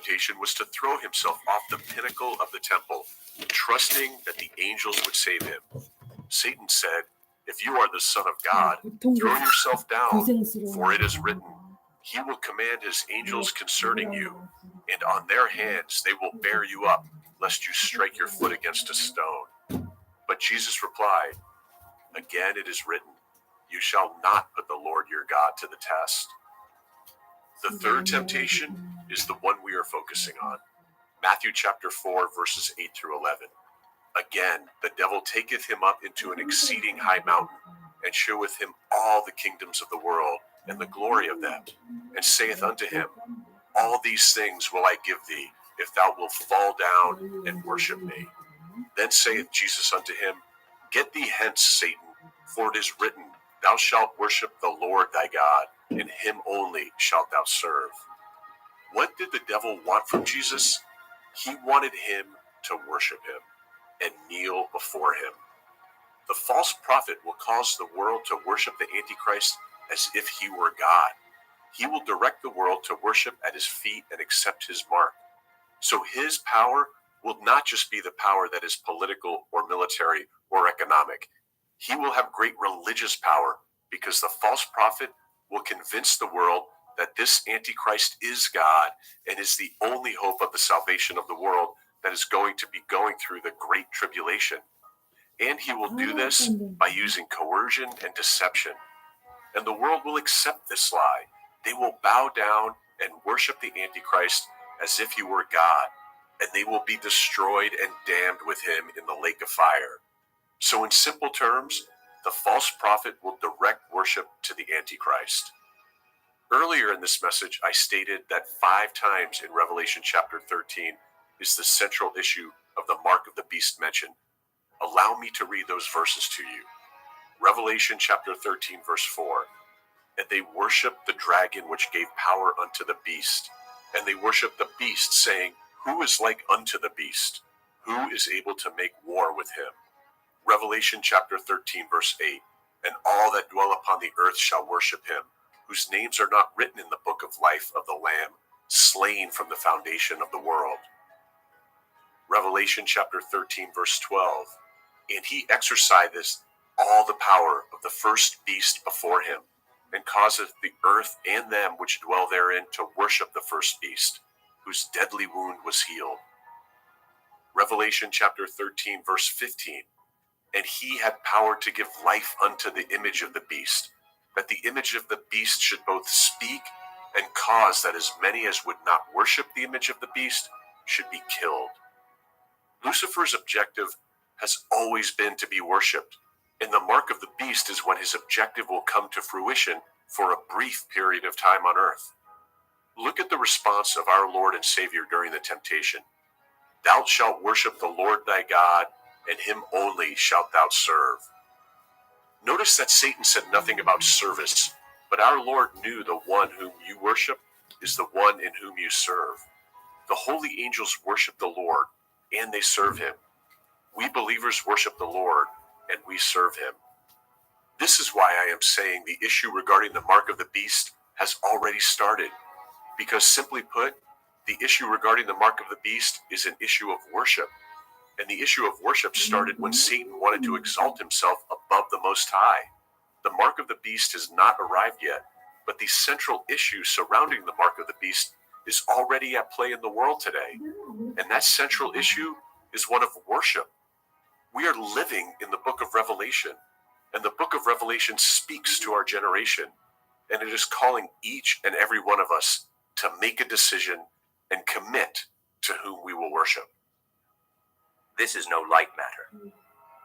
temptation was to throw himself off the pinnacle of the temple, trusting that the angels would save him. Satan said, "If you are the Son of God, throw yourself down, for it is written, He will command His angels concerning you, and on their hands they will bear you up, lest you strike your foot against a stone." But Jesus replied, "Again it is written, you shall not put the Lord your God to the test." The third temptation is the one we are focusing on. Matthew chapter 4, verses 8 through 11. "Again, the devil taketh him up into an exceeding high mountain, and sheweth him all the kingdoms of the world, and the glory of them, and saith unto him, All these things will I give thee, if thou wilt fall down and worship me. Then saith Jesus unto him, Get thee hence, Satan, for it is written, Thou shalt worship the Lord thy God, and him only shalt thou serve." What did the devil want from Jesus? He wanted him to worship him and kneel before him. The false prophet will cause the world to worship the Antichrist as if he were God. He will direct the world to worship at his feet and accept his mark. So his power will not just be the power that is political or military or economic. He will have great religious power because the false prophet will convince the world that this Antichrist is God and is the only hope of the salvation of the world that is going to be going through the Great Tribulation. And he will do this by using coercion and deception. And the world will accept this lie. They will bow down and worship the Antichrist as if he were God, and they will be destroyed and damned with him in the lake of fire. So in simple terms, the false prophet will direct worship to the Antichrist. Earlier in this message, I stated that 5 times in Revelation chapter 13 is the central issue of the mark of the beast mentioned. Allow me to read those verses to you. Revelation chapter 13, verse 4. "And they worshiped the dragon which gave power unto the beast. And they worshiped the beast, saying, Who is like unto the beast? Who is able to make war with him?" Revelation chapter 13, verse 8. "And all that dwell upon the earth shall worship him, whose names are not written in the book of life of the Lamb, slain from the foundation of the world." Revelation chapter 13, verse 12. "And he exerciseth all the power of the first beast before him, and causeth the earth and them which dwell therein to worship the first beast, whose deadly wound was healed." Revelation chapter 13, verse 15. "And he had power to give life unto the image of the beast, that the image of the beast should both speak and cause that as many as would not worship the image of the beast should be killed." Lucifer's objective has always been to be worshipped, and the mark of the beast is when his objective will come to fruition for a brief period of time on earth. Look at the response of our Lord and Savior during the temptation. "Thou shalt worship the Lord thy God, and him only shalt thou serve." Notice that Satan said nothing about service, but our Lord knew the one whom you worship is the one in whom you serve. The holy angels worship the Lord, and they serve him. We believers worship the Lord, and we serve him. This is why I am saying the issue regarding the mark of the beast has already started, because simply put, the issue regarding the mark of the beast is an issue of worship. And the issue of worship started when Satan wanted to exalt himself above the Most High. The mark of the beast has not arrived yet, but the central issue surrounding the mark of the beast is already at play in the world today. And that central issue is one of worship. We are living in the book of Revelation, and the book of Revelation speaks to our generation, and it is calling each and every one of us to make a decision and commit to whom we will worship. This is no light matter.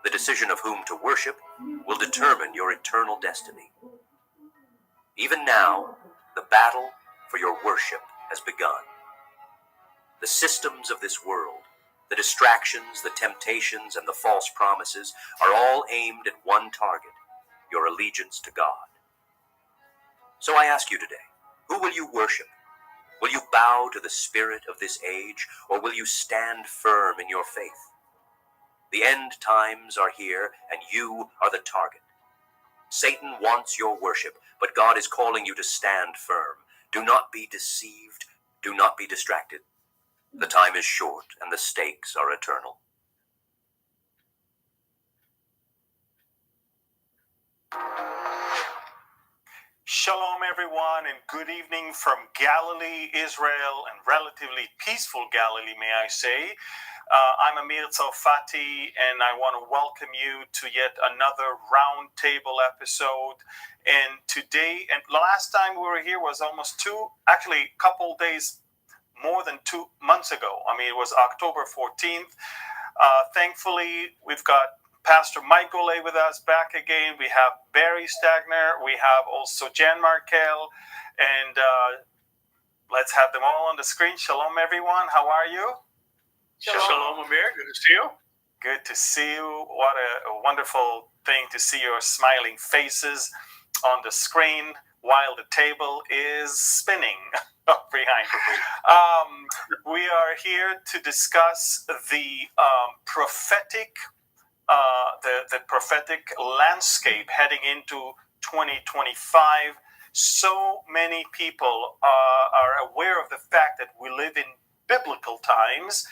The decision of whom to worship will determine your eternal destiny. Even now, the battle for your worship has begun. The systems of this world, the distractions, the temptations, and the false promises are all aimed at one target, your allegiance to God. So I ask you today, who will you worship? Will you bow to the spirit of this age, or will you stand firm in your faith? The end times are here, and you are the target. Satan wants your worship, but God is calling you to stand firm. Do not be deceived. Do not be distracted. The time is short and the stakes are eternal. Shalom, everyone, and good evening from Galilee, Israel, and relatively peaceful Galilee, may I say. I'm Amir Tsarfati, and I want to welcome you to yet another roundtable episode. And today, and the last time we were here was almost a couple days, more than 2 months ago. I mean, it was October 14th. Thankfully, we've got Pastor Mike Golay with us back again. We have Barry Stagner. We have also Jan Markel. And let's have them all on the screen. Shalom, everyone. How are you? Shalom, Amir. Good to see you. Good to see you. What a wonderful thing to see your smiling faces on the screen while the table is spinning behind. We are here to discuss the prophetic landscape heading into 2025. So many people are aware of the fact that we live in biblical times,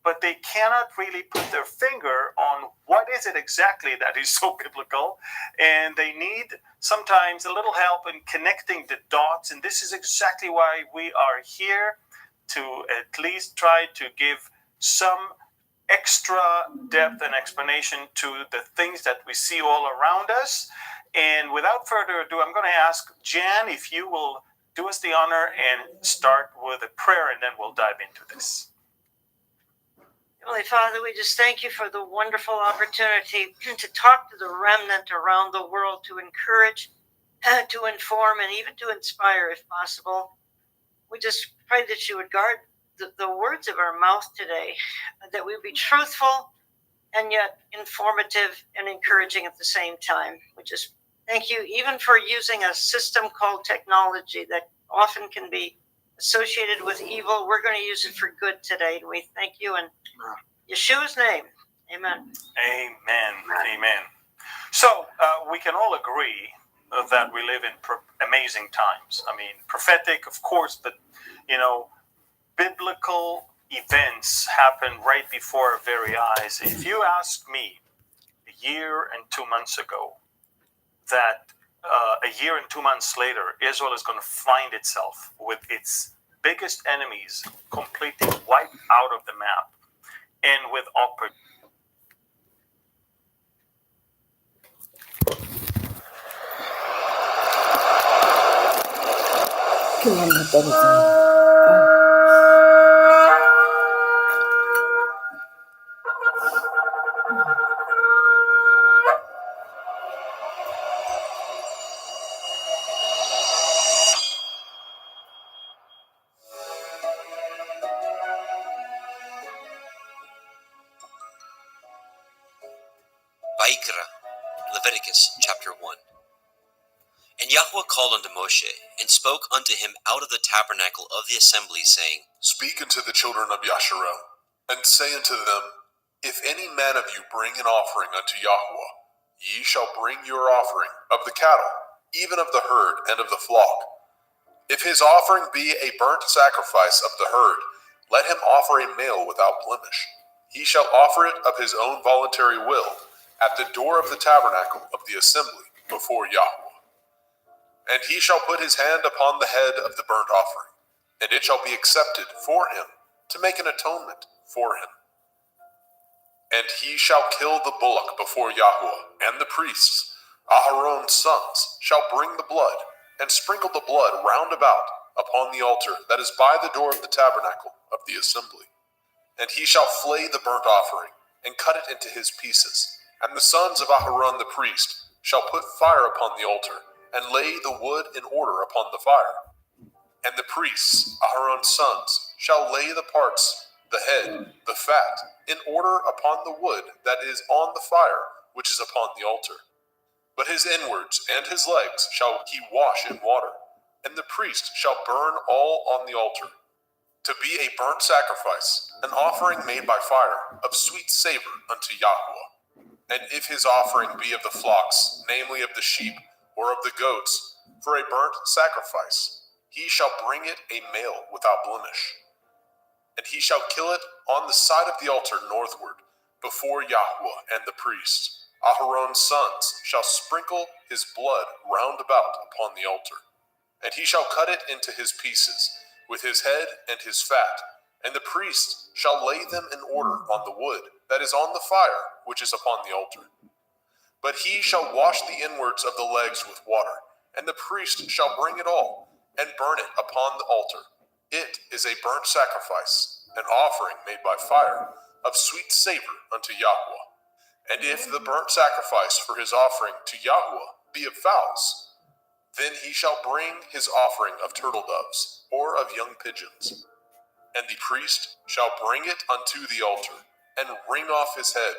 but they cannot really put their finger on what is it exactly that is so biblical, and they need sometimes a little help in connecting the dots. And this is exactly why we are here, to at least try to give some extra depth and explanation to the things that we see all around us. And without further ado, I'm going to ask Jan if you will do us the honor and start with a prayer, and then we'll dive into this. Heavenly Father, we just thank you for the wonderful opportunity to talk to the remnant around the world, to encourage, to inform, and even to inspire if possible. We just pray that you would guard the words of our mouth today, that we would be truthful and yet informative and encouraging at the same time. We just thank you even for using a system called technology that often can be associated with evil. We're going to use it for good today. And we thank you in Yeshua's name. Amen. Amen. Amen. So we can all agree that we live in amazing times. I mean, prophetic, of course, but, biblical events happen right before our very eyes. If you ask me a year and 2 months ago that a year and 2 months later, Israel is going to find itself with its biggest enemies completely wiped out of the map, and with Vayikra, Leviticus chapter 1. And Yahweh called unto Moshe, and spoke unto him out of the tabernacle of the assembly, saying, Speak unto the children of Yasharel, and say unto them, If any man of you bring an offering unto Yahweh, ye shall bring your offering of the cattle, even of the herd and of the flock. If his offering be a burnt sacrifice of the herd, let him offer a male without blemish. He shall offer it of his own voluntary will, at the door of the tabernacle of the assembly before Yahweh. And he shall put his hand upon the head of the burnt offering, and it shall be accepted for him, to make an atonement for him. And he shall kill the bullock before Yahweh, and the priests, Aharon's sons, shall bring the blood, and sprinkle the blood round about upon the altar that is by the door of the tabernacle of the assembly. And he shall flay the burnt offering, and cut it into his pieces. And the sons of Aharon the priest shall put fire upon the altar, and lay the wood in order upon the fire. And the priests, Aharon's sons, shall lay the parts, the head, the fat, in order upon the wood that is on the fire, which is upon the altar. But his inwards and his legs shall he wash in water, and the priest shall burn all on the altar, to be a burnt sacrifice, an offering made by fire, of sweet savor unto Yahweh. And if his offering be of the flocks, namely of the sheep, or of the goats, for a burnt sacrifice, he shall bring it a male without blemish. And he shall kill it on the side of the altar northward, before Yahweh and the priests. Aharon's sons shall sprinkle his blood round about upon the altar. And he shall cut it into his pieces, with his head and his fat, and the priest shall lay them in order on the wood that is on the fire which is upon the altar. But he shall wash the inwards of the legs with water, and the priest shall bring it all, and burn it upon the altar. It is a burnt sacrifice, an offering made by fire, of sweet savor unto Yahweh. And if the burnt sacrifice for his offering to Yahweh be of fowls, then he shall bring his offering of turtle doves, or of young pigeons. And the priest shall bring it unto the altar, and wring off his head,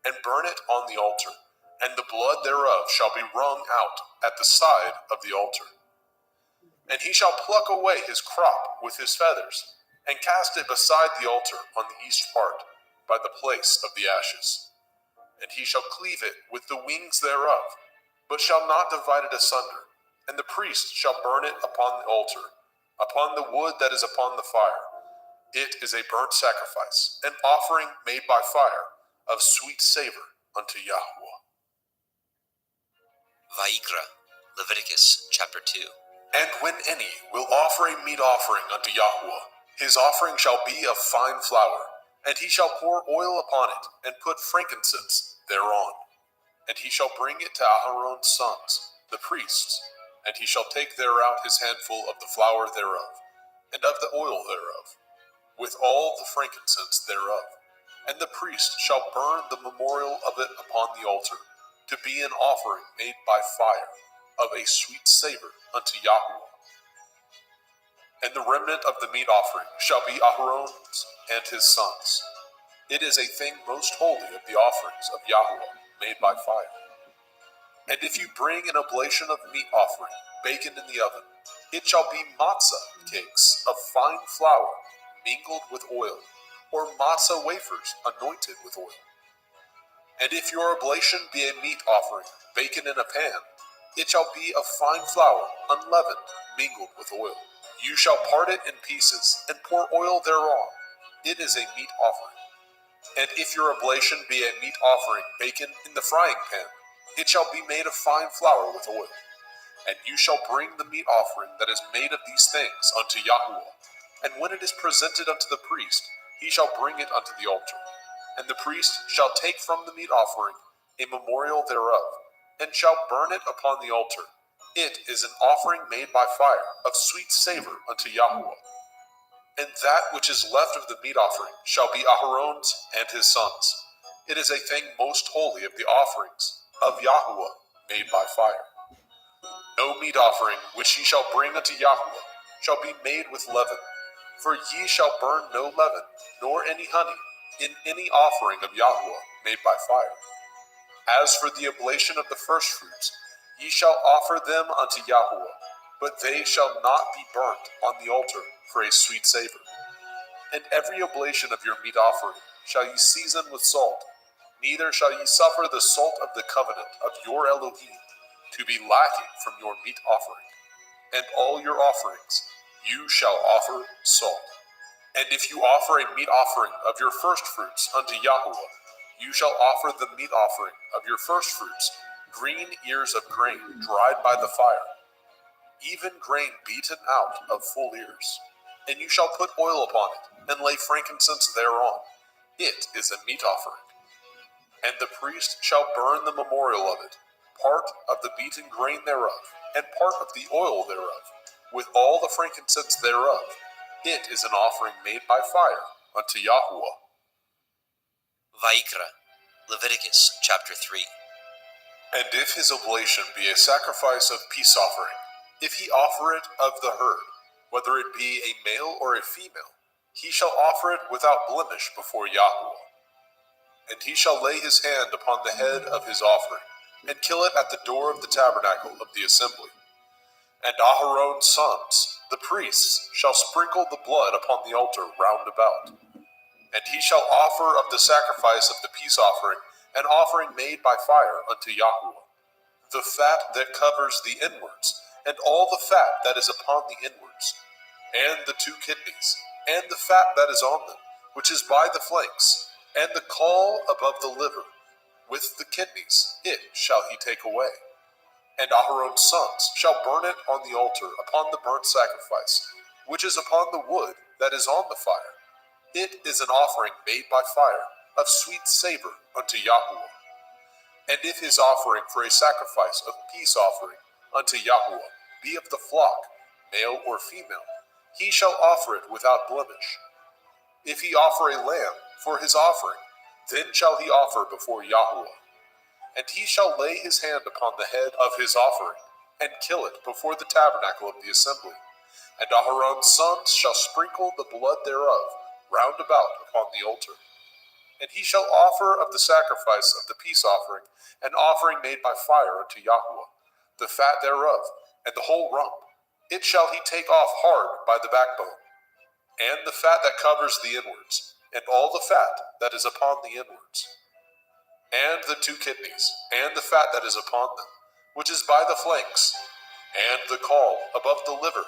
and burn it on the altar, and the blood thereof shall be wrung out at the side of the altar. And he shall pluck away his crop with his feathers, and cast it beside the altar on the east part, by the place of the ashes. And he shall cleave it with the wings thereof, but shall not divide it asunder. And the priest shall burn it upon the altar, upon the wood that is upon the fire. It is a burnt sacrifice, an offering made by fire, of sweet savor unto Yahweh. Vayikra, Leviticus chapter 2. And when any will offer a meat offering unto Yahweh, his offering shall be of fine flour, and he shall pour oil upon it, and put frankincense thereon. And he shall bring it to Aharon's sons, the priests, and he shall take thereout his handful of the flour thereof, and of the oil thereof, with all the frankincense thereof. And the priest shall burn the memorial of it upon the altar, to be an offering made by fire, of a sweet savor unto Yahweh. And the remnant of the meat offering shall be Aharon's and his sons. It is a thing most holy of the offerings of Yahweh made by fire. And if you bring an oblation of meat offering, baken in the oven, it shall be matzah cakes of fine flour mingled with oil, or matzah wafers anointed with oil. And if your oblation be a meat offering, baken in a pan, it shall be of fine flour, unleavened, mingled with oil. You shall part it in pieces, and pour oil thereon. It is a meat offering. And if your oblation be a meat offering, baken in the frying pan, it shall be made of fine flour with oil. And you shall bring the meat offering that is made of these things unto Yahweh. And when it is presented unto the priest, he shall bring it unto the altar. And the priest shall take from the meat offering a memorial thereof, and shall burn it upon the altar. It is an offering made by fire, of sweet savor unto Yahweh. And that which is left of the meat offering shall be Aharon's and his sons. It is a thing most holy of the offerings of Yahweh made by fire. No meat offering which ye shall bring unto Yahweh shall be made with leaven, for ye shall burn no leaven, nor any honey, in any offering of Yahweh made by fire. As for the oblation of the firstfruits, ye shall offer them unto Yahweh, but they shall not be burnt on the altar for a sweet savor. And every oblation of your meat offering shall ye season with salt, neither shall ye suffer the salt of the covenant of your Elohim to be lacking from your meat offering. And all your offerings you shall offer salt. And if you offer a meat offering of your firstfruits unto Yahweh, you shall offer the meat offering of your firstfruits, green ears of grain dried by the fire, even grain beaten out of full ears. And you shall put oil upon it, and lay frankincense thereon. It is a meat offering. And the priest shall burn the memorial of it, part of the beaten grain thereof, and part of the oil thereof, with all the frankincense thereof. It is an offering made by fire unto Yahweh. Vayikra, Leviticus chapter 3. And if his oblation be a sacrifice of peace offering, if he offer it of the herd, whether it be a male or a female, he shall offer it without blemish before Yahweh. And he shall lay his hand upon the head of his offering, and kill it at the door of the tabernacle of the assembly. And Aharon's sons, the priests, shall sprinkle the blood upon the altar round about. And he shall offer of the sacrifice of the peace offering an offering made by fire unto Yahweh, the fat that covers the inwards, and all the fat that is upon the inwards, and the 2 kidneys, and the fat that is on them, which is by the flanks, and the caul above the liver, with the kidneys, it shall he take away. And Aharon's sons shall burn it on the altar upon the burnt sacrifice, which is upon the wood that is on the fire. It is an offering made by fire, of sweet savor unto Yahweh. And if his offering for a sacrifice of peace offering unto Yahweh be of the flock, male or female, he shall offer it without blemish. If he offer a lamb for his offering, then shall he offer before Yahweh. And he shall lay his hand upon the head of his offering, and kill it before the tabernacle of the assembly. And Aharon's sons shall sprinkle the blood thereof round about upon the altar. And he shall offer of the sacrifice of the peace offering an offering made by fire unto Yahweh, the fat thereof, and the whole rump. It shall he take off hard by the backbone, and the fat that covers the inwards, and all the fat that is upon the inwards, and the two kidneys, and the fat that is upon them, which is by the flanks, and the caul above the liver,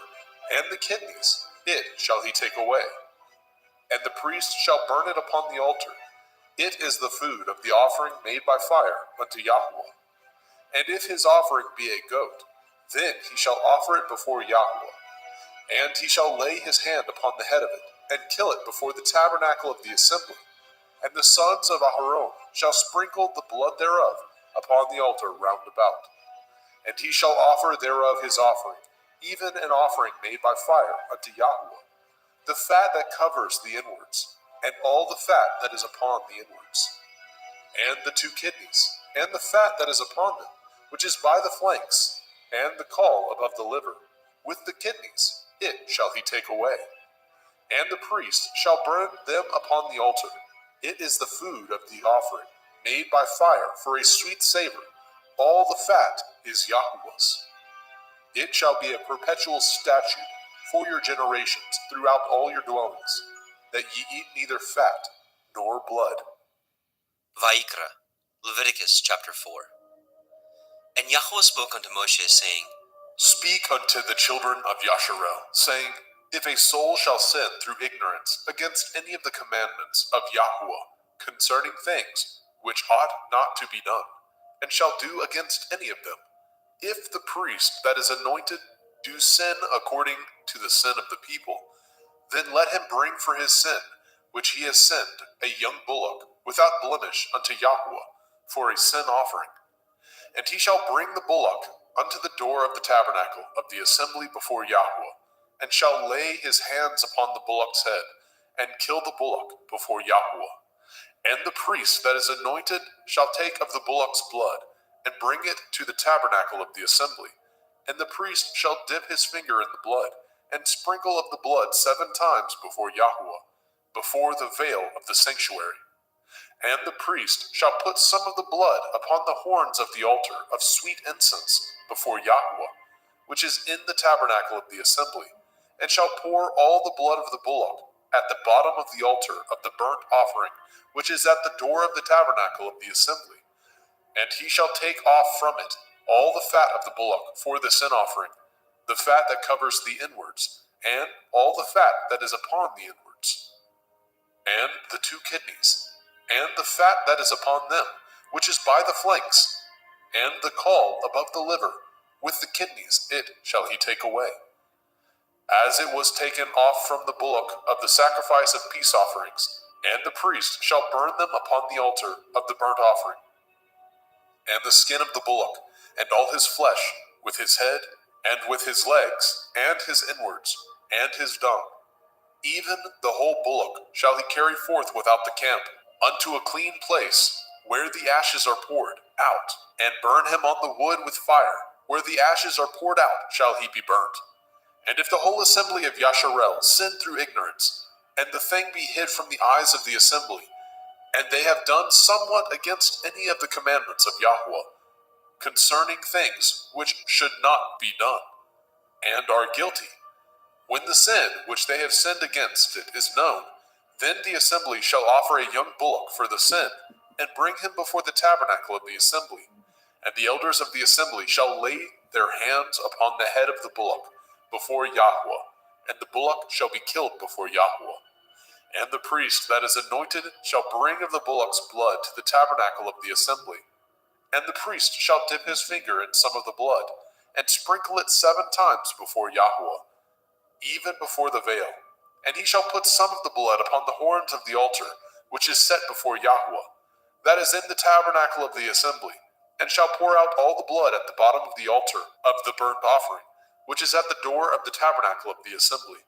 and the kidneys, it shall he take away. And the priest shall burn it upon the altar. It is the food of the offering made by fire unto Yahweh. And if his offering be a goat, then he shall offer it before Yahweh. And he shall lay his hand upon the head of it, and kill it before the tabernacle of the assembly. And the sons of Aharon shall sprinkle the blood thereof upon the altar round about. And he shall offer thereof his offering, even an offering made by fire unto Yahweh, the fat that covers the inwards, and all the fat that is upon the inwards, and the two kidneys, and the fat that is upon them, which is by the flanks, and the caul above the liver, with the kidneys, it shall he take away. And the priest shall burn them upon the altar. It is the food of the offering, made by fire for a sweet savor. All the fat is Yahweh's. It shall be a perpetual statute for your generations throughout all your dwellings, that ye eat neither fat nor blood. Vayikra, Leviticus chapter 4. And Yahweh spoke unto Moshe, saying, Speak unto the children of Yasharel, saying, If a soul shall sin through ignorance against any of the commandments of Yahweh concerning things which ought not to be done, and shall do against any of them, if the priest that is anointed do sin according to the sin of the people, then let him bring for his sin, which he has sinned, a young bullock, without blemish unto Yahweh, for a sin offering. And he shall bring the bullock unto the door of the tabernacle of the assembly before Yahweh, and shall lay his hands upon the bullock's head, and kill the bullock before Yahweh. And the priest that is anointed shall take of the bullock's blood, and bring it to the tabernacle of the assembly. And the priest shall dip his finger in the blood, and sprinkle of the blood 7 times before Yahweh, before the veil of the sanctuary. And the priest shall put some of the blood upon the horns of the altar of sweet incense before Yahweh, which is in the tabernacle of the assembly, and shall pour all the blood of the bullock at the bottom of the altar of the burnt offering, which is at the door of the tabernacle of the assembly. And he shall take off from it all the fat of the bullock for the sin offering, the fat that covers the inwards, and all the fat that is upon the inwards, and the two kidneys, and the fat that is upon them, which is by the flanks, and the caul above the liver, with the kidneys, it shall he take away. As it was taken off from the bullock of the sacrifice of peace offerings, and the priest shall burn them upon the altar of the burnt offering. And the skin of the bullock, and all his flesh, with his head, and with his legs, and his inwards, and his dung, even the whole bullock shall he carry forth without the camp, unto a clean place, where the ashes are poured out, and burn him on the wood with fire, where the ashes are poured out shall he be burnt. And if the whole assembly of Yasharel sin through ignorance, and the thing be hid from the eyes of the assembly, and they have done somewhat against any of the commandments of Yahweh, concerning things which should not be done, and are guilty, when the sin which they have sinned against it is known, then the assembly shall offer a young bullock for the sin, and bring him before the tabernacle of the assembly. And the elders of the assembly shall lay their hands upon the head of the bullock before Yahweh, and the bullock shall be killed before Yahweh. And the priest that is anointed shall bring of the bullock's blood to the tabernacle of the assembly. And the priest shall dip his finger in some of the blood, and sprinkle it 7 times before Yahweh, even before the veil. And he shall put some of the blood upon the horns of the altar, which is set before Yahweh, that is in the tabernacle of the assembly, and shall pour out all the blood at the bottom of the altar of the burnt offering, which is at the door of the tabernacle of the assembly.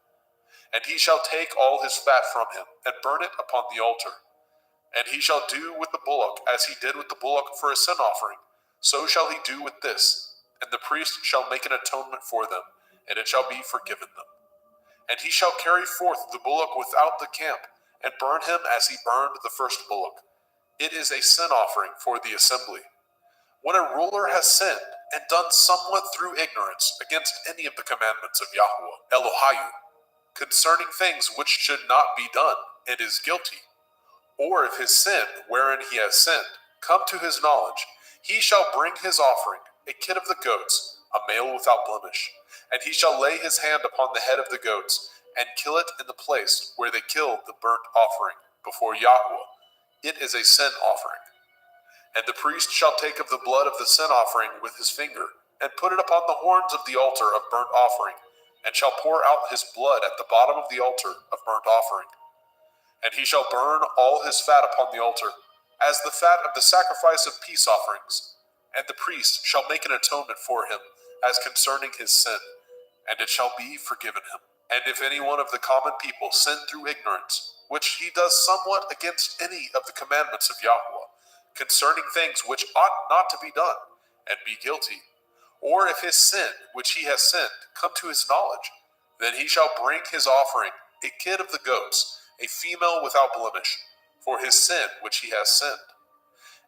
And he shall take all his fat from him, and burn it upon the altar. And he shall do with the bullock as he did with the bullock for a sin offering, so shall he do with this. And the priest shall make an atonement for them, and it shall be forgiven them. And he shall carry forth the bullock without the camp, and burn him as he burned the first bullock. It is a sin offering for the assembly. When a ruler has sinned, and done somewhat through ignorance against any of the commandments of Yahweh, Elohiah, concerning things which should not be done, and is guilty, or if his sin, wherein he has sinned, come to his knowledge, he shall bring his offering, a kid of the goats, a male without blemish, and he shall lay his hand upon the head of the goats, and kill it in the place where they killed the burnt offering, before Yahweh. It is a sin offering. And the priest shall take of the blood of the sin offering with his finger, and put it upon the horns of the altar of burnt offering, and shall pour out his blood at the bottom of the altar of burnt offering. And he shall burn all his fat upon the altar, as the fat of the sacrifice of peace offerings. And the priest shall make an atonement for him, as concerning his sin, and it shall be forgiven him. And if any one of the common people sin through ignorance, which he does somewhat against any of the commandments of Yahweh, concerning things which ought not to be done, and be guilty, or if his sin, which he has sinned, come to his knowledge, then he shall bring his offering, a kid of the goats, a female without blemish, for his sin which he has sinned.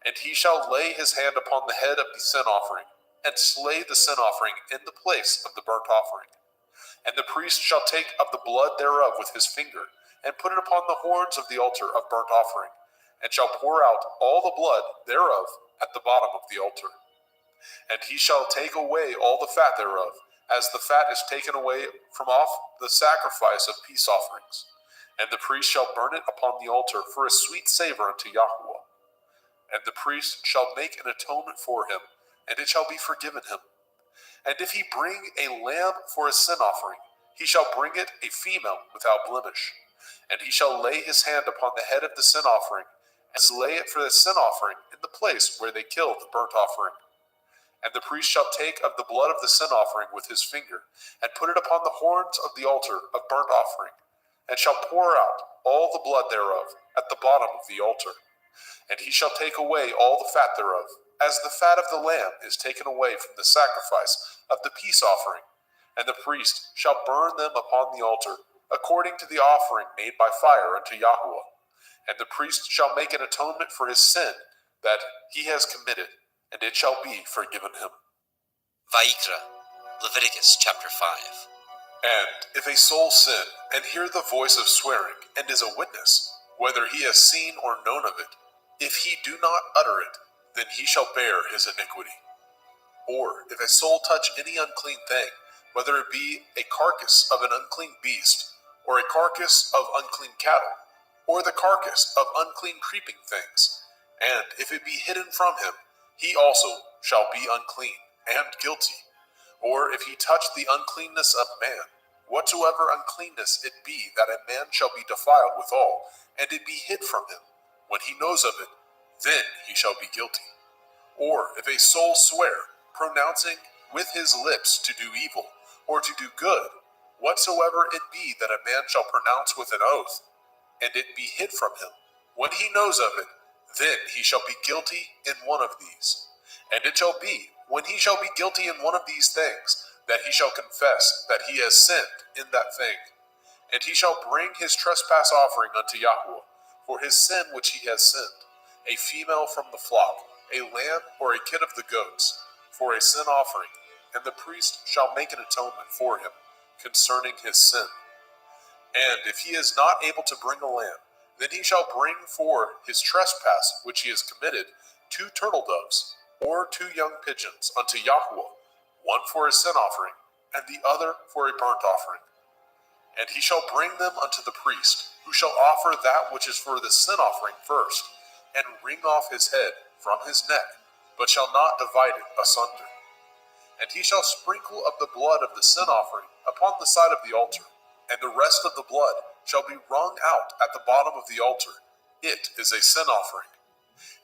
And he shall lay his hand upon the head of the sin offering, and slay the sin offering in the place of the burnt offering. And the priest shall take of the blood thereof with his finger, and put it upon the horns of the altar of burnt offering, and shall pour out all the blood thereof at the bottom of the altar. And he shall take away all the fat thereof, as the fat is taken away from off the sacrifice of peace offerings. And the priest shall burn it upon the altar for a sweet savor unto Yahweh. And the priest shall make an atonement for him, and it shall be forgiven him. And if he bring a lamb for a sin offering, he shall bring it a female without blemish. And he shall lay his hand upon the head of the sin offering, and slay it for the sin offering in the place where they killed the burnt offering. And the priest shall take of the blood of the sin offering with his finger, and put it upon the horns of the altar of burnt offering, and shall pour out all the blood thereof at the bottom of the altar. And he shall take away all the fat thereof, as the fat of the lamb is taken away from the sacrifice of the peace offering. And the priest shall burn them upon the altar, according to the offering made by fire unto Yahweh. And the priest shall make an atonement for his sin that he has committed, and it shall be forgiven him. Vayikra, Leviticus chapter 5. And if a soul sin, and hear the voice of swearing, and is a witness, whether he has seen or known of it, if he do not utter it, then he shall bear his iniquity. Or if a soul touch any unclean thing, whether it be a carcass of an unclean beast, or a carcass of unclean cattle, or the carcass of unclean creeping things, and if it be hidden from him, he also shall be unclean and guilty. Or if he touch the uncleanness of man, whatsoever uncleanness it be, that a man shall be defiled withal, and it be hid from him, when he knows of it, then he shall be guilty. Or if a soul swear, pronouncing with his lips to do evil, or to do good, whatsoever it be that a man shall pronounce with an oath, and it be hid from him, when he knows of it, then he shall be guilty in one of these. And it shall be, when he shall be guilty in one of these things, that he shall confess that he has sinned in that thing. And he shall bring his trespass offering unto Yahweh, for his sin which he has sinned, a female from the flock, a lamb or a kid of the goats, for a sin offering, and the priest shall make an atonement for him concerning his sin. And if he is not able to bring a lamb, then he shall bring for his trespass which he has committed 2 turtle doves, or 2 young pigeons unto Yahweh, one for a sin offering, and the other for a burnt offering. And he shall bring them unto the priest, who shall offer that which is for the sin offering first, and wring off his head from his neck, but shall not divide it asunder. And he shall sprinkle of the blood of the sin offering upon the side of the altar, and the rest of the blood shall be wrung out at the bottom of the altar. It is a sin offering.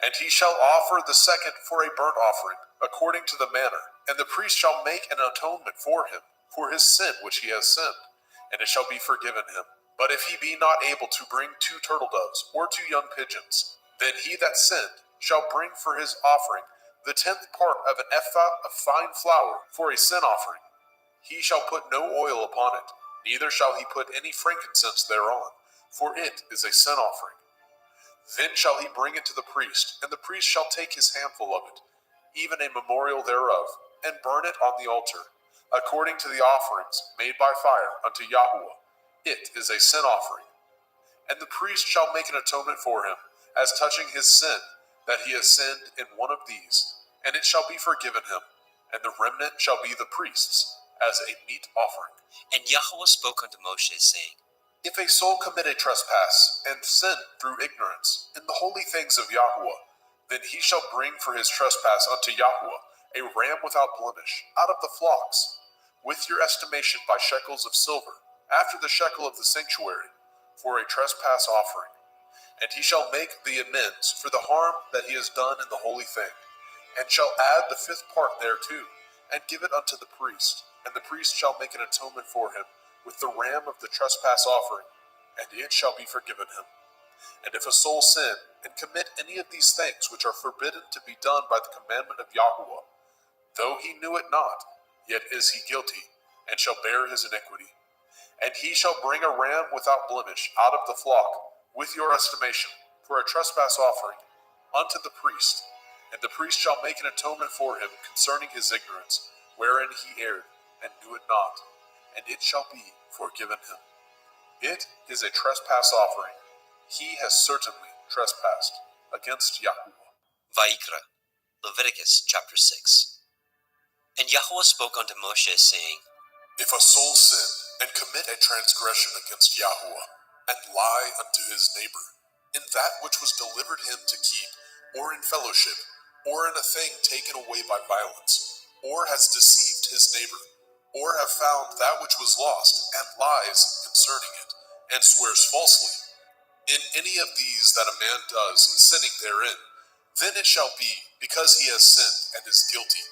And he shall offer the second for a burnt offering, according to the manner, and the priest shall make an atonement for him, for his sin which he has sinned, and it shall be forgiven him. But if he be not able to bring 2 turtle doves, or 2 young pigeons, then he that sinned shall bring for his offering the 10th part of an ephah of fine flour for a sin offering. He shall put no oil upon it, neither shall he put any frankincense thereon, for it is a sin offering. Then shall he bring it to the priest, and the priest shall take his handful of it, even a memorial thereof, and burn it on the altar, according to the offerings made by fire unto Yahuwah. It is a sin offering. And the priest shall make an atonement for him, as touching his sin, that he has sinned in one of these, and it shall be forgiven him, and the remnant shall be the priest's, as a meat offering. And Yahweh spoke unto Moshe, saying, If a soul commit a trespass, and sin through ignorance, in the holy things of Yahuwah, then he shall bring for his trespass unto Yahuwah a ram without blemish, out of the flocks, with your estimation by shekels of silver, after the shekel of the sanctuary, for a trespass offering. And he shall make the amends for the harm that he has done in the holy thing, and shall add the 5th part thereto, and give it unto the priest, and the priest shall make an atonement for him with the ram of the trespass offering, and it shall be forgiven him. And if a soul sin, and commit any of these things which are forbidden to be done by the commandment of Yahuwah, though he knew it not, yet is he guilty, and shall bear his iniquity. And he shall bring a ram without blemish out of the flock, with your estimation, for a trespass offering, unto the priest. And the priest shall make an atonement for him concerning his ignorance, wherein he erred, and knew it not, and it shall be forgiven him. It is a trespass offering. He has certainly trespassed against Yahuwah. Vayikra, Leviticus chapter 6. And Yahweh spoke unto Moshe, saying, If a soul sin, and commit a transgression against Yahuwah, and lie unto his neighbor, in that which was delivered him to keep, or in fellowship, or in a thing taken away by violence, or has deceived his neighbor, or have found that which was lost, and lies concerning it, and swears falsely, in any of these that a man does, sinning therein, then it shall be, because he has sinned and is guilty,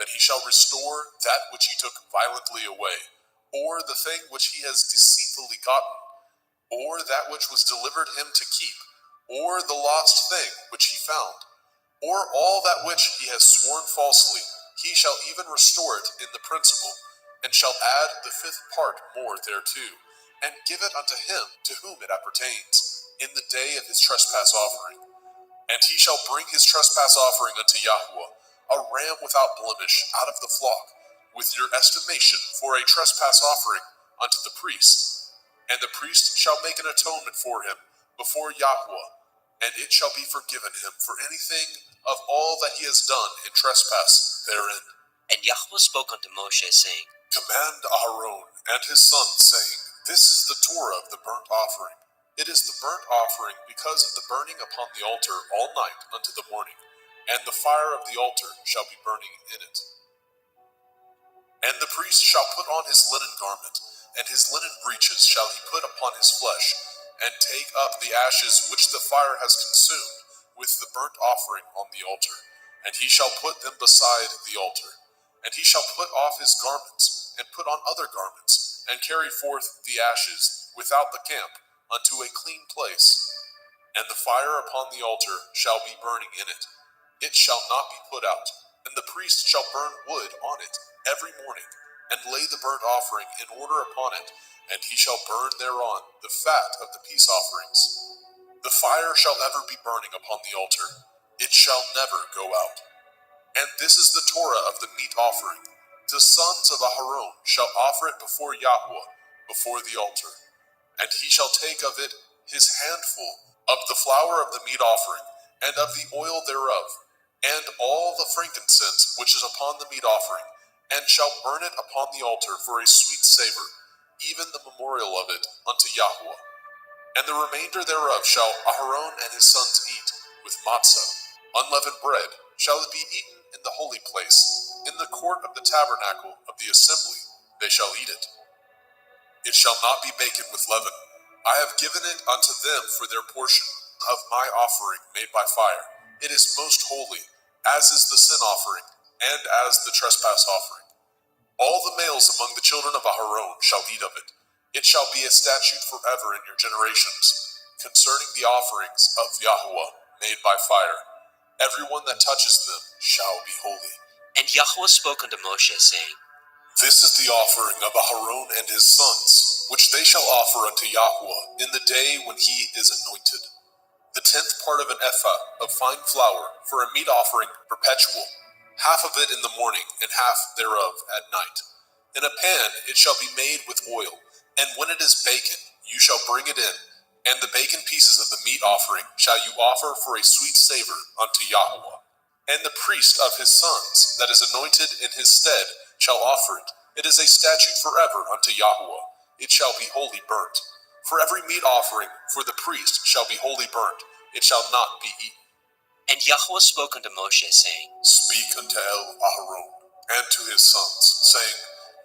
that he shall restore that which he took violently away, or the thing which he has deceitfully gotten, or that which was delivered him to keep, or the lost thing which he found, or all that which he has sworn falsely, he shall even restore it in the principal, and shall add the 5th part more thereto, and give it unto him to whom it appertains, in the day of his trespass offering. And he shall bring his trespass offering unto Yahuwah, a ram without blemish out of the flock, with your estimation for a trespass offering unto the priest. And the priest shall make an atonement for him before Yahuwah, and it shall be forgiven him for anything of all that he has done in trespass therein. And Yahweh spoke unto Moshe, saying, Command Aaron and his sons, saying, This is the Torah of the burnt offering. It is the burnt offering because of the burning upon the altar all night unto the morning, and the fire of the altar shall be burning in it. And the priest shall put on his linen garment, and his linen breeches shall he put upon his flesh, and take up the ashes which the fire has consumed with the burnt offering on the altar, and he shall put them beside the altar. And he shall put off his garments, and put on other garments, and carry forth the ashes without the camp unto a clean place. And the fire upon the altar shall be burning in it. It shall not be put out. And the priest shall burn wood on it every morning, and lay the burnt offering in order upon it, and he shall burn thereon the fat of the peace offerings. The fire shall ever be burning upon the altar. It shall never go out. And this is the Torah of the meat offering. The sons of Aharon shall offer it before Yahuwah, before the altar. And he shall take of it his handful of the flour of the meat offering, and of the oil thereof, and all the frankincense which is upon the meat offering, and shall burn it upon the altar for a sweet savor, even the memorial of it unto Yahweh. And the remainder thereof shall Aharon and his sons eat, with matzah, unleavened bread, shall it be eaten in the holy place, in the court of the tabernacle of the assembly, they shall eat it. It shall not be baken with leaven. I have given it unto them for their portion of my offering made by fire. It is most holy, as is the sin offering, and as the trespass offering. All the males among the children of Aharon shall eat of it. It shall be a statute forever in your generations, concerning the offerings of Yahweh made by fire. Everyone that touches them shall be holy. And Yahweh spoke unto Moshe, saying, This is the offering of Aharon and his sons, which they shall offer unto Yahweh in the day when he is anointed. The 10th part of an ephah of fine flour for a meat offering perpetual, half of it in the morning and half thereof at night. In a pan it shall be made with oil, and when it is baken, you shall bring it in, and the baken pieces of the meat offering shall you offer for a sweet savor unto Yahweh. And the priest of his sons that is anointed in his stead shall offer it. It is a statute forever unto Yahweh. It shall be wholly burnt. For every meat offering for the priest shall be wholly burnt. It shall not be eaten. And Yahweh spoke unto Moshe, saying, Speak unto Aharon and to his sons, saying,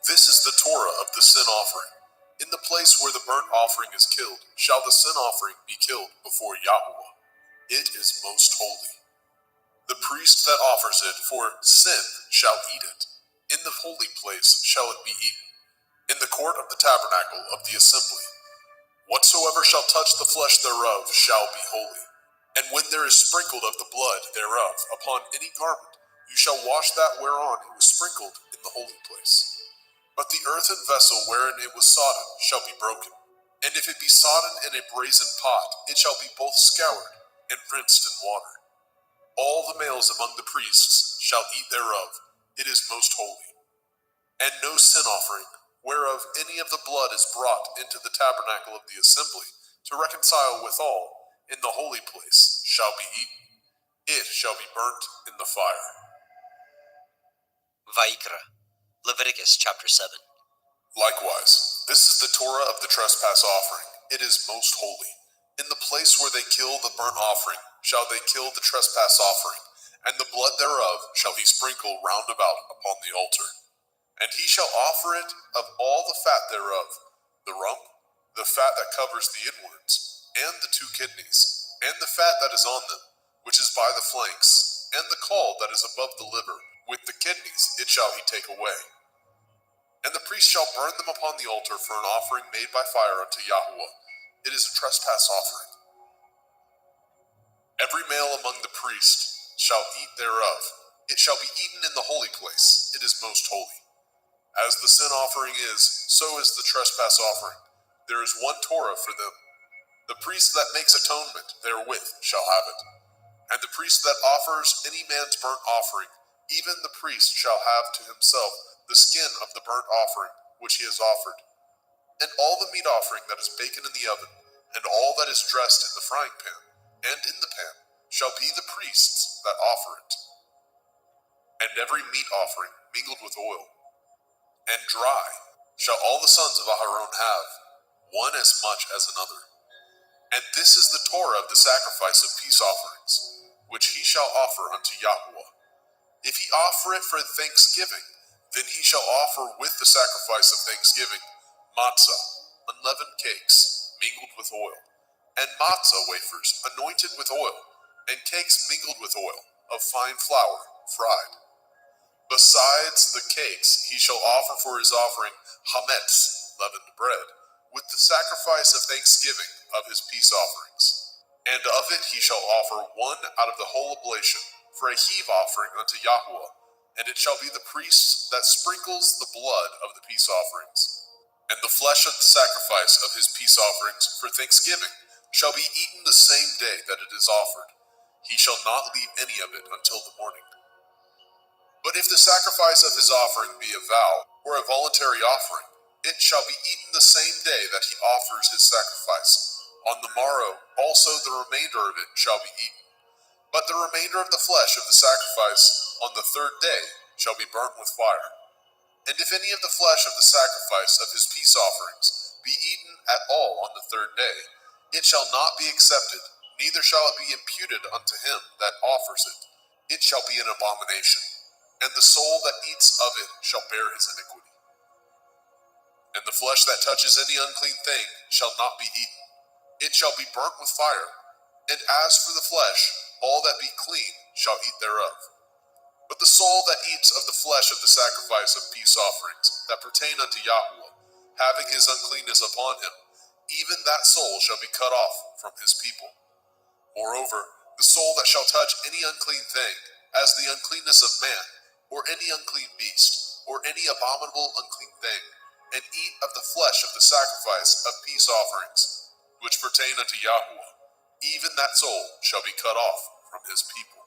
This is the Torah of the sin offering. In the place where the burnt offering is killed, shall the sin offering be killed before Yahweh. It is most holy. The priest that offers it for sin shall eat it. In the holy place shall it be eaten, in the court of the tabernacle of the assembly. Whatsoever shall touch the flesh thereof shall be holy. And when there is sprinkled of the blood thereof upon any garment, you shall wash that whereon it was sprinkled in the holy place. But the earthen vessel wherein it was sodden shall be broken. And if it be sodden in a brazen pot, it shall be both scoured and rinsed in water. All the males among the priests shall eat thereof. It is most holy. And no sin offering, whereof any of the blood is brought into the tabernacle of the assembly, to reconcile withal, in the holy place, shall be eaten. It shall be burnt in the fire. Vayikra, Leviticus chapter 7. Likewise, this is the Torah of the trespass offering. It is most holy. In the place where they kill the burnt offering, shall they kill the trespass offering, and the blood thereof shall he sprinkle round about upon the altar. And he shall offer it of all the fat thereof, the rump, the fat that covers the inwards, and the 2 kidneys, and the fat that is on them, which is by the flanks, and the caul that is above the liver, with the kidneys it shall he take away. And the priest shall burn them upon the altar for an offering made by fire unto Yahweh. It is a trespass offering. Every male among the priests shall eat thereof. It shall be eaten in the holy place. It is most holy. As the sin offering is, so is the trespass offering. There is one Torah for them. The priest that makes atonement therewith shall have it. And the priest that offers any man's burnt offering, even the priest shall have to himself the skin of the burnt offering which he has offered. And all the meat offering that is baken in the oven, and all that is dressed in the frying pan, and in the pan, shall be the priest's that offer it. And every meat offering mingled with oil, and dry, shall all the sons of Aharon have, one as much as another. And this is the Torah of the sacrifice of peace offerings, which he shall offer unto Yahweh. If he offer it for thanksgiving, then he shall offer with the sacrifice of thanksgiving matzah, unleavened cakes, mingled with oil, and matzah wafers anointed with oil, and cakes mingled with oil, of fine flour, fried. Besides the cakes, he shall offer for his offering hametz, leavened bread, with the sacrifice of thanksgiving of his peace offerings. And of it he shall offer one out of the whole oblation, for a heave offering unto Yahweh, and it shall be the priest that sprinkles the blood of the peace offerings. And the flesh of the sacrifice of his peace offerings for thanksgiving shall be eaten the same day that it is offered. He shall not leave any of it until the morning. But if the sacrifice of his offering be a vow, or a voluntary offering, it shall be eaten the same day that he offers his sacrifice. On the morrow also the remainder of it shall be eaten. But the remainder of the flesh of the sacrifice on the 3rd day shall be burnt with fire. And if any of the flesh of the sacrifice of his peace offerings be eaten at all on the third day, it shall not be accepted, neither shall it be imputed unto him that offers it. It shall be an abomination, and the soul that eats of it shall bear his iniquity. And the flesh that touches any unclean thing shall not be eaten. It shall be burnt with fire. And as for the flesh, all that be clean shall eat thereof. But the soul that eats of the flesh of the sacrifice of peace offerings that pertain unto Yahweh, having his uncleanness upon him, even that soul shall be cut off from his people. Moreover, the soul that shall touch any unclean thing, as the uncleanness of man, or any unclean beast, or any abominable unclean thing, and eat of the flesh of the sacrifice of peace offerings, which pertain unto Yahweh, even that soul shall be cut off from his people.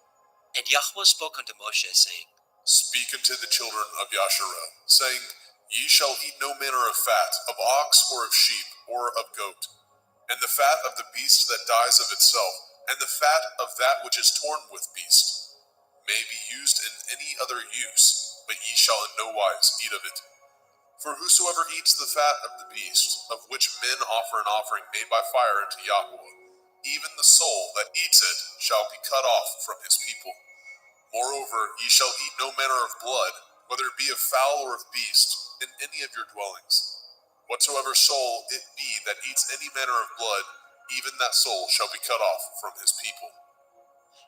And Yahweh spoke unto Moshe, saying, Speak unto the children of Yasharel, saying, Ye shall eat no manner of fat, of ox, or of sheep, or of goat, and the fat of the beast that dies of itself, and the fat of that which is torn with beast, may be used in any other use, but ye shall in no wise eat of it. For whosoever eats the fat of the beast, of which men offer an offering made by fire unto Yahweh, even the soul that eats it shall be cut off from his people. Moreover, ye shall eat no manner of blood, whether it be of fowl or of beast, in any of your dwellings. Whatsoever soul it be that eats any manner of blood, even that soul shall be cut off from his people.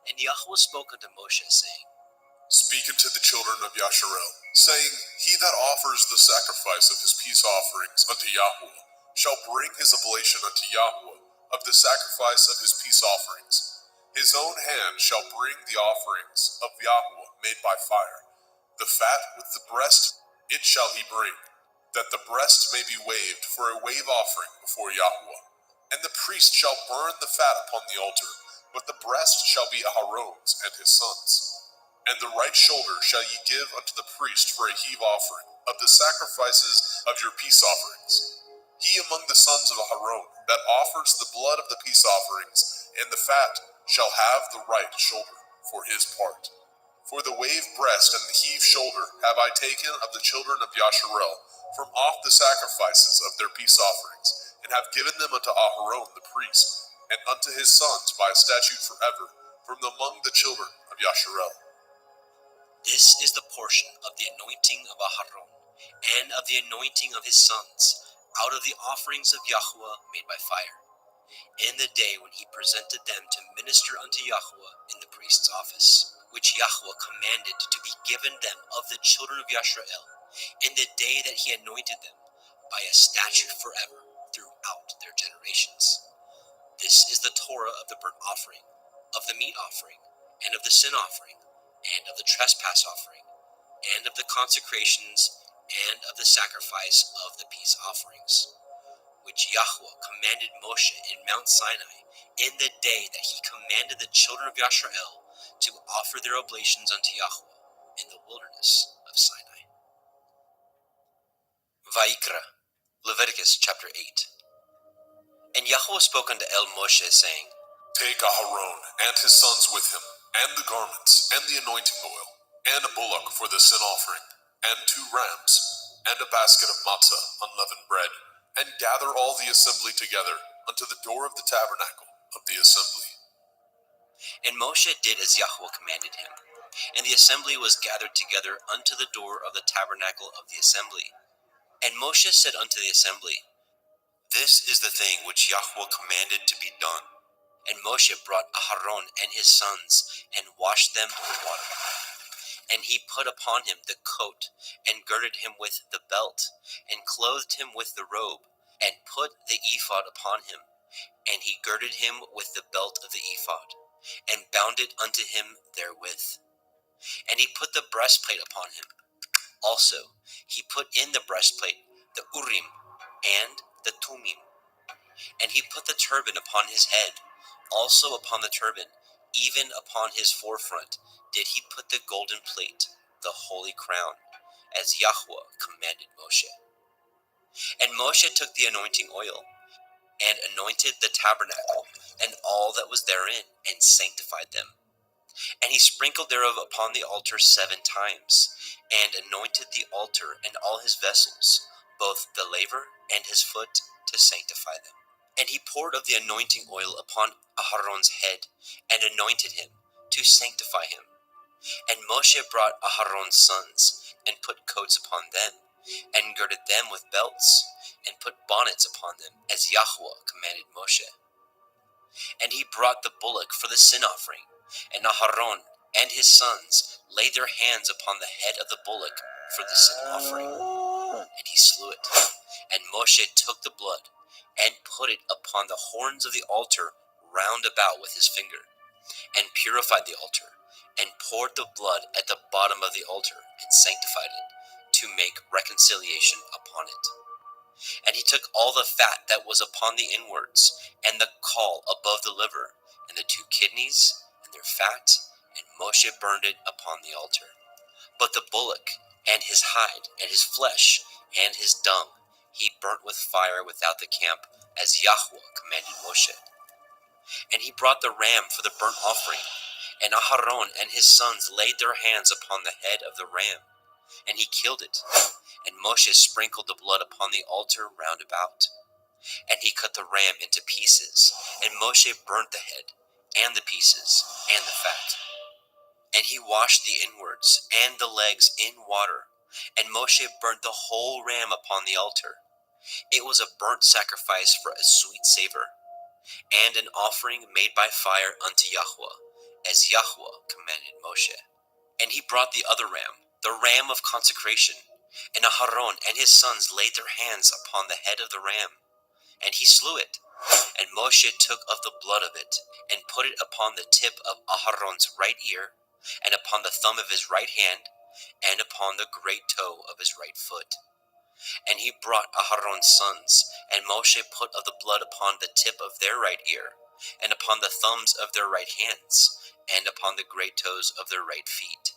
And Yahweh spoke unto Moshe, saying, Speak unto the children of Yasharel, saying, He that offers the sacrifice of his peace offerings unto Yahweh shall bring his oblation unto Yahweh of the sacrifice of his peace offerings. His own hand shall bring the offerings of Yahweh made by fire. The fat with the breast it shall he bring, that the breast may be waved for a wave offering before Yahweh. And the priest shall burn the fat upon the altar, but the breast shall be Aharon's and his sons'. And the right shoulder shall ye give unto the priest for a heave offering of the sacrifices of your peace offerings. He among the sons of Aharon that offers the blood of the peace offerings and the fat shall have the right shoulder for his part. For the wave breast and the heave shoulder have I taken of the children of Yasharel from off the sacrifices of their peace offerings, and have given them unto Aharon the priest, and unto his sons by a statute forever, from among the children of Yasharel. This is the portion of the anointing of Aharon, and of the anointing of his sons, out of the offerings of Yahweh made by fire, in the day when he presented them to minister unto Yahweh in the priest's office, which Yahweh commanded to be given them of the children of Yasharel, in the day that he anointed them, by a statute forever throughout their generations. This is the Torah of the burnt offering, of the meat offering, and of the sin offering, and of the trespass offering, and of the consecrations, and of the sacrifice of the peace offerings, which Yahweh commanded Moshe in Mount Sinai, in the day that he commanded the children of Yasharel to offer their oblations unto Yahweh in the wilderness of Sinai. Vayikra, Leviticus chapter 8. And Yahweh spoke unto Moshe, saying, Take Aharon and his sons with him, and the garments, and the anointing oil, and a bullock for the sin offering, and 2 rams, and a basket of matzah, unleavened bread, and gather all the assembly together unto the door of the tabernacle of the assembly. And Moshe did as Yahweh commanded him, and the assembly was gathered together unto the door of the tabernacle of the assembly. And Moshe said unto the assembly, This is the thing which Yahweh commanded to be done. And Moshe brought Aharon and his sons, and washed them with water. And he put upon him the coat, and girded him with the belt, and clothed him with the robe, and put the ephod upon him. And he girded him with the belt of the ephod, and bound it unto him therewith. And he put the breastplate upon him. Also he put in the breastplate the Urim and the Tumim. And he put the turban upon his head. Also upon the turban, even upon his forefront, did he put the golden plate, the holy crown, as Yahweh commanded Moshe. And Moshe took the anointing oil, and anointed the tabernacle, and all that was therein, and sanctified them. And he sprinkled thereof upon the altar 7 times, and anointed the altar and all his vessels, both the laver and his foot, to sanctify them. And he poured of the anointing oil upon Aharon's head, and anointed him, to sanctify him. And Moshe brought Aharon's sons, and put coats upon them, and girded them with belts, and put bonnets upon them, as Yahweh commanded Moshe. And he brought the bullock for the sin offering, and Aharon and his sons laid their hands upon the head of the bullock for the sin offering, and he slew it. And Moshe took the blood, and put it upon the horns of the altar round about with his finger, and purified the altar, and poured the blood at the bottom of the altar, and sanctified it, to make reconciliation upon it. And he took all the fat that was upon the inwards, and the caul above the liver, and the 2 kidneys, and their fat, and Moshe burned it upon the altar. But the bullock, and his hide, and his flesh, and his dung, he burnt with fire without the camp, as Yahweh commanded Moshe. And he brought the ram for the burnt offering, and Aharon and his sons laid their hands upon the head of the ram, and he killed it. And Moshe sprinkled the blood upon the altar round about. And he cut the ram into pieces, and Moshe burnt the head, and the pieces, and the fat. And he washed the inwards and the legs in water, and Moshe burnt the whole ram upon the altar. It was a burnt sacrifice for a sweet savor, and an offering made by fire unto Yahweh, as Yahweh commanded Moshe. And he brought the other ram, the ram of consecration, and Aharon and his sons laid their hands upon the head of the ram, and he slew it. And Moshe took of the blood of it, and put it upon the tip of Aharon's right ear, and upon the thumb of his right hand, and upon the great toe of his right foot. And he brought Aharon's sons, and Moshe put of the blood upon the tip of their right ear, and upon the thumbs of their right hands, and upon the great toes of their right feet.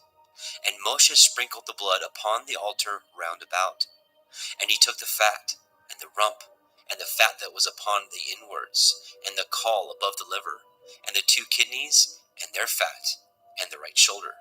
And Moshe sprinkled the blood upon the altar round about. And he took the fat, and the rump, and the fat that was upon the inwards, and the caul above the liver, and the 2 kidneys, and their fat, and the right shoulder.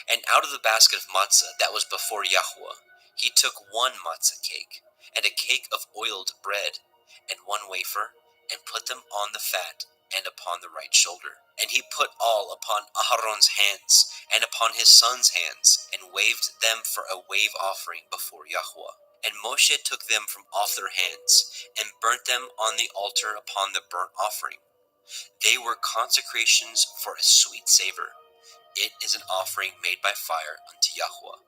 And out of the basket of matzah that was before Yahweh, he took 1 matzah cake, and a cake of oiled bread, and 1 wafer, and put them on the fat, and upon the right shoulder. And he put all upon Aharon's hands, and upon his sons' hands, and waved them for a wave offering before Yahweh. And Moshe took them from off their hands, and burnt them on the altar upon the burnt offering. They were consecrations for a sweet savor. It is an offering made by fire unto Yahweh.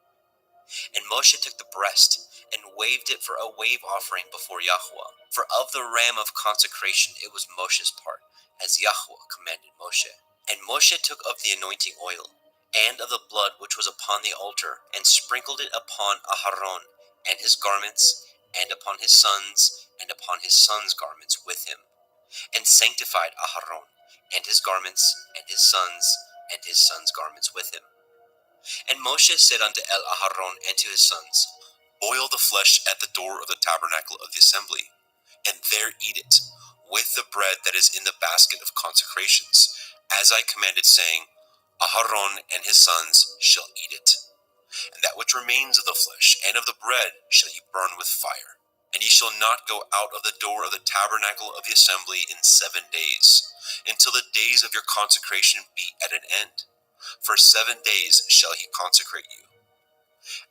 And Moshe took the breast, and waved it for a wave offering before Yahweh. For of the ram of consecration it was Moshe's part, as Yahweh commanded Moshe. And Moshe took of the anointing oil, and of the blood which was upon the altar, and sprinkled it upon Aharon and his garments, and upon his sons, and upon his sons' garments with him, and sanctified Aharon and his garments, and his sons' garments with him. And Moshe said unto Aharon and to his sons, Boil the flesh at the door of the tabernacle of the assembly, and there eat it, with the bread that is in the basket of consecrations, as I commanded, saying, Aharon and his sons shall eat it. And that which remains of the flesh and of the bread shall ye burn with fire. And ye shall not go out of the door of the tabernacle of the assembly in 7 days, until the days of your consecration be at an end. For 7 days shall he consecrate you.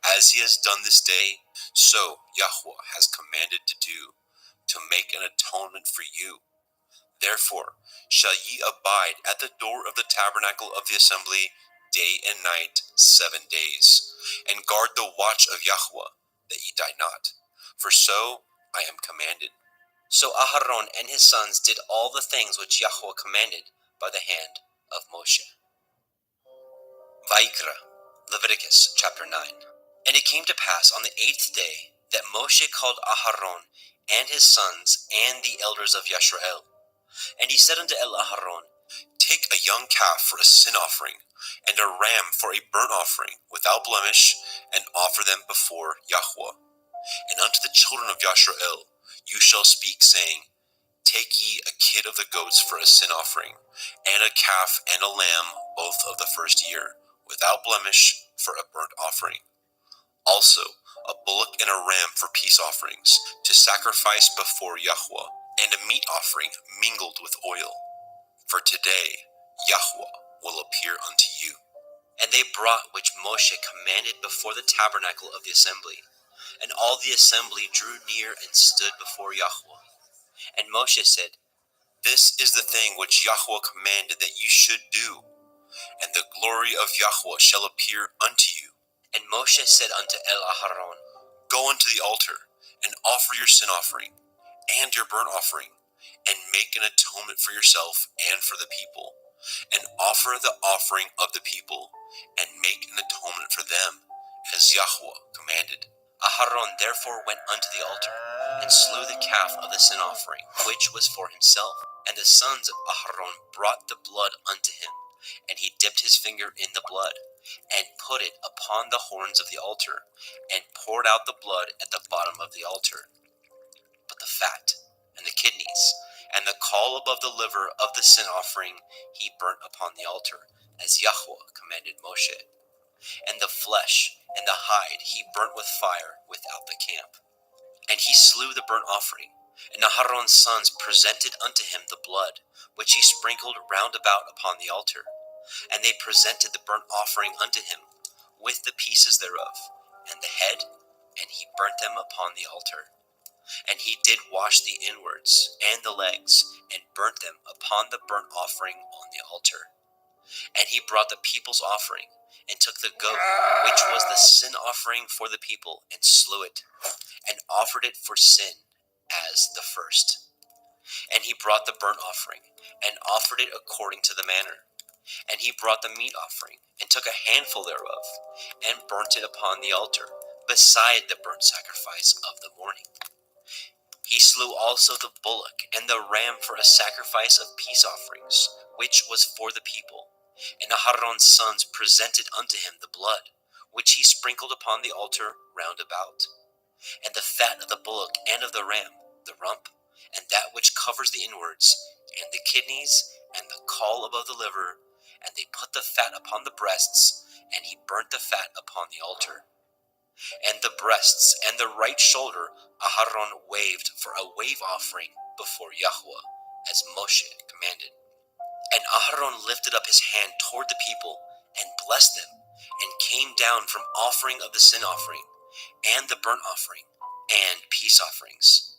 As he has done this day, so Yahweh has commanded to do, to make an atonement for you. Therefore shall ye abide at the door of the tabernacle of the assembly day and night 7 days, and guard the watch of Yahweh, that ye die not. For so I am commanded. So Aharon and his sons did all the things which Yahweh commanded by the hand of Moshe. Vaikra, Leviticus chapter 9. And it came to pass on the 8th day that Moshe called Aharon and his sons and the elders of Yisrael. And he said unto Aharon, Take a young calf for a sin offering, and a ram for a burnt offering, without blemish, and offer them before Yahweh. And unto the children of Yisrael you shall speak, saying, Take ye a kid of the goats for a sin offering, and a calf and a lamb, oath of the first year, without blemish, for a burnt offering. Also, a bullock and a ram for peace offerings, to sacrifice before Yahweh, and a meat offering mingled with oil. For today Yahweh will appear unto you. And they brought which Moshe commanded before the tabernacle of the assembly. And all the assembly drew near and stood before Yahweh. And Moshe said, This is the thing which Yahweh commanded that you should do, and the glory of Yahweh shall appear unto you. And Moshe said unto Aharon, Go unto the altar, and offer your sin offering, and your burnt offering, and make an atonement for yourself and for the people, and offer the offering of the people, and make an atonement for them, as Yahweh commanded. Aharon therefore went unto the altar, and slew the calf of the sin offering, which was for himself. And the sons of Aharon brought the blood unto him, and he dipped his finger in the blood, and put it upon the horns of the altar, and poured out the blood at the bottom of the altar. But the fat, and the kidneys, and the caul above the liver of the sin offering he burnt upon the altar, as Yahweh commanded Moshe. And the flesh and the hide he burnt with fire without the camp. And he slew the burnt offering, and Aharon's sons presented unto him the blood, which he sprinkled round about upon the altar. And they presented the burnt offering unto him, with the pieces thereof, and the head, and he burnt them upon the altar. And he did wash the inwards and the legs, and burnt them upon the burnt offering on the altar. And he brought the people's offering, and took the goat, which was the sin offering for the people, and slew it, and offered it for sin as the first. And he brought the burnt offering, and offered it according to the manner. And he brought the meat offering, and took a handful thereof, and burnt it upon the altar, beside the burnt sacrifice of the morning. He slew also the bullock and the ram for a sacrifice of peace offerings, which was for the people. And Aharon's sons presented unto him the blood, which he sprinkled upon the altar round about. And the fat of the bullock and of the ram, the rump, and that which covers the inwards, and the kidneys, and the caul above the liver, and they put the fat upon the breasts, and he burnt the fat upon the altar. And the breasts and the right shoulder Aharon waved for a wave offering before Yahweh, as Moshe commanded. And Aharon lifted up his hand toward the people, and blessed them, and came down from offering of the sin offering, and the burnt offering, and peace offerings.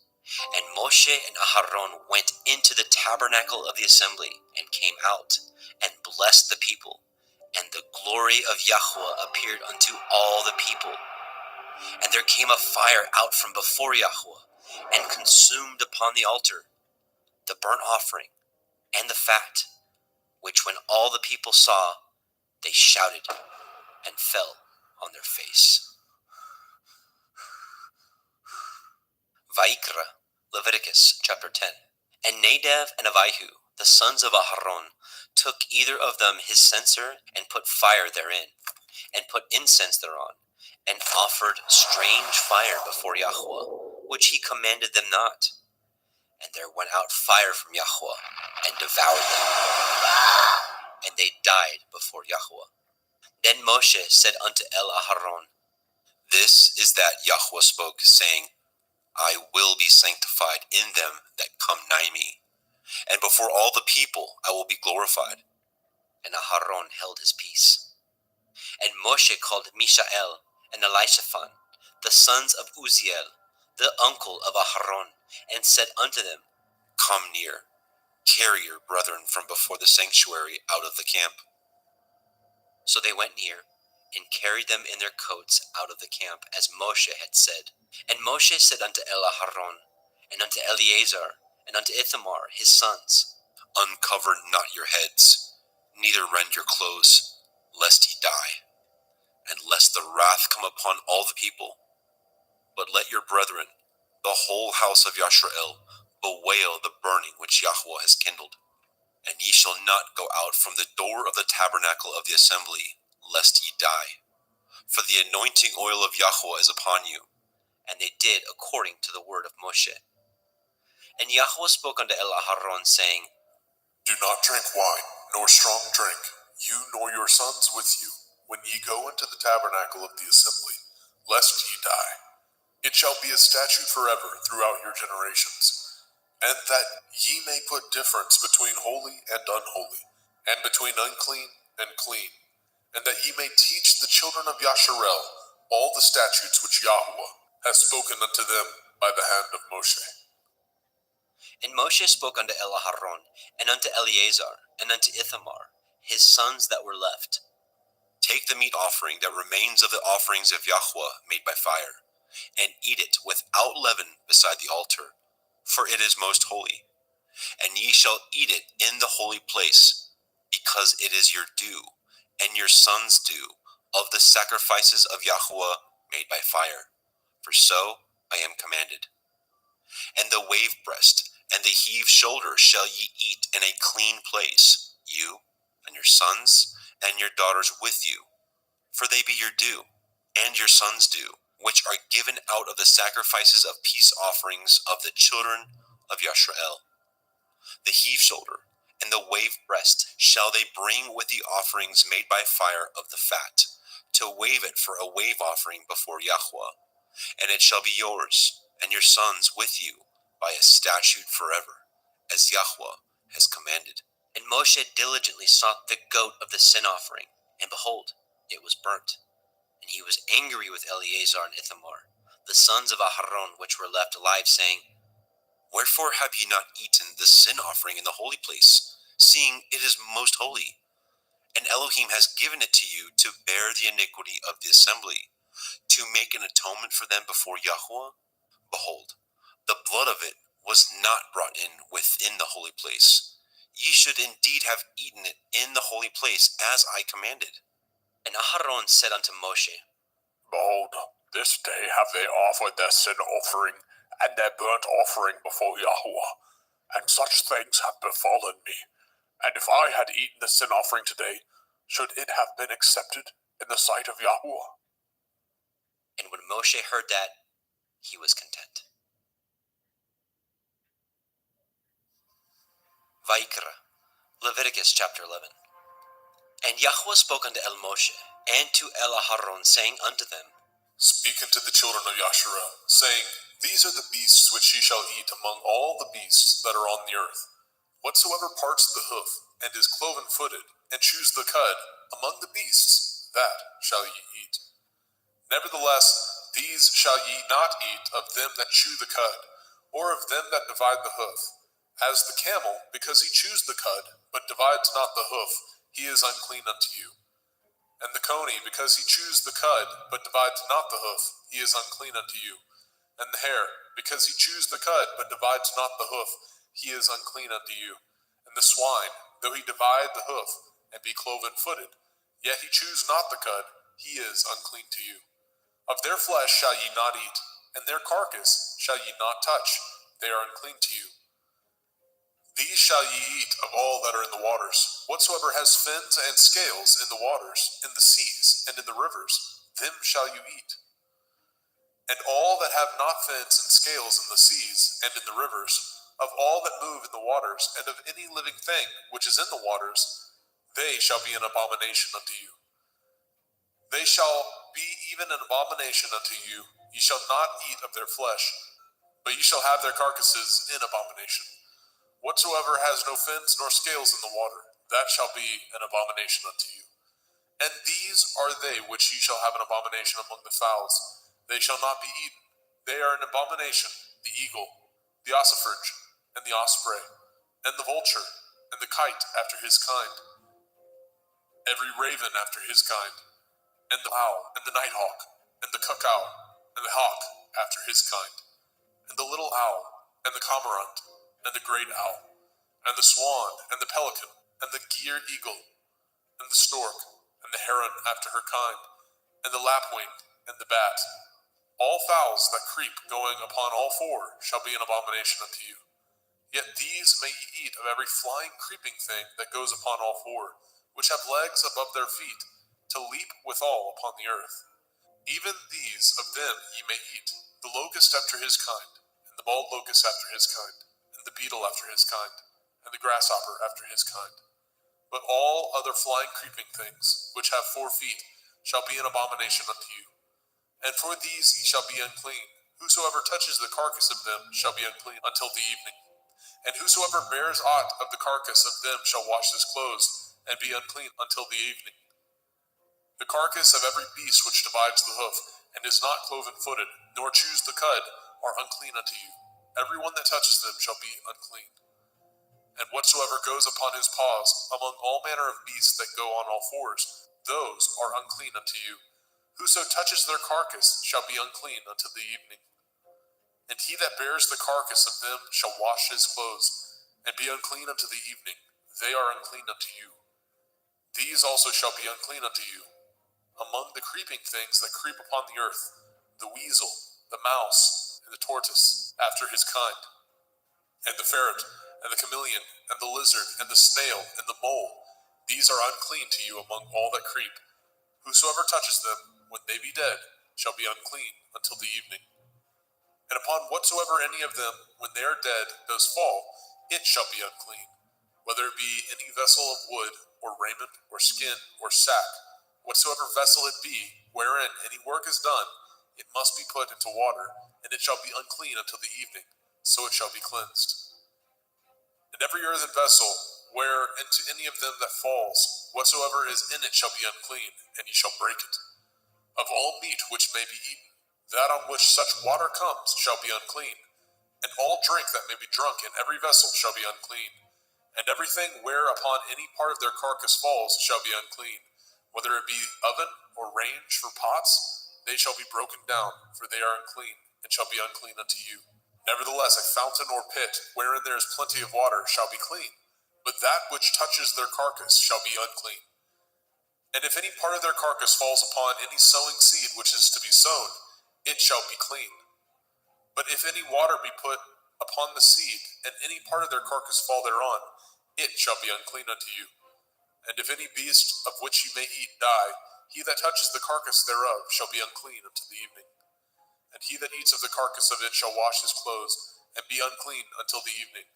And Moshe and Aharon went into the tabernacle of the assembly, and came out, and blessed the people. And the glory of Yahweh appeared unto all the people. And there came a fire out from before Yahweh, and consumed upon the altar the burnt offering and the fat, which when all the people saw, they shouted and fell on their face. Vaikra, Leviticus chapter 10. And Nadab and Abihu, the sons of Aharon, took either of them his censer, and put fire therein, and put incense thereon, and offered strange fire before Yahweh, which he commanded them not. And there went out fire from Yahweh, and devoured them, and they died before Yahweh. Then Moshe said unto Aharon, This is that Yahweh spoke, saying, I will be sanctified in them that come nigh me, and before all the people I will be glorified. And Aharon held his peace. And Moshe called Mishael and Elishaphan, the sons of Uzziel, the uncle of Aharon, and said unto them, Come near, carry your brethren from before the sanctuary out of the camp. So they went near, and carried them in their coats out of the camp, as Moshe had said. And Moshe said unto Aharon, and unto Eleazar, and unto Ithamar his sons, Uncover not your heads, neither rend your clothes, lest ye die, and lest the wrath come upon all the people. But let your brethren, the whole house of Yashrael, bewail the burning which Yahweh has kindled. And ye shall not go out from the door of the tabernacle of the assembly, lest ye die. For the anointing oil of Yahweh is upon you. And they did according to the word of Moshe. And Yahweh spoke unto Aharon, saying, Do not drink wine, nor strong drink. you nor your sons with you, when ye go into the tabernacle of the assembly, lest ye die. It shall be a statute forever throughout your generations, and that ye may put difference between holy and unholy, and between unclean and clean, and that ye may teach the children of Yasharel all the statutes which Yahuwah has spoken unto them by the hand of Moshe. And Moshe spoke unto Elaharon, and unto Eleazar, and unto Ithamar, his sons that were left. Take the meat offering that remains of the offerings of Yahweh made by fire, and eat it without leaven beside the altar, for it is most holy. And ye shall eat it in the holy place, because it is your due, and your sons' due, of the sacrifices of Yahweh made by fire. For so I am commanded. And the wave breast and the heave shoulder shall ye eat in a clean place, you and your sons and your daughters with you, for they be your due, and your sons' due, which are given out of the sacrifices of peace offerings of the children of Yashrael. The heave shoulder and the wave breast shall they bring with the offerings made by fire of the fat, to wave it for a wave offering before Yahweh. And it shall be yours and your sons with you by a statute forever, as Yahweh has commanded. And Moshe diligently sought the goat of the sin offering, and behold, it was burnt. And he was angry with Eleazar and Ithamar, the sons of Aharon, which were left alive, saying, Wherefore have ye not eaten the sin offering in the holy place, seeing it is most holy? And Elohim has given it to you to bear the iniquity of the assembly, to make an atonement for them before Yahweh? Behold, the blood of it was not brought in within the holy place. Ye should indeed have eaten it in the holy place, as I commanded. And Aharon said unto Moshe, Behold, this day have they offered their sin offering and their burnt offering before Yahuwah, and such things have befallen me. And if I had eaten the sin offering today, should it have been accepted in the sight of Yahuwah? And when Moshe heard that, he was content. Vaikra, Leviticus chapter 11. And Yahweh spoke unto El Moshe, and to El Aharon, saying unto them, Speak unto the children of Yasharel, saying, These are the beasts which ye shall eat among all the beasts that are on the earth. Whatsoever parts the hoof, and is cloven-footed, and chews the cud, among the beasts, that shall ye eat. Nevertheless, these shall ye not eat of them that chew the cud, or of them that divide the hoof. As the camel, because he chews the cud, but divides not the hoof, he is unclean unto you. And the coney, because he chews the cud, but divides not the hoof, he is unclean unto you. And the hare, because he chews the cud, but divides not the hoof, he is unclean unto you. And the swine, though he divide the hoof, and be cloven-footed, yet he chews not the cud, he is unclean to you. Of their flesh shall ye not eat, and their carcass shall ye not touch, they are unclean to you. These shall ye eat of all that are in the waters. Whatsoever has fins and scales in the waters, in the seas, and in the rivers, them shall you eat. And all that have not fins and scales in the seas, and in the rivers, of all that move in the waters, and of any living thing which is in the waters, they shall be an abomination unto you. They shall be even an abomination unto you. Ye shall not eat of their flesh, but ye shall have their carcasses in abomination. Whatsoever has no fins nor scales in the water, that shall be an abomination unto you. And these are they which ye shall have an abomination among the fowls. They shall not be eaten. They are an abomination, the eagle, the ossifrage, and the osprey, and the vulture, and the kite after his kind, every raven after his kind, and the owl, and the nighthawk, and the cuckow, and the hawk after his kind, and the little owl, and the cormorant, and the great owl, and the swan, and the pelican, and the gier eagle, and the stork, and the heron after her kind, and the lapwing, and the bat. All fowls that creep going upon all four shall be an abomination unto you. Yet these may ye eat of every flying creeping thing that goes upon all four, which have legs above their feet, to leap withal upon the earth. Even these of them ye may eat, the locust after his kind, and the bald locust after his kind, and the beetle after his kind, and the grasshopper after his kind. But all all other flying creeping things, which have 4 feet, shall be an abomination unto you. And for these ye shall be unclean. Whosoever touches the carcass of them shall be unclean until the evening. And whosoever bears aught of the carcass of them shall wash his clothes, and be unclean until the evening. The carcass of every beast which divides the hoof, and is not cloven-footed, nor chews the cud, are unclean unto you. Every one that touches them shall be unclean. And whatsoever goes upon his paws, among all manner of beasts that go on all fours, those are unclean unto you. Whoso touches their carcass shall be unclean until the evening. And he that bears the carcass of them shall wash his clothes, and be unclean unto the evening. They are unclean unto you. These also shall be unclean unto you. Among the creeping things that creep upon the earth, the weasel, the mouse, and the tortoise, after his kind, and the ferret, and the chameleon, and the lizard, and the snail, and the mole, these are unclean to you among all that creep. Whosoever touches them, when they be dead, shall be unclean until the evening. And upon whatsoever any of them, when they are dead, does fall, it shall be unclean, whether it be any vessel of wood, or raiment, or skin, or sack, whatsoever vessel it be, wherein any work is done, it must be put into water, and it shall be unclean until the evening, so it shall be cleansed. And every earthen vessel, where into any of them that falls, whatsoever is in it shall be unclean, and ye shall break it. Of all meat which may be eaten, that on which such water comes shall be unclean, and all drink that may be drunk in every vessel shall be unclean. And everything whereupon any part of their carcass falls shall be unclean, whether it be oven or range for pots, they shall be broken down, for they are unclean, and shall be unclean unto you. Nevertheless, a fountain or pit, wherein there is plenty of water, shall be clean, but that which touches their carcass shall be unclean. And if any part of their carcass falls upon any sowing seed which is to be sown, it shall be clean. But if any water be put upon the seed, and any part of their carcass fall thereon, it shall be unclean unto you. And if any beast of which ye may eat die, he that touches the carcass thereof shall be unclean until the evening. And he that eats of the carcass of it shall wash his clothes, and be unclean until the evening.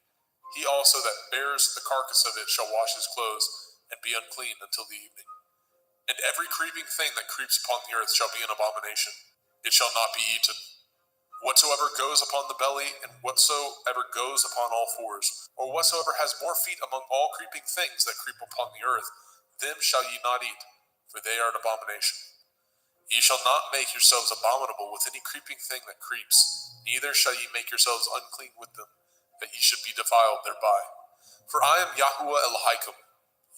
He also that bears the carcass of it shall wash his clothes, and be unclean until the evening. And every creeping thing that creeps upon the earth shall be an abomination. It shall not be eaten. Whatsoever goes upon the belly, and whatsoever goes upon all fours, or whatsoever has more feet among all creeping things that creep upon the earth, them shall ye not eat, for they are an abomination. Ye shall not make yourselves abominable with any creeping thing that creeps, neither shall ye make yourselves unclean with them, that ye should be defiled thereby. For I am Yahuwah Elohim.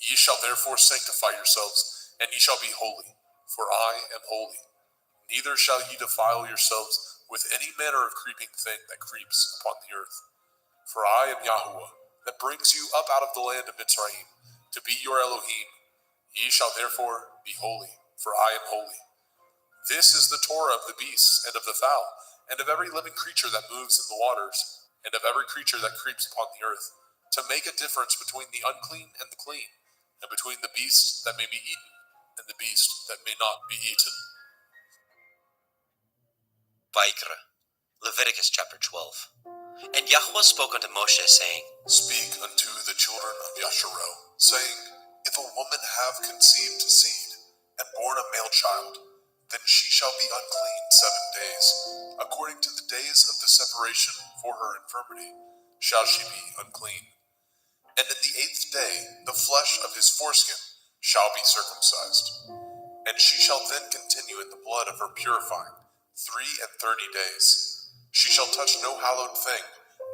Ye shall therefore sanctify yourselves, and ye shall be holy, for I am holy. Neither shall ye defile yourselves with any manner of creeping thing that creeps upon the earth. For I am Yahuwah, that brings you up out of the land of Mitzrayim, to be your Elohim. Ye shall therefore be holy, for I am holy. This is the Torah of the beasts, and of the fowl, and of every living creature that moves in the waters, and of every creature that creeps upon the earth, to make a difference between the unclean and the clean, and between the beast that may be eaten, and the beast that may not be eaten. Vaikra, Leviticus chapter 12. And Yahweh spoke unto Moshe, saying, Speak unto the children of Yasharel, saying, If a woman have conceived seed, and born a male child, then she shall be unclean 7 days. According to the days of the separation for her infirmity, shall she be unclean. And in the 8th day, the flesh of his foreskin shall be circumcised. And she shall then continue in the blood of her purifying 33 days. She shall touch no hallowed thing,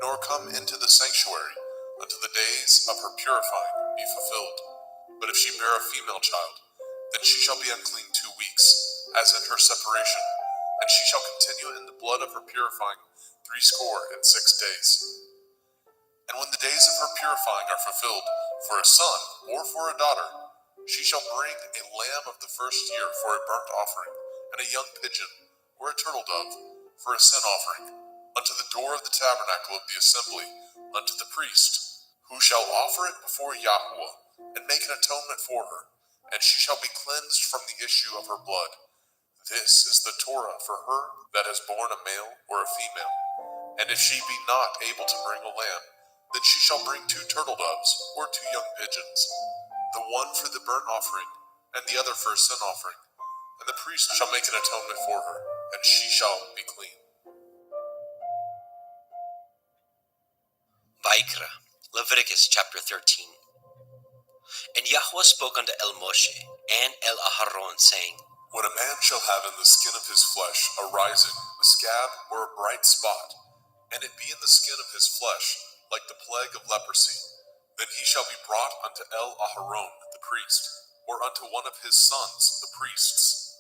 nor come into the sanctuary, until the days of her purifying be fulfilled. But if she bear a female child, then she shall be unclean 2 weeks, as in her separation, and she shall continue in the blood of her purifying 66 days. And when the days of her purifying are fulfilled, for a son or for a daughter, she shall bring a lamb of the first year for a burnt offering, and a young pigeon, or a turtle dove, for a sin offering, unto the door of the tabernacle of the assembly, unto the priest, who shall offer it before Yahuwah, and make an atonement for her, and she shall be cleansed from the issue of her blood. This is the Torah for her that has borne a male or a female. And if she be not able to bring a lamb, then she shall bring 2 turtle doves, or 2 young pigeons. the one for the burnt offering, and the other for a sin offering. And the priest shall make an atonement for her, and she shall be clean. Vaikra, Leviticus chapter 13. And Yahweh spoke unto El Moshe and El Aharon, saying, When a man shall have in the skin of his flesh a rising, a scab, or a bright spot, and it be in the skin of his flesh, like the plague of leprosy, then he shall be brought unto El Aharon the priest, or unto one of his sons the priests.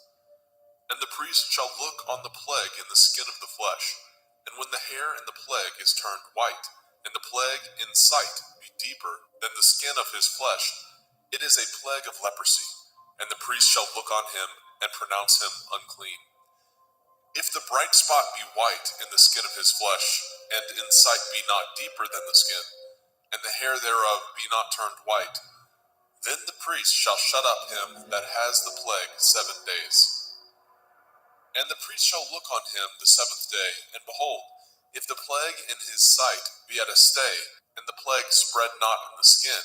And the priest shall look on the plague in the skin of the flesh, and when the hair in the plague is turned white, and the plague in sight be deeper than the skin of his flesh, it is a plague of leprosy, and the priest shall look on him and pronounce him unclean. If the bright spot be white in the skin of his flesh, and in sight be not deeper than the skin, and the hair thereof be not turned white, then the priest shall shut up him that has the plague 7 days. And the priest shall look on him the 7th day, and behold, if the plague in his sight be at a stay, and the plague spread not in the skin,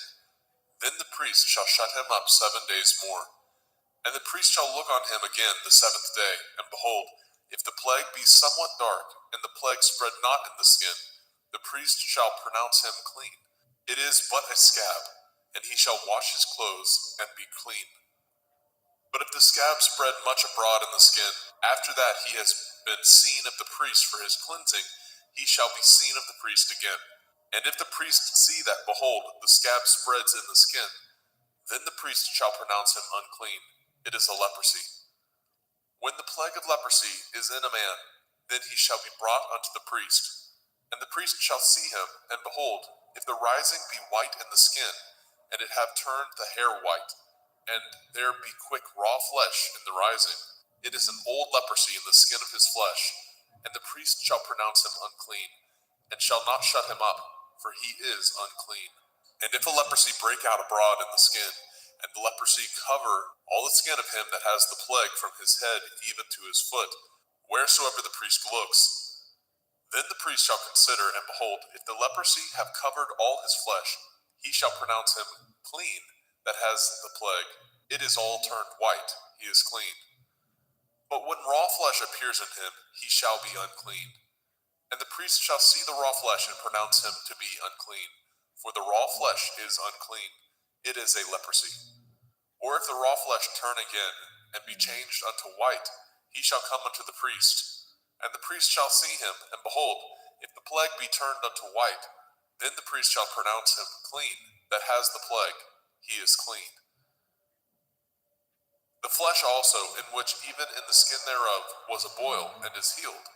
then the priest shall shut him up 7 days more. And the priest shall look on him again the 7th day, and behold, if the plague be somewhat dark, and the plague spread not in the skin, the priest shall pronounce him clean. It is but a scab, and he shall wash his clothes and be clean. But if the scab spread much abroad in the skin, after that he has been seen of the priest for his cleansing, he shall be seen of the priest again. And if the priest see that, behold, the scab spreads in the skin, then the priest shall pronounce him unclean. It is a leprosy. When the plague of leprosy is in a man, then he shall be brought unto the priest. And the priest shall see him, and behold, if the rising be white in the skin, and it have turned the hair white, and there be quick raw flesh in the rising, it is an old leprosy in the skin of his flesh, and the priest shall pronounce him unclean, and shall not shut him up, for he is unclean. And if a leprosy break out abroad in the skin, and the leprosy cover all the skin of him that has the plague from his head even to his foot, wheresoever the priest looks, then the priest shall consider, and behold, if the leprosy have covered all his flesh, he shall pronounce him clean that has the plague. It is all turned white, he is clean. But when raw flesh appears in him, he shall be unclean. And the priest shall see the raw flesh and pronounce him to be unclean. For the raw flesh is unclean, it is a leprosy. Or if the raw flesh turn again, and be changed unto white, he shall come unto the priest. And the priest shall see him, and behold, if the plague be turned unto white, then the priest shall pronounce him clean that has the plague, he is clean. The flesh also, in which even in the skin thereof was a boil, and is healed.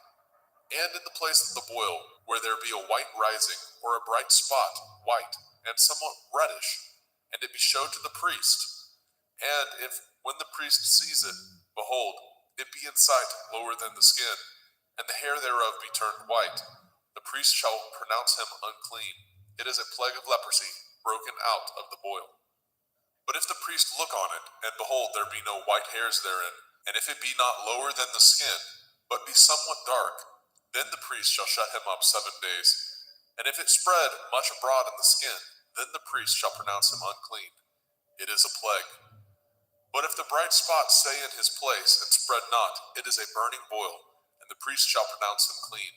And in the place of the boil, where there be a white rising, or a bright spot, white, and somewhat reddish, and it be showed to the priest. And if, when the priest sees it, behold, it be in sight lower than the skin, and the hair thereof be turned white, the priest shall pronounce him unclean. It is a plague of leprosy, broken out of the boil. But if the priest look on it, and behold, there be no white hairs therein, and if it be not lower than the skin, but be somewhat dark, then the priest shall shut him up 7 days. And if it spread much abroad in the skin, then the priest shall pronounce him unclean. It is a plague. But if the bright spot stay in his place and spread not, it is a burning boil, and the priest shall pronounce him clean.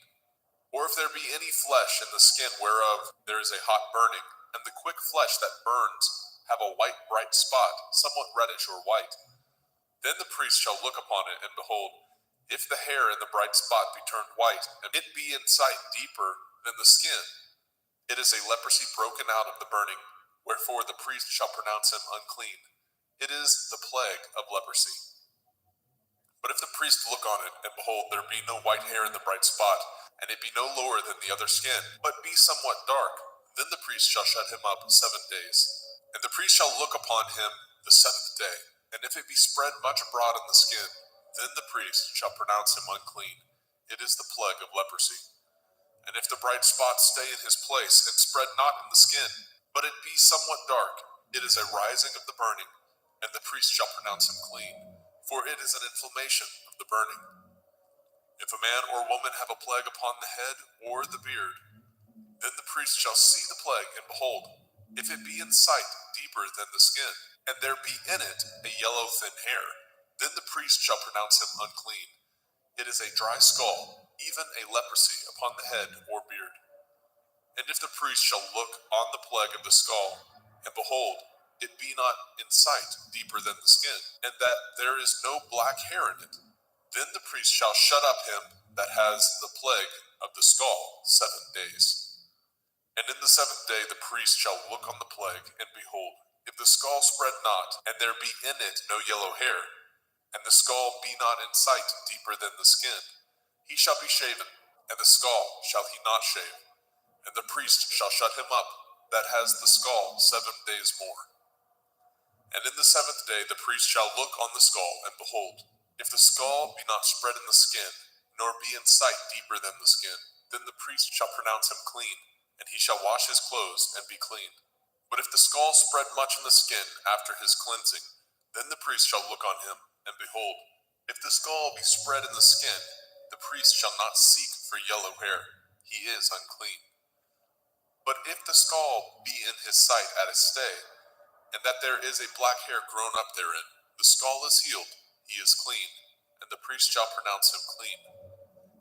Or if there be any flesh in the skin whereof there is a hot burning, and the quick flesh that burns have a white bright spot, somewhat reddish or white, then the priest shall look upon it, and behold, if the hair in the bright spot be turned white, and it be in sight deeper than the skin, it is a leprosy broken out of the burning, wherefore the priest shall pronounce him unclean. It is the plague of leprosy. But if the priest look on it, and behold, there be no white hair in the bright spot, and it be no lower than the other skin, but be somewhat dark, then the priest shall shut him up 7 days. And the priest shall look upon him the 7th day, and if it be spread much abroad in the skin, then the priest shall pronounce him unclean. It is the plague of leprosy. And if the bright spot stay in his place, and spread not in the skin, but it be somewhat dark, it is a rising of the burning, and the priest shall pronounce him clean, for it is an inflammation of the burning. If a man or woman have a plague upon the head or the beard, then the priest shall see the plague, and behold, if it be in sight deeper than the skin, and there be in it a yellow thin hair, then the priest shall pronounce him unclean. It is a dry skull, even a leprosy upon the head or beard. And if the priest shall look on the plague of the skull, and behold, it be not in sight deeper than the skin, and that there is no black hair in it, then the priest shall shut up him that has the plague of the skull 7 days. And in the 7th day the priest shall look on the plague, and behold, if the skull spread not, and there be in it no yellow hair, and the skull be not in sight deeper than the skin, he shall be shaven, and the skull shall he not shave, and the priest shall shut him up that has the skull 7 days more. And in the 7th day the priest shall look on the skull, and behold, if the skull be not spread in the skin, nor be in sight deeper than the skin, then the priest shall pronounce him clean, and he shall wash his clothes and be clean. But if the skull spread much in the skin after his cleansing, then the priest shall look on him, and behold, if the skull be spread in the skin, the priest shall not seek for yellow hair, he is unclean. But if the skull be in his sight at his stay, and that there is a black hair grown up therein, the skull is healed, he is clean, and the priest shall pronounce him clean.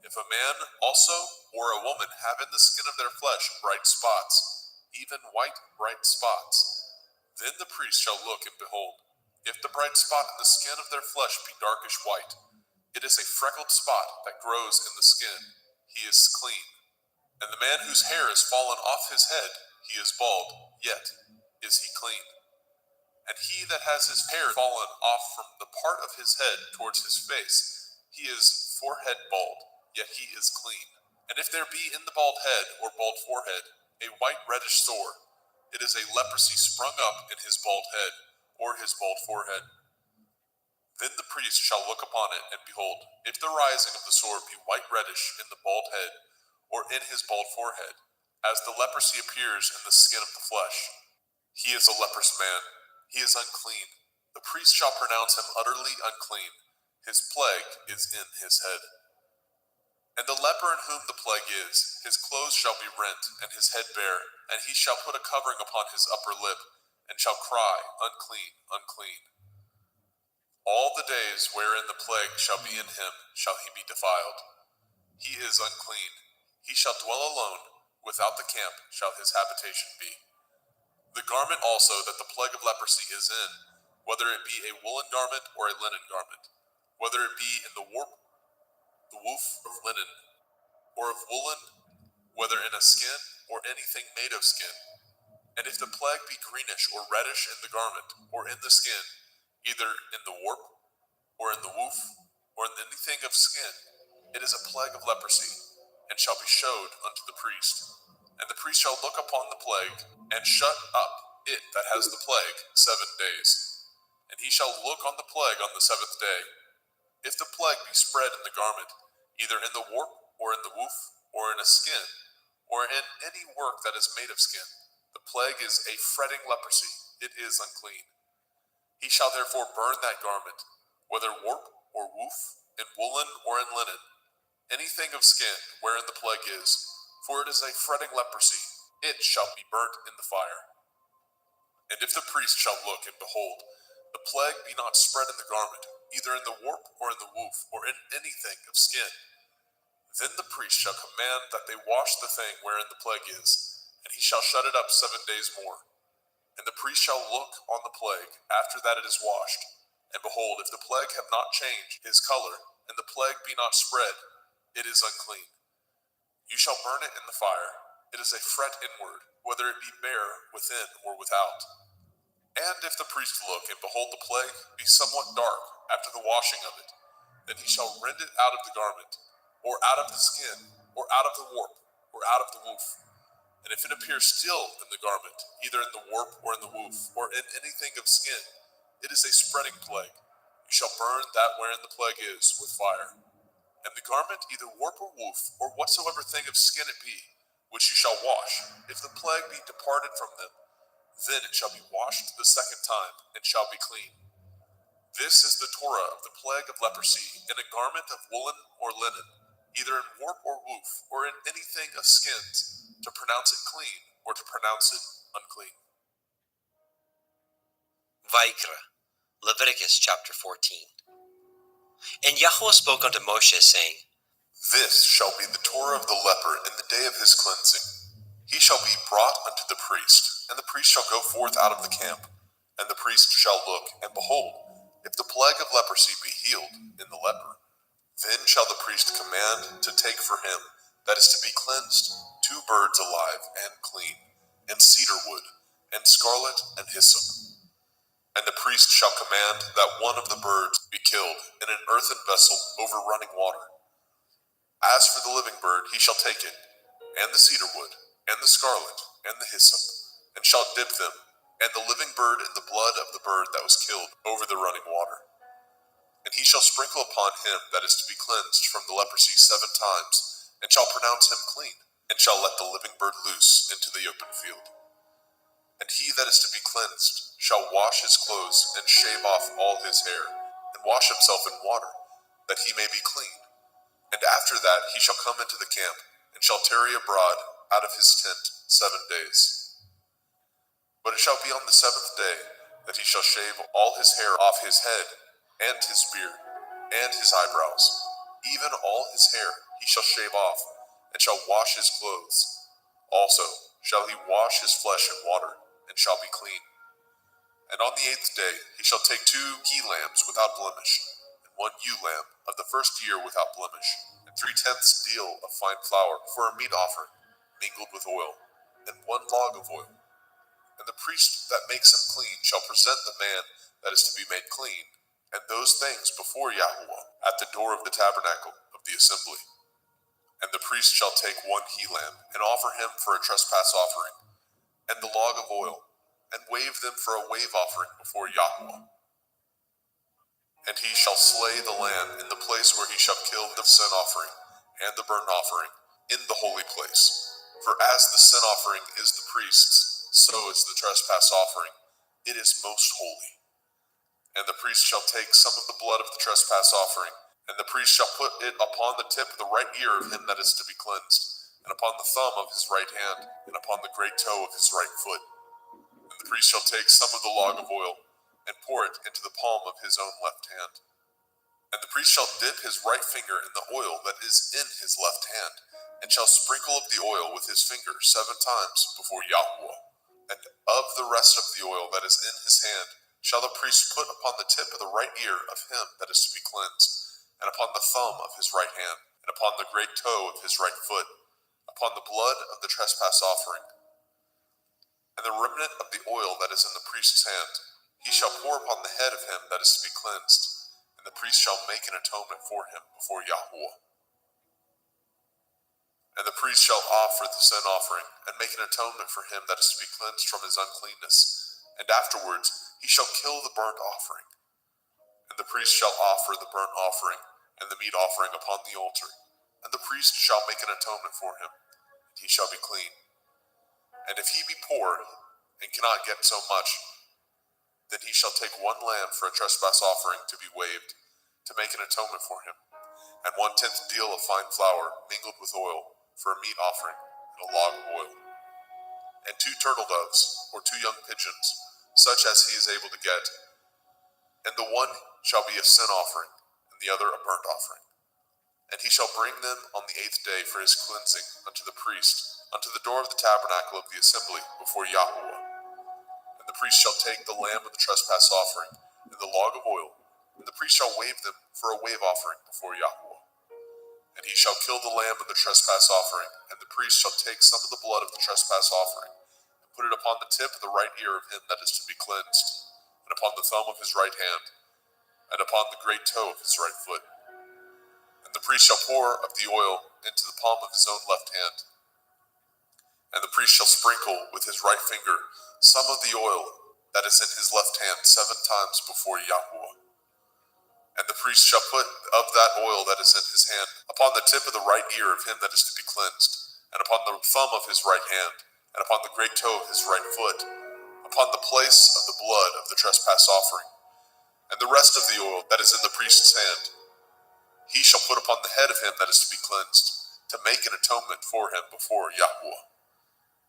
If a man also or a woman have in the skin of their flesh bright spots, even white bright spots, then the priest shall look, and behold, if the bright spot in the skin of their flesh be darkish white, it is a freckled spot that grows in the skin, he is clean. And the man whose hair is fallen off his head, he is bald, yet is he clean. And he that has his hair fallen off from the part of his head towards his face, he is forehead bald, yet he is clean. And if there be in the bald head or bald forehead a white reddish sore, it is a leprosy sprung up in his bald head or his bald forehead. Then the priest shall look upon it, and behold, if the rising of the sore be white reddish in the bald head or in his bald forehead, as the leprosy appears in the skin of the flesh, he is a leprous man, he is unclean. The priest shall pronounce him utterly unclean, his plague is in his head. And the leper in whom the plague is, his clothes shall be rent, and his head bare, and he shall put a covering upon his upper lip, and shall cry, unclean, unclean. All the days wherein the plague shall be in him shall he be defiled. He is unclean. He shall dwell alone, without the camp shall his habitation be. The garment also that the plague of leprosy is in, whether it be a woolen garment or a linen garment, whether it be in the warp, the woof of linen, or of woolen, whether in a skin or anything made of skin. And if the plague be greenish or reddish in the garment or in the skin, either in the warp or in the woof or in anything of skin, it is a plague of leprosy, and shall be showed unto the priest. And the priest shall look upon the plague, and shut up it that has the plague 7 days. And he shall look on the plague on the 7th day. If the plague be spread in the garment, either in the warp or in the woof or in a skin, or in any work that is made of skin, the plague is a fretting leprosy, it is unclean. He shall therefore burn that garment, whether warp or woof, in woolen or in linen, anything of skin wherein the plague is, for it is a fretting leprosy, it shall be burnt in the fire. And if the priest shall look, and behold, the plague be not spread in the garment, either in the warp or in the woof, or in anything of skin, then the priest shall command that they wash the thing wherein the plague is, and he shall shut it up 7 days more. And the priest shall look on the plague after that it is washed, and behold, if the plague have not changed his color, and the plague be not spread, it is unclean. You shall burn it in the fire. It is a fret inward, whether it be bare within or without. And if the priest look, and behold the plague be somewhat dark after the washing of it, then he shall rend it out of the garment, or out of the skin, or out of the warp, or out of the woof. And if it appear still in the garment, either in the warp or in the woof, or in anything of skin, it is a spreading plague. You shall burn that wherein the plague is with fire. And the garment, either warp or woof, or whatsoever thing of skin it be, which you shall wash, if the plague be departed from them, then it shall be washed the 2nd time, and shall be clean. This is the Torah of the plague of leprosy, in a garment of woolen or linen, either in warp or woof, or in anything of skins, to pronounce it clean, or to pronounce it unclean. Vaikra, Leviticus chapter 14. And Yahweh spoke unto Moshe, saying, This shall be the Torah of the leper in the day of his cleansing. He shall be brought unto the priest, and the priest shall go forth out of the camp. And the priest shall look, and behold, if the plague of leprosy be healed in the leper, then shall the priest command to take for him that is to be cleansed 2 birds alive and clean, and cedar wood, and scarlet, and hyssop. And the priest shall command that one of the birds be killed in an earthen vessel over running water. As for the living bird, he shall take it, and the cedar wood, and the scarlet, and the hyssop, and shall dip them, and the living bird in the blood of the bird that was killed over the running water. And he shall sprinkle upon him that is to be cleansed from the leprosy 7 times, and shall pronounce him clean, and shall let the living bird loose into the open field. And he that is to be cleansed shall wash his clothes, and shave off all his hair, and wash himself in water, that he may be clean. And after that he shall come into the camp, and shall tarry abroad out of his tent 7 days. But it shall be on the 7th day that he shall shave all his hair off his head, and his beard, and his eyebrows, even all his hair he shall shave off, and shall wash his clothes. Also shall he wash his flesh in water, and shall be clean. And on the 8th day he shall take 2 he-lambs without blemish, and 1 ewe-lamb of the first year without blemish, and 3/10 deal of fine flour for a meat offering, mingled with oil, and 1 log of oil. And the priest that makes him clean shall present the man that is to be made clean, and those things before Yahweh at the door of the tabernacle of the assembly. And the priest shall take 1 he-lamb, and offer him for a trespass offering, and the log of oil, and wave them for a wave offering before Yahweh. And he shall slay the lamb in the place where he shall kill the sin offering and the burnt offering in the holy place. For as the sin offering is the priest's, so is the trespass offering. It is most holy. And the priest shall take some of the blood of the trespass offering, and the priest shall put it upon the tip of the right ear of him that is to be cleansed, and upon the thumb of his right hand, and upon the great toe of his right foot. And the priest shall take some of the log of oil, and pour it into the palm of his own left hand. And the priest shall dip his right finger in the oil that is in his left hand, and shall sprinkle of the oil with his finger 7 times before Yahweh. And of the rest of the oil that is in his hand shall the priest put upon the tip of the right ear of him that is to be cleansed, and upon the thumb of his right hand, and upon the great toe of his right foot, upon the blood of the trespass offering. And the remnant of the oil that is in the priest's hand he shall pour upon the head of him that is to be cleansed, and the priest shall make an atonement for him before Yahweh. And the priest shall offer the sin offering, and make an atonement for him that is to be cleansed from his uncleanness. And afterwards he shall kill the burnt offering. And the priest shall offer the burnt offering and the meat offering upon the altar. And the priest shall make an atonement for him, and he shall be clean. And if he be poor, and cannot get so much, then he shall take 1 lamb for a trespass offering to be waved, to make an atonement for him, and 1/10 deal of fine flour mingled with oil, for a meat offering, and a log of oil, and 2 turtle doves, or 2 young pigeons, such as he is able to get, and the one shall be a sin offering, and the other a burnt offering. And he shall bring them on the 8th day for his cleansing unto the priest, unto the door of the tabernacle of the assembly before Yahweh. And the priest shall take the lamb of the trespass offering, and the log of oil, and the priest shall wave them for a wave offering before Yahweh. And he shall kill the lamb of the trespass offering, and the priest shall take some of the blood of the trespass offering, and put it upon the tip of the right ear of him that is to be cleansed, and upon the thumb of his right hand, and upon the great toe of his right foot. And the priest shall pour of the oil into the palm of his own left hand. And the priest shall sprinkle with his right finger some of the oil that is in his left hand 7 times before Yahweh. And the priest shall put of that oil that is in his hand upon the tip of the right ear of him that is to be cleansed, and upon the thumb of his right hand, and upon the great toe of his right foot, upon the place of the blood of the trespass offering. And the rest of the oil that is in the priest's hand he shall put upon the head of him that is to be cleansed, to make an atonement for him before Yahweh.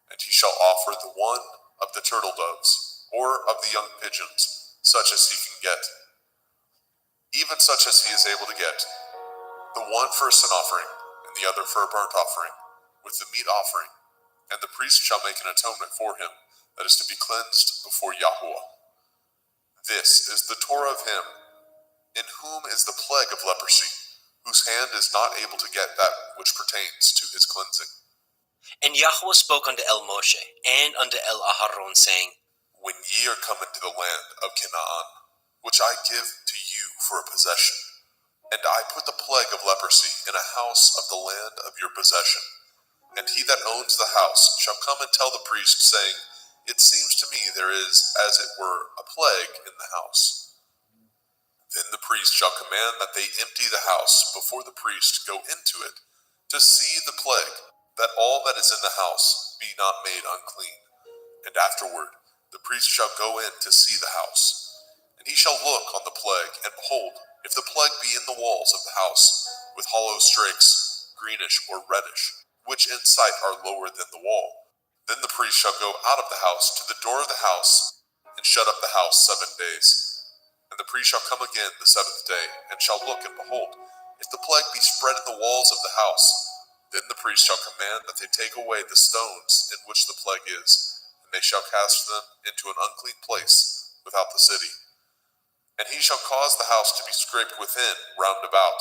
And he shall offer the 1 of the turtle doves, or of the young pigeons, such as he can get, even such as he is able to get, the one for a sin offering, and the other for a burnt offering, with the meat offering, and the priest shall make an atonement for him that is to be cleansed before Yahweh. This is the Torah of him, in whom is the plague of leprosy, whose hand is not able to get that which pertains to his cleansing. And Yahweh spoke unto El Moshe and unto El Aharon, saying, When ye are come into the land of Canaan, which I give to you for a possession, and I put the plague of leprosy in a house of the land of your possession, and he that owns the house shall come and tell the priest, saying, It seems to me there is, as it were, a plague in the house. Then the priest shall command that they empty the house before the priest go into it, to see the plague, that all that is in the house be not made unclean. And afterward the priest shall go in to see the house. And he shall look on the plague, and behold, if the plague be in the walls of the house, with hollow strakes, greenish or reddish, which in sight are lower than the wall, then the priest shall go out of the house to the door of the house, and shut up the house 7 days. And the priest shall come again the 7th day, and shall look, and behold, if the plague be spread in the walls of the house, then the priest shall command that they take away the stones in which the plague is, and they shall cast them into an unclean place without the city. And he shall cause the house to be scraped within round about,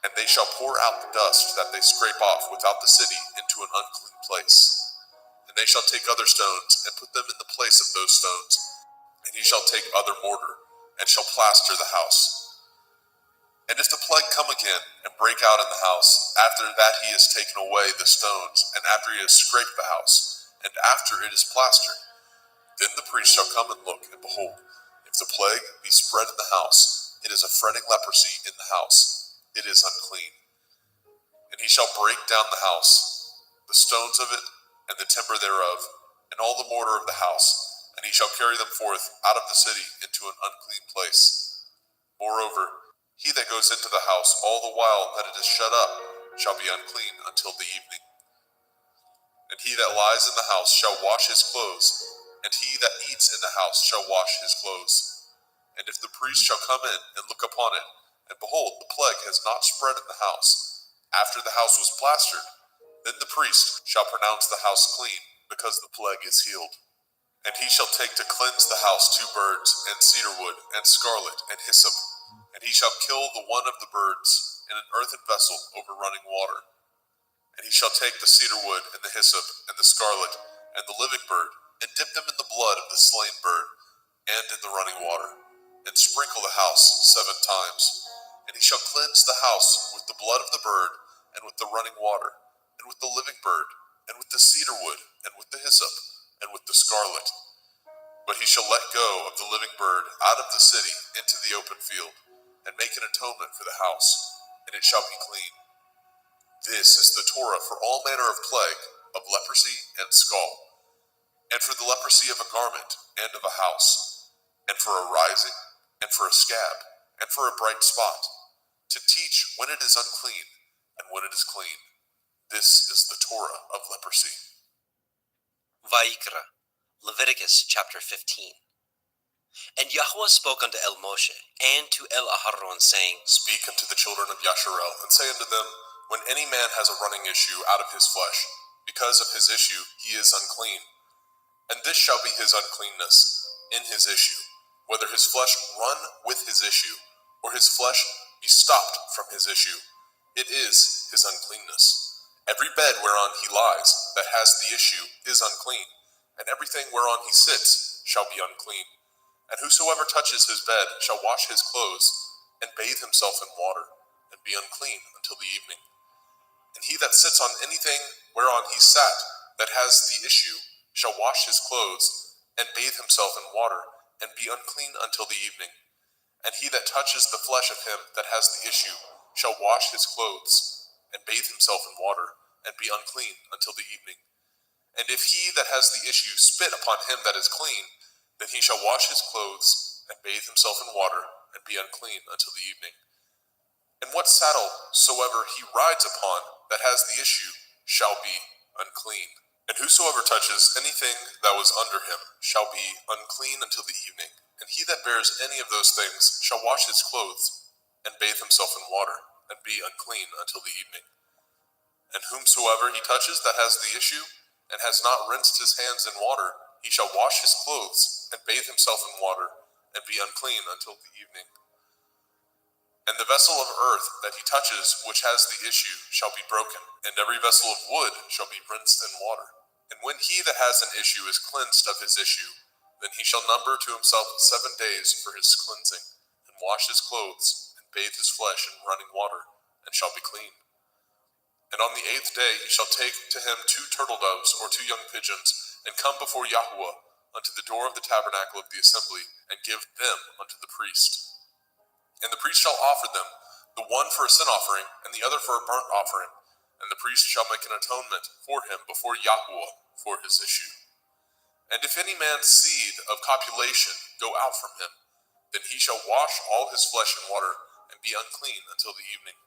and they shall pour out the dust that they scrape off without the city into an unclean place. And they shall take other stones, and put them in the place of those stones. And he shall take other mortar, and shall plaster the house. And if the plague come again, and break out in the house, after that he has taken away the stones, and after he has scraped the house, and after it is plastered, then the priest shall come and look, and behold, if the plague be spread in the house, it is a fretting leprosy in the house, it is unclean. And he shall break down the house, the stones of it, and the timber thereof, and all the mortar of the house, and he shall carry them forth out of the city into an unclean place. Moreover, he that goes into the house all the while that it is shut up shall be unclean until the evening. And he that lies in the house shall wash his clothes, and he that eats in the house shall wash his clothes. And if the priest shall come in and look upon it, and behold, the plague has not spread in the house, after the house was plastered, then the priest shall pronounce the house clean, because the plague is healed. And he shall take to cleanse the house 2 birds, and cedar wood, and scarlet, and hyssop. And he shall kill the one of the birds in an earthen vessel over running water. And he shall take the cedar wood, and the hyssop, and the scarlet, and the living bird, and dip them in the blood of the slain bird, and in the running water, and sprinkle the house 7 times. And he shall cleanse the house with the blood of the bird, and with the running water, and with the living bird, and with the cedar wood, and with the hyssop, and with the scarlet. But he shall let go of the living bird out of the city into the open field, and make an atonement for the house, and it shall be clean. This is the Torah for all manner of plague, of leprosy and scald, and for the leprosy of a garment and of a house, and for a rising, and for a scab, and for a bright spot, to teach when it is unclean, and when it is clean. This is the Torah of leprosy. Vayikra, Leviticus chapter 15. And Yahweh spoke unto El Moshe and to El Aharon, saying, Speak unto the children of Yasharel, and say unto them, When any man has a running issue out of his flesh, because of his issue he is unclean. And this shall be his uncleanness in his issue, whether his flesh run with his issue, or his flesh be stopped from his issue, it is his uncleanness. Every bed whereon he lies that has the issue is unclean, and everything whereon he sits shall be unclean. And whosoever touches his bed shall wash his clothes, and bathe himself in water, and be unclean until the evening. And he that sits on anything whereon he sat that has the issue shall wash his clothes, and bathe himself in water, and be unclean until the evening. And he that touches the flesh of him that has the issue shall wash his clothes, and bathe himself in water, and be unclean until the evening. And if he that has the issue spit upon him that is clean, then he shall wash his clothes, and bathe himself in water, and be unclean until the evening. And what saddle soever he rides upon that has the issue shall be unclean. And whosoever touches anything that was under him shall be unclean until the evening, And he that bears any of those things shall wash his clothes, and bathe himself in water, and be unclean until the evening. And whomsoever he touches that has the issue, and has not rinsed his hands in water, he shall wash his clothes, and bathe himself in water, and be unclean until the evening. And the vessel of earth that he touches which has the issue shall be broken, and every vessel of wood shall be rinsed in water. And when he that has an issue is cleansed of his issue, then he shall number to himself 7 days for his cleansing, and wash his clothes, and bathe his flesh in running water, and shall be clean. And on the 8th day he shall take to him 2 turtle doves or 2 young pigeons, and come before Yahuwah unto the door of the tabernacle of the assembly, and give them unto the priest. And the priest shall offer them, the one for a sin offering, and the other for a burnt offering. And the priest shall make an atonement for him before Yahuwah for his issue. And if any man's seed of copulation go out from him, then he shall wash all his flesh in water, and be unclean until the evening.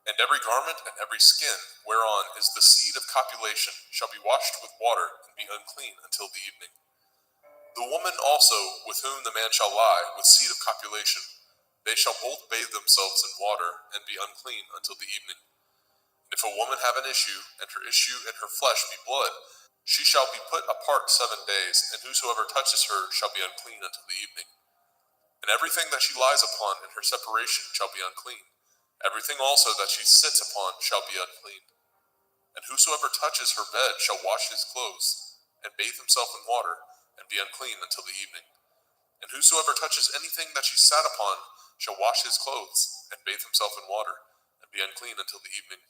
And every garment and every skin whereon is the seed of copulation shall be washed with water, and be unclean until the evening. The woman also with whom the man shall lie with seed of copulation, they shall both bathe themselves in water, and be unclean until the evening. And if a woman have an issue, and her issue in her flesh be blood, she shall be put apart 7 days, and whosoever touches her shall be unclean until the evening. And everything that she lies upon in her separation shall be unclean. Everything also that she sits upon shall be unclean. And whosoever touches her bed shall wash his clothes, and bathe himself in water, and be unclean until the evening. And whosoever touches anything that she sat upon shall wash his clothes, and bathe himself in water, and be unclean until the evening.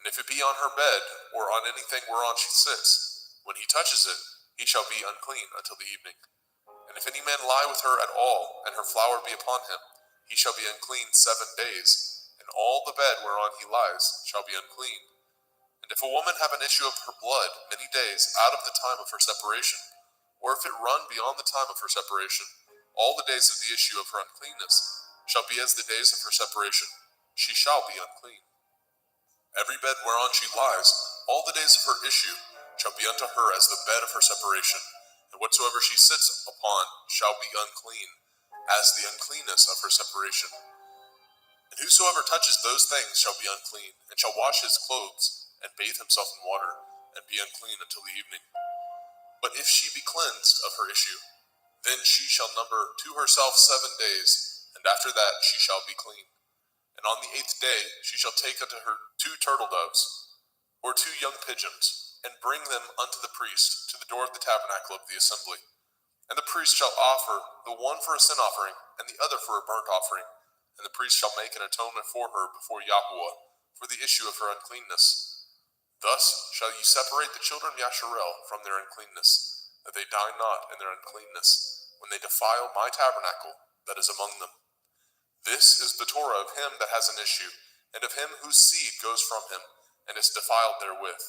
And if it be on her bed, or on anything whereon she sits, when he touches it, he shall be unclean until the evening. And if any man lie with her at all, and her flower be upon him, he shall be unclean 7 days, and all the bed whereon he lies shall be unclean. And if a woman have an issue of her blood many days out of the time of her separation, or if it run beyond the time of her separation, all the days of the issue of her uncleanness shall be as the days of her separation. She shall be unclean. Every bed whereon she lies, all the days of her issue shall be unto her as the bed of her separation, and whatsoever she sits upon shall be unclean, as the uncleanness of her separation. And whosoever touches those things shall be unclean, and shall wash his clothes, and bathe himself in water, and be unclean until the evening. But if she be cleansed of her issue, then she shall number to herself 7 days, and after that she shall be clean. And on the 8th day she shall take unto her 2 turtle doves, or 2 young pigeons, and bring them unto the priest to the door of the tabernacle of the assembly. And the priest shall offer the one for a sin offering, and the other for a burnt offering. And the priest shall make an atonement for her before Yahuwah for the issue of her uncleanness. Thus shall ye separate the children of Yasharel from their uncleanness, that they die not in their uncleanness, when they defile my tabernacle that is among them. This is the Torah of him that has an issue, and of him whose seed goes from him, and is defiled therewith,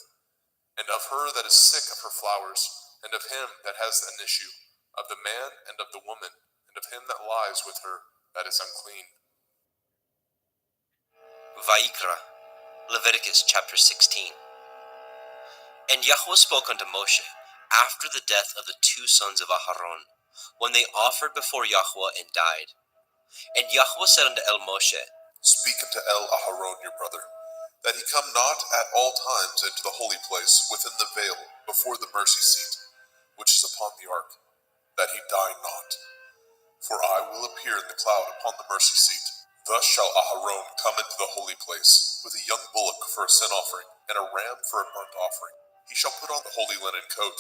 and of her that is sick of her flowers, and of him that has an issue, of the man and of the woman, and of him that lies with her that is unclean. Vayikra, Leviticus chapter 16. And Yahweh spoke unto Moshe after the death of the 2 sons of Aharon, when they offered before Yahweh and died. And Yahweh said unto Moshe, Speak unto Aharon your brother, that he come not at all times into the holy place within the veil before the mercy seat, which is upon the ark, that he die not. For I will appear in the cloud upon the mercy seat. Thus shall Aharon come into the holy place, with a young bullock for a sin offering, and a ram for a burnt offering. He shall put on the holy linen coat,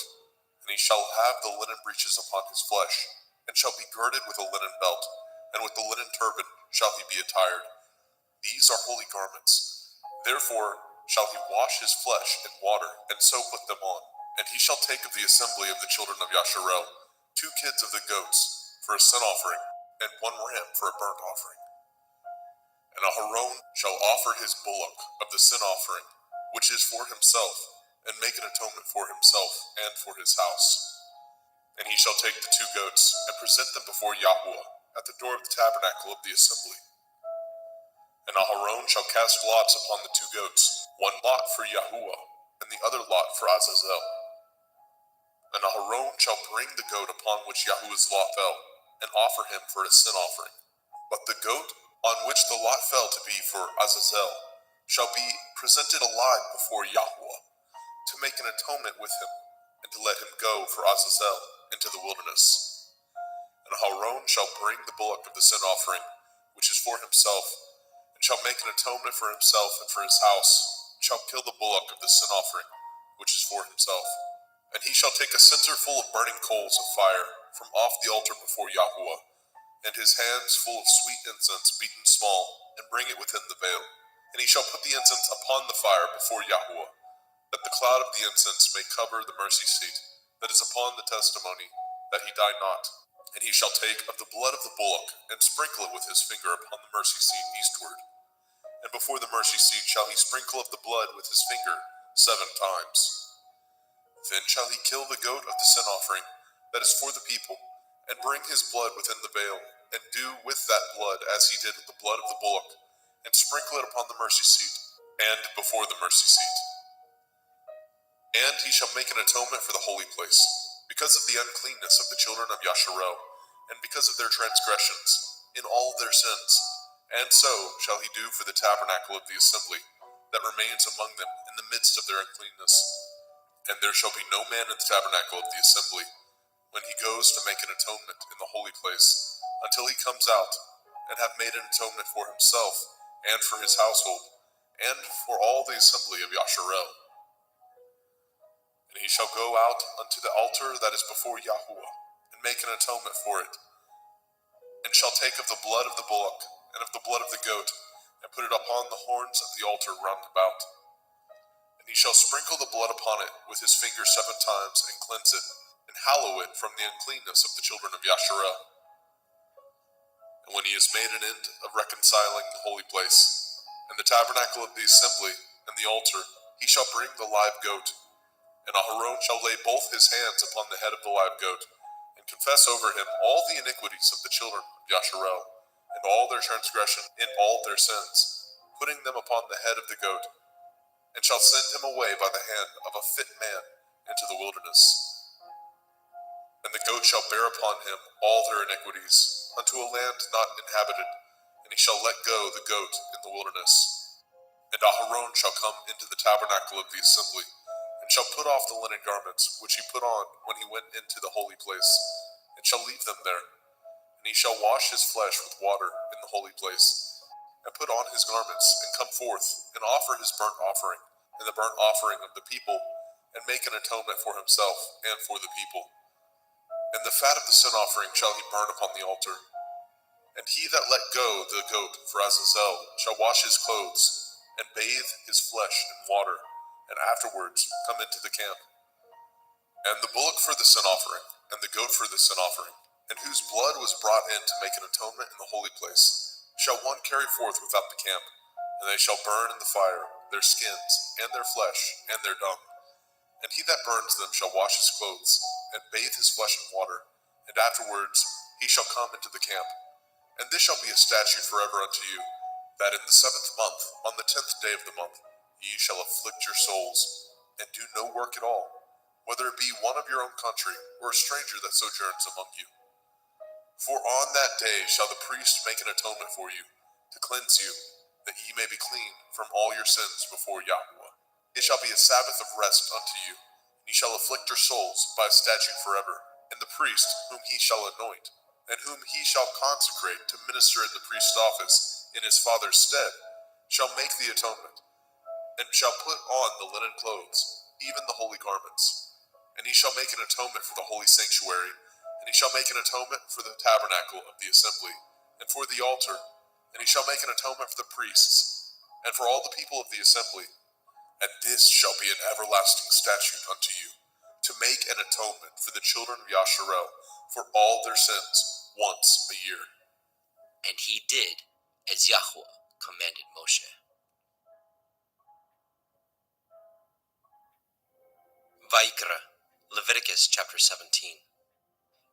and he shall have the linen breeches upon his flesh, and shall be girded with a linen belt, and with the linen turban shall he be attired. These are holy garments. Therefore shall he wash his flesh in water, and so put them on. And he shall take of the assembly of the children of Yasharel 2 kids of the goats for a sin offering, and 1 ram for a burnt offering. And Aharon shall offer his bullock of the sin offering, which is for himself, and make an atonement for himself and for his house. And he shall take the 2 goats, and present them before Yahuwah at the door of the tabernacle of the assembly. And Aharon shall cast lots upon the 2 goats, 1 lot for Yahuwah, and the other lot for Azazel. And Aharon shall bring the goat upon which Yahuwah's lot fell, and offer him for a sin offering. But the goat on which the lot fell to be for Azazel shall be presented alive before Yahuwah, to make an atonement with him, and to let him go for Azazel into the wilderness. And Aharon shall bring the bullock of the sin offering, which is for himself, and shall make an atonement for himself and for his house, and shall kill the bullock of the sin offering, which is for himself. And he shall take a censer full of burning coals of fire from off the altar before Yahuwah, and his hands full of sweet incense beaten small, and bring it within the veil. And he shall put the incense upon the fire before Yahuwah, that the cloud of the incense may cover the mercy seat that is upon the testimony, that he die not. And he shall take of the blood of the bullock, and sprinkle it with his finger upon the mercy seat eastward. And before the mercy seat shall he sprinkle of the blood with his finger 7 times. Then shall he kill the goat of the sin offering that is for the people, and bring his blood within the veil, and do with that blood as he did with the blood of the bullock, and sprinkle it upon the mercy seat, and before the mercy seat. And he shall make an atonement for the holy place, because of the uncleanness of the children of Yasharel, and because of their transgressions, in all their sins. And so shall he do for the tabernacle of the assembly, that remains among them in the midst of their uncleanness. And there shall be no man in the tabernacle of the assembly, when he goes to make an atonement in the holy place, until he comes out, and have made an atonement for himself, and for his household, and for all the assembly of Yasharel. And he shall go out unto the altar that is before Yahuwah, and make an atonement for it, and shall take of the blood of the bullock, and of the blood of the goat, and put it upon the horns of the altar round about. And he shall sprinkle the blood upon it with his finger 7 times, and cleanse it, and hallow it from the uncleanness of the children of Yasharel. And when he has made an end of reconciling the holy place, and the tabernacle of the assembly, and the altar, he shall bring the live goat. And Aharon shall lay both his hands upon the head of the live goat, and confess over him all the iniquities of the children of Yasharel, and all their transgression in all their sins, putting them upon the head of the goat, and shall send him away by the hand of a fit man into the wilderness. And the goat shall bear upon him all their iniquities, unto a land not inhabited, and he shall let go the goat in the wilderness. And Aharon shall come into the tabernacle of the assembly, and shall put off the linen garments which he put on when he went into the holy place, and shall leave them there. And he shall wash his flesh with water in the holy place, and put on his garments, and come forth, and offer his burnt offering, and the burnt offering of the people, and make an atonement for himself and for the people. And the fat of the sin offering shall he burn upon the altar. And he that let go the goat for Azazel shall wash his clothes, and bathe his flesh in water, and afterwards come into the camp. And the bullock for the sin offering, and the goat for the sin offering, and whose blood was brought in to make an atonement in the holy place, shall one carry forth without the camp, and they shall burn in the fire their skins, and their flesh, and their dung. And he that burns them shall wash his clothes, and bathe his flesh in water, and afterwards he shall come into the camp. And this shall be a statute forever unto you, that in the 7th month, on the 10th day of the month, ye shall afflict your souls, and do no work at all, whether it be one of your own country, or a stranger that sojourns among you. For on that day shall the priest make an atonement for you, to cleanse you, that ye may be clean from all your sins before Yahuwah. It shall be a Sabbath of rest unto you, and ye shall afflict your souls by a statute forever. And the priest, whom he shall anoint, and whom he shall consecrate to minister in the priest's office in his father's stead, shall make the atonement, and shall put on the linen clothes, even the holy garments. And he shall make an atonement for the holy sanctuary, and he shall make an atonement for the tabernacle of the assembly, and for the altar, and he shall make an atonement for the priests, and for all the people of the assembly. And this shall be an everlasting statute unto you, to make an atonement for the children of Yasharel for all their sins once a year. And he did as Yahweh commanded Moshe. Vayikra, Leviticus chapter 17.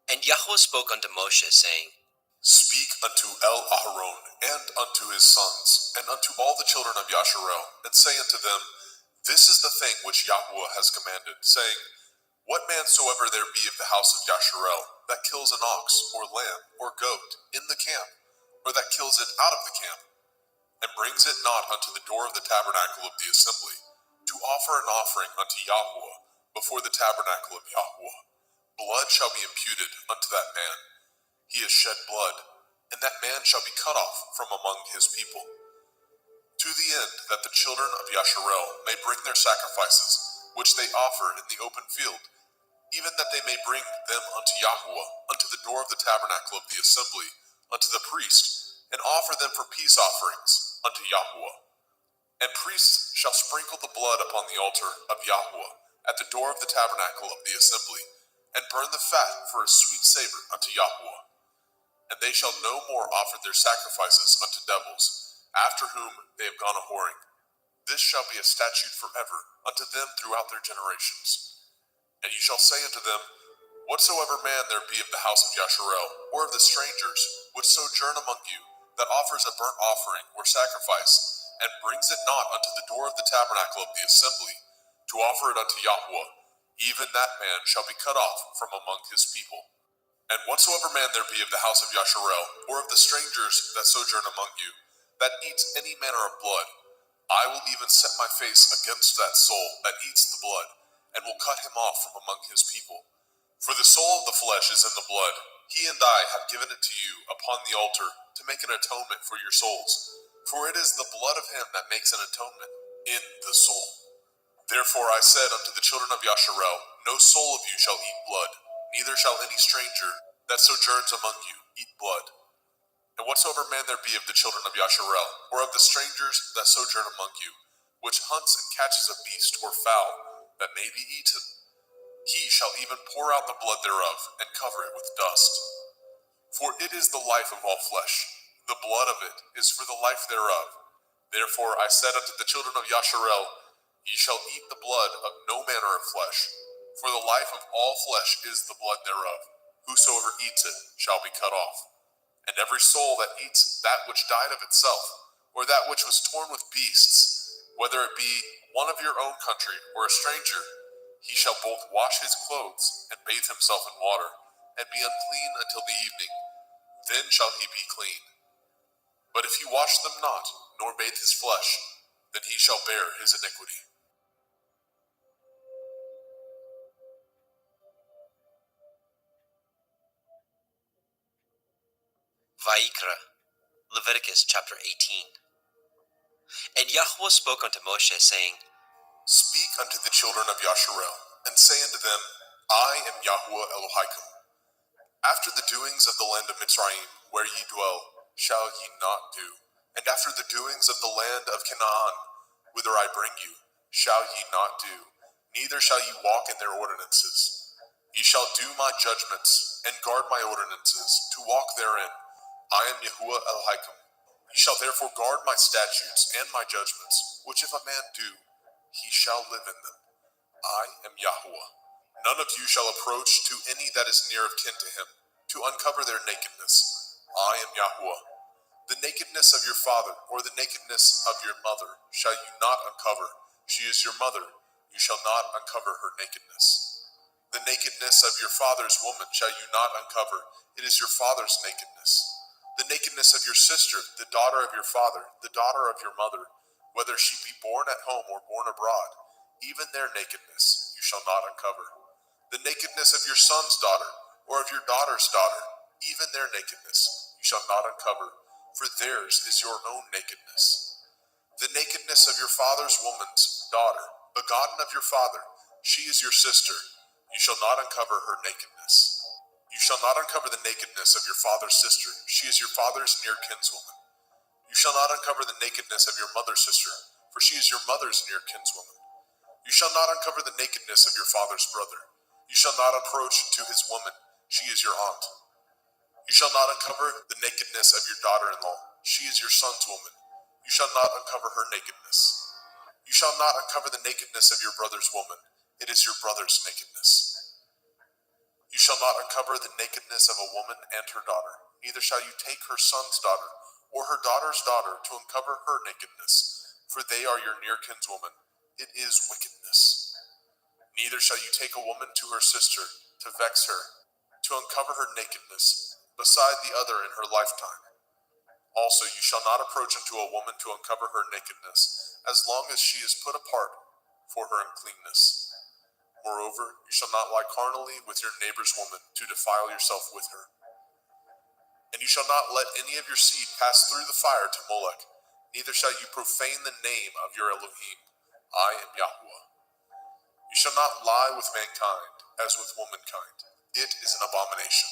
And Yahweh spoke unto Moshe, saying, Speak unto Aharon, and unto his sons, and unto all the children of Yasharel, and say unto them, This is the thing which Yahuwah has commanded, saying, What man soever there be of the house of Yasharel that kills an ox or lamb or goat in the camp, or that kills it out of the camp, and brings it not unto the door of the tabernacle of the assembly, to offer an offering unto Yahweh before the tabernacle of Yahweh, blood shall be imputed unto that man. He has shed blood, and that man shall be cut off from among his people. To the end that the children of Yasharel may bring their sacrifices, which they offer in the open field, even that they may bring them unto Yahweh, unto the door of the tabernacle of the assembly, unto the priest, and offer them for peace offerings unto Yahweh. And priests shall sprinkle the blood upon the altar of Yahweh, at the door of the tabernacle of the assembly, and burn the fat for a sweet savor unto Yahweh. And they shall no more offer their sacrifices unto devils, after whom they have gone a-whoring. This shall be a statute forever unto them throughout their generations. And you shall say unto them, Whatsoever man there be of the house of Yasharel, or of the strangers, which sojourn among you, that offers a burnt offering or sacrifice, and brings it not unto the door of the tabernacle of the assembly, to offer it unto Yahweh, even that man shall be cut off from among his people. And whatsoever man there be of the house of Yasharel, or of the strangers that sojourn among you, that eats any manner of blood, I will even set my face against that soul that eats the blood, and will cut him off from among his people. For the soul of the flesh is in the blood. He and I have given it to you upon the altar to make an atonement for your souls. For it is the blood of him that makes an atonement in the soul. Therefore I said unto the children of Yasharel, No soul of you shall eat blood, neither shall any stranger that sojourns among you eat blood. And whatsoever man there be of the children of Yasharel, or of the strangers that sojourn among you, which hunts and catches a beast or fowl that may be eaten, he shall even pour out the blood thereof, and cover it with dust. For it is the life of all flesh, the blood of it is for the life thereof. Therefore I said unto the children of Yasharel, Ye shall eat the blood of no manner of flesh, for the life of all flesh is the blood thereof. Whosoever eats it shall be cut off. And every soul that eats that which died of itself, or that which was torn with beasts, whether it be one of your own country or a stranger, he shall both wash his clothes and bathe himself in water, and be unclean until the evening. Then shall he be clean. But if he wash them not, nor bathe his flesh, then he shall bear his iniquity. Vayikra, Leviticus chapter 18. And Yahweh spoke unto Moshe, saying, Speak unto the children of Yasharel, and say unto them, I am Yahweh Elohim. After the doings of the land of Mitzrayim, where ye dwell, shall ye not do. And after the doings of the land of Canaan, whither I bring you, shall ye not do. Neither shall ye walk in their ordinances. Ye shall do my judgments, and guard my ordinances, to walk therein. I am Yahuwah Elohim. Ye shall therefore guard my statutes and my judgments, which if a man do, he shall live in them. I am Yahweh. None of you shall approach to any that is near of kin to him, to uncover their nakedness. I am Yahweh. The nakedness of your father, or the nakedness of your mother, shall you not uncover. She is your mother. You shall not uncover her nakedness. The nakedness of your father's woman shall you not uncover. It is your father's nakedness. The nakedness of your sister, the daughter of your father, the daughter of your mother, whether she be born at home or born abroad, even their nakedness you shall not uncover. The nakedness of your son's daughter, or of your daughter's daughter, even their nakedness you shall not uncover, for theirs is your own nakedness. The nakedness of your father's woman's daughter, begotten of your father, she is your sister, you shall not uncover her nakedness. You shall not uncover the nakedness of your father's sister, she is your father's near kinswoman. You shall not uncover the nakedness of your mother's sister, for she is your mother's near kinswoman. You shall not uncover the nakedness of your father's brother. You shall not approach to his woman, she is your aunt. You shall not uncover the nakedness of your daughter-in-law, she is your son's woman. You shall not uncover her nakedness. You shall not uncover the nakedness of your brother's woman, it is your brother's nakedness. You shall not uncover the nakedness of a woman and her daughter, neither shall you take her son's daughter, or her daughter's daughter, to uncover her nakedness, for they are your near kinswoman. It is wickedness. Neither shall you take a woman to her sister to vex her, to uncover her nakedness, beside the other in her lifetime. Also, you shall not approach unto a woman to uncover her nakedness, as long as she is put apart for her uncleanness. Moreover, you shall not lie carnally with your neighbor's woman to defile yourself with her. And you shall not let any of your seed pass through the fire to Molech, neither shall you profane the name of your Elohim. I am Yahweh. You shall not lie with mankind as with womankind. It is an abomination.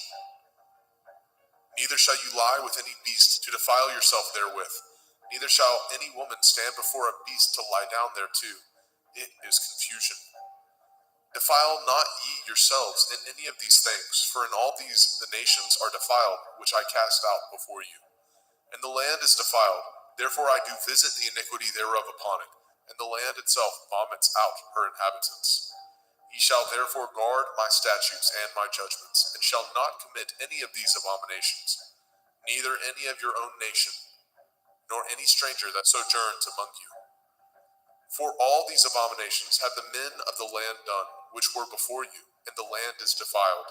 Neither shall you lie with any beast to defile yourself therewith. Neither shall any woman stand before a beast to lie down thereto. It is confusion. Defile not ye yourselves in any of these things, for in all these the nations are defiled, which I cast out before you. And the land is defiled, therefore I do visit the iniquity thereof upon it, and the land itself vomits out her inhabitants. Ye shall therefore guard my statutes and my judgments, and shall not commit any of these abominations, neither any of your own nation, nor any stranger that sojourns among you. For all these abominations have the men of the land done, which were before you, and the land is defiled.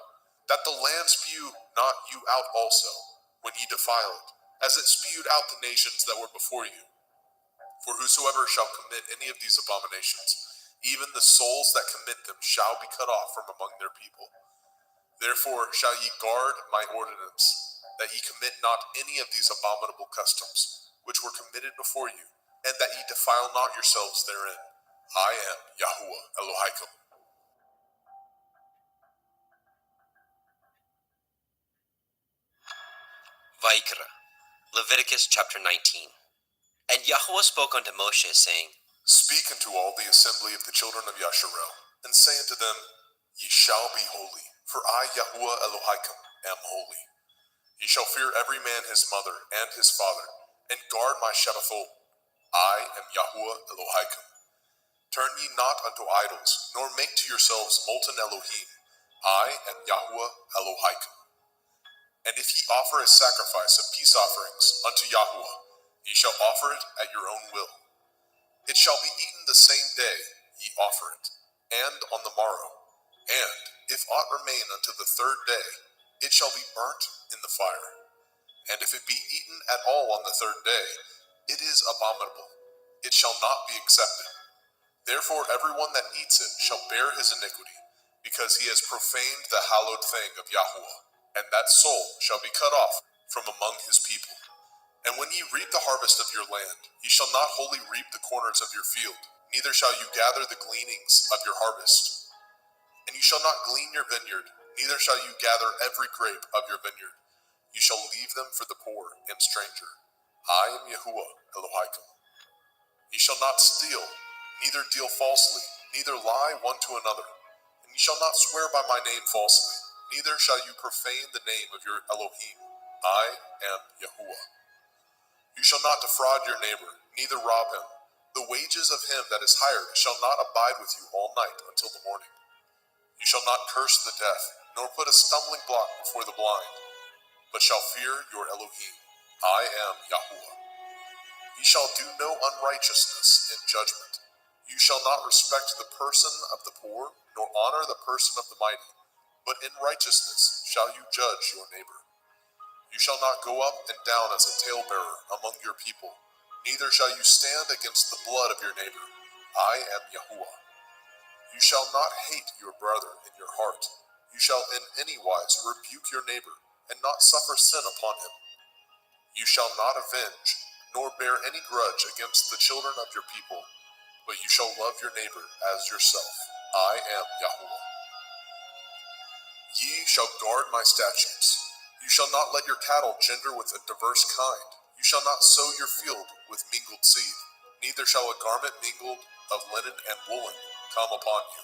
That the land spew not you out also, when ye defile it, as it spewed out the nations that were before you. For whosoever shall commit any of these abominations, even the souls that commit them shall be cut off from among their people. Therefore shall ye guard my ordinance, that ye commit not any of these abominable customs, which were committed before you, and that ye defile not yourselves therein. I am Yahuwah Elohim. Vaikra, Leviticus chapter 19. And Yahweh spoke unto Moshe, saying, Speak unto all the assembly of the children of Yasharel, and say unto them, Ye shall be holy, for I, Yahuwah Elohim, am holy. Ye shall fear every man his mother and his father, and guard my Shabbathot. I am Yahuwah Elohim. Turn ye not unto idols, nor make to yourselves molten Elohim. I am Yahuwah Elohim. And if ye offer a sacrifice of peace offerings unto Yahuwah, ye shall offer it at your own will. It shall be eaten the same day ye offer it, and on the morrow. And if aught remain unto the third day, it shall be burnt in the fire. And if it be eaten at all on the third day, it is abominable. It shall not be accepted. Therefore everyone that eats it shall bear his iniquity, because he has profaned the hallowed thing of Yahuwah, and that soul shall be cut off from among his people. And when ye reap the harvest of your land, ye shall not wholly reap the corners of your field, neither shall you gather the gleanings of your harvest. And you shall not glean your vineyard, neither shall you gather every grape of your vineyard. You shall leave them for the poor and stranger. I am Yahuwah Elohim. Ye shall not steal, neither deal falsely, neither lie one to another. And ye shall not swear by my name falsely, neither shall you profane the name of your Elohim. I am Yahuwah. You shall not defraud your neighbor, neither rob him. The wages of him that is hired shall not abide with you all night until the morning. You shall not curse the deaf, nor put a stumbling block before the blind, but shall fear your Elohim. I am Yahuwah. Ye shall do no unrighteousness in judgment. You shall not respect the person of the poor, nor honor the person of the mighty, but in righteousness shall you judge your neighbor. You shall not go up and down as a talebearer among your people, neither shall you stand against the blood of your neighbor. I am Yahuwah. You shall not hate your brother in your heart. You shall in any wise rebuke your neighbor, and not suffer sin upon him. You shall not avenge, nor bear any grudge against the children of your people, but you shall love your neighbor as yourself. I am Yahuwah. Ye shall guard my statutes. You shall not let your cattle gender with a diverse kind. You shall not sow your field with mingled seed, neither shall a garment mingled of linen and woolen come upon you.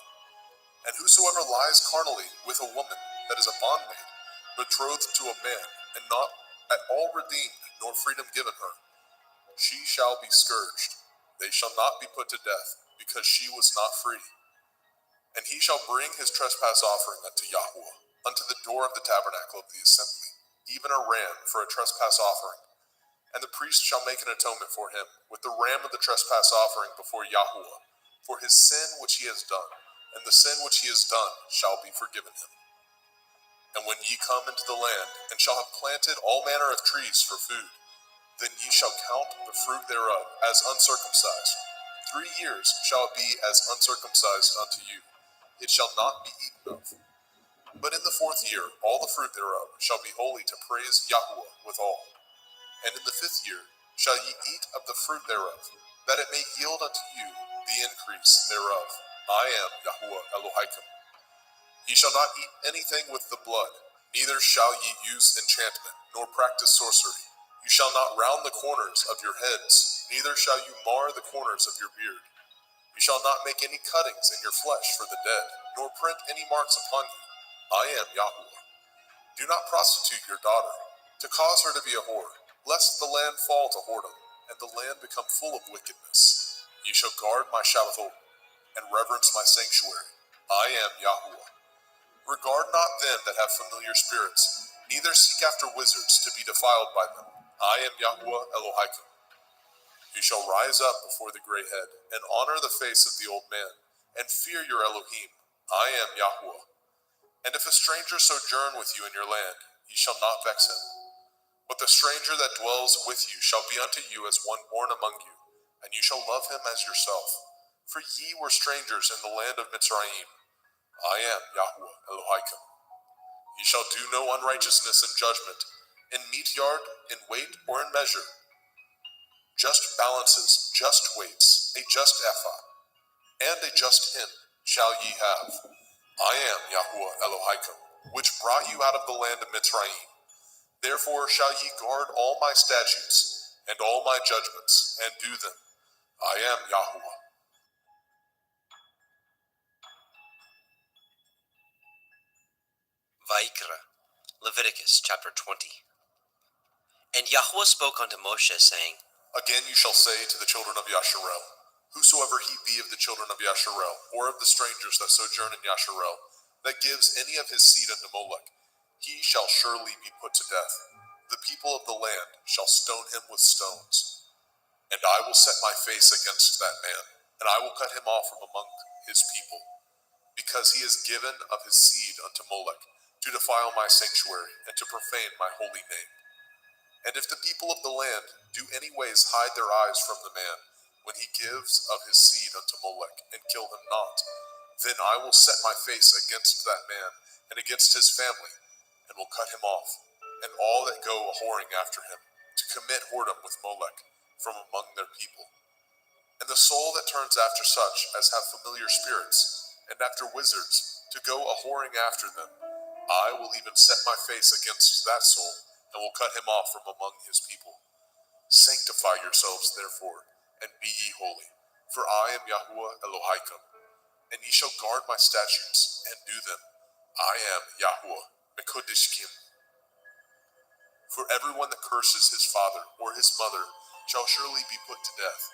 And whosoever lies carnally with a woman that is a bondmaid, betrothed to a man, and not at all redeemed, nor freedom given her, she shall be scourged. They shall not be put to death, because she was not free. And he shall bring his trespass offering unto Yahuwah, unto the door of the tabernacle of the assembly, even a ram for a trespass offering. And the priest shall make an atonement for him with the ram of the trespass offering before Yahuwah, for his sin which he has done, and the sin which he has done shall be forgiven him. And when ye come into the land, and shall have planted all manner of trees for food, then ye shall count the fruit thereof as uncircumcised. 3 years shall it be as uncircumcised unto you. It shall not be eaten of. But in the 4th year all the fruit thereof shall be holy to praise Yahuwah withal. And in the 5th year shall ye eat of the fruit thereof, that it may yield unto you the increase thereof. I am Yahuwah Elohim. Ye shall not eat anything with the blood, neither shall ye use enchantment, nor practice sorcery. You shall not round the corners of your heads, neither shall you mar the corners of your beard. You shall not make any cuttings in your flesh for the dead, nor print any marks upon you. I am Yahuwah. Do not prostitute your daughter, to cause her to be a whore, lest the land fall to whoredom, and the land become full of wickedness. Ye shall guard my Shabbathot, and reverence my sanctuary. I am Yahuwah. Regard not them that have familiar spirits, neither seek after wizards to be defiled by them. I am Yahuwah Elohim. You shall rise up before the gray head, and honor the face of the old man, and fear your Elohim. I am Yahuwah. And if a stranger sojourn with you in your land, ye shall not vex him. But the stranger that dwells with you shall be unto you as one born among you, and you shall love him as yourself. For ye were strangers in the land of Mitzrayim. I am Yahuwah Elohim. Ye shall do no unrighteousness in judgment, in meat yard, in weight, or in measure. Just balances, just weights, a just ephah, and a just hin shall ye have. I am Yahuwah Elohim, which brought you out of the land of Mitzrayim. Therefore shall ye guard all my statutes, and all my judgments, and do them. I am Yahuwah. Vaikra, Leviticus chapter 20. And Yahuwah spoke unto Moshe, saying, Again you shall say to the children of Yasharel, Whosoever he be of the children of Yasharel, or of the strangers that sojourn in Yasharel, that gives any of his seed unto Molech, he shall surely be put to death. The people of the land shall stone him with stones. And I will set my face against that man, and I will cut him off from among his people, because he has given of his seed unto Molech, to defile my sanctuary, and to profane my holy name. And if the people of the land do any ways hide their eyes from the man, when he gives of his seed unto Molech, and kill him not, then I will set my face against that man, and against his family, and will cut him off, and all that go a-whoring after him, to commit whoredom with Molech, from among their people. And the soul that turns after such as have familiar spirits, and after wizards, to go a-whoring after them, I will even set my face against that soul, and will cut him off from among his people. Sanctify yourselves, therefore, and be ye holy, for I am Yahuwah Elohim, and ye shall guard my statutes, and do them. I am Yahuwah Mekodishkim. For everyone that curses his father or his mother shall surely be put to death.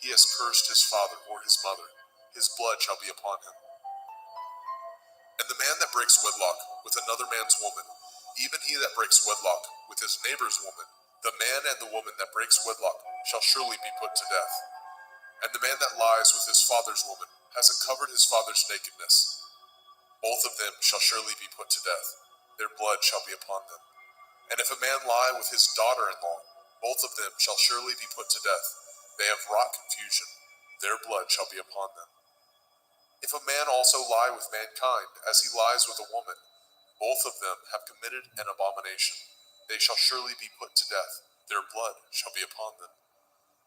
He has cursed his father or his mother, his blood shall be upon him. And the man that breaks wedlock with another man's woman, even he that breaks wedlock with his neighbor's woman, the man and the woman that breaks wedlock shall surely be put to death. And the man that lies with his father's woman has uncovered his father's nakedness. Both of them shall surely be put to death. Their blood shall be upon them. And if a man lie with his daughter-in-law, both of them shall surely be put to death. They have wrought confusion. Their blood shall be upon them. If a man also lie with mankind, as he lies with a woman, both of them have committed an abomination. They shall surely be put to death. Their blood shall be upon them.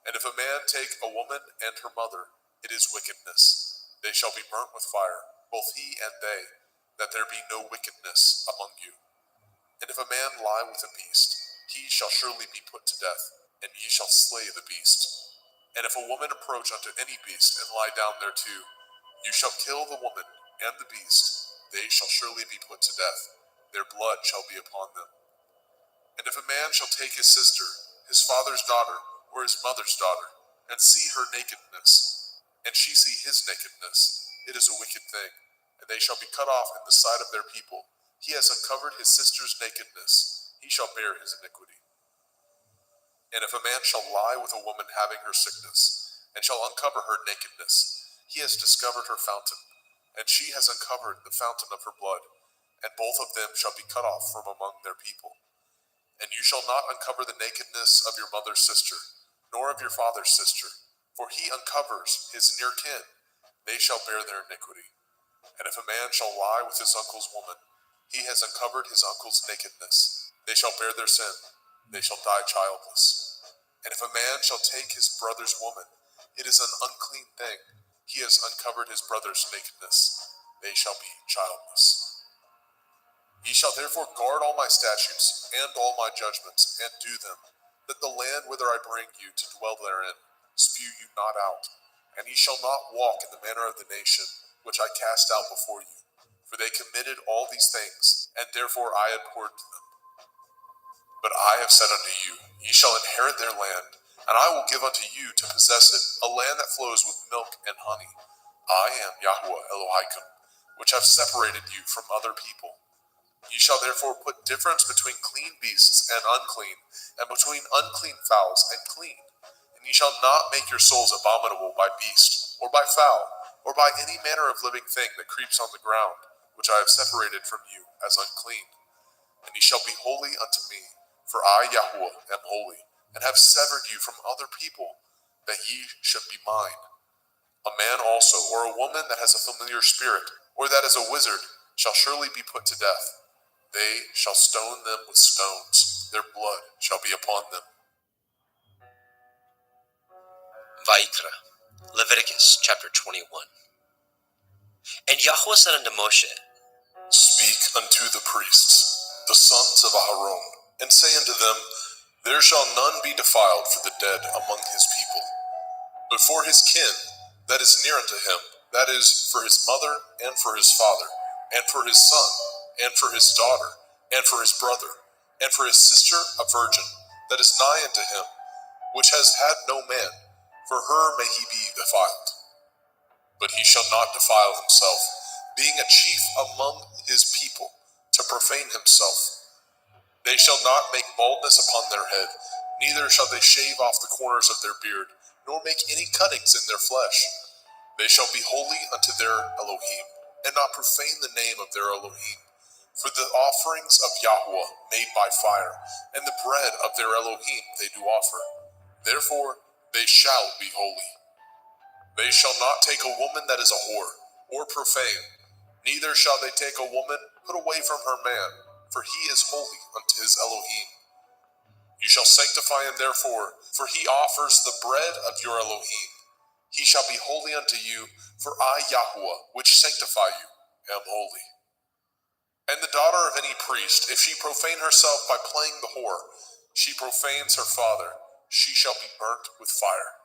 And if a man take a woman and her mother, it is wickedness. They shall be burnt with fire, both he and they, that there be no wickedness among you. And if a man lie with a beast, he shall surely be put to death, and ye shall slay the beast. And if a woman approach unto any beast, and lie down thereto, you shall kill the woman and the beast. They shall surely be put to death. Their blood shall be upon them. And if a man shall take his sister, his father's daughter, or his mother's daughter, and see her nakedness, and she see his nakedness, it is a wicked thing, and they shall be cut off in the sight of their people. He has uncovered his sister's nakedness, he shall bear his iniquity. And if a man shall lie with a woman having her sickness, and shall uncover her nakedness, he has discovered her fountain. and she has uncovered the fountain of her blood, and both of them shall be cut off from among their people. And you shall not uncover the nakedness of your mother's sister, nor of your father's sister, for he uncovers his near kin. They shall bear their iniquity. And if a man shall lie with his uncle's woman, he has uncovered his uncle's nakedness. They shall bear their sin. They shall die childless. And if a man shall take his brother's woman, it is an unclean thing. He has uncovered his brother's nakedness. They shall be childless. Ye shall therefore guard all my statutes and all my judgments, and do them, that the land whither I bring you to dwell therein spew you not out. And ye shall not walk in the manner of the nation which I cast out before you, for they committed all these things, and therefore I abhorred them. But I have said unto you, ye shall inherit their land, and I will give unto you to possess it, a land that flows with milk and honey. I am Yahweh Elohim, which have separated you from other people. Ye shall therefore put difference between clean beasts and unclean, and between unclean fowls and clean. And ye shall not make your souls abominable by beast, or by fowl, or by any manner of living thing that creeps on the ground, which I have separated from you as unclean. And ye shall be holy unto me, for I, Yahweh, am holy, and have severed you from other people, that ye should be mine. A man also, or a woman that has a familiar spirit, or that is a wizard, shall surely be put to death. They shall stone them with stones. Their blood shall be upon them. Vayikra, Leviticus chapter 21. And Yahweh said unto Moshe, Speak unto the priests, the sons of Aharon, and say unto them, There shall none be defiled for the dead among his people, but for his kin that is near unto him, that is, for his mother, and for his father, and for his son, and for his daughter, and for his brother, and for his sister a virgin, that is nigh unto him, which has had no man, for her may he be defiled. But he shall not defile himself, being a chief among his people, to profane himself. They shall not make baldness upon their head, neither shall they shave off the corners of their beard, nor make any cuttings in their flesh. They shall be holy unto their Elohim, and not profane the name of their Elohim. For the offerings of Yahweh made by fire, and the bread of their Elohim they do offer. Therefore they shall be holy. They shall not take a woman that is a whore, or profane, neither shall they take a woman put away from her man, for he is holy unto his Elohim. You shall sanctify him therefore, for he offers the bread of your Elohim. He shall be holy unto you, for I, Yahweh, which sanctify you, am holy. And the daughter of any priest, if she profane herself by playing the whore, she profanes her father, she shall be burnt with fire.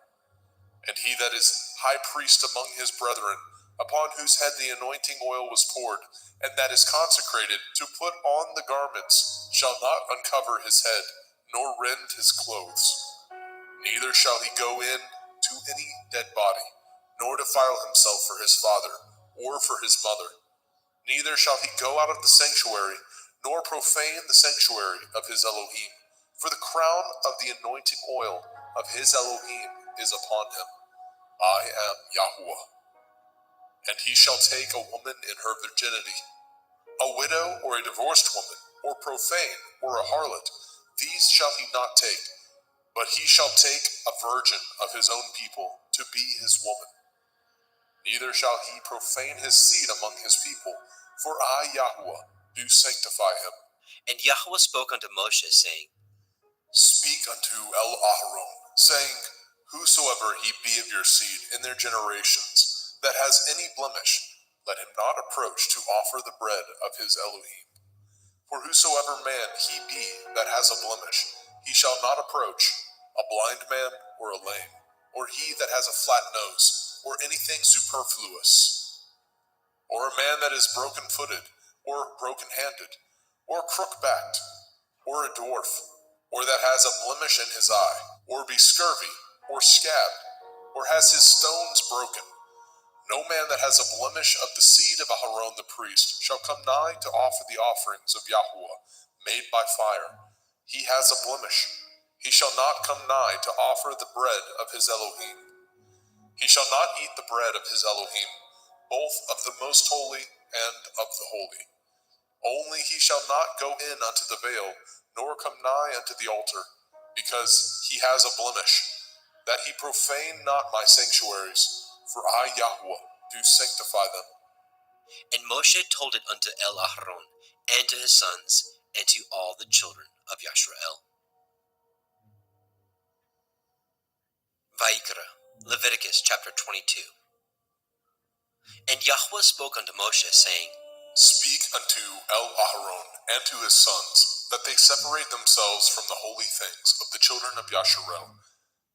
And he that is high priest among his brethren, upon whose head the anointing oil was poured, and that is consecrated to put on the garments, shall not uncover his head, nor rend his clothes. Neither shall he go in to any dead body, nor defile himself for his father, or for his mother. Neither shall he go out of the sanctuary, nor profane the sanctuary of his Elohim, for the crown of the anointing oil of his Elohim is upon him. I am Yahweh. And he shall take a woman in her virginity, a widow or a divorced woman, or profane, or a harlot, these shall he not take, but he shall take a virgin of his own people to be his woman. Neither shall he profane his seed among his people, for I, Yahweh, do sanctify him. And Yahweh spoke unto Moshe, saying, Speak unto Aharon, saying, Whosoever he be of your seed in their generations, that has any blemish, let him not approach to offer the bread of his Elohim. For whosoever man he be that has a blemish, he shall not approach, a blind man or a lame, or he that has a flat nose, or anything superfluous, or a man that is broken-footed, or broken-handed, or crook-backed, or a dwarf, or that has a blemish in his eye, or be scurvy, or scabbed, or has his stones broken. No man that has a blemish of the seed of Aharon the priest shall come nigh to offer the offerings of Yahweh, made by fire. He has a blemish. He shall not come nigh to offer the bread of his Elohim. He shall not eat the bread of his Elohim, both of the most holy and of the holy. Only he shall not go in unto the veil, nor come nigh unto the altar, because he has a blemish, that he profane not my sanctuaries, for I, Yahweh, do sanctify them. And Moshe told it unto Aharon, and to his sons, and to all the children of Yashrael. Vayikra, Leviticus chapter 22. And Yahweh spoke unto Moshe, saying, Speak unto Aharon and to his sons, that they separate themselves from the holy things of the children of Yasharel,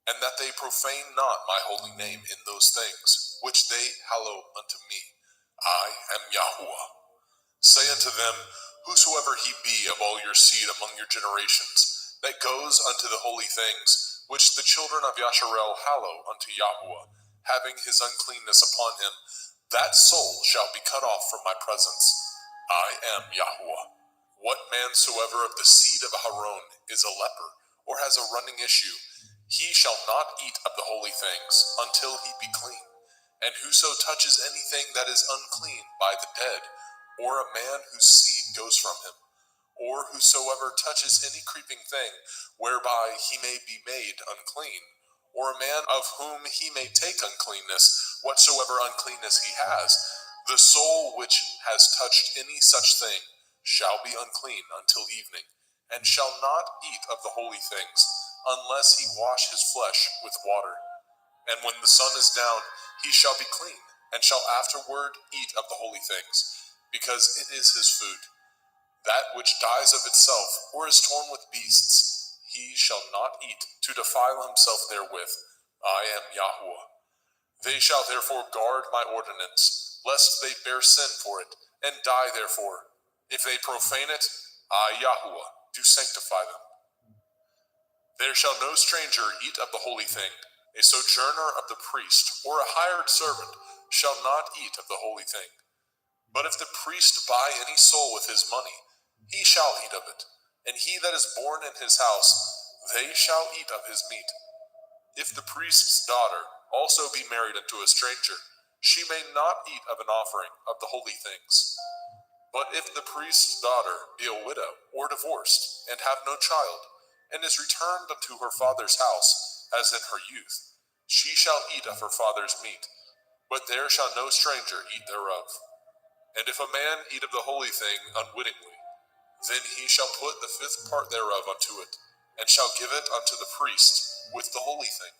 and that they profane not my holy name in those things, which they hallow unto me. I am Yahweh. Say unto them, whosoever he be of all your seed among your generations, that goes unto the holy things, which the children of Yasharel hallow unto Yahweh, having his uncleanness upon him, that soul shall be cut off from my presence. I am Yahweh. What man soever of the seed of Aaron is a leper, or has a running issue, he shall not eat of the holy things until he be clean. And whoso touches anything that is unclean by the dead, or a man whose seed goes from him, or whosoever touches any creeping thing whereby he may be made unclean, or a man of whom he may take uncleanness, whatsoever uncleanness he has, the soul which has touched any such thing shall be unclean until evening, and shall not eat of the holy things, unless he wash his flesh with water. And when the sun is down, he shall be clean, and shall afterward eat of the holy things, because it is his food. That which dies of itself, or is torn with beasts, he shall not eat, to defile himself therewith. I am Yahweh. They shall therefore guard my ordinance, lest they bear sin for it, and die therefore. If they profane it, I, Yahweh, do sanctify them. There shall no stranger eat of the holy thing. A sojourner of the priest, or a hired servant, shall not eat of the holy thing. But if the priest buy any soul with his money, he shall eat of it, and he that is born in his house, they shall eat of his meat. If the priest's daughter also be married unto a stranger, she may not eat of an offering of the holy things. But if the priest's daughter be a widow or divorced, and have no child, and is returned unto her father's house, as in her youth, she shall eat of her father's meat, but there shall no stranger eat thereof. And if a man eat of the holy thing unwittingly, then he shall put the fifth part thereof unto it, and shall give it unto the priest with the holy thing.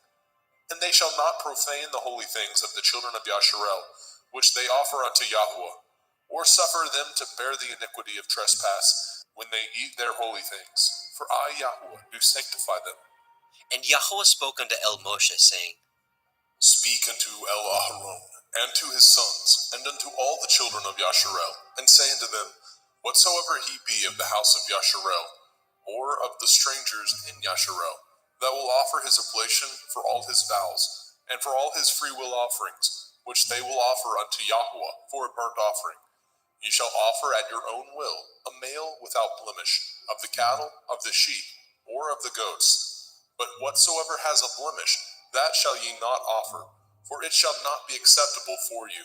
And they shall not profane the holy things of the children of Yasharel, which they offer unto Yahweh, or suffer them to bear the iniquity of trespass when they eat their holy things. For I, Yahweh, do sanctify them. And Yahweh spoke unto Moshe, saying, Speak unto Aharon, and to his sons, and unto all the children of Yasharel, and say unto them, whatsoever he be of the house of Yasharel, or of the strangers in Yasharel, that will offer his oblation for all his vows, and for all his freewill offerings, which they will offer unto Yahweh for a burnt offering. Ye shall offer at your own will a male without blemish, of the cattle, of the sheep, or of the goats. But whatsoever has a blemish, that shall ye not offer, for it shall not be acceptable for you.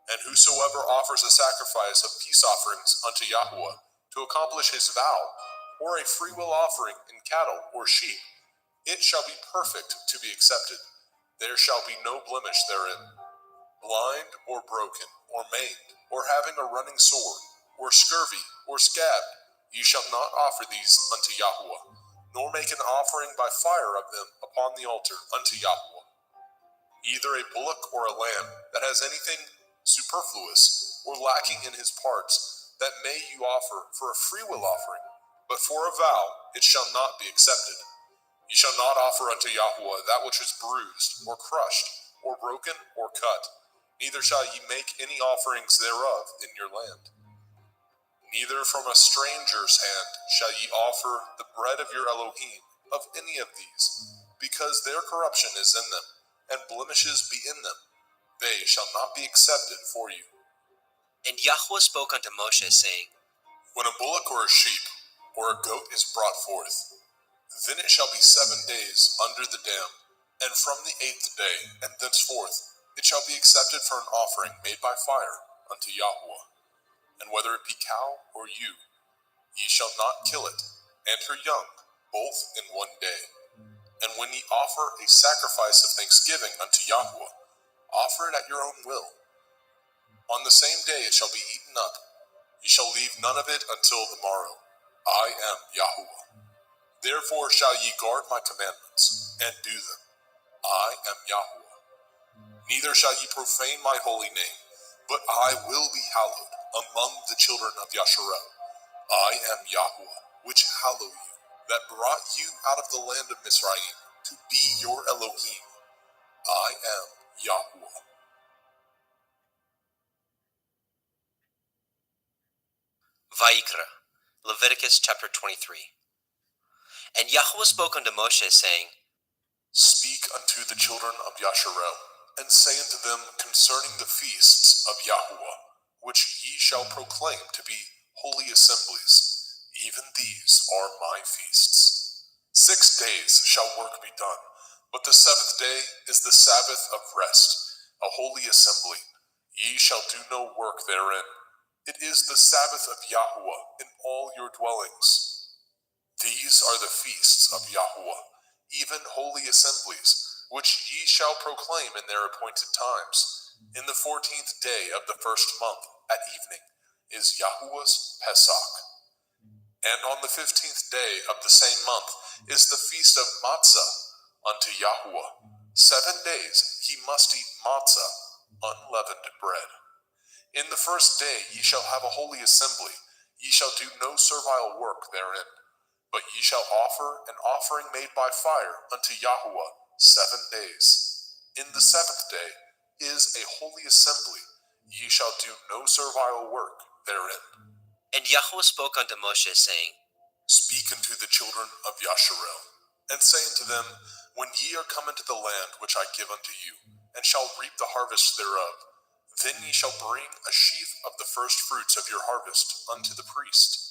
And whosoever offers a sacrifice of peace offerings unto Yahweh, to accomplish his vow, or a freewill offering in cattle or sheep, it shall be perfect to be accepted. There shall be no blemish therein. Blind, or broken, or maimed, or having a running sword, or scurvy, or scabbed, ye shall not offer these unto Yahweh, nor make an offering by fire of them upon the altar unto Yahweh. Either a bullock or a lamb that has anything superfluous or lacking in his parts, that may you offer for a freewill offering, but for a vow it shall not be accepted. Ye shall not offer unto Yahweh that which is bruised, or crushed, or broken, or cut, neither shall ye make any offerings thereof in your land. Neither from a stranger's hand shall ye offer the bread of your Elohim, of any of these, because their corruption is in them, and blemishes be in them. They shall not be accepted for you. And Yahweh spoke unto Moshe, saying, When a bullock or a sheep or a goat is brought forth, then it shall be 7 days under the dam, and from the 8th day and thenceforth it shall be accepted for an offering made by fire unto Yahweh. And whether it be cow or ewe, ye shall not kill it, and her young, both in one day. And when ye offer a sacrifice of thanksgiving unto Yahweh, offer it at your own will. On the same day it shall be eaten up. Ye shall leave none of it until the morrow. I am Yahweh. Therefore shall ye guard my commandments, and do them. I am Yahweh. Neither shall ye profane my holy name, but I will be hallowed among the children of Yasharel. I am Yahweh, which hallow you, that brought you out of the land of Mizraim, to be your Elohim. I am Yahweh. Vayikra, Leviticus chapter 23. And Yahweh spoke unto Moshe, saying, Speak unto the children of Yasharel, and say unto them concerning the feasts of Yahweh, which ye shall proclaim to be holy assemblies. Even these are my feasts. 6 days shall work be done, but the 7th day is the Sabbath of rest, a holy assembly. Ye shall do no work therein. It is the Sabbath of Yahweh in all your dwellings. These are the feasts of Yahweh, even holy assemblies, which ye shall proclaim in their appointed times. In the 14th day of the 1st month, at evening, is Yahweh's Pesach. And on the 15th day of the same month is the feast of Matzah unto Yahweh. 7 days ye must eat matzah, unleavened bread. In the 1st day ye shall have a holy assembly. Ye shall do no servile work therein. But ye shall offer an offering made by fire unto Yahweh 7 days. In the 7th day is a holy assembly. Ye shall do no servile work therein. And Yahweh spoke unto Moshe, saying, Speak unto the children of Yasharel, and say unto them, When ye are come into the land which I give unto you, and shall reap the harvest thereof, then ye shall bring a sheaf of the first fruits of your harvest unto the priest.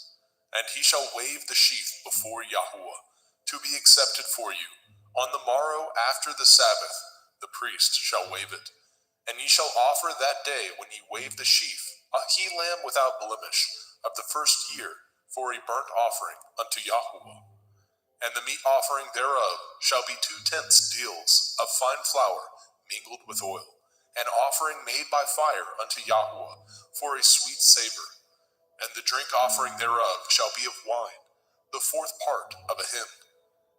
And he shall wave the sheaf before Yahweh, to be accepted for you. On the morrow after the Sabbath, the priest shall wave it. And ye shall offer that day, when ye wave the sheaf, a he-lamb without blemish, of the 1st year, for a burnt offering unto Yahweh. And the meat offering thereof shall be 2/10 deals of fine flour mingled with oil, an offering made by fire unto Yahweh, for a sweet savor. And the drink offering thereof shall be of wine, the 4th part of a hin.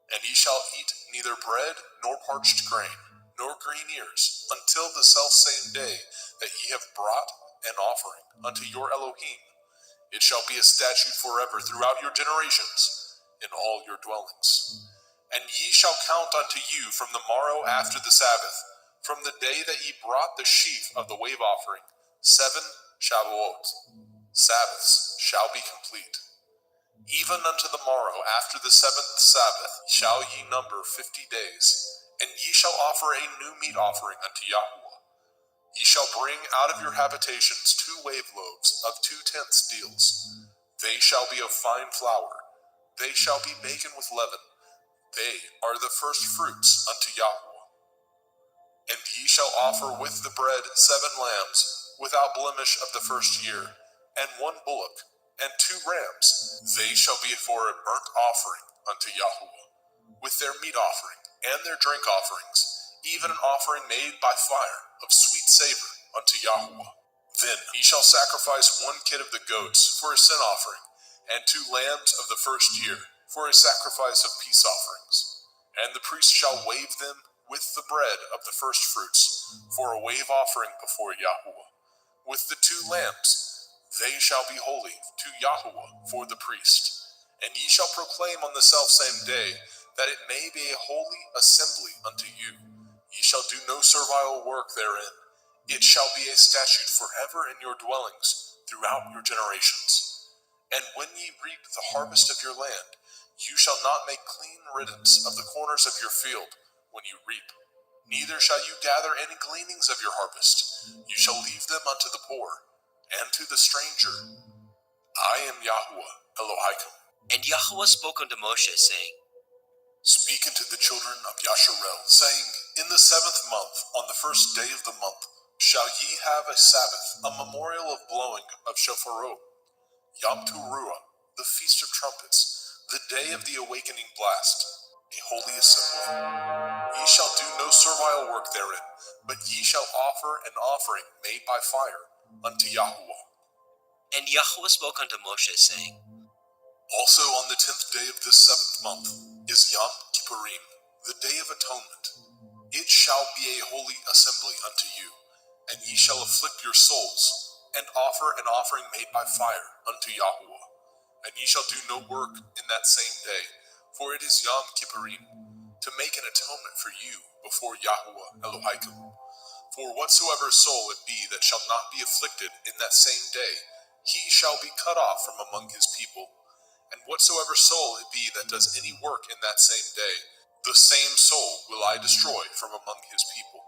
And ye shall eat neither bread, nor parched grain, nor green ears, until the selfsame day that ye have brought an offering unto your Elohim. It shall be a statute forever throughout your generations, in all your dwellings. And ye shall count unto you from the morrow after the Sabbath, from the day that ye brought the sheaf of the wave offering, 7 Shavuot. Sabbaths shall be complete. Even unto the morrow after the 7th Sabbath shall ye number 50 days, and ye shall offer a new meat offering unto Yahweh. Ye shall bring out of your habitations 2 wave loaves of 2/10 deals. They shall be of fine flour. They shall be baken with leaven. They are the first fruits unto Yahweh. And ye shall offer with the bread 7 lambs, without blemish of the 1st year, and 1 bullock, and 2 rams. They shall be for a burnt offering unto Yahweh, with their meat offering and their drink offerings, even an offering made by fire of sweet savor unto Yahweh. Then ye shall sacrifice 1 kid of the goats for a sin offering, and 2 lambs of the 1st year for a sacrifice of peace offerings. And the priest shall wave them with the bread of the first fruits for a wave offering before Yahweh. With the 2 lambs, they shall be holy to Yahweh for the priest. And ye shall proclaim on the selfsame day that it may be a holy assembly unto you. Ye shall do no servile work therein. It shall be a statute forever in your dwellings throughout your generations. And when ye reap the harvest of your land, you shall not make clean riddance of the corners of your field when you reap. Neither shall you gather any gleanings of your harvest. You shall leave them unto the poor and to the stranger. I am Yahweh Elohim. And Yahweh spoke unto Moshe, saying, Speak unto the children of Yasharel, saying, In the 7th month, on the 1st day of the month, shall ye have a Sabbath, a memorial of blowing of shofarot, Yom Teruah, the feast of trumpets, the day of the awakening blast, a holy assembly. Ye shall do no servile work therein, but ye shall offer an offering made by fire unto Yahuwah. And Yahweh spoke unto Moshe, saying, Also on the 10th day of this 7th month is Yom Kippurim, the day of atonement. It shall be a holy assembly unto you, and ye shall afflict your souls, and offer an offering made by fire unto Yahuwah. And ye shall do no work in that same day, for it is Yom Kippurim, to make an atonement for you before Yahuwah Elohaikum. For whatsoever soul it be that shall not be afflicted in that same day, he shall be cut off from among his people. And whatsoever soul it be that does any work in that same day, the same soul will I destroy from among his people.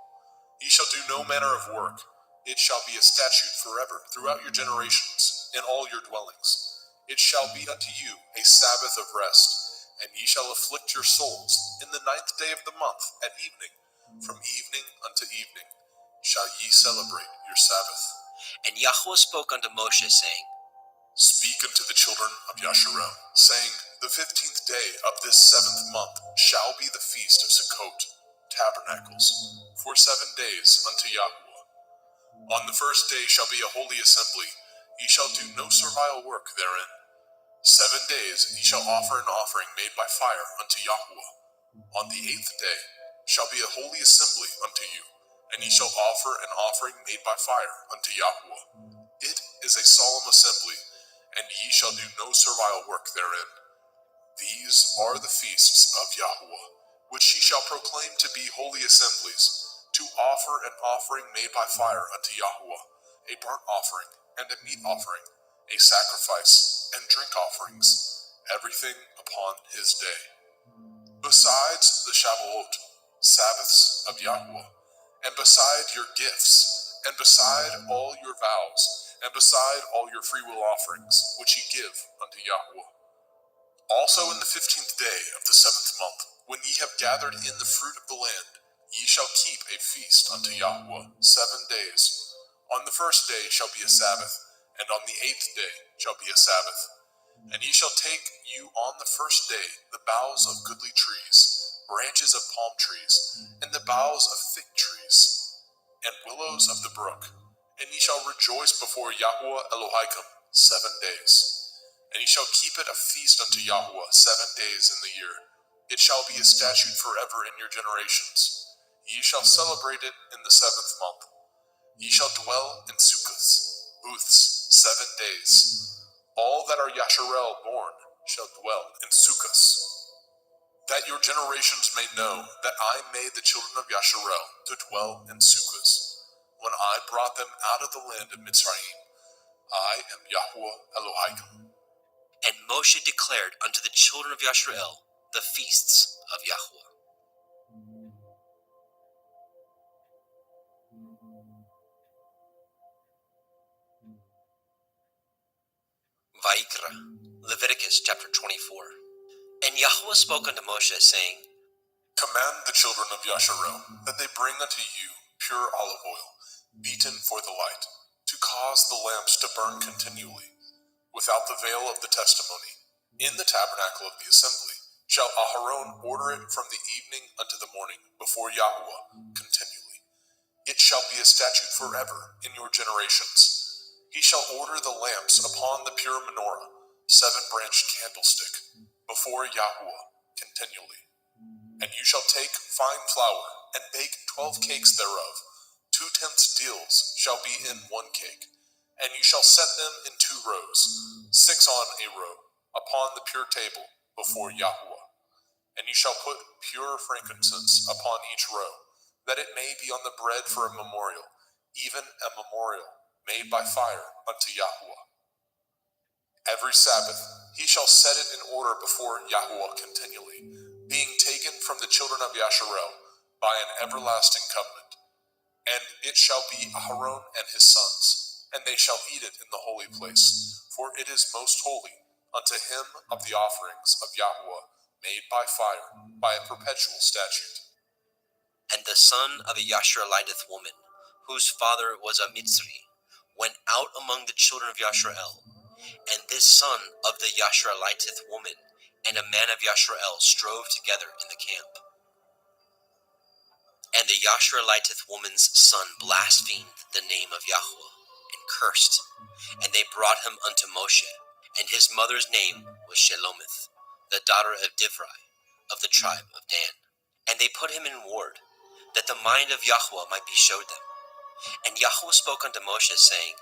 Ye shall do no manner of work. It shall be a statute forever throughout your generations, in all your dwellings. It shall be unto you a Sabbath of rest, and ye shall afflict your souls in the 9th day of the month at evening. From evening unto evening shall ye celebrate your Sabbath. And Yahweh spoke unto Moshe, saying, Speak unto the children of Yasharel, saying, The 15th day of this 7th month shall be the feast of Sukkot, tabernacles, for 7 days unto Yahuwah. On the 1st day shall be a holy assembly. Ye shall do no servile work therein. 7 days ye shall offer an offering made by fire unto Yahuwah. On the 8th day shall be a holy assembly unto you, and ye shall offer an offering made by fire unto Yahuwah. It is a solemn assembly, and ye shall do no servile work therein. These are the feasts of Yahuwah, which ye shall proclaim to be holy assemblies, to offer an offering made by fire unto Yahuwah, a burnt offering and a meat offering, a sacrifice and drink offerings, everything upon his day. Besides the Shavuot, Sabbaths of Yahuwah, and beside your gifts, and beside all your vows, and beside all your freewill offerings, which ye give unto Yahuwah. Also in the 15th day of the 7th month, when ye have gathered in the fruit of the land, ye shall keep a feast unto Yahuwah 7 days. On the 1st day shall be a Sabbath, and on the 8th day shall be a Sabbath. And ye shall take you on the 1st day the boughs of goodly trees, branches of palm trees, and the boughs of thick trees, and willows of the brook, and ye shall rejoice before Yahuwah Elohaikum 7 days. And ye shall keep it a feast unto Yahuwah 7 days in the year. It shall be a statute forever in your generations. Ye shall celebrate it in the 7th month. Ye shall dwell in sukkahs, booths, 7 days. All that are Yasharel born shall dwell in sukkahs. That your generations may know that I made the children of Yasharel to dwell in sukkahs, when I brought them out of the land of Mitzrayim. I am Yahuwah Elohaikum. And Moshe declared unto the children of Yasharel the feasts of Yahweh. Vaikra, Leviticus chapter 24. And Yahweh spoke unto Moshe, saying, Command the children of Yasharel that they bring unto you pure olive oil, beaten for the light, to cause the lamps to burn continually, without the veil of the testimony. In the tabernacle of the assembly shall Aharon order it from the evening unto the morning before Yahuwah continually. It shall be a statute forever in your generations. He shall order the lamps upon the pure menorah, 7-branched candlestick, before Yahuwah continually. And you shall take fine flour, and bake 12 cakes thereof. 2/10 deals shall be in 1 cake. And you shall set them in 2 rows, 6 on a row, upon the pure table before Yahuwah. And you shall put pure frankincense upon each row, that it may be on the bread for a memorial, even a memorial made by fire unto Yahuwah. Every Sabbath he shall set it in order before Yahuwah continually, being taken from the children of Yasharel by an everlasting covenant. And it shall be Aharon and his sons, and they shall eat it in the holy place, for it is most holy unto him of the offerings of Yahuwah made by fire, by a perpetual statute. And the son of a Yashraeliteth woman, whose father was a Mitzri, went out among the children of Yashrael. And this son of the Yashraeliteth woman and a man of Yashrael strove together in the camp. And the Yashraeliteth woman's son blasphemed the name of Yahweh and cursed. And they brought him unto Moshe, and his mother's name was Shelomith, the daughter of Divri, of the tribe of Dan. And they put him in ward, that the mind of Yahweh might be showed them. And Yahweh spoke unto Moshe, saying,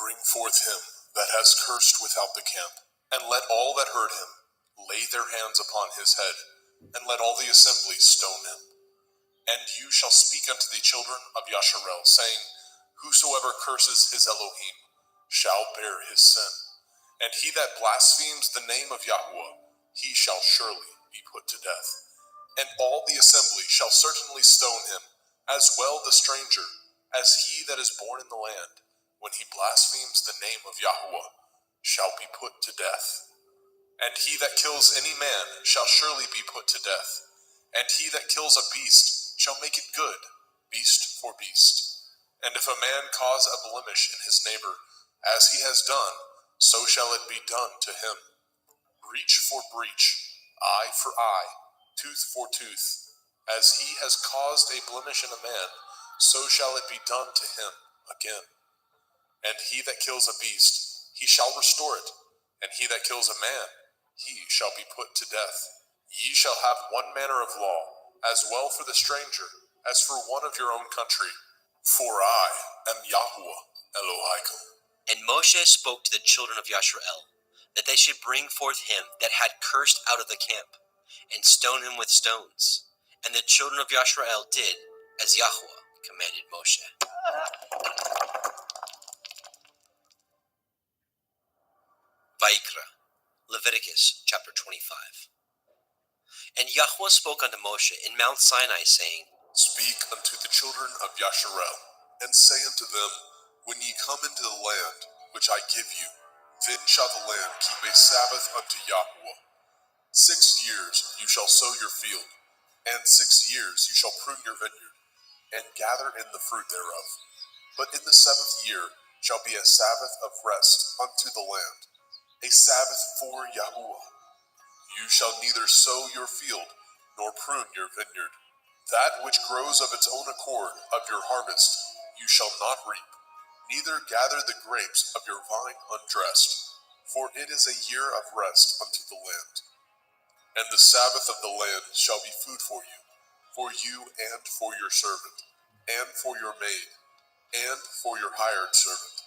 Bring forth him that has cursed without the camp, and let all that heard him lay their hands upon his head, and let all the assembly stone him. And you shall speak unto the children of Yasharel, saying, Whosoever curses his Elohim shall bear his sin, and he that blasphemes the name of Yahweh, he shall surely be put to death. And all the assembly shall certainly stone him, as well the stranger, as he that is born in the land, when he blasphemes the name of Yahweh, shall be put to death. And he that kills any man shall surely be put to death. And he that kills a beast shall make it good, beast for beast. And if a man cause a blemish in his neighbor, as he has done, so shall it be done to him. Breach for breach, eye for eye, tooth for tooth. As he has caused a blemish in a man, so shall it be done to him again. And he that kills a beast, he shall restore it. And he that kills a man, he shall be put to death. Ye shall have one manner of law, as well for the stranger, as for one of your own country. For I am Yahweh Elohaikum. And Moshe spoke to the children of Yashrael, that they should bring forth him that had cursed out of the camp, and stone him with stones. And the children of Yashrael did as Yahweh commanded Moshe. Vayikra, Leviticus chapter 25. And Yahweh spoke unto Moshe in Mount Sinai, saying, Speak unto the children of Yasharel, and say unto them, When ye come into the land which I give you, then shall the land keep a Sabbath unto Yahweh. 6 years you shall sow your field, and 6 years you shall prune your vineyard, and gather in the fruit thereof. But in the 7th year shall be a Sabbath of rest unto the land, a Sabbath for Yahuwah. You shall neither sow your field, nor prune your vineyard. That which grows of its own accord of your harvest you shall not reap, neither gather the grapes of your vine undressed, for it is a year of rest unto the land. And the Sabbath of the land shall be food for you and for your servant, and for your maid, and for your hired servant,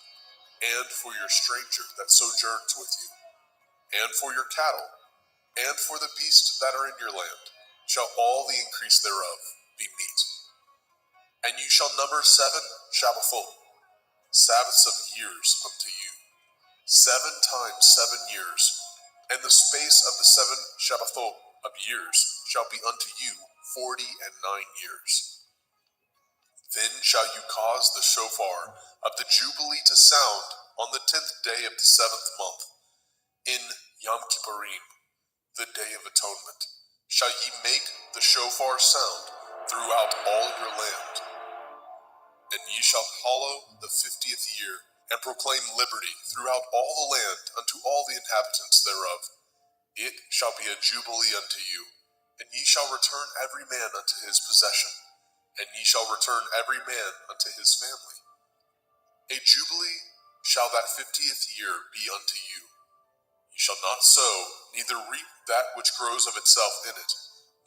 and for your stranger that sojourns with you, and for your cattle, and for the beasts that are in your land, shall all the increase thereof be meat. And you shall number 7 Shabbathot, Sabbaths of years unto you, 7 times 7 years, and the space of the 7 Shabbathot of years shall be unto you 49 years. Then shall you cause the shofar of the Jubilee to sound on the 10th day of the 7th month, in Yom Kippurim, the day of atonement, shall ye make the shofar sound throughout all your land. And ye shall hallow the 50th year, and proclaim liberty throughout all the land unto all the inhabitants thereof. It shall be a jubilee unto you, and ye shall return every man unto his possession, and ye shall return every man unto his family. A jubilee shall that 50th year be unto you. Ye shall not sow, neither reap that which grows of itself in it,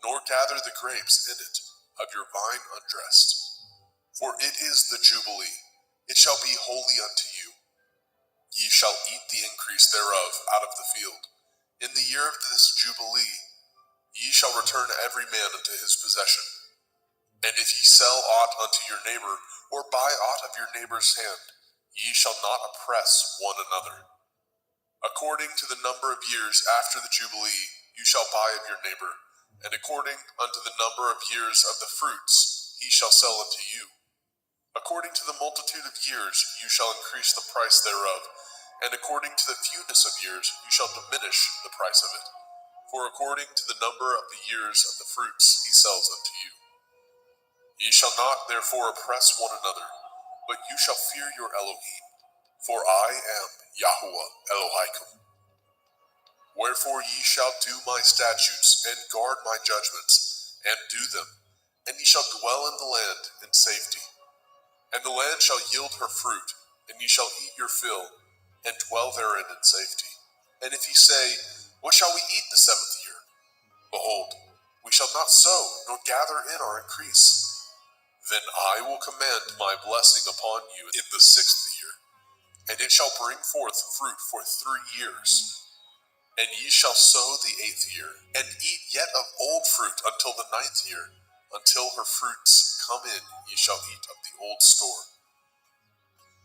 nor gather the grapes in it of your vine undressed. For it is the Jubilee, it shall be holy unto you. Ye shall eat the increase thereof out of the field. In the year of this Jubilee, ye shall return every man unto his possession. And if ye sell aught unto your neighbor, or buy aught of your neighbor's hand, ye shall not oppress one another. According to the number of years after the Jubilee, you shall buy of your neighbor, and according unto the number of years of the fruits, he shall sell unto you. According to the multitude of years, you shall increase the price thereof, and according to the fewness of years, you shall diminish the price of it. for according to the number of the years of the fruits he sells unto you. Ye shall not therefore oppress one another, but you shall fear your Elohim, for I am Yahuwah Elohaikum. Wherefore ye shall do my statutes, and guard my judgments, and do them, and ye shall dwell in the land in safety. And the land shall yield her fruit, and ye shall eat your fill, and dwell therein in safety. And if ye say, what shall we eat the 7th year? Behold, we shall not sow, nor gather in our increase. Then I will command my blessing upon you in the 6th year, and it shall bring forth fruit for 3 years. And ye shall sow the 8th year, and eat yet of old fruit until the 9th year. Until her fruits come in, ye shall eat of the old store.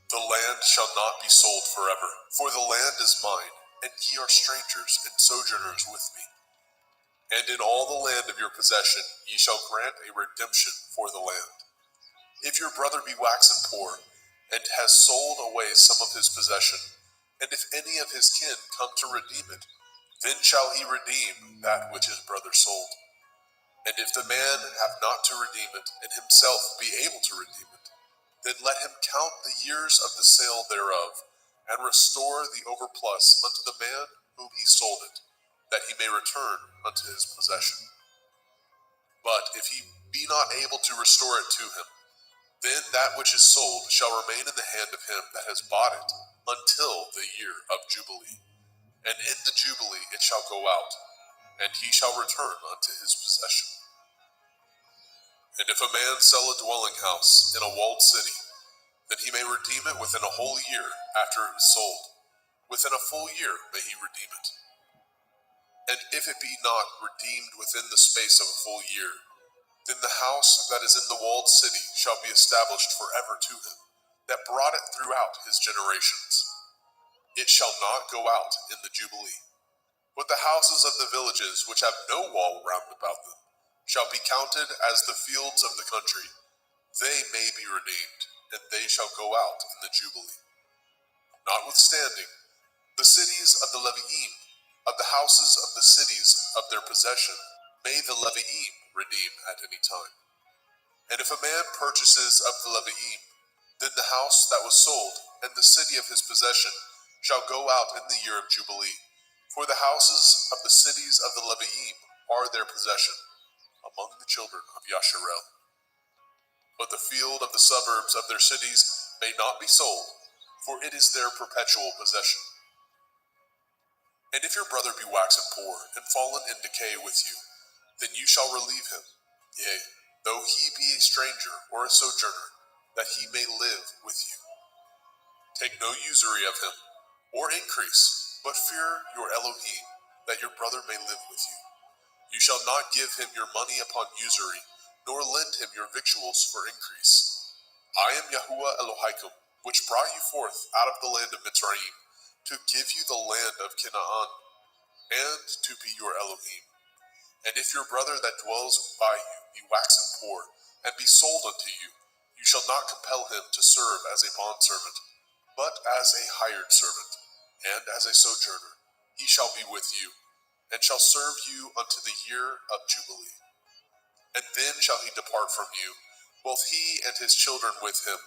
The land shall not be sold forever, for the land is mine, and ye are strangers and sojourners with me. And in all the land of your possession ye shall grant a redemption for the land. If your brother be waxen poor, and has sold away some of his possession, and if any of his kin come to redeem it, then shall he redeem that which his brother sold. And if the man have not to redeem it, and himself be able to redeem it, then let him count the years of the sale thereof, and restore the overplus unto the man whom he sold it, that he may return unto his possession. But if he be not able to restore it to him, then that which is sold shall remain in the hand of him that has bought it until the year of Jubilee. And in the Jubilee it shall go out, and he shall return unto his possession. And if a man sell a dwelling house in a walled city, then he may redeem it within a whole year after it is sold. Within a full year may he redeem it. And if it be not redeemed within the space of a full year, then the house that is in the walled city shall be established forever to him, that brought it throughout his generations. It shall not go out in the Jubilee. But the houses of the villages which have no wall round about them shall be counted as the fields of the country. They may be redeemed, and they shall go out in the Jubilee. Notwithstanding, the cities of the Leviim, of the houses of the cities of their possession, may the Leviim redeem at any time. And if a man purchases of the Leviim, then the house that was sold, and the city of his possession, shall go out in the year of Jubilee. For the houses of the cities of the Leviim are their possession, among the children of Yasharel. But the field of the suburbs of their cities may not be sold, for it is their perpetual possession. And if your brother be waxen poor, and fallen in decay with you, then you shall relieve him, yea, though he be a stranger or a sojourner, that he may live with you. Take no usury of him, or increase, but fear your Elohim, that your brother may live with you. You shall not give him your money upon usury, nor lend him your victuals for increase. I am Yahuwah Elohaikum, which brought you forth out of the land of Mitzrayim, to give you the land of Canaan, and to be your Elohim. And if your brother that dwells by you be waxen poor, and be sold unto you, you shall not compel him to serve as a bondservant, but as a hired servant, and as a sojourner. He shall be with you, and shall serve you unto the year of Jubilee. And then shall he depart from you, both he and his children with him,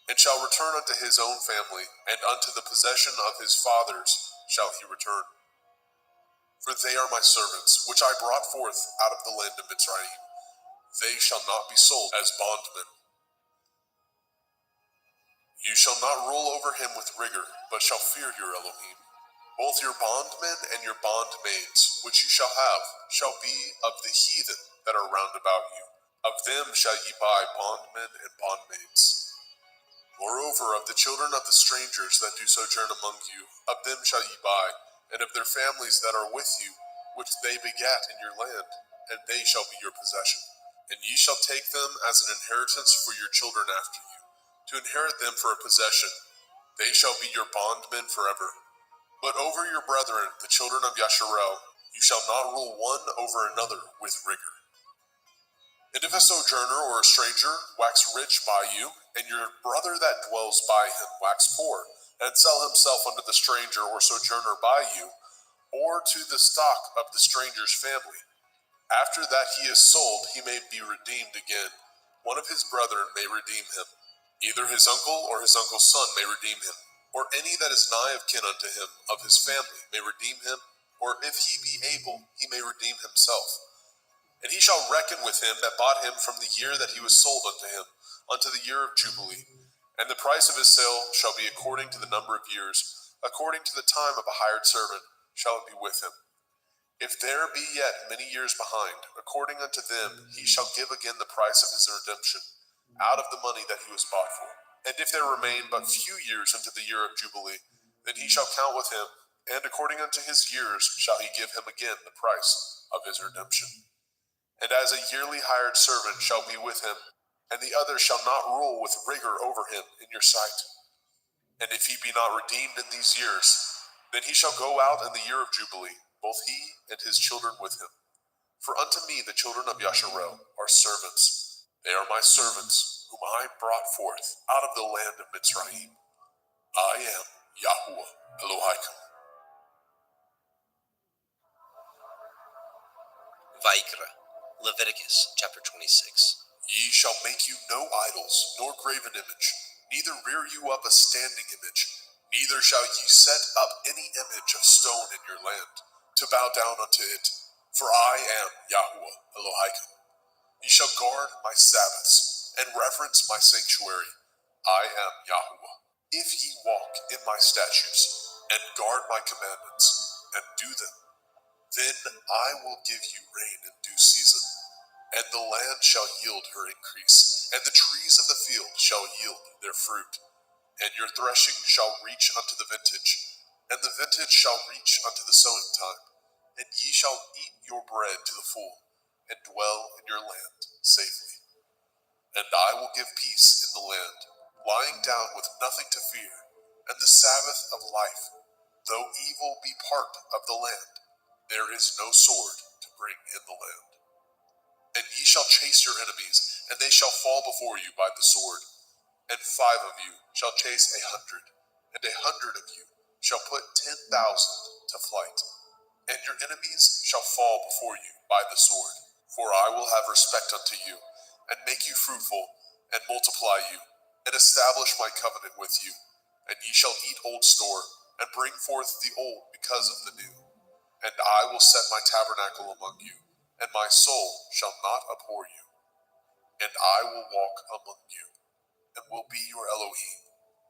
and shall return unto his own family, and unto the possession of his fathers shall he return. For they are my servants, which I brought forth out of the land of Mitzrayim. They shall not be sold as bondmen. You shall not rule over him with rigor, but shall fear your Elohim. Both your bondmen and your bondmaids, which you shall have, shall be of the heathen that are round about you. Of them shall ye buy bondmen and bondmaids. Moreover, of the children of the strangers that do sojourn among you, of them shall ye buy, and of their families that are with you, which they begat in your land, and they shall be your possession. And ye shall take them as an inheritance for your children after you, to inherit them for a possession. They shall be your bondmen forever. But over your brethren, the children of Yasharel, you shall not rule one over another with rigor. And if a sojourner or a stranger wax rich by you, and your brother that dwells by him wax poor, and sell himself unto the stranger or sojourner by you, or to the stock of the stranger's family. After that he is sold, he may be redeemed again. One of his brethren may redeem him. Either his uncle or his uncle's son may redeem him, or any that is nigh of kin unto him of his family may redeem him, or if he be able, he may redeem himself. And he shall reckon with him that bought him from the year that he was sold unto him, unto the year of Jubilee. And the price of his sale shall be according to the number of years, according to the time of a hired servant shall it be with him. If there be yet many years behind, according unto them he shall give again the price of his redemption, out of the money that he was bought for. And if there remain but few years unto the year of Jubilee, then he shall count with him, and according unto his years shall he give him again the price of his redemption. And as a yearly hired servant shall be with him, and the other shall not rule with rigor over him in your sight. And if he be not redeemed in these years, then he shall go out in the year of Jubilee, both he and his children with him. For unto me the children of Yasharel are servants. They are my servants, whom I brought forth out of the land of Mitzrayim. I am Yahuwah Elohim. Vaikra, Leviticus chapter 26. Ye shall make you no idols, nor graven image, neither rear you up a standing image, neither shall ye set up any image of stone in your land, to bow down unto it, for I am Yahuwah Elohim. Ye shall guard my Sabbaths, and reverence my sanctuary. I am Yahuwah. If ye walk in my statutes, and guard my commandments, and do them, then I will give you rain in due season, and the land shall yield her increase, and the trees of the field shall yield their fruit. And your threshing shall reach unto the vintage, and the vintage shall reach unto the sowing time, and ye shall eat your bread to the full, and dwell in your land safely. And I will give peace in the land, lying down with nothing to fear, and the Sabbath of life. Though evil be part of the land, there is no sword to bring in the land. And ye shall chase your enemies, and they shall fall before you by the sword. And 5 of you shall chase 100, and 100 of you shall put 10,000 to flight. And your enemies shall fall before you by the sword. For I will have respect unto you, and make you fruitful, and multiply you, and establish my covenant with you. And ye shall eat old store, and bring forth the old because of the new. And I will set my tabernacle among you, and my soul shall not abhor you. And I will walk among you, and will be your Elohim,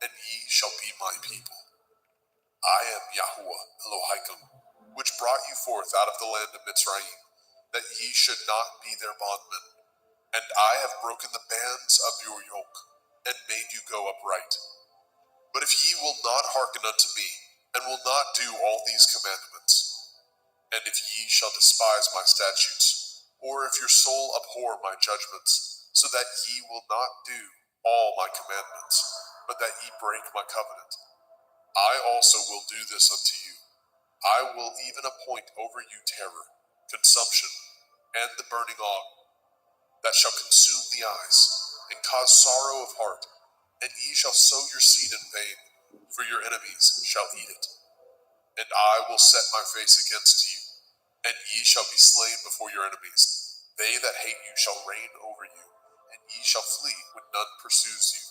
and ye shall be my people. I am Yahuwah Elohim, which brought you forth out of the land of Mitzrayim, that ye should not be their bondmen. And I have broken the bands of your yoke, and made you go upright. But if ye will not hearken unto me, and will not do all these commandments, and if ye shall despise my statutes, or if your soul abhor my judgments, so that ye will not do all my commandments, but that ye break my covenant, I also will do this unto you. I will even appoint over you terror, consumption, and the burning ague, that shall consume the eyes, and cause sorrow of heart, and ye shall sow your seed in vain, for your enemies shall eat it. And I will set my face against you, and ye shall be slain before your enemies. They that hate you shall reign over you, and ye shall flee when none pursues you.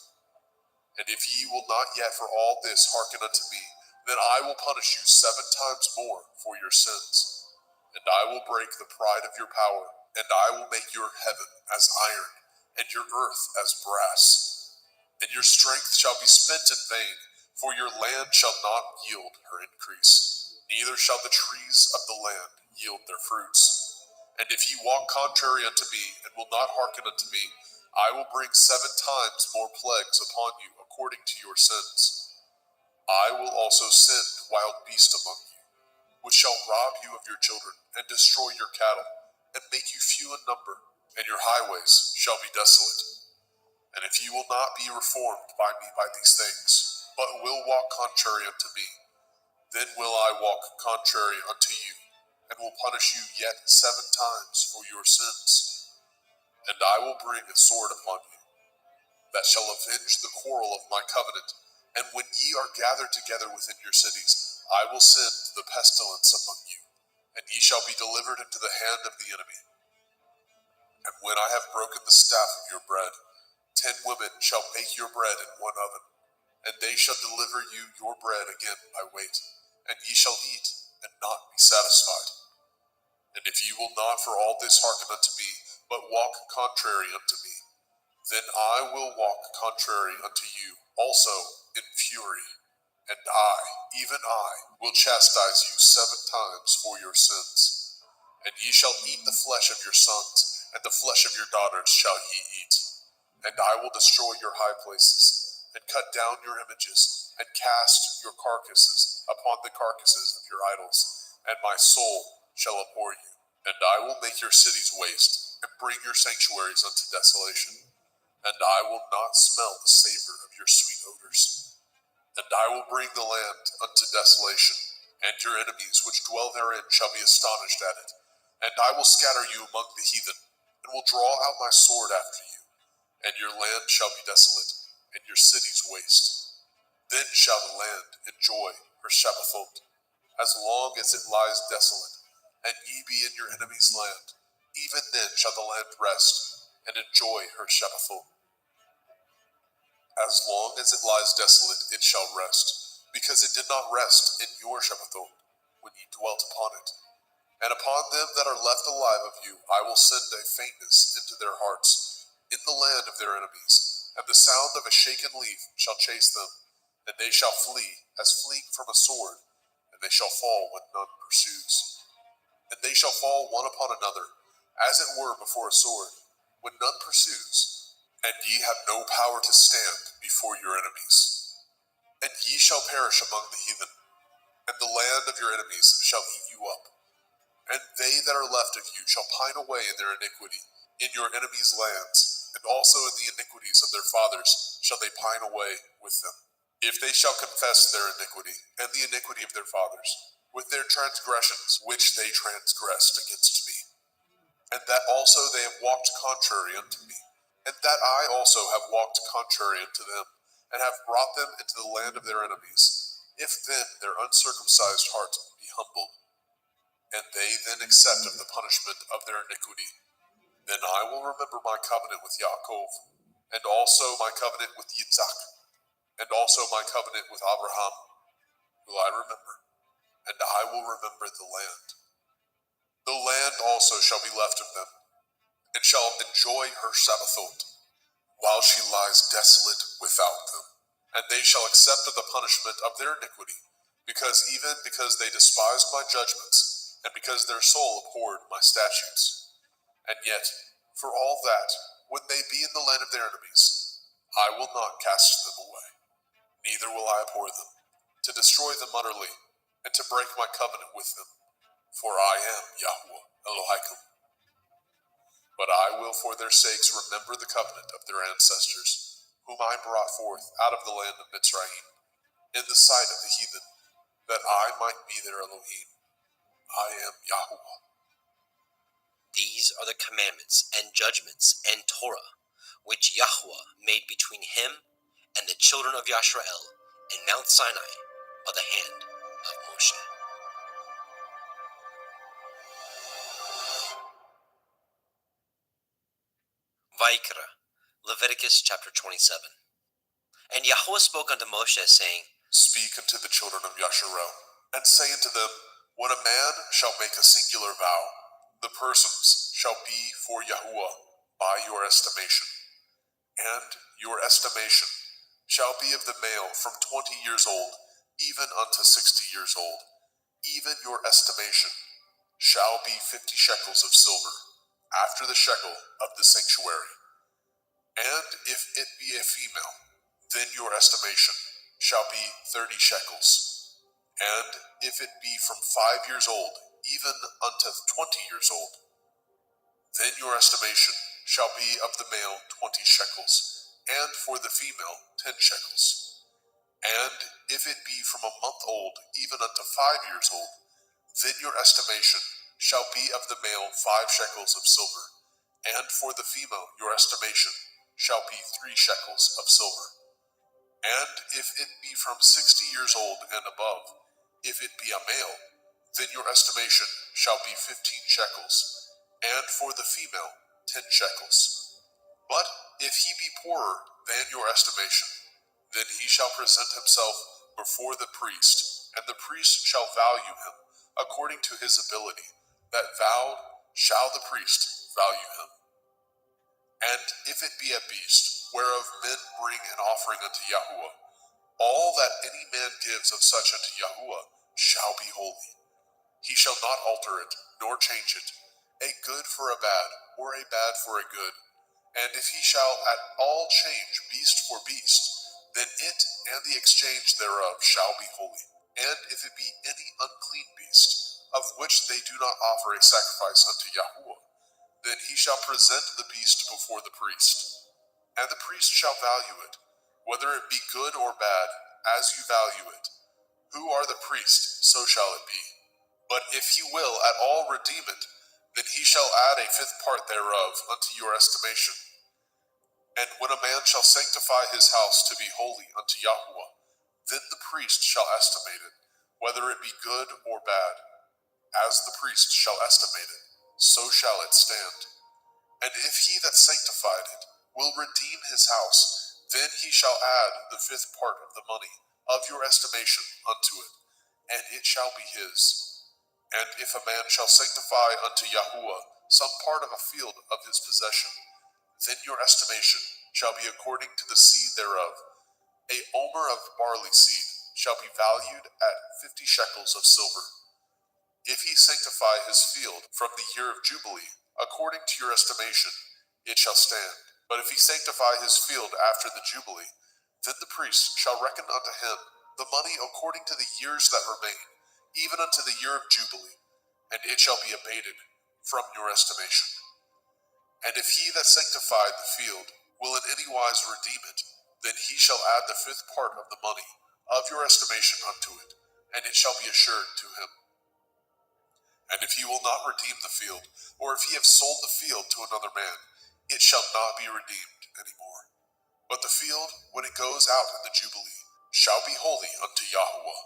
And if ye will not yet for all this hearken unto me, then I will punish you 7 times more for your sins. And I will break the pride of your power, and I will make your heaven as iron, and your earth as brass. And your strength shall be spent in vain, for your land shall not yield her increase, neither shall the trees of the land yield their fruits. And if ye walk contrary unto me, and will not hearken unto me, I will bring 7 times more plagues upon you according to your sins. I will also send wild beasts among you, which shall rob you of your children, and destroy your cattle, and make you few in number, and your highways shall be desolate. And if ye will not be reformed by me by these things, but will walk contrary unto me, then will I walk contrary unto you, and will punish you yet 7 times for your sins. And I will bring a sword upon you, that shall avenge the quarrel of my covenant. And when ye are gathered together within your cities, I will send the pestilence among you, and ye shall be delivered into the hand of the enemy. And when I have broken the staff of your bread, 10 women shall bake your bread in one oven, and they shall deliver you your bread again by weight, and ye shall eat, and not be satisfied. And if ye will not for all this hearken unto me, but walk contrary unto me, then I will walk contrary unto you also in fury, and I, even I, will chastise you 7 times for your sins. And ye shall eat the flesh of your sons, and the flesh of your daughters shall ye eat. And I will destroy your high places, and cut down your images, and cast your carcasses upon the carcasses of your idols, and my soul shall abhor you. And I will make your cities waste, and bring your sanctuaries unto desolation. And I will not smell the savor of your sweet odors. And I will bring the land unto desolation, and your enemies which dwell therein shall be astonished at it. And I will scatter you among the heathen, and will draw out my sword after you. And your land shall be desolate, and your cities waste. Then shall the land enjoy her Shabbathot, as long as it lies desolate, and ye be in your enemy's land. Even then shall the land rest, and enjoy her Shabbathot. As long as it lies desolate, it shall rest, because it did not rest in your Shabbathot, when ye dwelt upon it. And upon them that are left alive of you, I will send a faintness into their hearts, in the land of their enemies, and the sound of a shaken leaf shall chase them, and they shall flee as fleeing from a sword, and they shall fall when none pursues. And they shall fall one upon another, as it were before a sword, when none pursues. And ye have no power to stand before your enemies. And ye shall perish among the heathen, and the land of your enemies shall eat you up. And they that are left of you shall pine away in their iniquity, in your enemies' lands, and also in the iniquities of their fathers shall they pine away with them. If they shall confess their iniquity, and the iniquity of their fathers, with their transgressions which they transgressed against me, and that also they have walked contrary unto me, and that I also have walked contrary unto them, and have brought them into the land of their enemies, if then their uncircumcised heart be humbled, and they then accept of the punishment of their iniquity, then I will remember my covenant with Yaakov, and also my covenant with Yitzhak, and also my covenant with Abraham will I remember, and I will remember the land. The land also shall be left of them, and shall enjoy her Shabbathot, while she lies desolate without them. And they shall accept of the punishment of their iniquity, because they despised my judgments, and because their soul abhorred my statutes. And yet, for all that, when they be in the land of their enemies, I will not cast them away, neither will I abhor them, to destroy them utterly, and to break my covenant with them. For I am Yahweh Elohim. But I will for their sakes remember the covenant of their ancestors, whom I brought forth out of the land of Mitzrayim, in the sight of the heathen, that I might be their Elohim. I am Yahweh. These are the commandments and judgments and Torah, which Yahweh made between him and the children of Yisrael in Mount Sinai by the hand of Moshe. Vayikra, Leviticus chapter 27. And Yahweh spoke unto Moshe, saying, Speak unto the children of Yasharel, and say unto them, when a man shall make a singular vow, the persons shall be for Yahuwah by your estimation. And your estimation shall be of the male from 20 years old, even unto 60 years old. Even your estimation shall be 50 shekels of silver, after the shekel of the sanctuary. And if it be a female, then your estimation shall be 30 shekels. And if it be from 5 years old, even unto 20 years old, then your estimation shall be of the male 20 shekels, and for the female 10 shekels. And if it be from a month old, even unto 5 years old, then your estimation shall be of the male 5 shekels of silver, and for the female your estimation shall be 3 shekels of silver. And if it be from 60 years old and above, If it be a male, then your estimation shall be 15 shekels, and for the female 10 shekels. But if he be poorer than your estimation, then he shall present himself before the priest, and the priest shall value him according to his ability. That vowed shall the priest value him. And if it be a beast, whereof men bring an offering unto Yahuwah, all that any man gives of such unto Yahuwah shall be holy. He shall not alter it, nor change it, a good for a bad, or a bad for a good. And if he shall at all change beast for beast, then it and the exchange thereof shall be holy. And if it be any unclean beast, of which they do not offer a sacrifice unto Yahuwah, then he shall present the beast before the priest. And the priest shall value it, whether it be good or bad, as you value it. Who are the priest, so shall it be. But if he will at all redeem it, then he shall add a fifth part thereof unto your estimation. And when a man shall sanctify his house to be holy unto Yahuwah, then the priest shall estimate it, whether it be good or bad. As the priest shall estimate it, so shall it stand. And if he that sanctified it will redeem his house, then he shall add the fifth part of the money of your estimation unto it, and it shall be his. And if a man shall sanctify unto Yahuwah some part of a field of his possession, then your estimation shall be according to the seed thereof. A omer of barley seed shall be valued at 50 shekels of silver. If he sanctify his field from the year of Jubilee, according to your estimation, it shall stand. But if he sanctify his field after the Jubilee, then the priest shall reckon unto him the money according to the years that remain, even unto the year of Jubilee, and it shall be abated from your estimation. And if he that sanctified the field will in any wise redeem it, then he shall add the fifth part of the money of your estimation unto it, and it shall be assured to him. And if he will not redeem the field, or if he have sold the field to another man, it shall not be redeemed any more. But the field, when it goes out in the Jubilee, shall be holy unto Yahuwah.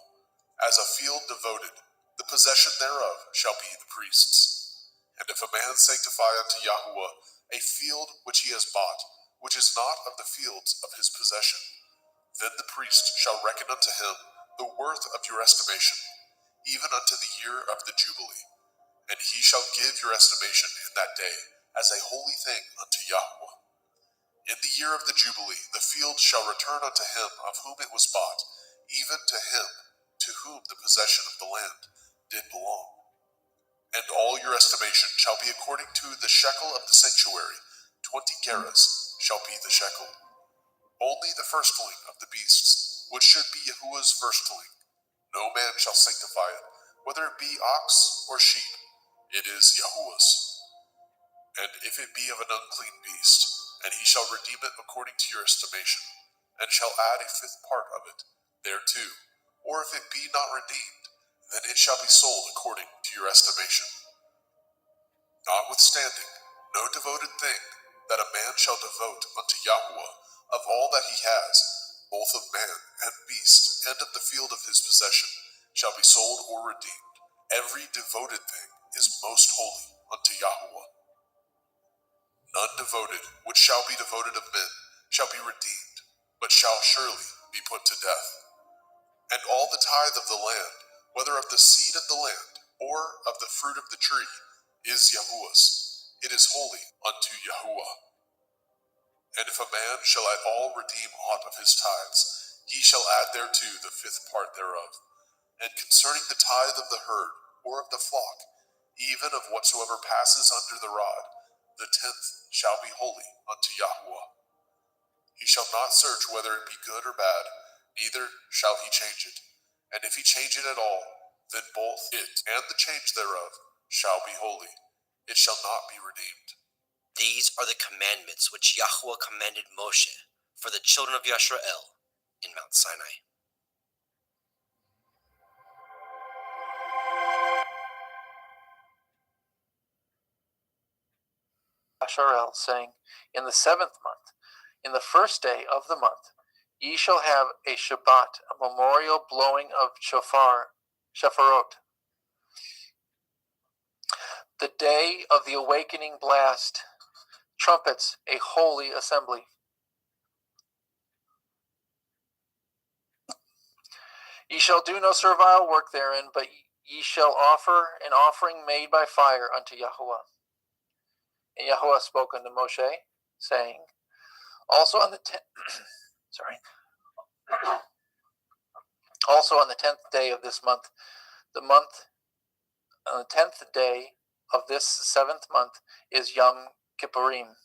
As a field devoted, the possession thereof shall be the priest's. And if a man sanctify unto Yahuwah a field which he has bought, which is not of the fields of his possession, then the priest shall reckon unto him the worth of your estimation, even unto the year of the Jubilee. And he shall give your estimation in that day as a holy thing unto Yahuwah. In the year of the Jubilee, the field shall return unto him of whom it was bought, even to him to whom the possession of the land did belong. And all your estimation shall be according to the shekel of the sanctuary. 20 gerahs shall be the shekel. Only the firstling of the beasts, which should be Yahuwah's firstling. No man shall sanctify it, whether it be ox or sheep. It is Yahuwah's. And if it be of an unclean beast, and he shall redeem it according to your estimation, and shall add a fifth part of it thereto, or if it be not redeemed, then it shall be sold according to your estimation. Notwithstanding, no devoted thing that a man shall devote unto Yahuwah of all that he has, both of man and beast, and of the field of his possession, shall be sold or redeemed. Every devoted thing is most holy unto Yahuwah. None devoted which shall be devoted of men shall be redeemed, but shall surely be put to death. And all the tithe of the land, whether of the seed of the land, or of the fruit of the tree, is Yahuwah's. It is holy unto Yahuwah. And if a man shall at all redeem aught of his tithes, he shall add thereto the fifth part thereof. And concerning the tithe of the herd, or of the flock, even of whatsoever passes under the rod, the 10th shall be holy unto Yahuwah. He shall not search whether it be good or bad, neither shall he change it. And if he change it at all, then both it and the change thereof shall be holy. It shall not be redeemed. These are the commandments which Yahuwah commanded Moshe for the children of Yisrael in Mount Sinai. Asharel, saying, In the 7th month, in the first day of the month, ye shall have a Shabbat, a memorial blowing of shofar Shafarot. The day of the awakening blast, trumpets, a holy assembly. Ye shall do no servile work therein, but ye shall offer an offering made by fire unto Yahuwah. And Yahuwah spoke unto Moshe, saying, Also on the also on the 10th day of this month, on the 10th day of this 7th month is Yom Kippurim.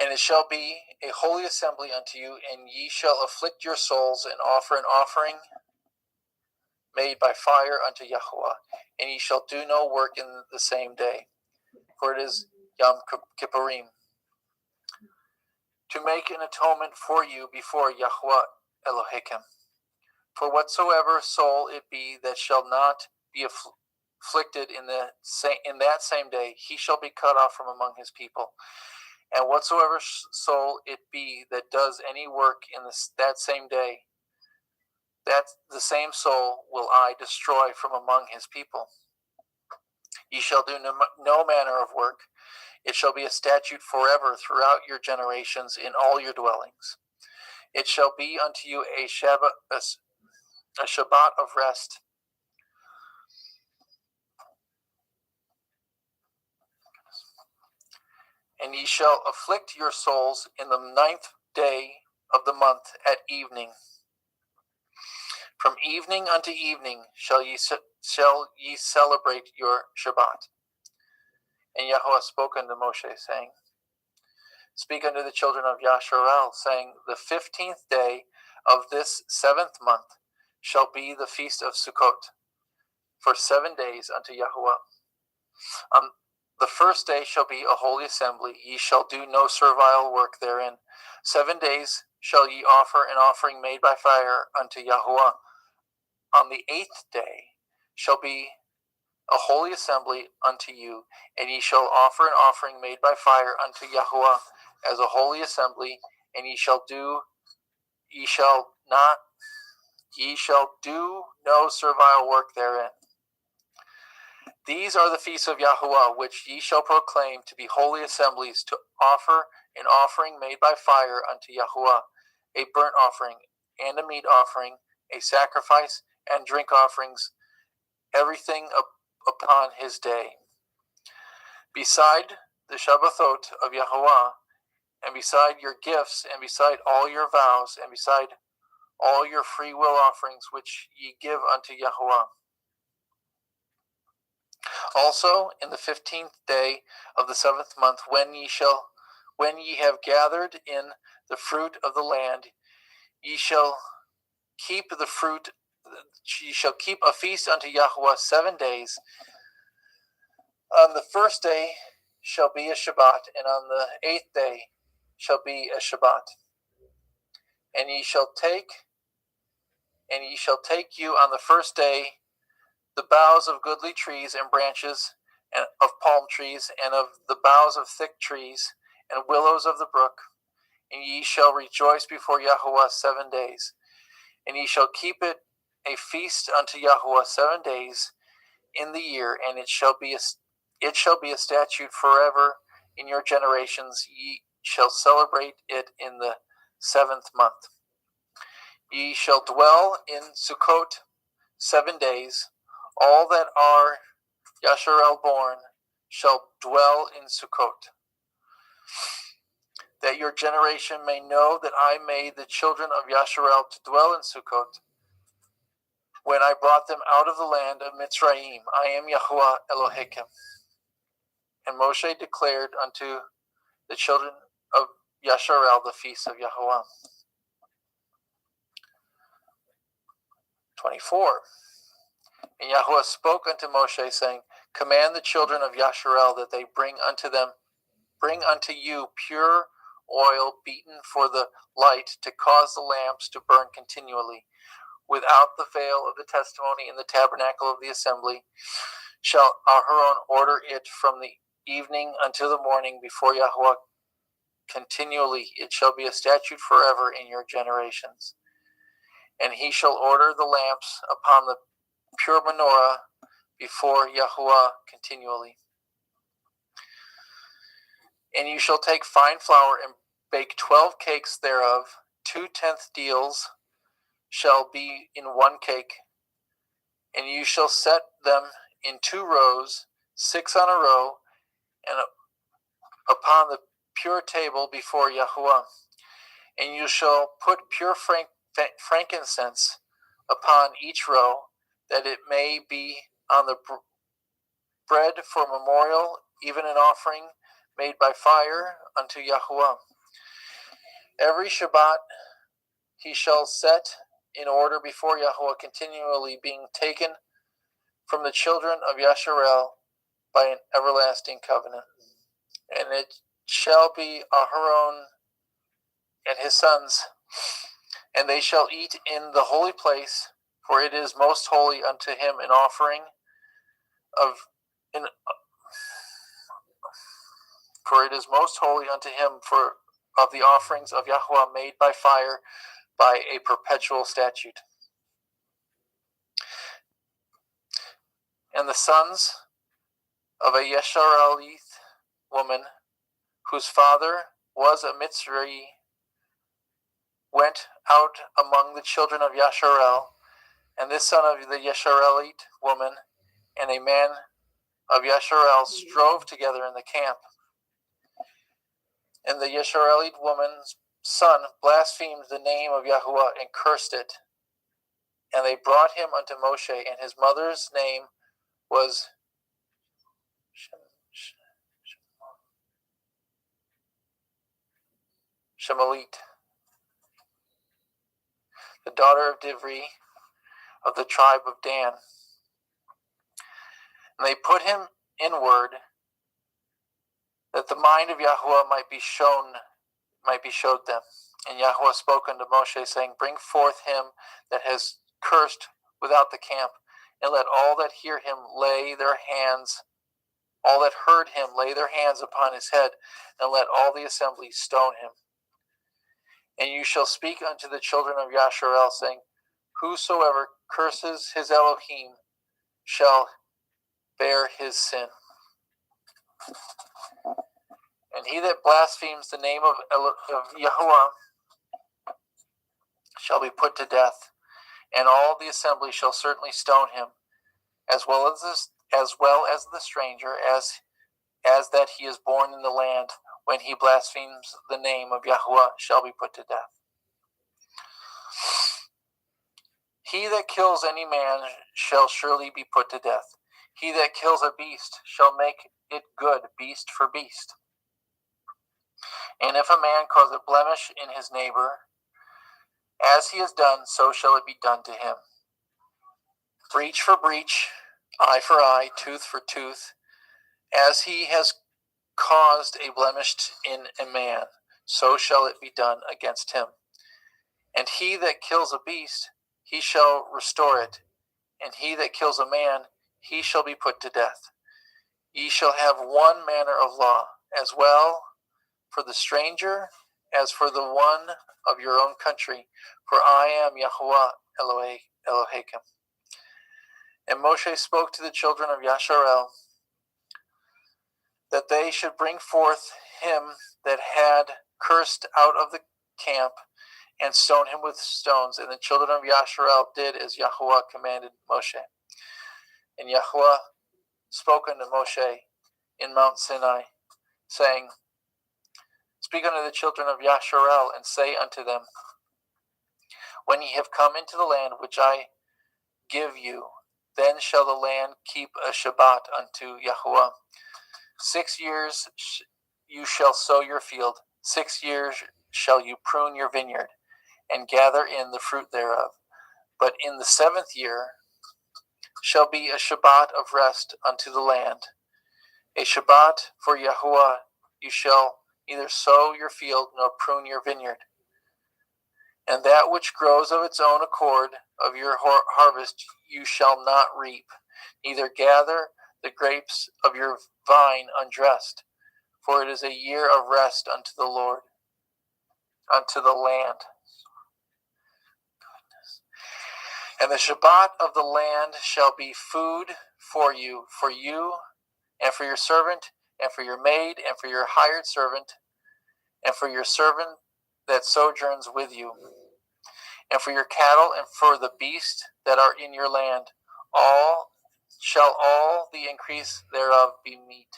And it shall be a holy assembly unto you, and ye shall afflict your souls and offer an offering made by fire unto Yahuwah, and ye shall do no work in the same day, for it is Yom Kippurim, to make an atonement for you before Yahuwah Elohim. For whatsoever soul it be that shall not be afflicted in that same day, he shall be cut off from among his people. And whatsoever soul it be that does any work in that same day, that the same soul will I destroy from among his people. Ye shall do no manner of work. It shall be a statute forever throughout your generations in all your dwellings. It shall be unto you a Shabbat of rest. And ye shall afflict your souls in the 9th day of the month at evening. From evening unto evening shall ye celebrate your Shabbat. And Yahuwah spoke unto Moshe, saying, Speak unto the children of Yasharel, saying, The 15th day of this 7th month shall be the feast of Sukkot, for 7 days unto Yahuwah. On the first day shall be a holy assembly. Ye shall do no servile work therein. 7 days shall ye offer an offering made by fire unto Yahuwah. On the 8th day shall be a holy assembly unto you, and ye shall offer an offering made by fire unto Yahuwah as a holy assembly, and ye shall do no servile work therein. These are the feasts of Yahuwah, which ye shall proclaim to be holy assemblies, to offer an offering made by fire unto Yahuwah, a burnt offering and a meat offering, a sacrifice and drink offerings, everything upon his day. Beside the Shabbathot of Yahuwah, and beside your gifts, and beside all your vows, and beside all your free will offerings which ye give unto Yahuwah. Also in the 15th day of the 7th month, when ye have gathered in the fruit of the land, ye shall keep a feast unto Yahuwah 7 days. On the first day shall be a Shabbat, and on the 8th day shall be a Shabbat. And ye shall take you on the first day the boughs of goodly trees and branches and of palm trees, and of the boughs of thick trees and willows of the brook, and ye shall rejoice before Yahuwah 7 days. And ye shall keep it a feast unto Yahuwah 7 days in the year, and it shall be a statute forever in your generations. Ye shall celebrate it in the 7th month. Ye shall dwell in Sukkot 7 days. All that are Yasharel born shall dwell in Sukkot, that your generation may know that I made the children of Yasharel to dwell in Sukkot, when I brought them out of the land of Mitzrayim. I am Yahuwah Elohim. And Moshe declared unto the children of Yasharel the feast of Yahuwah. 24. And Yahuwah spoke unto Moshe, saying, Command the children of Yasharel that they bring unto you pure oil beaten for the light, to cause the lamps to burn continually. Without the veil of the testimony in the tabernacle of the assembly shall Aharon order it from the evening until the morning before Yahuwah continually. It shall be a statute forever in your generations. And he shall order the lamps upon the pure menorah before Yahuwah continually. And you shall take fine flour and bake 12 cakes thereof. 2/10 deals shall be in one cake. And you shall set them in 2 rows, 6 on a row, and upon the pure table before Yahuwah. And you shall put pure frankincense upon each row, that it may be on the bread for memorial, even an offering made by fire unto Yahuwah. Every Shabbat he shall set in order before Yahuwah, continually being taken from the children of Yasharel by an everlasting covenant. And it shall be Aharon and his sons, and they shall eat in the holy place, for it is most holy unto him an offering for it is most holy unto him of the offerings of Yahuwah made by fire by a perpetual statute. And the sons of a Yesharelite woman, whose father was a Mitzri, went out among the children of Yasharel, and this son of the Yesharelite woman and a man of Yasharel strove together in the camp. And the Yesharelite woman's son blasphemed the name of Yahuwah and cursed it. And they brought him unto Moshe, and his mother's name was Shemalit, the daughter of Divri of the tribe of Dan. And they put him in word, that the mind of Yahuwah might be showed them. And Yahuwah spoke unto Moshe, saying, Bring forth him that has cursed without the camp, and let all that hear him all that heard him lay their hands upon his head, and let all the assembly stone him. And you shall speak unto the children of Yasharel, saying, Whosoever curses his Elohim shall bear his sin. And he that blasphemes the name of Yahuwah shall be put to death, and all the assembly shall certainly stone him, as well as the stranger, as that he is born in the land, when he blasphemes the name of Yahuwah shall be put to death. He that kills any man shall surely be put to death. He that kills a beast shall make it good, beast for beast. And if a man cause a blemish in his neighbor, as he has done, so shall it be done to him. Breach for breach, eye for eye, tooth for tooth. As he has caused a blemish in a man, so shall it be done against him. And he that kills a beast, he shall restore it. And he that kills a man, he shall be put to death. Ye shall have one manner of law, as well for the stranger as for the one of your own country, for I am Yahuwah Elohim. And Moshe spoke to the children of Yasharel, that they should bring forth him that had cursed out of the camp, and stone him with stones. And the children of Yasharel did as Yahuwah commanded Moshe. And Yahuwah spoke unto Moshe in Mount Sinai, saying, Speak unto the children of Yasharel, and say unto them, When ye have come into the land which I give you, then shall the land keep a Shabbat unto Yahuwah. 6 years you shall sow your field, 6 years shall you prune your vineyard, and gather in the fruit thereof. But in the 7th year shall be a Shabbat of rest unto the land, a Shabbat for Yahuwah. You shall neither sow your field nor prune your vineyard. And that which grows of its own accord of your harvest you shall not reap, neither gather the grapes of your vine undressed, for it is a year of rest unto the Lord, unto the land. And the Shabbat of the land shall be food for you, and for your servant, and for your maid, and for your hired servant, and for your servant that sojourns with you, and for your cattle, and for the beasts that are in your land. All the increase thereof be meat.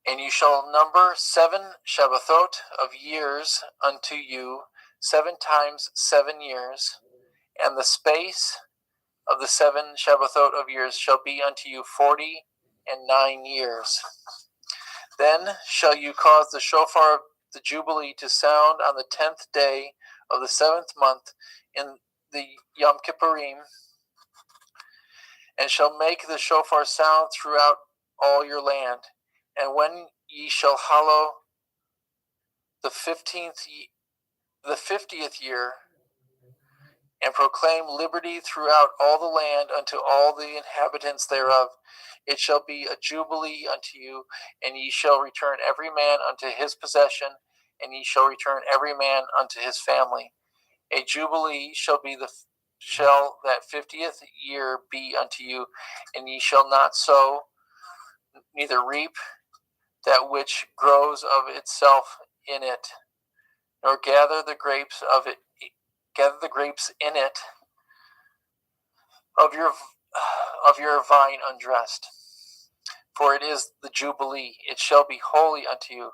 And you shall number 7 Shabbathot of years unto you, 7 times 7 years, and the space of the 7 Shabbathot of years shall be unto you 49 years. Then shall you cause the shofar of the Jubilee to sound on the 10th day of the 7th month in the Yom Kippurim, and shall make the shofar sound throughout all your land. And when ye shall hallow the 50th year, and proclaim liberty throughout all the land unto all the inhabitants thereof, it shall be a jubilee unto you, and ye shall return every man unto his possession, and ye shall return every man unto his family. A jubilee shall that 50th year be unto you, and ye shall not sow, neither reap that which grows of itself in it, nor gather the grapes in it of your vine undressed. For it is the Jubilee, it shall be holy unto you.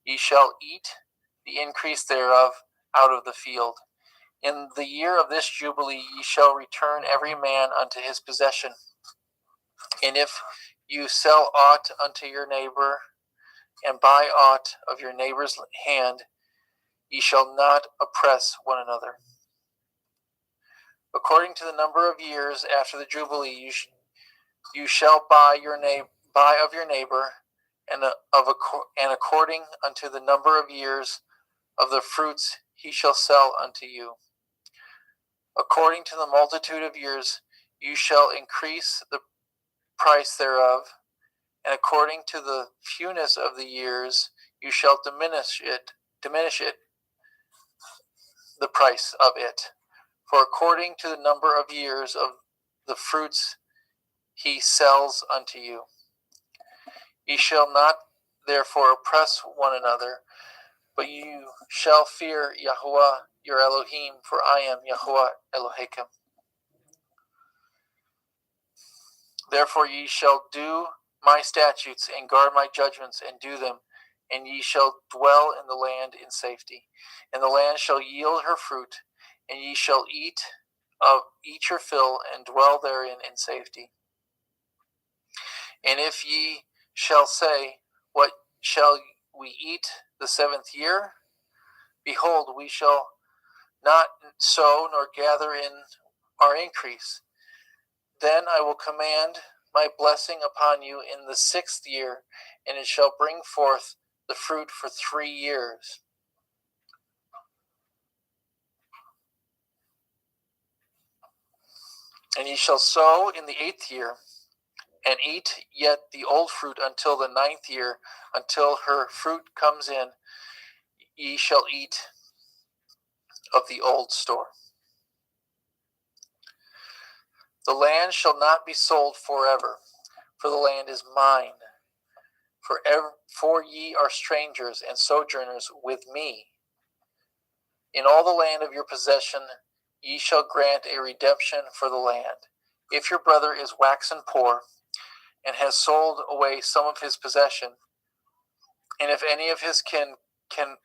Ye shall eat the increase thereof out of the field. In the year of this Jubilee ye shall return every man unto his possession. And if you sell aught unto your neighbor, and buy aught of your neighbor's hand, ye shall not oppress one another. According to the number of years after the Jubilee, you shall buy of your neighbor, and according unto the number of years of the fruits he shall sell unto you. According to the multitude of years you shall increase the price thereof, and according to the fewness of the years you shall diminish it, the price of it. For according to the number of years of the fruits he sells unto you. Ye shall not therefore oppress one another, but you shall fear Yahuwah your Elohim, for I am Yahuwah Elohechem. Therefore ye shall do my statutes, and guard my judgments, and do them, and ye shall dwell in the land in safety. And the land shall yield her fruit, and ye shall eat your fill, and dwell therein in safety. And if ye shall say, what shall we eat the 7th year? Behold, we shall not sow nor gather in our increase. Then I will command my blessing upon you in the 6th year, and it shall bring forth the fruit for 3 years. And ye shall sow in the 8th year, and eat yet the old fruit until the 9th year, until her fruit comes in. Ye shall eat of the old store. The land shall not be sold forever, for the land is mine. For ye are strangers and sojourners with me. In all the land of your possession ye shall grant a redemption for the land. If your brother is waxen poor, and has sold away some of his possession, and if any of his kin come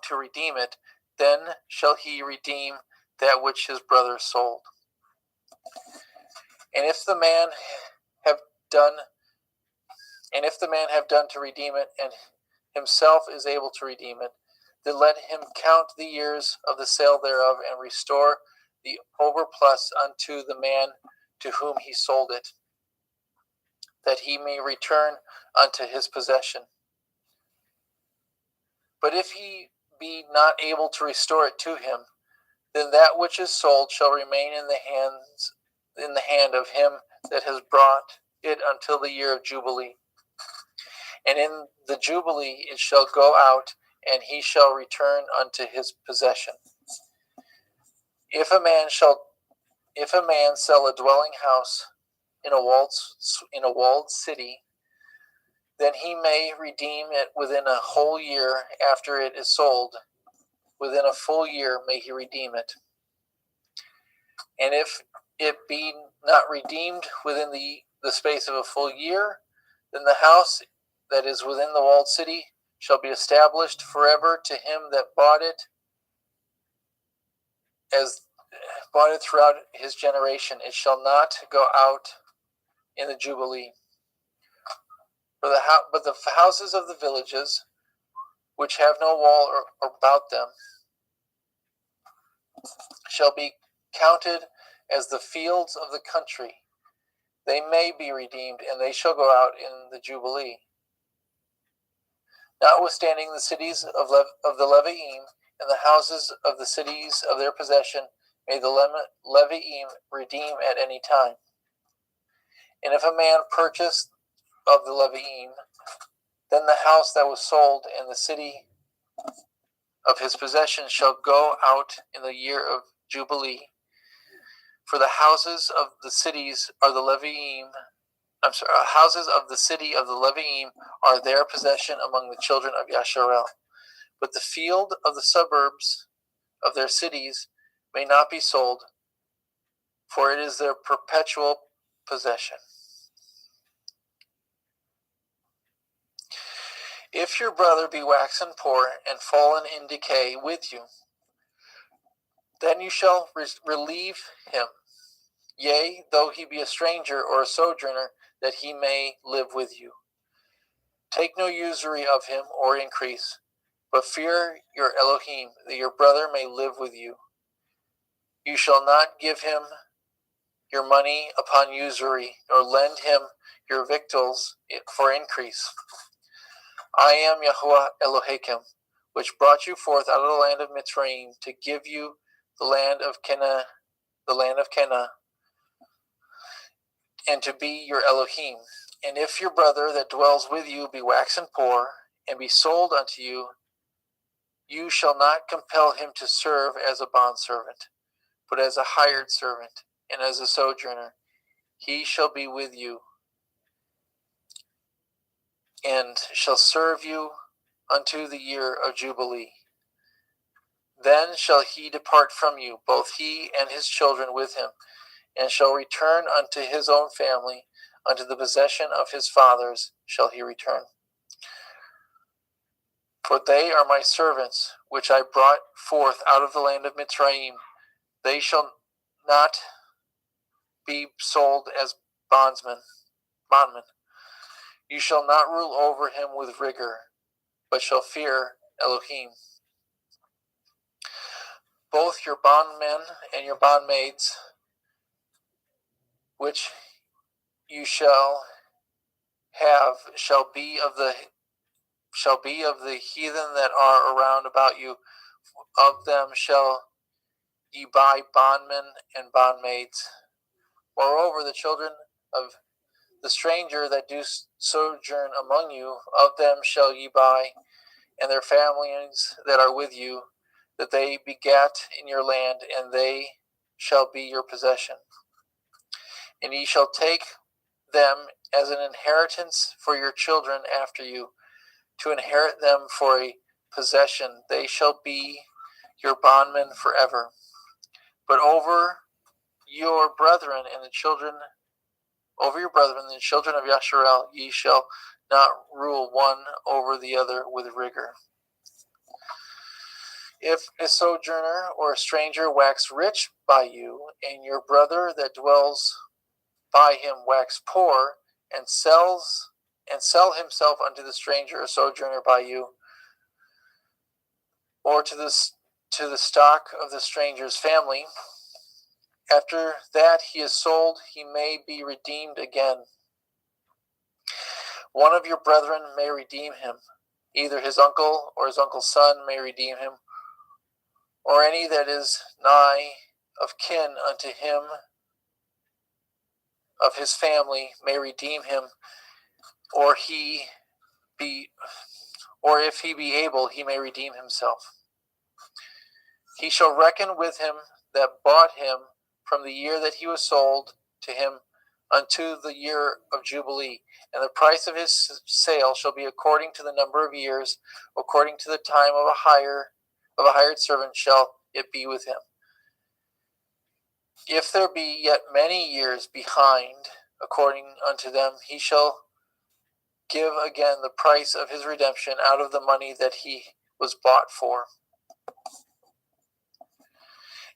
to redeem it, then shall he redeem that which his brother sold. And if the man have done to redeem it, and himself is able to redeem it, then let him count the years of the sale thereof, and restore the overplus unto the man to whom he sold it, that he may return unto his possession. But if he be not able to restore it to him, then that which is sold shall remain in the hand of him that has brought it until the year of Jubilee. And in the Jubilee it shall go out and he shall return unto his possession. If a man sell a dwelling house in a walled city, then he may redeem it within a whole year after it is sold. Within a full year may he redeem it. And if it be not redeemed within the space of a full year, then the house that is within the walled city shall be established forever to him that bought it throughout his generation. It shall not go out in the Jubilee. But the houses of the villages, which have no wall about them, shall be counted as the fields of the country. They may be redeemed, and they shall go out in the Jubilee. Notwithstanding, the cities of the Leviim and the houses of the cities of their possession may the Leviim redeem at any time. And if a man purchase of the Leviim, then the house that was sold and the city of his possession shall go out in the year of Jubilee. For the houses of the cities are the Leviim. Houses of the city of the Leviim are their possession among the children of Yasharel. But the field of the suburbs of their cities may not be sold, for it is their perpetual possession. If your brother be waxen poor and fallen in decay with you, then you shall relieve him, yea, though he be a stranger or a sojourner, that he may live with you. Take no usury of him or increase, but fear your Elohim, that your brother may live with you. You shall not give him your money upon usury, nor lend him your victuals for increase. I am Yahuwah Elohim, which brought you forth out of the land of Mitzrayim to give you the land of Canaan, and to be your Elohim. And if your brother that dwells with you be waxen poor, and be sold unto you, you shall not compel him to serve as a bondservant, but as a hired servant, and as a sojourner. He shall be with you, and shall serve you unto the year of Jubilee. Then shall he depart from you, both he and his children with him, and shall return unto his own family, unto the possession of his fathers shall he return. For they are my servants, which I brought forth out of the land of Mitzrayim. They shall not be sold as bondmen. You shall not rule over him with rigor, but shall fear Elohim. Both your bondmen and your bondmaids, which you shall have, shall be of the heathen that are around about you. Of them shall ye buy bondmen and bondmaids. Moreover, the children of the stranger that do sojourn among you, of them shall ye buy, and their families that are with you, that they begat in your land, and they shall be your possession. And ye shall take them as an inheritance for your children after you, to inherit them for a possession. They shall be your bondmen forever. But over your brethren and the children of Yasharel, ye shall not rule one over the other with rigor. If a sojourner or a stranger wax rich by you, and your brother that dwells by him wax poor, and sell himself unto the stranger or sojourner by you, or to the stock of the stranger's family, after that he is sold, he may be redeemed again. One of your brethren may redeem him, either his uncle or his uncle's son may redeem him, or any that is nigh of kin unto him of his family may redeem him, or he be or if he be able, he may redeem himself. He shall reckon with him that bought him from the year that he was sold to him unto the year of Jubilee, and the price of his sale shall be according to the number of years, according to the time of a hired servant shall it be with him. If there be yet many years behind, according unto them, he shall give again the price of his redemption out of the money that he was bought for.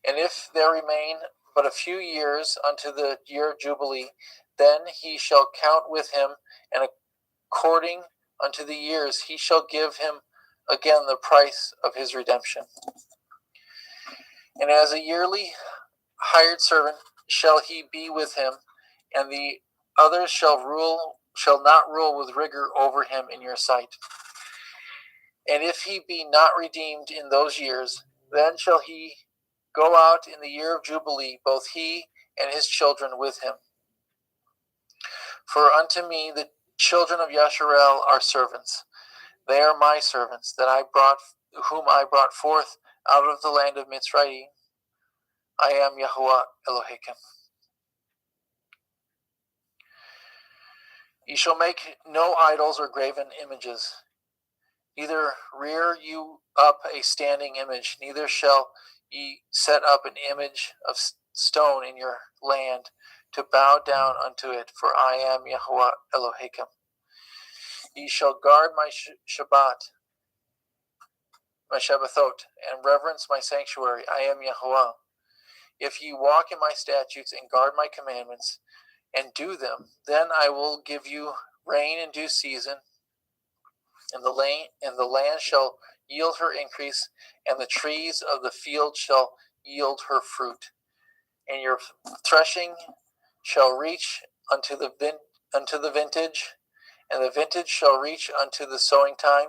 And if there remain but a few years unto the year of Jubilee, then he shall count with him, and according unto the years he shall give him again the price of his redemption. And as a yearly hired servant shall he be with him, and the others shall not rule with rigor over him in your sight. And if he be not redeemed in those years, then shall he go out in the year of Jubilee, both he and his children with him. For unto me the children of Yasharel are servants. They are my servants, whom I brought forth out of the land of Mitzrayim. I am Yahuwah Elohim. Ye shall make no idols or graven images, neither rear you up a standing image, neither shall ye set up an image of stone in your land to bow down unto it, for I am Yahuwah Elohim. Ye shall guard my Shabbat, my Shabbathot, and reverence my sanctuary. I am Yahuwah. If ye walk in my statutes and guard my commandments, and do them, then I will give you rain in due season, and the land shall yield her increase, and the trees of the field shall yield her fruit. And your threshing shall reach unto the vintage, and the vintage shall reach unto the sowing time,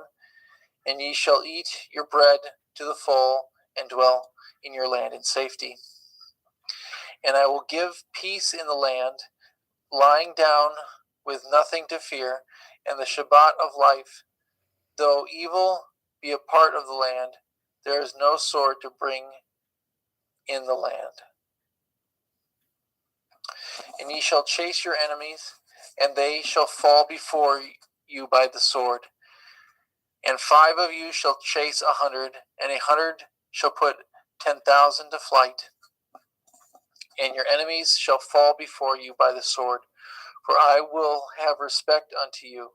and ye shall eat your bread to the full, and dwell in your land in safety. And I will give peace in the land, lying down with nothing to fear, and the Shabbat of life. Though evil be a part of the land, there is no sword to bring in the land. And ye shall chase your enemies, and they shall fall before you by the sword. And 5 of you shall chase 100, and 100 shall put 10,000 to flight. And your enemies shall fall before you by the sword. For I will have respect unto you,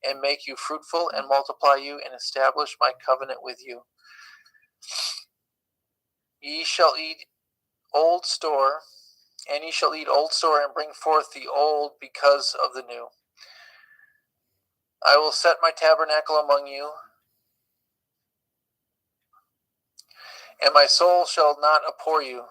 and make you fruitful, and multiply you, and establish my covenant with you. Ye shall eat old store, and bring forth the old because of the new. I will set my tabernacle among you, and my soul shall not abhor you.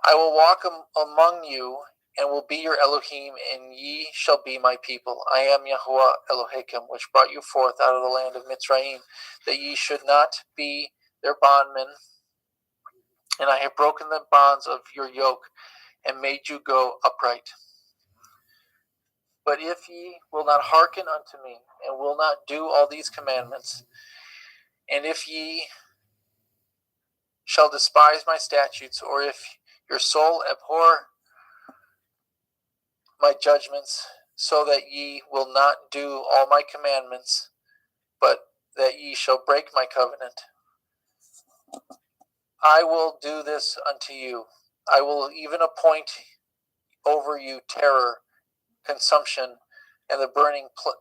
I will walk among you, and will be your Elohim, and ye shall be my people. I am Yahuwah Elohim, which brought you forth out of the land of Mitzrayim, that ye should not be their bondmen. And I have broken the bonds of your yoke, and made you go upright. But if ye will not hearken unto me, and will not do all these commandments, and if ye shall despise my statutes, or if your soul abhor my judgments, so that ye will not do all my commandments, but that ye shall break my covenant, I will do this unto you. I will even appoint over you terror, consumption, and the burning plague.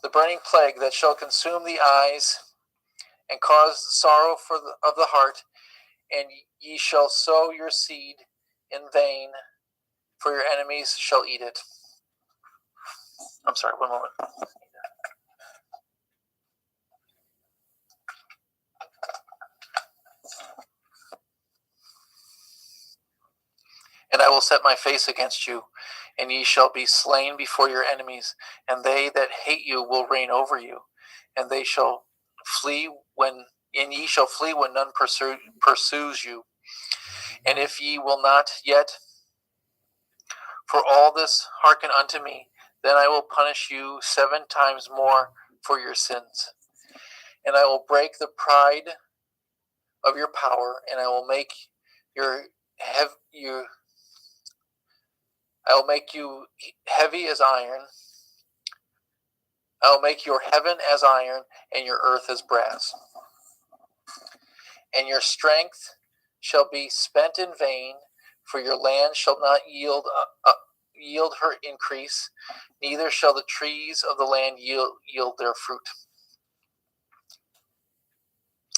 The burning plague that shall consume the eyes and cause sorrow of the heart, and ye shall sow your seed in vain, for your enemies shall eat it. I'm sorry, one moment. And I will set my face against you, and ye shall be slain before your enemies, and they that hate you will reign over you, and they shall flee when ye shall flee when none pursues you. And if ye will not yet for all this hearken unto me, then I will punish you 7 times more for your sins. And I will break the pride of your power, and I will make I will make you heavy as iron. I will make your heaven as iron, and your earth as brass. And your strength shall be spent in vain, for your land shall not yield her increase, neither shall the trees of the land yield their fruit.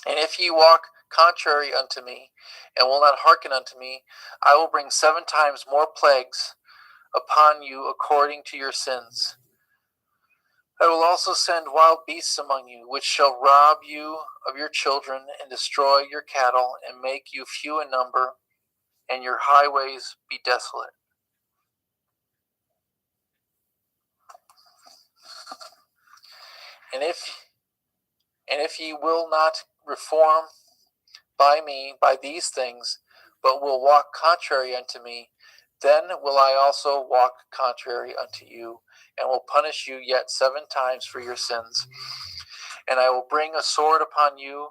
And if ye walk contrary unto me, and will not hearken unto me, I will bring 7 times more plagues upon you according to your sins. I will also send wild beasts among you, which shall rob you of your children, and destroy your cattle, and make you few in number, and your highways be desolate. And if ye will not reform by me by these things, but will walk contrary unto me, then will I also walk contrary unto you, and will punish you yet 7 times for your sins. And I will bring a sword upon you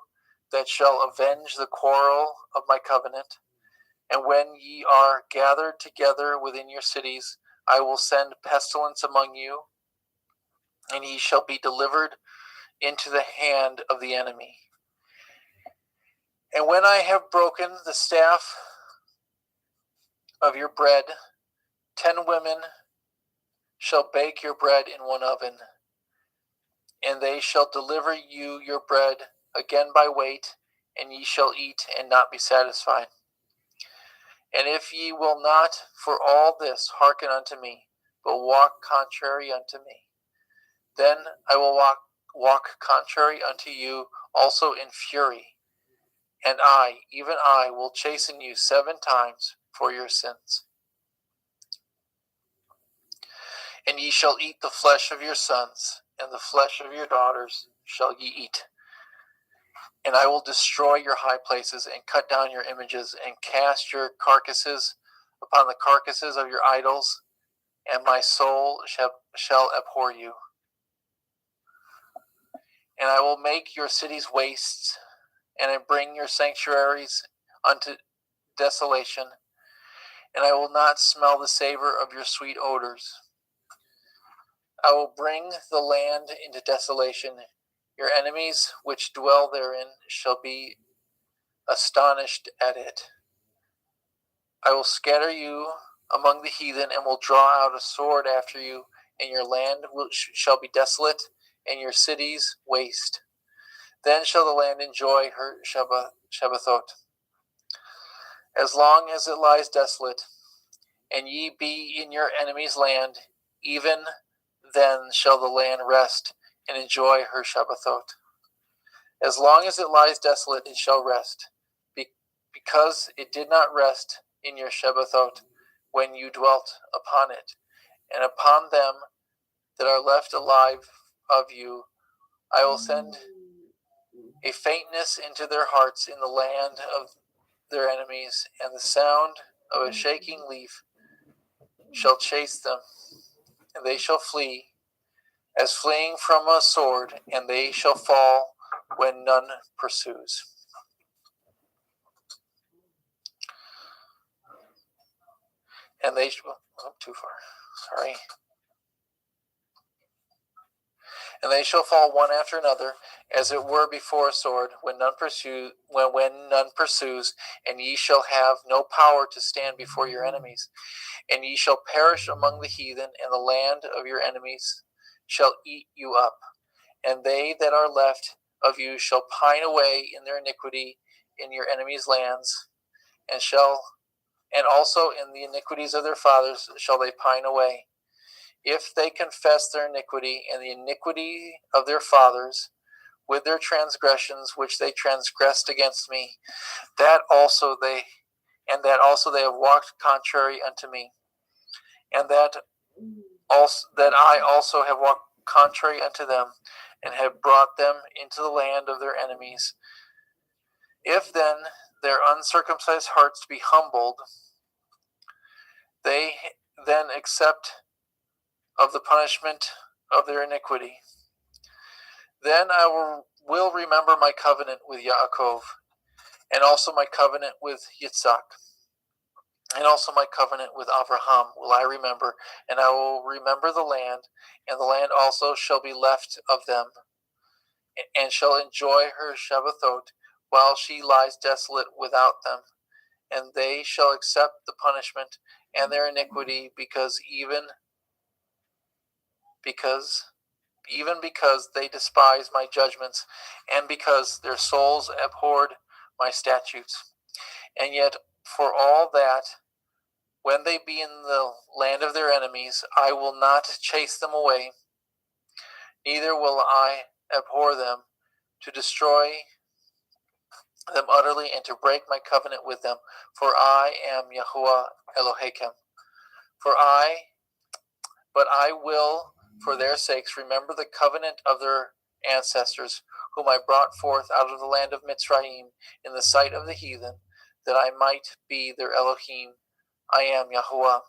that shall avenge the quarrel of my covenant. And when ye are gathered together within your cities, I will send pestilence among you, and ye shall be delivered into the hand of the enemy. And when I have broken the staff of your bread, 10 women shall bake your bread in one oven, and they shall deliver you your bread again by weight, and ye shall eat and not be satisfied. And if ye will not for all this hearken unto me, but walk contrary unto me, then I will walk contrary unto you also in fury, and I, even I, will chasten you 7 times for your sins. And ye shall eat the flesh of your sons, and the flesh of your daughters shall ye eat. And I will destroy your high places, and cut down your images, and cast your carcasses upon the carcasses of your idols, and my soul shall abhor you. And I will make your cities wastes, and I bring your sanctuaries unto desolation, and I will not smell the savor of your sweet odors. I will bring the land into desolation. Your enemies which dwell therein shall be astonished at it. I will scatter you among the heathen, and will draw out a sword after you, and your land shall be desolate, and your cities waste. Then shall the land enjoy her Shabbathot, as long as it lies desolate, and ye be in your enemy's land, even then shall the land rest and enjoy her Shabbathot. As long as it lies desolate, it shall rest, because it did not rest in your Shabbathot when you dwelt upon it. And upon them that are left alive of you, I will send a faintness into their hearts in the land of their enemies, and the sound of a shaking leaf shall chase them, and they shall flee as fleeing from a sword, and they shall fall when none pursues. And they shall, too far, sorry. And they shall fall one after another, as it were before a sword, when none pursues, and ye shall have no power to stand before your enemies. And ye shall perish among the heathen, and the land of your enemies shall eat you up. And they that are left of you shall pine away in their iniquity in your enemies' lands, and also in the iniquities of their fathers shall they pine away. If they confess their iniquity and the iniquity of their fathers with their transgressions which they transgressed against me, that also they have walked contrary unto me, and that I also have walked contrary unto them, and have brought them into the land of their enemies. If then their uncircumcised hearts to be humbled, they then accept of the punishment of their iniquity. Then I will remember my covenant with Yaakov, and also my covenant with Yitzhak, and also my covenant with Abraham will I remember, and I will remember the land, and the land also shall be left of them, and shall enjoy her Shabbathot, while she lies desolate without them. And they shall accept the punishment and their iniquity, even because they despise my judgments, and because their souls abhorred my statutes. And yet, for all that, when they be in the land of their enemies, I will not chase them away, neither will I abhor them, to destroy them utterly, and to break my covenant with them. For I am Yahuwah Elohechem. But I will, for their sakes, remember the covenant of their ancestors, whom I brought forth out of the land of Mitzrayim in the sight of the heathen, that I might be their Elohim. I am Yahuwah.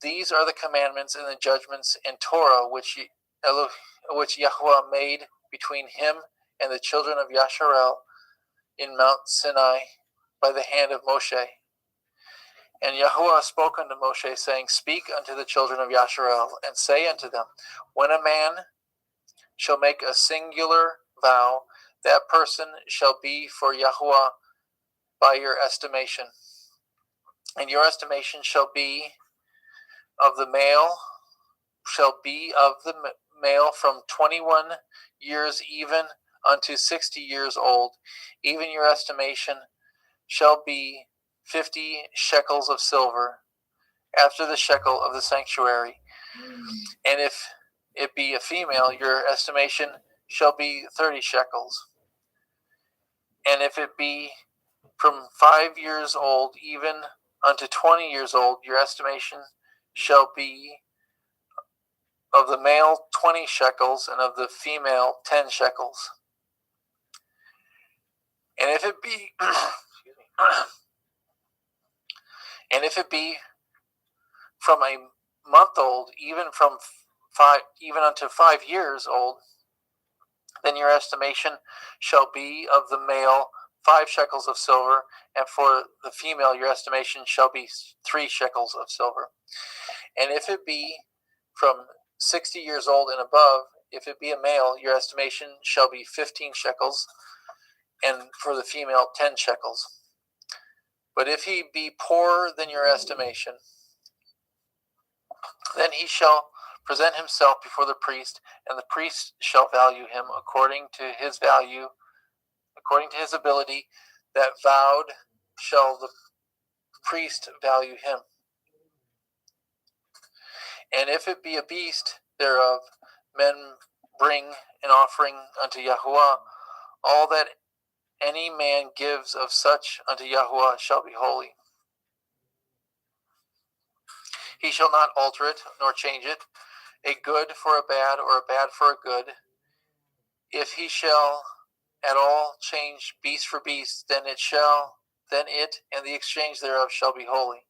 These are the commandments and the judgments and Torah which Yahuwah made between him and the children of Yasharel in Mount Sinai by the hand of Moshe. And Yahuwah spoke unto Moshe, saying, Speak unto the children of Yasharel, and say unto them, When a man shall make a singular vow, that person shall be for Yahuwah by your estimation. And your estimation shall be of the male from 21 years even unto 60 years old. Even your estimation shall be 50 shekels of silver, after the shekel of the sanctuary. And if it be a female, your estimation shall be 30 shekels. And if it be from 5 years old even unto 20 years old, your estimation shall be of the male 20 shekels, and of the female 10 shekels. And if it be and if it be from a month old, even unto 5 years old, then your estimation shall be of the male 5 shekels of silver, and for the female your estimation shall be 3 shekels of silver. And if it be from 60 years old and above, if it be a male, your estimation shall be 15 shekels, and for the female 10 shekels. But if he be poorer than your estimation, then he shall present himself before the priest, and the priest shall value him according to his value, according to his ability that vowed shall the priest value him. And if it be a beast thereof, men bring an offering unto Yahuwah. All that any man gives of such unto Yahuwah shall be holy. He shall not alter it, nor change it, a good for a bad, or a bad for a good. If he shall at all change beast for beast, then it and the exchange thereof shall be holy.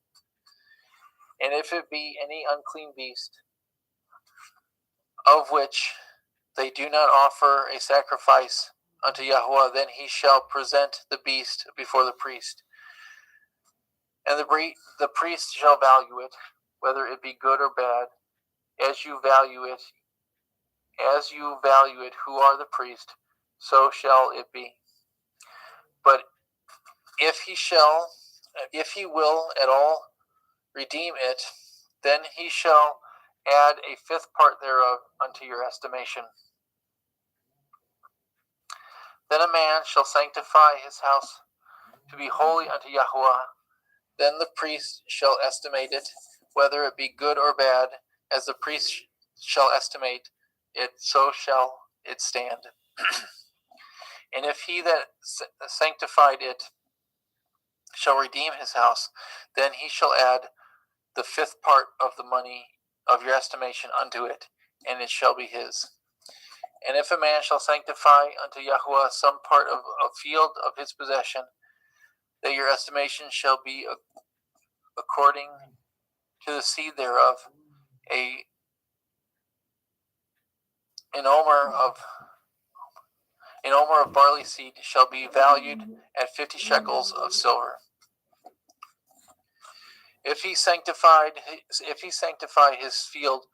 And if it be any unclean beast, of which they do not offer a sacrifice unto Yahuwah, then he shall present the beast before the priest. And the priest shall value it, whether it be good or bad, as you value it, who are the priest, so shall it be. But if he will at all redeem it, then he shall add a 5th part thereof unto your estimation. Then a man shall sanctify his house to be holy unto Yahuwah. Then the priest shall estimate it, whether it be good or bad, as the priest shall estimate it, so shall it stand. And if he that sanctified it shall redeem his house, then he shall add the 5th part of the money of your estimation unto it, and it shall be his. And if a man shall sanctify unto Yahuwah some part of a field of his possession, that your estimation shall be according to the seed thereof. An omer of barley seed shall be valued at 50 shekels of silver. If he sanctify his field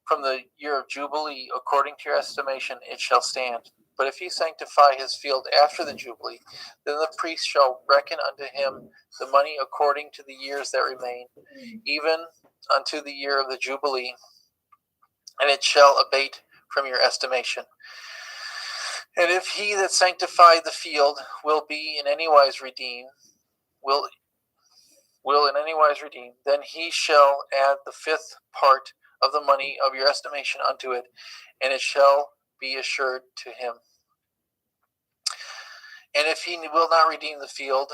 from the year of Jubilee, according to your estimation, it shall stand. But if he sanctify his field after the Jubilee, then the priest shall reckon unto him the money according to the years that remain, even unto the year of the Jubilee, and it shall abate from your estimation. And if he that sanctified the field will be in any wise redeemed, then he shall add the fifth part of the money of your estimation unto it, and it shall be assured to him. And if he will not redeem the field,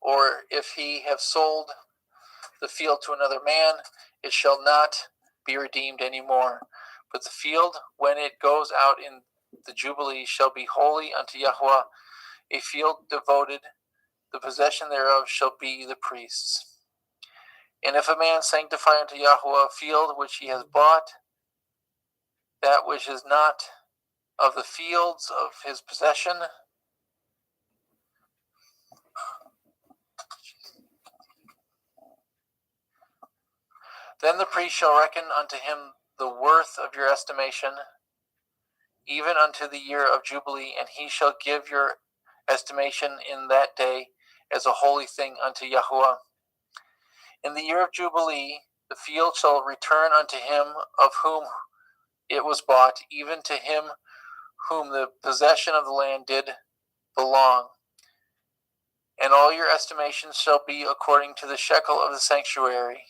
or if he have sold the field to another man, it shall not be redeemed any more. But the field, when it goes out in the Jubilee, shall be holy unto Yahweh, a field devoted. The possession thereof shall be the priest's. And if a man sanctify unto Yahweh a field which he has bought, that which is not of the fields of his possession, then the priest shall reckon unto him the worth of your estimation, even unto the year of Jubilee, and he shall give your estimation in that day as a holy thing unto Yahweh. In the year of Jubilee, the field shall return unto him of whom it was bought, even to him whom the possession of the land did belong. And all your estimations shall be according to the shekel of the sanctuary.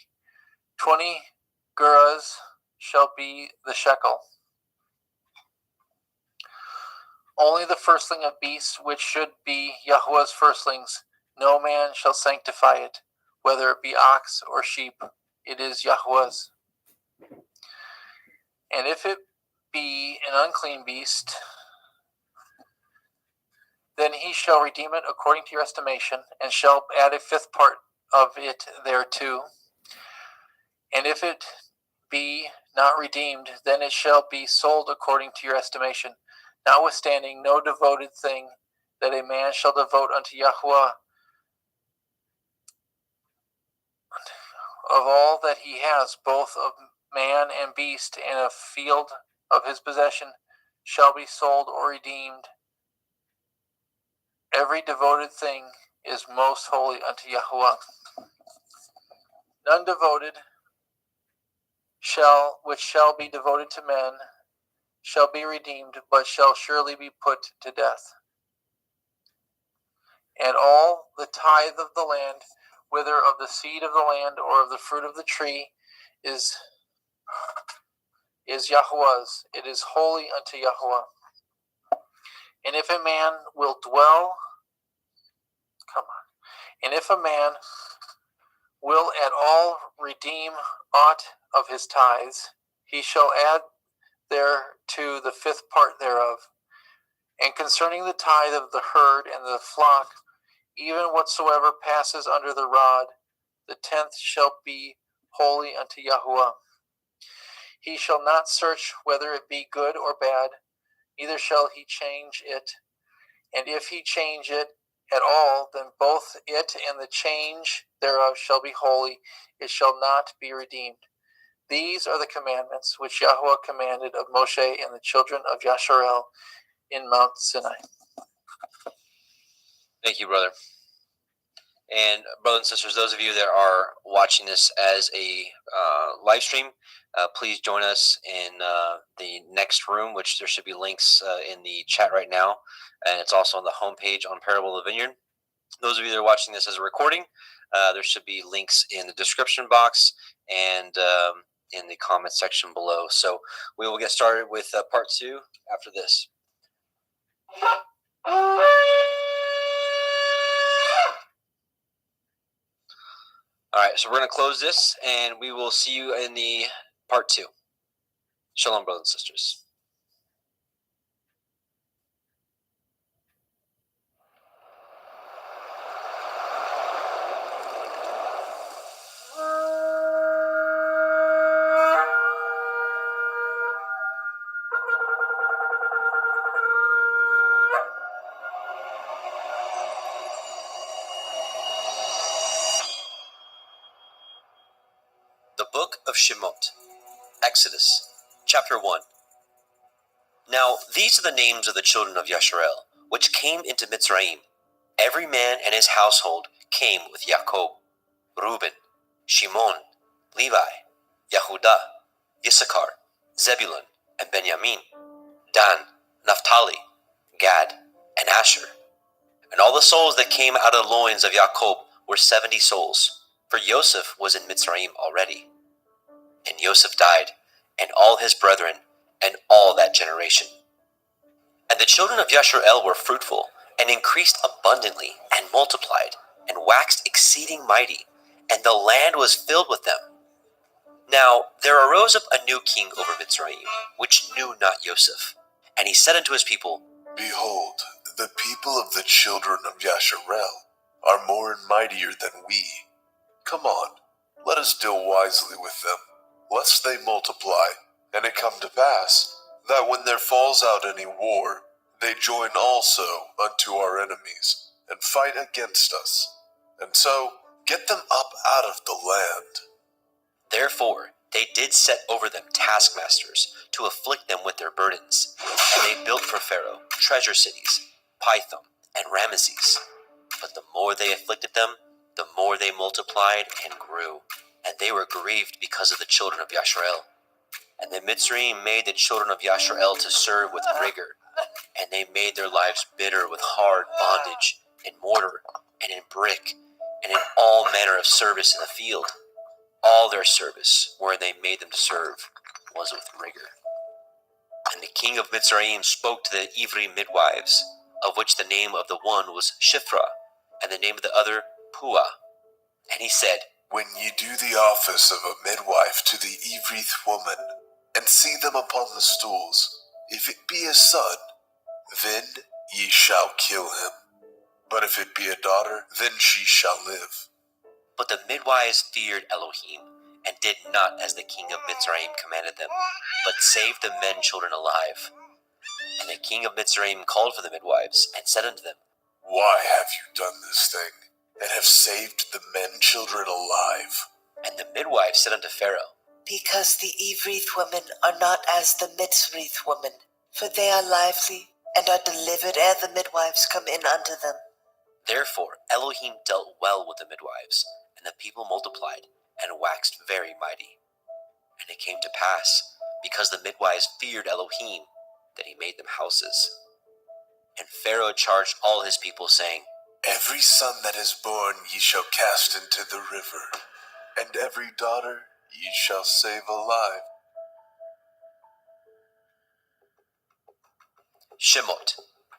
20 gerahs shall be the shekel. Only the firstling of beasts, which should be Yahweh's firstlings, no man shall sanctify it, whether it be ox or sheep, it is Yahweh's. And if it be an unclean beast, then he shall redeem it according to your estimation, and shall add a fifth part of it thereto. And if it be not redeemed, then it shall be sold according to your estimation. Notwithstanding, no devoted thing that a man shall devote unto Yahweh of all that he has, both of man and beast, and a field of his possession, shall be sold or redeemed. Every devoted thing is most holy unto Yahweh. None devoted which shall be devoted to men shall be redeemed, but shall surely be put to death. And all the tithe of the land, whether of the seed of the land or of the fruit of the tree, is Yahweh's. It is holy unto Yahweh. And if a man will and if a man will at all redeem aught of his tithes, he shall add thereto the fifth part thereof. And concerning the tithe of the herd and the flock, even whatsoever passes under the rod, the 10th shall be holy unto Yahweh. He shall not search whether it be good or bad, neither shall he change it. And if he change it at all, then both it and the change thereof shall be holy, it shall not be redeemed. These are the commandments which Yahweh commanded of Moshe and the children of Yasharel in Mount Sinai. Thank you, brother. And brothers and sisters, those of you that are watching this as a live stream, please join us in the next room, which there should be links in the chat right now. And it's also on the homepage on Parable of the Vineyard. Those of you that are watching this as a recording, there should be links in the description box and in the comment section below. So we will get started with part 2 after this. All right, so we're going to close this, and we will see you in the part 2. Shalom, brothers and sisters. book of Shemot, Exodus, chapter 1. Now these are the names of the children of Yasharel, which came into Mitzrayim. Every man and his household came with Jacob: Reuben, Shimon, Levi, Yehuda, Issachar, Zebulun, and Benjamin, Dan, Naphtali, Gad, and Asher. And all the souls that came out of the loins of Jacob were 70 souls, for Joseph was in Mitzrayim already. And Joseph died, and all his brethren, and all that generation. And the children of Yasharel were fruitful, and increased abundantly, and multiplied, and waxed exceeding mighty, and the land was filled with them. Now there arose up a new king over Mitzrayim, which knew not Joseph. And he said unto his people, Behold, the people of the children of Yasharel are more and mightier than we. Come on, let us deal wisely with them, lest they multiply. And it come to pass, that when there falls out any war, they join also unto our enemies, and fight against us, and so get them up out of the land. Therefore they did set over them taskmasters, to afflict them with their burdens. And they built for Pharaoh treasure cities, Pithom and Ramesses. But the more they afflicted them, the more they multiplied and grew, and they were grieved because of the children of Yasharel. And the Mitzrayim made the children of Yasharel to serve with rigor, and they made their lives bitter with hard bondage, in mortar, and in brick, and in all manner of service in the field. All their service, wherein they made them to serve, was with rigor. And the king of Mitzrayim spoke to the Ivri midwives, of which the name of the one was Shiphrah, and the name of the other Puah. And he said, When ye do the office of a midwife to the Ivrith woman, and see them upon the stools, if it be a son, then ye shall kill him. But if it be a daughter, then she shall live. But the midwives feared Elohim, and did not as the king of Mitzrayim commanded them, but saved the men children alive. And the king of Mitzrayim called for the midwives, and said unto them, Why have you done this thing, and have saved the men children alive? And the midwives said unto Pharaoh, Because the Ivrith women are not as the Mitzrith women, for they are lively, and are delivered ere the midwives come in unto them. Therefore Elohim dealt well with the midwives, and the people multiplied, and waxed very mighty. And it came to pass, because the midwives feared Elohim, that he made them houses. And Pharaoh charged all his people, saying, Every son that is born ye shall cast into the river, and every daughter ye shall save alive. Shemot,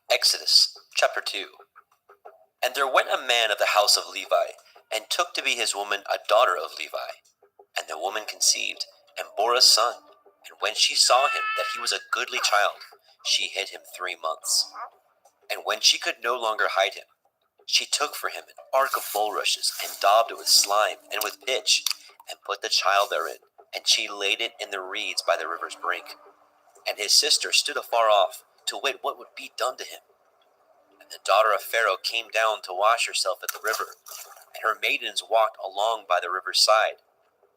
Exodus, chapter 2. And there went a man of the house of Levi, and took to be his woman a daughter of Levi. And the woman conceived, and bore a son. And when she saw him that he was a goodly child, she hid him 3 months. And when she could no longer hide him, she took for him an ark of bulrushes, and daubed it with slime and with pitch, and put the child therein, and she laid it in the reeds by the river's brink. And his sister stood afar off, to wit what would be done to him. And the daughter of Pharaoh came down to wash herself at the river, and her maidens walked along by the river's side.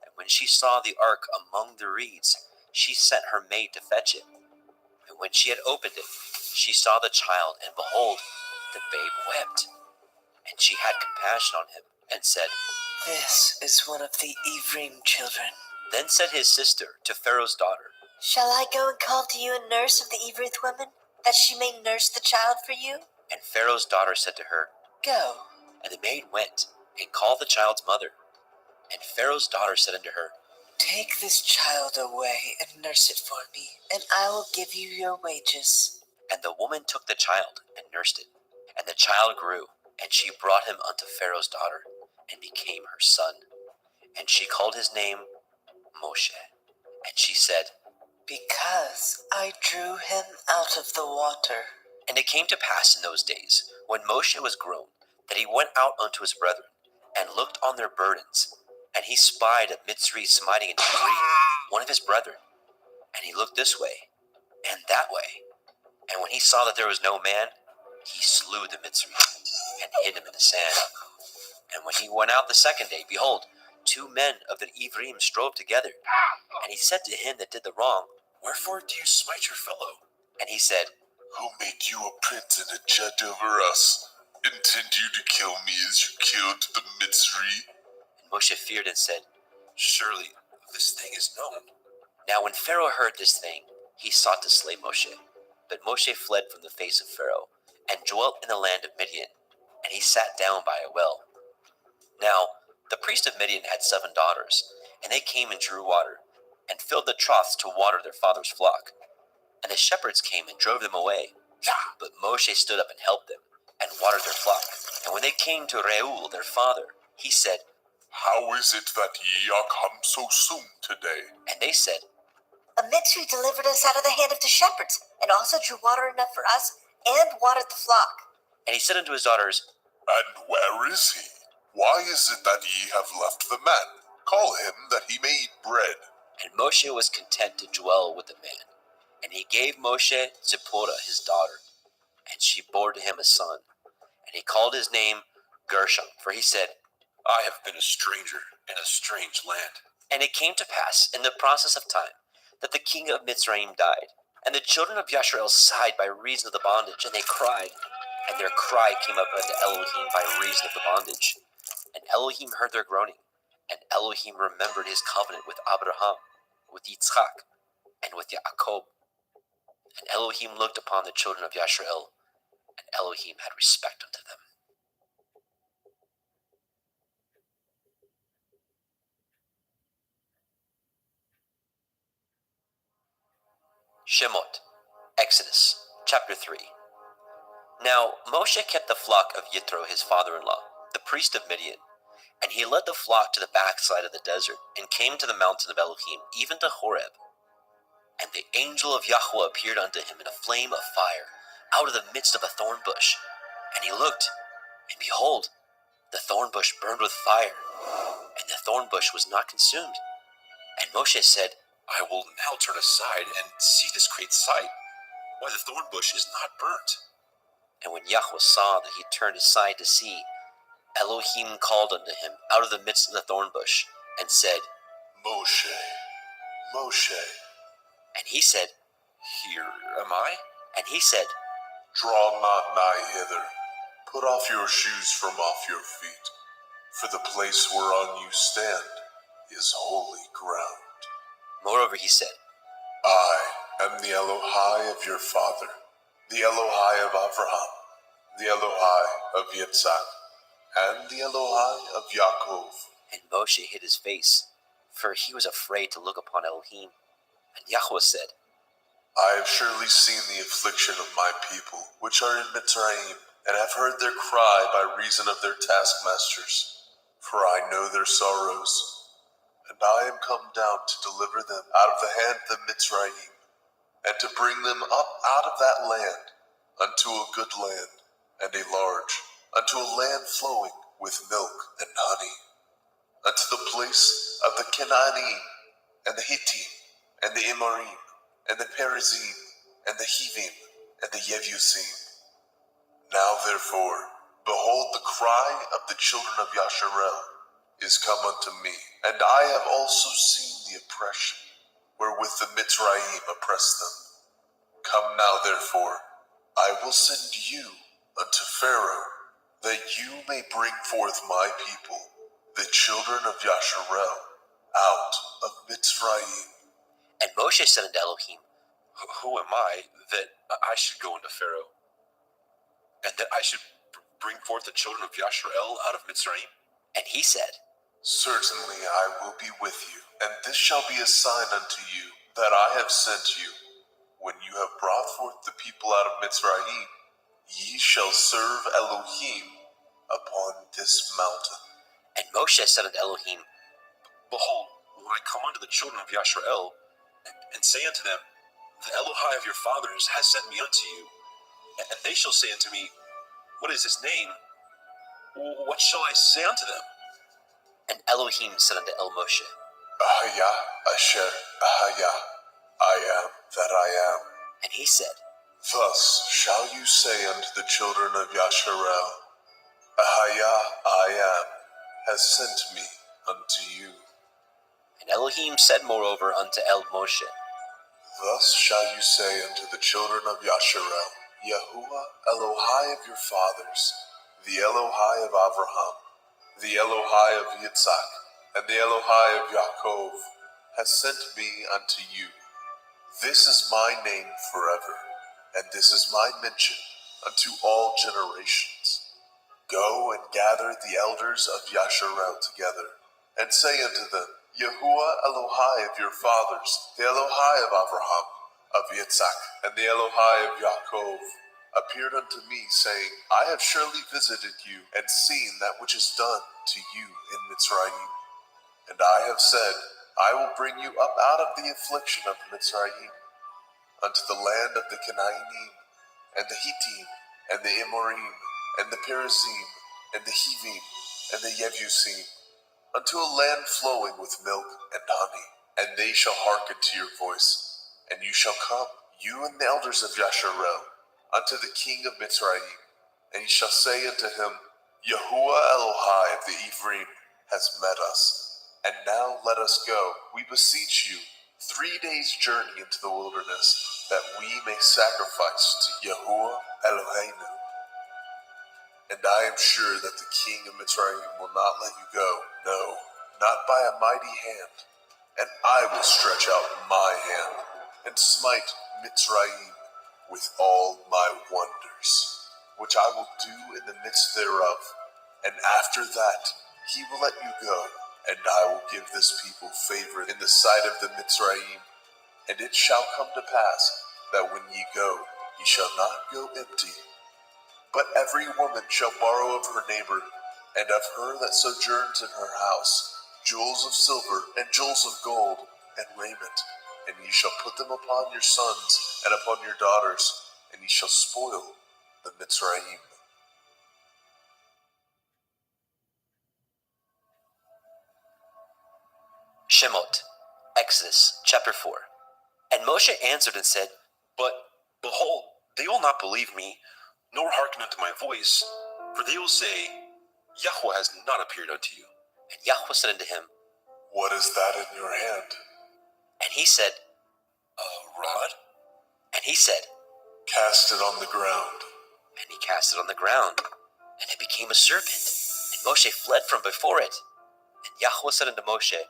And when she saw the ark among the reeds, she sent her maid to fetch it. And when she had opened it, she saw the child, and behold, the babe wept. And she had compassion on him, and said, This is one of the Ivrim children. Then said his sister to Pharaoh's daughter, Shall I go and call to you a nurse of the Ivrith women, that she may nurse the child for you? And Pharaoh's daughter said to her, Go. And the maid went, and called the child's mother. And Pharaoh's daughter said unto her, Take this child away and nurse it for me, and I will give you your wages. And the woman took the child, and nursed it. And the child grew, and she brought him unto Pharaoh's daughter, and became her son. And she called his name Moshe. And she said, Because I drew him out of the water. And it came to pass in those days, when Moshe was grown, that he went out unto his brethren, and looked on their burdens. And he spied a Mitzri smiting an Ivri, one of his brethren. And he looked this way, and that way. And when he saw that there was no man, he slew the Mitzri, and hid him in the sand. And when he went out the second day, behold, 2 men of the Ivrim strove together. And he said to him that did the wrong, Wherefore do you smite your fellow? And he said, Who made you a prince and a judge over us? Intend you to kill me as you killed the Mitzri? And Moshe feared and said, Surely this thing is known. Now when Pharaoh heard this thing, he sought to slay Moshe. But Moshe fled from the face of Pharaoh, and dwelt in the land of Midian, and he sat down by a well. Now the priest of Midian had 7 daughters, and they came and drew water, and filled the troughs to water their father's flock. And the shepherds came and drove them away. But Moshe stood up and helped them, and watered their flock. And when they came to Reuel their father, he said, How is it that ye are come so soon today? And they said, A Mitzri delivered us out of the hand of the shepherds, and also drew water enough for us, and watered the flock. And he said unto his daughters, And where is he? Why is it that ye have left the man? Call him that he may eat bread. And Moshe was content to dwell with the man. And he gave Moshe Zipporah his daughter, and she bore to him a son. And he called his name Gershom, for he said, I have been a stranger in a strange land. And it came to pass in the process of time that the king of Mitzrayim died. And the children of Yasharel sighed by reason of the bondage, and they cried. And their cry came up unto Elohim by reason of the bondage. And Elohim heard their groaning. And Elohim remembered his covenant with Abraham, with Yitzchak, and with Yaakov. And Elohim looked upon the children of Yasharel, and Elohim had respect unto them. Shemot, Exodus, chapter 3. Now Moshe kept the flock of Yitro his father-in-law, the priest of Midian, and he led the flock to the backside of the desert, and came to the mountain of Elohim, even to Horeb. And the angel of Yahweh appeared unto him in a flame of fire, out of the midst of a thorn bush. And he looked, and behold, the thorn bush burned with fire, and the thorn bush was not consumed. And Moshe said, I will now turn aside and see this great sight, why the thorn bush is not burnt. And when Yahweh saw that he turned aside to see, Elohim called unto him out of the midst of the thorn bush, and said, Moshe, Moshe. And he said, Here am I. And he said, Draw not nigh hither. Put off your shoes from off your feet, for the place whereon you stand is holy ground. Moreover he said, I am the Elohai of your father, the Elohai of Abraham, the Elohai of Yitzhak, and the Elohai of Yaakov. And Moshe hid his face, for he was afraid to look upon Elohim. And Yahweh said, I have surely seen the affliction of my people, which are in Mitzrayim, and have heard their cry by reason of their taskmasters. For I know their sorrows, and I am come down to deliver them out of the hand of the Mitzrayim, and to bring them up out of that land unto a good land, and a large, unto a land flowing with milk and honey, unto the place of the Canaanim, and the Hittim, and the Amorim, and the Perizim, and the Hivim, and the Yevusim. Now therefore, behold, the cry of the children of Yasharel is come unto me, and I have also seen the oppression wherewith the Mitzrayim oppress them. Come now therefore, I will send you unto Pharaoh, that you may bring forth my people, the children of Yasharel, out of Mitzrayim. And Moshe said unto Elohim, Who am I that I should go unto Pharaoh, and that I should bring forth the children of Yasharel out of Mitzrayim? And he said, Certainly I will be with you, and this shall be a sign unto you that I have sent you. When you have brought forth the people out of Mitzrayim, ye shall serve Elohim upon this mountain. And Moshe said unto Elohim, Behold, when I come unto the children of Yasharel, and say unto them, The Elohai of your fathers has sent me unto you, and they shall say unto me, What is his name? What shall I say unto them? And Elohim said unto El Moshe, Ahaya Asher Ahaya, I am that I am. And he said, Thus shall you say unto the children of Yasharel, Ahaya I am has sent me unto you. And Elohim said moreover unto Moshe, Thus shall you say unto the children of Yasharel, Yahuwah Elohai of your fathers, the Elohai of Abraham, the Elohai of Yitzhak, and the Elohai of Yaakov, has sent me unto you. This is my name forever, and this is my mention unto all generations. Go and gather the elders of Yasharel together, and say unto them, Yahuwah Elohai of your fathers, the Elohai of Abraham, of Yitzhak, and the Elohai of Yaakov, appeared unto me, saying, I have surely visited you, and seen that which is done to you in Mitzrayim. And I have said, I will bring you up out of the affliction of Mitzrayim, unto the land of the Canaanite, and the Hittim, and the Amorim, and the Perizim, and the Hivim, and the Yebusim, unto a land flowing with milk and honey. And they shall hearken to your voice, and you shall come, you and the elders of Yasharel, unto the king of Mitzrayim, and ye shall say unto him, Yahuwah Elohai of the Ephraim has met us. And now let us go, we beseech you, 3 days' journey into the wilderness, that we may sacrifice to Yahuwah Eloheinu. And I am sure that the king of Mitzrayim will not let you go, no, not by a mighty hand. And I will stretch out my hand, and smite Mitzrayim with all my wonders, which I will do in the midst thereof. And after that he will let you go, and I will give this people favor in the sight of the Mitzrayim. And it shall come to pass, that when ye go, ye shall not go empty. But every woman shall borrow of her neighbor, and of her that sojourns in her house, jewels of silver, and jewels of gold, and raiment. And ye shall put them upon your sons, and upon your daughters, and ye shall spoil the Mitzrayim. Shemot, Exodus chapter 4. And Moshe answered and said, But, behold, they will not believe me, nor hearken unto my voice, for they will say, Yahweh has not appeared unto you. And Yahweh said unto him, What is that in your hand? And he said, A rod? And he said, Cast it on the ground. And he cast it on the ground, and it became a serpent. And Moshe fled from before it. And Yahweh said unto Moshe,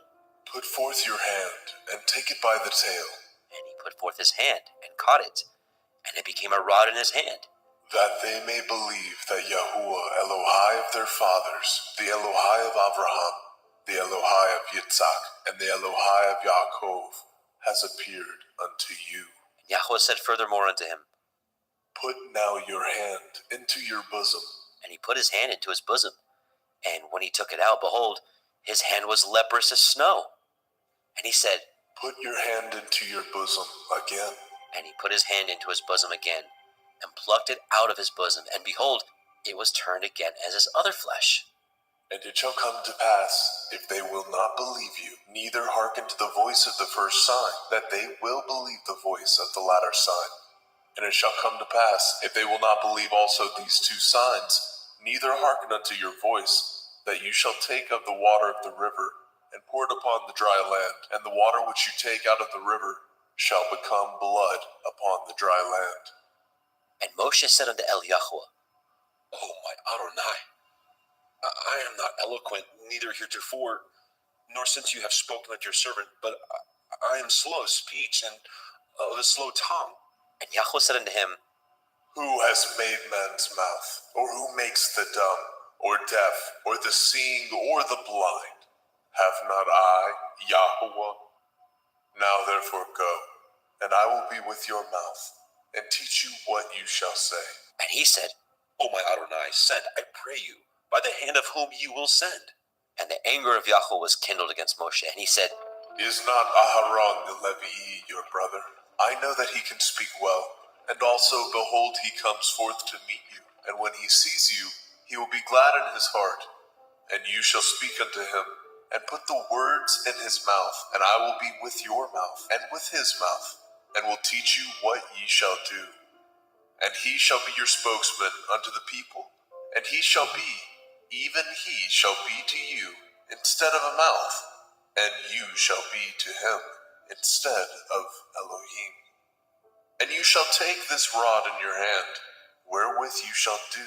Put forth your hand, and take it by the tail, And he put forth his hand, and caught it, and it became a rod in his hand. that they may believe that Yahuwah Elohai of their fathers, the Elohai of Abraham, the Elohai of Yitzhak, and the Elohai of Yaakov, has appeared unto you. And Yahweh said furthermore unto him, Put now your hand into your bosom. And he put his hand into his bosom. And when he took it out, behold, his hand was leprous as snow. And he said, Put your hand into your bosom again. And he put his hand into his bosom again, and plucked it out of his bosom. And behold, it was turned again as his other flesh. And it shall come to pass, if they will not believe you, neither hearken to the voice of the first sign, that they will believe the voice of the latter sign. And it shall come to pass, if they will not believe also these 2 signs, neither hearken unto your voice, that you shall take of the water of the river, and pour it upon the dry land, and the water which you take out of the river shall become blood upon the dry land. And Moshe said unto Yahweh, Oh, my Adonai, I am not eloquent, neither heretofore, nor since you have spoken unto your servant, but I am slow of speech, and of a slow tongue. And Yahweh said unto him, Who has made man's mouth, or who makes the dumb, or deaf, or the seeing, or the blind? Have not I, Yahweh? Now therefore go, and I will be with your mouth, and teach you what you shall say. And he said, O my Adonai, send, I pray you, by the hand of whom you will send. And the anger of Yahweh was kindled against Moshe, and he said, Is not Aharon the Levii your brother? I know that he can speak well, and also, behold, he comes forth to meet you. And when he sees you, he will be glad in his heart. And you shall speak unto him, and put the words in his mouth, and I will be with your mouth, and with his mouth, and will teach you what ye shall do. And he shall be your spokesman unto the people, and he shall be, even he shall be to you, instead of a mouth, and you shall be to him instead of Elohim. And you shall take this rod in your hand, wherewith you shall do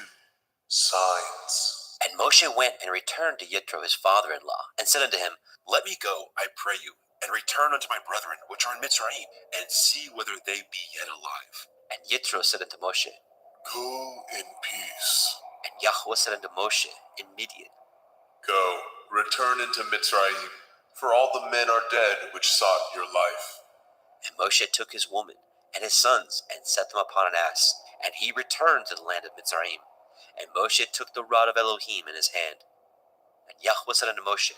signs. And Moshe went and returned to Yitro his father-in-law, and said unto him, Let me go, I pray you, and return unto my brethren which are in Mitzrayim, and see whether they be yet alive. And Yitro said unto Moshe, Go in peace. and Yahweh said unto Moshe in Midian, Go, return into Mitzrayim, for all the men are dead which sought your life. And Moshe took his woman and his sons, and set them upon an ass, and he returned to the land of Mitzrayim. And Moshe took the rod of Elohim in his hand. And Yahweh said unto Moshe,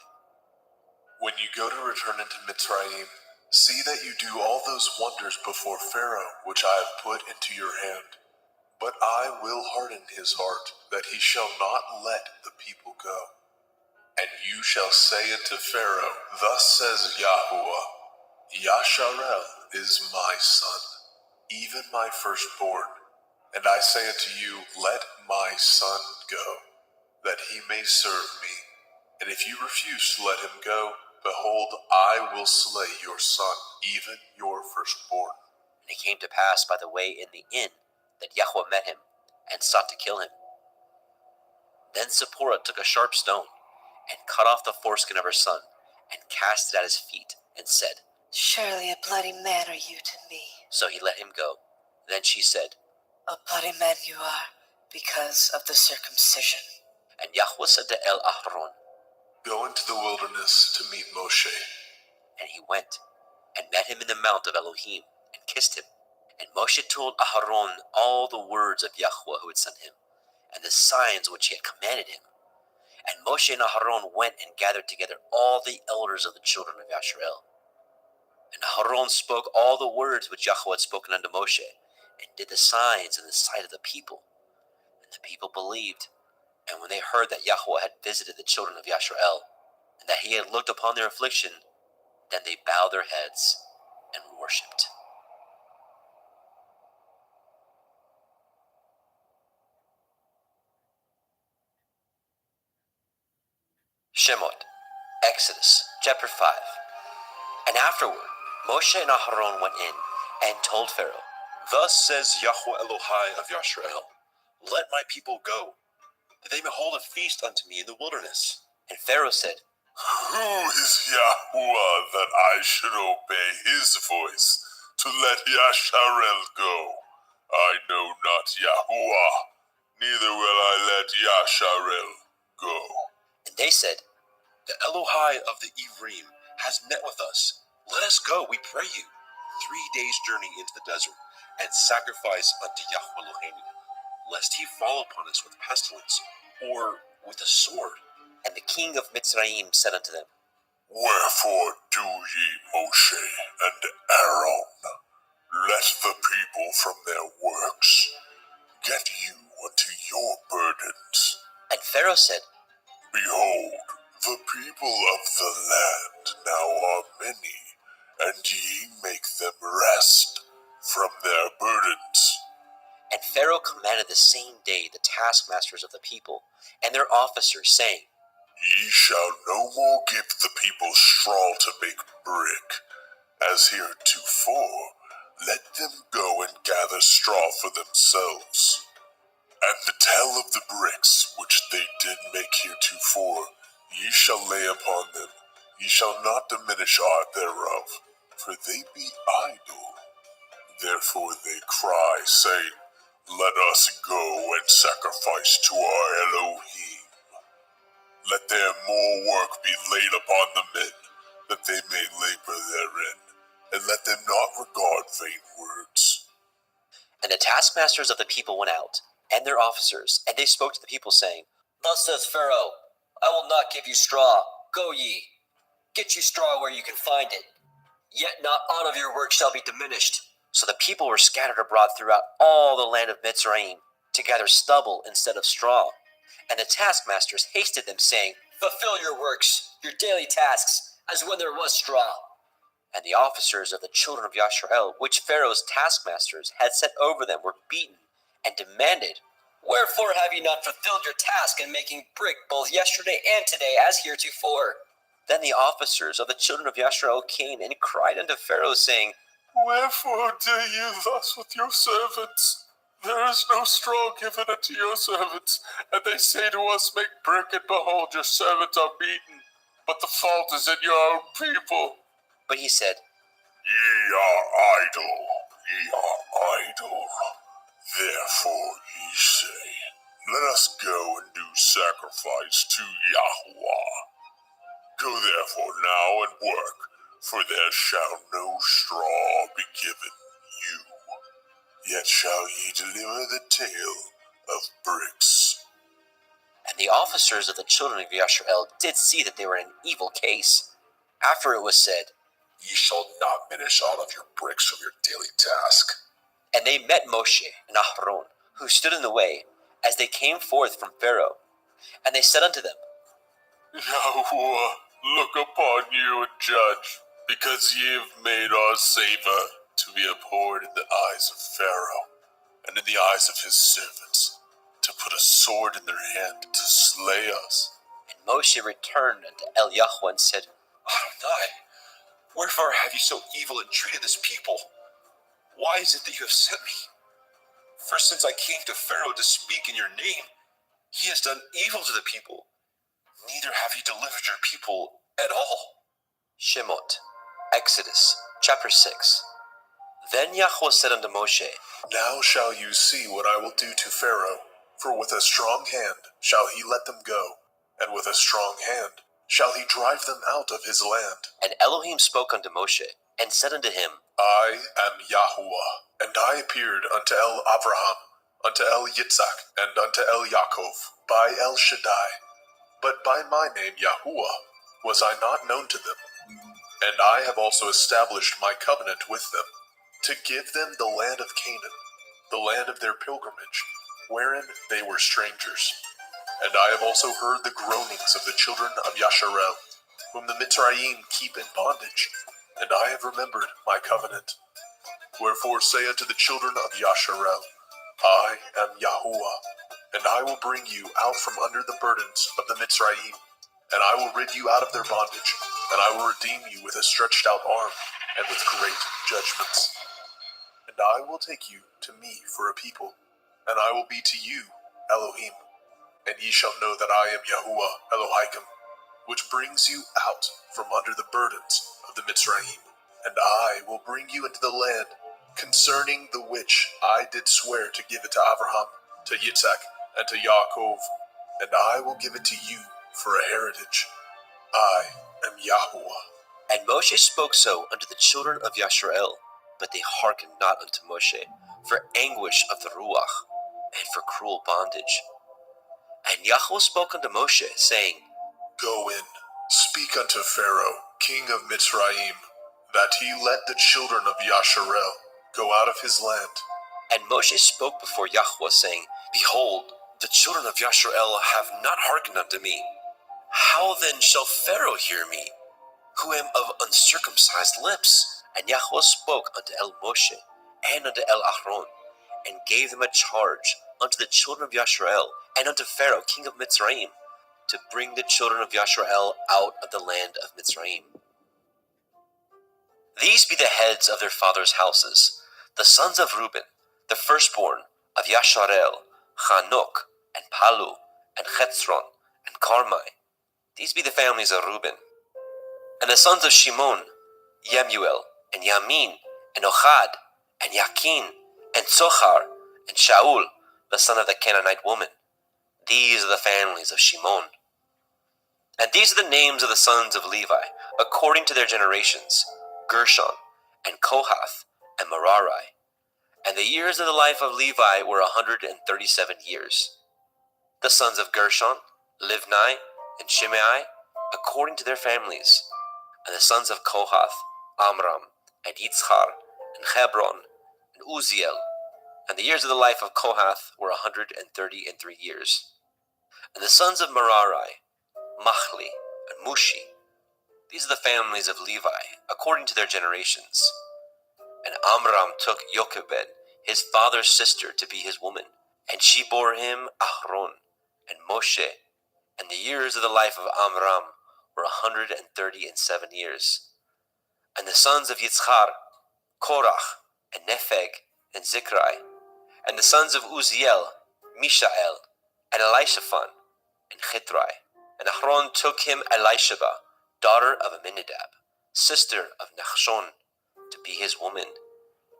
When you go to return into Mitzrayim, see that you do all those wonders before Pharaoh which I have put into your hand. But I will harden his heart, that he shall not let the people go. And you shall say unto Pharaoh, Thus says Yahuwah, Yasharel is my son, even my firstborn. And I say unto you, Let my son go, that he may serve me. And if you refuse to let him go, behold, I will slay your son, even your firstborn. And it came to pass by the way in the inn that Yahweh met him, and sought to kill him. Then Zipporah took a sharp stone, and cut off the foreskin of her son, and cast it at his feet, and said, Surely a bloody man are you to me. So he let him go. Then she said, A bloody man you are, because of the circumcision. and Yahweh said to El Ahron, Go into the wilderness to meet Moshe. and he went, and met him in the mount of Elohim, and kissed him. And Moshe told Aharon all the words of Yahweh who had sent him, and the signs which he had commanded him. And Moshe and Aharon went and gathered together all the elders of the children of Yasharel. And Aharon spoke all the words which Yahweh had spoken unto Moshe, and did the signs in the sight of the people. And the people believed. And when they heard that Yahweh had visited the children of Yasharel, and that he had looked upon their affliction, then they bowed their heads and worshipped. Shemot, Exodus, chapter 5. And afterward, Moshe and Aharon went in, and told Pharaoh, Thus says Yahweh Elohai of Yasharel, Let my people go, that they may hold a feast unto me in the wilderness. And Pharaoh said, Who is Yahuwah that I should obey his voice to let Yasharel go? I know not Yahuwah, neither will I let Yasharel go. and they said, The Elohai of the Ivrim has met with us. Let us go, we pray you, 3 days' journey into the desert, and sacrifice unto Yahweh Eloheinu, lest he fall upon us with pestilence, or with a sword. And the king of Mitzrayim said unto them, Wherefore do ye, Moshe and Aaron, let the people from their works get you unto your burdens. And Pharaoh said, Behold, the people of the land now are many, and ye make them rest from their burdens. And Pharaoh commanded the same day the taskmasters of the people and their officers, saying, Ye shall no more give the people straw to make brick, as heretofore. Let them go and gather straw for themselves. And the tale of the bricks which they did make heretofore, ye shall lay upon them. Ye shall not diminish aught thereof, for they be idle. Therefore they cry, saying, Let us go and sacrifice to our Elohim. Let their more work be laid upon the men, that they may labor therein, and let them not regard vain words. And the taskmasters of the people went out, and their officers, and they spoke to the people, saying, Thus says Pharaoh, I will not give you straw. Go ye, get you straw where you can find it. Yet not aught of your work shall be diminished. So the people were scattered abroad throughout all the land of Mitzrayim, to gather stubble instead of straw. And the taskmasters hasted them, saying, Fulfill your works, your daily tasks, as when there was straw. And the officers of the children of Yasharel, which Pharaoh's taskmasters had set over them, were beaten, and demanded, Wherefore have ye not fulfilled your task in making brick both yesterday and today as heretofore? Then the officers of the children of Yashrael came and cried unto Pharaoh, saying, Wherefore do you thus with your servants? There is no straw given unto your servants, and they say to us, Make brick, and behold, your servants are beaten. But the fault is in your own people. But he said, Ye are idle, ye are idle. Therefore ye say, Let us go and do sacrifice to Yahweh. Go therefore now and work, for there shall no straw be given you. Yet shall ye deliver the tale of bricks. And the officers of the children of Yashrael did see that they were in an evil case. After it was said, Ye shall not diminish out of your bricks from your daily task. and they met Moshe and Aharon, who stood in the way, as they came forth from Pharaoh. And they said unto them, Yahuwah, look upon you and judge, because ye have made our Saviour to be abhorred in the eyes of Pharaoh, and in the eyes of his servants, to put a sword in their hand to slay us. And Moshe returned unto Eliyahu and said, Adonai, wherefore have you so evil entreated this people? Why is it that you have sent me? For since I came to Pharaoh to speak in your name, he has done evil to the people. Neither have you delivered your people at all. Shemot, Exodus, chapter 6. Then Yahweh said unto Moshe, Now shall you see what I will do to Pharaoh, for with a strong hand shall he let them go, and with a strong hand shall he drive them out of his land. And Elohim spoke unto Moshe, and said unto him, I am Yahuwah, and I appeared unto El Abraham, unto El Yitzhak, and unto El Yaakov, by El Shaddai. But by my name Yahuwah was I not known to them. And I have also established my covenant with them, to give them the land of Canaan, the land of their pilgrimage, wherein they were strangers. And I have also heard the groanings of the children of Yasharel, whom the Mitzrayim keep in bondage, and I have remembered my covenant. Wherefore say unto the children of Yasharel, I am Yahuwah, and I will bring you out from under the burdens of the Mitzrayim, and I will rid you out of their bondage, and I will redeem you with a stretched out arm, and with great judgments. And I will take you to me for a people, and I will be to you Elohim, and ye shall know that I am Yahuwah Elohim, which brings you out from under the burdens of the Mitzrayim. And I will bring you into the land, concerning the which I did swear to give it to Abraham, to Yitzhak, and to Yaakov, and I will give it to you for a heritage. I am Yahuwah. And Moshe spoke so unto the children of Yashrael, but they hearkened not unto Moshe, for anguish of the Ruach, and for cruel bondage. And Yahweh spoke unto Moshe, saying, Go in, speak unto Pharaoh, king of Mitzrayim, that he let the children of Yasharel go out of his land. And Moshe spoke before Yahweh, saying, Behold, the children of Yashrael have not hearkened unto me. How then shall Pharaoh hear me, who am of uncircumcised lips? And Yahweh spoke unto El Moshe, and unto El Aharon, and gave them a charge unto the children of Yashrael, and unto Pharaoh, king of Mitzrayim, to bring the children of Yashrael out of the land of Mitzrayim. These be the heads of their fathers' houses, the sons of Reuben, the firstborn of Yasharel, Chanok, and Palu, and Chetzron, and Carmi. These be the families of Reuben. And the sons of Shimon, Yemuel, and Yamin, and Ochad, and Yakin, and Tzochar, and Shaul, the son of the Canaanite woman. These are the families of Shimon. And these are the names of the sons of Levi, according to their generations, Gershon, and Kohath, and Merari. And the years of the life of Levi were 137 years. The sons of Gershon, Livni, and Shimei, according to their families. And the sons of Kohath, Amram, and Yitzchar, and Hebron, and Uziel. And the years of the life of Kohath were 133 years. And the sons of Merari, Machli, and Mushi. These are the families of Levi, according to their generations. And Amram took Jochebed, his father's sister, to be his woman, And she bore him Ahron and Moshe, and the years of the life of Amram were 137 years. And the sons of Yitzchar, Korach, and Nepheg, and Zikrai, and the sons of Uziel, Mishael, and Elishaphan, and Chitrai. And Ahron took him Elisheba, daughter of Aminadab, sister of Nachshon, to be his woman.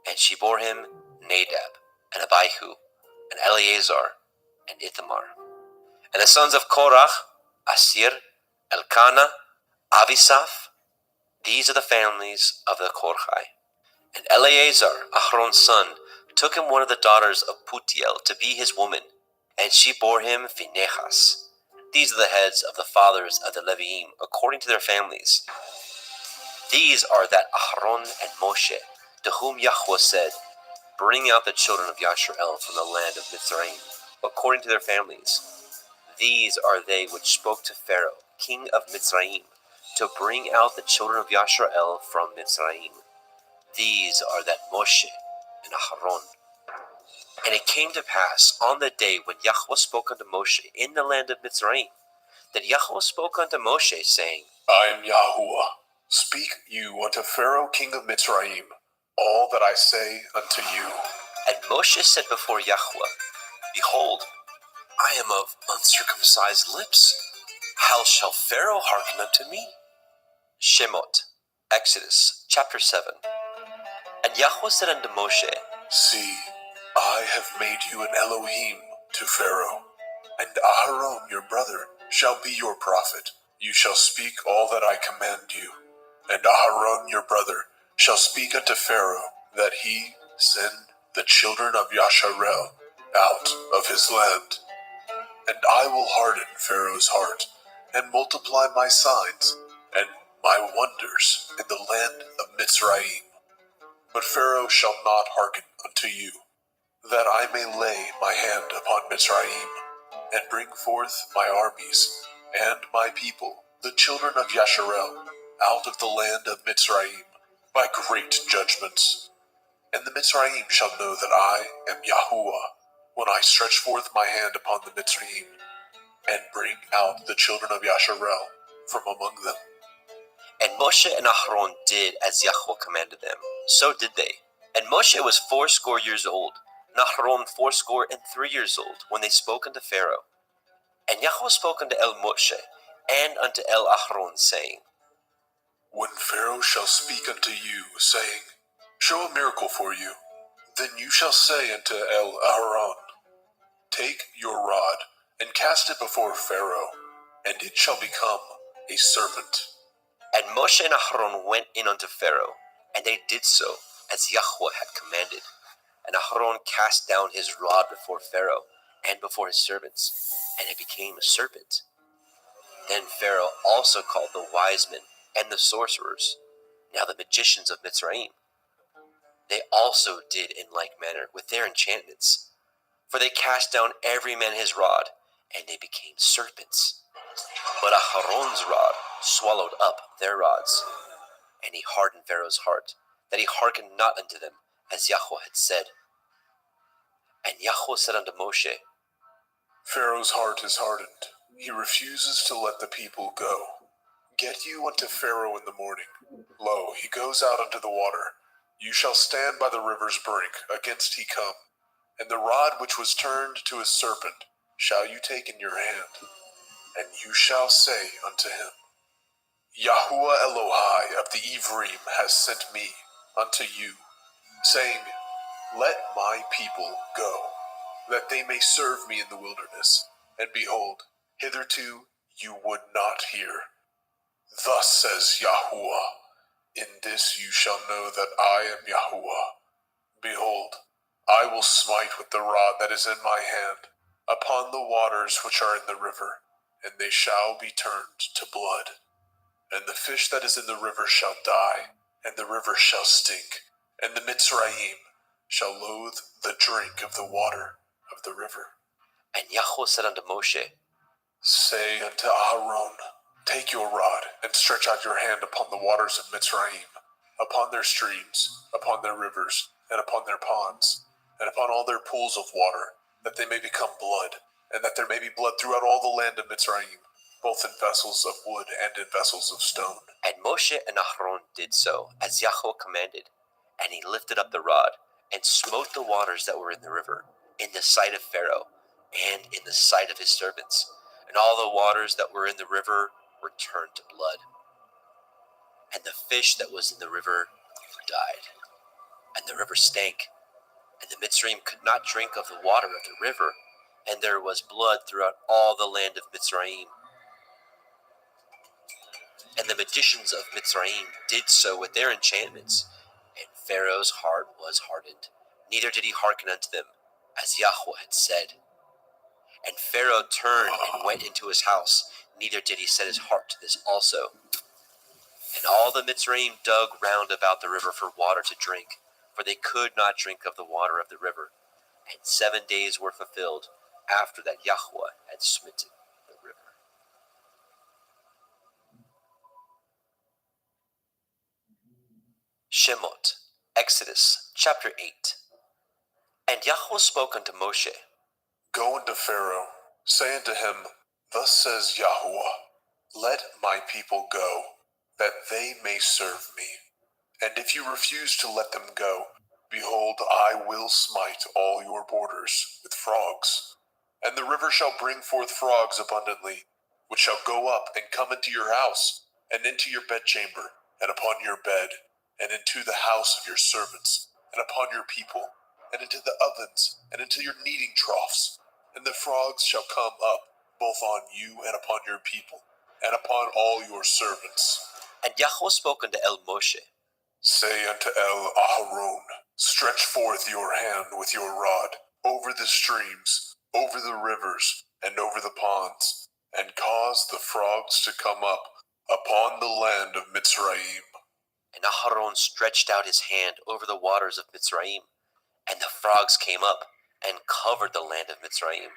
And she bore him Nadab, and Abihu, and Eleazar, and Ithamar. And the sons of Korach, Asir, Elkanah, Avisaph. These are the families of the Korchai. And Eleazar, Ahron's son, took him one of the daughters of Putiel to be his woman, and she bore him Phinehas. These are the heads of the fathers of the Leviim, according to their families. These are that Ahron and Moshe, to whom Yahweh said, Bring out the children of Yasharel from the land of Mitzrayim, according to their families. These are they which spoke to Pharaoh, king of Mitzrayim, to bring out the children of Yasharel from Mitzrayim. These are that Moshe and Aharon. And it came to pass on the day when Yahweh spoke unto Moshe in the land of Mitzrayim, that Yahweh spoke unto Moshe, saying, I am Yahuwah. Speak you unto Pharaoh king of Mitzrayim all that I say unto you. And Moshe said before Yahweh, Behold, I am of uncircumcised lips. How shall Pharaoh hearken unto me? Shemot, Exodus, chapter 7. And Yahweh said unto Moshe, See, I have made you an Elohim to Pharaoh, and Aharon your brother shall be your prophet. You shall speak all that I command you, and Aharon your brother shall speak unto Pharaoh, that he send the children of Yasharel out of his land. And I will harden Pharaoh's heart, and multiply my signs, and my wonders in the land of Mitzrayim. But Pharaoh shall not hearken unto you, that I may lay my hand upon Mitzrayim, and bring forth my armies, and my people, the children of Yasharel, out of the land of Mitzrayim, by great judgments. And the Mitzrayim shall know that I am Yahuwah, when I stretch forth my hand upon the Mitzrayim, and bring out the children of Yasharel from among them. And Moshe and Aharon did as Yahweh commanded them. So did they. And Moshe was 80 years old, and Aharon 83 years old, when they spoke unto Pharaoh. And Yahweh spoke unto El Moshe, and unto El Aharon, saying, When Pharaoh shall speak unto you, saying, Show a miracle for you, then you shall say unto El Aharon, Take your rod, and cast it before Pharaoh, and it shall become a serpent. And Moshe and Aharon went in unto Pharaoh, and they did so, as Yahweh had commanded. And Aharon cast down his rod before Pharaoh, and before his servants, and it became a serpent. Then Pharaoh also called the wise men and the sorcerers, now the magicians of Mitzrayim. They also did in like manner with their enchantments, for they cast down every man his rod, and they became serpents. But Aharon's rod swallowed up their rods, and he hardened Pharaoh's heart, that he hearkened not unto them, as Yahweh had said. And Yahweh said unto Moshe, Pharaoh's heart is hardened. He refuses to let the people go. Get you unto Pharaoh in the morning. Lo, he goes out unto the water. You shall stand by the river's brink, against he come. And the rod which was turned to a serpent shall you take in your hand. And you shall say unto him, Yahuwah Elohai of the Ivrim has sent me unto you, saying, Let my people go, that they may serve me in the wilderness. And behold, hitherto you would not hear. Thus says Yahuwah, In this you shall know that I am Yahuwah. Behold, I will smite with the rod that is in my hand upon the waters which are in the river, and they shall be turned to blood. And the fish that is in the river shall die, and the river shall stink, and the Mitzrayim shall loathe the drink of the water of the river. And Yahweh said unto Moshe, Say unto Aharon, Take your rod, and stretch out your hand upon the waters of Mitzrayim, upon their streams, upon their rivers, and upon their ponds, and upon all their pools of water, that they may become blood, and that there may be blood throughout all the land of Mitzrayim, both in vessels of wood and in vessels of stone. And Moshe and Aharon did so, as Yahweh commanded. And he lifted up the rod, and smote the waters that were in the river, in the sight of Pharaoh, and in the sight of his servants. And all the waters that were in the river were turned to blood. And the fish that was in the river died. And the river stank. And the Mitzrayim could not drink of the water of the river, and there was blood throughout all the land of Mitzrayim. And the magicians of Mitzrayim did so with their enchantments, and Pharaoh's heart was hardened, neither did he hearken unto them, as Yahweh had said. And Pharaoh turned and went into his house, neither did he set his heart to this also. And all the Mitzrayim dug round about the river for water to drink, for they could not drink of the water of the river. And 7 days were fulfilled after that Yahweh had smitten the river. Shemot, Exodus, chapter 8. And Yahweh spoke unto Moshe, Go unto Pharaoh, say unto him, Thus says Yahweh, Let my people go, that they may serve me. And if you refuse to let them go, behold, I will smite all your borders with frogs. And the river shall bring forth frogs abundantly, which shall go up and come into your house, and into your bedchamber, and upon your bed, and into the house of your servants, and upon your people, and into the ovens, and into your kneading troughs. And the frogs shall come up, both on you and upon your people, and upon all your servants. And Yahweh spoke unto El Moshe, Say unto El Aharon, Stretch forth your hand with your rod over the streams, over the rivers, and over the ponds, and cause the frogs to come up upon the land of Mitzrayim. And Aharon stretched out his hand over the waters of Mitzrayim, and the frogs came up and covered the land of Mitzrayim.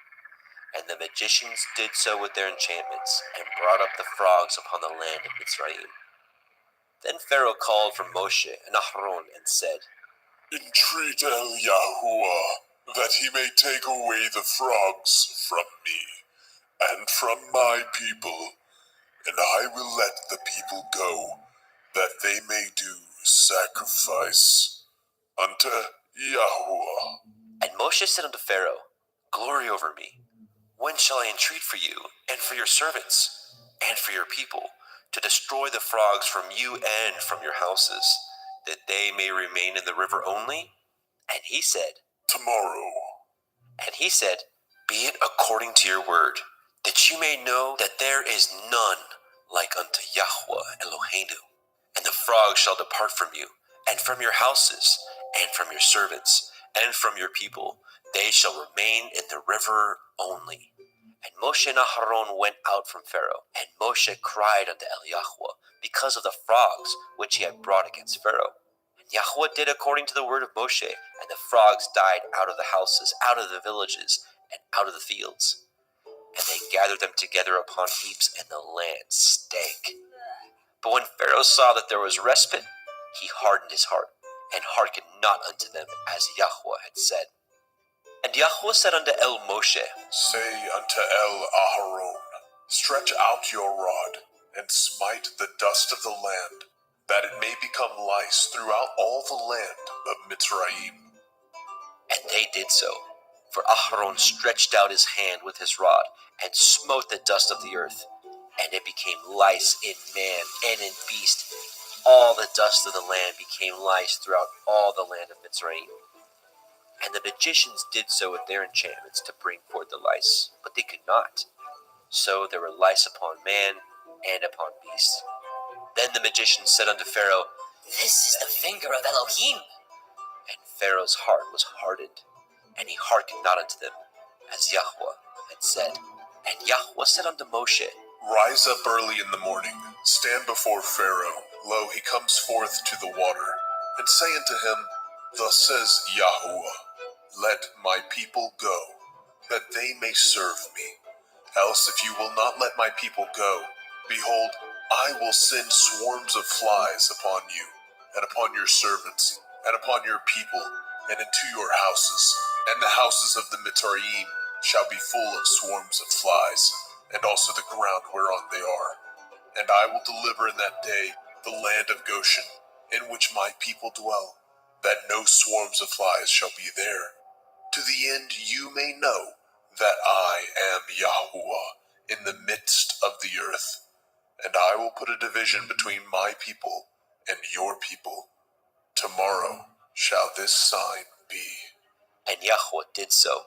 And the magicians did so with their enchantments, and brought up the frogs upon the land of Mitzrayim. Then Pharaoh called for Moshe and Aharon and said, Entreat El Yahuwah, that he may take away the frogs from me, and from my people, and I will let the people go, that they may do sacrifice unto Yahuwah. And Moshe said unto Pharaoh, Glory over me. When shall I entreat for you, and for your servants, and for your people, to destroy the frogs from you and from your houses, that they may remain in the river only? And he said, Tomorrow. And he said, Be it according to your word, that you may know that there is none like unto Yahweh Eloheinu. And the frogs shall depart from you, and from your houses, and from your servants, and from your people. They shall remain in the river only. And Moshe and Aharon went out from Pharaoh, and Moshe cried unto El Yahweh, because of the frogs which he had brought against Pharaoh. And Yahweh did according to the word of Moshe, and the frogs died out of the houses, out of the villages, and out of the fields. And they gathered them together upon heaps, and the land stank. But when Pharaoh saw that there was respite, he hardened his heart, and hearkened not unto them, as Yahweh had said. And Yahweh said unto El Moshe, Say unto El Aharon, Stretch out your rod, and smite the dust of the land, that it may become lice throughout all the land of Mitzrayim. And they did so. For Aharon stretched out his hand with his rod, and smote the dust of the earth, and it became lice in man and in beast. All the dust of the land became lice throughout all the land of Mitzrayim. And the magicians did so with their enchantments to bring forth the lice, but they could not. So there were lice upon man and upon beast. Then the magicians said unto Pharaoh, This is the finger of Elohim. And Pharaoh's heart was hardened, and he hearkened not unto them, as Yahweh had said. And Yahweh said unto Moshe, Rise up early in the morning, stand before Pharaoh. Lo, he comes forth to the water. And say unto him, Thus says Yahuwah, Let my people go, that they may serve me. Else if you will not let my people go, behold, I will send swarms of flies upon you, and upon your servants, and upon your people, and into your houses. And the houses of the Mitzrayim shall be full of swarms of flies, and also the ground whereon they are. And I will deliver in that day the land of Goshen, in which my people dwell, that no swarms of flies shall be there, to the end you may know that I am Yahuwah in the midst of the earth. And I will put a division between my people and your people. Tomorrow shall this sign be. And Yahweh did so,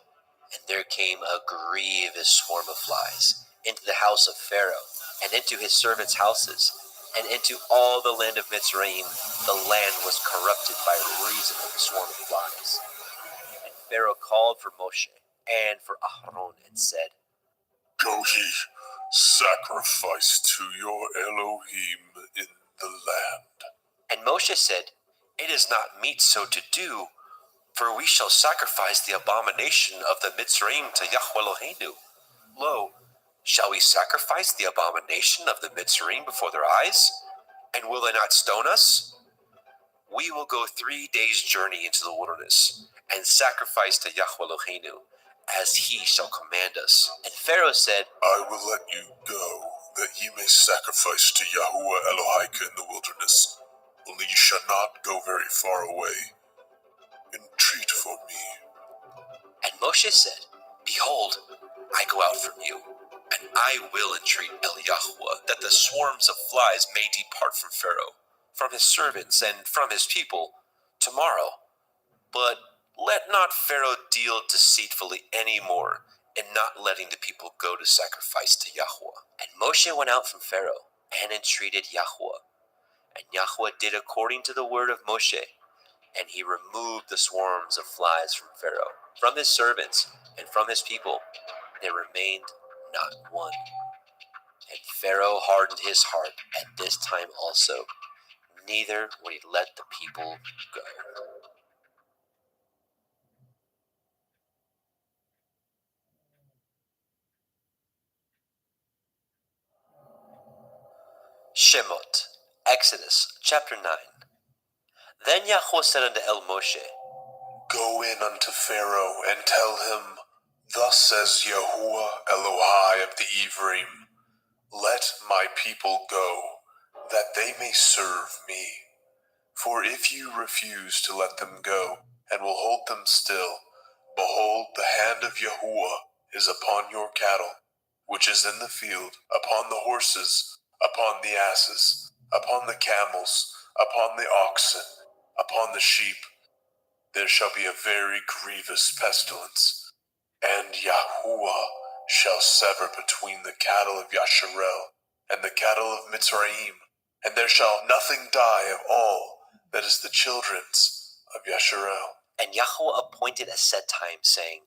and there came a grievous swarm of flies into the house of Pharaoh, and into his servants' houses, and into all the land of Mitzrayim. The land was corrupted by reason of the swarm of flies. And Pharaoh called for Moshe and for Aharon and said, Go ye, sacrifice to your Elohim in the land. And Moshe said, It is not meet so to do, for we shall sacrifice the abomination of the Mitzrayim to Yahweh Eloheinu. Lo, shall we sacrifice the abomination of the Mitzrayim before their eyes? And will they not stone us? We will go 3 days' journey into the wilderness, and sacrifice to Yahweh Eloheinu, as he shall command us. And Pharaoh said, I will let you go, that ye may sacrifice to Yahuwah Elohika in the wilderness. Only ye shall not go very far away. Entreat for me. And Moshe said, Behold, I go out from you, and I will entreat El Yahweh, that the swarms of flies may depart from Pharaoh, from his servants, and from his people, tomorrow. But let not Pharaoh deal deceitfully any more, in not letting the people go to sacrifice to Yahweh. And Moshe went out from Pharaoh, and entreated Yahweh. And Yahweh did according to the word of Moshe, and he removed the swarms of flies from Pharaoh, from his servants, and from his people. There remained not one. And Pharaoh hardened his heart at this time also, neither would he let the people go. Shemot, Exodus, chapter 9. Then Yahweh said unto El Moshe, Go in unto Pharaoh, and tell him, Thus says Yahuwah Elohai of the Ephraim, Let my people go, that they may serve me. For if you refuse to let them go, and will hold them still, behold, the hand of Yahuwah is upon your cattle, which is in the field, upon the horses, upon the asses, upon the camels, upon the oxen, upon the sheep. There shall be a very grievous pestilence, and Yahuwah shall sever between the cattle of Yasharel and the cattle of Mitzrayim, and there shall nothing die of all that is the children's of Yasharel. And Yahweh appointed a set time, saying,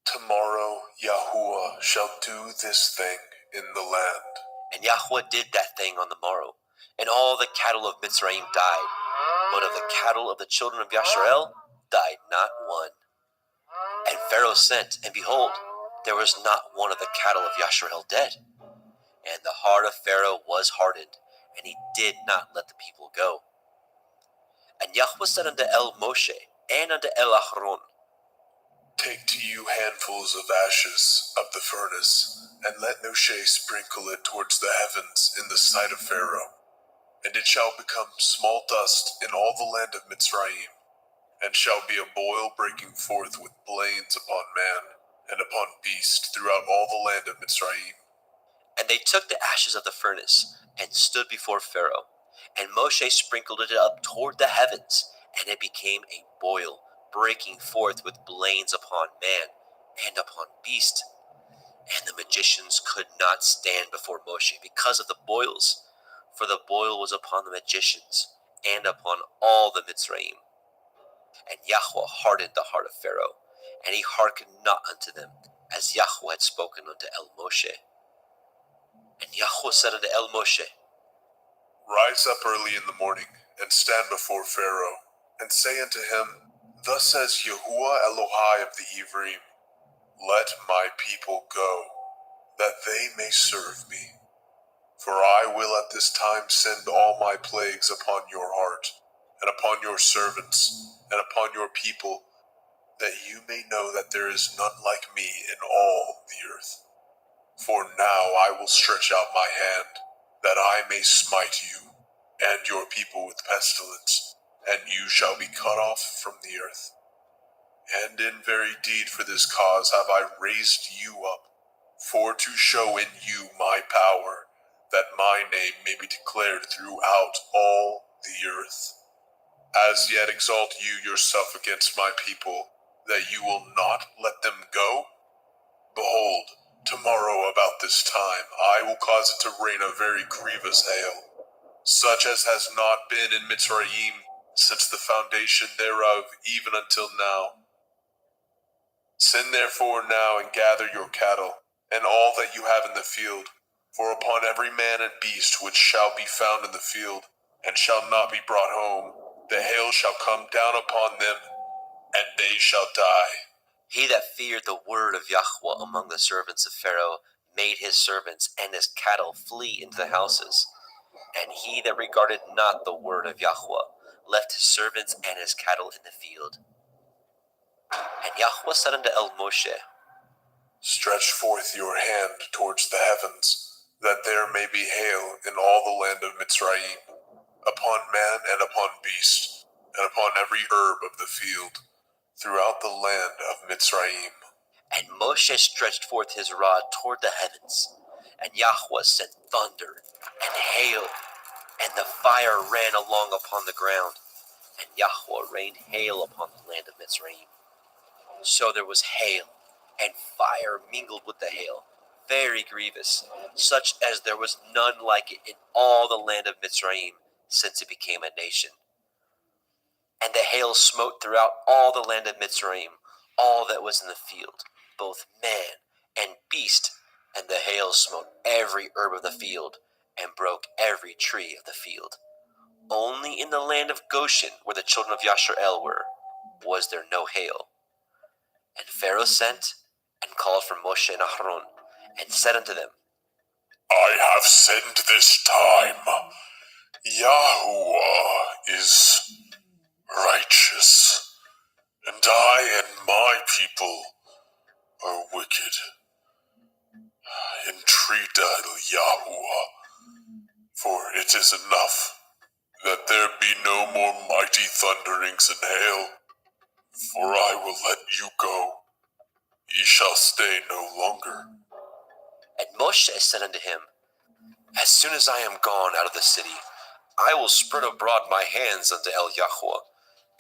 Tomorrow Yahuwah shall do this thing in the land. And Yahweh did that thing on the morrow, and all the cattle of Mitzrayim died, but of the cattle of the children of Yasharel died not one. And Pharaoh sent, and behold, there was not one of the cattle of Yasharel dead. And the heart of Pharaoh was hardened, and he did not let the people go. And Yahweh said unto El Moshe, and unto El Aharon, Take to you handfuls of ashes of the furnace, and let Moshe sprinkle it towards the heavens in the sight of Pharaoh. And it shall become small dust in all the land of Mitzrayim, and shall be a boil breaking forth with blains upon man, and upon beast throughout all the land of Mitzrayim. And they took the ashes of the furnace, and stood before Pharaoh. And Moshe sprinkled it up toward the heavens, and it became a boil, breaking forth with blains upon man, and upon beast. And the magicians could not stand before Moshe because of the boils, for the boil was upon the magicians, and upon all the Mitzrayim. And Yahweh hardened the heart of Pharaoh, and he hearkened not unto them, as Yahweh had spoken unto El Moshe. And Yahweh said unto El Moshe, Rise up early in the morning, and stand before Pharaoh, and say unto him, Thus says Yahuwah Elohai of the Ephraim, Let my people go, that they may serve me. For I will at this time send all my plagues upon your heart, and upon your servants, and upon your people, that you may know that there is none like me in all the earth. For now I will stretch out my hand, that I may smite you and your people with pestilence, and you shall be cut off from the earth. And in very deed for this cause have I raised you up, for to show in you my power, that my name may be declared throughout all the earth. As yet exalt you yourself against my people, that you will not let them go? Behold, tomorrow about this time I will cause it to rain a very grievous hail, such as has not been in Mitzrayim since the foundation thereof even until now. Send therefore now and gather your cattle, and all that you have in the field, for upon every man and beast which shall be found in the field, and shall not be brought home, the hail shall come down upon them, and they shall die. He that feared the word of Yahweh among the servants of Pharaoh made his servants and his cattle flee into the houses. And he that regarded not the word of Yahweh left his servants and his cattle in the field. And Yahweh said unto Moshe, Stretch forth your hand towards the heavens, that there may be hail in all the land of Mitzrayim, upon man and upon beast, and upon every herb of the field, throughout the land of Mitzrayim. And Moshe stretched forth his rod toward the heavens, and Yahweh sent thunder and hail, and the fire ran along upon the ground, and Yahweh rained hail upon the land of Mitzrayim. So there was hail, and fire mingled with the hail, very grievous, such as there was none like it in all the land of Mitzrayim, since it became a nation. And the hail smote throughout all the land of Mitzrayim, all that was in the field, both man and beast, and the hail smote every herb of the field, and broke every tree of the field. Only in the land of Goshen, where the children of Yasharel were, was there no hail. And Pharaoh sent and called for Moshe and Aharon, and said unto them, I have sinned this time. Yahuwah is righteous, and I and my people are wicked. Entreat Yahuwah, for it is enough that there be no more mighty thunderings and hail, for I will let you go. Ye shall stay no longer. And Moshe said unto him, As soon as I am gone out of the city, I will spread abroad my hands unto Yahweh,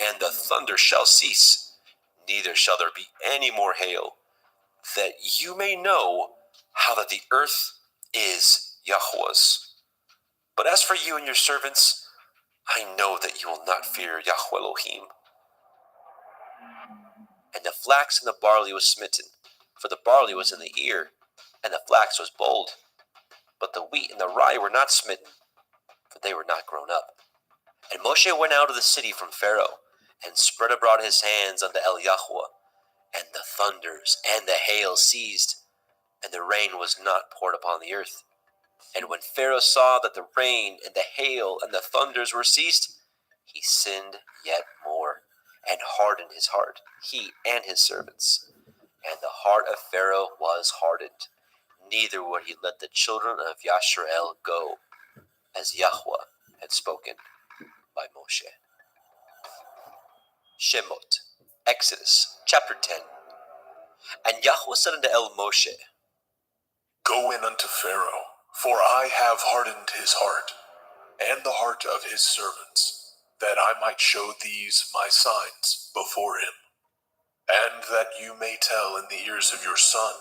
and the thunder shall cease, neither shall there be any more hail, that you may know how that the earth is Yahweh's. But as for you and your servants, I know that you will not fear Yahweh Elohim. And the flax and the barley was smitten, for the barley was in the ear, and the flax was bold. But the wheat and the rye were not smitten, for they were not grown up. And Moshe went out of the city from Pharaoh, and spread abroad his hands unto Yahweh, and the thunders and the hail ceased, and the rain was not poured upon the earth. And when Pharaoh saw that the rain and the hail and the thunders were ceased, he sinned yet more, and hardened his heart, he and his servants. And the heart of Pharaoh was hardened, neither would he let the children of Yasharel go, as Yahweh had spoken by Moshe. Shemot, Exodus, chapter 10. And Yahweh said unto Moshe, Go in unto Pharaoh, for I have hardened his heart, and the heart of his servants, that I might show these my signs before him, and that you may tell in the ears of your son,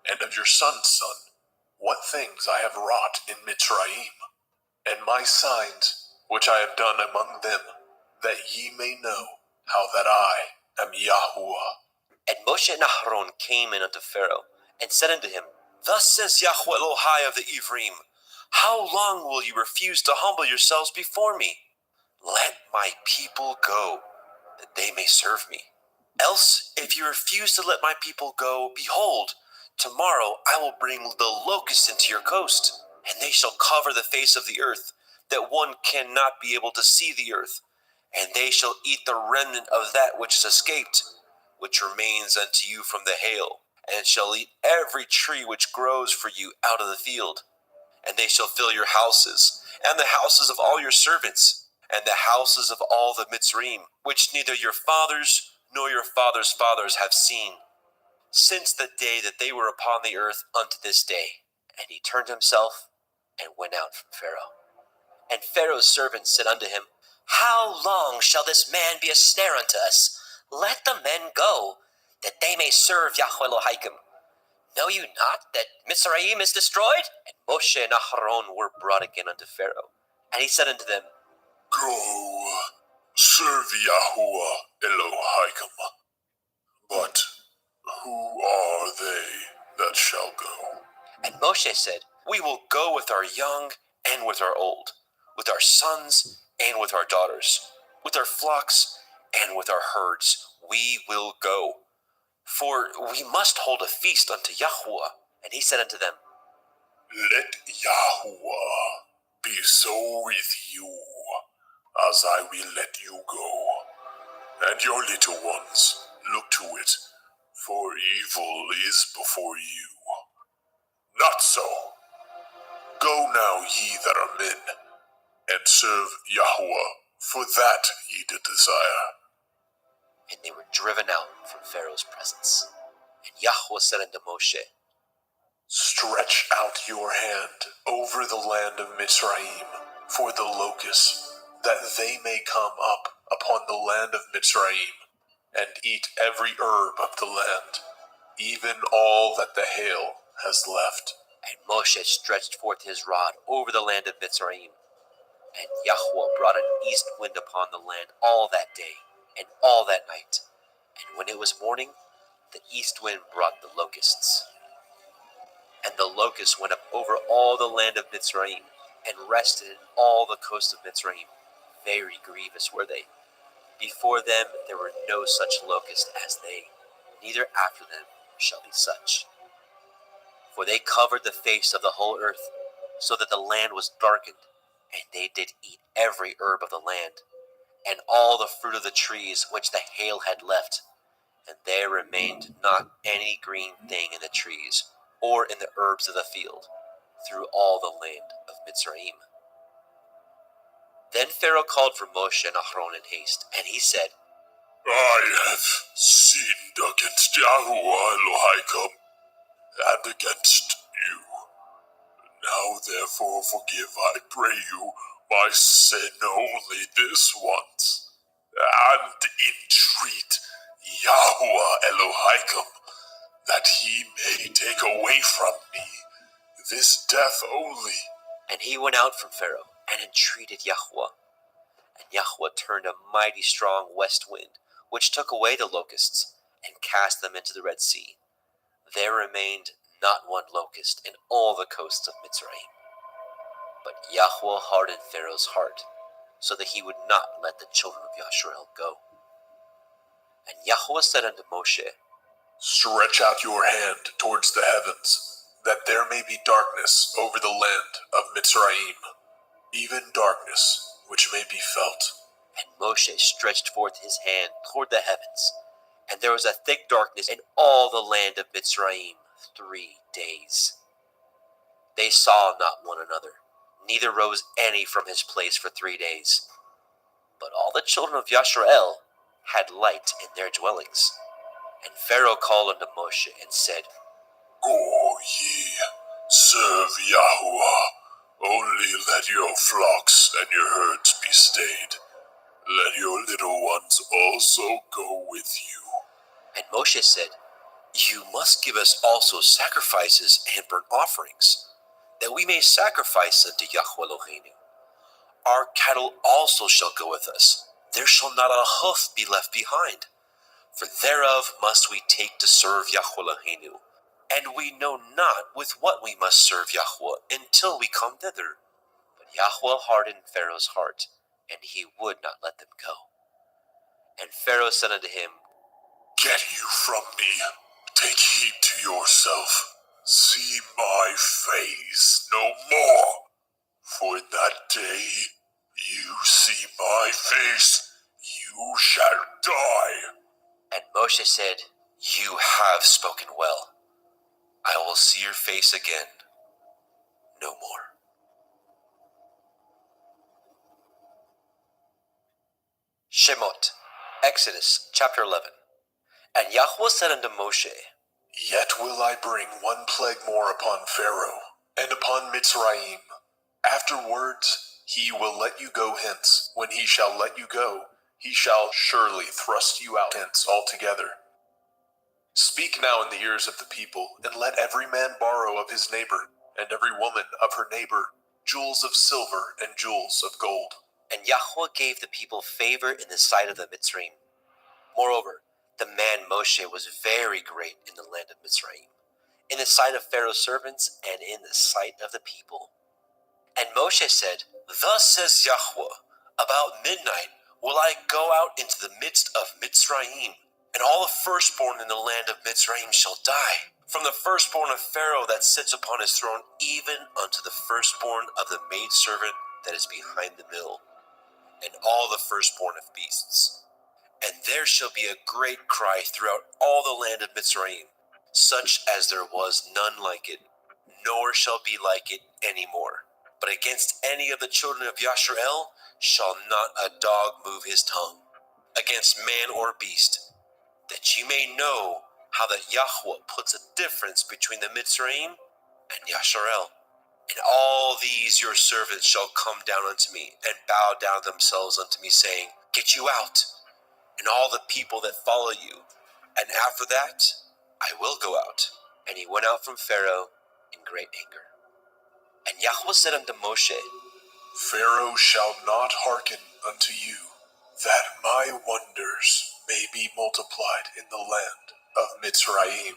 and of your son's son, what things I have wrought in Mitzrayim, and my signs which I have done among them, that ye may know how that I am Yahuwah. And Moshe and Aharon came in unto Pharaoh, and said unto him, Thus says Yahweh Elohai of the Ephraim, How long will you refuse to humble yourselves before me? Let my people go, that they may serve me. Else, if you refuse to let my people go, behold, tomorrow I will bring the locusts into your coast, and they shall cover the face of the earth, that one cannot be able to see the earth, and they shall eat the remnant of that which is escaped. which remains unto you from the hail, and shall eat every tree which grows for you out of the field. And they shall fill your houses, and the houses of all your servants, and the houses of all the Mitzrayim, which neither your fathers nor your fathers' fathers have seen, since the day that they were upon the earth unto this day. And he turned himself and went out from Pharaoh. And Pharaoh's servants said unto him, How long shall this man be a snare unto us? Let the men go, that they may serve Yahweh Elohim. Know you not that Mitzrayim is destroyed? And Moshe and Aharon were brought again unto Pharaoh. And he said unto them, Go, serve Yahuwah Elohim. But who are they that shall go? And Moshe said, We will go with our young and with our old, with our sons and with our daughters, with our flocks and with our herds. We will go. For we must hold a feast unto Yahuwah. And he said unto them, Let Yahuwah be so with you, as I will let you go. And your little ones, look to it, for evil is before you. Not so. Go now, ye that are men, and serve Yahuwah, for that ye did desire. And they were driven out from Pharaoh's presence. And Yahuwah said unto Moshe, Stretch out your hand over the land of Mitzrayim for the locusts, that they may come up upon the land of Mitzrayim, and eat every herb of the land, even all that the hail has left. And Moshe stretched forth his rod over the land of Mitzrayim. And Yahuwah brought an east wind upon the land all that day, and all that night. And when it was morning, the east wind brought the locusts. And the locusts went up over all the land of Mitzrayim, and rested in all the coast of Mitzrayim. Very grievous were they. Before them there were no such locusts as they, neither after them shall be such. For they covered the face of the whole earth, so that the land was darkened, and they did eat every herb of the land, and all the fruit of the trees which the hail had left, and there remained not any green thing in the trees, or in the herbs of the field, through all the land of Mitzrayim. Then Pharaoh called for Moshe and Aharon in haste, and he said, I have sinned against Yahuwah Elohim, and against you. Now therefore forgive, I pray you, my sin only this once, and entreat Yahuwah Elohim, that he may take away from me this death only. And he went out from Pharaoh, and entreated Yahuwah. And Yahuwah turned a mighty strong west wind, which took away the locusts, and cast them into the Red Sea. There remained not one locust in all the coasts of Mitzrayim. But Yahuwah hardened Pharaoh's heart, so that he would not let the children of Yasharel go. And Yahuwah said unto Moshe, Stretch out your hand towards the heavens, that there may be darkness over the land of Mitzrayim, even darkness which may be felt. And Moshe stretched forth his hand toward the heavens, and there was a thick darkness in all the land of Mitzrayim 3 days. They saw not one another, neither rose any from his place for 3 days. But all the children of Yasharel had light in their dwellings. And Pharaoh called unto Moshe and said, Go ye, serve Yahuwah, only let your flocks and your herds be stayed. Let your little ones also go with you. And Moshe said, You must give us also sacrifices and burnt offerings, that we may sacrifice unto Yahweh Eloheinu. Our cattle also shall go with us. There shall not a hoof be left behind. For thereof must we take to serve Yahweh Eloheinu. And we know not with what we must serve Yahweh until we come thither. But Yahweh hardened Pharaoh's heart, and he would not let them go. And Pharaoh said unto him, Get you from me. Take heed to yourself. See my face no more. For in that day you see my face, you shall die. And Moshe said, "You have spoken well. I will see your face again no more." Shemot, Exodus chapter 11. And Yahweh said unto Moshe, Yet will I bring one plague more upon Pharaoh, and upon Mitzrayim. Afterwards he will let you go hence. When he shall let you go, he shall surely thrust you out hence altogether. Speak now in the ears of the people, and let every man borrow of his neighbor, and every woman of her neighbor, jewels of silver and jewels of gold. And Yahweh gave the people favor in the sight of the Mitzrayim. Moreover, the man Moshe was very great in the land of Mitzrayim, in the sight of Pharaoh's servants, and in the sight of the people. And Moshe said, Thus says Yahweh, about midnight will I go out into the midst of Mitzrayim, and all the firstborn in the land of Mitzrayim shall die, from the firstborn of Pharaoh that sits upon his throne, even unto the firstborn of the maidservant that is behind the mill, and all the firstborn of beasts. And there shall be a great cry throughout all the land of Mitzrayim, such as there was none like it, nor shall be like it any more. But against any of the children of Yasharel shall not a dog move his tongue, against man or beast, that ye may know how that Yahweh puts a difference between the Mitzrayim and Yasharel. And all these your servants shall come down unto me, and bow down themselves unto me, saying, Get you out, and all the people that follow you, and after that I will go out. And he went out from Pharaoh in great anger. And Yahweh said unto Moshe, Pharaoh shall not hearken unto you, that my wonders may be multiplied in the land of Mitzrayim.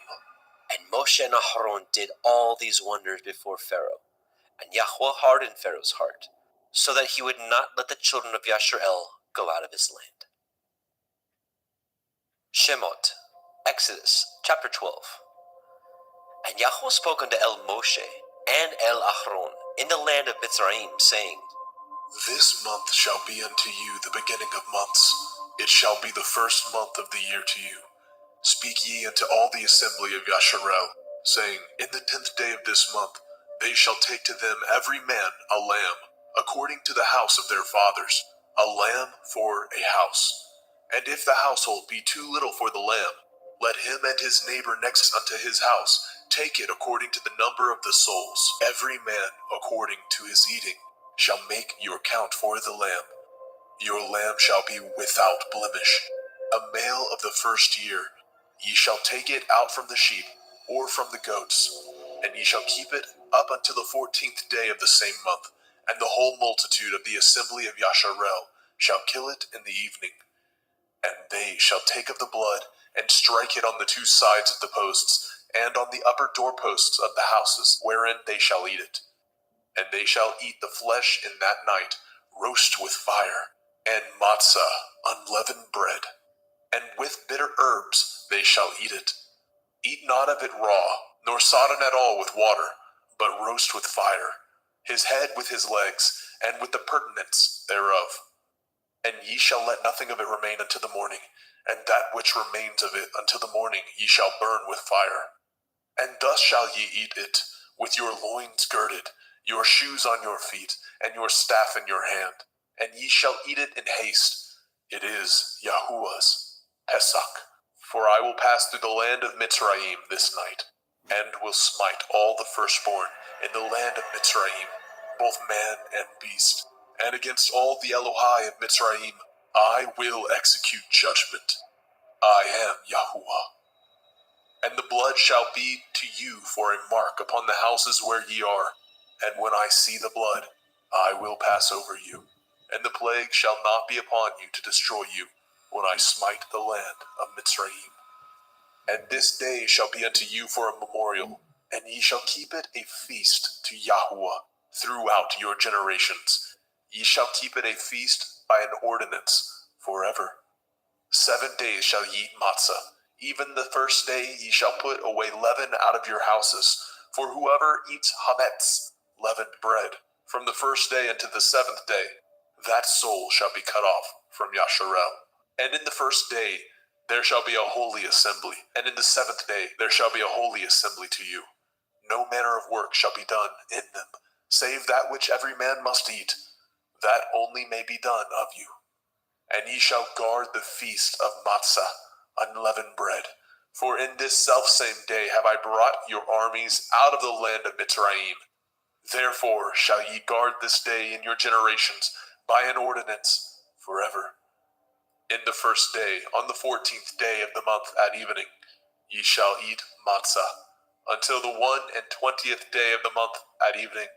And Moshe and Aharon did all these wonders before Pharaoh. And Yahweh hardened Pharaoh's heart, so that he would not let the children of Yasharel go out of his land. Shemot, Exodus chapter 12. And Yahweh spoke unto El Moshe and El Aharon in the land of Mitzrayim, saying, This month shall be unto you the beginning of months. It shall be the first month of the year to you. Speak ye unto all the assembly of Yasharel, saying, In the 10th day of this month they shall take to them every man a lamb, according to the house of their fathers, a lamb for a house. And if the household be too little for the lamb, let him and his neighbor next unto his house take it according to the number of the souls. Every man according to his eating shall make your count for the lamb. Your lamb shall be without blemish, a male of the first year. Ye shall take it out from the sheep, or from the goats, and ye shall keep it up until the 14th day of the same month, and the whole multitude of the assembly of Yasharel shall kill it in the evening. And they shall take of the blood, and strike it on the two sides of the posts, and on the upper doorposts of the houses, wherein they shall eat it. And they shall eat the flesh in that night, roast with fire, and matzah, unleavened bread, and with bitter herbs they shall eat it. Eat not of it raw, nor sodden at all with water, but roast with fire, his head with his legs, and with the purtenance thereof. And ye shall let nothing of it remain until the morning, and that which remains of it until the morning ye shall burn with fire. And thus shall ye eat it, with your loins girded, your shoes on your feet, and your staff in your hand. And ye shall eat it in haste. It is Yahuwah's Pesach. For I will pass through the land of Mitzrayim this night, and will smite all the firstborn in the land of Mitzrayim, both man and beast. And against all the Elohai of Mitzrayim I will execute judgment. I am Yahuwah. And the blood shall be to you for a mark upon the houses where ye are. And when I see the blood, I will pass over you. And the plague shall not be upon you to destroy you, when I smite the land of Mitzrayim. And this day shall be unto you for a memorial, and ye shall keep it a feast to Yahuwah throughout your generations. Ye shall keep it a feast by an ordinance forever. 7 days shall ye eat matzah. Even the first day ye shall put away leaven out of your houses. For whoever eats hametz, leavened bread, from the first day unto the 7th day, that soul shall be cut off from Yasharel. And in the first day there shall be a holy assembly, and in the 7th day there shall be a holy assembly to you. No manner of work shall be done in them, save that which every man must eat, that only may be done of you. And ye shall guard the feast of matzah, unleavened bread. For in this selfsame day have I brought your armies out of the land of Mitzrayim. Therefore shall ye guard this day in your generations by an ordinance forever. In the 1st day, on the 14th day of the month at evening, ye shall eat matzah, until the 21st day of the month at evening.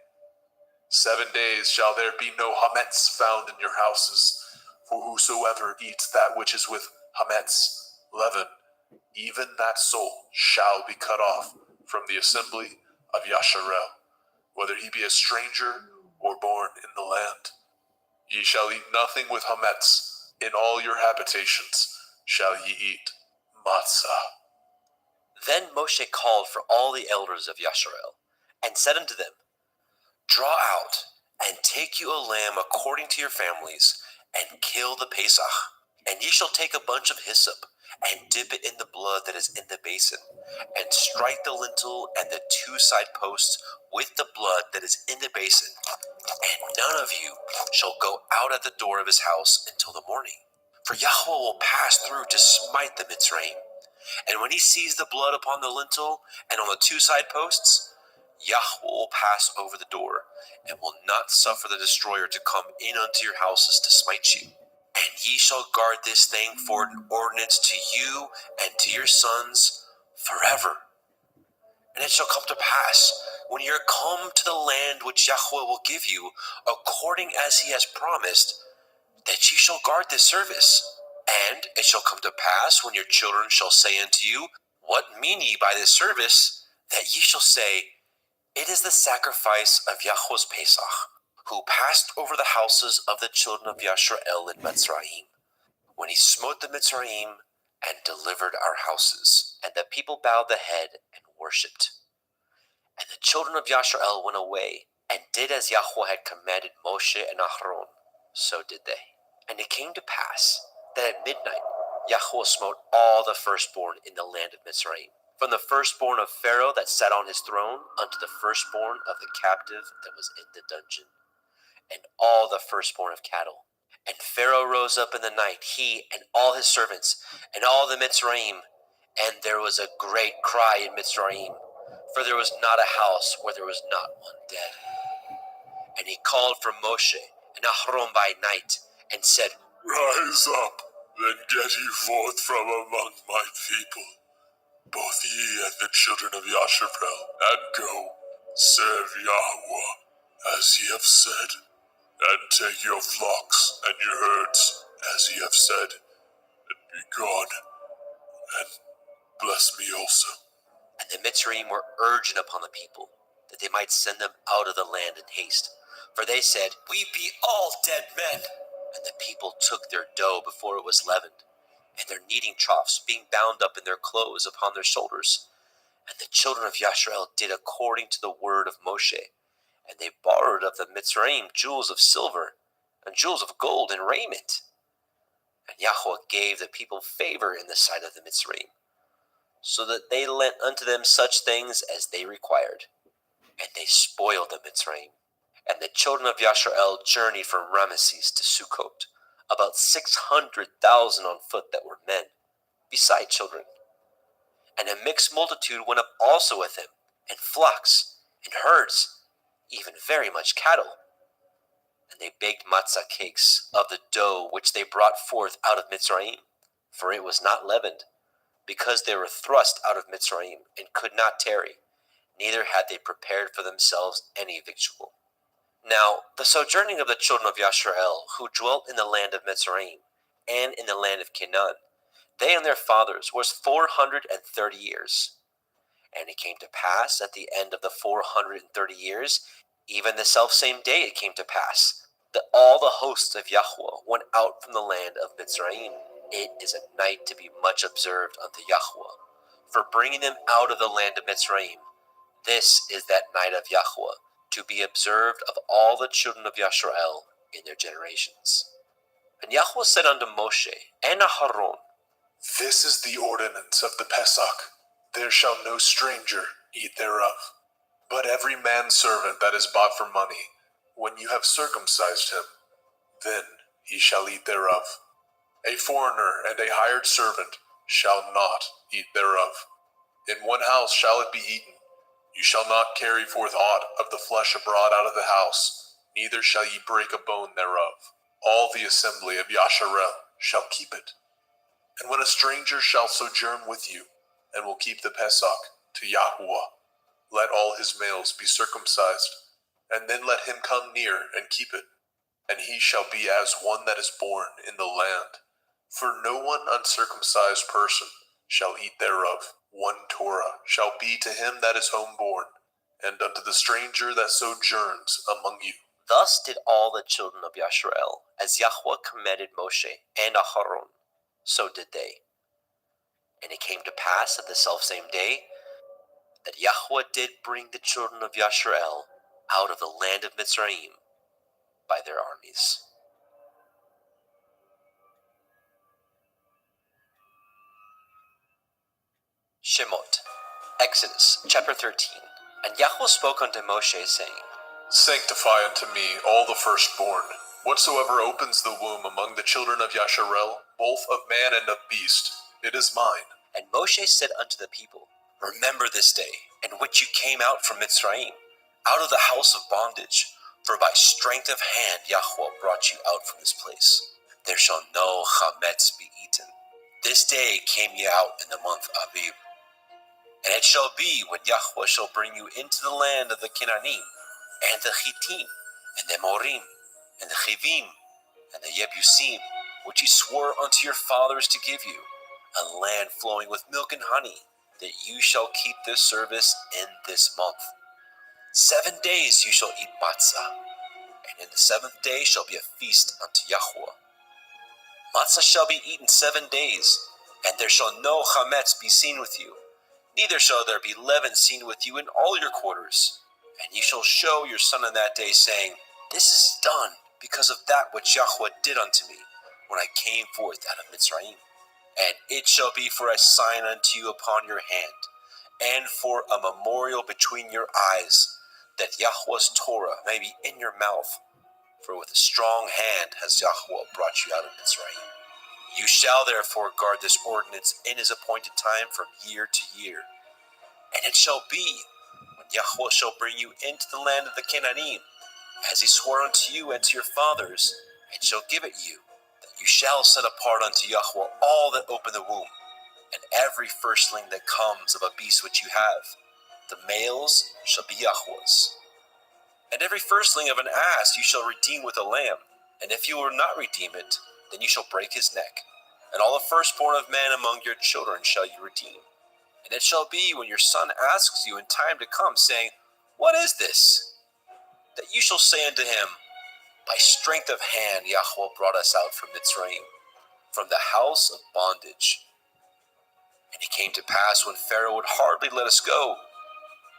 7 days shall there be no hametz found in your houses, for whosoever eats that which is with hametz, leaven, even that soul shall be cut off from the assembly of Yasharel, whether he be a stranger or born in the land. Ye shall eat nothing with hametz. In all your habitations shall ye eat matzah. Then Moshe called for all the elders of Yasharel, and said unto them, Draw out, and take you a lamb according to your families, and kill the Pesach. And ye shall take a bunch of hyssop, and dip it in the blood that is in the basin, and strike the lintel and the 2 side posts with the blood that is in the basin. And none of you shall go out at the door of his house until the morning. For Yahweh will pass through to smite the Mitzrayim. And when he sees the blood upon the lintel and on the 2 side posts, Yahweh will pass over the door, and will not suffer the destroyer to come in unto your houses to smite you. And ye shall guard this thing for an ordinance to you and to your sons forever. And it shall come to pass, when ye are come to the land which Yahweh will give you, according as he has promised, that ye shall guard this service. And it shall come to pass, when your children shall say unto you, What mean ye by this service? That ye shall say, It is the sacrifice of Yahweh's Pesach, who passed over the houses of the children of Yasharel in Mitzrayim, when he smote the Mitzrayim and delivered our houses. And the people bowed the head and worshipped. And the children of Yasharel went away, and did as Yahweh had commanded Moshe and Aharon, so did they. And it came to pass that at midnight Yahweh smote all the firstborn in the land of Mitzrayim, from the firstborn of Pharaoh that sat on his throne unto the firstborn of the captive that was in the dungeon, and all the firstborn of cattle. And Pharaoh rose up in the night, he and all his servants, and all the Mitzrayim, and there was a great cry in Mitzrayim, for there was not a house where there was not one dead. And he called for Moshe and Aharon by night, and said, Rise up, then get ye forth from among my people, both ye and the children of Yasharel, and go, serve Yahweh, as ye have said, and take your flocks and your herds, as ye have said, and be gone, and bless me also. And the Mitzrayim were urgent upon the people, that they might send them out of the land in haste. For they said, We be all dead men. And the people took their dough before it was leavened, and their kneading troughs being bound up in their clothes upon their shoulders. And the children of Yasharel did according to the word of Moshe. And they borrowed of the Mitzrayim jewels of silver, and jewels of gold, and raiment. And Yahweh gave the people favor in the sight of the Mitzrayim, so that they lent unto them such things as they required. And they spoiled the Mitzrayim. And the children of Yasharel journeyed from Ramesses to Sukkot, about 600,000 on foot that were men, beside children. And a mixed multitude went up also with him, and flocks, and herds, even very much cattle. And they baked matzah cakes of the dough which they brought forth out of Mitzrayim, for it was not leavened, because they were thrust out of Mitzrayim, and could not tarry, neither had they prepared for themselves any victual. Now the sojourning of the children of Yasharel, who dwelt in the land of Mitzrayim, and in the land of Canaan, they and their fathers, was 430 years. And it came to pass at the end of the 430 years, even the selfsame day it came to pass, that all the hosts of Yahweh went out from the land of Mitzrayim. It is a night to be much observed unto Yahweh, for bringing them out of the land of Mitzrayim. This is that night of Yahweh, to be observed of all the children of Yasharel in their generations. And Yahweh said unto Moshe and Aharon, This is the ordinance of the Pesach. There shall no stranger eat thereof, but every manservant that is bought for money, when you have circumcised him, then he shall eat thereof. A foreigner and a hired servant shall not eat thereof. In one house shall it be eaten. You shall not carry forth aught of the flesh abroad out of the house, neither shall ye break a bone thereof. All the assembly of Yasharel shall keep it. And when a stranger shall sojourn with you, and will keep the Pesach to Yahuwah, let all his males be circumcised, and then let him come near and keep it. And he shall be as one that is born in the land. For no one uncircumcised person shall eat thereof. 1 Torah shall be to him that is homeborn, and unto the stranger that sojourns among you. Thus did all the children of Yasharel, as Yahweh commanded Moshe and Aharon, so did they. And it came to pass at the selfsame day that Yahweh did bring the children of Yasharel out of the land of Mitzrayim by their armies. Shemot, Exodus chapter 13. And Yahweh spoke unto Moshe, saying, Sanctify unto me all the firstborn, whatsoever opens the womb among the children of Yasharel, both of man and of beast, it is mine. And Moshe said unto the people, Remember this day, in which you came out from Mitzrayim, out of the house of bondage, for by strength of hand Yahweh brought you out from this place. There shall no chametz be eaten. This day came ye out in the month Abib. And it shall be, when Yahweh shall bring you into the land of the Canaanim, and the Hittim, and the Amorim, and the Chivim, and the Yebusim, which he swore unto your fathers to give you, a land flowing with milk and honey, that you shall keep this service in this month. 7 days you shall eat matzah, and in the 7th day shall be a feast unto Yahweh. Matzah shall be eaten 7 days, and there shall no chametz be seen with you, neither shall there be leaven seen with you in all your quarters. And ye shall show your son in that day, saying, This is done because of that which Yahweh did unto me, when I came forth out of Mitzrayim. And it shall be for a sign unto you upon your hand, and for a memorial between your eyes, that Yahweh's Torah may be in your mouth. For with a strong hand has Yahweh brought you out of Mitzrayim. You shall therefore guard this ordinance in his appointed time from year to year. And it shall be, when Yahweh shall bring you into the land of the Canaanim, as he swore unto you and to your fathers, and shall give it you, that you shall set apart unto Yahweh all that open the womb, and every firstling that comes of a beast which you have. The males shall be Yahweh's. And every firstling of an ass you shall redeem with a lamb, and if you will not redeem it, then you shall break his neck. And all the firstborn of man among your children shall you redeem. And it shall be, when your son asks you in time to come, saying, What is this? That you shall say unto him, By strength of hand Yahweh brought us out from Mitzrayim, from the house of bondage. And it came to pass, when Pharaoh would hardly let us go,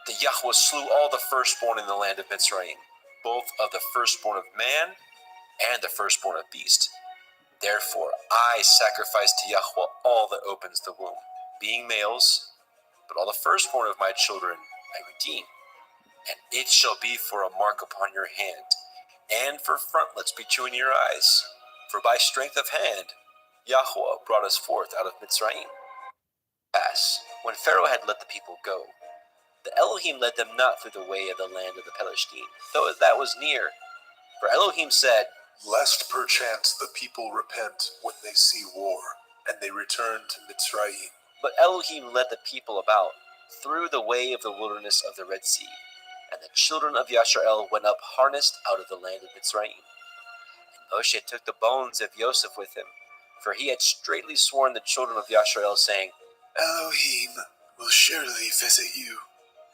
that Yahweh slew all the firstborn in the land of Mitzrayim, both of the firstborn of man and the firstborn of beast. Therefore I sacrifice to Yahweh all that opens the womb, being males, but all the firstborn of my children I redeem. And it shall be for a mark upon your hand, and for frontlets between your eyes. For by strength of hand Yahweh brought us forth out of Mitzrayim. As when Pharaoh had let the people go, the Elohim led them not through the way of the land of the Palestine, though that was near. For Elohim said, Lest perchance the people repent when they see war, and they return to Mitzrayim. But Elohim led the people about through the way of the wilderness of the Red Sea, and the children of Yasharel went up harnessed out of the land of Mitzrayim. And Moshe took the bones of Joseph with him, for he had straitly sworn the children of Yasharel, saying, Elohim will surely visit you,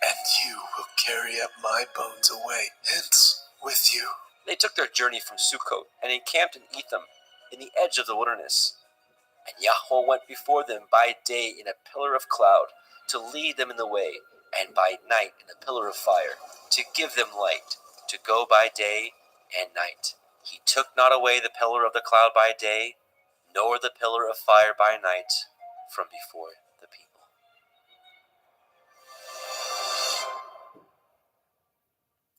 and you will carry up my bones away hence with you. They took their journey from Sukkot, and encamped in Etham, in the edge of the wilderness. And Yahweh went before them by day in a pillar of cloud, to lead them in the way, and by night in a pillar of fire, to give them light, to go by day and night. He took not away the pillar of the cloud by day, nor the pillar of fire by night, from before the people.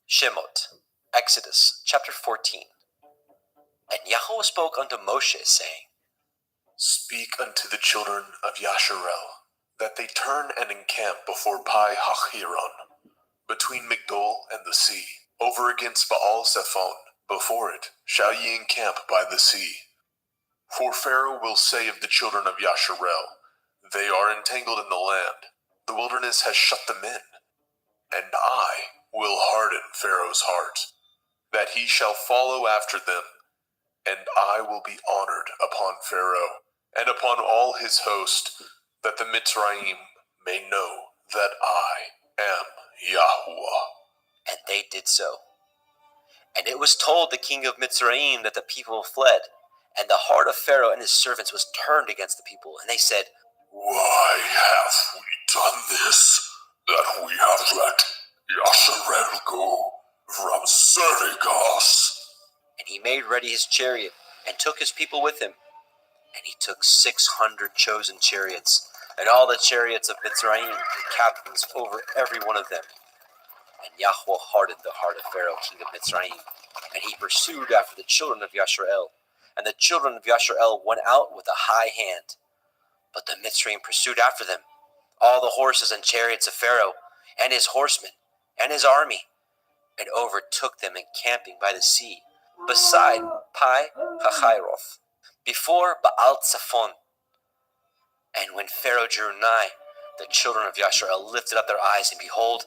Shemot, Exodus chapter 14. And Yahweh spoke unto Moshe, saying, Speak unto the children of Yasharel, that they turn and encamp before Pi Hachiron, between Migdol and the sea, over against Baal Zephon. Before it shall ye encamp by the sea. For Pharaoh will say of the children of Yasharel, they are entangled in the land, the wilderness has shut them in. And I will harden Pharaoh's heart, that he shall follow after them, and I will be honored upon Pharaoh, and upon all his host, that the Mitzrayim may know that I am Yahweh. And they did so. And it was told the king of Mitzrayim that the people fled, and the heart of Pharaoh and his servants was turned against the people. And they said, Why have we done this, that we have let Yasharel go from serving us? And he made ready his chariot, and took his people with him. And he took 600 chosen chariots, and all the chariots of Mitzrayim, and captains over every one of them. And Yahweh hardened the heart of Pharaoh, king of Mitzrayim, and he pursued after the children of Yasharel. And the children of Yasharel went out with a high hand. But the Mitzrayim pursued after them, all the horses and chariots of Pharaoh, and his horsemen, and his army, and overtook them encamping by the sea, beside Pi Hachiroth, before Baal Zephon. And when Pharaoh drew nigh, the children of Yasharel lifted up their eyes, and behold,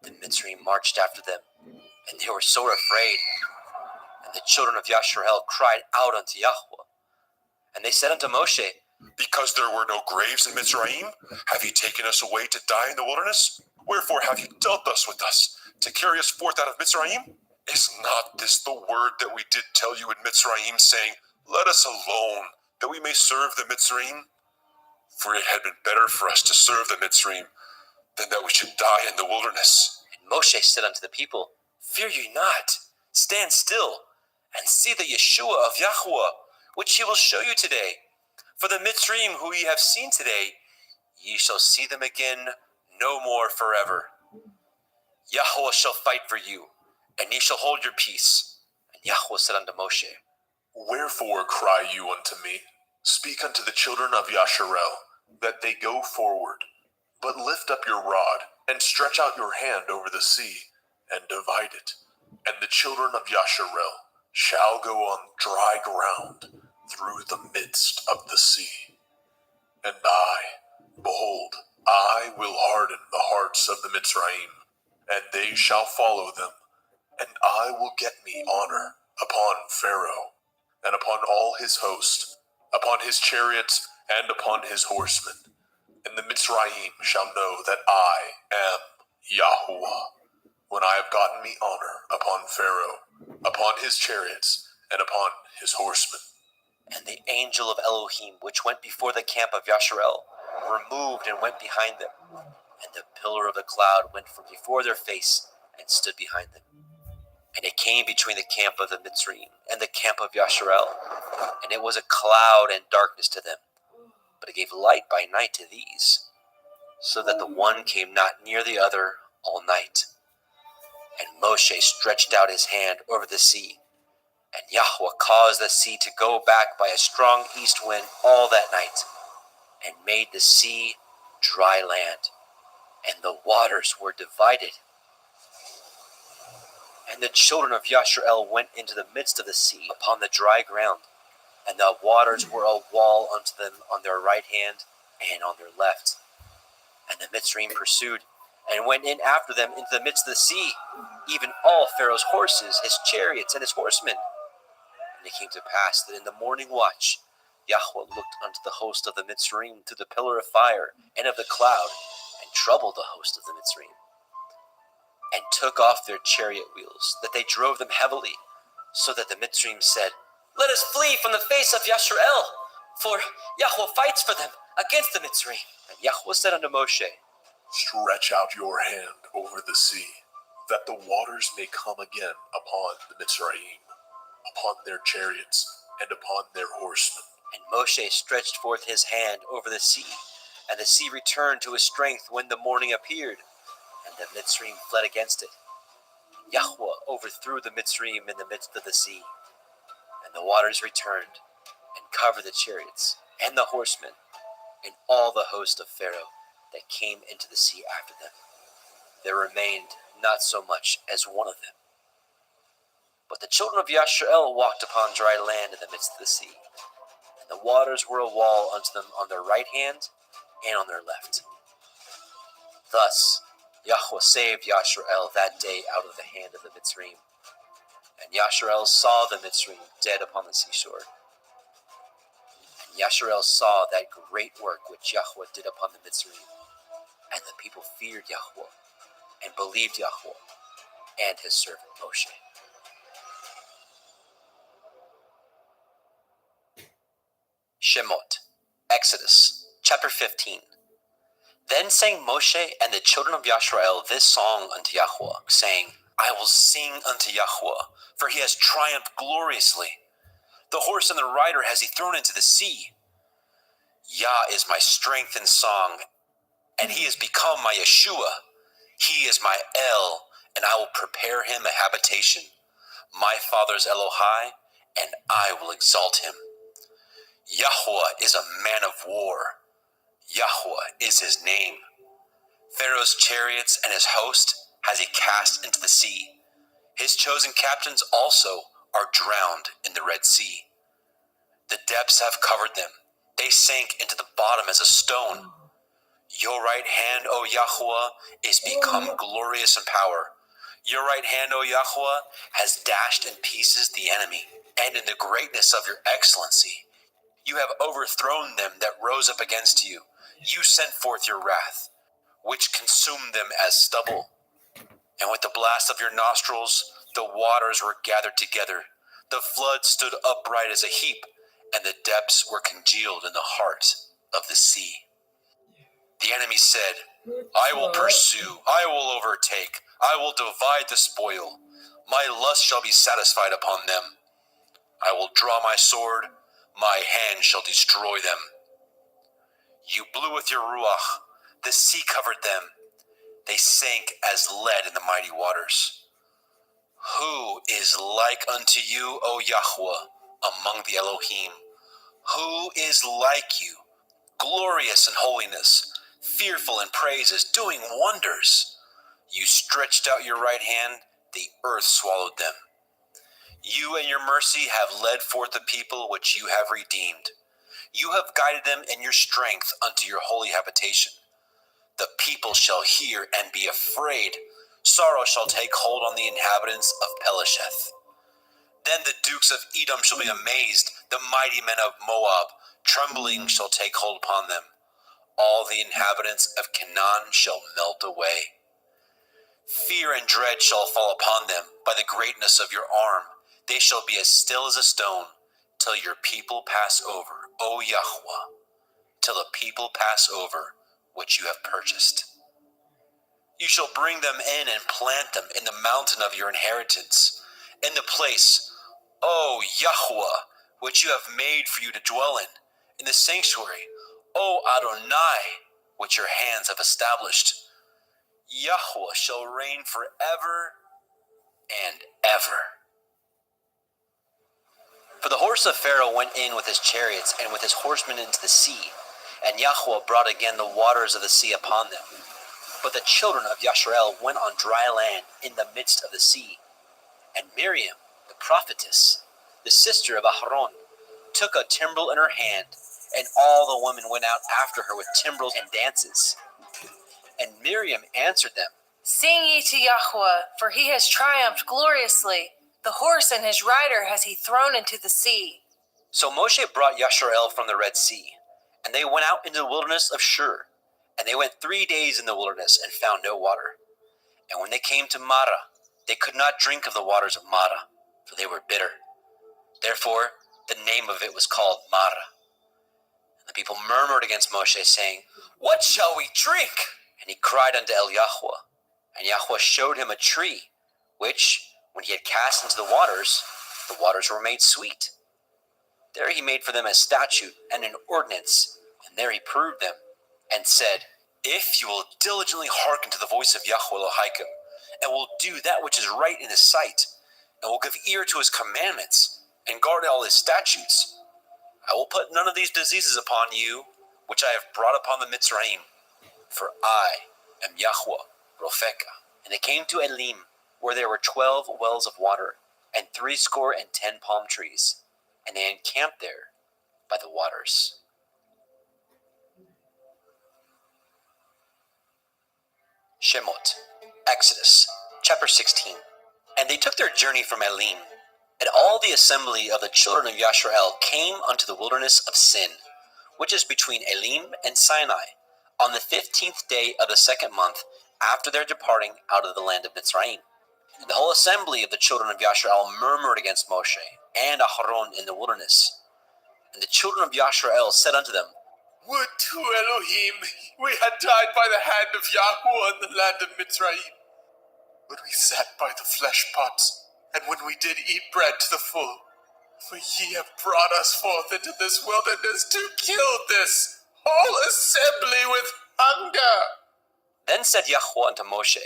the Mitzrayim marched after them, and they were sore afraid. And the children of Yasharel cried out unto Yahweh. And they said unto Moshe, Because there were no graves in Mitzrayim, have ye taken us away to die in the wilderness? Wherefore have ye dealt thus with us, to carry us forth out of Mitzrayim? Is not this the word that we did tell you in Mitzrayim, saying, Let us alone, that we may serve the Mitzrayim? For it had been better for us to serve the Mitzrayim, than that we should die in the wilderness. And Moshe said unto the people, Fear ye not, stand still, and see the Yeshua of Yahweh, which he will show you today. For the Mitzrayim who ye have seen today, ye shall see them again no more forever. Yahweh shall fight for you, and ye shall hold your peace. And Yahweh said unto Moshe, Wherefore cry you unto me? Speak unto the children of Yasharel, that they go forward. But lift up your rod, and stretch out your hand over the sea, and divide it. And the children of Yasharel shall go on dry ground through the midst of the sea. And I, behold, I will harden the hearts of the Mitzrayim, and they shall follow them, and I will get me honor upon Pharaoh, and upon all his host, upon his chariots, and upon his horsemen. And the Mitzrayim shall know that I am Yahweh, when I have gotten me honor upon Pharaoh, upon his chariots, and upon his horsemen. And the angel of Elohim, which went before the camp of Yasharel, removed and went behind them. And the pillar of the cloud went from before their face, and stood behind them. And it came between the camp of the Mitzrayim and the camp of Yasharel, and it was a cloud and darkness to them, but it gave light by night to these, so that the one came not near the other all night. And Moshe stretched out his hand over the sea, and Yahweh caused the sea to go back by a strong east wind all that night, and made the sea dry land, and the waters were divided. And the children of Yasharel went into the midst of the sea upon the dry ground, and the waters were a wall unto them on their right hand and on their left. And the Mitzrayim pursued, and went in after them into the midst of the sea, even all Pharaoh's horses, his chariots, and his horsemen. And it came to pass that in the morning watch Yahweh looked unto the host of the Mitzrayim through the pillar of fire and of the cloud, and troubled the host of the Mitzrayim, and took off their chariot wheels, that they drove them heavily, so that the Mitzrayim said, Let us flee from the face of Yasharel, for Yahweh fights for them against the Mitzrayim. And Yahweh said unto Moshe, Stretch out your hand over the sea, that the waters may come again upon the Mitzrayim, upon their chariots, and upon their horsemen. And Moshe stretched forth his hand over the sea, and the sea returned to his strength when the morning appeared, and the Mitzrayim fled against it. Yahweh overthrew the Mitzrayim in the midst of the sea, and the waters returned and covered the chariots and the horsemen and all the host of Pharaoh that came into the sea after them. There remained not so much as one of them. But the children of Yashrael walked upon dry land in the midst of the sea, and the waters were a wall unto them on their right hand and on their left. Thus Yahweh saved Yashrael that day out of the hand of the Mitzrayim. And Yashrael saw the Mitzrayim dead upon the seashore. And Yashrael saw that great work which Yahweh did upon the Mitzrayim. And the people feared Yahweh, and believed Yahweh, and his servant Moshe. Shemot, Exodus, chapter 15. Then sang Moshe and the children of Yashrael this song unto Yahweh, saying, I will sing unto Yahweh, for he has triumphed gloriously. The horse and the rider has he thrown into the sea. Yah is my strength and song, and he has become my Yeshua. He is my El, and I will prepare him a habitation. My father's Elohai, and I will exalt him. Yahweh is a man of war. Yahweh is his name. Pharaoh's chariots and his host has he cast into the sea. His chosen captains also are drowned in the Red Sea. The depths have covered them. They sank into the bottom as a stone. Your right hand, O Yahweh, is become glorious in power. Your right hand, O Yahweh, has dashed in pieces the enemy, and in the greatness of your excellency, you have overthrown them that rose up against you. You sent forth your wrath, which consumed them as stubble. And with the blast of your nostrils, the waters were gathered together. The flood stood upright as a heap, and the depths were congealed in the heart of the sea. The enemy said, I will pursue, I will overtake, I will divide the spoil. My lust shall be satisfied upon them. I will draw my sword, my hand shall destroy them. You blew with your ruach, the sea covered them. They sank as lead in the mighty waters. Who is like unto you, O Yahweh, among the Elohim? Who is like you, glorious in holiness, fearful in praises, doing wonders? You stretched out your right hand, the earth swallowed them. You and your mercy have led forth the people which you have redeemed. You have guided them in your strength unto your holy habitation. The people shall hear and be afraid. Sorrow shall take hold on the inhabitants of Pelesheth. Then the dukes of Edom shall be amazed, the mighty men of Moab. Trembling shall take hold upon them. All the inhabitants of Canaan shall melt away. Fear and dread shall fall upon them by the greatness of your arm. They shall be as still as a stone, till your people pass over, O Yahweh, till the people pass over which you have purchased. You shall bring them in and plant them in the mountain of your inheritance, in the place, O Yahweh, which you have made for you to dwell in the sanctuary, O Adonai, which your hands have established. Yahweh shall reign forever and ever. For the horse of Pharaoh went in with his chariots and with his horsemen into the sea, and Yahweh brought again the waters of the sea upon them. But the children of Yashrael went on dry land in the midst of the sea. And Miriam, the prophetess, the sister of Aharon, took a timbrel in her hand, and all the women went out after her with timbrels and dances. And Miriam answered them, Sing ye to Yahweh, for he has triumphed gloriously. The horse and his rider has he thrown into the sea. So Moshe brought Yashrael from the Red Sea, and they went out into the wilderness of Shur. And they went 3 days in the wilderness and found no water. And when they came to Marah, they could not drink of the waters of Marah, for they were bitter. Therefore, the name of it was called Marah. And the people murmured against Moshe, saying, What shall we drink? And he cried unto El Yahweh. And Yahweh showed him a tree, which, when he had cast into the waters were made sweet. There he made for them a statute and an ordinance, and there he proved them, and said, If you will diligently hearken to the voice of Yahweh Elohim, and will do that which is right in his sight, and will give ear to his commandments, and guard all his statutes, I will put none of these diseases upon you, which I have brought upon the Mitzrayim, for I am Yahweh Ropheka. And they came to Elim, where there were 12 wells of water, and 70 palm trees, and they encamped there by the waters. Shemot, Exodus, chapter 16. And they took their journey from Elim, and all the assembly of the children of Yashrael came unto the wilderness of Sin, which is between Elim and Sinai, on the 15th day of the 2nd month after their departing out of the land of Mitzrayim. And the whole assembly of the children of Yashrael murmured against Moshe and Aharon in the wilderness. And the children of Yashrael said unto them, Would to Elohim we had died by the hand of Yahweh in the land of Mitzrayim. When we sat by the flesh pots, and when we did eat bread to the full. For ye have brought us forth into this wilderness to kill this whole assembly with hunger. Then said Yahweh unto Moshe,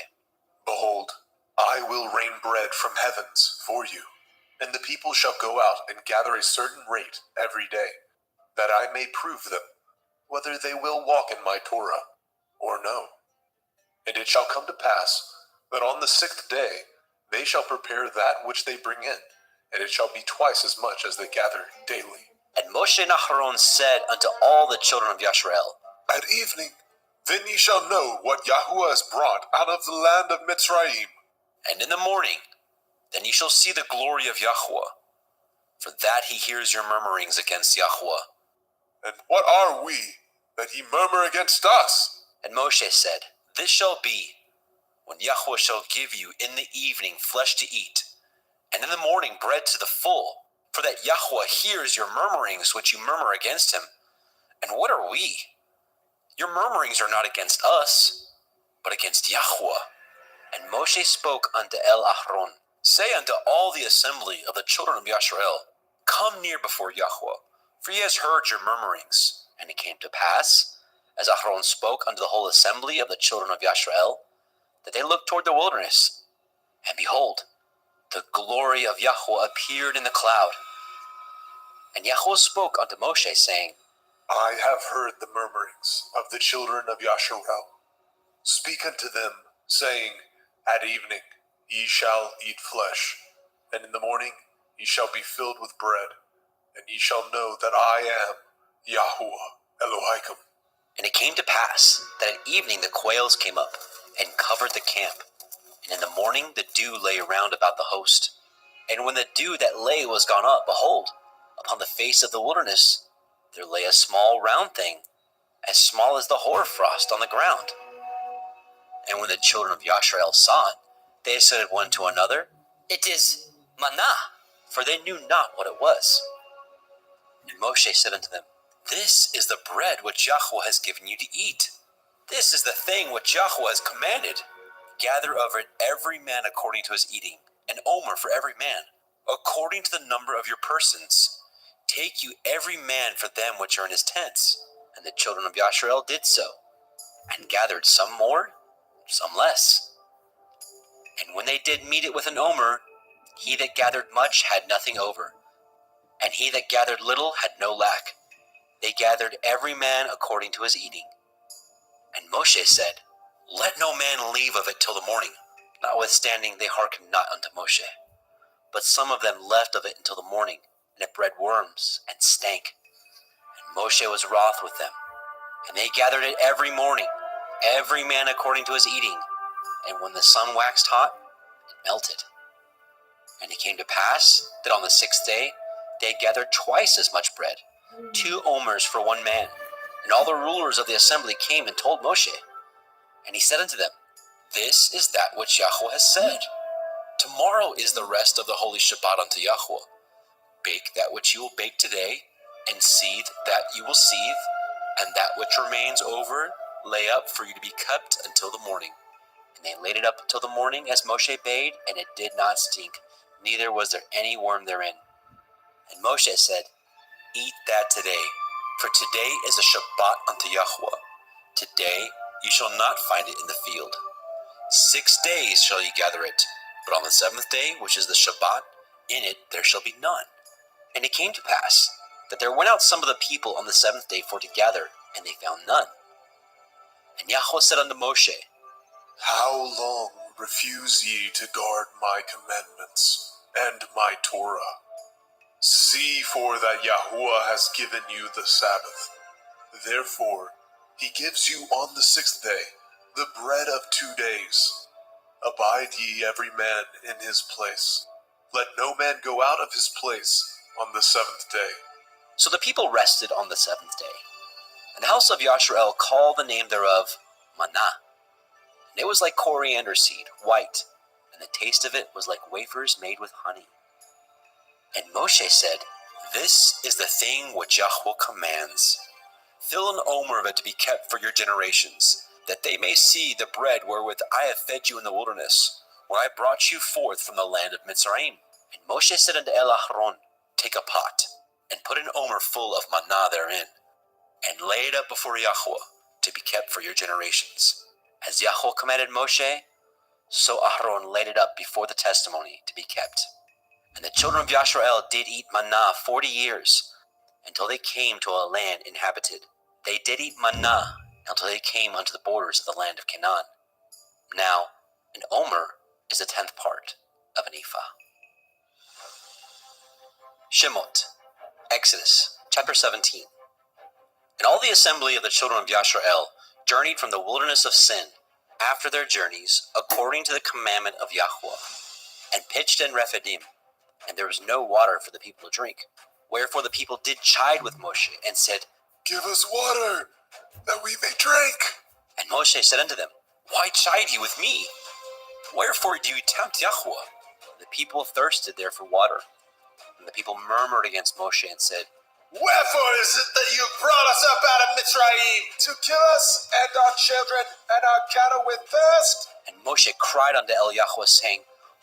Behold, I will rain bread from heavens for you, and the people shall go out and gather a certain rate every day, that I may prove them, whether they will walk in my Torah or no. And it shall come to pass that on the 6th day they shall prepare that which they bring in, and it shall be twice as much as they gather daily. And Moshe and Aharon said unto all the children of Yashrael, At evening, then ye shall know what Yahweh has brought out of the land of Mitzrayim. And in the morning, then ye shall see the glory of Yahweh, for that he hears your murmurings against Yahweh. And what are we, that ye murmur against us? And Moshe said, This shall be, when Yahweh shall give you in the evening flesh to eat, and in the morning bread to the full, for that Yahweh hears your murmurings which you murmur against him. And what are we? Your murmurings are not against us, but against Yahweh. And Moshe spoke unto Aharon, Say unto all the assembly of the children of Yashrael, Come near before Yahweh, for he has heard your murmurings. And it came to pass, as Aharon spoke unto the whole assembly of the children of Yashrael, that they looked toward the wilderness, and behold, the glory of Yahweh appeared in the cloud. And Yahweh spoke unto Moshe, saying, I have heard the murmurings of the children of Yasharel. Speak unto them, saying, At evening ye shall eat flesh, and in the morning ye shall be filled with bread, and ye shall know that I am Yahweh Elohim. And it came to pass that at evening the quails came up, and covered the camp. And in the morning the dew lay around about the host. And when the dew that lay was gone up, behold, upon the face of the wilderness there lay a small round thing, as small as the hoarfrost on the ground. And when the children of Yashrael saw it, they said one to another, It is manna, for they knew not what it was. And Moshe said unto them, This is the bread which Yahweh has given you to eat. This is the thing which Yahweh has commanded. Gather of it every man according to his eating, an omer for every man, according to the number of your persons. Take you every man for them which are in his tents. And the children of Yashrael did so, and gathered some more, some less. And when they did meet it with an omer, he that gathered much had nothing over, and he that gathered little had no lack. They gathered every man according to his eating. And Moshe said, Let no man leave of it till the morning. Notwithstanding they hearkened not unto Moshe. But some of them left of it until the morning, and it bred worms, and stank. And Moshe was wroth with them. And they gathered it every morning, every man according to his eating. And when the sun waxed hot, it melted. And it came to pass that on the 6th day they gathered twice as much bread, 2 omers for one man. And all the rulers of the assembly came and told Moshe. And he said unto them, This is that which Yahweh has said. Tomorrow is the rest of the holy Shabbat unto Yahweh. Bake that which you will bake today, and seethe that you will seethe, and that which remains over lay up for you to be kept until the morning. And they laid it up until the morning as Moshe bade, and it did not stink, neither was there any worm therein. And Moshe said, Eat that today, for today is a Shabbat unto Yahweh. Today you shall not find it in the field. 6 days shall ye gather it, but on the 7th day, which is the Shabbat, in it there shall be none. And it came to pass that there went out some of the people on the 7th day for to gather, and they found none. And Yahweh said unto Moshe, How long refuse ye to guard my commandments and my Torah? See, for that Yahuwah has given you the Sabbath. Therefore, he gives you on the 6th day the bread of 2 days. Abide ye every man in his place. Let no man go out of his place on the 7th day. So the people rested on the 7th day. And the house of Yashrael called the name thereof Manna. And it was like coriander seed, white, and the taste of it was like wafers made with honey. And Moshe said, This is the thing which Yahweh commands. Fill an omer of it to be kept for your generations, that they may see the bread wherewith I have fed you in the wilderness, when I brought you forth from the land of Mitzrayim. And Moshe said unto Aaron, Take a pot, and put an omer full of manna therein, and lay it up before Yahweh, to be kept for your generations. As Yahweh commanded Moshe, so Aaron laid it up before the testimony to be kept. And the children of Yashrael did eat manna 40 years, until they came to a land inhabited. They did eat manna until they came unto the borders of the land of Canaan. Now, an omer is a 10th part of an ephah. Shemot, Exodus, chapter 17. And all the assembly of the children of Yashrael journeyed from the wilderness of Sin, after their journeys, according to the commandment of Yahweh, and pitched in Rephidim, and there was no water for the people to drink. Wherefore the people did chide with Moshe, and said, Give us water, that we may drink. And Moshe said unto them, Why chide ye with me? Wherefore do ye tempt Yahweh? The people thirsted there for water. And the people murmured against Moshe, and said, Wherefore is it that you brought us up out of Mitzrayim, to kill us and our children and our cattle with thirst? And Moshe cried unto Yahweh, saying,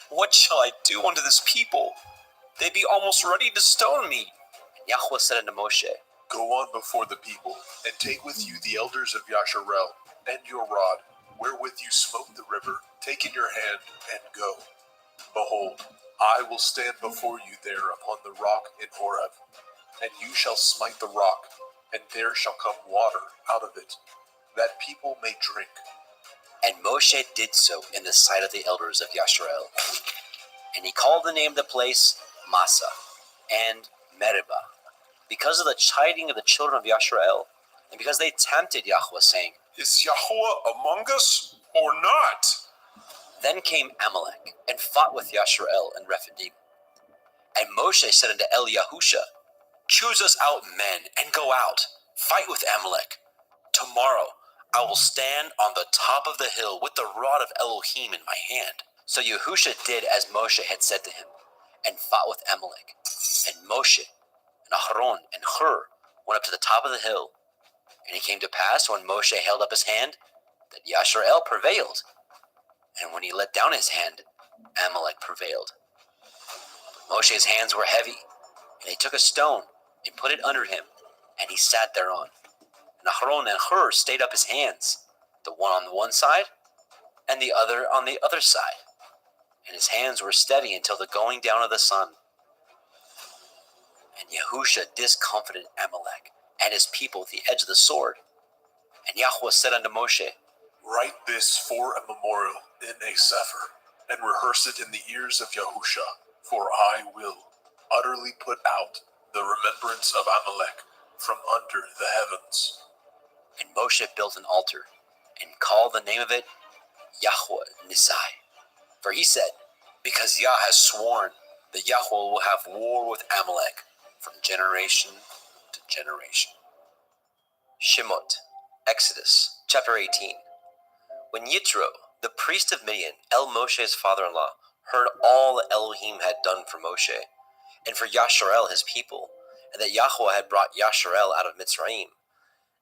What shall I do unto this people? They be almost ready to stone me. And Yahweh said unto Moshe, Go on before the people, and take with you the elders of Yasharel, and your rod, wherewith you smote the river, take in your hand, and go. Behold, I will stand before you there upon the rock in Horeb, and you shall smite the rock, and there shall come water out of it, that people may drink. And Moshe did so in the sight of the elders of Yashrael. And he called the name of the place Massa and Meribah, because of the chiding of the children of Yashrael, and because they tempted Yahweh, saying, Is Yahweh among us or not? Then came Amalek, and fought with Yashrael and Rephidim. And Moshe said unto Yahusha, Choose us out men, and go out, fight with Amalek. Tomorrow I will stand on the top of the hill with the rod of Elohim in my hand. So Yahusha did as Moshe had said to him, and fought with Amalek. And Moshe and Aharon and Hur went up to the top of the hill. And it came to pass, when Moshe held up his hand, that Yashrael prevailed. And when he let down his hand, Amalek prevailed. Moshe's hands were heavy, and he took a stone and put it under him, and he sat thereon. And Aharon and Hur stayed up his hands, the one on the one side, and the other on the other side. And his hands were steady until the going down of the sun. And Yahusha discomfited Amalek and his people with the edge of the sword. And Yahweh said unto Moshe, Write this for a memorial in a sefer, and rehearse it in the ears of Yahusha, for I will utterly put out the remembrance of Amalek from under the heavens. And Moshe built an altar, and called the name of it Yahweh Nisai. For he said, Because Yah has sworn that Yahweh will have war with Amalek from generation to generation. Shemot, Exodus, chapter 18. When Yitro, the priest of Midian, Moshe's father-in-law, heard all that Elohim had done for Moshe, and for Yasharel his people, and that Yahweh had brought Yasharel out of Mitzrayim,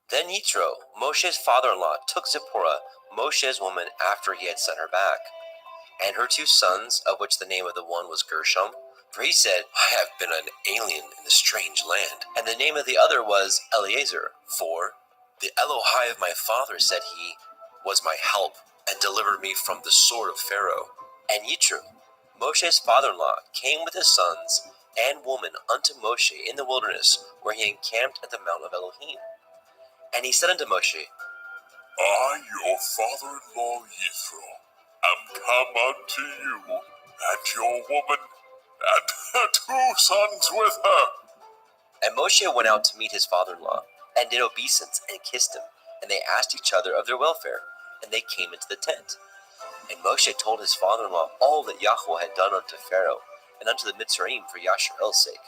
then Yitro, Moshe's father-in-law, took Zipporah, Moshe's woman, after he had sent her back, and her 2 sons, of which the name of the one was Gershom, For he said, I have been an alien in a strange land. And the name of the other was Eliezer. For the Elohai of my father, said he, was my help, and delivered me from the sword of Pharaoh. And Yitro, Moshe's father-in-law, came with his sons and woman unto Moshe in the wilderness, where he encamped at the mount of Elohim. And he said unto Moshe, I, your father-in-law Yithro, am come unto you, and your woman, and her 2 sons with her. And Moshe went out to meet his father-in-law, and did obeisance, and kissed him. And they asked each other of their welfare, and they came into the tent. And Moshe told his father-in-law all that Yahweh had done unto Pharaoh, and unto the Mitzrayim for Yasharel's sake,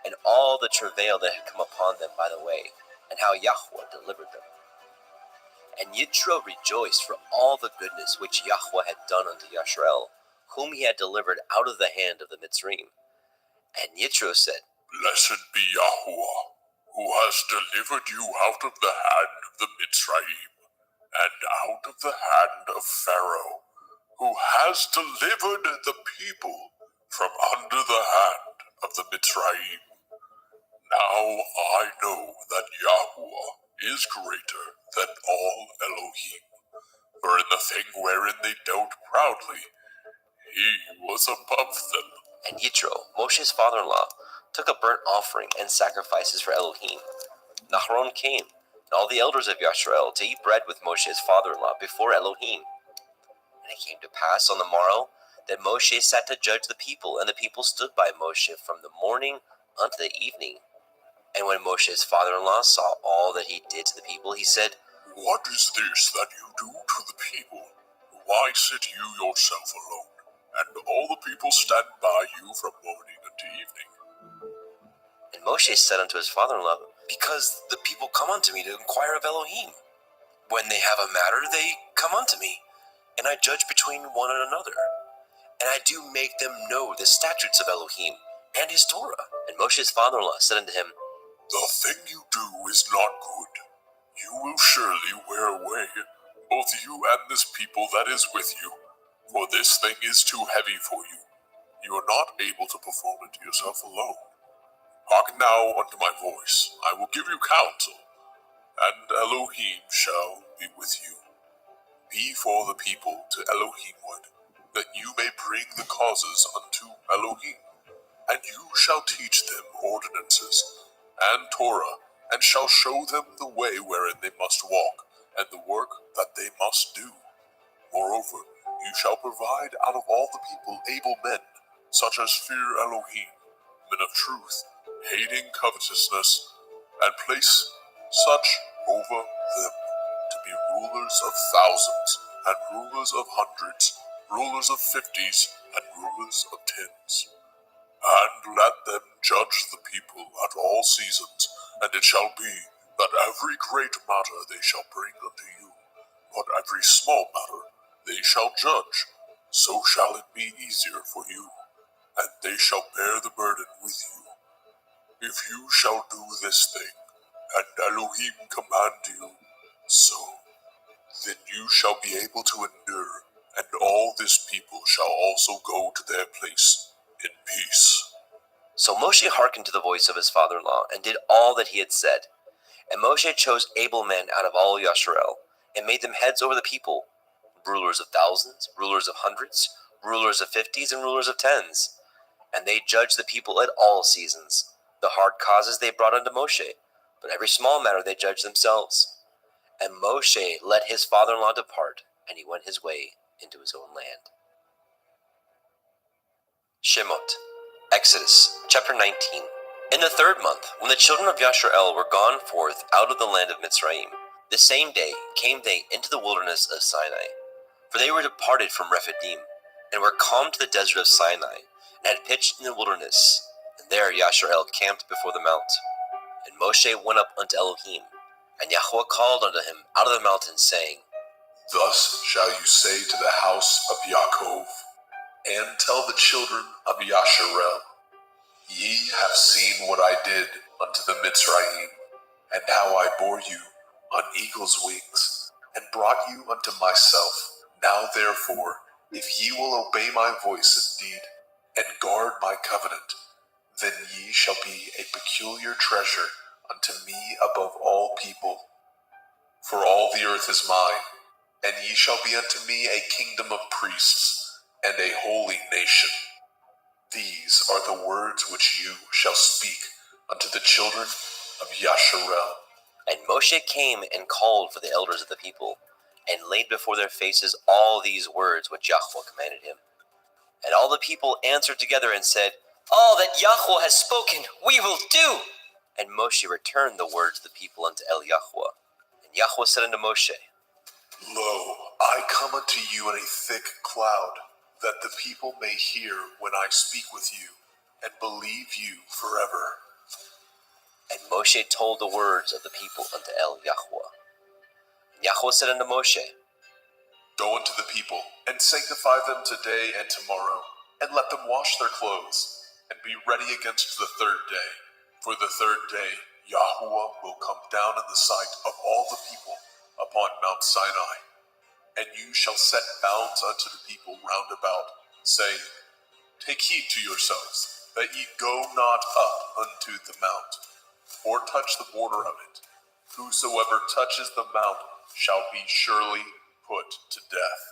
and all the travail that had come upon them by the way, and how Yahweh delivered them. And Yitro rejoiced for all the goodness which Yahweh had done unto Yasharel, whom he had delivered out of the hand of the Mitzrayim. And Yitro said, Blessed be Yahweh, who has delivered you out of the hand of the Mitzrayim, and out of the hand of Pharaoh, who has delivered the people from under the hand of the Mitzrayim. Now I know that Yahweh is greater than all Elohim, for in the thing wherein they dealt proudly, he was above them. And Yitro, Moshe's father-in-law, took a burnt offering and sacrifices for Elohim. Nahron came, and all the elders of Yasharel, to eat bread with Moshe's father-in-law before Elohim. And it came to pass on the morrow that Moshe sat to judge the people, and the people stood by Moshe from the morning unto the evening. And when Moshe's father-in-law saw all that he did to the people, he said, What is this that you do to the people? Why sit you yourself alone, and all the people stand by you from morning unto evening? And Moshe said unto his father-in-law, Because the people come unto me to inquire of Elohim. When they have a matter, they come unto me, and I judge between one and another. And I do make them know the statutes of Elohim and his Torah. And Moshe's father-in-law said unto him, The thing you do is not good. You will surely wear away, both you and this people that is with you, for this thing is too heavy for you. You are not able to perform it yourself alone. Hearken now unto my voice. I will give you counsel, and Elohim shall be with you. Be for the people to Elohimward, that you may bring the causes unto Elohim. And you shall teach them ordinances and Torah, and shall show them the way wherein they must walk, and the work that they must do. Moreover, you shall provide out of all the people able men, such as fear Elohim, men of truth, hating covetousness, and place such over them to be rulers of thousands, and rulers of hundreds, rulers of 50s, and rulers of 10s. And let them judge the people at all seasons, and it shall be that every great matter they shall bring unto you, but every small matter they shall judge. So shall it be easier for you, and they shall bear the burden with you. If you shall do this thing, and Elohim command you, so, then you shall be able to endure, and all this people shall also go to their place in peace. So Moshe hearkened to the voice of his father-in-law, and did all that he had said. And Moshe chose able men out of all Yasharel, and made them heads over the people, rulers of thousands, rulers of hundreds, rulers of 50s, and rulers of 10s. And they judged the people at all seasons. The hard causes they brought unto Moshe, but every small matter they judged themselves. And Moshe let his father-in-law depart, and he went his way into his own land. Shemot, Exodus, chapter 19. In the 3rd month, when the children of Yasharel were gone forth out of the land of Mitzrayim, the same day came they into the wilderness of Sinai. For they were departed from Rephidim, and were come to the desert of Sinai, and had pitched in the wilderness. And there Yasharel camped before the mount. And Moshe went up unto Elohim, and Yahweh called unto him out of the mountain, saying, Thus shall you say to the house of Yaakov, and tell the children of Yasharel, Ye have seen what I did unto the Mitzrayim, and how I bore you on eagle's wings, and brought you unto myself. Now therefore, if ye will obey my voice indeed, and guard my covenant. Then ye shall be a peculiar treasure unto me above all people. For all the earth is mine, and ye shall be unto me a kingdom of priests, and a holy nation. These are the words which you shall speak unto the children of Yasharel. And Moshe came and called for the elders of the people, and laid before their faces all these words which Yahweh commanded him. And all the people answered together and said, All that Yahweh has spoken, we will do. And Moshe returned the words of the people unto Yahweh. And Yahweh said unto Moshe, Lo, I come unto you in a thick cloud, that the people may hear when I speak with you, and believe you forever. And Moshe told the words of the people unto Yahweh. And Yahweh said unto Moshe, Go unto the people, and sanctify them today and tomorrow, and let them wash their clothes, and be ready against the third day. For the third day Yahuwah will come down in the sight of all the people upon Mount Sinai. And you shall set bounds unto the people round about, saying, Take heed to yourselves, that ye go not up unto the mount, or touch the border of it. Whosoever touches the mount shall be surely put to death.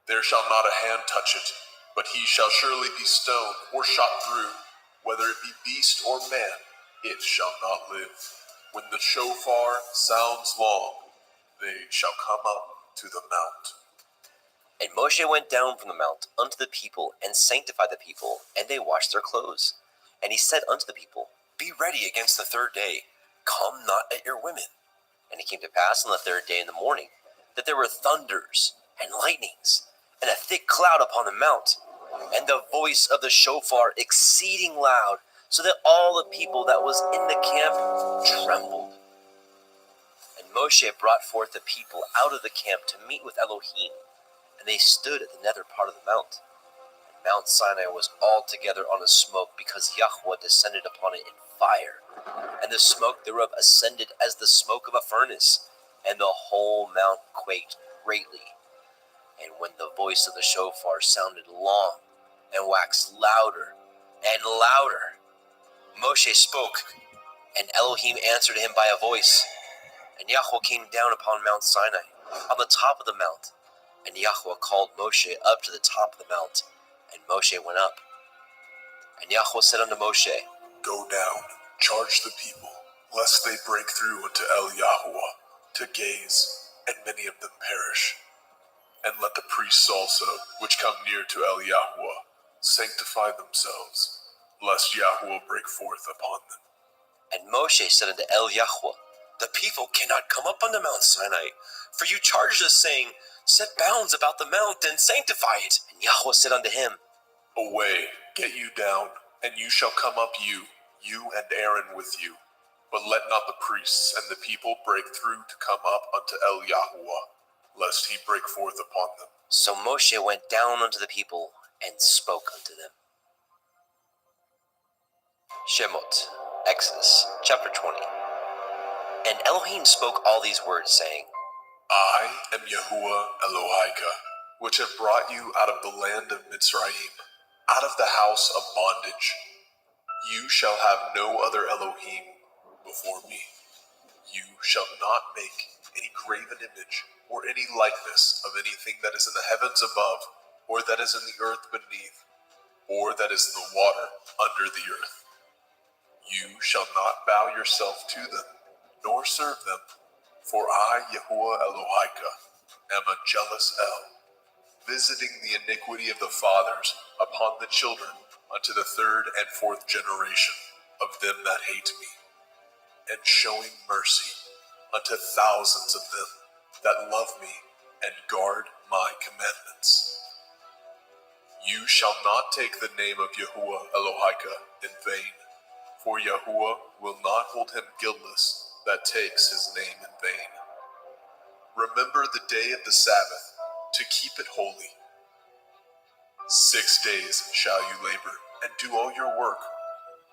There shall not a hand touch it, but he shall surely be stoned or shot through. Whether it be beast or man, it shall not live. When the shofar sounds long, they shall come up to the mount. And Moshe went down from the mount unto the people, and sanctified the people, and they washed their clothes. And he said unto the people, Be ready against the third day, come not at your women. And it came to pass on the third day in the morning, that there were thunders and lightnings, and a thick cloud upon the mount, and the voice of the shofar exceeding loud, so that all the people that was in the camp trembled. And Moshe brought forth the people out of the camp to meet with Elohim, and they stood at the nether part of the mount. And Mount Sinai was altogether on a smoke, because Yahweh descended upon it in fire, and the smoke thereof ascended as the smoke of a furnace, and the whole mount quaked greatly. And when the voice of the shofar sounded long, and waxed louder and louder, Moshe spoke, and Elohim answered him by a voice. And Yahweh came down upon Mount Sinai, on the top of the mount. And Yahweh called Moshe up to the top of the mount, and Moshe went up. And Yahweh said unto Moshe, Go down, charge the people, lest they break through unto Yahuwah to gaze, and many of them perish. And let the priests also, which come near to Yahuwah, sanctify themselves, lest Yahuwah break forth upon them. And Moshe said unto Yahweh, The people cannot come up unto Mount Sinai, for you charged us, saying, Set bounds about the mount, and sanctify it. And Yahweh said unto him, Away, get you down, and you shall come up you and Aaron with you. But let not the priests and the people break through to come up unto Yahuwah, lest he break forth upon them. So Moshe went down unto the people, and spoke unto them. Shemot, Exodus, chapter 20. And Elohim spoke all these words, saying, I am Yahuwah Elohika, which have brought you out of the land of Mitzrayim, out of the house of bondage. You shall have no other Elohim before me. You shall not make any graven image or any likeness of anything that is in the heavens above, or that is in the earth beneath, or that is in the water under the earth. You shall not bow yourself to them, nor serve them, for I, Yahuwah Elohika, am a jealous El, visiting the iniquity of the fathers upon the children unto the third and fourth generation of them that hate me, and showing mercy unto thousands of them that love me and guard my commandments. You shall not take the name of Yahuwah Elohika in vain, for Yahuwah will not hold him guiltless that takes his name in vain. Remember the day of the Sabbath, to keep it holy. 6 days shall you labor, and do all your work,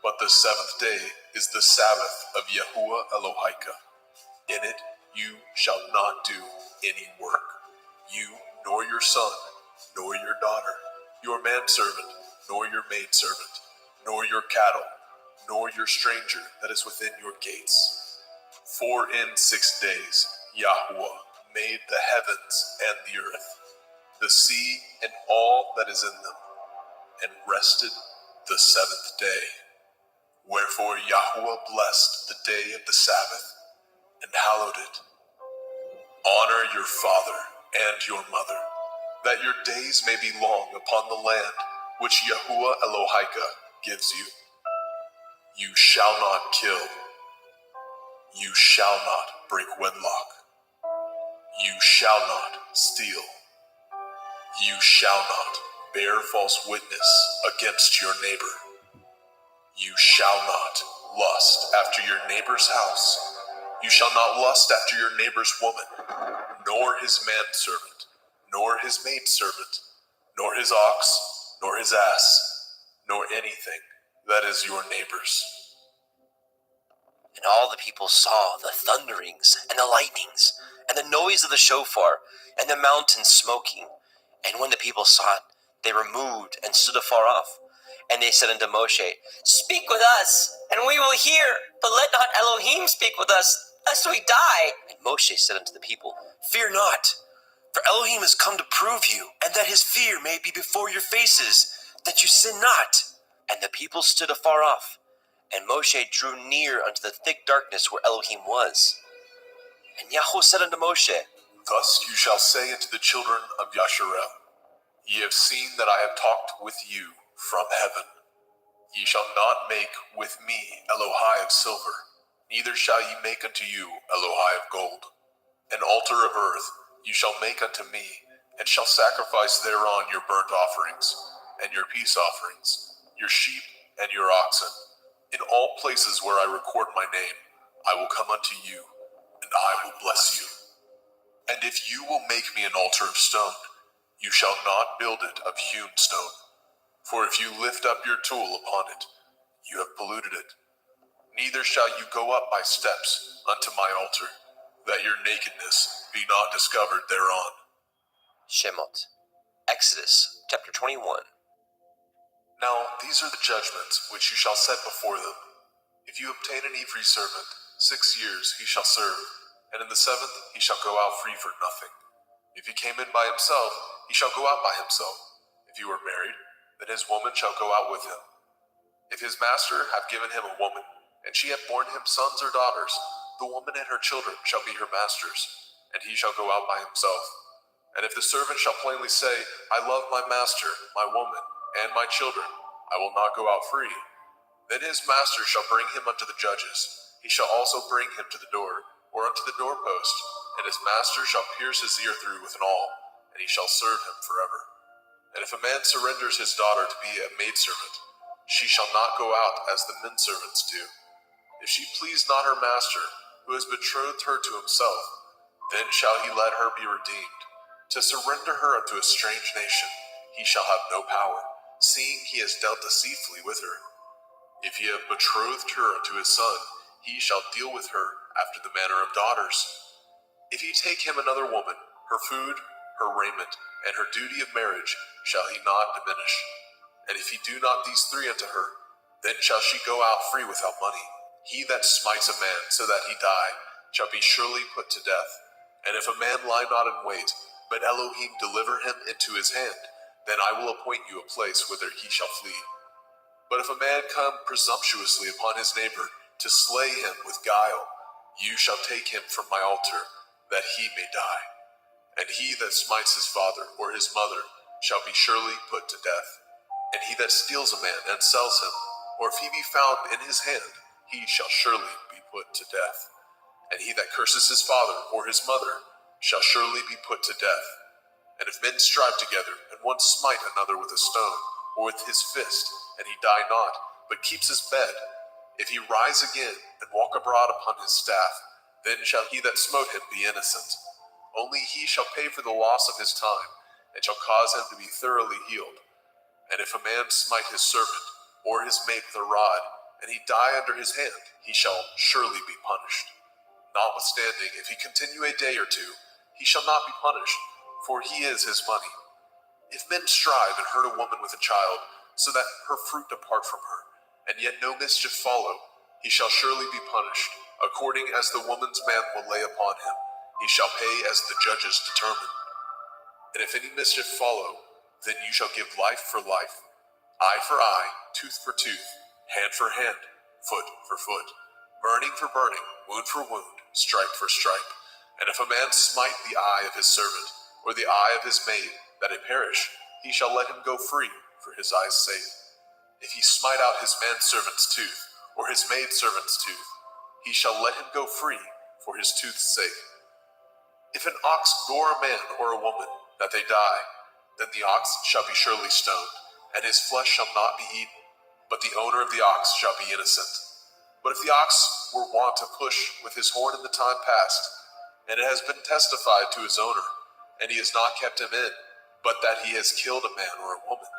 but the seventh day is the Sabbath of Yahuwah Elohika. In it you shall not do any work, you, nor your son, nor your daughter, your manservant, nor your maidservant, nor your cattle, nor your stranger that is within your gates. For in 6 days Yahweh made the heavens and the earth, the sea and all that is in them, and rested the seventh day. Wherefore Yahweh blessed the day of the Sabbath, and hallowed it. Honor your father and your mother, that your days may be long upon the land which Yahuwah Elohika gives you. You shall not kill. You shall not break wedlock. You shall not steal. You shall not bear false witness against your neighbor. You shall not lust after your neighbor's house. You shall not lust after your neighbor's woman, nor his manservant, nor his maidservant, nor his ox, nor his ass, nor anything that is your neighbor's. And all the people saw the thunderings and the lightnings and the noise of the shofar and the mountain smoking. And when the people saw it, they were moved and stood afar off. And they said unto Moshe, Speak with us, and we will hear, but let not Elohim speak with us, lest we die. And Moshe said unto the people, Fear not, for Elohim is come to prove you, and that his fear may be before your faces, that you sin not. And the people stood afar off. And Moshe drew near unto the thick darkness where Elohim was. And Yahweh said unto Moshe, Thus you shall say unto the children of Yasharel, Ye have seen that I have talked with you from heaven. Ye shall not make with me Elohai of silver, neither shall ye make unto you Elohai of gold. An altar of earth you shall make unto me, and shall sacrifice thereon your burnt offerings, and your peace offerings, your sheep and your oxen. In all places where I record my name, I will come unto you, and I will bless you. And if you will make me an altar of stone, you shall not build it of hewn stone. For if you lift up your tool upon it, you have polluted it. Neither shall you go up by steps unto my altar, that your nakedness be not discovered thereon. Shemot, Exodus chapter 21. Now these are the judgments which you shall set before them. If you obtain an Ivri servant, 6 years he shall serve, and in the 7th he shall go out free for nothing. If he came in by himself, he shall go out by himself. If he were married, then his woman shall go out with him. If his master have given him a woman, and she have borne him sons or daughters, the woman and her children shall be her master's, and he shall go out by himself. And if the servant shall plainly say, I love my master, my woman, and my children, I will not go out free, then his master shall bring him unto the judges. He shall also bring him to the door, or unto the doorpost, and his master shall pierce his ear through with an awl, and he shall serve him forever. And if a man surrenders his daughter to be a maidservant, she shall not go out as the men servants do. If she please not her master, who has betrothed her to himself, then shall he let her be redeemed. To surrender her unto a strange nation, he shall have no power, seeing he has dealt deceitfully with her. If he have betrothed her unto his son, he shall deal with her after the manner of daughters. If he take him another woman, her food, her raiment, and her duty of marriage shall he not diminish. And if he do not these 3 unto her, then shall she go out free without money. He that smites a man so that he die shall be surely put to death. And if a man lie not in wait, but Elohim deliver him into his hand, then I will appoint you a place whither he shall flee. But if a man come presumptuously upon his neighbor to slay him with guile, you shall take him from my altar, that he may die. And he that smites his father or his mother shall be surely put to death. And he that steals a man and sells him, or if he be found in his hand, he shall surely be put to death. And he that curses his father or his mother shall surely be put to death. And if men strive together, and one smite another with a stone, or with his fist, and he die not, but keeps his bed, if he rise again, and walk abroad upon his staff, then shall he that smote him be innocent. Only he shall pay for the loss of his time, and shall cause him to be thoroughly healed. And if a man smite his servant, or his mate with a rod, and he die under his hand, he shall surely be punished. Notwithstanding, if he continue a day or 2, he shall not be punished, for he is his money. If men strive and hurt a woman with a child, so that her fruit depart from her, and yet no mischief follow, he shall surely be punished. According as the woman's man will lay upon him, he shall pay as the judges determine. And if any mischief follow, then you shall give life for life, eye for eye, tooth for tooth, hand for hand, foot for foot, burning for burning, wound for wound, stripe for stripe. And if a man smite the eye of his servant, or the eye of his maid, that it perish, he shall let him go free for his eye's sake. If he smite out his manservant's tooth, or his maidservant's tooth, he shall let him go free for his tooth's sake. If an ox gore a man or a woman, that they die, then the ox shall be surely stoned, and his flesh shall not be eaten, but the owner of the ox shall be innocent. But if the ox were wont to push with his horn in the time past, and it has been testified to his owner, and he has not kept him in, but that he has killed a man or a woman,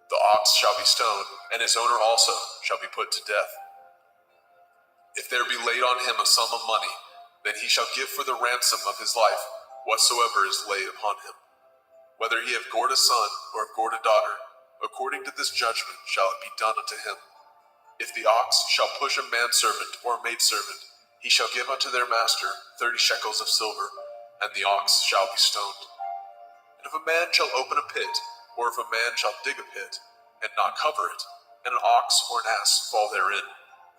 the ox shall be stoned, and his owner also shall be put to death. If there be laid on him a sum of money, then he shall give for the ransom of his life whatsoever is laid upon him. Whether he have gored a son or have gored a daughter, according to this judgment shall it be done unto him. If the ox shall push a manservant or a maidservant, he shall give unto their master 30 shekels of silver, and the ox shall be stoned. And if a man shall open a pit, or if a man shall dig a pit, and not cover it, and an ox or an ass fall therein,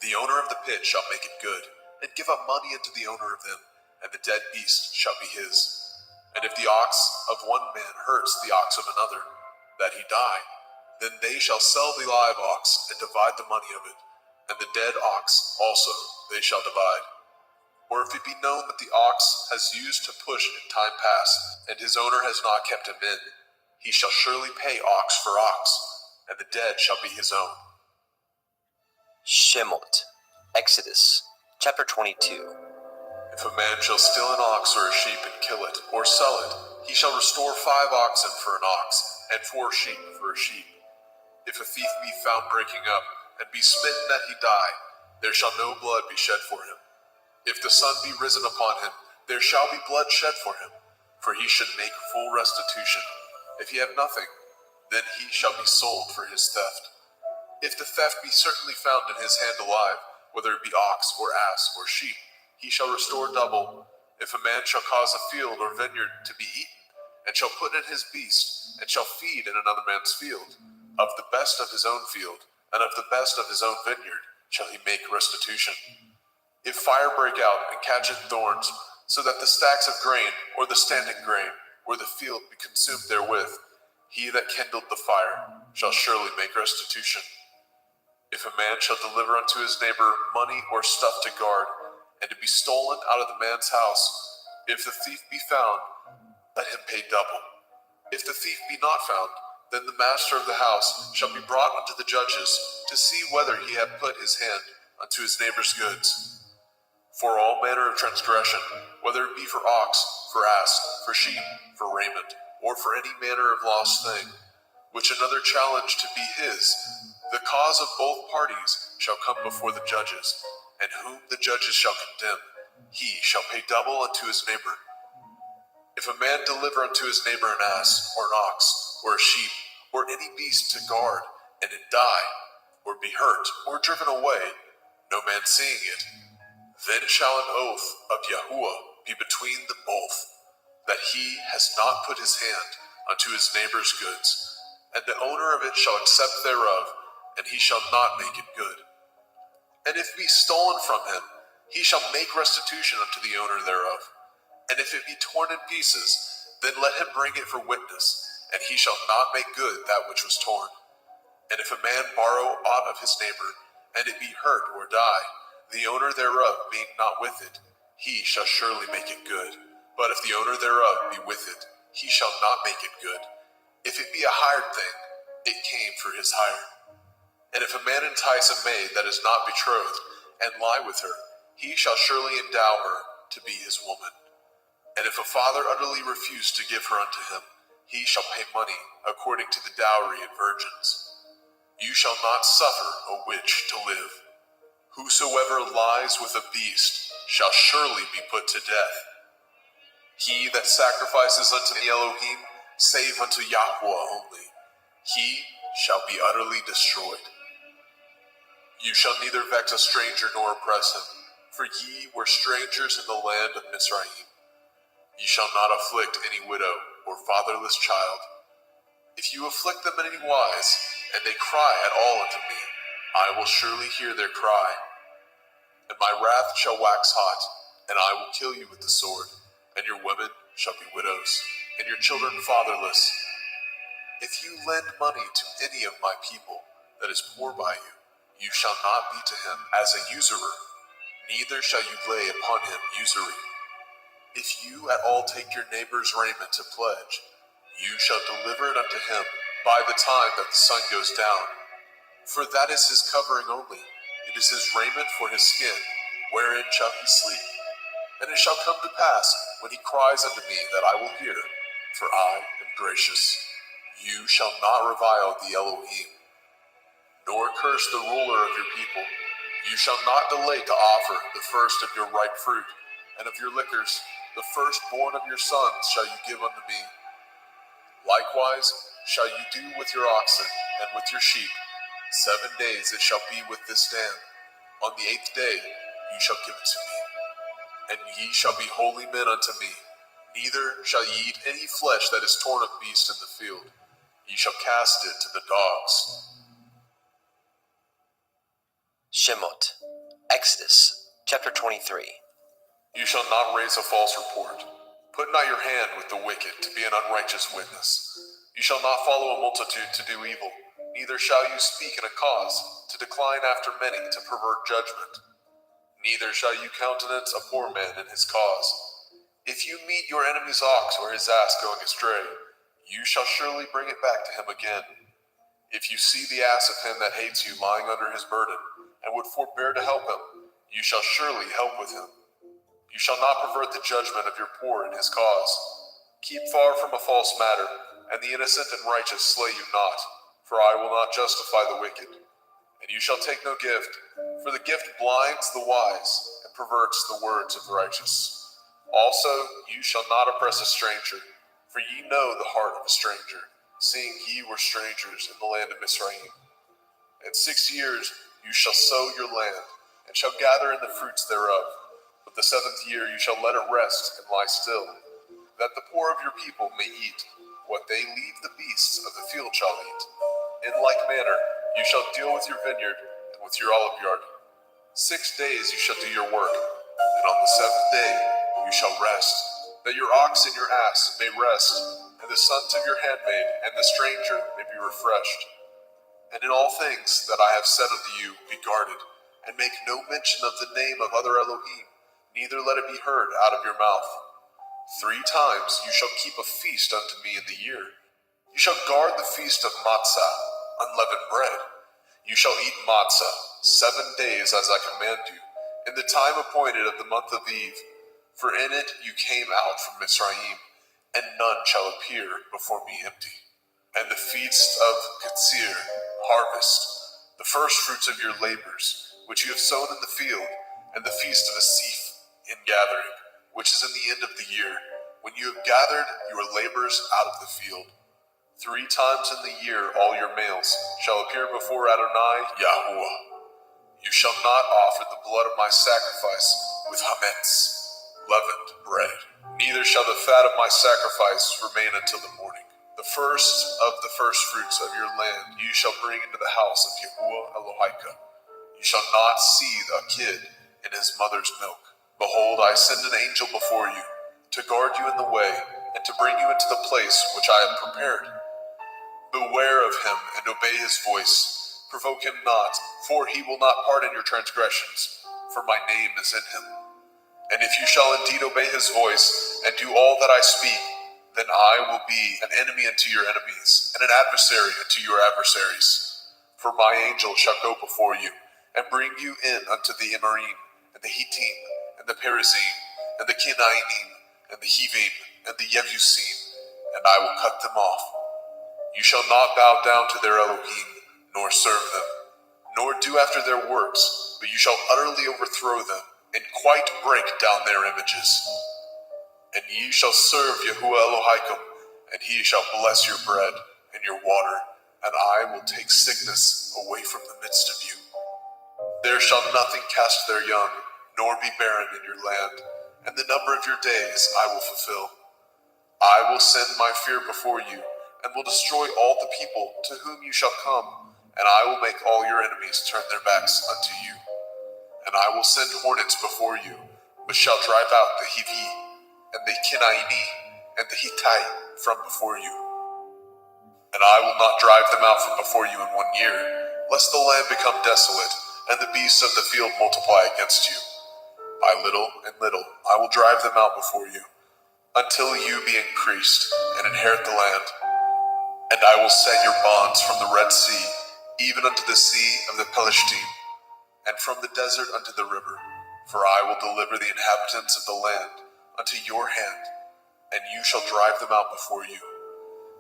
the owner of the pit shall make it good, and give up money unto the owner of them, and the dead beast shall be his. And if the ox of one man hurts the ox of another, that he die, then they shall sell the live ox, and divide the money of it, and the dead ox also they shall divide. Or if it be known that the ox has used to push in time past, and his owner has not kept him in, he shall surely pay ox for ox, and the dead shall be his own. Shemot, Exodus, chapter 22. If a man shall steal an ox or a sheep and kill it, or sell it, he shall restore 5 oxen for an ox, and 4 sheep for a sheep. If a thief be found breaking up, and be smitten that he die, there shall no blood be shed for him. If the sun be risen upon him, there shall be blood shed for him, for he should make full restitution. If he have nothing, then he shall be sold for his theft. If the theft be certainly found in his hand alive, whether it be ox or ass or sheep, he shall restore double. If a man shall cause a field or vineyard to be eaten, and shall put in his beast, and shall feed in another man's field, of the best of his own field, and of the best of his own vineyard, shall he make restitution. If fire break out and catch in thorns, so that the stacks of grain, or the standing grain, or the field be consumed therewith, he that kindled the fire shall surely make restitution. If a man shall deliver unto his neighbor money or stuff to guard, and to be stolen out of the man's house, if the thief be found, let him pay double. If the thief be not found, then the master of the house shall be brought unto the judges, to see whether he have put his hand unto his neighbor's goods. For all manner of transgression, whether it be for ox, for ass, for sheep, for raiment, or for any manner of lost thing, which another challenge to be his, the cause of both parties shall come before the judges, and whom the judges shall condemn, he shall pay double unto his neighbor. If a man deliver unto his neighbor an ass, or an ox, or a sheep, or any beast to guard, and it die, or be hurt, or driven away, no man seeing it, then shall an oath of Yahuwah be between them both, that he has not put his hand unto his neighbor's goods, and the owner of it shall accept thereof, and he shall not make it good. And if it be stolen from him, he shall make restitution unto the owner thereof. And if it be torn in pieces, then let him bring it for witness, and he shall not make good that which was torn. And if a man borrow aught of his neighbor, and it be hurt or die, the owner thereof being not with it, he shall surely make it good. But if the owner thereof be with it, he shall not make it good. If it be a hired thing, it came for his hire. And if a man entice a maid that is not betrothed, and lie with her, he shall surely endow her to be his woman. And if a father utterly refuse to give her unto him, he shall pay money according to the dowry of virgins. You shall not suffer a witch to live. Whosoever lies with a beast shall surely be put to death. He that sacrifices unto the Elohim, save unto Yahuwah only. He shall be utterly destroyed. You shall neither vex a stranger nor oppress him, for ye were strangers in the land of Mizraim. Ye shall not afflict any widow or fatherless child. If you afflict them in any wise, and they cry at all unto me, I will surely hear their cry. And my wrath shall wax hot, and I will kill you with the sword, and your women shall be widows, and your children fatherless. If you lend money to any of my people that is poor by you, you shall not be to him as a usurer, neither shall you lay upon him usury. If you at all take your neighbor's raiment to pledge, you shall deliver it unto him by the time that the sun goes down. For that is his covering only, it is his raiment for his skin, wherein shall he sleep. And it shall come to pass, when he cries unto me, that I will hear, for I am gracious. You shall not revile the Elohim, nor curse the ruler of your people. You shall not delay to offer the first of your ripe fruit, and of your liquors, the firstborn of your sons shall you give unto me. Likewise shall you do with your oxen and with your sheep. 7 days it shall be with this dam. On the 8th day you shall give it to me. And ye shall be holy men unto me. Neither shall ye eat any flesh that is torn of beast in the field. Ye shall cast it to the dogs. Shemot, Exodus, chapter 23. You shall not raise a false report. Put not your hand with the wicked to be an unrighteous witness. You shall not follow a multitude to do evil, neither shall you speak in a cause to decline after many to pervert judgment. Neither shall you countenance a poor man in his cause. If you meet your enemy's ox or his ass going astray, you shall surely bring it back to him again. If you see the ass of him that hates you lying under his burden, and would forbear to help him, you shall surely help with him. You shall not pervert the judgment of your poor in his cause. Keep far from a false matter, and the innocent and righteous slay you not, for I will not justify the wicked. And you shall take no gift, for the gift blinds the wise and perverts the words of the righteous. Also, you shall not oppress a stranger, for ye know the heart of a stranger, seeing ye were strangers in the land of Mizraim. In 6 years you shall sow your land, and shall gather in the fruits thereof. But the 7th year you shall let it rest and lie still, that the poor of your people may eat what they leave the beasts of the field shall eat. In like manner you shall deal with your vineyard and with your olive yard. 6 days you shall do your work, and on the 7th day you shall rest, that your ox and your ass may rest, and the sons of your handmaid and the stranger may be refreshed. And in all things that I have said unto you, be guarded, and make no mention of the name of other Elohim, neither let it be heard out of your mouth. 3 times you shall keep a feast unto me in the year. You shall guard the feast of matzah, unleavened bread. You shall eat matzah 7 days as I command you, in the time appointed of the month of Eve, for in it you came out from Mizraim, and none shall appear before me empty. And the feast of Katsir, harvest, the first fruits of your labors, which you have sown in the field, and the feast of Asif, in gathering, which is in the end of the year, when you have gathered your labors out of the field. 3 times in the year all your males shall appear before Adonai Yahuwah. You shall not offer the blood of my sacrifice with hametz, leavened bread, neither shall the fat of my sacrifice remain until the morning. The first of the first fruits of your land you shall bring into the house of Yahuwah Elohika. You shall not seethe a kid in his mother's milk. Behold, I send an angel before you, to guard you in the way, and to bring you into the place which I have prepared. Beware of him, and obey his voice. Provoke him not, for he will not pardon your transgressions, for my name is in him. And if you shall indeed obey his voice, and do all that I speak, then I will be an enemy unto your enemies, and an adversary unto your adversaries. For my angel shall go before you, and bring you in unto the Emorym, and the Hittim, and the Perizim, and the Kenainim, and the Hivim, and the Yebusim, and I will cut them off. You shall not bow down to their Elohim, nor serve them, nor do after their works, but you shall utterly overthrow them, and quite break down their images. And ye shall serve Yahuwah Elohim, and he shall bless your bread and your water, and I will take sickness away from the midst of you. There shall nothing cast their young, nor be barren in your land, and the number of your days I will fulfill. I will send my fear before you, and will destroy all the people to whom you shall come, and I will make all your enemies turn their backs unto you. And I will send hornets before you, which shall drive out the Hivi, and the Kinaini, and the Hittite from before you. And I will not drive them out from before you in 1 year, lest the land become desolate, and the beasts of the field multiply against you. By little and little I will drive them out before you, until you be increased, and inherit the land. And I will set your bonds from the Red Sea, even unto the sea of the Pelishtim, and from the desert unto the river. For I will deliver the inhabitants of the land unto your hand, and you shall drive them out before you.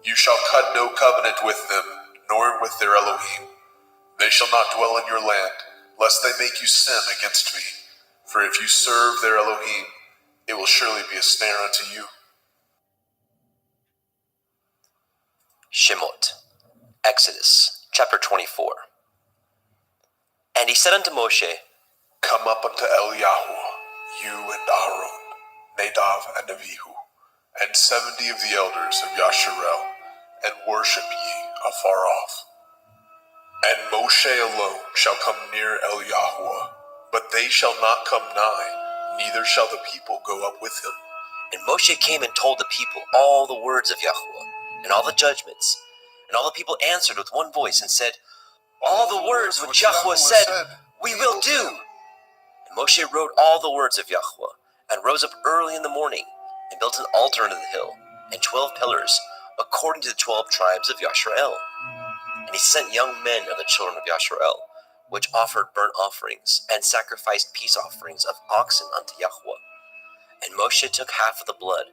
You shall cut no covenant with them, nor with their Elohim. They shall not dwell in your land, lest they make you sin against me. For if you serve their Elohim, it will surely be a snare unto you. Shemot, Exodus, chapter 24. And he said unto Moshe, Come up unto Eliyahu, you and Aaron, Nadav and Abihu, and 70 of the elders of Yasharel, and worship ye afar off. And Moshe alone shall come near Eliyahu, but they shall not come nigh, neither shall the people go up with him. And Moshe came and told the people all the words of Yahuwah, and all the judgments. And all the people answered with one voice, and said, All the words which Yahuwah said, we will do. And Moshe wrote all the words of Yahuwah, and rose up early in the morning, and built an altar unto the hill, and 12 pillars, according to the 12 tribes of Yasharel. And he sent young men of the children of Yasharel, which offered burnt offerings, and sacrificed peace offerings of oxen unto Yahuwah. And Moshe took half of the blood,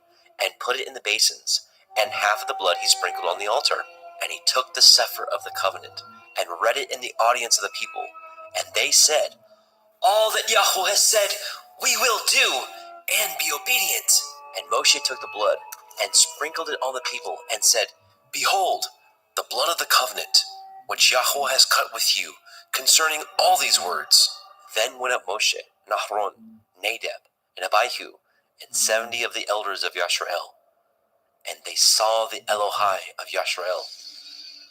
and put it in the basins, and half of the blood he sprinkled on the altar. And he took the sefer of the covenant, and read it in the audience of the people. And they said, All that Yahuwah has said, we will do, and be obedient. And Moshe took the blood, and sprinkled it on the people, and said, Behold, the blood of the covenant, which Yahuwah has cut with you, concerning all these words. Then went up Moshe, and Aaron, Nadab, and Abihu, and 70 of the elders of Yasharel. And they saw the Elohai of Yasharel,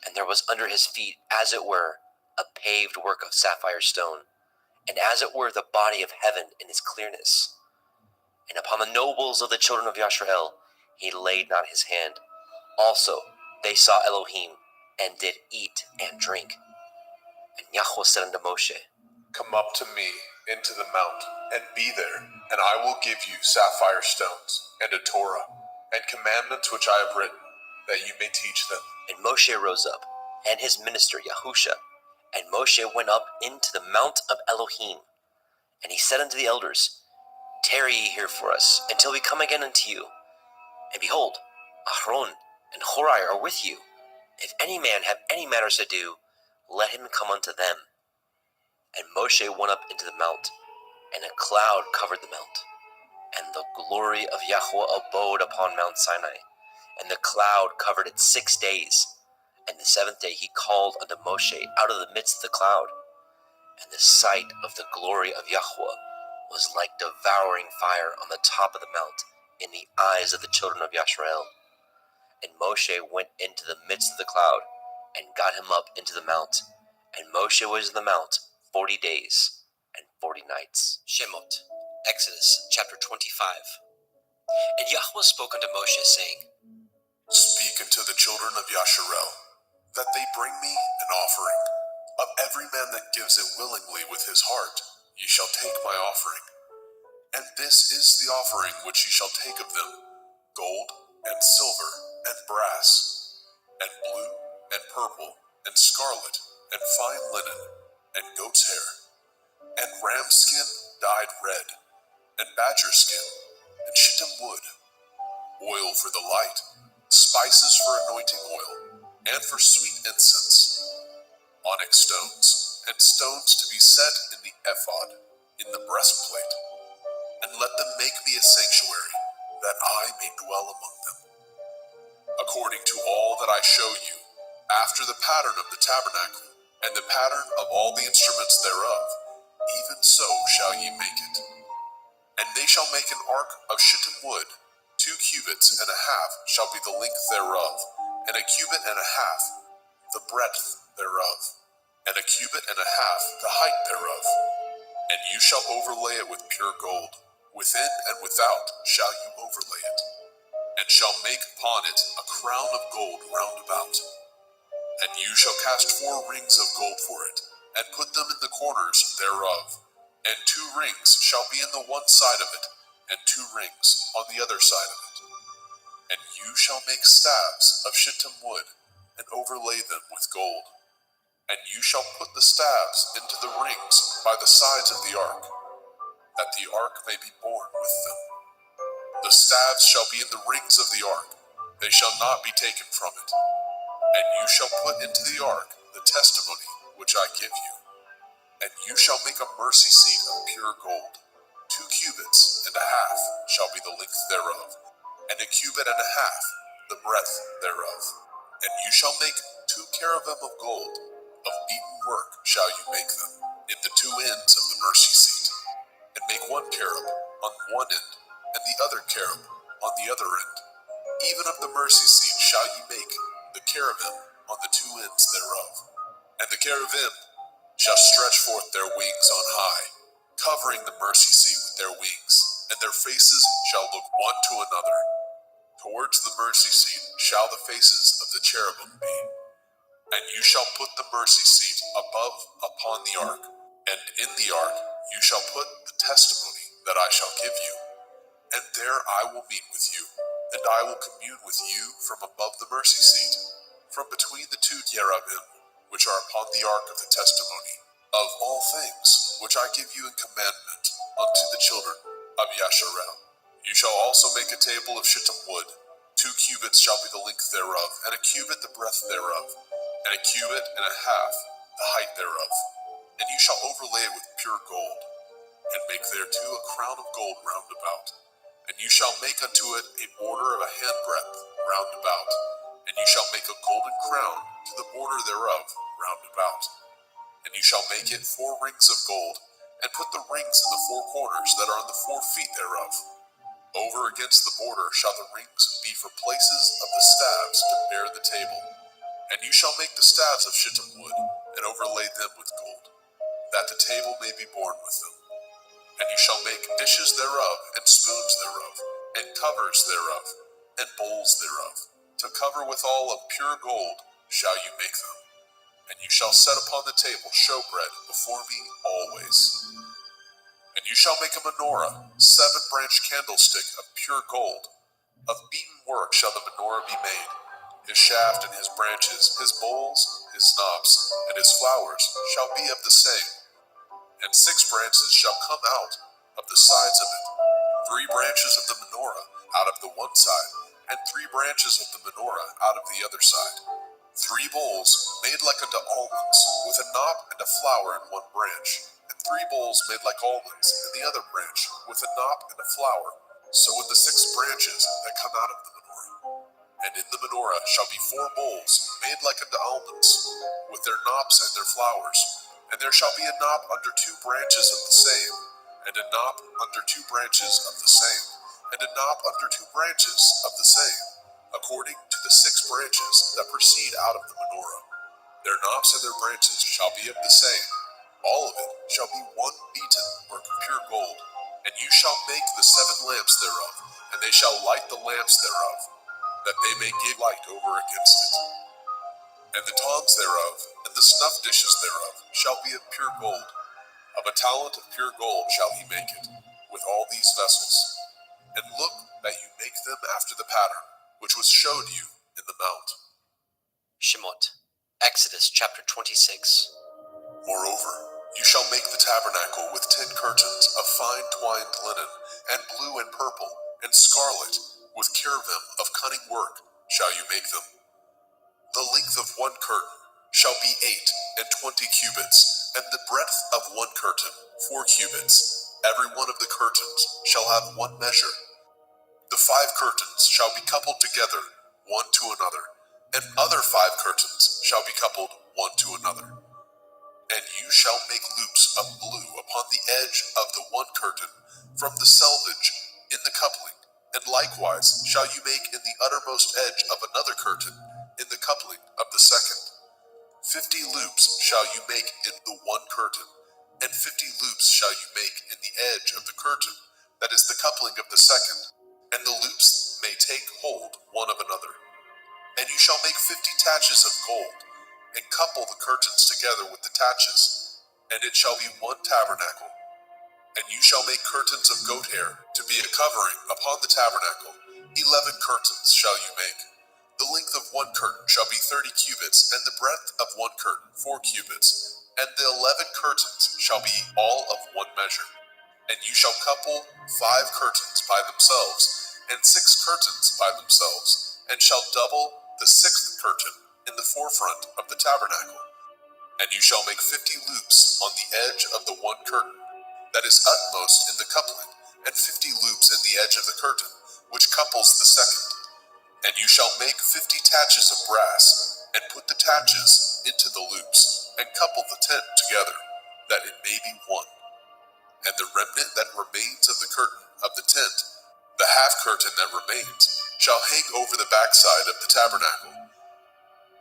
and there was under his feet, as it were, a paved work of sapphire stone, and as it were the body of heaven in its clearness. And upon the nobles of the children of Yasharel he laid not his hand. Also they saw Elohim, and did eat and drink. And Yahuwah said unto Moshe, Come up to me into the mount, and be there, and I will give you sapphire stones, and a Torah, and commandments which I have written, that you may teach them. And Moshe rose up, and his minister Yahusha, and Moshe went up into the mount of Elohim. And he said unto the elders, Tarry ye here for us, until we come again unto you. And behold, Aaron and Horai are with you. If any man have any matters to do, let him come unto them. And Moshe went up into the mount, and a cloud covered the mount. And the glory of Yahuwah abode upon Mount Sinai, and the cloud covered it 6 days. And the 7th day he called unto Moshe out of the midst of the cloud. And the sight of the glory of Yahuwah was like devouring fire on the top of the mount in the eyes of the children of Yasharel. And Moshe went into the midst of the cloud, and got him up into the mount. And Moshe was in the mount 40 days and 40 nights. Shemot, Exodus chapter 25. And Yahuwah spoke unto Moshe, saying, Speak unto the children of Yasharel, that they bring me an offering. Of every man that gives it willingly with his heart, ye shall take my offering. And this is the offering which ye shall take of them: gold, and silver, and brass, and blue, and purple, and scarlet, and fine linen, and goat's hair, and ram skin dyed red, and badger skin, and shittim wood, oil for the light, spices for anointing oil, and for sweet incense, onyx stones, and stones to be set in the ephod, in the breastplate. And let them make me a sanctuary, that I may dwell among them. According to all that I show you, after the pattern of the tabernacle, and the pattern of all the instruments thereof, even so shall ye make it. And they shall make an ark of shittim wood, 2 cubits and a half shall be the length thereof, and a cubit and a half the breadth thereof, and a cubit and a half the height thereof. And you shall overlay it with pure gold, within and without shall you overlay it, and shall make upon it a crown of gold round about. And you shall cast 4 rings of gold for it, and put them in the corners thereof, and 2 rings shall be in the one side of it, and 2 rings on the other side of it. And you shall make staves of shittim wood, and overlay them with gold. And you shall put the staves into the rings by the sides of the ark, that the ark may be borne with them. The staves shall be in the rings of the ark, they shall not be taken from it. And you shall put into the ark the testimony which I give you. And you shall make a mercy seat of pure gold, 2 cubits and a half shall be the length thereof, and a cubit and a half the breadth thereof. And you shall make 2 cherubim of gold, of beaten work shall you make them, in the 2 ends of the mercy seat. And make 1 cherub on one end, and the other cherub on the other end. Even of the mercy seat shall ye make the cherubim on the 2 ends thereof. And the cherubim shall stretch forth their wings on high, covering the mercy seat with their wings, and their faces shall look one to another. Towards the mercy seat shall the faces of the cherubim be. And you shall put the mercy seat above upon the ark, and in the ark you shall put the testimony that I shall give you. And there I will meet with you, and I will commune with you from above the mercy seat, from between the 2 cherubim, which are upon the ark of the testimony, of all things which I give you in commandment unto the children of Yasharel. You shall also make a table of shittim wood, 2 cubits shall be the length thereof, and a cubit the breadth thereof, and a cubit and a half the height thereof. And you shall overlay it with pure gold, and make thereto a crown of gold round about. And you shall make unto it a border of a handbreadth round about, and you shall make a golden crown to the border thereof round about. And you shall make it 4 rings of gold, and put the rings in the 4 corners that are on the 4 feet thereof. Over against the border shall the rings be for places of the staves to bear the table. And you shall make the staves of shittim wood, and overlay them with gold, that the table may be borne with them. And you shall make dishes thereof, and spoons thereof, and covers thereof, and bowls thereof. To cover withal of pure gold shall you make them. And you shall set upon the table showbread before me always. And you shall make a menorah, 7-branched candlestick of pure gold. Of beaten work shall the menorah be made. His shaft and his branches, his bowls, his knobs, and his flowers shall be of the same. And 6 branches shall come out of the sides of it, 3 branches of the menorah out of the one side, and 3 branches of the menorah out of the other side. 3 bowls made like unto almonds, with a knob and a flower in one branch, and 3 bowls made like almonds in the other branch, with a knob and a flower. So in the 6 branches that come out of the menorah. And in the menorah shall be 4 bowls made like unto almonds, with their knobs and their flowers. And there shall be a knob under 2 branches of the same, and a knob under 2 branches of the same, and a knob under 2 branches of the same, according to the 6 branches that proceed out of the menorah. Their knobs and their branches shall be of the same. All of it shall be one beaten work of pure gold. And you shall make the 7 lamps thereof, and they shall light the lamps thereof, that they may give light over against it. And the tongs thereof, and the snuff dishes thereof, shall be of pure gold. Of a talent of pure gold shall he make it, with all these vessels. And look that you make them after the pattern, which was showed you in the mount. Shemot, Exodus chapter 26. Moreover, you shall make the tabernacle with 10 curtains of fine twined linen, and blue and purple, and scarlet, with cherubim of cunning work shall you make them. The length of 1 curtain shall be 28 cubits, and the breadth of 1 curtain 4 cubits. Every one of the curtains shall have 1 measure. The 5 curtains shall be coupled together, one to another, And other 5 curtains shall be coupled one to another. And you shall make loops of blue upon the edge of the one curtain from the selvage in the coupling, and likewise shall you make in the uttermost edge of another curtain in the coupling of the second. 50 loops shall you make in the one curtain, and 50 loops shall you make in the edge of the curtain that is the coupling of the second, and the loops may take hold one of another. And you shall make 50 taches of gold, and couple the curtains together with the taches, and it shall be one tabernacle. And you shall make curtains of goat hair to be a covering upon the tabernacle. 11 curtains shall you make. The length of one curtain shall be 30 cubits, and the breadth of one curtain 4 cubits, and the 11 curtains shall be all of one measure. And you shall couple 5 curtains by themselves, and 6 curtains by themselves, and shall double the 6th curtain in the forefront of the tabernacle. And you shall make 50 loops on the edge of the one curtain that is utmost in the coupling, and 50 loops in the edge of the curtain, which couples the second. And you shall make 50 taches of brass, and put the taches into the loops, and couple the tent together, that it may be one. And the remnant that remains of the curtain of the tent, the half curtain that remains, shall hang over the backside of the tabernacle,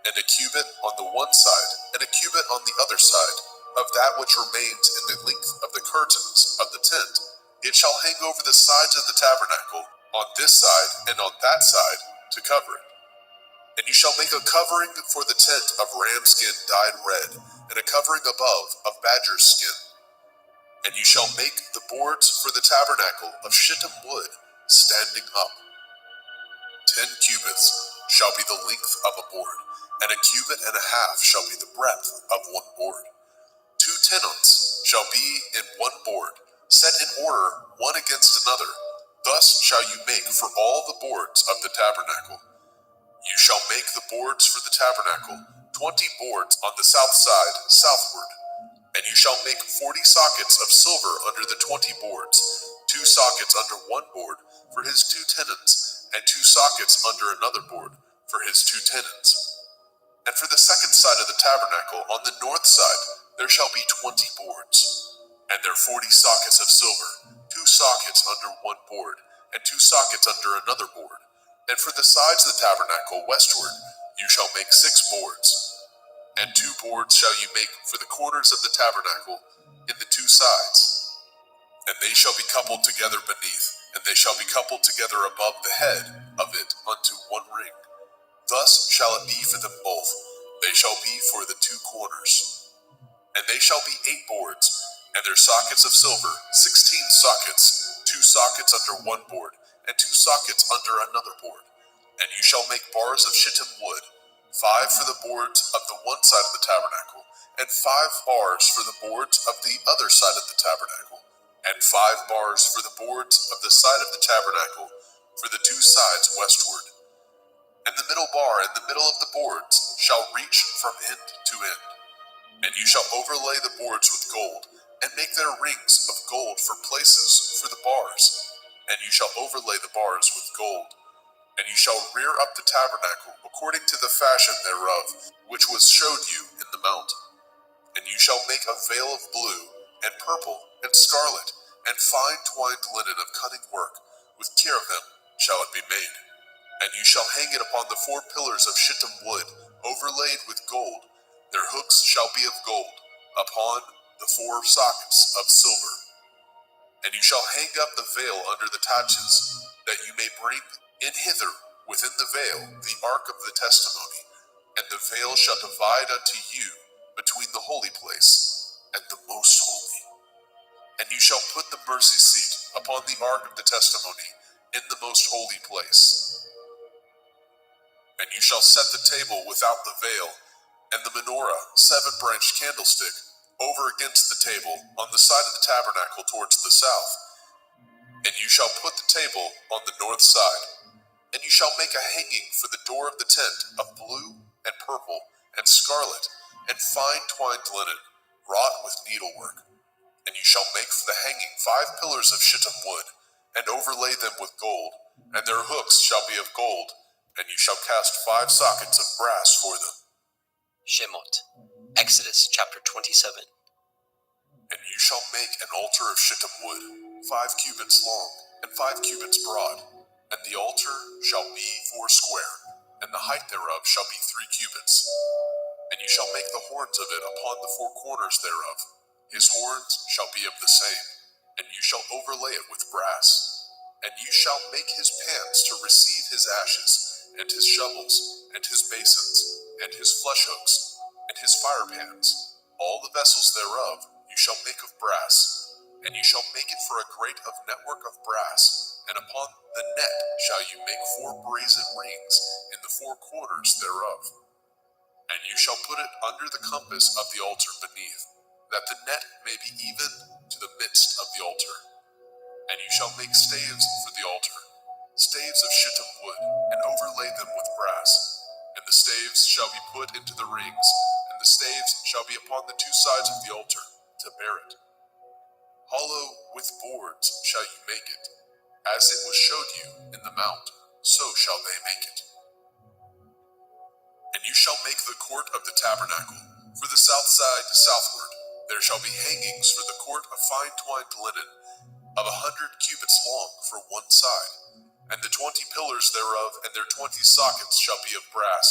and a cubit on the one side, and a cubit on the other side, of that which remains in the length of the curtains of the tent. It shall hang over the sides of the tabernacle, on this side and on that side, to cover it. And you shall make a covering for the tent of ram skin dyed red, and a covering above of badger's skin. And you shall make the boards for the tabernacle of shittim wood, standing up. 10 cubits shall be the length of a board, and a cubit and a half shall be the breadth of one board. 2 tenons shall be in one board, set in order one against another. Thus shall you make for all the boards of the tabernacle. You shall make the boards for the tabernacle, 20 boards on the south side southward. And you shall make 40 sockets of silver under the 20 boards, 2 sockets under one board for his 2 tenons, and 2 sockets under another board for his 2 tenons. And for the second side of the tabernacle, on the north side, there shall be 20 boards, and their 40 sockets of silver, 2 sockets under one board, and 2 sockets under another board. And for the sides of the tabernacle westward, you shall make 6 boards. And 2 boards shall you make for the corners of the tabernacle in the 2 sides. And they shall be coupled together beneath, and they shall be coupled together above the head of it unto one ring. Thus shall it be for them both. They shall be for the 2 corners. And they shall be 8 boards, and their sockets of silver, 16 sockets, 2 sockets under one board, and 2 sockets under another board. And you shall make bars of shittim wood, 5 for the boards of the one side of the tabernacle, and 5 bars for the boards of the other side of the tabernacle, and 5 bars for the boards of the side of the tabernacle for the 2 sides westward. And the middle bar in the middle of the boards shall reach from end to end. And you shall overlay the boards with gold, and make their rings of gold for places for the bars. And you shall overlay the bars with gold. And you shall rear up the tabernacle according to the fashion thereof, which was showed you in the mount. And you shall make a veil of blue, and purple, and scarlet, and fine twined linen of cunning work, with cherubim shall it be made. And you shall hang it upon the 4 pillars of shittim wood, overlaid with gold. Their hooks shall be of gold, upon the 4 sockets of silver. And you shall hang up the veil under the taches, that you may bring in hither within the veil the ark of the testimony. And the veil shall divide unto you between the holy place and the most holy. And you shall put the mercy seat upon the ark of the testimony in the most holy place. And you shall set the table without the veil, and the menorah, 7-branched candlestick, over against the table, on the side of the tabernacle towards the south. And you shall put the table on the north side. And you shall make a hanging for the door of the tent of blue, and purple, and scarlet, and fine twined linen, wrought with needlework. And you shall make for the hanging 5 pillars of shittim wood, and overlay them with gold, and their hooks shall be of gold, and you shall cast 5 sockets of brass for them. Shemot. Exodus chapter 27. And you shall make an altar of shittim wood, 5 cubits long, and 5 cubits broad, and the altar shall be 4 square, and the height thereof shall be 3 cubits. And you shall make the horns of it upon the 4 corners thereof. His horns shall be of the same, and you shall overlay it with brass. And you shall make his pans to receive his ashes, and his shovels, and his basins, and his flesh hooks, and his fire pans. All the vessels thereof you shall make of brass, and you shall make it for a grate of network of brass, and upon the net shall you make 4 brazen rings in the 4 corners thereof. And you shall put it under the compass of the altar beneath, that the net may be even to the midst of the altar. And you shall make staves for the altar, staves of shittim wood, and overlay them with brass. And the staves shall be put into the rings, and the staves shall be upon the 2 sides of the altar, to bear it. Hollow with boards shall you make it, as it was showed you in the mount, so shall they make it. And you shall make the court of the tabernacle. For the south side southward, there shall be hangings for the court of fine twined linen, of 100 cubits long for one side. And the 20 pillars thereof and their 20 sockets shall be of brass.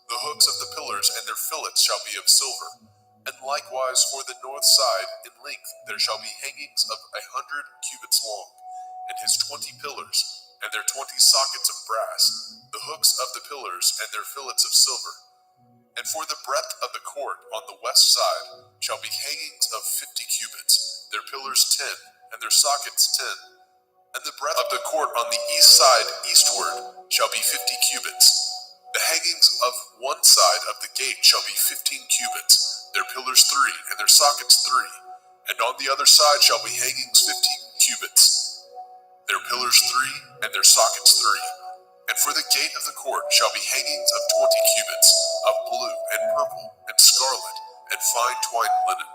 The hooks of the pillars and their fillets shall be of silver. And likewise for the north side in length there shall be hangings of 100 cubits long, and his 20 pillars, and their 20 sockets of brass, the hooks of the pillars and their fillets of silver. And for the breadth of the court on the west side shall be hangings of 50 cubits, their pillars 10, and their sockets 10. And the breadth of the court on the east side eastward shall be 50 cubits. The hangings of one side of the gate shall be 15 cubits, their pillars 3, and their sockets 3. And on the other side shall be hangings 15 cubits, their pillars 3, and their sockets 3. And for the gate of the court shall be hangings of 20 cubits, of blue, and purple, and scarlet, and fine twined linen,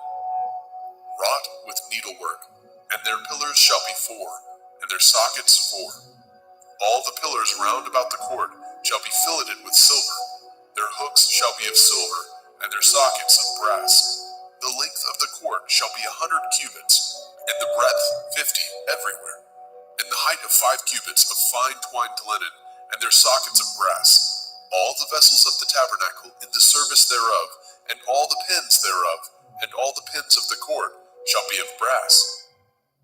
wrought with needlework. And their pillars shall be 4, and their sockets 4. All the pillars round about the court shall be filleted with silver. Their hooks shall be of silver, and their sockets of brass. The length of the court shall be 100 cubits, and the breadth 50 everywhere. And the height of 5 cubits of fine twined linen, and their sockets of brass. All the vessels of the tabernacle in the service thereof, and all the pins thereof, and all the pins of the court shall be of brass.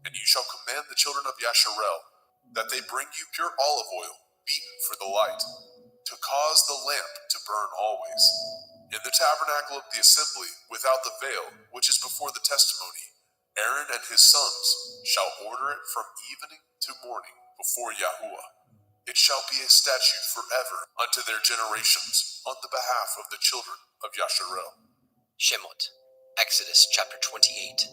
And you shall command the children of Yasharel that they bring you pure olive oil, beaten for the light, to cause the lamp to burn always. In the tabernacle of the assembly, without the veil, which is before the testimony, Aaron and his sons shall order it from evening to morning before Yahuwah. It shall be a statute forever unto their generations on the behalf of the children of Yasharel. Shemot. Exodus chapter 28.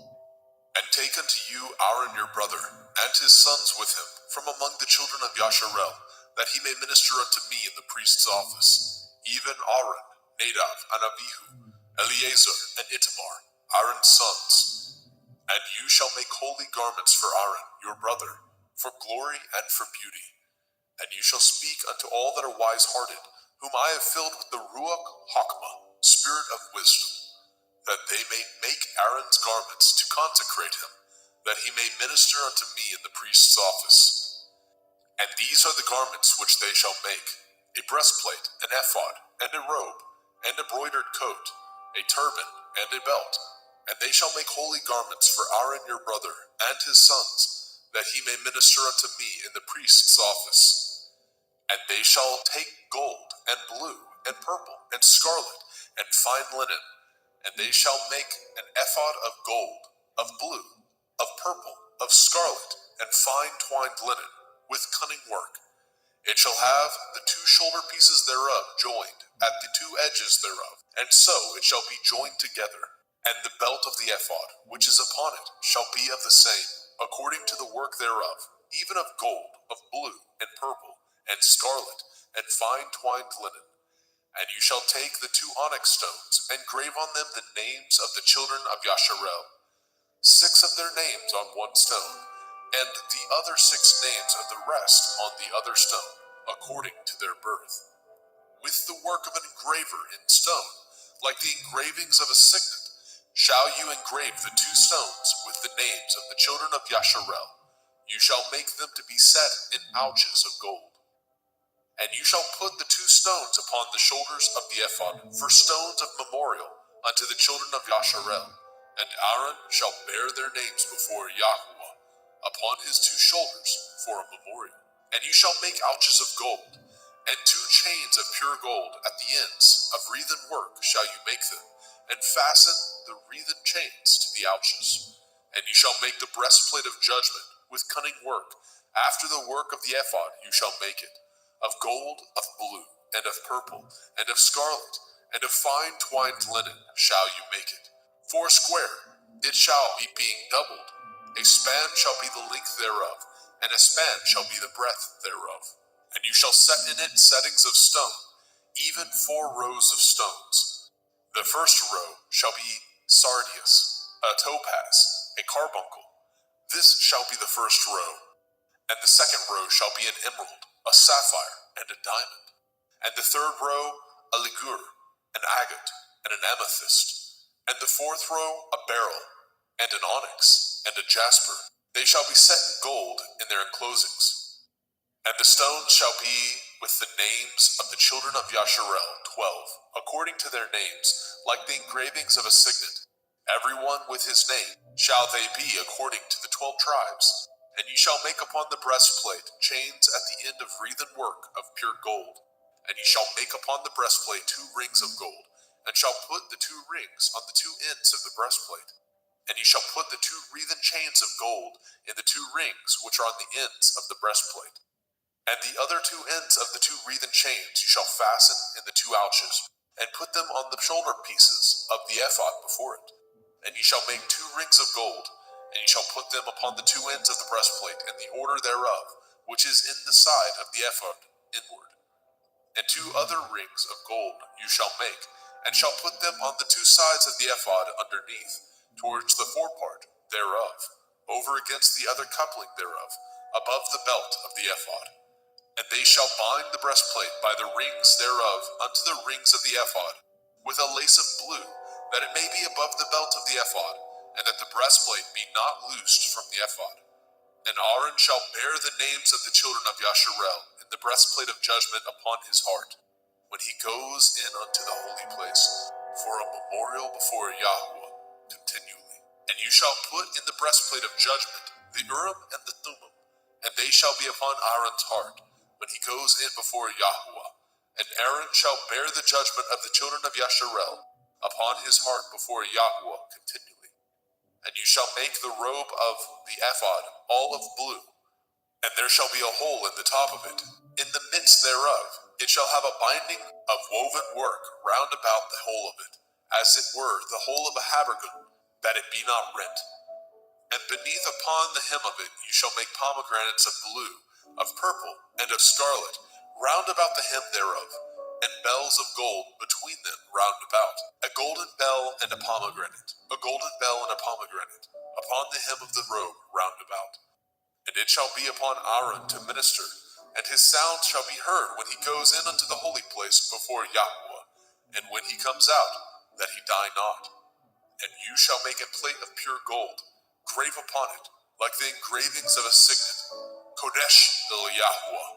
And take unto you Aaron your brother, and his sons with him, from among the children of Yasharel, that he may minister unto me in the priest's office, even Aaron, Nadab, and Abihu, Eleazar, and Itamar, Aaron's sons. And you shall make holy garments for Aaron your brother, for glory and for beauty. And you shall speak unto all that are wise-hearted, whom I have filled with the Ruach Hakmah, spirit of wisdom, that they may make Aaron's garments to consecrate him, that he may minister unto me in the priest's office. And these are the garments which they shall make: a breastplate, an ephod, and a robe, and a broidered coat, a turban, and a belt. And they shall make holy garments for Aaron your brother, and his sons, that he may minister unto me in the priest's office. And they shall take gold, and blue, and purple, and scarlet, and fine linen, and they shall make an ephod of gold, of blue, of purple, of scarlet, and fine twined linen, with cunning work. It shall have the 2 shoulder pieces thereof joined at the 2 edges thereof, and so it shall be joined together. And the belt of the ephod, which is upon it, shall be of the same, according to the work thereof, even of gold, of blue, and purple, and scarlet, and fine twined linen. And you shall take the 2 onyx stones, and grave on them the names of the children of Yasharel, 6 of their names on one stone, and the other 6 names of the rest on the other stone, according to their birth. with the work of an engraver in stone, like the engravings of a signet, shall you engrave the 2 stones with the names of the children of Yasharel. You shall make them to be set in ouches of gold. And you shall put the 2 stones upon the shoulders of the ephod for stones of memorial unto the children of Yasharel. And Aaron shall bear their names before Yahuwah upon his 2 shoulders for a memorial. And you shall make ouches of gold, and 2 chains of pure gold at the ends of wreathen work shall you make them, and fasten the wreathen chains to the ouches. And you shall make the breastplate of judgment with cunning work. After the work of the ephod you shall make it, of gold, of blue, and of purple, and of scarlet, and of fine twined linen shall you make it. 4 square it shall be, being doubled. A span shall be the length thereof, and a span shall be the breadth thereof. And you shall set in it settings of stone, even 4 rows of stones. The first row shall be sardius, a topaz, a carbuncle. This shall be the first row. And the second row shall be an emerald, a sapphire, and a diamond. And the third row a ligure, an agate, and an amethyst. And the fourth row a beryl, and an onyx, and a jasper. They shall be set in gold in their enclosings. And the stones shall be with the names of the children of Yasharel, 12, according to their names, like the engravings of a signet. Every one with his name shall they be according to the 12 tribes. And ye shall make upon the breastplate chains at the end of wreathen work of pure gold. And ye shall make upon the breastplate 2 rings of gold, and shall put the 2 rings on the 2 ends of the breastplate. And ye shall put the 2 wreathen chains of gold in the 2 rings which are on the ends of the breastplate. And the other 2 ends of the 2 wreathen chains ye shall fasten in the 2 ouches, and put them on the shoulder pieces of the ephod before it. And ye shall make 2 rings of gold, and ye shall put them upon the 2 ends of the breastplate in the order thereof, which is in the side of the ephod inward. And 2 other rings of gold you shall make, and shall put them on the 2 sides of the ephod underneath, towards the forepart thereof, over against the other coupling thereof, above the belt of the ephod. And they shall bind the breastplate by the rings thereof unto the rings of the ephod, with a lace of blue, that it may be above the belt of the ephod, and that the breastplate be not loosed from the ephod. And Aaron shall bear the names of the children of Yasharel in the breastplate of judgment upon his heart, when he goes in unto the holy place, for a memorial before Yahuwah continually. And you shall put in the breastplate of judgment the Urim and the Thummim, and they shall be upon Aaron's heart, when he goes in before Yahuwah. And Aaron shall bear the judgment of the children of Yasharel upon his heart before Yahuwah continually. And you shall make the robe of the ephod all of blue, and there shall be a hole in the top of it. In the midst thereof it shall have a binding of woven work round about the whole of it, as it were the hole of a habergeon, that it be not rent. And beneath upon the hem of it you shall make pomegranates of blue, of purple, and of scarlet, round about the hem thereof, and bells of gold between them round about. A golden bell and a pomegranate, a golden bell and a pomegranate, upon the hem of the robe round about. And it shall be upon Aaron to minister, and his sound shall be heard when he goes in unto the holy place before Yahuwah, and when he comes out, that he die not. And you shall make a plate of pure gold, grave upon it, like the engravings of a signet, Kodesh el Yahuwah,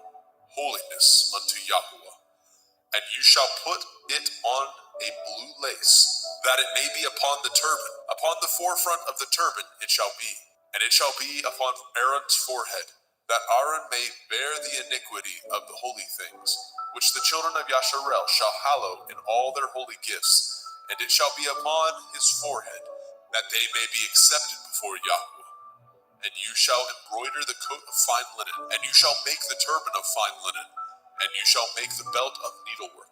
holiness unto Yahuwah. And you shall put it on a blue lace, that it may be upon the turban. Upon the forefront of the turban it shall be. And it shall be upon Aaron's forehead, that Aaron may bear the iniquity of the holy things, which the children of Yasharel shall hallow in all their holy gifts. And it shall be upon his forehead, that they may be accepted before Yahuwah. And you shall embroider the coat of fine linen, and you shall make the turban of fine linen, and you shall make the belt of needlework.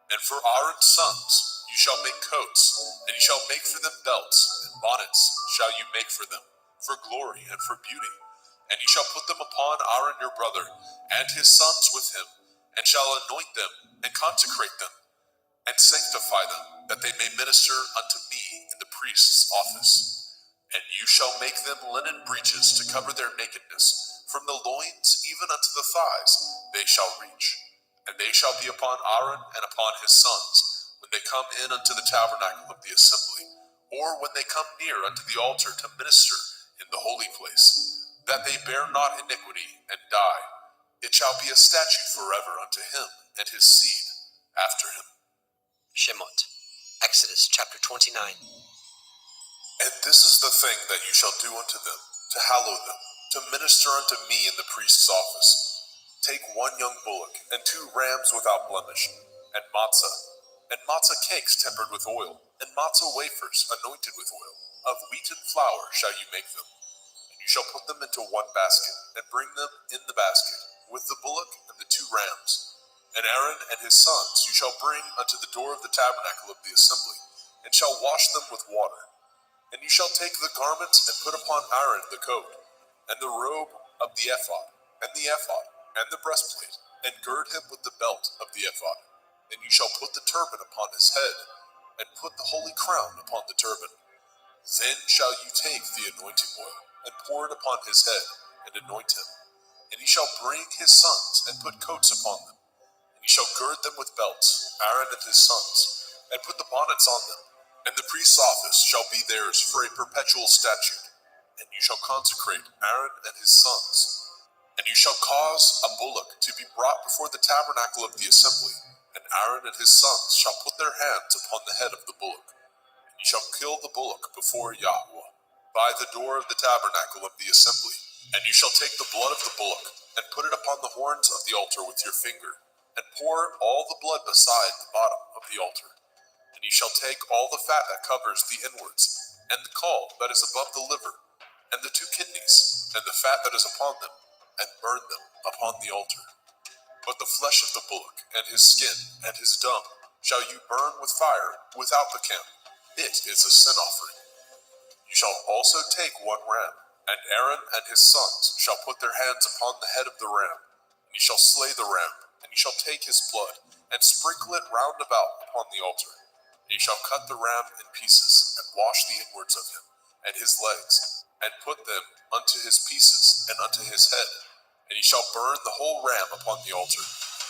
And for Aaron's sons you shall make coats, and you shall make for them belts, and bonnets shall you make for them, for glory and for beauty. And you shall put them upon Aaron your brother, and his sons with him, and shall anoint them, and consecrate them, and sanctify them, that they may minister unto me in the priest's office. And you shall make them linen breeches to cover their nakedness, from the loins even unto the thighs they shall reach. And And they shall be upon Aaron and upon his sons, when they come in unto the tabernacle of the assembly, or when they come near unto the altar to minister in the holy place, that they bear not iniquity and die. It shall be a statute forever unto him and his seed after him. Shemot, Exodus chapter 29. And this is the thing that you shall do unto them, to hallow them, to minister unto me in the priest's office. Take 1 young bullock, and 2 rams without blemish, and matzah cakes tempered with oil, and matzah wafers anointed with oil. Of wheaten flour shall you make them. And you shall put them into 1 basket, and bring them in the basket, with the bullock and the 2 rams. And Aaron and his sons you shall bring unto the door of the tabernacle of the assembly, and shall wash them with water. And you shall take the garments and put upon Aaron the coat, and the robe of the ephod, and the breastplate, and gird him with the belt of the ephod. And you shall put the turban upon his head, and put the holy crown upon the turban. Then shall you take the anointing oil, and pour it upon his head, and anoint him. And he shall bring his sons, and put coats upon them. And he shall gird them with belts, Aaron and his sons, and put the bonnets on them. And the priest's office shall be theirs for a perpetual statute. And you shall consecrate Aaron and his sons. And you shall cause a bullock to be brought before the tabernacle of the assembly. And Aaron and his sons shall put their hands upon the head of the bullock. And you shall kill the bullock before Yahweh, by the door of the tabernacle of the assembly. And you shall take the blood of the bullock, and put it upon the horns of the altar with your finger, and pour all the blood beside the bottom of the altar. And you shall take all the fat that covers the inwards, and the caul that is above the liver, and the 2 kidneys, and the fat that is upon them, and burn them upon the altar. But the flesh of the bullock, and his skin, and his dung, shall you burn with fire without the camp. It is a sin offering. You shall also take 1 ram, and Aaron and his sons shall put their hands upon the head of the ram. And you shall slay the ram, and you shall take his blood, and sprinkle it round about upon the altar. And you shall cut the ram in pieces, and wash the inwards of him, and his legs, and put them unto his pieces, and unto his head. And you shall burn the whole ram upon the altar.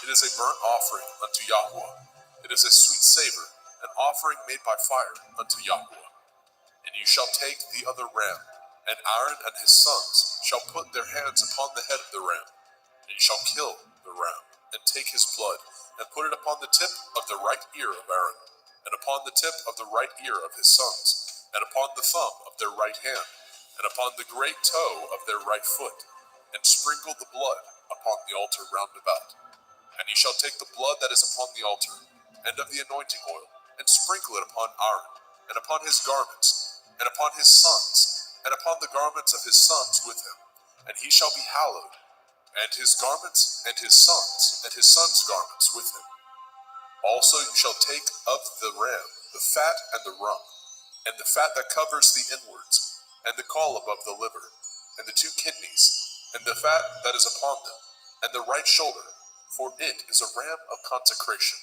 It is a burnt offering unto Yahweh. It is a sweet savor, an offering made by fire unto Yahweh. And you shall take the other ram, and Aaron and his sons shall put their hands upon the head of the ram. And you shall kill the ram, and take his blood, and put it upon the tip of the right ear of Aaron, and upon the tip of the right ear of his sons, and upon the thumb of their right hand, and upon the great toe of their right foot, and sprinkle the blood upon the altar round about. And you shall take the blood that is upon the altar, and of the anointing oil, and sprinkle it upon Aaron, and upon his garments, and upon his sons, and upon the garments of his sons with him, and he shall be hallowed, and his garments, and his sons' garments with him. Also you shall take of the ram the fat and the rump, and the fat that covers the inwards, and the caul above the liver, and the 2 kidneys, and the fat that is upon them, and the right shoulder, for it is a ram of consecration.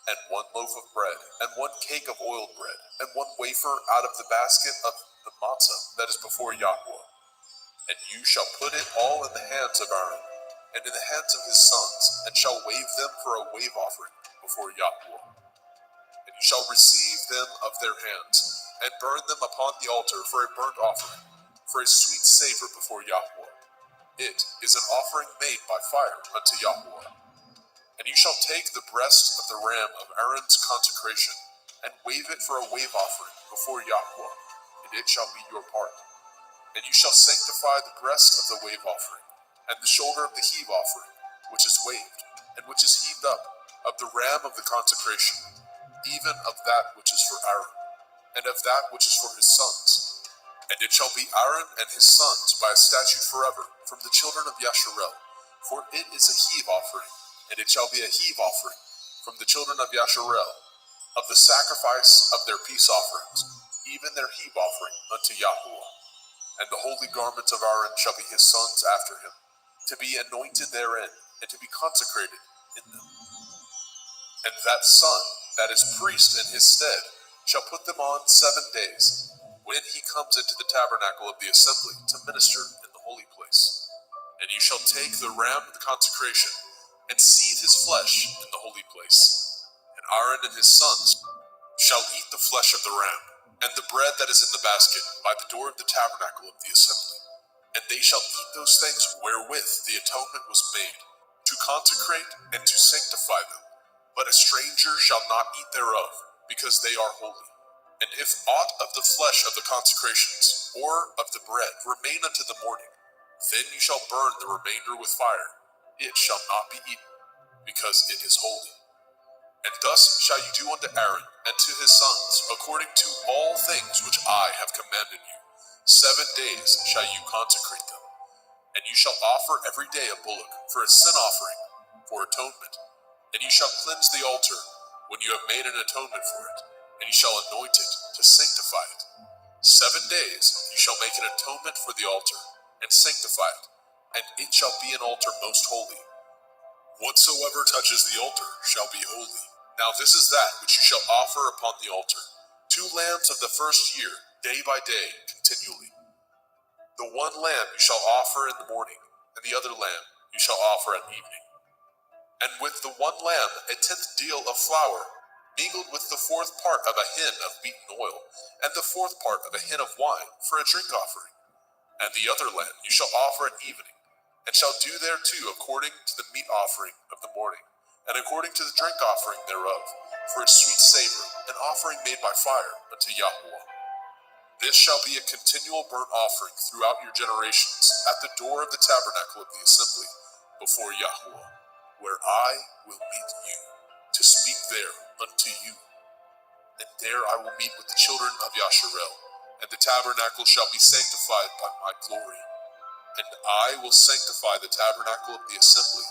And 1 loaf of bread, and 1 cake of oiled bread, and 1 wafer out of the basket of the matzah that is before Yahweh. And you shall put it all in the hands of Aaron, and in the hands of his sons, and shall wave them for a wave offering before Yahweh. And you shall receive them of their hands, and burn them upon the altar for a burnt offering, for a sweet savor before Yahweh. It is an offering made by fire unto Yahweh. And you shall take the breast of the ram of Aaron's consecration, and wave it for a wave offering before Yahweh, and it shall be your part. And you shall sanctify the breast of the wave offering, and the shoulder of the heave offering, which is waved, and which is heaved up, of the ram of the consecration, even of that which is for Aaron, and of that which is for his sons. And it shall be Aaron and his sons by a statute forever from the children of Yasharel, for it is a heave offering. And it shall be a heave offering from the children of Yasharel, of the sacrifice of their peace offerings, even their heave offering unto Yahweh. And the holy garments of Aaron shall be his sons after him, to be anointed therein, and to be consecrated in them. And that son that is priest in his stead shall put them on 7 days, when he comes into the tabernacle of the assembly to minister in the holy place. And you shall take the ram of the consecration, and seethe his flesh in the holy place. And Aaron and his sons shall eat the flesh of the ram, and the bread that is in the basket by the door of the tabernacle of the assembly. And they shall eat those things wherewith the atonement was made, to consecrate and to sanctify them. But a stranger shall not eat thereof, because they are holy. And if aught of the flesh of the consecrations, or of the bread, remain unto the morning, then you shall burn the remainder with fire. It shall not be eaten, because it is holy. And thus shall you do unto Aaron and to his sons, according to all things which I have commanded you. 7 days shall you consecrate them. And you shall offer every day a bullock for a sin offering, for atonement. And you shall cleanse the altar when you have made an atonement for it, and you shall anoint it to sanctify it. 7 days you shall make an atonement for the altar, and sanctify it, and it shall be an altar most holy. Whatsoever touches the altar shall be holy. Now this is that which you shall offer upon the altar: 2 lambs of the first year, day by day, continually. The one lamb you shall offer in the morning, and the other lamb you shall offer at evening. And with the one lamb 1/10 deal of flour, mingled with the 4th part of a hin of beaten oil, and the 4th part of a hin of wine, for a drink offering. And the other lamb you shall offer at evening, and shall do thereto according to the meat offering of the morning, and according to the drink offering thereof, for a sweet savor, an offering made by fire unto Yahweh. This shall be a continual burnt offering throughout your generations, at the door of the tabernacle of the assembly, before Yahweh, where I will meet you, to speak there unto you. And there I will meet with the children of Yasharel, and the tabernacle shall be sanctified by my glory. And I will sanctify the tabernacle of the assembly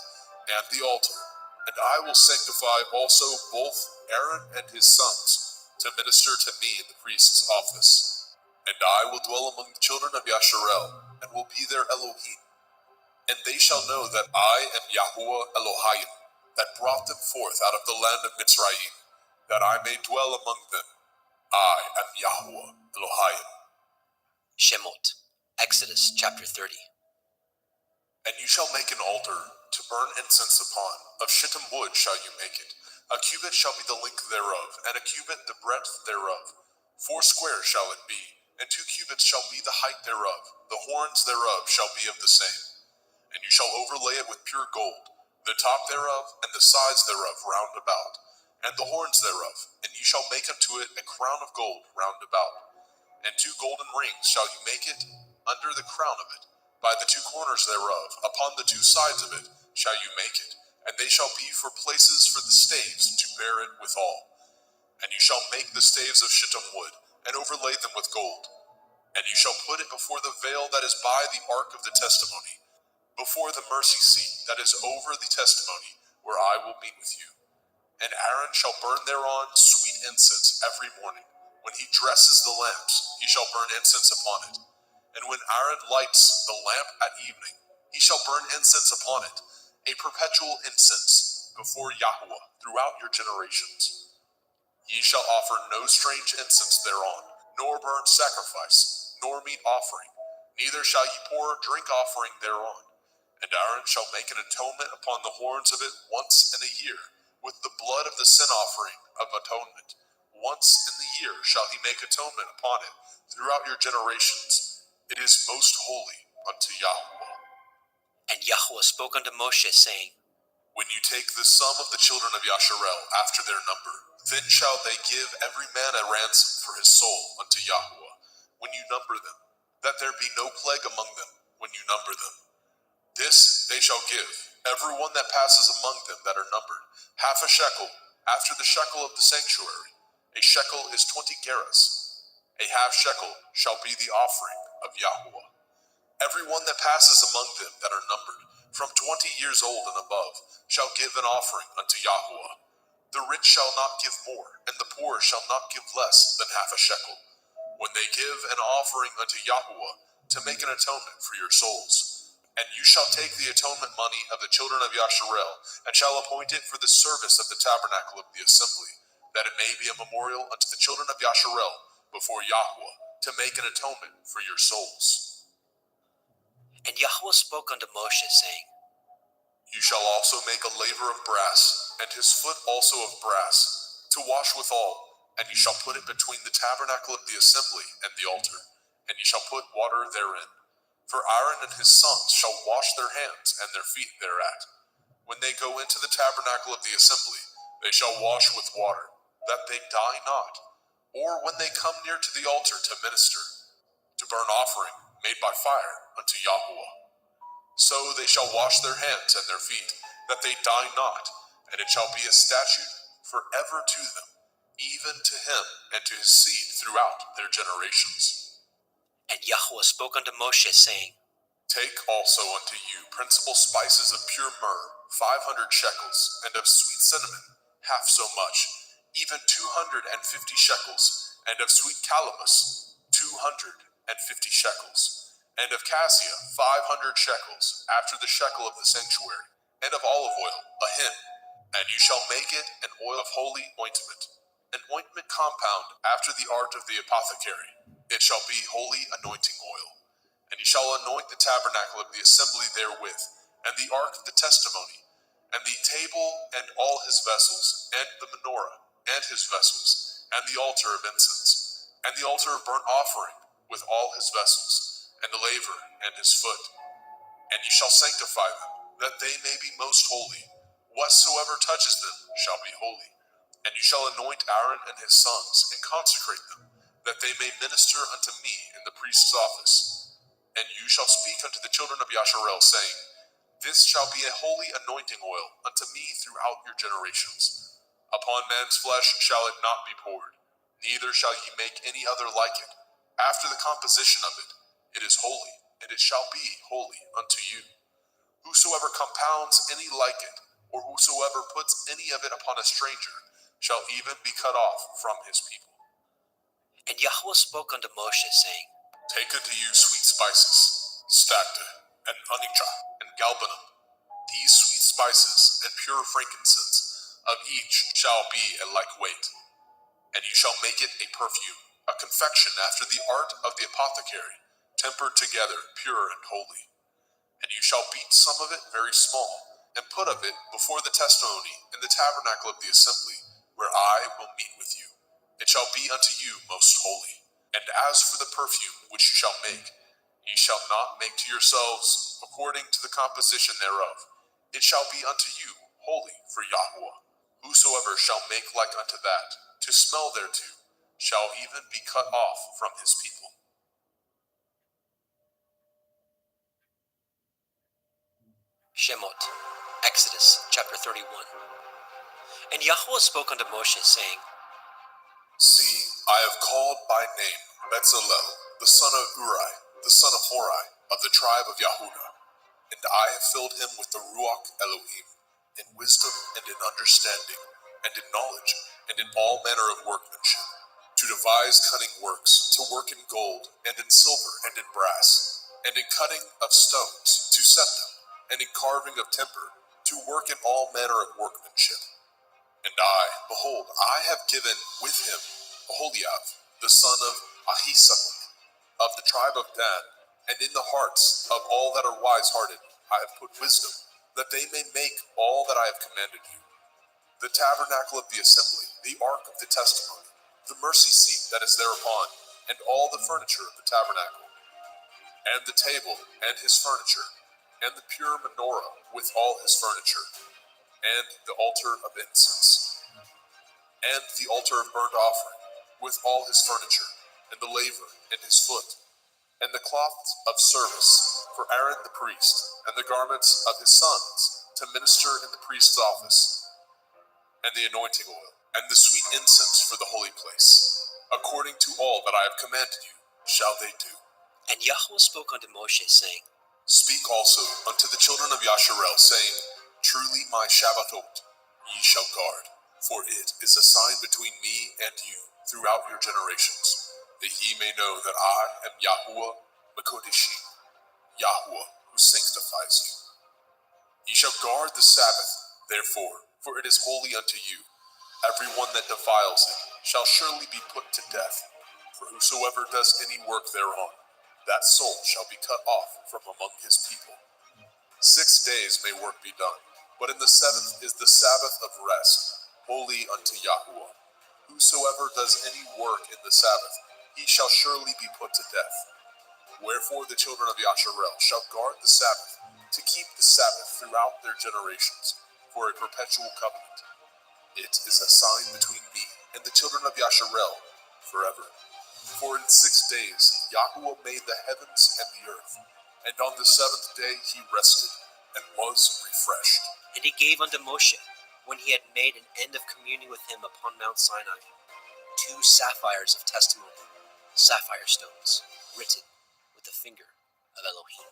and the altar, and I will sanctify also both Aaron and his sons, to minister to me in the priest's office. And I will dwell among the children of Yasharel, and will be their Elohim. And they shall know that I am Yahuwah Elohim, that brought them forth out of the land of Mitzrayim, that I may dwell among them. I am Yahuwah Elohim. Shemot, Exodus chapter 30. And you shall make an altar to burn incense upon. Of shittim wood shall you make it. A cubit shall be the length thereof, and a cubit the breadth thereof. 4 square shall it be, and 2 cubits shall be the height thereof. The horns thereof shall be of the same. And you shall overlay it with pure gold, the top thereof and the sides thereof round about, and the horns thereof. And you shall make unto it a crown of gold round about. And 2 golden rings shall you make it under the crown of it. By the 2 corners thereof, upon the 2 sides of it, shall you make it, and they shall be for places for the staves to bear it withal. And you shall make the staves of shittim wood, and overlay them with gold. And you shall put it before the veil that is by the ark of the testimony, before the mercy seat that is over the testimony, where I will meet with you. And Aaron shall burn thereon sweet incense every morning. When he dresses the lamps, he shall burn incense upon it. And when Aaron lights the lamp at evening, he shall burn incense upon it, a perpetual incense before Yahweh throughout your generations. Ye shall offer no strange incense thereon, nor burnt sacrifice, nor meat offering, neither shall ye pour drink offering thereon. And Aaron shall make an atonement upon the horns of it once in a year, with the blood of the sin offering of atonement. Once in the year shall he make atonement upon it throughout your generations. It is most holy unto Yahweh. And Yahweh spoke unto Moshe, saying, When you take the sum of the children of Yasharel after their number, then shall they give every man a ransom for his soul unto Yahweh, when you number them, that there be no plague among them when you number them. This they shall give, every one that passes among them that are numbered, 1/2 shekel, after the shekel of the sanctuary. A shekel is 20 gerahs. A 1/2 shekel shall be the offering of Yahweh. Every one that passes among them that are numbered, from 20 years old and above, shall give an offering unto Yahweh. The rich shall not give more, and the poor shall not give less than 1/2 shekel, when they give an offering unto Yahweh to make an atonement for your souls. And you shall take the atonement money of the children of Yasharel, and shall appoint it for the service of the tabernacle of the assembly, that it may be a memorial unto the children of Yasharel before Yahweh, to make an atonement for your souls. And Yahweh spoke unto Moshe, saying, You shall also make a laver of brass, and his foot also of brass, to wash withal, and you shall put it between the tabernacle of the assembly and the altar, and you shall put water therein. For Aaron and his sons shall wash their hands and their feet thereat. When they go into the tabernacle of the assembly, they shall wash with water, that they die not, or when they come near to the altar to minister, to burn offering made by fire unto Yahweh. So they shall wash their hands and their feet, that they die not, and it shall be a statute forever to them, even to him and to his seed throughout their generations. And Yahweh spoke unto Moshe, saying, Take also unto you principal spices of pure myrrh, 500 shekels, and of sweet cinnamon, half so much, even 250 shekels, and of sweet calamus, 250 shekels, and of cassia, 500 shekels, after the shekel of the sanctuary, and of olive oil, a hin. And you shall make it an oil of holy ointment, an ointment compound after the art of the apothecary. It shall be holy anointing oil. And ye shall anoint the tabernacle of the assembly therewith, and the ark of the testimony, and the table and all his vessels, and the menorah and his vessels, and the altar of incense, and the altar of burnt offering with all his vessels, and the laver and his foot. And ye shall sanctify them, that they may be most holy. Whatsoever touches them shall be holy. And you shall anoint Aaron and his sons, and consecrate them, that they may minister unto me in the priest's office. And you shall speak unto the children of Yasharel, saying, This shall be a holy anointing oil unto me throughout your generations. Upon man's flesh shall it not be poured, neither shall ye make any other like it. After the composition of it, it is holy, and it shall be holy unto you. Whosoever compounds any like it, or whosoever puts any of it upon a stranger, shall even be cut off from his people. And Yahweh spoke unto Moshe, saying, Take unto you sweet spices, stacte, and onycha, and galbanum. These sweet spices and pure frankincense, of each shall be a like weight. And you shall make it a perfume, a confection after the art of the apothecary, tempered together, pure and holy. And you shall beat some of it very small, and put of it before the testimony in the tabernacle of the assembly, where I will meet with you. It shall be unto you most holy. And as for the perfume which you shall make, ye shall not make to yourselves according to the composition thereof. It shall be unto you holy for Yahweh. Whosoever shall make like unto that, to smell thereto, shall even be cut off from his people. Shemot, Exodus chapter 31. And Yahweh spoke unto Moshe, saying, See, I have called by name Bezalel, the son of Uri, the son of Hori, of the tribe of Yehudah, and I have filled him with the Ruach Elohim, in wisdom and in understanding, and in knowledge, and in all manner of workmanship, to devise cunning works, to work in gold, and in silver, and in brass, and in cutting of stones, to set them, and in carving of timber, to work in all manner of workmanship. And I, behold, I have given with him Aholiab, the son of Ahisamach, of the tribe of Dan, and in the hearts of all that are wise-hearted I have put wisdom, that they may make all that I have commanded you. The tabernacle of the assembly, the ark of the testimony, the mercy seat that is thereupon, and all the furniture of the tabernacle, and the table and his furniture, and the pure menorah with all his furniture, and the altar of incense, and the altar of burnt offering, with all his furniture, and the laver and his foot, and the cloths of service for Aaron the priest, and the garments of his sons, to minister in the priest's office, and the anointing oil, and the sweet incense for the holy place. According to all that I have commanded you, shall they do. And Yahweh spoke unto Moshe, saying, Speak also unto the children of Yasharel, saying, Truly my Shabbatot ye shall guard, for it is a sign between me and you throughout your generations, that ye may know that I am Yahuwah Mekodeshim, Yahuwah who sanctifies you. Ye shall guard the Sabbath, therefore, for it is holy unto you. Every one that defiles it shall surely be put to death, for whosoever does any work thereon, that soul shall be cut off from among his people. 6 days may work be done, but in the seventh is the Sabbath of rest, holy unto Yahuwah. Whosoever does any work in the Sabbath, he shall surely be put to death. Wherefore the children of Yasharel shall guard the Sabbath, to keep the Sabbath throughout their generations, for a perpetual covenant. It is a sign between me and the children of Yasharel forever. For in 6 days Yahuwah made the heavens and the earth, and on the seventh day he rested, and was refreshed. And he gave unto Moshe, when he had made an end of communing with him upon Mount Sinai, 2 sapphires of testimony, sapphire stones, written with the finger of Elohim.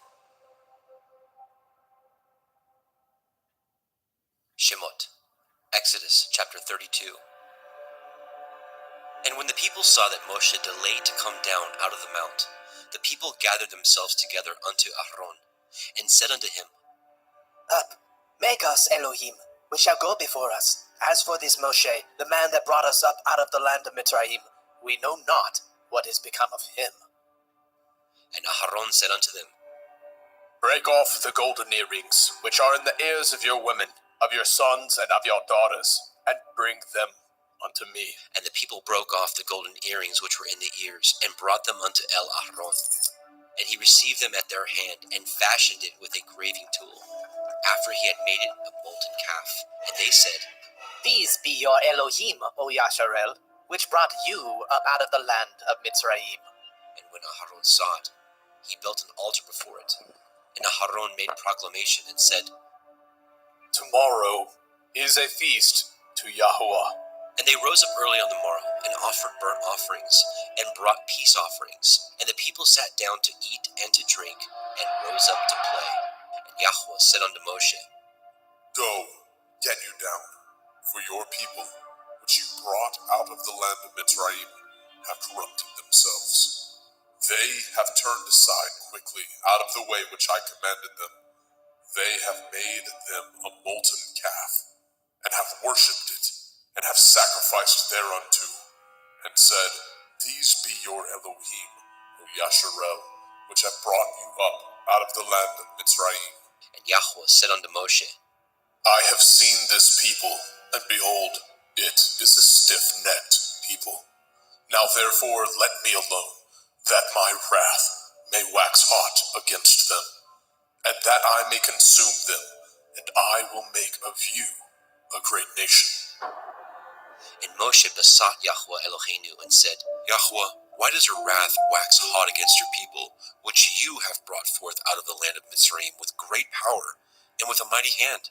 Shemot, Exodus chapter 32. And when the people saw that Moshe delayed to come down out of the mount, the people gathered themselves together unto Aaron, and said unto him, Up, make us Elohim, which shall go before us. As for this Moshe, the man that brought us up out of the land of Mitzrayim, we know not what is become of him. And Aaron said unto them, Break off the golden earrings, which are in the ears of your women, of your sons and of your daughters, and bring them unto me. And the people broke off the golden earrings which were in the ears, and brought them unto Aaron. And he received them at their hand, and fashioned it with a graving tool, after he had made it a molten calf. And they said, These be your Elohim, O Yasharel, which brought you up out of the land of Mitzrayim. And when Aaron saw it, he built an altar before it. And Aaron made proclamation and said, Tomorrow is a feast to Yahuwah. And they rose up early on the morrow, and offered burnt offerings, and brought peace offerings. And the people sat down to eat and to drink, and rose up to play. And Yahuwah said unto Moshe, Go, get you down, for your people, which you brought out of the land of Mitzrayim, have corrupted themselves. They have turned aside quickly out of the way which I commanded them. They have made them a molten calf, and have worshipped it, and have sacrificed thereunto, and said, These be your Elohim, O Yasharel, which have brought you up out of the land of Mitzrayim. And Yahuwah said unto Moshe, I have seen this people, and behold, it is a stiff-necked people. Now therefore let me alone, that my wrath may wax hot against them, and that I may consume them, and I will make of you a great nation. And Moshe besought Yahuwah Eloheinu, and said, Yahuwah, why does your wrath wax hot against your people, which you have brought forth out of the land of Mitzrayim with great power, and with a mighty hand?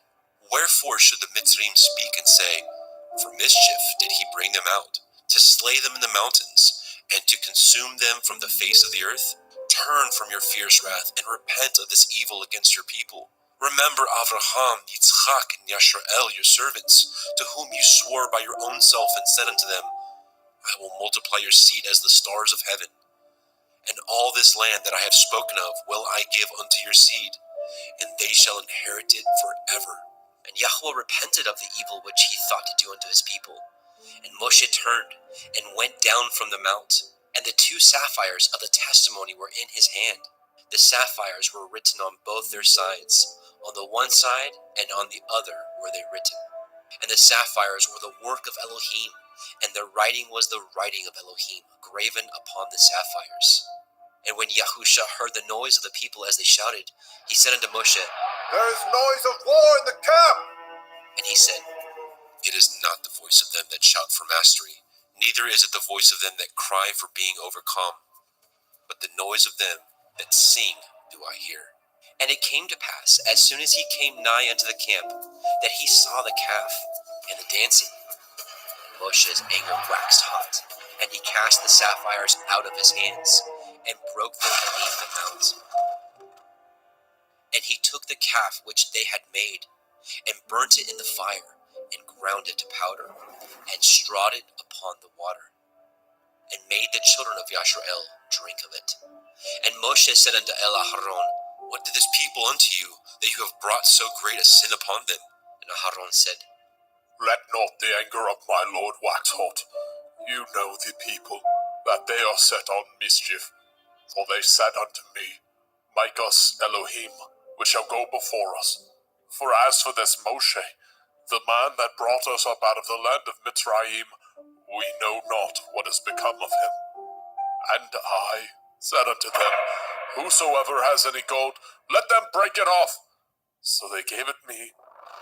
Wherefore should the Mitzrayim speak and say, For mischief did he bring them out, to slay them in the mountains, and to consume them from the face of the earth? Turn from your fierce wrath, and repent of this evil against your people. Remember Avraham, Yitzchak, and Yasharel, your servants, to whom you swore by your own self, and said unto them, I will multiply your seed as the stars of heaven. And all this land that I have spoken of will I give unto your seed, and they shall inherit it forever. And Yahuwah repented of the evil which he thought to do unto his people. And Moshe turned, and went down from the mount, and the 2 sapphires of the testimony were in his hand. The sapphires were written on both their sides. On the one side and on the other were they written. And the sapphires were the work of Elohim, and their writing was the writing of Elohim, graven upon the sapphires. And when Yahusha heard the noise of the people as they shouted, he said unto Moshe, There is noise of war in the camp! And he said, It is not the voice of them that shout for mastery, neither is it the voice of them that cry for being overcome, but the noise of them that sing do I hear. And it came to pass, as soon as he came nigh unto the camp, that he saw the calf and the dancing. Moshe's anger waxed hot, and he cast the sapphires out of his hands, and broke them beneath the mount. And he took the calf which they had made, and burnt it in the fire, and ground it to powder, and strawed it upon the water, and made the children of Yasharel drink of it. And Moshe said unto Aaron, What did this people unto you, that you have brought so great a sin upon them? And Aaron said, Let not the anger of my Lord wax hot. You know the people, that they are set on mischief. For they said unto me, Make us Elohim, which shall go before us. For as for this Moshe, the man that brought us up out of the land of Mitzrayim, we know not what has become of him. And I said unto them, Whosoever has any gold, let them break it off. So they gave it me,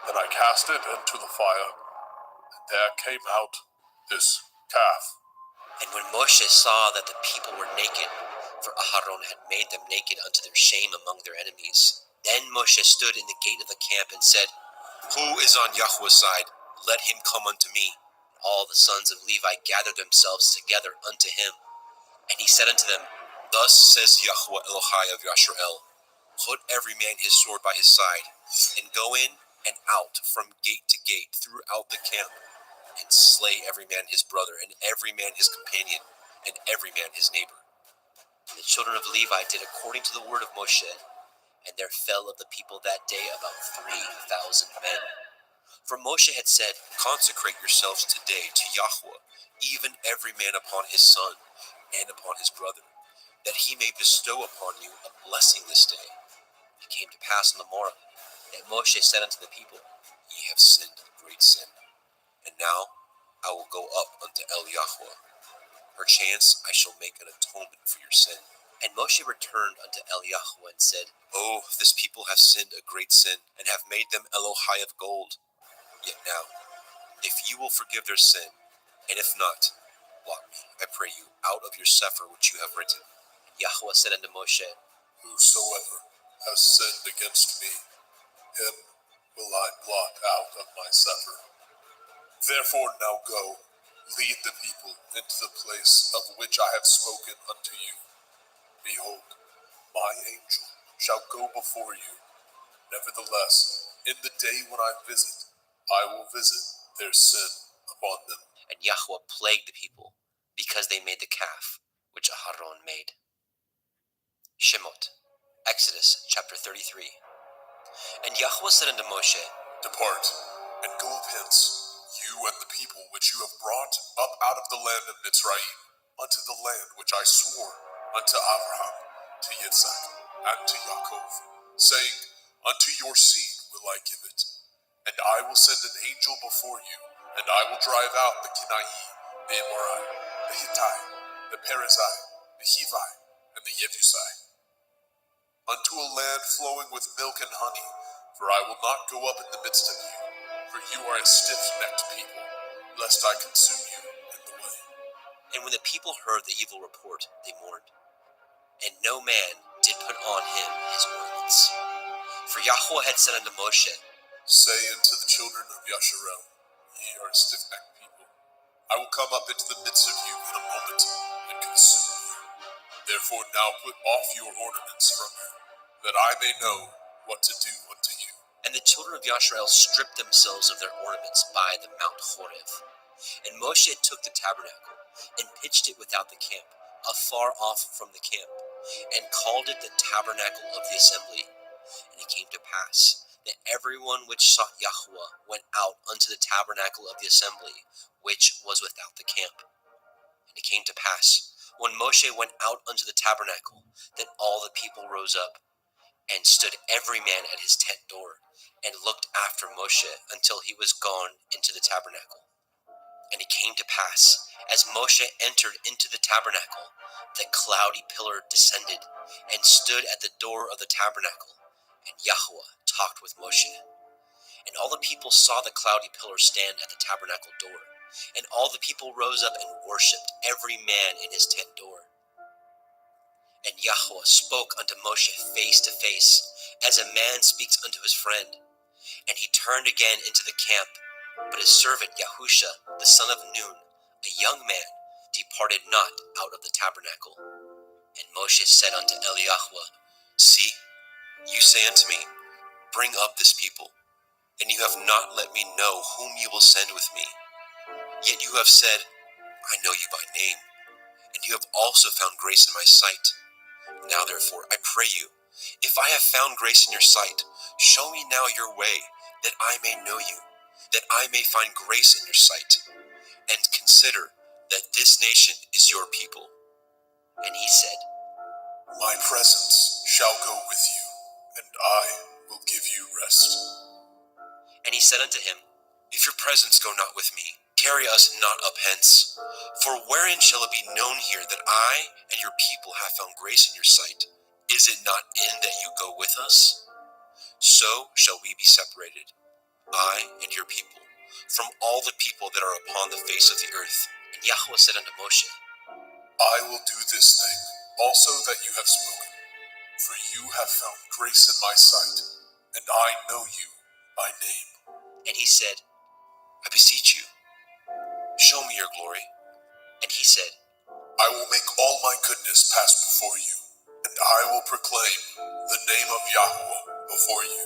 and I cast it into the fire, and there came out this calf. And when Moshe saw that the people were naked, for Aharon had made them naked unto their shame among their enemies, then Moshe stood in the gate of the camp and said, Who is on Yahweh's side? Let him come unto me. All the sons of Levi gathered themselves together unto him. And he said unto them, Thus says Yahweh Elohai of Yasharel, Put every man his sword by his side, and go in and out from gate to gate throughout the camp, and slay every man his brother, and every man his companion, and every man his neighbor. And the children of Levi did according to the word of Moshe, and there fell of the people that day about 3,000 men. For Moshe had said, Consecrate yourselves today to Yahweh, even every man upon his son, and upon his brother, that he may bestow upon you a blessing this day. It came to pass on the morrow, that Moshe said unto the people, Ye have sinned a great sin, and now I will go up unto El Yahweh. Perchance I shall make an atonement for your sin. And Moshe returned unto El Yahweh and said, Oh, this people have sinned a great sin, and have made them Elohai of gold. Yet now, if you will forgive their sin, and if not, blot me, I pray you, out of your sefer which you have written. And Yahweh said unto Moshe, Whosoever has sinned against me, him will I blot out of my sefer. Therefore now go, lead the people into the place of which I have spoken unto you. Behold, my angel shall go before you. Nevertheless, in the day when I visit, I will visit their sin upon them. And Yahweh plagued the people, because they made the calf, which Aharon made. Shemot, Exodus chapter 33. And Yahweh said unto Moshe, Depart, and go up hence, you and the people which you have brought up out of the land of Mitzrayim, unto the land which I swore unto Abraham, to Yitzhak, and to Yaakov, saying, Unto your seed will I give it. And I will send an angel before you, and I will drive out the Kenai, the Amorai, the Hittai, the Perizzai, the Hivi, and the Jebusai, unto a land flowing with milk and honey, for I will not go up in the midst of you, for you are a stiff-necked people, lest I consume you in the way. And when the people heard the evil report, they mourned, and no man did put on him his ornaments. For Yahweh had said unto Moshe, Say unto the children of Yasharel, Ye are a stiff-necked people. I will come up into the midst of you in a moment, and consume you. Therefore now put off your ornaments from you, that I may know what to do unto you. And the children of Yasharel stripped themselves of their ornaments by the Mount Horeb. And Moshe took the tabernacle, and pitched it without the camp, afar off from the camp, and called it the tabernacle of the assembly. And it came to pass that everyone which sought Yahweh went out unto the tabernacle of the assembly, which was without the camp. And it came to pass, when Moshe went out unto the tabernacle, that all the people rose up, and stood every man at his tent door, and looked after Moshe until he was gone into the tabernacle. And it came to pass, as Moshe entered into the tabernacle, the cloudy pillar descended, and stood at the door of the tabernacle, and Yahweh talked with Moshe. And all the people saw the cloudy pillar stand at the tabernacle door, and all the people rose up and worshipped, every man in his tent door. And Yahweh spoke unto Moshe face to face, as a man speaks unto his friend. And he turned again into the camp, but his servant Yahusha, the son of Nun, a young man, departed not out of the tabernacle. And Moshe said unto Eliyahu, See, you say unto me, Bring up this people, and you have not let me know whom you will send with me. Yet you have said, I know you by name, and you have also found grace in my sight. Now therefore, I pray you, if I have found grace in your sight, show me now your way, that I may know you, that I may find grace in your sight, and consider that this nation is your people. And he said, My presence shall go with you, and I will give you rest. And he said unto him, If your presence go not with me, carry us not up hence. For wherein shall it be known here that I and your people have found grace in your sight? Is it not in that you go with us? So shall we be separated, I and your people, from all the people that are upon the face of the earth. And Yahweh said unto Moshe, I will do this thing also that you have spoken, for you have found grace in my sight, and I know you by name. And he said, I beseech you, show me your glory. And he said, I will make all my goodness pass before you, and I will proclaim the name of Yahweh before you,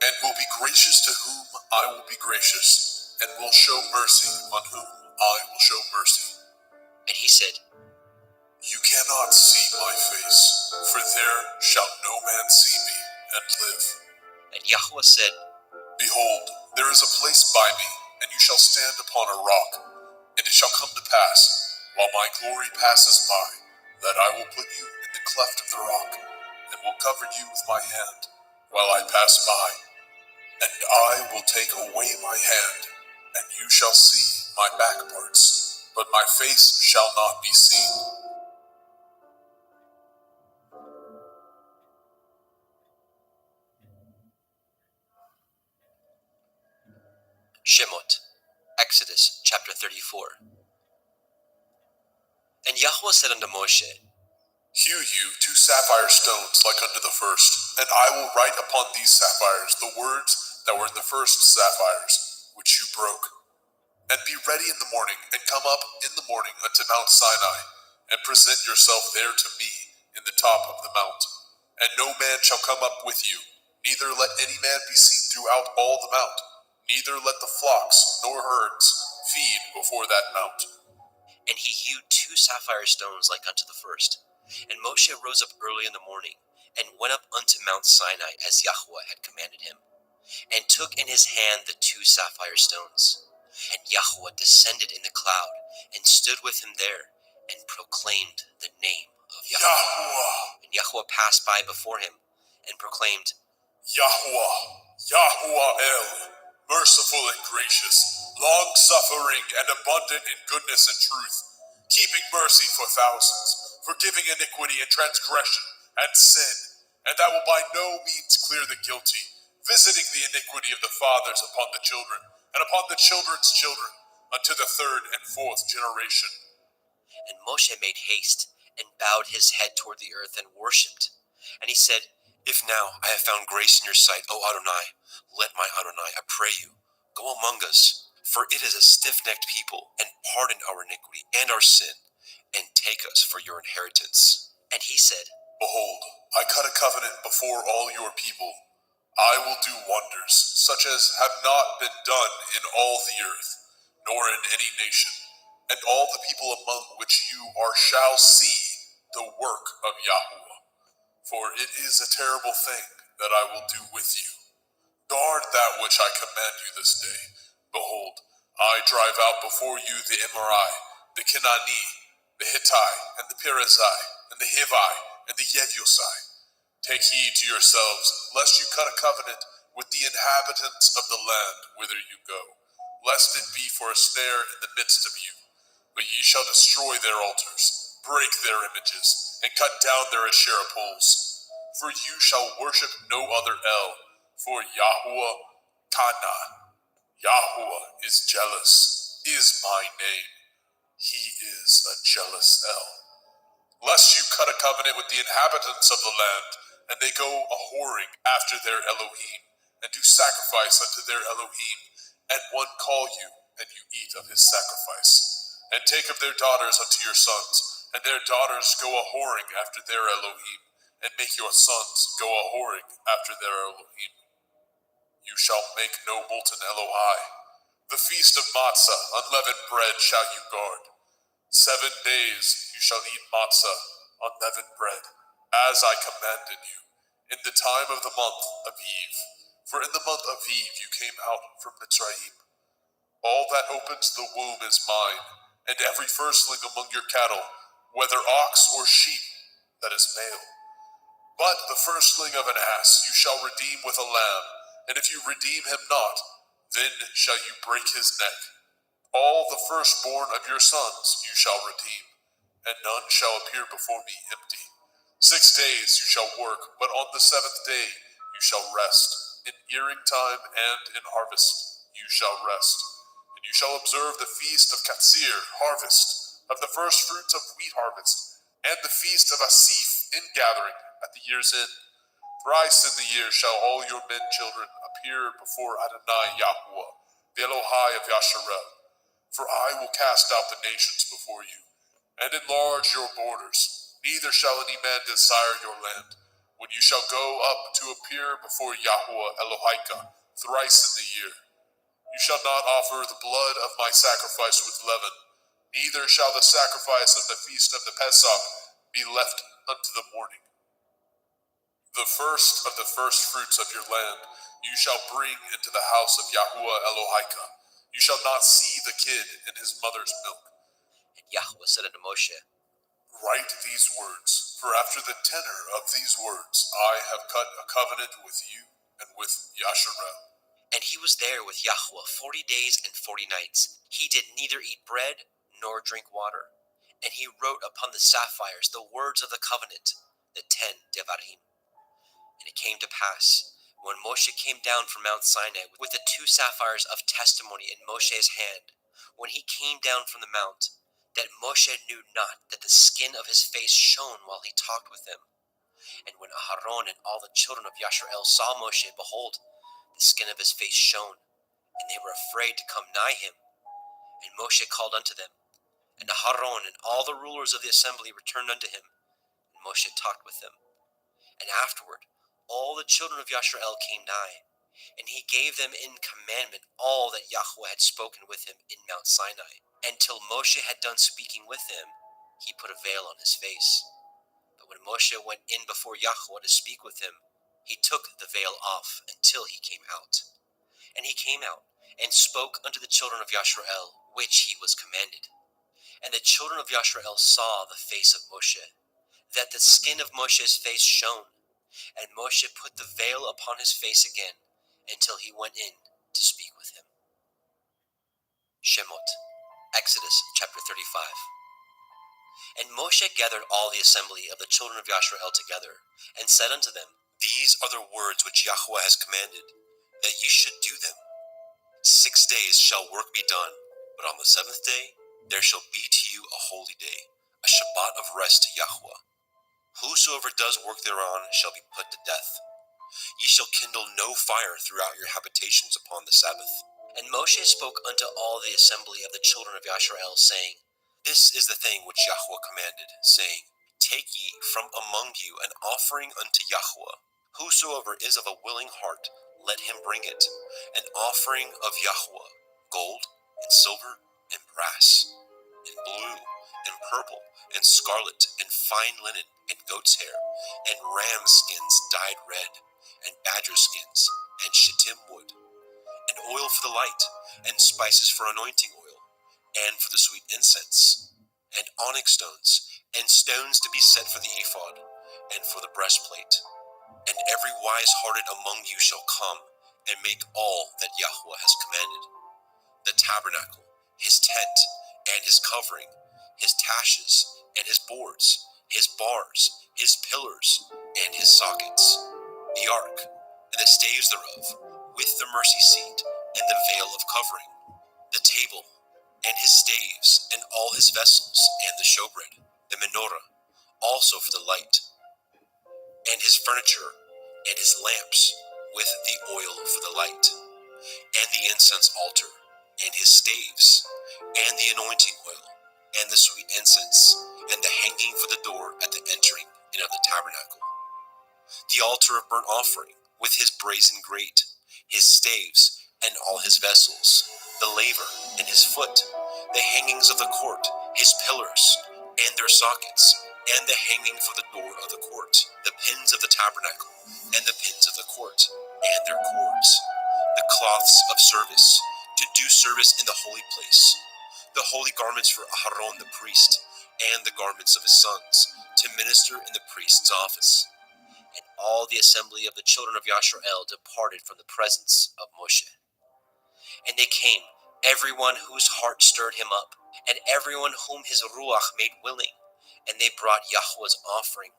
and will be gracious to whom I will be gracious, and will show mercy on whom I will show mercy. And he said, You cannot see my face, for there shall no man see me and live. And Yahweh said, Behold, there is a place by me, and you shall stand upon a rock. And it shall come to pass, while my glory passes by, that I will put you in the cleft of the rock, and will cover you with my hand, while I pass by. And I will take away my hand, and you shall see my back parts, but my face shall not be seen. Shemot, Exodus chapter 34. And Yahweh said unto Moshe, Hew you 2 sapphire stones like unto the first, and I will write upon these sapphires the words that were in the first sapphires, which you broke. And be ready in the morning, and come up in the morning unto Mount Sinai, and present yourself there to me in the top of the mount. And no man shall come up with you, neither let any man be seen throughout all the mount, neither let the flocks nor herds feed before that mount. And he hewed 2 sapphire stones like unto the first. And Moshe rose up early in the morning, and went up unto Mount Sinai as Yahweh had commanded him, and took in his hand the 2 sapphire stones. And Yahweh descended in the cloud, and stood with him there, and proclaimed the name of Yahweh. Yahweh, And Yahweh passed by before him, and proclaimed, Yahweh, Yahweh El, merciful and gracious, long-suffering and abundant in goodness and truth, keeping mercy for thousands, forgiving iniquity and transgression and sin, and that will by no means clear the guilty, visiting the iniquity of the fathers upon the children, and upon the children's children, unto the 3rd and 4th generation. And Moshe made haste, and bowed his head toward the earth, and worshipped. And he said, If now I have found grace in your sight, O Adonai, let my Adonai, I pray you, go among us, for it is a stiff-necked people, and pardon our iniquity and our sin, and take us for your inheritance. And he said, Behold, I cut a covenant before all your people. I will do wonders, such as have not been done in all the earth, nor in any nation, and all the people among which you are shall see the work of Yahweh. For it is a terrible thing that I will do with you. Guard that which I command you this day. Behold, I drive out before you the Emorai, the Kenani, the Hittai, and the Perizzai, and the Hivi, and the Yebusai. Take heed to yourselves, lest you cut a covenant with the inhabitants of the land whither you go, lest it be for a snare in the midst of you. But ye shall destroy their altars, break their images, and cut down their Asherah poles. For you shall worship no other El, for Yahweh Kana. Yahweh is jealous, is my name. He is a jealous El. Lest you cut a covenant with the inhabitants of the land, and they go a-whoring after their Elohim, and do sacrifice unto their Elohim, and one call you, and you eat of his sacrifice, and take of their daughters unto your sons, and their daughters go a-whoring after their Elohim, and make your sons go a-whoring after their Elohim. You shall make no molten Elohai. The feast of matzah, unleavened bread, shall you guard. 7 days you shall eat matzah, unleavened bread, as I commanded you, in the time of the month of Eve. For in the month of Eve you came out from Mitzrayim. All that opens the womb is mine, and every firstling among your cattle, whether ox or sheep, that is male. But the firstling of an ass you shall redeem with a lamb, and if you redeem him not, then shall you break his neck. All the firstborn of your sons you shall redeem, and none shall appear before me empty. 6 days you shall work, but on the 7th day you shall rest. In earing time and in harvest you shall rest. And you shall observe the feast of Katsir, harvest, of the first fruits of wheat harvest, and the feast of Asif, ingathering, at the year's end. Thrice in the year shall all your men children appear before Adonai Yahuwah, the Elohai of Yasharel. For I will cast out the nations before you, and enlarge your borders. Neither shall any man desire your land, when you shall go up to appear before Yahuwah Elohika thrice in the year. You shall not offer the blood of my sacrifice with leaven, neither shall the sacrifice of the feast of the Pesach be left unto the morning. The first of the first fruits of your land you shall bring into the house of Yahuwah Elohika. You shall not see the kid in his mother's milk. And Yahweh said unto Moshe, Write these words, for after the tenor of these words I have cut a covenant with you and with Yasharel. And he was there with Yahweh 40 days and 40 nights. He did neither eat bread nor drink water. And he wrote upon the sapphires the words of the covenant, the 10 Devarim. And it came to pass, when Moshe came down from Mount Sinai with the 2 sapphires of testimony in Moshe's hand, when he came down from the mount, that Moshe knew not that the skin of his face shone while he talked with him. And when Aharon and all the children of Yasharel saw Moshe, behold, the skin of his face shone, and they were afraid to come nigh him. And Moshe called unto them, and Aharon and all the rulers of the assembly returned unto him, and Moshe talked with them. And afterward all the children of Yasharel came nigh, and he gave them in commandment all that Yahweh had spoken with him in Mount Sinai. And till Moshe had done speaking with them, he put a veil on his face. But when Moshe went in before Yahweh to speak with him, he took the veil off until he came out. And he came out and spoke unto the children of Yasharel, which he was commanded. And the children of Yasharel saw the face of Moshe, that the skin of Moshe's face shone. And Moshe put the veil upon his face again until he went in to speak with him. Shemot, Exodus chapter 35. And Moshe gathered all the assembly of the children of Yasharel together, and said unto them, These are the words which Yahweh has commanded, that ye should do them. 6 days shall work be done, but on the 7th day there shall be to you a holy day, a Shabbat of rest to Yahweh. Whosoever does work thereon shall be put to death. Ye shall kindle no fire throughout your habitations upon the Sabbath. And Moshe spoke unto all the assembly of the children of Yasharel, saying, This is the thing which Yahweh commanded, saying, Take ye from among you an offering unto Yahweh. Whosoever is of a willing heart, let him bring it, an offering of Yahweh, gold, and silver, and brass, and blue, and purple, and scarlet, and fine linen, and goat's hair, and ram skins dyed red, and badger skins, and shittim wood, and oil for the light, and spices for anointing oil, and for the sweet incense, and onyx stones, and stones to be set for the ephod, and for the breastplate. And every wise-hearted among you shall come, and make all that Yahweh has commanded. The tabernacle, his tent, and his covering, his taches, and his boards, his bars, his pillars, and his sockets, the ark, and the staves thereof, with the mercy seat, and the veil of covering, the table, and his staves, and all his vessels, and the showbread, the menorah, also for the light, and his furniture, and his lamps, with the oil for the light, and the incense altar, and his staves, and the anointing oil, and the sweet incense, and the hanging for the door at the entering in of the tabernacle, the altar of burnt offering, with his brazen grate, his staves, and all his vessels, the laver, and his foot, the hangings of the court, his pillars, and their sockets, and the hanging for the door of the court, the pins of the tabernacle, and the pins of the court, and their cords, the cloths of service, to do service in the holy place, the holy garments for Aharon the priest, and the garments of his sons, to minister in the priest's office, all the assembly of the children of Yashrael departed from the presence of Moshe. And they came, everyone whose heart stirred him up, and everyone whom his ruach made willing, and they brought Yahweh's offering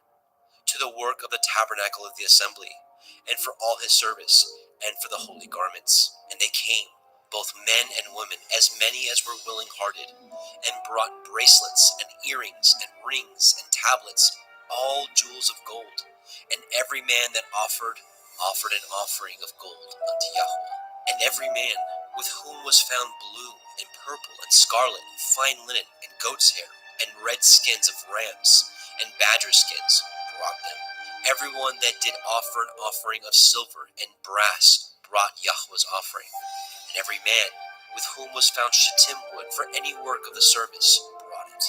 to the work of the tabernacle of the assembly, and for all his service, and for the holy garments. And they came, both men and women, as many as were willing-hearted, and brought bracelets and earrings and rings and tablets, all jewels of gold. And every man that offered an offering of gold unto Yahweh. And every man with whom was found blue and purple and scarlet and fine linen and goat's hair and red skins of rams and badger skins brought them. Everyone that did offer an offering of silver and brass brought Yahweh's offering. And every man with whom was found shittim wood for any work of the service brought it.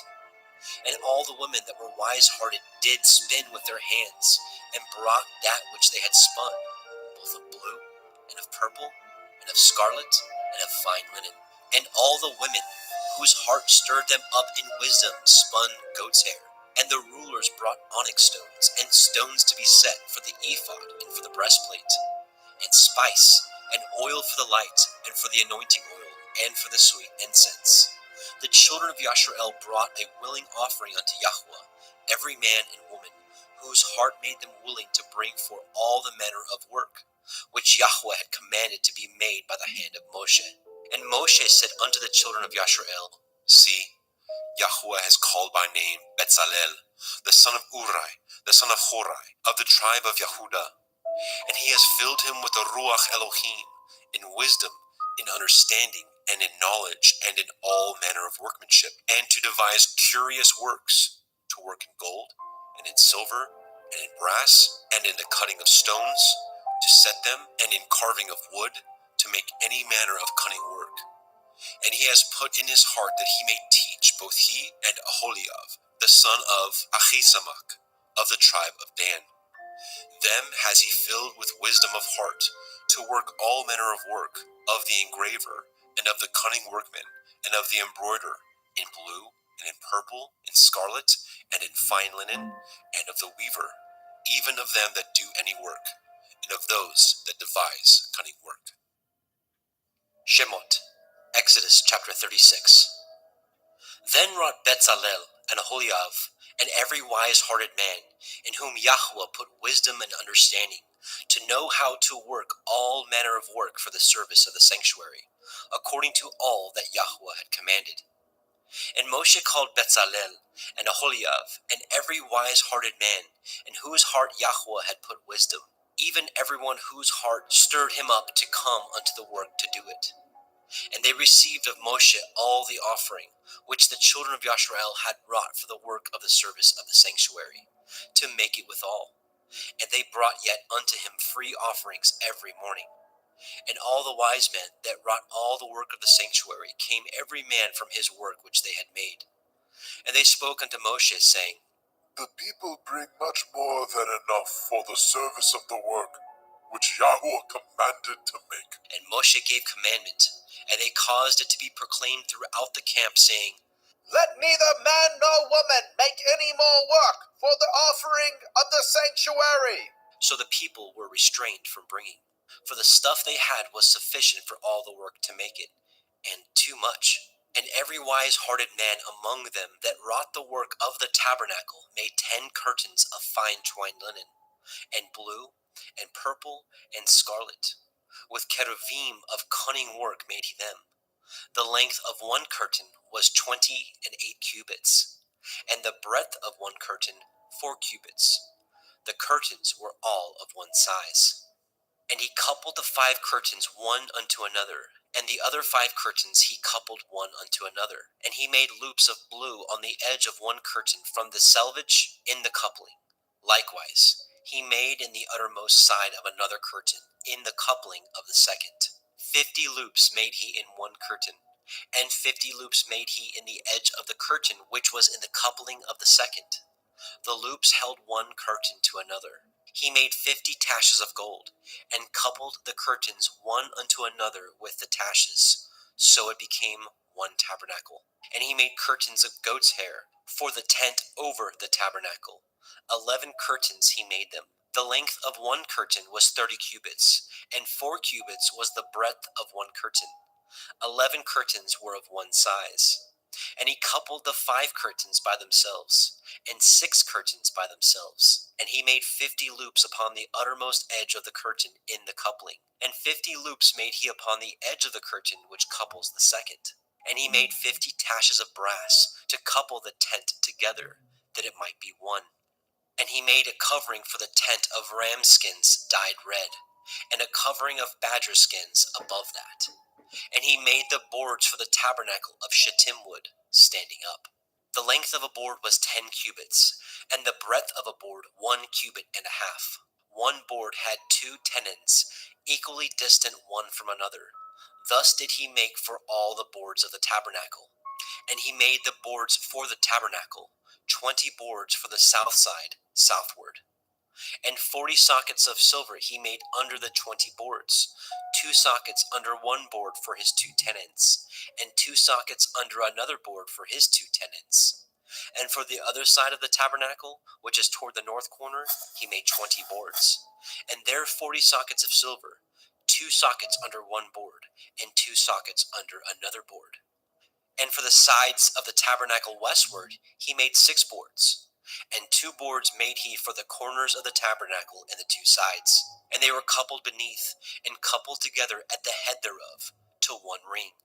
And all the women that were wise-hearted did spin with their hands, and brought that which they had spun, both of blue, and of purple, and of scarlet, and of fine linen. And all the women whose heart stirred them up in wisdom spun goat's hair. And the rulers brought onyx stones, and stones to be set for the ephod and for the breastplate, and spice, and oil for the light, and for the anointing oil, and for the sweet incense. The children of Yashrael brought a willing offering unto Yahweh, every man and woman, whose heart made them willing to bring for all the manner of work, which Yahweh had commanded to be made by the hand of Moshe. And Moshe said unto the children of Yashrael, See, Yahweh has called by name Betzalel, the son of Uri, the son of Horai, of the tribe of Yehudah, and he has filled him with the Ruach Elohim, in wisdom, in understanding, and in knowledge, and in all manner of workmanship, and to devise curious works, to work in gold, and in silver, and in brass, and in the cutting of stones, to set them, and in carving of wood, to make any manner of cunning work. And he has put in his heart that he may teach both he and Aholiab, the son of Achisamach, of the tribe of Dan. Them has he filled with wisdom of heart, to work all manner of work, of the engraver, and of the cunning workman, and of the embroiderer, in blue, and in purple, in scarlet, and in fine linen, and of the weaver, even of them that do any work, and of those that devise cunning work. Shemot, Exodus chapter 36. Then wrought Betzalel and Aholiab, and every wise-hearted man, in whom Yahweh put wisdom and understanding, to know how to work all manner of work for the service of the sanctuary, according to all that Yahweh had commanded. And Moshe called Betzalel and Aholiab, and every wise-hearted man, in whose heart Yahweh had put wisdom, even everyone whose heart stirred him up to come unto the work to do it. And they received of Moshe all the offering, which the children of Yashrael had wrought for the work of the service of the sanctuary, to make it withal. And they brought yet unto him free offerings every morning. And all the wise men that wrought all the work of the sanctuary came every man from his work which they had made. And they spoke unto Moshe, saying, The people bring much more than enough for the service of the work, which Yahweh commanded to make. And Moshe gave commandment, and they caused it to be proclaimed throughout the camp, saying, Let neither man nor woman make any more work for the offering of the sanctuary. So the people were restrained from bringing, for the stuff they had was sufficient for all the work to make it, and too much. And every wise-hearted man among them that wrought the work of the tabernacle made 10 curtains of fine twined linen, and blue, and purple, and scarlet. With cherubim of cunning work made he them. The length of one curtain was 28 cubits, and the breadth of one curtain 4 cubits. The curtains were all of one size. And he coupled the 5 curtains one unto another, and the other 5 curtains he coupled one unto another. And he made loops of blue on the edge of one curtain from the selvage in the coupling. Likewise, he made in the uttermost side of another curtain, in the coupling of the second. 50 loops made he in one curtain, and 50 loops made he in the edge of the curtain which was in the coupling of the second. The loops held one curtain to another. He made 50 taches of gold, and coupled the curtains one unto another with the taches. So it became one tabernacle. And he made curtains of goat's hair for the tent over the tabernacle. 11 curtains he made them. The length of one curtain was 30 cubits, and 4 cubits was the breadth of one curtain. 11 curtains were of one size. And he coupled the 5 curtains by themselves, and 6 curtains by themselves. And he made 50 loops upon the uttermost edge of the curtain in the coupling, and 50 loops made he upon the edge of the curtain which couples the second. And he made 50 taches of brass to couple the tent together, that it might be one. And he made a covering for the tent of ram skins dyed red, and a covering of badger skins above that. And he made the boards for the tabernacle of shittim wood, standing up. The length of a board was 10 cubits, and the breadth of a board 1 cubit and a half. One board had 2 tenons, equally distant one from another. Thus did he make for all the boards of the tabernacle. And he made the boards for the tabernacle, 20 boards for the south side, southward. And 40 sockets of silver he made under the 20 boards, 2 sockets under one board for his 2 tenons, and 2 sockets under another board for his 2 tenons. And for the other side of the tabernacle, which is toward the north corner, he made 20 boards, and there 40 sockets of silver, 2 sockets under one board, and 2 sockets under another board. And for the sides of the tabernacle westward, he made 6 boards. And 2 boards made he for the corners of the tabernacle in the 2 sides. And they were coupled beneath, and coupled together at the head thereof, to one ring.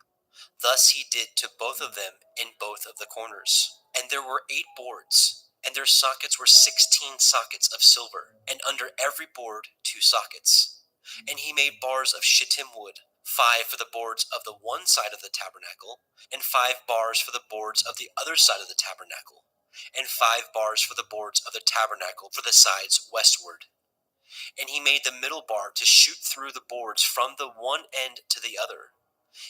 Thus he did to both of them in both of the corners. And there were 8 boards, and their sockets were 16 sockets of silver, and under every board 2 sockets. And he made bars of shittim wood, 5 for the boards of the one side of the tabernacle, and 5 bars for the boards of the other side of the tabernacle, and 5 bars for the boards of the tabernacle for the sides westward. And he made the middle bar to shoot through the boards from the one end to the other.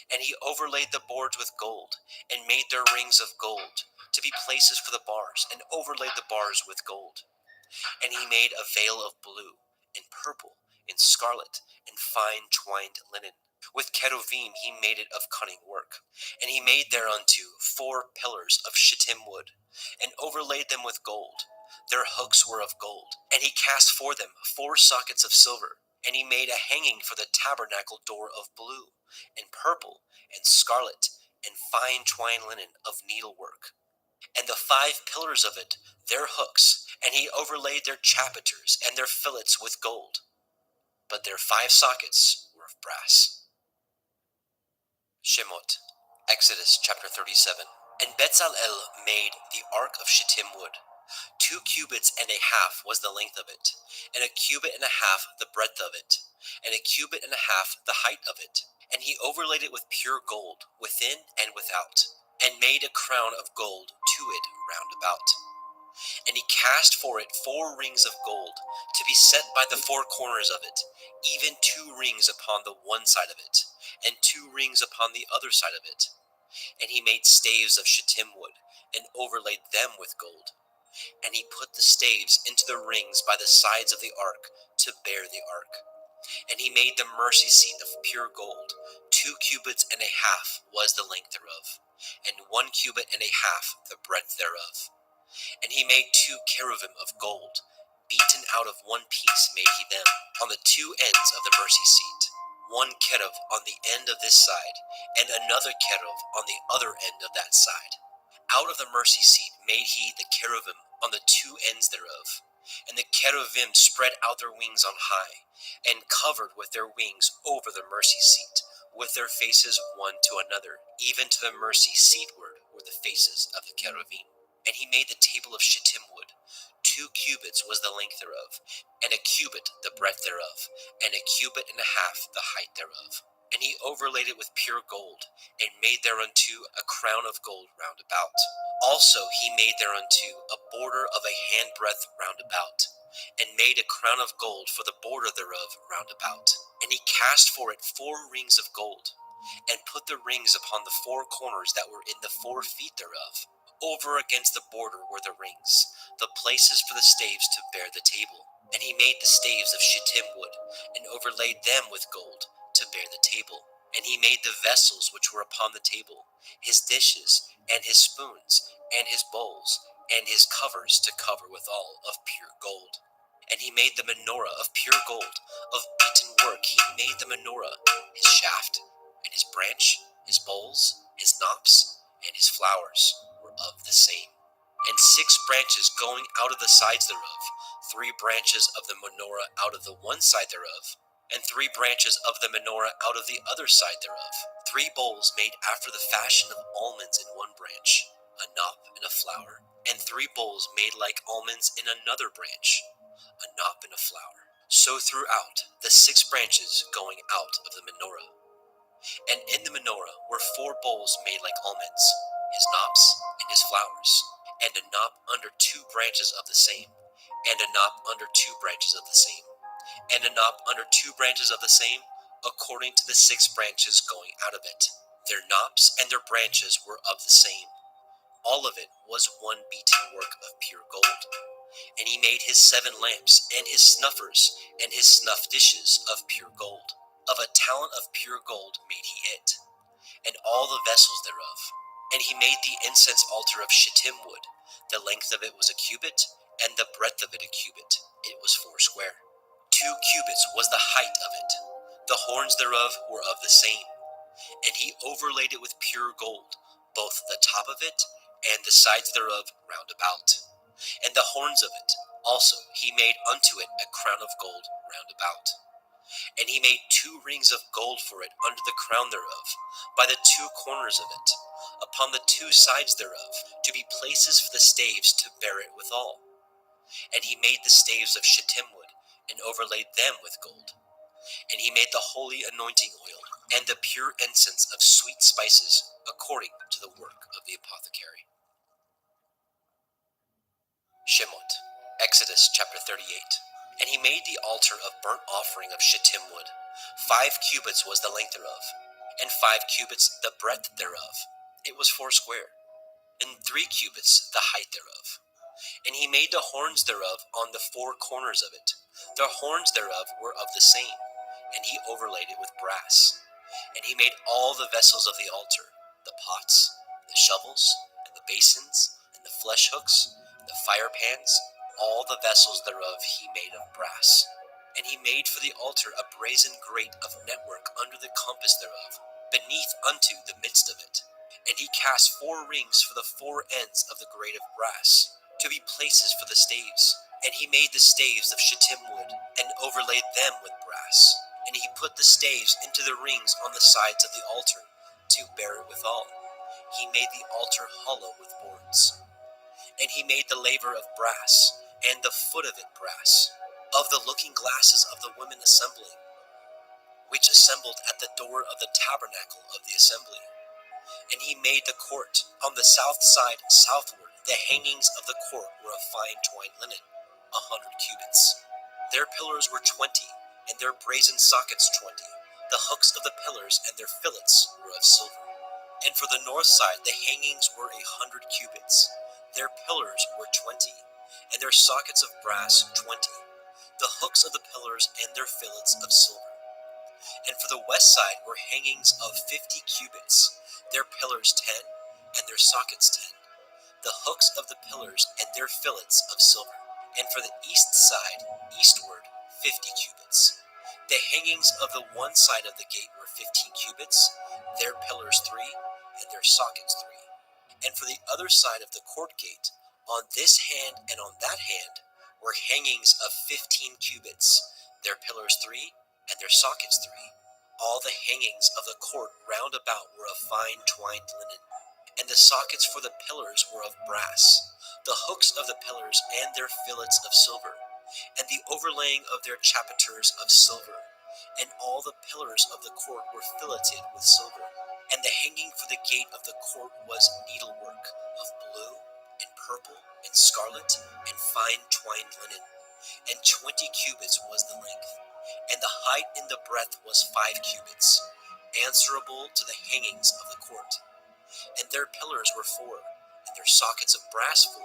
And he overlaid the boards with gold, and made their rings of gold, to be places for the bars, and overlaid the bars with gold. And he made a veil of blue, and purple, and scarlet, and fine twined linen. With cherubim he made it of cunning work. And he made thereunto 4 pillars of shittim wood, and overlaid them with gold. Their hooks were of gold. And he cast for them 4 sockets of silver. And he made a hanging for the tabernacle door of blue, and purple, and scarlet, and fine twined linen of needlework. And the 5 pillars of it, their hooks, and he overlaid their chapiters and their fillets with gold. But their 5 sockets were of brass. Shemot, Exodus chapter 37. And Bezalel made the ark of shittim wood. 2 cubits and a half was the length of it, and a cubit and a half the breadth of it, and a cubit and a half the height of it. And he overlaid it with pure gold, within and without, and made a crown of gold to it round about. And he cast for it 4 rings of gold, to be set by the 4 corners of it, even 2 rings upon the one side of it, and 2 rings upon the other side of it. And he made staves of shittim wood, and overlaid them with gold. And he put the staves into the rings by the sides of the ark, to bear the ark. And he made the mercy seat of pure gold. 2 cubits and a half was the length thereof, and 1 cubit and a half the breadth thereof. And he made 2 cherubim of gold, beaten out of one piece made he them, on the 2 ends of the mercy seat. 1 cherub on the end of this side, and another cherub on the other end of that side. Out of the mercy seat made he the cherubim on the 2 ends thereof. And the cherubim spread out their wings on high, and covered with their wings over the mercy seat, with their faces one to another, even to the mercy seatward were the faces of the cherubim. And he made the table of shittim wood. 2 cubits was the length thereof, and a cubit the breadth thereof, and a cubit and a half the height thereof. And he overlaid it with pure gold, and made thereunto a crown of gold round about. Also he made thereunto a border of a handbreadth round about, and made a crown of gold for the border thereof round about. And he cast for it 4 rings of gold, and put the rings upon the 4 corners that were in the 4 feet thereof. Over against the border were the rings, the places for the staves to bear the table. And he made the staves of shittim wood, and overlaid them with gold, to bear the table. And he made the vessels which were upon the table, his dishes, and his spoons, and his bowls, and his covers to cover withal of pure gold. And he made the menorah of pure gold, of beaten work. He made the menorah, his shaft, and his branch, his bowls, his knops, and his flowers were of the same. And 6 branches going out of the sides thereof, 3 branches of the menorah out of the one side thereof, and 3 branches of the menorah out of the other side thereof. 3 bowls made after the fashion of almonds in one branch, a knop and a flower, and 3 bowls made like almonds in another branch, a knop and a flower. So throughout the 6 branches going out of the menorah. And in the menorah were 4 bowls made like almonds, his knops and his flowers, and a knop under 2 branches of the same, and a knop under 2 branches of the same, and a knop under 2 branches of the same, according to the 6 branches going out of it. Their knops and their branches were of the same. All of it was one beaten work of pure gold. And he made his 7 lamps, and his snuffers, and his snuff dishes of pure gold. Of a talent of pure gold made he it, and all the vessels thereof. And he made the incense altar of shittim wood. The length of it was a cubit, and the breadth of it a cubit. It was 4 square. 2 cubits was the height of it. The horns thereof were of the same. And he overlaid it with pure gold, both the top of it, and the sides thereof round about. And the horns of it also he made unto it a crown of gold round about. And he made 2 rings of gold for it under the crown thereof, by the 2 corners of it, upon the 2 sides thereof, to be places for the staves to bear it withal. And he made the staves of shittim wood, and overlaid them with gold. And he made the holy anointing oil, and the pure incense of sweet spices, according to the work of the apothecary. Shemot, Exodus chapter 38. And he made the altar of burnt offering of shittim wood. 5 cubits was the length thereof, and 5 cubits the breadth thereof. It was 4 square, and 3 cubits the height thereof. And he made the horns thereof on the 4 corners of it. The horns thereof were of the same, and he overlaid it with brass. And he made all the vessels of the altar, the pots, the shovels, and the basins, and the flesh hooks, and the fire pans, all the vessels thereof he made of brass. And he made for the altar a brazen grate of network under the compass thereof, beneath unto the midst of it. And he cast 4 rings for the 4 ends of the grate of brass, to be places for the staves. And he made the staves of shittim wood, and overlaid them with brass. And he put the staves into the rings on the sides of the altar, to bear it withal. He made the altar hollow with boards. And he made the laver of brass, and the foot of it brass, of the looking glasses of the women assembling, which assembled at the door of the tabernacle of the assembly. And he made the court on the south side southward. The hangings of the court were of fine twined linen, 100 cubits. Their pillars were 20, and their brazen sockets 20. The hooks of the pillars and their fillets were of silver. And for the north side the hangings were 100 cubits. Their pillars were 20, and their sockets of brass 20. The hooks of the pillars and their fillets of silver. And for the west side were hangings of 50 cubits, their pillars 10, and their sockets 10. The hooks of the pillars and their fillets of silver. And for the east side, eastward, 50 cubits. The hangings of the one side of the gate were 15 cubits, their pillars 3, and their sockets 3. And for the other side of the court gate, on this hand and on that hand, were hangings of 15 cubits, their pillars 3, and their sockets 3. All the hangings of the court round about were of fine twined linen, and the sockets for the pillars were of brass, the hooks of the pillars and their fillets of silver, and the overlaying of their chapiters of silver, and all the pillars of the court were filleted with silver. And the hanging for the gate of the court was needlework of blue, and purple, and scarlet, and fine twined linen, and 20 cubits was the length, and the height in the breadth was 5 cubits, answerable to the hangings of the court. And their pillars were 4, and their sockets of brass 4,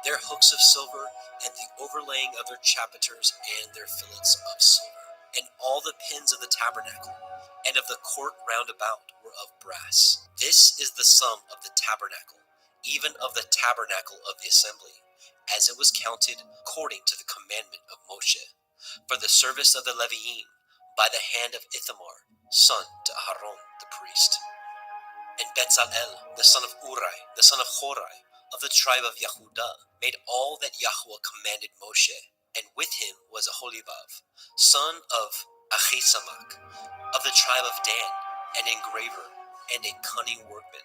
their hooks of silver, and the overlaying of their chapiters and their fillets of silver. And all the pins of the tabernacle and of the court round about were of brass. This is the sum of the tabernacle, even of the tabernacle of the assembly, as it was counted according to the commandment of Moshe, for the service of the Leviim, by the hand of Ithamar, son to Aharon the priest. And Bezalel, the son of Uri, the son of Horai, of the tribe of Yehudah, made all that Yahweh commanded Moshe, and with him was Aholibah, son of Achisamach, of the tribe of Dan, an engraver, and a cunning workman,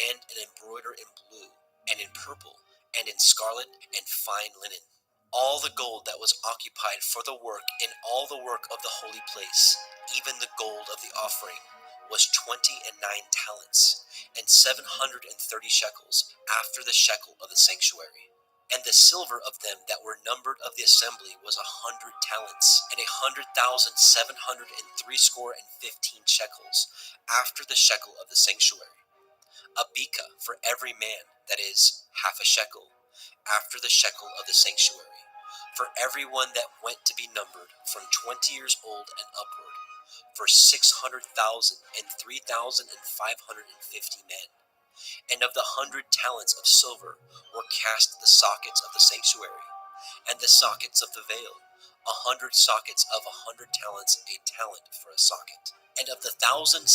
and an embroiderer in blue, and in purple, and in scarlet, and fine linen. All the gold that was occupied for the work in all the work of the holy place, even the gold of the offering, was 29 talents, and 730 shekels, after the shekel of the sanctuary. And the silver of them that were numbered of the assembly was 100 talents, and 100,703 shekels, after the shekel of the sanctuary. A beka for every man, that is, half a shekel, after the shekel of the sanctuary, for every one that went to be numbered from 20 years old and upward, for 600,000 and 3,550 men. And of the 100 talents of silver were cast the sockets of the sanctuary, and the sockets of the veil, 100 sockets of 100 talents, a talent for a socket. And of the 1,775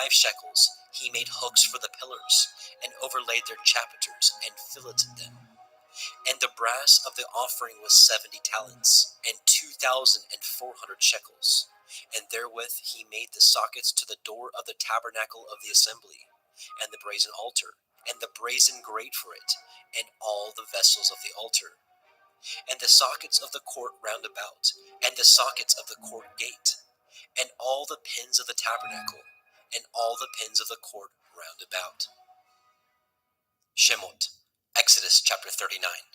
shekels he made hooks for the pillars, and overlaid their chapiters, and filleted them. And the brass of the offering was 70 talents, and 2,400 shekels. And therewith he made the sockets to the door of the tabernacle of the assembly, and the brazen altar, and the brazen grate for it, and all the vessels of the altar, and the sockets of the court round about, and the sockets of the court gate, and all the pins of the tabernacle, and all the pins of the court round about. Shemot, Exodus chapter 39.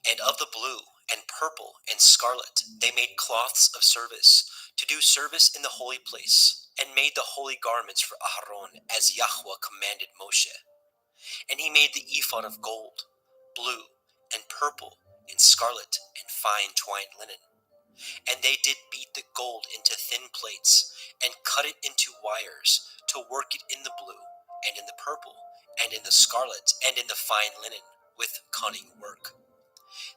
And of the blue, and purple, and scarlet, they made cloths of service, to do service in the holy place, and made the holy garments for Aharon, as Yahweh commanded Moshe. And he made the ephod of gold, blue, and purple, and scarlet, and fine twined linen. And they did beat the gold into thin plates, and cut it into wires, to work it in the blue, and in the purple, and in the scarlet, and in the fine linen, with cunning work.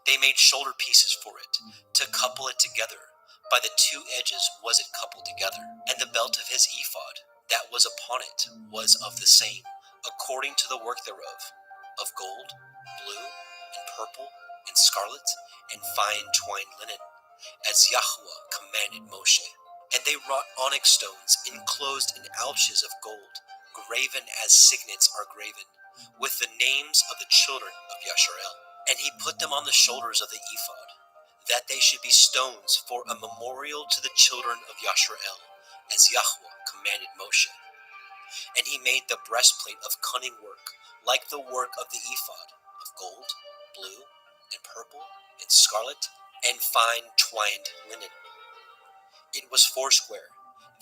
They made shoulder pieces for it, to couple it together. By the two edges was it coupled together. And the belt of his ephod, that was upon it, was of the same, according to the work thereof, of gold, blue, and purple, and scarlet, and fine twined linen, as Yahweh commanded Moshe. And they wrought onyx stones enclosed in ouches of gold, graven as signets are graven, with the names of the children of Yasharel. And he put them on the shoulders of the ephod, that they should be stones for a memorial to the children of Yasharel, as Yahweh commanded Moshe. And he made the breastplate of cunning work, like the work of the ephod, of gold, blue, and purple, and scarlet, and fine twined linen. It was foursquare.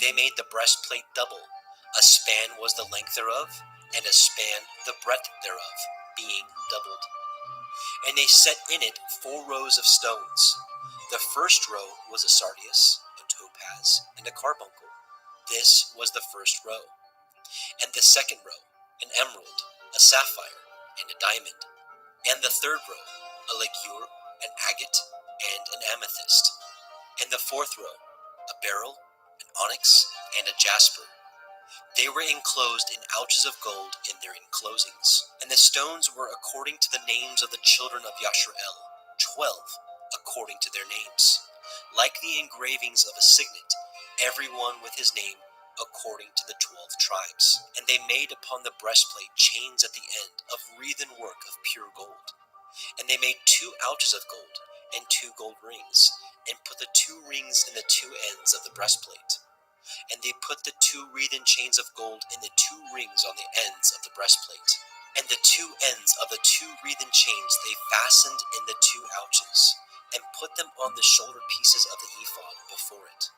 They made the breastplate double. A span was the length thereof, and a span the breadth thereof, being doubled. And they set in it 4 rows of stones. The first row was a sardius, a topaz, and a carbuncle. This was the first row. And the second row, an emerald, a sapphire, and a diamond. And the third row, a ligure, an agate, and an amethyst. And the fourth row, a beryl, an onyx, and a jasper. They were enclosed in ouches of gold in their enclosings. And the stones were according to the names of the children of Yasharel, 12 according to their names, like the engravings of a signet, every one with his name according to the 12 tribes. And they made upon the breastplate chains at the end of wreathen work of pure gold. And they made 2 ouches of gold, and 2 gold rings, and put the 2 rings in the 2 ends of the breastplate. And they put the 2 wreathen chains of gold in the 2 rings on the ends of the breastplate. And the 2 ends of the 2 wreathen chains they fastened in the 2 ouches, and put them on the shoulder pieces of the ephod before it.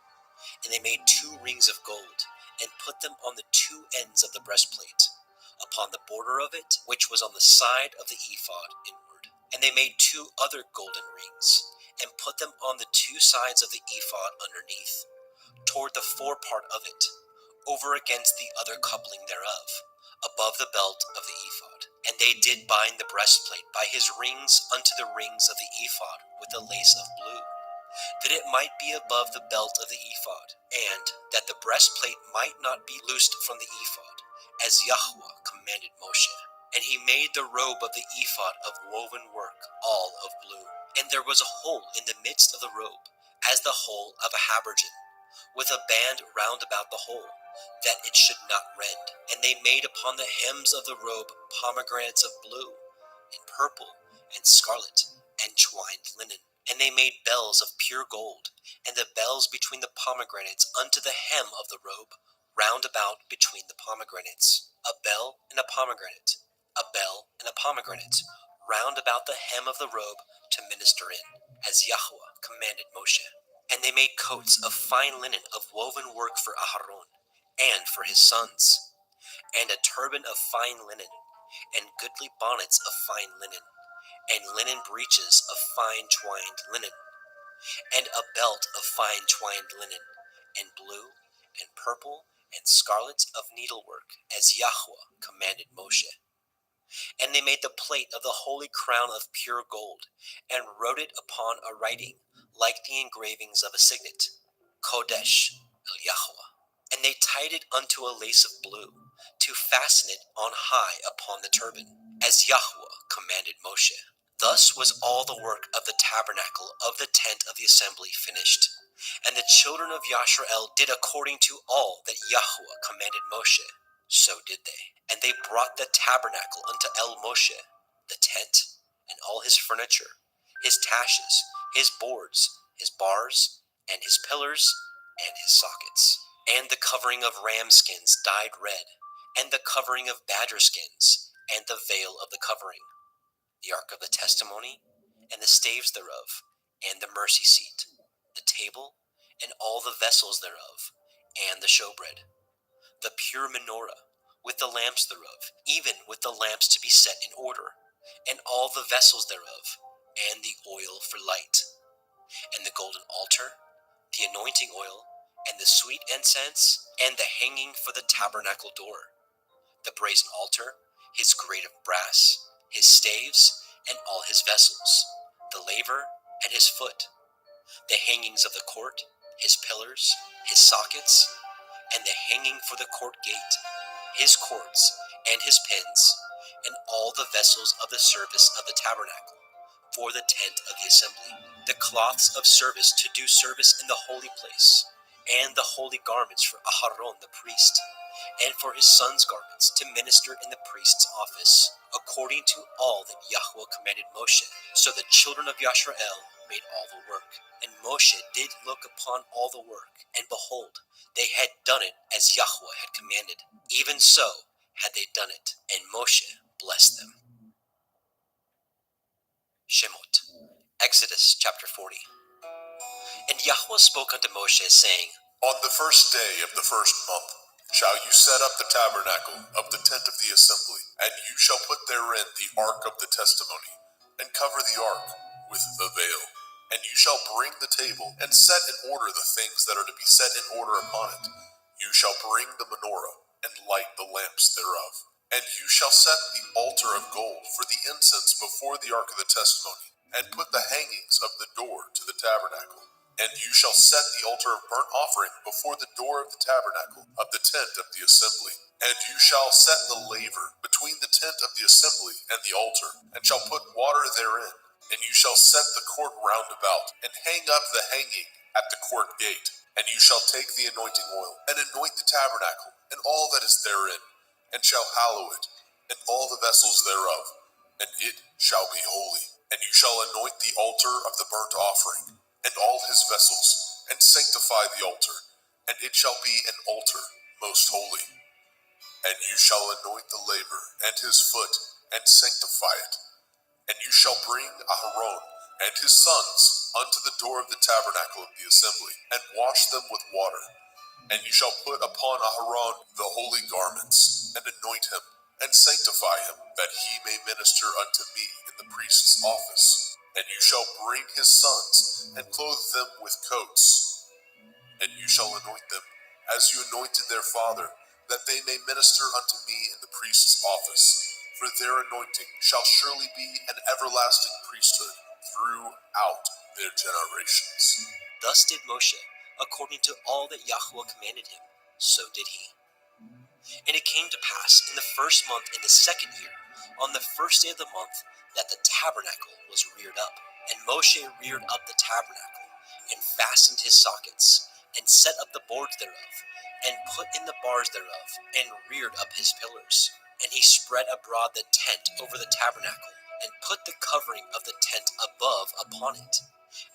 And they made 2 rings of gold, and put them on the 2 ends of the breastplate, upon the border of it, which was on the side of the ephod inward. And they made 2 other golden rings, and put them on the 2 sides of the ephod underneath, toward the forepart of it, over against the other coupling thereof, above the belt of the ephod. And they did bind the breastplate by his rings unto the rings of the ephod with a lace of blue, that it might be above the belt of the ephod, and that the breastplate might not be loosed from the ephod, as Yahweh commanded Moshe. And he made the robe of the ephod of woven work, all of blue. And there was a hole in the midst of the robe, as the hole of a habergeon, with a band round about the hole, that it should not rend. And they made upon the hems of the robe pomegranates of blue, and purple, and scarlet, and twined linen. And they made bells of pure gold, and the bells between the pomegranates unto the hem of the robe, round about between the pomegranates. A bell and a pomegranate, a bell and a pomegranate, round about the hem of the robe to minister in, as Yahweh commanded Moshe. And they made coats of fine linen of woven work for Aharon, and for his sons, and a turban of fine linen, and goodly bonnets of fine linen, and linen breeches of fine twined linen, and a belt of fine twined linen, and blue, and purple, and scarlet of needlework, as Yahweh commanded Moshe. And they made the plate of the holy crown of pure gold, and wrote it upon a writing, like the engravings of a signet, Kodesh El Yahweh. And they tied it unto a lace of blue, to fasten it on high upon the turban, as Yahweh commanded Moshe. Thus was all the work of the tabernacle of the tent of the assembly finished. And the children of Yashrael did according to all that Yahweh commanded Moshe. So did they. And they brought the tabernacle unto El Moshe, the tent, and all his furniture, his taches, his boards, his bars, and his pillars, and his sockets, and the covering of ram skins dyed red, and the covering of badger skins, and the veil of the covering, the ark of the testimony, and the staves thereof, and the mercy seat, the table, and all the vessels thereof, and the showbread, the pure menorah, with the lamps thereof, even with the lamps to be set in order, and all the vessels thereof, and the oil for light, and the golden altar, the anointing oil, and the sweet incense, and the hanging for the tabernacle door, the brazen altar, his grate of brass, his staves, and all his vessels, the laver, and his foot, the hangings of the court, his pillars, his sockets, and the hanging for the court gate, his cords, and his pins, and all the vessels of the service of the tabernacle, for the tent of the assembly, the cloths of service to do service in the holy place, and the holy garments for Aharon the priest, and for his sons' garments to minister in the priest's office, according to all that Yahweh commanded Moshe. So the children of Yashrael made all the work. And Moshe did look upon all the work, and behold, they had done it as Yahweh had commanded. Even so had they done it, and Moshe blessed them. Shemot, Exodus chapter 40. And Yahweh spoke unto Moshe, saying, On the first day of the first month shall you set up the tabernacle of the tent of the assembly, and you shall put therein the ark of the testimony, and cover the ark with the veil. And you shall bring the table, and set in order the things that are to be set in order upon it. You shall bring the menorah, and light the lamps thereof. And you shall set the altar of gold for the incense before the ark of the testimony, and put the hangings of the door to the tabernacle. And you shall set the altar of burnt offering before the door of the tabernacle of the tent of the assembly. And you shall set the laver between the tent of the assembly and the altar, and shall put water therein. And you shall set the court round about, and hang up the hanging at the court gate. And you shall take the anointing oil, and anoint the tabernacle, and all that is therein, and shall hallow it, and all the vessels thereof, and it shall be holy. And you shall anoint the altar of the burnt offering, and all his vessels, and sanctify the altar, and it shall be an altar most holy. And you shall anoint the laver and his foot, and sanctify it. And you shall bring Aharon and his sons unto the door of the tabernacle of the assembly, and wash them with water. And you shall put upon Aharon the holy garments, and anoint him, and sanctify him, that he may minister unto me in the priest's office. And you shall bring his sons, and clothe them with coats. And you shall anoint them, as you anointed their father, that they may minister unto me in the priest's office, for their anointing shall surely be an everlasting priesthood throughout their generations. Thus did Moshe, according to all that Yahweh commanded him, so did he. And it came to pass in the first month in the second year, on the first day of the month, that the tabernacle was reared up. And Moshe reared up the tabernacle, and fastened his sockets, and set up the boards thereof, and put in the bars thereof, and reared up his pillars. And he spread abroad the tent over the tabernacle, and put the covering of the tent above upon it,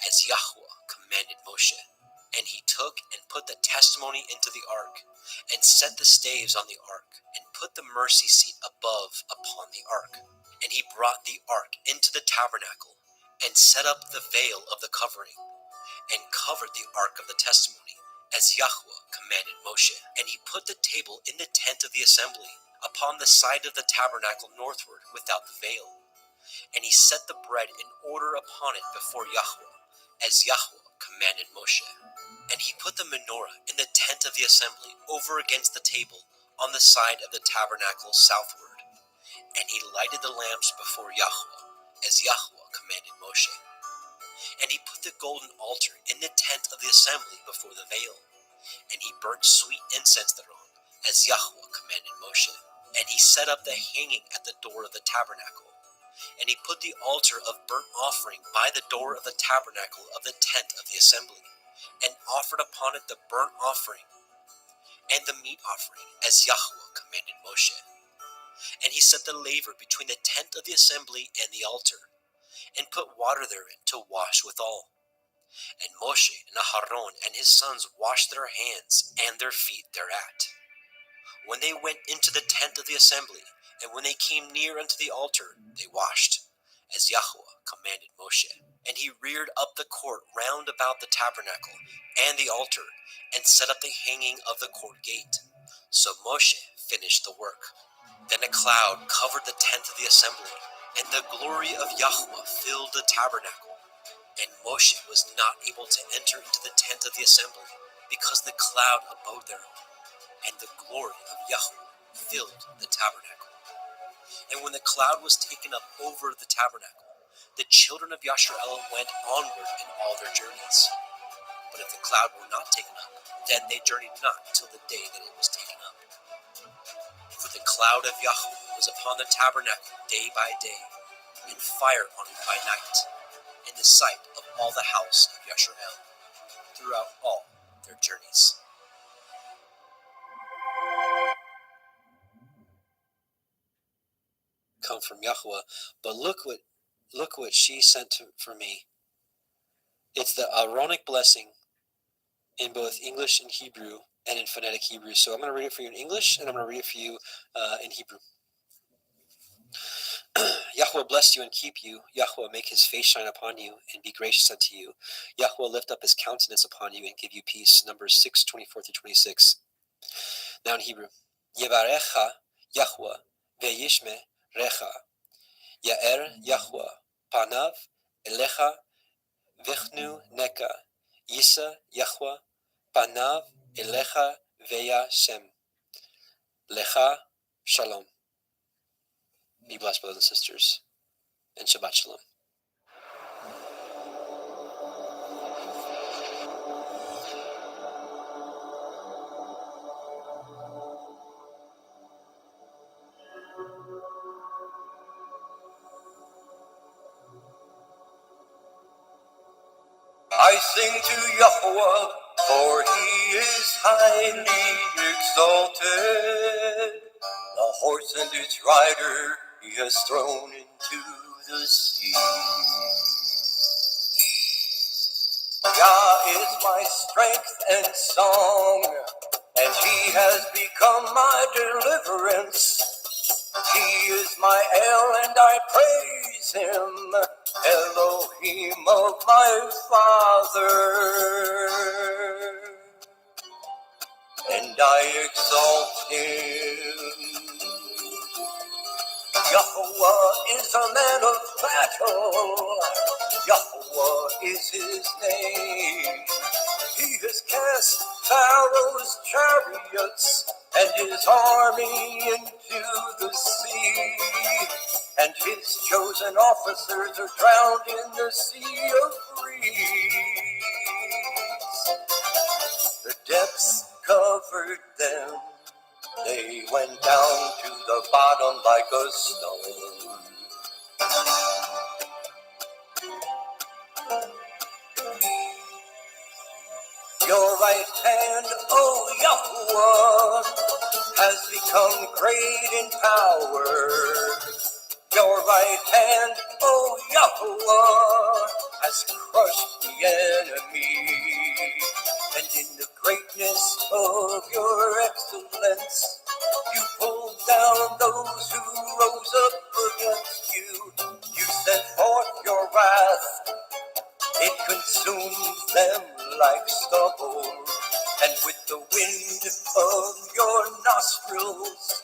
as Yahweh commanded Moshe. And he took and put the testimony into the ark, and set the staves on the ark, and put the mercy seat above upon the ark. And he brought the ark into the tabernacle, and set up the veil of the covering, and covered the ark of the testimony, as Yahweh commanded Moshe. And he put the table in the tent of the assembly, upon the side of the tabernacle northward, without the veil. And he set the bread in order upon it before Yahweh, as Yahweh commanded Moshe. And he put the menorah in the tent of the assembly, over against the table, on the side of the tabernacle southward. And he lighted the lamps before Yahweh, as Yahweh commanded Moshe. And he put the golden altar in the tent of the assembly before the veil. And he burnt sweet incense thereon, as Yahweh commanded Moshe. And he set up the hanging at the door of the tabernacle. And he put the altar of burnt offering by the door of the tabernacle of the tent of the assembly, and offered upon it the burnt offering and the meat offering, as Yahweh commanded Moshe. And he set the laver between the tent of the assembly and the altar, and put water therein to wash withal. And Moshe and Aharon and his sons washed their hands and their feet thereat, when they went into the tent of the assembly, and when they came near unto the altar, they washed, as Yahweh commanded Moshe. And he reared up the court round about the tabernacle and the altar, and set up the hanging of the court gate. So Moshe finished the work. Then a cloud covered the tent of the assembly, and the glory of Yahweh filled the tabernacle. And Moshe was not able to enter into the tent of the assembly, because the cloud abode thereon, and the glory of Yahweh filled the tabernacle. And when the cloud was taken up over the tabernacle, the children of Yasharel went onward in all their journeys. But if the cloud were not taken up, then they journeyed not till the day that it was taken up. For the cloud of Yahweh was upon the tabernacle day by day, and fire on it by night, in the sight of all the house of Yasharel, throughout all their journeys. Come from Yahweh, but look what she sent for me. It's the Aaronic blessing in both English and Hebrew, and in phonetic Hebrew. So I'm going to read it for you in English, and I'm going to read it for you in Hebrew. Yahweh bless you and keep you. Yahweh make his face shine upon you and be gracious unto you. Yahweh lift up his countenance upon you and give you peace. Numbers 6:24-26. Now in Hebrew. Yevarecha Yahweh ve'yishme recha. Ya'er Yahweh panav elecha vichnu neka. Yisa Yahweh panav elecha ve'yashem. Lecha shalom. Be blessed, brothers and sisters, and Shabbat Shalom. I sing to Yahweh, for he is highly exalted. The horse and its rider he has thrown into the sea. Yah is my strength and song, and he has become my deliverance. He is my El, and I praise him, Elohim of my father. And I exalt him. Yahweh is a man of battle. Yahweh is his name. He has cast Pharaoh's chariots and his army into the sea. And his chosen officers are drowned in the sea of reeds. The depths covered them. They went down to the bottom like a stone. Your right hand, O Yahuwah, has become great in power. Your right hand, O Yahuwah, has crushed the enemy. And in the greatness of your excellence, you pulled down those who rose up against you. You sent forth your wrath. It consumed them like stubble, and with the wind of your nostrils,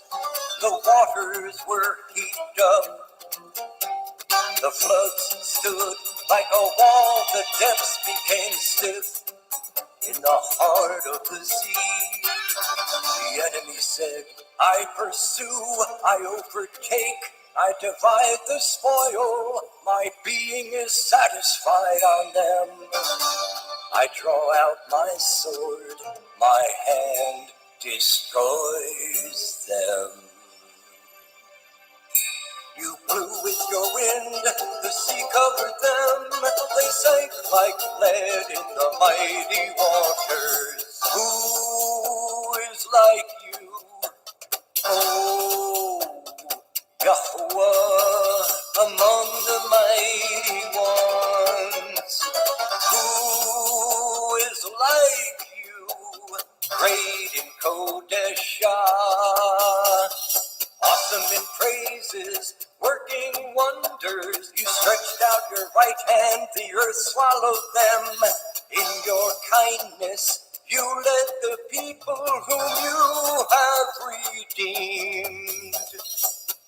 the waters were heaped up. The floods stood like a wall, the depths became stiff in the heart of the sea. The enemy said, I pursue, I overtake, I divide the spoil, my being is satisfied on them. I draw out my sword, my hand destroys them. You blew with your wind, the sea covered them, they sank like lead in the mighty waters. Who is like you? Oh, Yahuwah, among the mighty ones. Who is like you? Great in Kodeshah, awesome in praises, working wonders. You stretched out your right hand, the earth swallowed them. In your kindness, you led the people whom you have redeemed.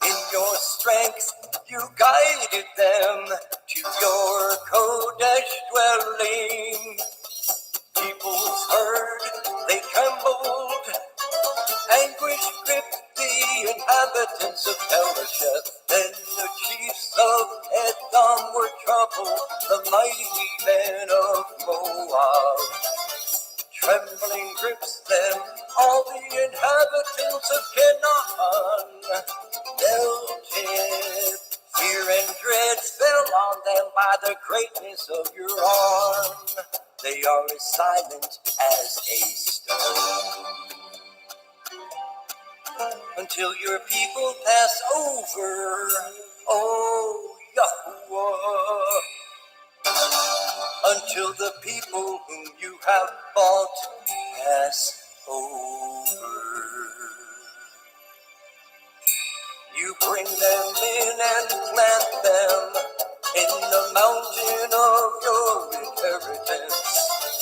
In your strength, you guided them to your Kodesh dwelling. Peoples heard, they trembled. Anguish gripped the inhabitants of Pelasheth. Then the chiefs of Edom were troubled, the mighty men of Moab. Trembling grips them, all the inhabitants of Canaan melted. Fear and dread fell on them by the greatness of your arm. They are as silent as a stone. Until your people pass over, oh Yahuwah. Until the people whom you have bought pass over. You bring them in and plant them in the mountain of your inheritance,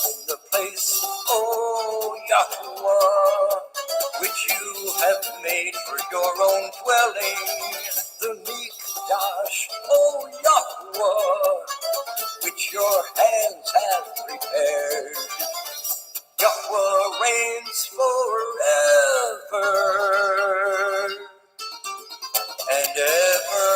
in the place, oh Yahuwah, which you have made for your own dwelling, the Mikdash, oh Yahuwah, which your hands have prepared. Yahweh reigns forever and ever.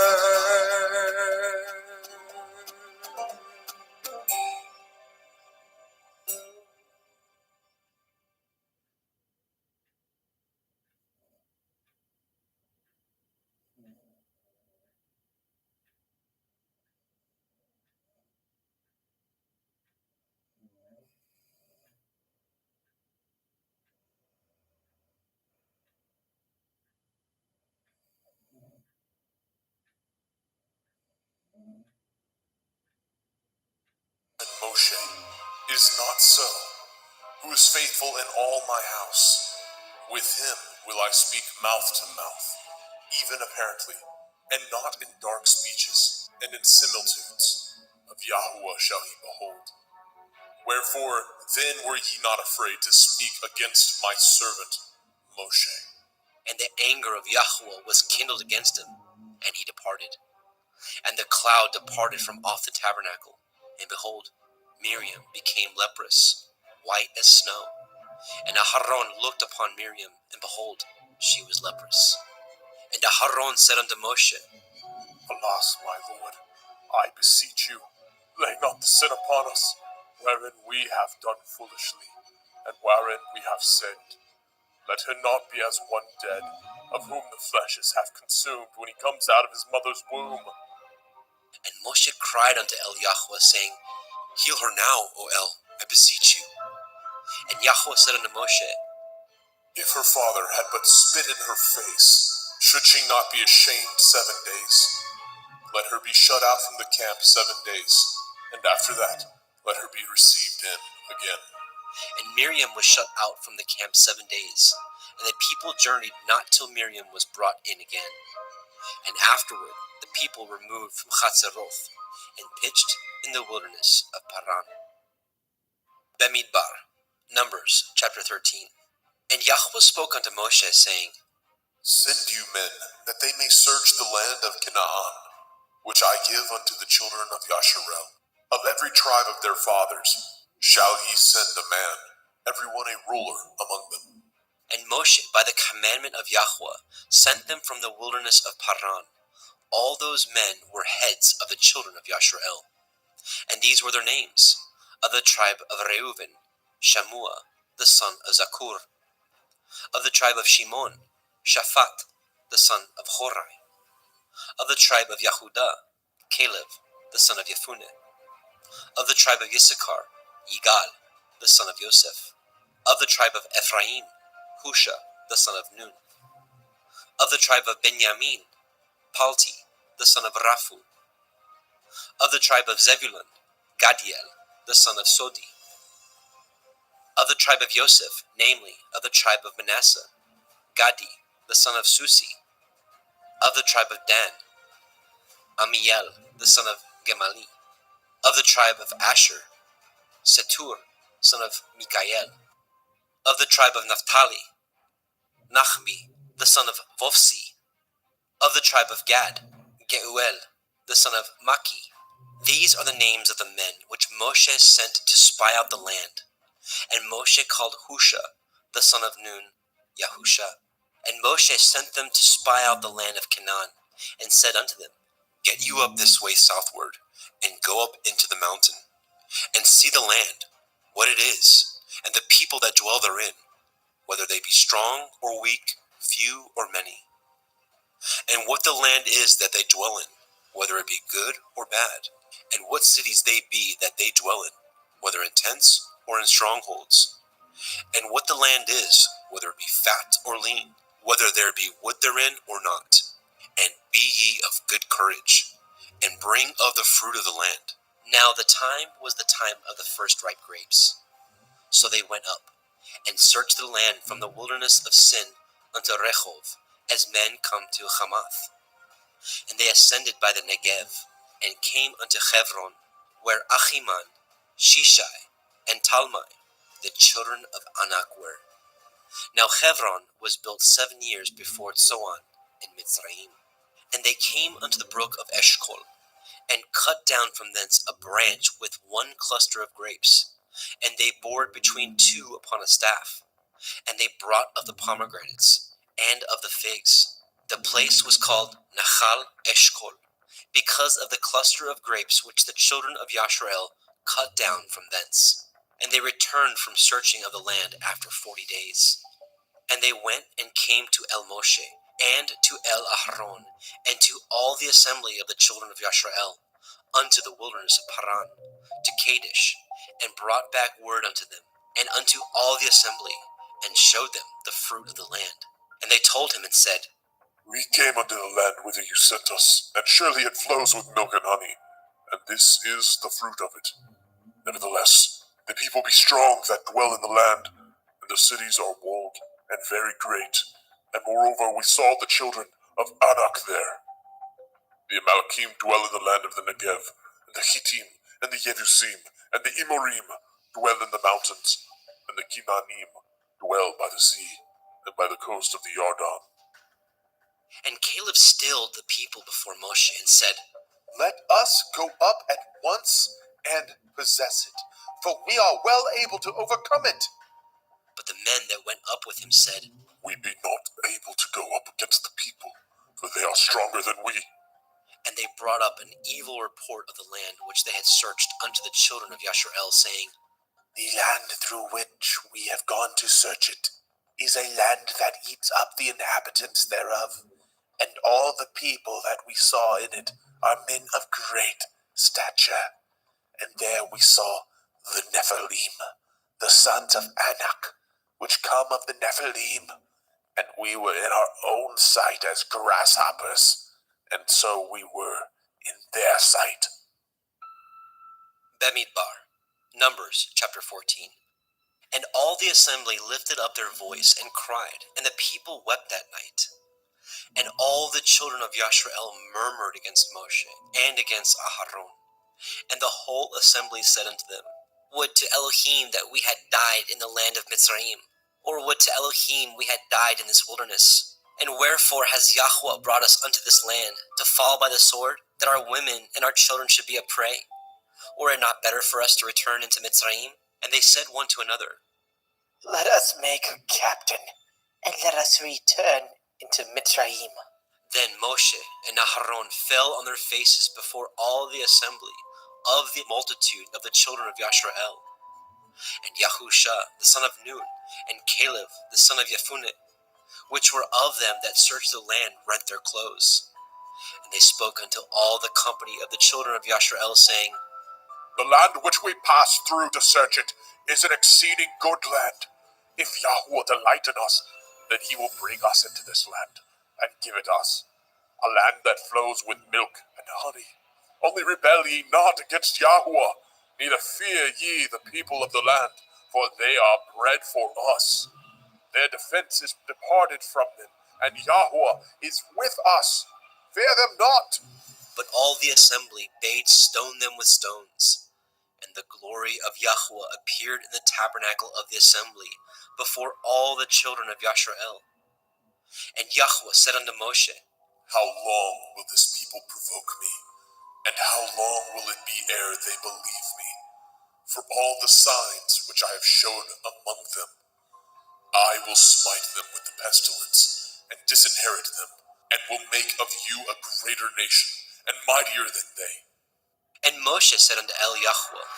Moshe, it is not so, who is faithful in all my house. With him will I speak mouth to mouth, even apparently, and not in dark speeches, and in similitudes. Of Yahuwah shall he behold. Wherefore then were ye not afraid to speak against my servant Moshe. And the anger of Yahuwah was kindled against him, and he departed. And the cloud departed from off the tabernacle, and behold, Miriam became leprous, white as snow. And Aharon looked upon Miriam, and behold, she was leprous. And Aharon said unto Moshe, Alas, my Lord, I beseech you, lay not the sin upon us, wherein we have done foolishly, and wherein we have sinned. Let her not be as one dead, of whom the flesh is half consumed when he comes out of his mother's womb. And Moshe cried unto El Yahweh, saying, Heal her now, O El, I beseech you. And Yahweh said unto Moshe, If her father had but spit in her face, should she not be ashamed 7 days? Let her be shut out from the camp 7 days, and after that, let her be received in again. And Miriam was shut out from the camp 7 days, and the people journeyed not till Miriam was brought in again. And afterward the people removed from Chatzeroth, and pitched in the wilderness of Paran. Bemidbar, Numbers, chapter 13. And Yahweh spoke unto Moshe, saying, Send you men, that they may search the land of Canaan, which I give unto the children of Yasharel. Of every tribe of their fathers shall ye send a man, every one a ruler among them. And Moshe, by the commandment of Yahweh, sent them from the wilderness of Paran. All those men were heads of the children of Yasharel. And these were their names: of the tribe of Reuven, Shammua, the son of Zakur; of the tribe of Shimon, Shaphat, the son of Horai; of the tribe of Yehudah, Caleb, the son of Yefuneh; of the tribe of Issachar, Yigal, the son of Yosef; of the tribe of Ephraim, Husha, the son of Nun; of the tribe of Benjamin, Palti, the son of Raphu; of the tribe of Zebulun, Gadiel, the son of Sodi; of the tribe of Yosef, namely, of the tribe of Manasseh, Gadi, the son of Susi; of the tribe of Dan, Amiel, the son of Gemali; of the tribe of Asher, Setur, son of Mikael; of the tribe of Naphtali, Nachmi, the son of Vofsi; of the tribe of Gad, Geuel, the son of Maki. These are the names of the men which Moshe sent to spy out the land. And Moshe called Husha, the son of Nun, Yahusha. And Moshe sent them to spy out the land of Canaan, and said unto them, Get you up this way southward, and go up into the mountain, and see the land, what it is, and the people that dwell therein, whether they be strong or weak, few or many, and what the land is that they dwell in, whether it be good or bad, and what cities they be that they dwell in, whether in tents or in strongholds, and what the land is, whether it be fat or lean, whether there be wood therein or not. And be ye of good courage, and bring of the fruit of the land. Now the time was the time of the first ripe grapes. So they went up, and searched the land from the wilderness of Sin unto Rehov, as men come to Hamath. And they ascended by the Negev, and came unto Hebron, where Achiman, Shishai, and Talmai, the children of Anak, were. Now Hebron was built 7 years before Zoan in Mitzrayim. And they came unto the brook of Eshcol, and cut down from thence a branch with one cluster of grapes, and they bore it between two upon a staff. And they brought of the pomegranates, and of the figs. The place was called Nachal Eshcol, because of the cluster of grapes which the children of Yasharel cut down from thence. And they returned from searching of the land after 40 days. And they went and came to El Moshe, and to El Aharon, and to all the assembly of the children of Yasharel, unto the wilderness of Paran, to Kadesh, and brought back word unto them, and unto all the assembly, and showed them the fruit of the land. And they told him and said, We came unto the land whither you sent us, and surely it flows with milk and honey, and this is the fruit of it. Nevertheless, the people be strong that dwell in the land, and the cities are walled and very great. And moreover, we saw the children of Anak there. The Amalekim dwell in the land of the Negev, and the Hittim, and the Yebusim, and the Imorim dwell in the mountains, and the Kinanim dwell by the sea, and by the coast of the Yarden. And Caleb stilled the people before Moshe, and said, Let us go up at once and possess it, for we are well able to overcome it. But the men that went up with him said, We be not able to go up against the people, for they are stronger than we. and they brought up an evil report of the land which they had searched unto the children of Yasharel, saying, The land through which we have gone to search it is a land that eats up the inhabitants thereof, and all the people that we saw in it are men of great stature. And there we saw the Nephilim, the sons of Anak, which come of the Nephilim, and we were in our own sight as grasshoppers, and so we were in their sight. Bamidbar, Numbers chapter 14. And all the assembly lifted up their voice and cried, and the people wept that night. And all the children of Yasharel murmured against Moshe and against Aharon. And the whole assembly said unto them, Would to Elohim that we had died in the land of Mitzrayim, or would to Elohim we had died in this wilderness. And wherefore has Yahweh brought us unto this land, to fall by the sword, that our women and our children should be a prey? Were it not better for us to return into Mitzrayim? And they said one to another, Let us make a captain, and let us return into Mitzrayim. Then Moshe and Aharon fell on their faces before all the assembly of the multitude of the children of Yasharel. And Yahusha the son of Nun, and Caleb the son of Yefuneh, which were of them that searched the land, rent their clothes. And they spoke unto all the company of the children of Yasharel, saying, The land which we passed through to search it is an exceeding good land. If Yahweh delight in us, then he will bring us into this land, and give it us, a land that flows with milk and honey. Only rebel ye not against Yahweh, neither fear ye the people of the land, for they are bread for us. Their defense is departed from them, and Yahweh is with us. Fear them not. But all the assembly bade stone them with stones. And the glory of Yahweh appeared in the tabernacle of the assembly before all the children of Yasharel. And Yahweh said unto Moshe, How long will this people provoke me? And how long will it be ere they believe me? For all the signs which I have shown among them, I will smite them with the pestilence, and disinherit them, and will make of you a greater nation, and mightier than they. And Moshe said unto Yahweh,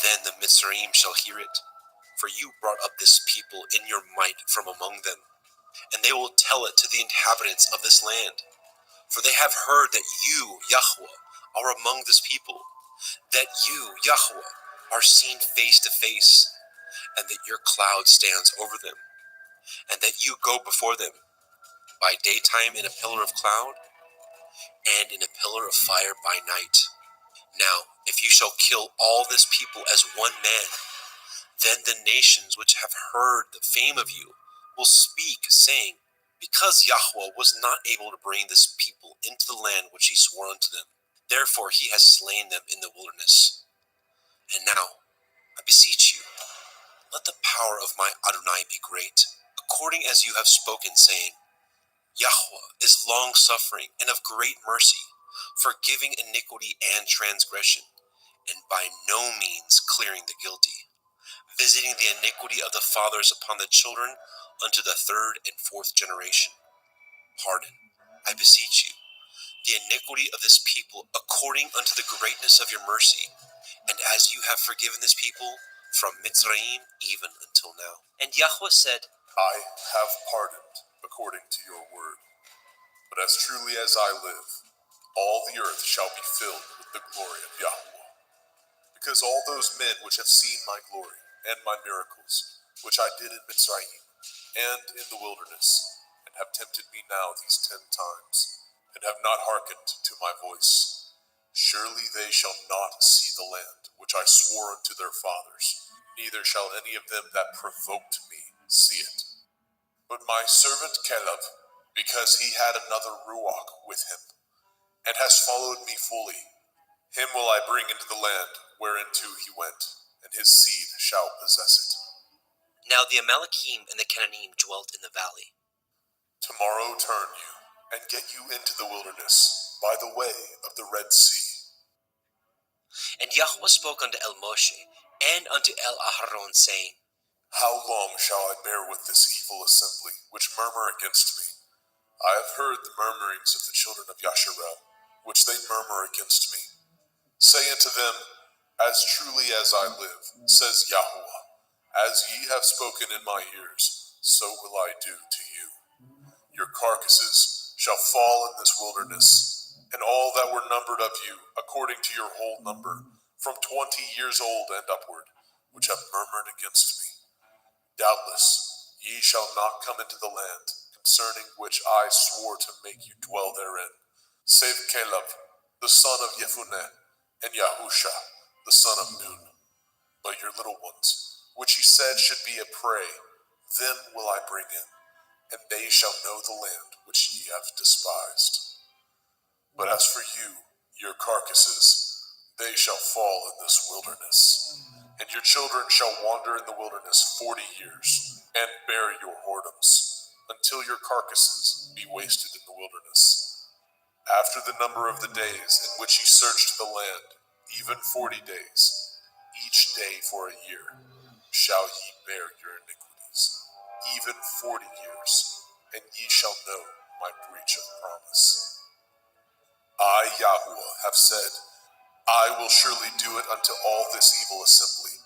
Then the Mitzrayim shall hear it, for you brought up this people in your might from among them, and they will tell it to the inhabitants of this land. For they have heard that you, Yahweh, are among this people, that you, Yahweh, are seen face to face, and that your cloud stands over them, and that you go before them, by daytime in a pillar of cloud, and in a pillar of fire by night. Now, if you shall kill all this people as one man, then the nations which have heard the fame of you will speak, saying, Because Yahweh was not able to bring this people into the land which he swore unto them, therefore he has slain them in the wilderness. And now, I beseech you, let the power of my Adonai be great, according as you have spoken, saying, Yahweh is long-suffering and of great mercy, forgiving iniquity and transgression, and by no means clearing the guilty, visiting the iniquity of the fathers upon the children unto the third and fourth generation. Pardon, I beseech you, the iniquity of this people according unto the greatness of your mercy, and as you have forgiven this people from Mitzrayim even until now. And Yahweh said, I have pardoned according to your word. But as truly as I live, all the earth shall be filled with the glory of Yahweh. Because all those men which have seen my glory and my miracles, which I did in Mitzrayim and in the wilderness, and have tempted me now these 10 times, and have not hearkened to my voice, surely they shall not see the land which I swore unto their fathers, neither shall any of them that provoked me see it. But my servant Caleb, because he had another Ruach with him, and has followed me fully, him will I bring into the land whereinto he went, and his seed shall possess it. Now the Amalekim and the Canaanim dwelt in the valley. Tomorrow turn you, and get you into the wilderness, by the way of the Red Sea. And Yahweh spoke unto Moshe and unto Aharon, saying, How long shall I bear with this evil assembly, which murmur against me? I have heard the murmurings of the children of Yasharel, which they murmur against me. Say unto them, As truly as I live, says Yahuwah, as ye have spoken in my ears, so will I do to you. Your carcasses shall fall in this wilderness, and all that were numbered of you, according to your whole number, from 20 years old and upward, which have murmured against me. Doubtless ye shall not come into the land, concerning which I swore to make you dwell therein, save Caleb, the son of Jephunneh, and Yahusha, the son of Nun. But your little ones, which ye said should be a prey, them will I bring in, and they shall know the land which ye have despised. But as for you, your carcasses, they shall fall in this wilderness, and your children shall wander in the wilderness 40 years, and bear your whoredoms, until your carcasses be wasted in the wilderness. After the number of the days in which ye searched the land, even 40 days, each day for a year, shall ye bear your iniquities, even 40 years, and ye shall know my breach of promise. I, Yahuwah, have said, I will surely do it unto all this evil assembly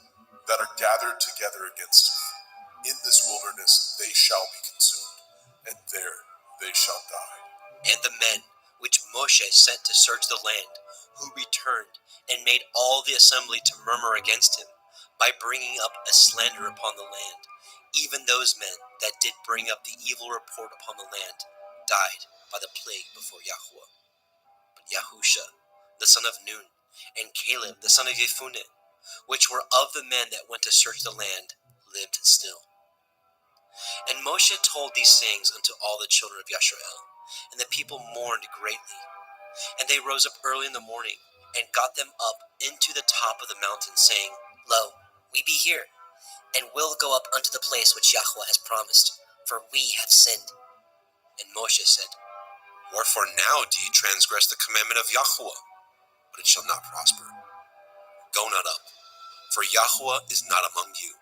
that are gathered together against me. In this wilderness they shall be consumed, and there they shall die. And the men which Moshe sent to search the land, who returned and made all the assembly to murmur against him, by bringing up a slander upon the land, even those men that did bring up the evil report upon the land, died by the plague before Yahuwah. But Yahusha, the son of Nun, and Caleb, the son of Jephunneh, which were of the men that went to search the land, lived still. And Moshe told these things unto all the children of Yasharel, and the people mourned greatly. And they rose up early in the morning, and got them up into the top of the mountain, saying, Lo, we be here, and will go up unto the place which Yahweh has promised, for we have sinned. And Moshe said, Wherefore now do ye transgress the commandment of Yahuwah? But it shall not prosper. Go not up, for Yahuwah is not among you,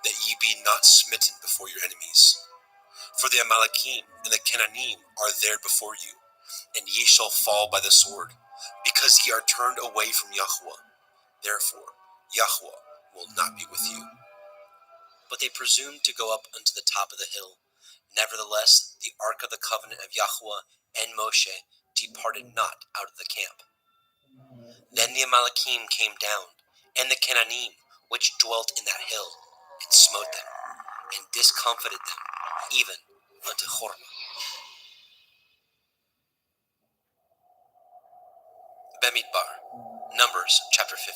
that ye be not smitten before your enemies. For the Amalekim and the Canaanim are there before you, and ye shall fall by the sword, because ye are turned away from Yahuwah. Therefore Yahuwah will not be with you. But they presumed to go up unto the top of the hill. Nevertheless, the ark of the covenant of Yahuwah and Moshe departed not out of the camp. Then the Amalekim came down, and the Canaanim, which dwelt in that hill, and smote them, and discomfited them, even unto Hormah. Bemidbar, Numbers chapter 15.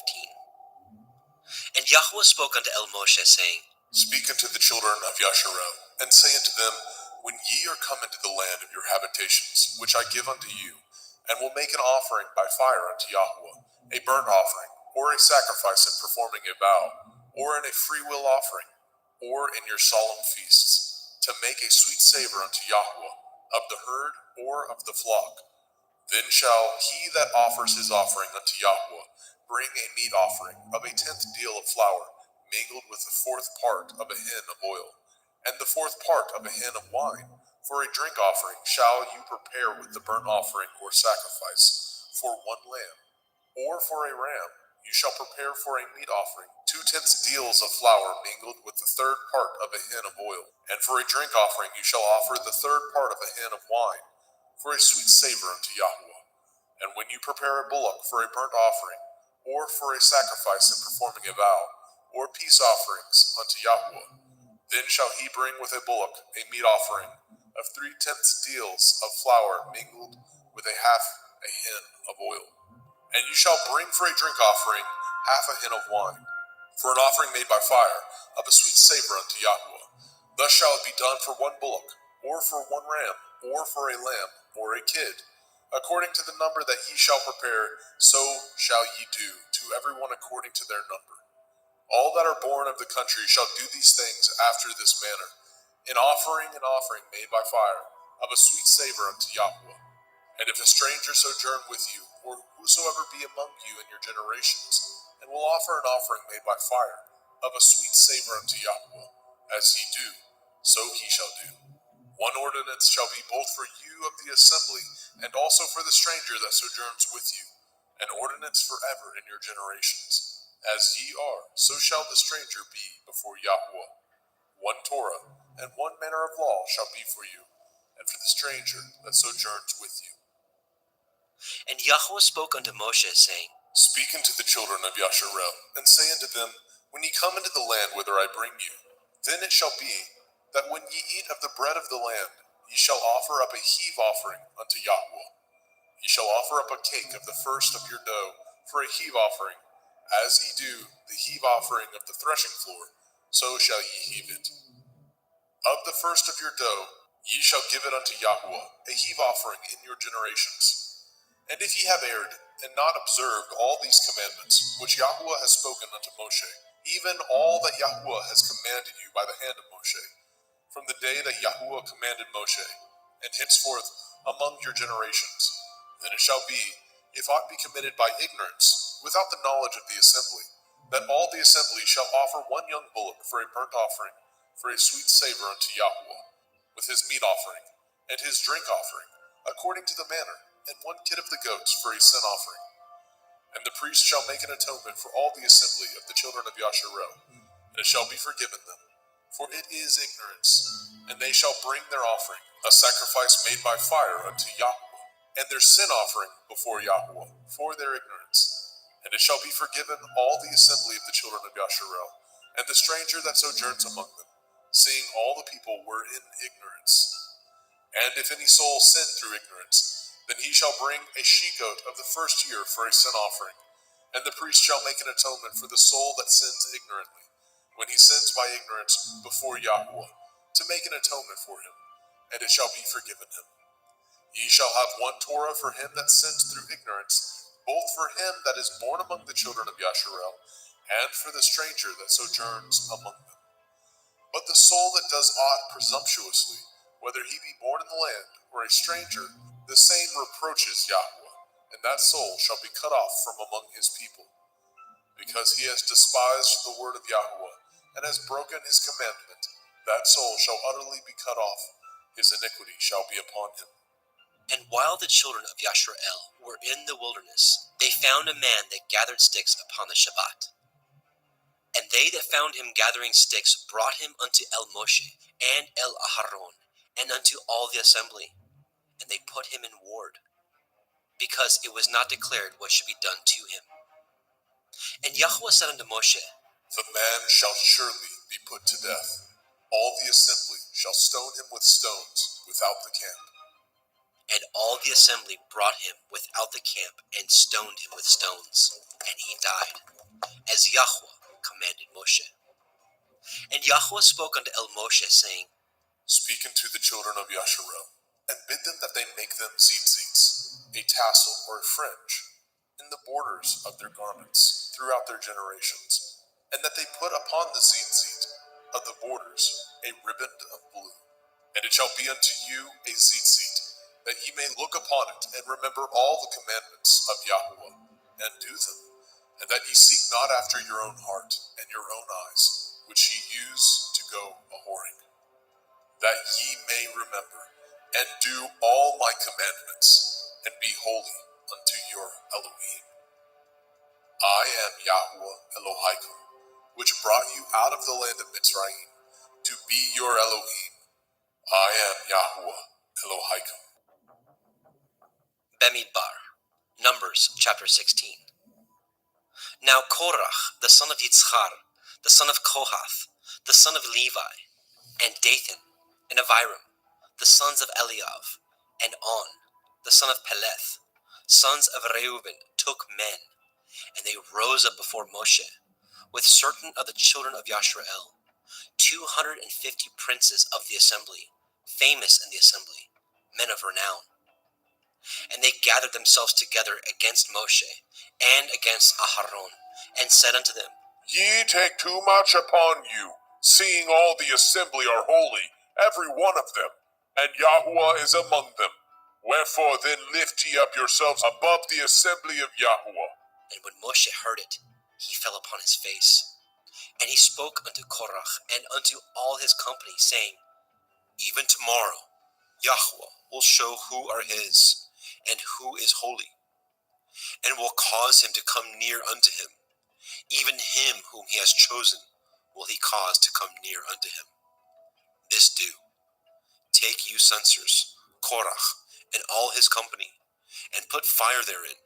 And Yahuwah spoke unto El Moshe, saying, Speak unto the children of Yasharel, and say unto them, When ye are come into the land of your habitations, which I give unto you, and will make an offering by fire unto Yahuwah, a burnt offering, or a sacrifice in performing a vow, or in a freewill offering, or in your solemn feasts, to make a sweet savor unto Yahuwah, of the herd or of the flock, then shall he that offers his offering unto Yahuwah bring a meat offering of a 10th deal of flour, mingled with the 4th part of a hin of oil, and the 4th part of a hin of wine. For a drink offering shall you prepare with the burnt offering or sacrifice, for 1 lamb, or for a ram you shall prepare for a meat offering 2/10 deals of flour mingled with the 3rd part of a hin of oil, and for a drink offering you shall offer the 3rd part of a hin of wine, for a sweet savor unto Yahuwah. And when you prepare a bullock for a burnt offering, or for a sacrifice in performing a vow, or peace offerings unto Yahuwah, then shall he bring with a bullock a meat offering of 3/10 deals of flour mingled with a half a hin of oil. And you shall bring for a drink offering half a hin of wine, for an offering made by fire, of a sweet savor unto Yahuwah. Thus shall it be done for 1 bullock, or for 1 ram, or for a lamb, or a kid. According to the number that ye shall prepare, so shall ye do to every one according to their number. All that are born of the country shall do these things after this manner, an offering made by fire, of a sweet savor unto Yahuwah. And if a stranger sojourn with you, or whosoever be among you in your generations, and will offer an offering made by fire, of a sweet savor unto Yahweh. As ye do, so he shall do. One ordinance shall be both for you of the assembly, and also for the stranger that sojourns with you, an ordinance forever in your generations. As ye are, so shall the stranger be before Yahweh. One Torah and one manner of law shall be for you, and for the stranger that sojourns with you. And Yahweh spoke unto Moshe, saying, Speak unto the children of Yasharel, and say unto them, When ye come into the land whither I bring you, then it shall be, that when ye eat of the bread of the land, ye shall offer up a heave offering unto Yahweh. Ye shall offer up a cake of the first of your dough for a heave offering. As ye do the heave offering of the threshing floor, so shall ye heave it. Of the first of your dough, ye shall give it unto Yahweh, a heave offering in your generations. And if ye have erred, and not observed all these commandments, which Yahweh has spoken unto Moshe, even all that Yahweh has commanded you by the hand of Moshe, from the day that Yahweh commanded Moshe, and henceforth among your generations, then it shall be, if aught be committed by ignorance, without the knowledge of the assembly, that all the assembly shall offer one young bullock for a burnt offering, for a sweet savor unto Yahweh, with his meat offering, and his drink offering, according to the manner, and one kid of the goats for a sin offering. And the priest shall make an atonement for all the assembly of the children of Yasharel, and it shall be forgiven them, for it is ignorance. And they shall bring their offering, a sacrifice made by fire unto Yahweh, and their sin offering before Yahweh, for their ignorance. And it shall be forgiven all the assembly of the children of Yasharel, and the stranger that sojourns among them, seeing all the people were in ignorance. And if any soul sin through ignorance, then he shall bring a she-goat of the first year for a sin offering, and the priest shall make an atonement for the soul that sins ignorantly, when he sins by ignorance before Yahweh, to make an atonement for him, and it shall be forgiven him. Ye shall have one Torah for him that sins through ignorance, both for him that is born among the children of Yasharel, and for the stranger that sojourns among them. But the soul that does aught presumptuously, whether he be born in the land or a stranger, the same reproaches Yahweh, and that soul shall be cut off from among his people. Because he has despised the word of Yahweh, and has broken his commandment, that soul shall utterly be cut off, his iniquity shall be upon him. And while the children of Yasharel were in the wilderness, they found a man that gathered sticks upon the Shabbat. And they that found him gathering sticks brought him unto El Moshe, and El Aharon, and unto all the assembly. And they put him in ward, because it was not declared what should be done to him. And Yahweh said unto Moshe, The man shall surely be put to death. All the assembly shall stone him with stones without the camp. And all the assembly brought him without the camp, and stoned him with stones. And he died, as Yahweh commanded Moshe. And Yahweh spoke unto El Moshe, saying, Speak unto the children of Yasharel, and bid them that they make them tzitzits, a tassel or a fringe, in the borders of their garments throughout their generations, and that they put upon the tzitzit of the borders a riband of blue. And it shall be unto you a tzitzit, that ye may look upon it, and remember all the commandments of Yahweh, and do them, and that ye seek not after your own heart and your own eyes, which ye use to go a-whoring, that ye may remember, and do all my commandments, and be holy unto your Elohim. I am Yahweh Elohim, which brought you out of the land of Mitzrayim, to be your Elohim. I am Yahweh Elohim. Bemidbar, Numbers chapter 16. Now Korach, the son of Yitzchar, the son of Kohath, the son of Levi, and Dathan, and Abiram, the sons of Eliav, and On, the son of Peleth, sons of Reuben, took men, and they rose up before Moshe, with certain of the children of Yasharel, 250 princes of the assembly, famous in the assembly, men of renown. And they gathered themselves together against Moshe, and against Aharon, and said unto them, Ye take too much upon you, seeing all the assembly are holy, every one of them, and Yahweh is among them. Wherefore then lift ye up yourselves above the assembly of Yahweh. And when Moshe heard it, he fell upon his face. And he spoke unto Korach and unto all his company, saying, Even tomorrow Yahweh will show who are his, and who is holy, and will cause him to come near unto him. Even him whom he has chosen will he cause to come near unto him. This do. Take you censers, Korach, and all his company, and put fire therein,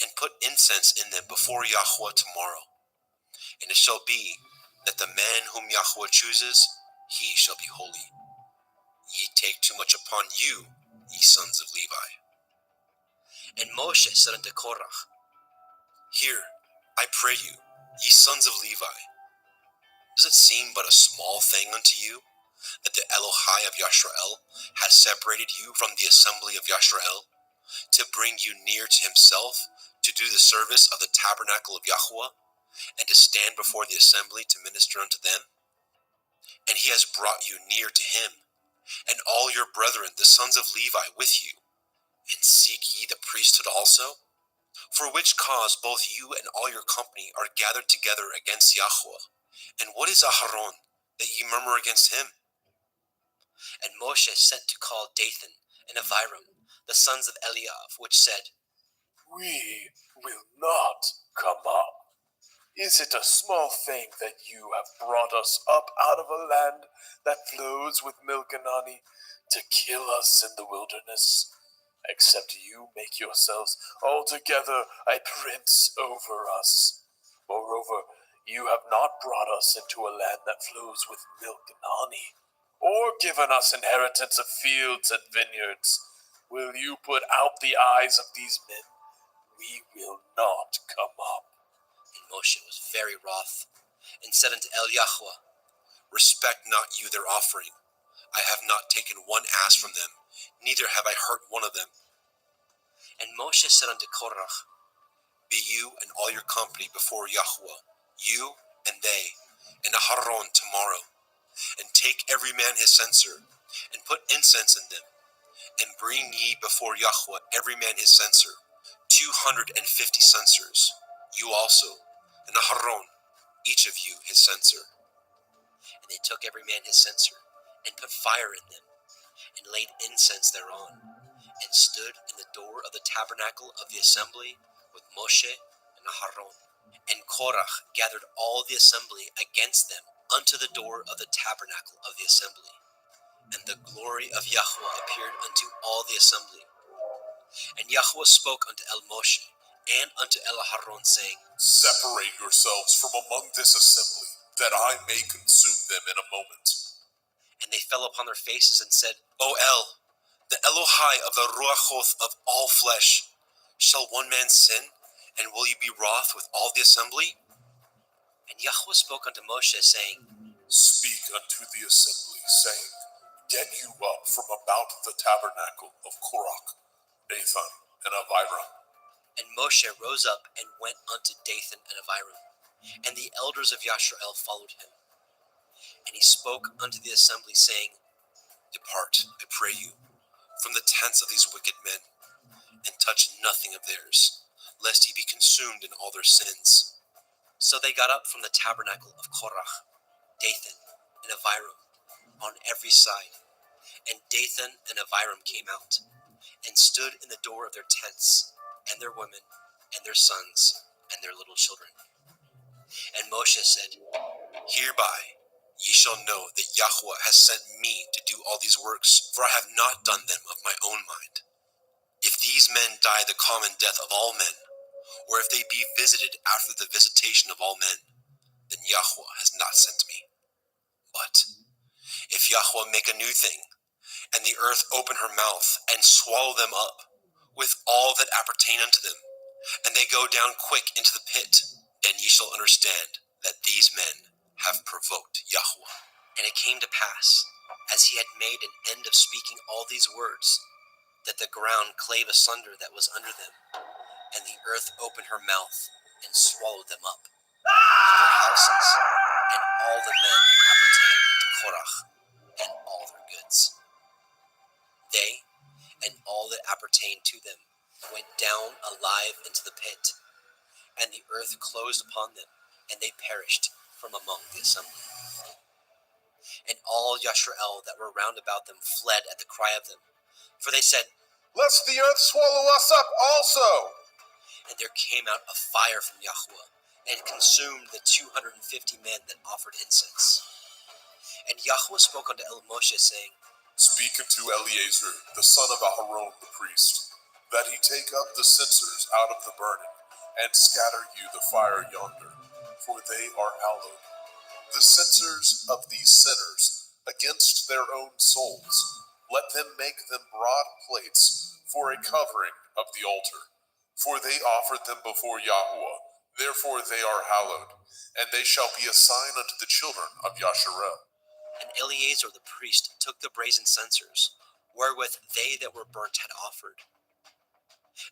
and put incense in them before Yahweh tomorrow. And it shall be that the man whom Yahweh chooses, he shall be holy. Ye take too much upon you, ye sons of Levi. And Moshe said unto Korach, Hear, I pray you, ye sons of Levi, does it seem but a small thing unto you, that the Elohai of Yashrael has separated you from the assembly of Yashrael, to bring you near to himself, to do the service of the tabernacle of Yahweh, and to stand before the assembly to minister unto them? And he has brought you near to him, and all your brethren, the sons of Levi, with you, and seek ye the priesthood also? For which cause both you and all your company are gathered together against Yahweh. And what is Aharon, that ye murmur against him? And Moshe sent to call Dathan and Abiram, the sons of Eliav, which said, We will not come up. Is it a small thing that you have brought us up out of a land that flows with milk and honey to kill us in the wilderness? Except you make yourselves altogether a prince over us. Moreover, you have not brought us into a land that flows with milk and honey, or given us inheritance of fields and vineyards. Will you put out the eyes of these men? We will not come up. And Moshe was very wroth, and said unto Yahweh, Respect not you their offering. I have not taken one ass from them, neither have I hurt one of them. And Moshe said unto Korach, Be you and all your company before Yahweh, you and they, and Aharon tomorrow, and take every man his censer, and put incense in them, and bring ye before Yahweh every man his censer, 250 censers, you also, and Aharon, each of you his censer. And they took every man his censer, and put fire in them, and laid incense thereon, and stood in the door of the tabernacle of the assembly with Moshe and Aharon. And Korach gathered all the assembly against them unto the door of the tabernacle of the assembly. And the glory of Yahweh appeared unto all the assembly. And Yahweh spoke unto Moshe and unto Aharon, saying, Separate yourselves from among this assembly, that I may consume them in a moment. And they fell upon their faces and said, O the Elohai of the Ruachoth of all flesh, shall one man sin, and will ye be wroth with all the assembly? And Yahweh spoke unto Moshe, saying, Speak unto the assembly, saying, Get you up from about the tabernacle of Korach, Dathan, and Abiram. And Moshe rose up and went unto Dathan and Abiram, and the elders of Yashrael followed him. And he spoke unto the assembly, saying, Depart, I pray you, from the tents of these wicked men, and touch nothing of theirs, lest ye be consumed in all their sins. So they got up from the tabernacle of Korach, Dathan, and Abiram, on every side. And Dathan and Abiram came out, and stood in the door of their tents, and their women, and their sons, and their little children. And Moshe said, Hereby ye shall know that Yahweh has sent me to do all these works, for I have not done them of my own mind. If these men die the common death of all men, or if they be visited after the visitation of all men, then Yahweh has not sent me. But if Yahweh make a new thing, and the earth open her mouth, and swallow them up, with all that appertain unto them, and they go down quick into the pit, then ye shall understand that these men have provoked Yahweh. And it came to pass, as he had made an end of speaking all these words, that the ground clave asunder that was under them, and the earth opened her mouth, and swallowed them up, and their houses, and all the men that appertained to Korach, and all their goods. They, and all that appertained to them, went down alive into the pit, and the earth closed upon them, and they perished, from among the assembly. And all Yashrael that were round about them fled at the cry of them, for they said, Lest the earth swallow us up also! And there came out a fire from Yahweh, and consumed the 250 men that offered incense. And Yahweh spoke unto Moshe, saying, Speak unto Eleazar, the son of Aharon the priest, that he take up the censers out of the burning, and scatter you the fire yonder, for they are hallowed. The censers of these sinners against their own souls, let them make them broad plates for a covering of the altar. For they offered them before Yahweh, therefore they are hallowed, and they shall be a sign unto the children of Yasharel. And Eleazar the priest took the brazen censers, wherewith they that were burnt had offered.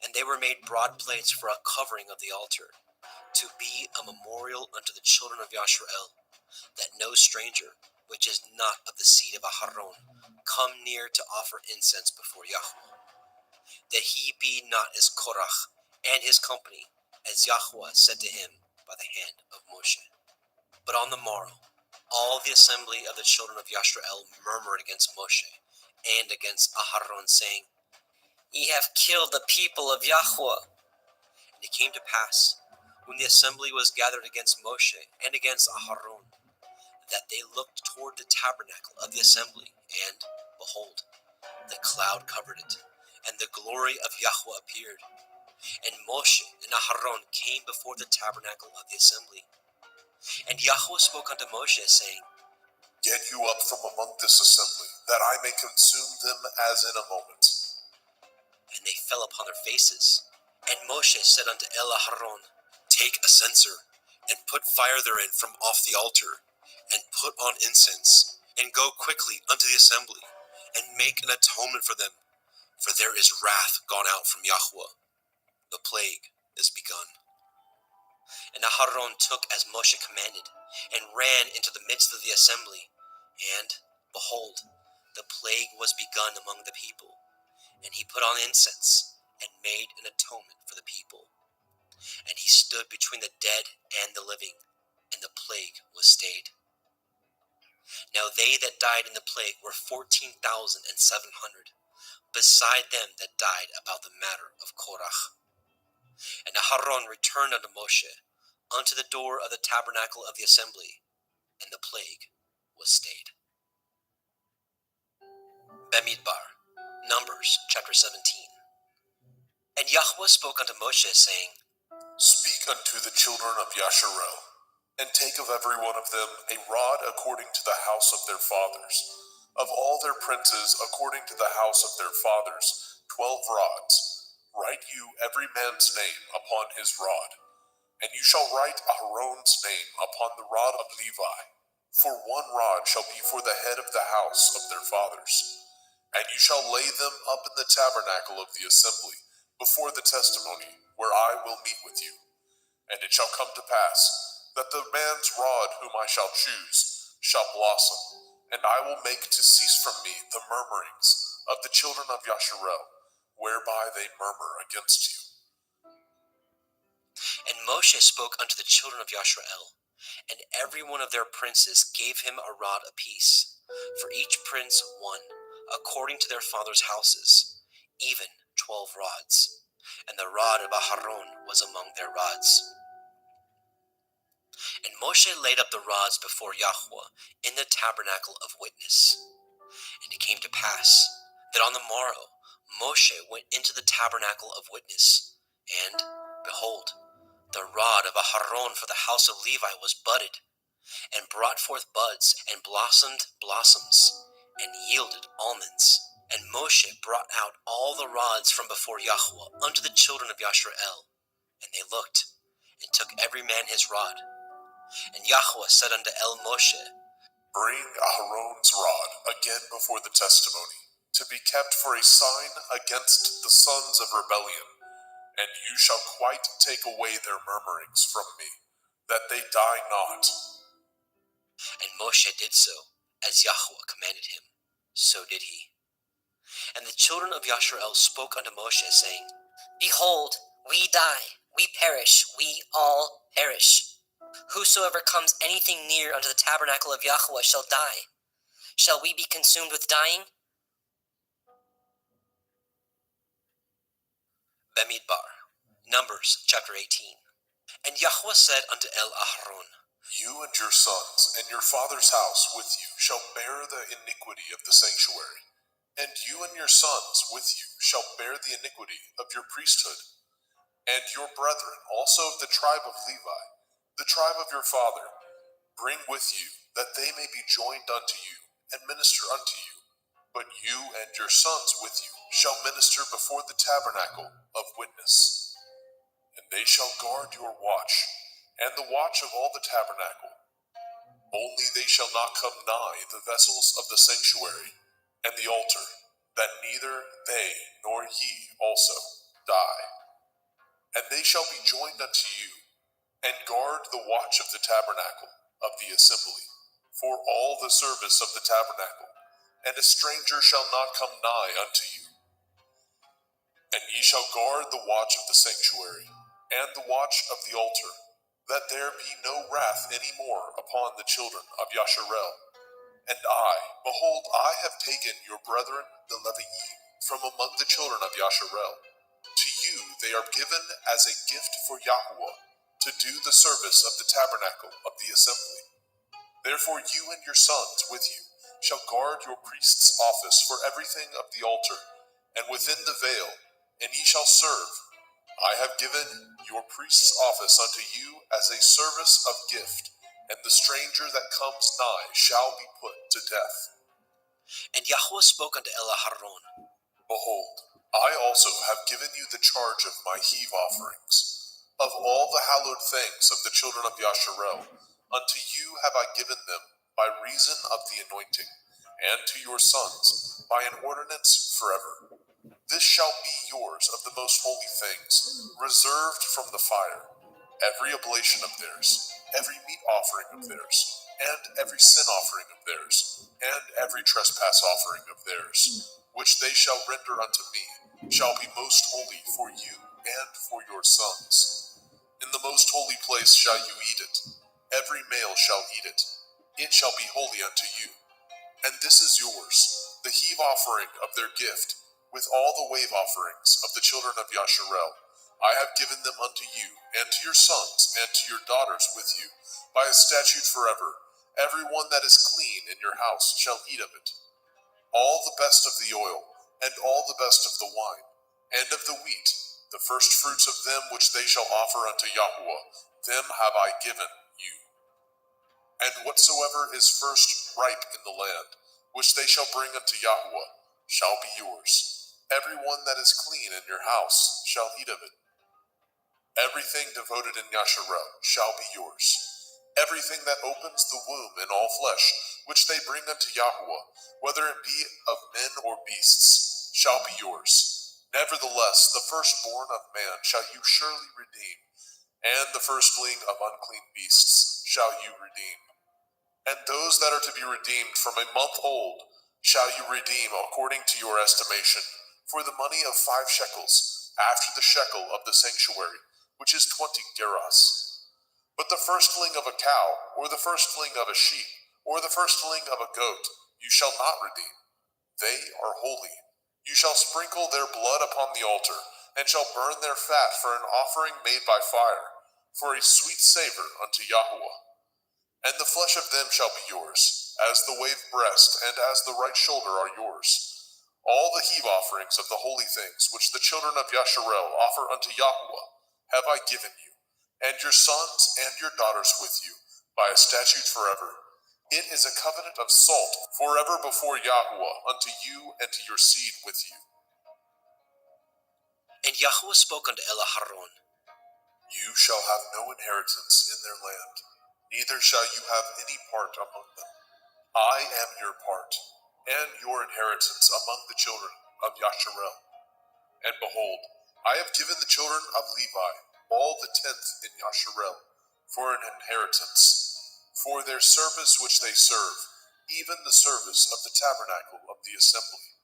And they were made broad plates for a covering of the altar, to be a memorial unto the children of Yasharel, that no stranger, which is not of the seed of Aharon, come near to offer incense before Yahweh, that he be not as Korach and his company, as Yahweh said to him by the hand of Moshe. But on the morrow, all the assembly of the children of Yashrael murmured against Moshe and against Aharon, saying, Ye have killed the people of Yahweh. And it came to pass, when the assembly was gathered against Moshe and against Aharon, that they looked toward the tabernacle of the assembly, and, behold, the cloud covered it, and the glory of Yahweh appeared. And Moshe and Aharon came before the tabernacle of the assembly. And Yahweh spoke unto Moshe, saying, Get you up from among this assembly, that I may consume them as in a moment. And they fell upon their faces. And Moshe said unto Aharon, Take a censer, and put fire therein from off the altar, and put on incense, and go quickly unto the assembly, and make an atonement for them, for there is wrath gone out from Yahweh. The plague is begun. And Aharon took as Moshe commanded, and ran into the midst of the assembly, and, behold, the plague was begun among the people. And he put on incense, and made an atonement for the people. And he stood between the dead and the living, and the plague was stayed. Now they that died in the plague were 14,700, beside them that died about the matter of Korach. And Aharon returned unto Moshe, unto the door of the tabernacle of the assembly, and the plague was stayed. Bemidbar, Numbers chapter 17. And Yahweh spoke unto Moshe, saying, Speak unto the children of Yasharel, and take of every one of them a rod according to the house of their fathers. Of all their princes according to the house of their fathers, 12 rods. Write you every man's name upon his rod. And you shall write Aharon's name upon the rod of Levi. For one rod shall be for the head of the house of their fathers. And you shall lay them up in the tabernacle of the assembly, before the testimony, where I will meet with you. And it shall come to pass, that the man's rod whom I shall choose shall blossom, and I will make to cease from me the murmurings of the children of Yasharel, whereby they murmur against you. And Moshe spoke unto the children of Yashrael, and every one of their princes gave him a rod apiece, for each prince one, according to their fathers' houses, even 12 rods. And the rod of Aharon was among their rods. And Moshe laid up the rods before Yahweh in the tabernacle of witness. And it came to pass that on the morrow Moshe went into the tabernacle of witness, and, behold, the rod of Aharon for the house of Levi was budded, and brought forth buds, and blossomed blossoms, and yielded almonds. And Moshe brought out all the rods from before Yahweh unto the children of Yashrael. And they looked, and took every man his rod. And Yahweh said unto Moshe, Bring Aharon's rod again before the testimony, to be kept for a sign against the sons of rebellion. And you shall quite take away their murmurings from me, that they die not. And Moshe did so, as Yahweh commanded him. So did he. And the children of Yashrael spoke unto Moshe, saying, Behold, we die, we perish, we all perish. Whosoever comes anything near unto the tabernacle of Yahweh shall die. Shall we be consumed with dying? Bamidbar, Numbers chapter 18. And Yahweh said unto Aharon, You and your sons and your father's house with you shall bear the iniquity of the sanctuary, and you and your sons with you shall bear the iniquity of your priesthood, and your brethren also of the tribe of Levi, the tribe of your father, bring with you, that they may be joined unto you, and minister unto you. But you and your sons with you shall minister before the tabernacle of witness. And they shall guard your watch, and the watch of all the tabernacle. Only they shall not come nigh the vessels of the sanctuary, and the altar, that neither they nor ye also die. And they shall be joined unto you, and guard the watch of the tabernacle of the assembly, for all the service of the tabernacle, and a stranger shall not come nigh unto you. And ye shall guard the watch of the sanctuary, and the watch of the altar, that there be no wrath any more upon the children of Yasharel. And behold, I have taken your brethren the Leviim from among the children of Yasharel. To you they are given as a gift for Yahuwah, to do the service of the tabernacle of the assembly. Therefore you and your sons with you shall guard your priest's office for everything of the altar, and within the veil, and ye shall serve. I have given your priest's office unto you as a service of gift, and the stranger that comes nigh shall be put to death. And Yahweh spoke unto Aharon, Behold, I also have given you the charge of my heave offerings. Of all the hallowed things of the children of Yasharel, unto you have I given them by reason of the anointing, and to your sons by an ordinance forever. This shall be yours of the most holy things, reserved from the fire, every oblation of theirs, every meat offering of theirs, and every sin offering of theirs, and every trespass offering of theirs, which they shall render unto me, shall be most holy for you and for your sons. In the most holy place shall you eat it, every male shall eat it, it shall be holy unto you. And this is yours, the heave offering of their gift, with all the wave offerings of the children of Yasharel. I have given them unto you, and to your sons, and to your daughters with you, by a statute forever. Every one that is clean in your house shall eat of it. All the best of the oil, and all the best of the wine, and of the wheat, the first fruits of them which they shall offer unto Yahuwah, them have I given you. And whatsoever is first ripe in the land, which they shall bring unto Yahuwah, shall be yours. Every one that is clean in your house shall eat of it. Everything devoted in Yasharel shall be yours. Everything that opens the womb in all flesh, which they bring unto Yahuwah, whether it be of men or beasts, shall be yours. Nevertheless, the firstborn of man shall you surely redeem, and the firstling of unclean beasts shall you redeem. And those that are to be redeemed from a month old shall you redeem according to your estimation, for the money of 5 shekels, after the shekel of the sanctuary, which is 20 gerahs. But the firstling of a cow, or the firstling of a sheep, or the firstling of a goat, you shall not redeem. They are holy. You shall sprinkle their blood upon the altar, and shall burn their fat for an offering made by fire, for a sweet savor unto Yahuwah. And the flesh of them shall be yours, as the wave breast and as the right shoulder are yours. All the heave offerings of the holy things which the children of Yasharel offer unto Yahuwah have I given you, and your sons and your daughters with you, by a statute forever. It is a covenant of salt forever before Yahuwah unto you and to your seed with you. And Yahweh spoke unto Aharon, You shall have no inheritance in their land, neither shall you have any part among them. I am your part, and your inheritance among the children of Yasharel. And behold, I have given the children of Levi all the 10th in Yasharel for an inheritance, for their service which they serve, even the service of the tabernacle of the assembly.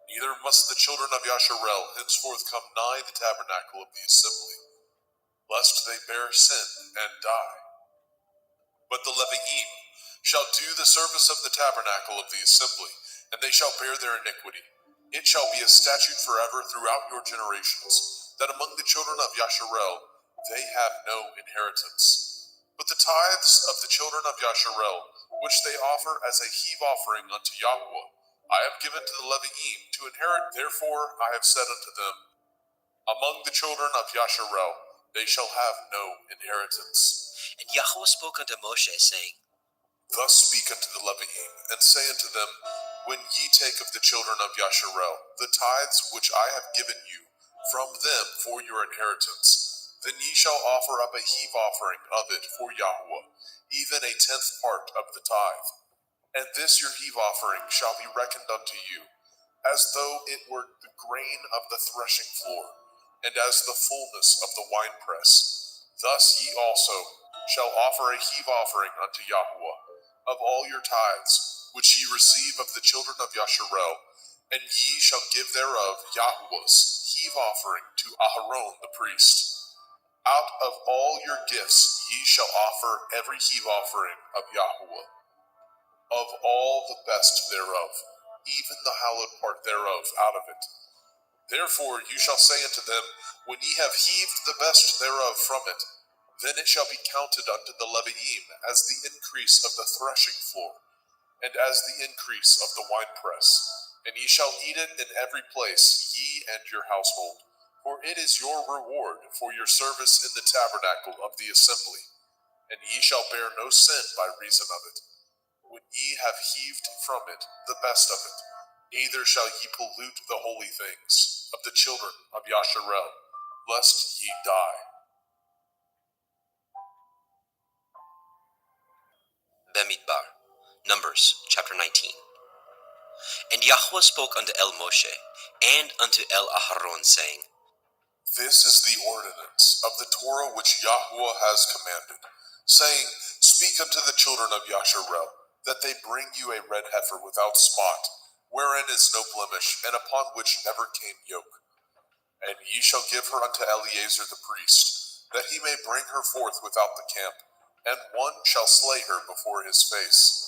Neither must the children of Yasharel henceforth come nigh the tabernacle of the assembly, lest they bear sin and die. But the Leviim shall do the service of the tabernacle of the assembly, and they shall bear their iniquity. It shall be a statute forever throughout your generations, that among the children of Yasharel they have no inheritance. But the tithes of the children of Yasharel, which they offer as a heave offering unto Yahweh, I have given to the Leviim to inherit. Therefore I have said unto them, among the children of Yasharel they shall have no inheritance. And Yahweh spoke unto Moshe, saying, Thus speak unto the Leviim, and say unto them, when ye take of the children of Yasharel the tithes which I have given you from them for your inheritance, then ye shall offer up a heave offering of it for Yahweh, even a 10th part of the tithe. And this your heave offering shall be reckoned unto you, as though it were the grain of the threshing floor, and as the fullness of the winepress. Thus ye also shall offer a heave offering unto Yahweh, of all your tithes, which ye receive of the children of Yasharel, and ye shall give thereof Yahweh's heave offering to Aharon the priest. Out of all your gifts ye shall offer every heave offering of Yahweh, of all the best thereof, even the hallowed part thereof out of it. Therefore you shall say unto them, when ye have heaved the best thereof from it, then it shall be counted unto the Leviim as the increase of the threshing floor, and as the increase of the winepress. And ye shall eat it in every place, ye and your household, for it is your reward for your service in the tabernacle of the assembly. And ye shall bear no sin by reason of it. When ye have heaved from it the best of it, neither shall ye pollute the holy things of the children of Yasharel, lest ye die. Bemidbar, Numbers, chapter 19. And Yahweh spoke unto El Moshe, and unto El Aharon, saying, This is the ordinance of the Torah which Yahweh has commanded, saying, Speak unto the children of Yasharel, that they bring you a red heifer without spot, wherein is no blemish, and upon which never came yoke. And ye shall give her unto Eleazar the priest, that he may bring her forth without the camp, and one shall slay her before his face.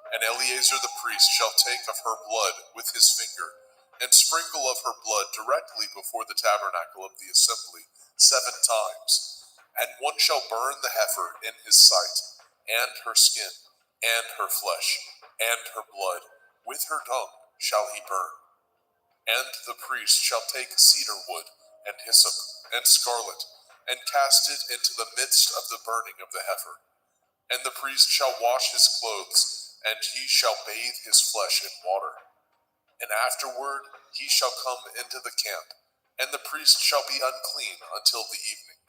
And Eleazar the priest shall take of her blood with his finger, and sprinkle of her blood directly before the tabernacle of the assembly 7 times. And one shall burn the heifer in his sight, and her skin, and her flesh, and her blood, with her dung shall he burn. And the priest shall take cedar wood, and hyssop, and scarlet, and cast it into the midst of the burning of the heifer. And the priest shall wash his clothes, and he shall bathe his flesh in water. And afterward he shall come into the camp, and the priest shall be unclean until the evening.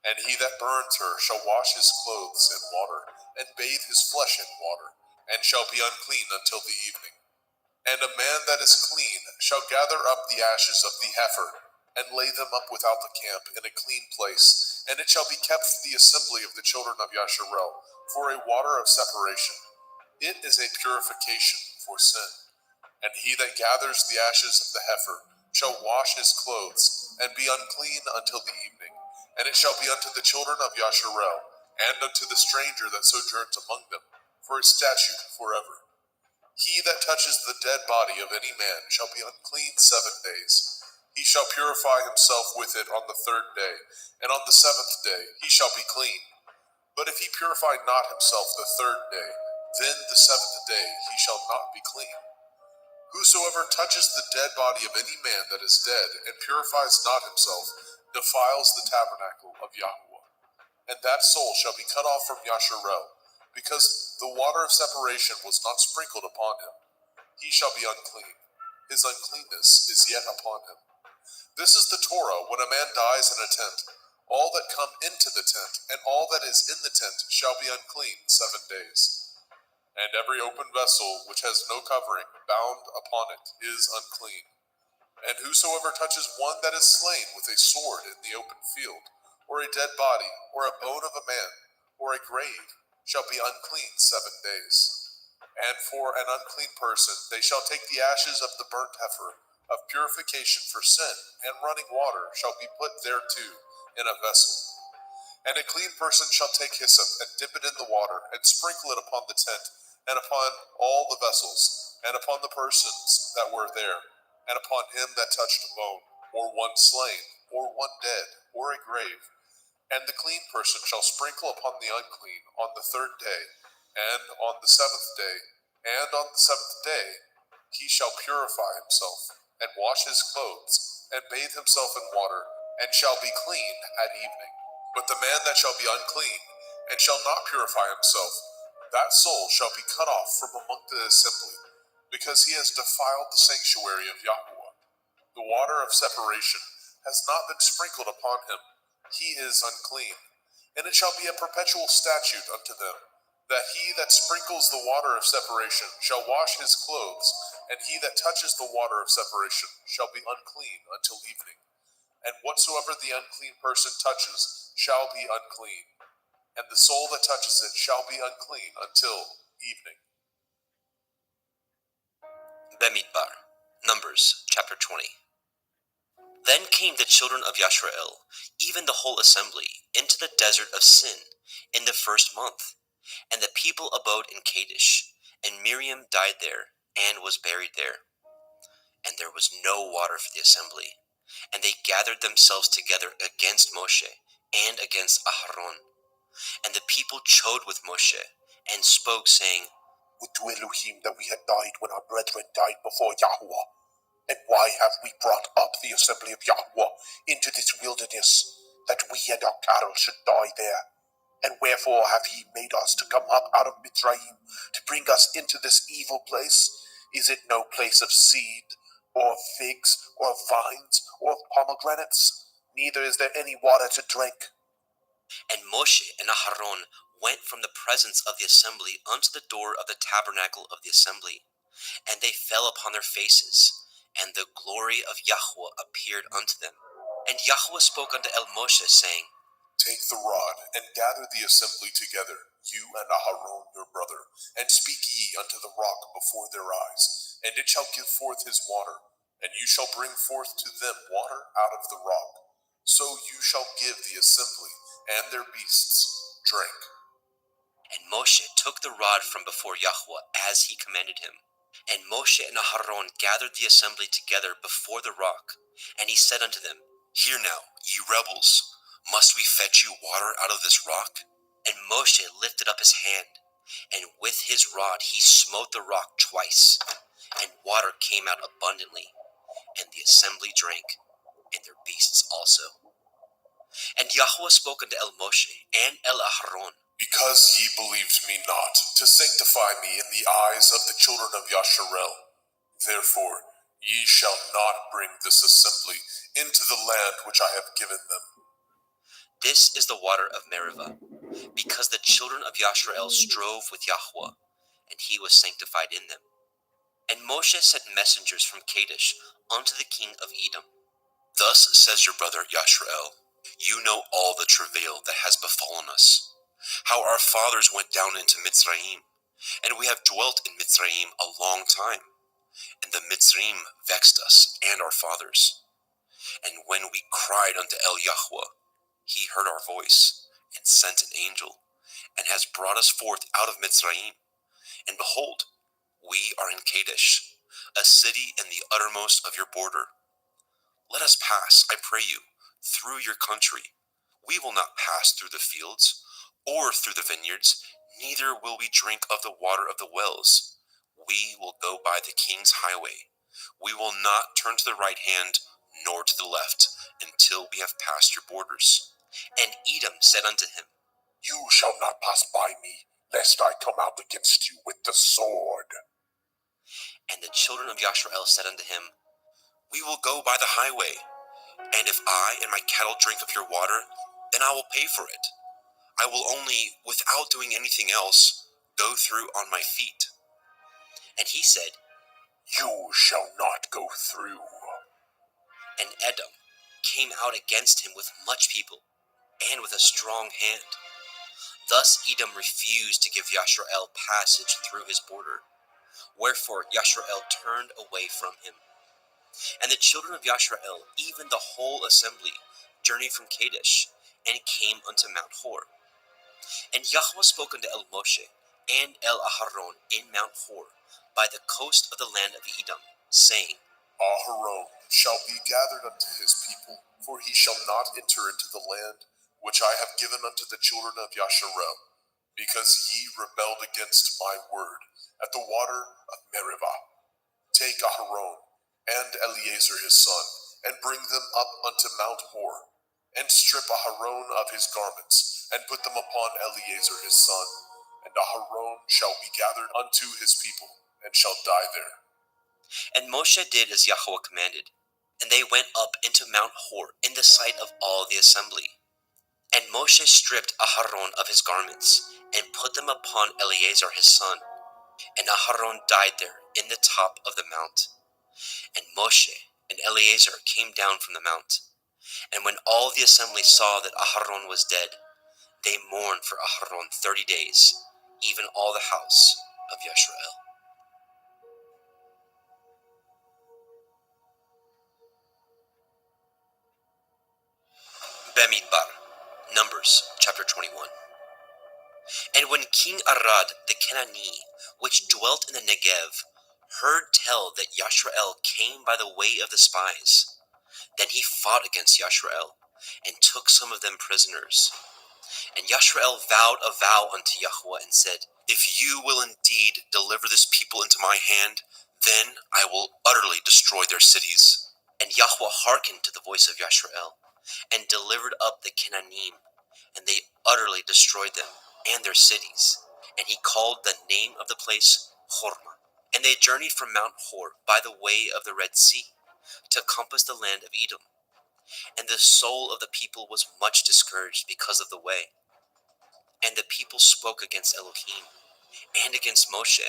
And he that burns her shall wash his clothes in water, and bathe his flesh in water, and shall be unclean until the evening. And a man that is clean shall gather up the ashes of the heifer, and lay them up without the camp in a clean place, and it shall be kept for the assembly of the children of Yasharel, for a water of separation. It is a purification for sin. And he that gathers the ashes of the heifer shall wash his clothes, and be unclean until the evening. And it shall be unto the children of Yasharel, and unto the stranger that sojourns among them, for a statute forever. He that touches the dead body of any man shall be unclean 7 days. He shall purify himself with it on the 3rd day, and on the 7th day he shall be clean. But if he purify not himself the 3rd day, then the 7th day he shall not be clean. Whosoever touches the dead body of any man that is dead, and purifies not himself, defiles the tabernacle of Yahweh. And that soul shall be cut off from Yasharel, because the water of separation was not sprinkled upon him. He shall be unclean. His uncleanness is yet upon him. This is the Torah when a man dies in a tent. All that come into the tent, and all that is in the tent, shall be unclean 7 days. And every open vessel which has no covering bound upon it is unclean. And whosoever touches one that is slain with a sword in the open field, or a dead body, or a bone of a man, or a grave, shall be unclean 7 days. And for an unclean person they shall take the ashes of the burnt heifer of purification for sin, and running water shall be put thereto in a vessel. And a clean person shall take hyssop, and dip it in the water, and sprinkle it upon the tent, and upon all the vessels, and upon the persons that were there, and upon him that touched a bone, or one slain, or one dead, or a grave. And the clean person shall sprinkle upon the unclean on the third day, and on the seventh day, and on the seventh day he shall purify himself, and wash his clothes, and bathe himself in water, and shall be clean at evening. But the man that shall be unclean, and shall not purify himself, that soul shall be cut off from among the assembly, because he has defiled the sanctuary of Yahweh. The water of separation has not been sprinkled upon him. He is unclean. And it shall be a perpetual statute unto them, that he that sprinkles the water of separation shall wash his clothes, and he that touches the water of separation shall be unclean until evening. And whatsoever the unclean person touches shall be unclean, and the soul that touches it shall be unclean until evening. Bemidbar, Numbers chapter 20. Then came the children of Yashrael, even the whole assembly, into the desert of Sin in the first month. And the people abode in Kadesh, and Miriam died there, and was buried there. And there was no water for the assembly. And they gathered themselves together against Moshe, and against Aharon. And the people chode with Moshe, and spoke, saying, Would to Elohim that we had died when our brethren died before Yahweh. And why have we brought up the assembly of Yahweh into this wilderness, that we and our cattle should die there? And wherefore have he made us to come up out of Mitzrayim, to bring us into this evil place? Is it no place of seed, or of figs, or of vines, or of pomegranates? Neither is there any water to drink. And Moshe and Aharon went from the presence of the assembly unto the door of the tabernacle of the assembly. And they fell upon their faces, and the glory of Yahweh appeared unto them. And Yahweh spoke unto Moshe, saying, Take the rod, and gather the assembly together, you and Aharon your brother, and speak ye unto the rock before their eyes, and it shall give forth his water, and you shall bring forth to them water out of the rock. So you shall give the assembly and their beasts drink. And Moshe took the rod from before Yahweh, as he commanded him. And Moshe and Aharon gathered the assembly together before the rock. And he said unto them, Hear now, ye rebels, must we fetch you water out of this rock? And Moshe lifted up his hand, and with his rod he smote the rock twice, and water came out abundantly, and the assembly drank, and their beasts also. And Yahweh spoke unto Moshe and Aharon, Because ye believed me not, to sanctify me in the eyes of the children of Yasharel, therefore ye shall not bring this assembly into the land which I have given them. This is the water of Meribah, because the children of Yashrael strove with Yahweh, and he was sanctified in them. And Moshe sent messengers from Kadesh unto the king of Edom. Thus says your brother Yashrael, You know all the travail that has befallen us, how our fathers went down into Mitzrayim, and we have dwelt in Mitzrayim a long time, and the Mitzrayim vexed us and our fathers. And when we cried unto Yahweh, he heard our voice, and sent an angel, and has brought us forth out of Mitzrayim. And behold, we are in Kadesh, a city in the uttermost of your border. Let us pass, I pray you, through your country. We will not pass through the fields, or through the vineyards, neither will we drink of the water of the wells. We will go by the king's highway. We will not turn to the right hand, nor to the left, until we have passed your borders. And Edom said unto him, You shall not pass by me, lest I come out against you with the sword. And the children of Yashrael said unto him, We will go by the highway, and if I and my cattle drink of your water, then I will pay for it. I will only, without doing anything else, go through on my feet. And he said, You shall not go through. And Edom came out against him with much people, and with a strong hand. Thus Edom refused to give Yashrael passage through his border. Wherefore Yashrael turned away from him. And the children of Yashrael, even the whole assembly, journeyed from Kadesh, and came unto Mount Hor. And Yahweh spoke unto El Moshe and El Aharon in Mount Hor, by the coast of the land of Edom, saying, Aharon shall be gathered unto his people, for he shall not enter into the land which I have given unto the children of Yasharel, because ye rebelled against my word at the water of Meribah. Take Aharon and Eleazar his son, and bring them up unto Mount Hor, and strip Aharon of his garments, and put them upon Eleazar his son, and Aharon shall be gathered unto his people, and shall die there. And Moshe did as Yahweh commanded, and they went up into Mount Hor in the sight of all the assembly. And Moshe stripped Aharon of his garments, and put them upon Eleazar his son, and Aharon died there in the top of the mount. And Moshe and Eleazar came down from the mount. And when all the assembly saw that Aharon was dead, they mourned for Aharon 30 days, even all the house of Yashrael. Bamidbar, Numbers chapter 21. And when King Arad the Canaanite, which dwelt in the Negev, heard tell that Yashrael came by the way of the spies, then he fought against Yashrael, and took some of them prisoners. And Yashrael vowed a vow unto Yahweh, and said, If you will indeed deliver this people into my hand, then I will utterly destroy their cities. And Yahweh hearkened to the voice of Yashrael, and delivered up the Canaanim, and they utterly destroyed them and their cities. And he called the name of the place Hormah. And they journeyed from Mount Hor by the way of the Red Sea, to compass the land of Edom. And the soul of the people was much discouraged because of the way. And the people spoke against Elohim, and against Moshe.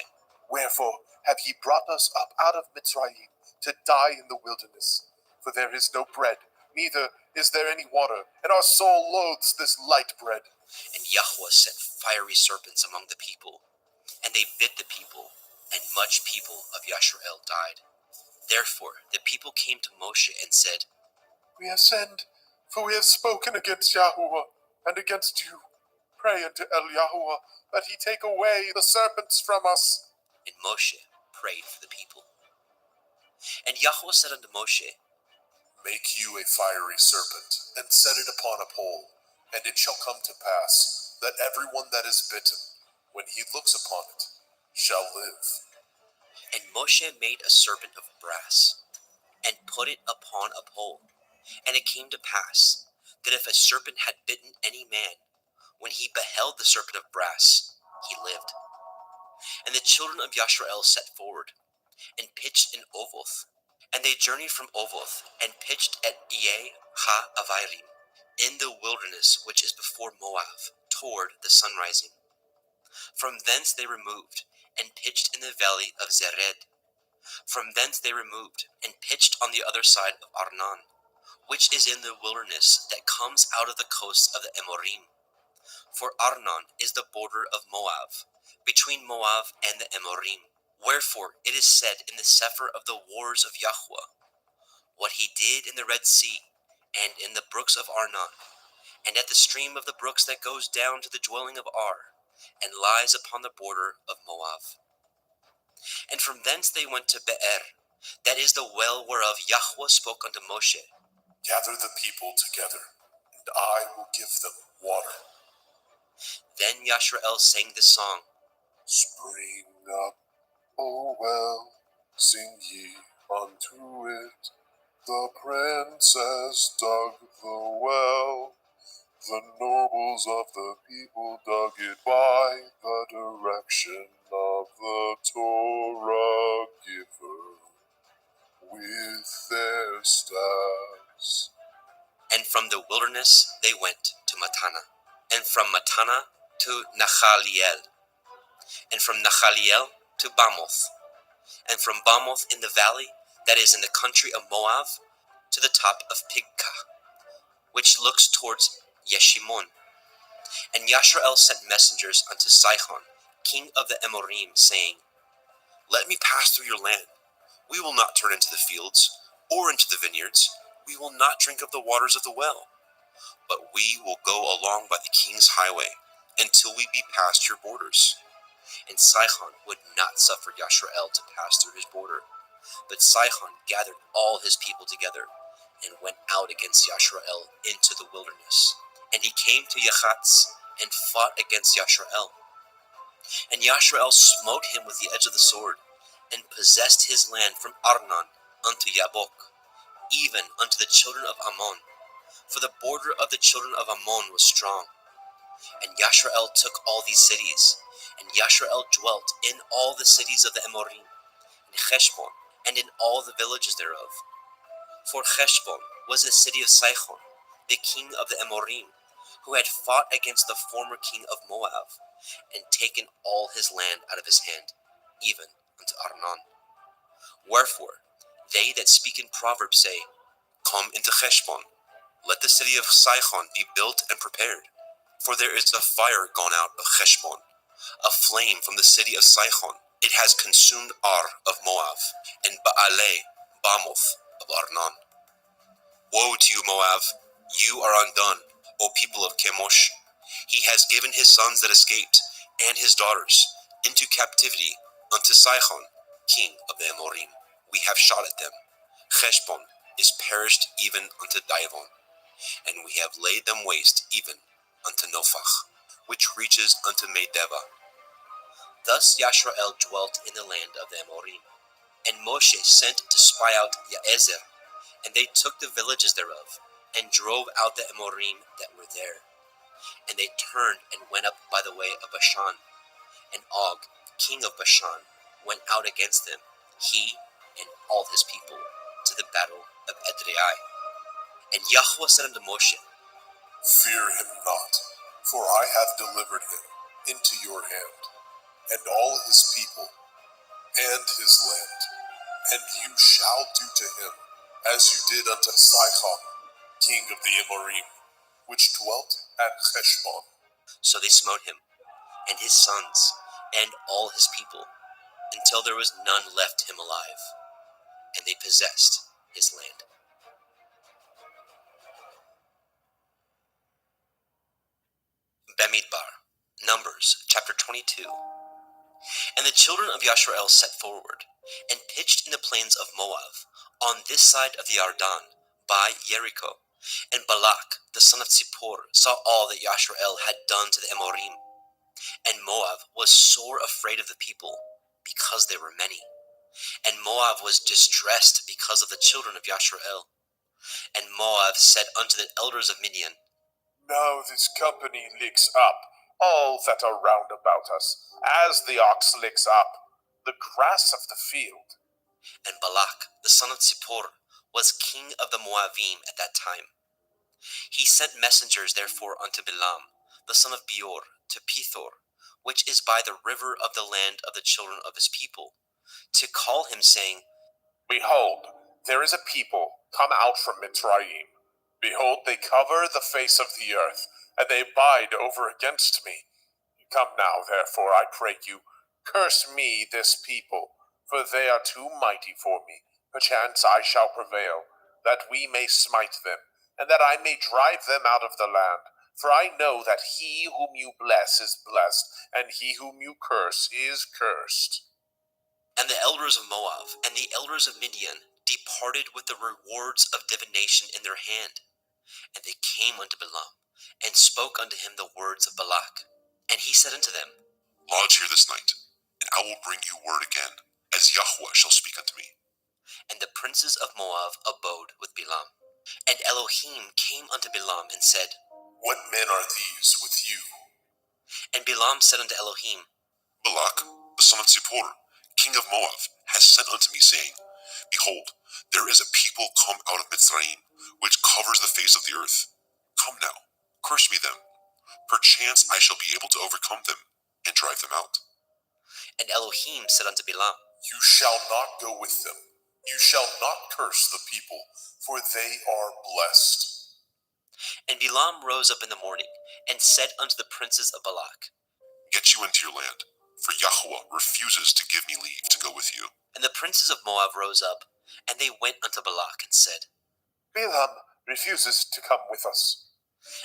Wherefore have ye brought us up out of Mitzrayim to die in the wilderness? For there is no bread, neither is there any water, and our soul loathes this light bread. And Yahweh set fiery serpents among the people, and they bit the people, and much people of Yashrael died. Therefore the people came to Moshe and said, We have sinned, for we have spoken against Yahuwah and against you. Pray unto El Yahuwah that he take away the serpents from us. And Moshe prayed for the people. And Yahweh said unto Moshe, Make you a fiery serpent, and set it upon a pole, and it shall come to pass that everyone that is bitten, when he looks upon it, shall live. And Moshe made a serpent of brass, and put it upon a pole. And it came to pass, that if a serpent had bitten any man, when he beheld the serpent of brass, he lived. And the children of Yashrael set forward, and pitched in Ovoth. And they journeyed from Ovoth, and pitched at Iye ha-Avairim, in the wilderness which is before Moab, toward the sunrising. From thence they removed, and pitched in the valley of Zered. From thence they removed, and pitched on the other side of Arnon, which is in the wilderness that comes out of the coast of the Amorim. For Arnon is the border of Moab, between Moab and the Amorim. Wherefore it is said in the Sefer of the wars of Yahweh, what he did in the Red Sea, and in the brooks of Arnon, and at the stream of the brooks that goes down to the dwelling of Ar, and lies upon the border of Moab. And from thence they went to Be'er, that is the well whereof Yahweh spoke unto Moshe. Gather the people together, and I will give them water. Then Yashrael sang this song. Spring up, O well, sing ye unto it. The princess dug the well. The nobles of the people dug it by the direction of the Torah giver with their staffs. And from the wilderness they went to Matana, and from Matana to Nachaliel, and from Nachaliel to Bamoth, and from Bamoth in the valley that is in the country of Moab to the top of Pigkah, which looks towards Yeshimon. And Yashrael sent messengers unto Sihon, king of the Amorim, saying, Let me pass through your land. We will not turn into the fields, or into the vineyards. We will not drink of the waters of the well. but we will go along by the king's highway until we be past your borders. And Sihon would not suffer Yashrael to pass through his border. But Sihon gathered all his people together and went out against Yashrael into the wilderness. And he came to Yachatz and fought against Yashrael. And Yashrael smote him with the edge of the sword, and possessed his land from Arnon unto Yabok, even unto the children of Ammon. For the border of the children of Ammon was strong. And Yashrael took all these cities, and Yashrael dwelt in all the cities of the Amorim, in Heshbon, and in all the villages thereof. For Heshbon was the city of Sihon, the king of the Amorim, who had fought against the former king of Moab, and taken all his land out of his hand, even unto Arnon. Wherefore, they that speak in Proverbs say, Come into Heshbon, let the city of Sihon be built and prepared. For there is a fire gone out of Heshbon, a flame from the city of Sihon. It has consumed Ar of Moab, and Baale Bamoth of Arnon. Woe to you, Moab! You are undone, O people of Chemosh. He has given his sons that escaped, and his daughters, into captivity unto Sihon, king of the Amorim. We have shot at them. Heshbon is perished even unto Dibon, and we have laid them waste even unto Nophach, which reaches unto Medeba. Thus Yashrael dwelt in the land of the Amorim. And Moshe sent to spy out Yaezer, and they took the villages thereof, and drove out the Amorim that were there. And they turned and went up by the way of Bashan. And Og, king of Bashan, went out against them, he and all his people, to the battle of Edrei. And Yahweh said unto Moshe, Fear him not, for I have delivered him into your hand, and all his people, and his land. And you shall do to him as you did unto Sihon, king of the Amorim, which dwelt at Heshbon. So they smote him, and his sons, and all his people, until there was none left him alive, and they possessed his land. Bamidbar, Numbers, chapter 22. And the children of Yashrael set forward, and pitched in the plains of Moab, on this side of the Yarden, by Jericho. And Balak, the son of Zippor, saw all that Yashrael had done to the Amorim. And Moab was sore afraid of the people, because they were many. And Moab was distressed because of the children of Yashrael. And Moab said unto the elders of Midian, Now this company licks up all that are round about us, as the ox licks up the grass of the field. And Balak, the son of Zippor, was king of the Moabim at that time. He sent messengers therefore unto Bilam, the son of Beor, to Pethor, which is by the river of the land of the children of his people, to call him, saying, Behold, there is a people come out from Mitzrayim. Behold, they cover the face of the earth, and they abide over against me. Come now, therefore, I pray you, curse me this people, for they are too mighty for me. Perchance I shall prevail, that we may smite them, and that I may drive them out of the land. For I know that he whom you bless is blessed, and he whom you curse is cursed. And the elders of Moab and the elders of Midian departed with the rewards of divination in their hand. And they came unto Bilam, and spoke unto him the words of Balak. And he said unto them, Lodge here this night, and I will bring you word again, as Yahweh shall speak unto me. And the princes of Moab abode with Bilam. And Elohim came unto Bilam and said, What men are these with you? And Bilam said unto Elohim, Balak, the son of Zippor, king of Moab, has sent unto me, saying, Behold, there is a people come out of Mitzrayim, which covers the face of the earth. Come now, curse me them. Perchance I shall be able to overcome them, and drive them out. And Elohim said unto Bilam, You shall not go with them. You shall not curse the people, for they are blessed. And Bilam rose up in the morning, and said unto the princes of Balak, Get you into your land, for Yahweh refuses to give me leave to go with you. And the princes of Moab rose up, and they went unto Balak, and said, Bilam refuses to come with us.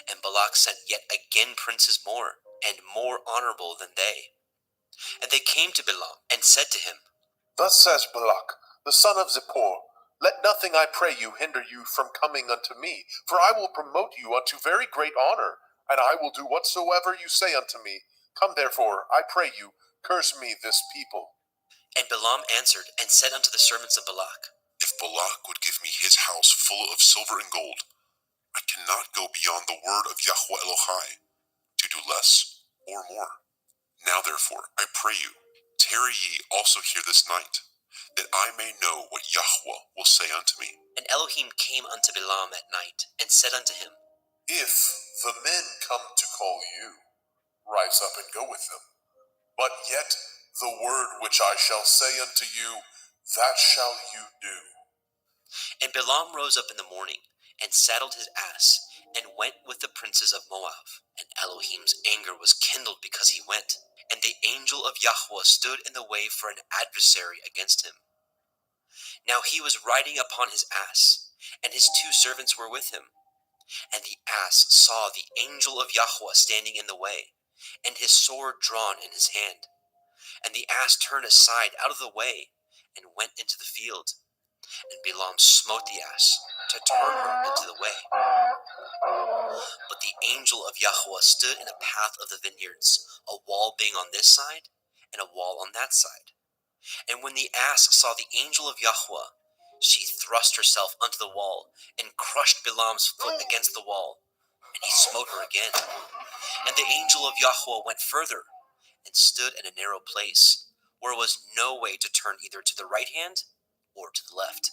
And Balak sent yet again princes more, and more honorable than they. And they came to Balaam, and said to him, Thus says Balak, the son of Zippor, let nothing, I pray you, hinder you from coming unto me, for I will promote you unto very great honor, and I will do whatsoever you say unto me. Come therefore, I pray you, curse me this people. And Balaam answered, and said unto the servants of Balak, If Balak would give me his house full of silver and gold, I cannot go beyond the word of Yahweh Elohai to do less or more. Now therefore, I pray you, tarry ye also here this night, that I may know what Yahweh will say unto me. And Elohim came unto Balaam at night, and said unto him, If the men come to call you, rise up and go with them. But yet the word which I shall say unto you, that shall you do. And Balaam rose up in the morning, and saddled his ass, and went with the princes of Moab. And Elohim's anger was kindled because he went. And the angel of Yahweh stood in the way for an adversary against him. Now he was riding upon his ass, and his 2 servants were with him. And the ass saw the angel of Yahweh standing in the way, and his sword drawn in his hand. And the ass turned aside out of the way, and went into the field. And Balaam smote the ass, to turn her into the way. But the angel of Yahweh stood in a path of the vineyards, a wall being on this side, and a wall on that side. And when the ass saw the angel of Yahweh, she thrust herself unto the wall, and crushed Balaam's foot against the wall, and he smote her again. And the angel of Yahweh went further, and stood in a narrow place, where was no way to turn either to the right hand or to the left.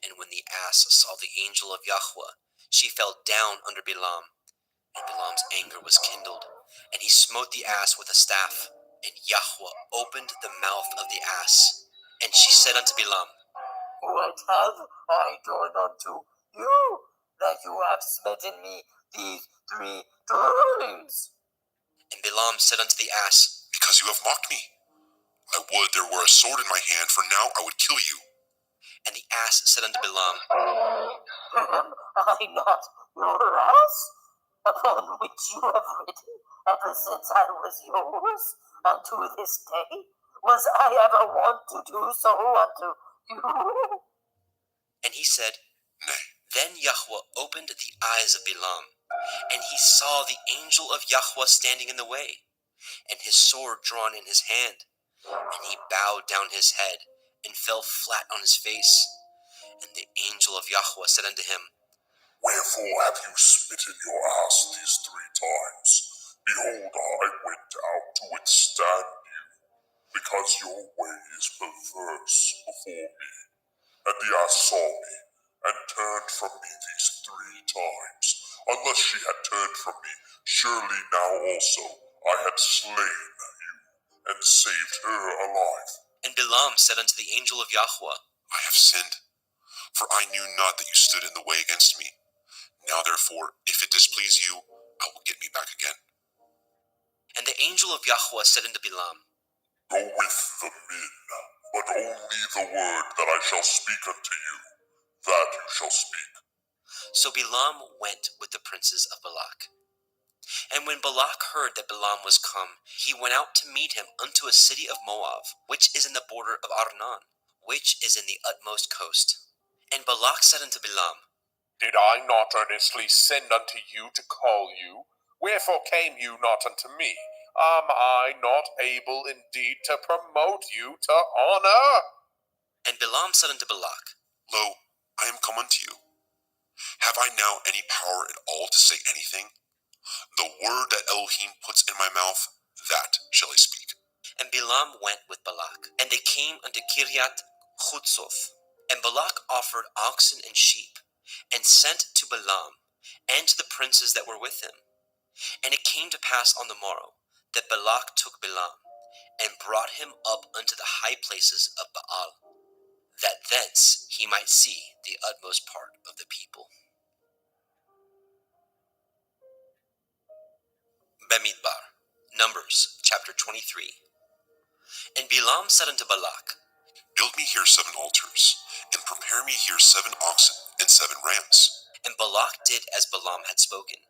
And when the ass saw the angel of Yahweh, she fell down under Balaam, and Balaam's anger was kindled, and he smote the ass with a staff. And Yahweh opened the mouth of the ass, and she said unto Balaam, What have I done unto you, that you have smitten me these 3 times? And Balaam said unto the ass, Because you have mocked me. I would there were a sword in my hand, for now I would kill you. And the ass said unto Balaam, Am I not your ass, upon which you have ridden ever since I was yours, unto this day? Was I ever wont to do so unto you? And he said, Nay. Then Yahweh opened the eyes of Balaam, and he saw the angel of Yahweh standing in the way, and his sword drawn in his hand. And he bowed down his head, and fell flat on his face. And the angel of Yahweh said unto him, Wherefore have you smitten your ass these 3 times? Behold, I went out to withstand you, because your way is perverse before me. And the ass saw me, and turned from me these 3 times. Unless she had turned from me, surely now also I had slain you, and saved her alive. And Balaam said unto the angel of Yahweh, I have sinned, for I knew not that you stood in the way against me. Now therefore, if it displease you, I will get me back again. And the angel of Yahweh said unto Balaam, Go with the men, but only the word that I shall speak unto you, that you shall speak. So Balaam went with the princes of Balak. And when Balak heard that Balaam was come, he went out to meet him unto a city of Moab, which is in the border of Arnon, which is in the utmost coast. And Balak said unto Balaam, Did I not earnestly send unto you to call you? Wherefore came you not unto me? Am I not able indeed to promote you to honor? And Balaam said unto Balak, Lo, I am come unto you. Have I now any power at all to say anything? The word that Elohim puts in my mouth, that shall I speak. And Balaam went with Balak, and they came unto Kiryat Chutzotha. And Balak offered oxen and sheep, and sent to Balaam, and to the princes that were with him. And it came to pass on the morrow, that Balak took Balaam, and brought him up unto the high places of Baal, that thence he might see the utmost part of the people. Bamidbar, Numbers, chapter 23. And Balaam said unto Balak, Build me here 7 altars, and prepare me here 7 oxen and 7 rams. And Balak did as Balaam had spoken.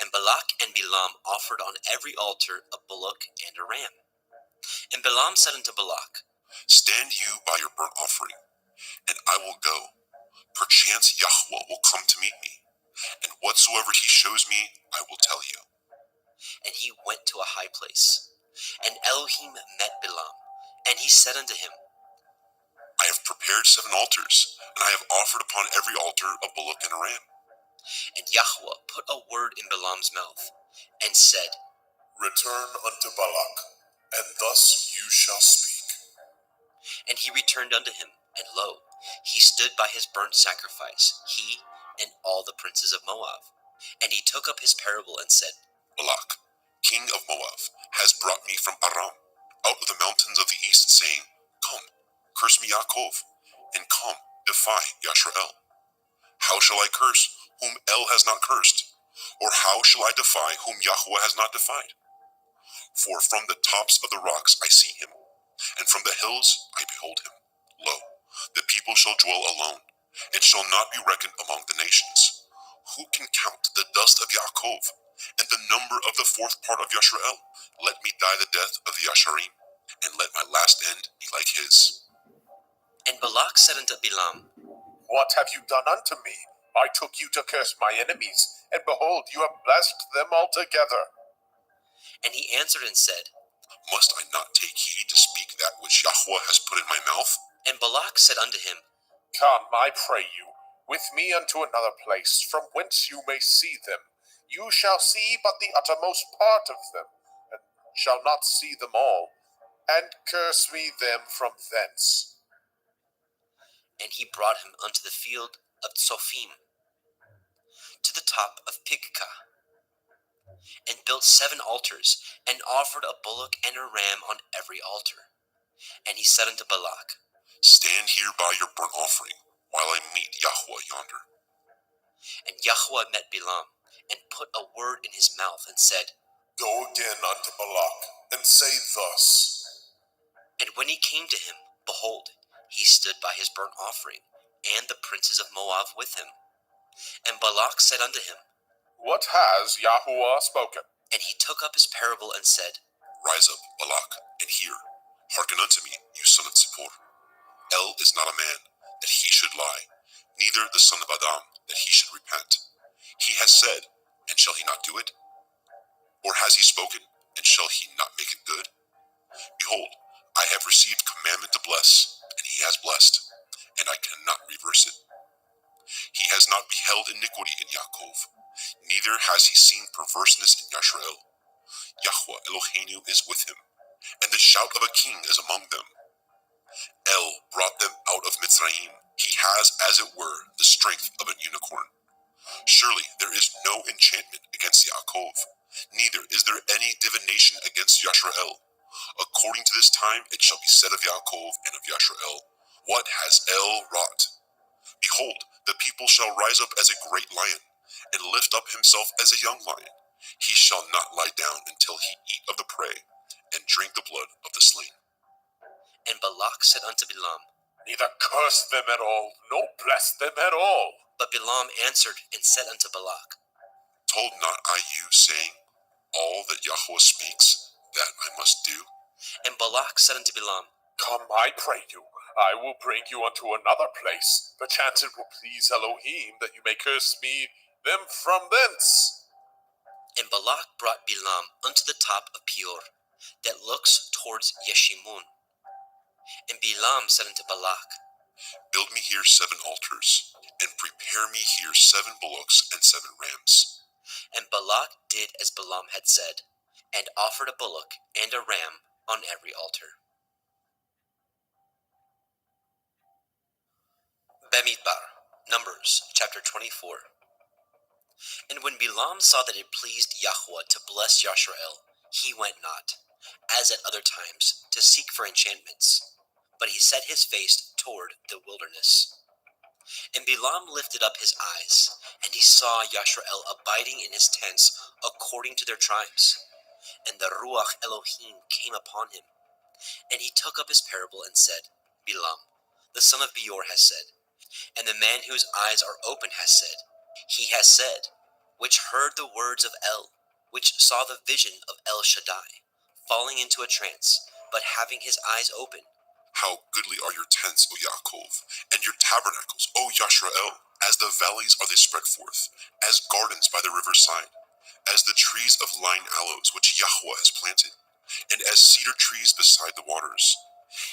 And Balak and Bilam offered on every altar a bullock and a ram. And Bilam said unto Balak, Stand you by your burnt offering, and I will go. Perchance Yahweh will come to meet me, and whatsoever he shows me, I will tell you. And he went to a high place. And Elohim met Bilam, and he said unto him, I have prepared 7 altars, and I have offered upon every altar a bullock and a ram. And Yahweh put a word in Bilam's mouth, and said, Return unto Balak, and thus you shall speak. And he returned unto him, and lo, he stood by his burnt sacrifice, he and all the princes of Moab. And he took up his parable and said, Balak, king of Moab, has brought me from Aram, out of the mountains of the east, saying, Come, curse me Yaakov, and come, defy Yashrael. How shall I curse whom El has not cursed? Or how shall I defy whom Yahweh has not defied? For from the tops of the rocks I see him, and from the hills I behold him. Lo, the people shall dwell alone, and shall not be reckoned among the nations. Who can count the dust of Yaakov, and the number of the 4th part of Yashrael? Let me die the death of the Yasharim, and let my last end be like his. And Balak said unto Bilam, What have you done unto me? I took you to curse my enemies, and behold, you have blessed them altogether. And he answered and said, Must I not take heed to speak that which Yahweh has put in my mouth? And Balak said unto him, Come, I pray you, with me unto another place, from whence you may see them. You shall see but the uttermost part of them, and shall not see them all, and curse me them from thence. And he brought him unto the field of Tsophim, to the top of Pigkah, and built 7 altars, and offered a bullock and a ram on every altar. And he said unto Balak, Stand here by your burnt offering, while I meet Yahweh yonder. And Yahweh met Bilam, and put a word in his mouth, and said, Go again unto Balak, and say thus. And when he came to him, behold, he stood by his burnt offering, and the princes of Moab with him. And Balak said unto him, What has Yahuwah spoken? And he took up his parable and said, Rise up, Balak, and hear. Hearken unto me, you son of Zippor. El is not a man, that he should lie, neither the son of Adam, that he should repent. He has said, and shall he not do it? Or has he spoken, and shall he not make it good? Behold, I have received commandment to bless, and he has blessed, and I cannot reverse it. He has not beheld iniquity in Yaakov, neither has he seen perverseness in Yashrael. Yahweh Eloheinu is with him, and the shout of a king is among them. El brought them out of Mitzrayim. He has, as it were, the strength of an unicorn. Surely there is no enchantment against Yaakov, neither is there any divination against Yashrael. According to this time it shall be said of Yaakov and of Yashrael, What has El wrought? Behold, the people shall rise up as a great lion, and lift up himself as a young lion. He shall not lie down until he eat of the prey, and drink the blood of the slain. And Balak said unto Bilam, Neither curse them at all, nor bless them at all. But Bilam answered and said unto Balak, Told not I you, saying, All that Yahweh speaks, that I must do? And Balak said unto Bilam, Come, I pray you, I will bring you unto another place. Perchance it will please Elohim that you may curse me them from thence. And Balak brought Bilam unto the top of Peor, that looks towards Yeshimun. And Bilam said unto Balak, Build me here 7 altars, and prepare me here 7 bullocks and 7 rams. And Balak did as Bilam had said, and offered a bullock and a ram on every altar. Bemidbar, Numbers, chapter 24. And when Bilam saw that it pleased Yahweh to bless Yashrael, he went not, as at other times, to seek for enchantments, but he set his face toward the wilderness. And Bilam lifted up his eyes, and he saw Yashrael abiding in his tents according to their tribes. And the Ruach Elohim came upon him. And he took up his parable and said, Bilam, the son of Beor has said, and the man whose eyes are open has said, He has said, which heard the words of El, which saw the vision of El Shaddai, falling into a trance, but having his eyes open. How goodly are your tents, O Yaakov, and your tabernacles, O Yashrael! As the valleys are they spread forth, as gardens by the river's side, as the trees of line aloes which Yahweh has planted, and as cedar trees beside the waters.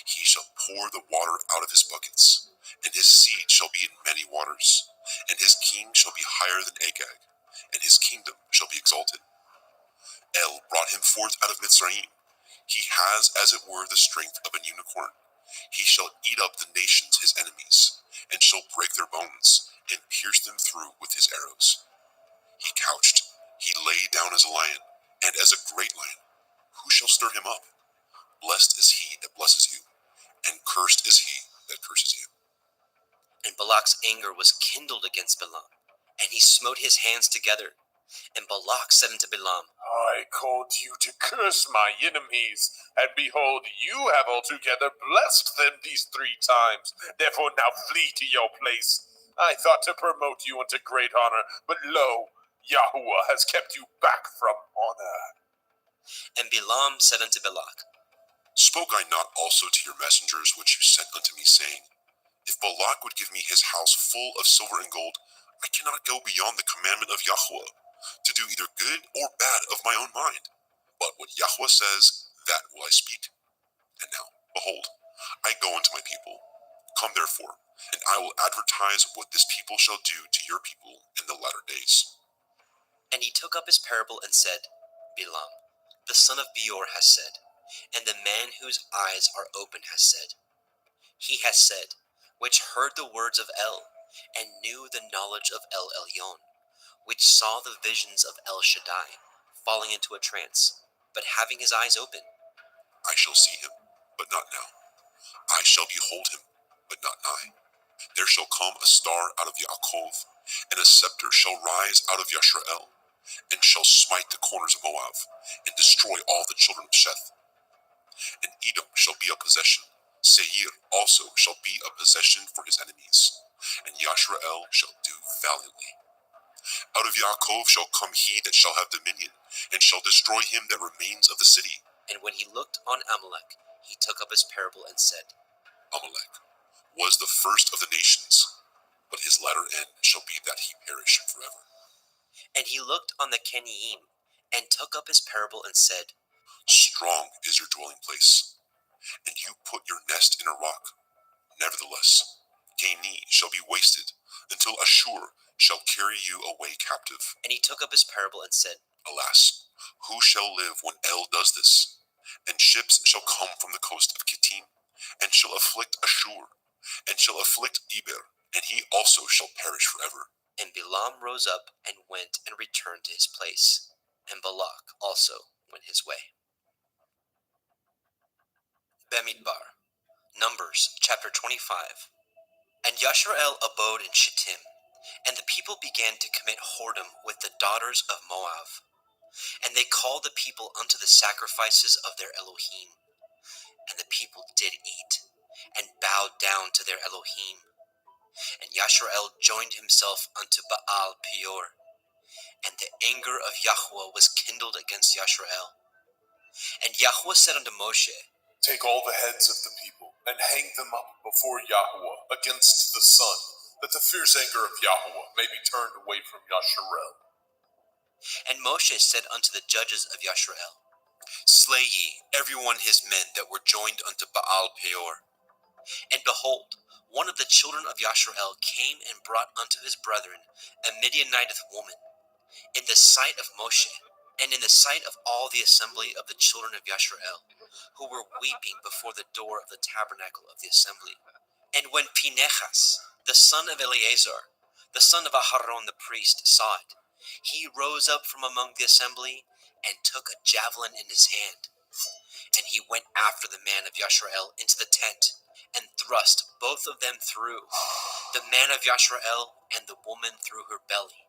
He shall pour the water out of his buckets, and his seed shall be in many waters, and his king shall be higher than Agag, and his kingdom shall be exalted. El brought him forth out of Mitzrayim. He has, as it were, the strength of an unicorn. He shall eat up the nations his enemies, and shall break their bones, and pierce them through with his arrows. He couched, he lay down as a lion, and as a great lion. Who shall stir him up? Blessed is he that blesses you, and cursed is he that curses you. And Balak's anger was kindled against Balaam, and he smote his hands together. And Balak said unto Balaam, I called you to curse my enemies, and behold, you have altogether blessed them these 3 times. Therefore now flee to your place. I thought to promote you unto great honor, but lo, Yahuwah has kept you back from honor. And Balaam said unto Balak, Spoke I not also to your messengers which you sent unto me, saying, If Balak would give me his house full of silver and gold, I cannot go beyond the commandment of Yahweh, to do either good or bad of my own mind. But what Yahweh says, that will I speak. And now, behold, I go unto my people. Come therefore, and I will advertise what this people shall do to your people in the latter days. And he took up his parable and said, Balaam, the son of Beor, has said, and the man whose eyes are open has said. He has said, which heard the words of El, and knew the knowledge of El Elyon, which saw the visions of El Shaddai, falling into a trance, but having his eyes open. I shall see him, but not now. I shall behold him, but not nigh. There shall come a star out of Yaakov, and a scepter shall rise out of Yashrael, and shall smite the corners of Moab, and destroy all the children of Sheth. And Edom shall be a possession, Seir also shall be a possession for his enemies, and Yashrael shall do valiantly. Out of Yaakov shall come he that shall have dominion, and shall destroy him that remains of the city. And when he looked on Amalek, he took up his parable and said, Amalek was the first of the nations, but his latter end shall be that he perish forever. And he looked on the Kenyaim, and took up his parable and said, Strong is your dwelling place, and you put your nest in a rock. Nevertheless, Geni shall be wasted, until Ashur shall carry you away captive. And he took up his parable and said, Alas, who shall live when El does this? And ships shall come from the coast of Kittim, and shall afflict Ashur, and shall afflict Eber, and he also shall perish forever. And Balaam rose up and went and returned to his place, and Balak also went his way. Bamidbar, Numbers chapter 25. And Yashrael abode in Shittim, and the people began to commit whoredom with the daughters of Moab. And they called the people unto the sacrifices of their Elohim. And the people did eat, and bowed down to their Elohim. And Yashrael joined himself unto Baal Peor, and the anger of Yahweh was kindled against Yashrael. And Yahweh said unto Moshe, Take all the heads of the people, and hang them up before Yahweh against the sun, that the fierce anger of Yahweh may be turned away from Yasharel. And Moshe said unto the judges of Yashrael, Slay ye every one his men that were joined unto Baal Peor. And behold, one of the children of Yashrael came and brought unto his brethren a Midianiteth woman, in the sight of Moshe, and in the sight of all the assembly of the children of Yashrael, who were weeping before the door of the tabernacle of the assembly. And when Pinechas, the son of Eleazar, the son of Aharon the priest, saw it, he rose up from among the assembly, and took a javelin in his hand. And he went after the man of Yashrael into the tent, and thrust both of them through, the man of Yashrael and the woman through her belly.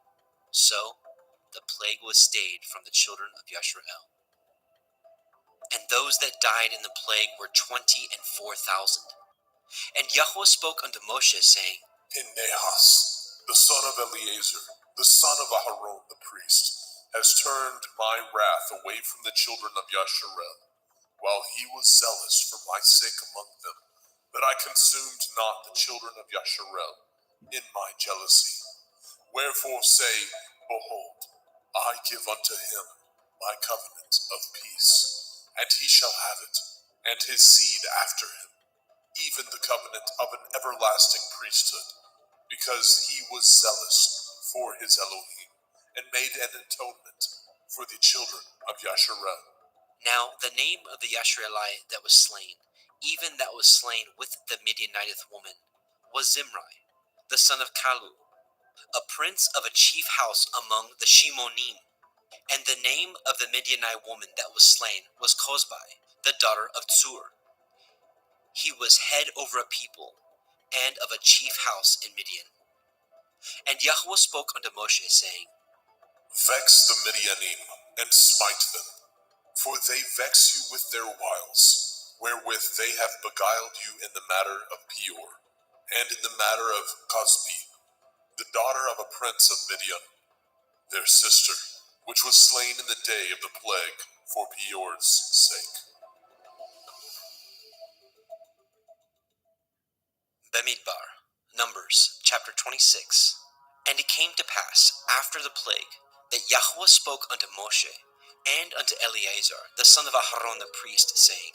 So the plague was stayed from the children of Yashrael. And those that died in the plague were 24,000. And Yahweh spoke unto Moshe, saying, Pinehas, the son of of Eleazar, the son of Aharon the priest, has turned my wrath away from the children of Yasharel, while he was zealous for my sake among them, that I consumed not the children of Yasharel in my jealousy. Wherefore say, Behold, I give unto him my covenant of peace, and he shall have it, and his seed after him, even the covenant of an everlasting priesthood, because he was zealous for his Elohim, and made an atonement for the children of Yasharel. Now the name of the Yasharelite that was slain, even that was slain with the Midianiteth woman, was Zimri, the son of Kalu, a prince of a chief house among the Shimonim. And the name of the Midianite woman that was slain was Kozbai, the daughter of Tsur. He was head over a people, and of a chief house in Midian. And Yahweh spoke unto Moshe, saying, Vex the Midianim, and smite them, for they vex you with their wiles, wherewith they have beguiled you in the matter of Peor, and in the matter of Cosbi, the daughter of a prince of Midian, their sister, which was slain in the day of the plague for Peor's sake. Bemidbar, Numbers, chapter 26. And it came to pass, after the plague, that Yahweh spoke unto Moshe, and unto Eleazar, the son of Aharon the priest, saying,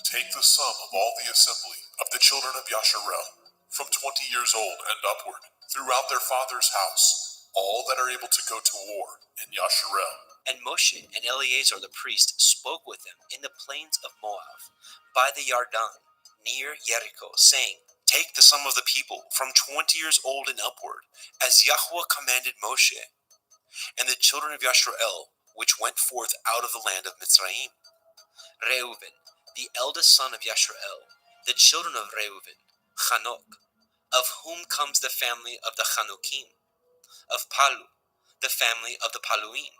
Take the sum of all the assembly of the children of Yasharel, from 20 years old and upward, throughout their father's house, all that are able to go to war in Yasharel. And Moshe and Eleazar the priest spoke with them in the plains of Moab, by the Yarden, near Jericho, saying, Take the sum of the people from 20 years old and upward, as Yahweh commanded Moshe, and the children of Yasharel, which went forth out of the land of Mitzrayim. Reuben, the eldest son of Yasharel, the children of Reuben, Chanok, of whom comes the family of the Chanukim, of Palu, the family of the Paluim,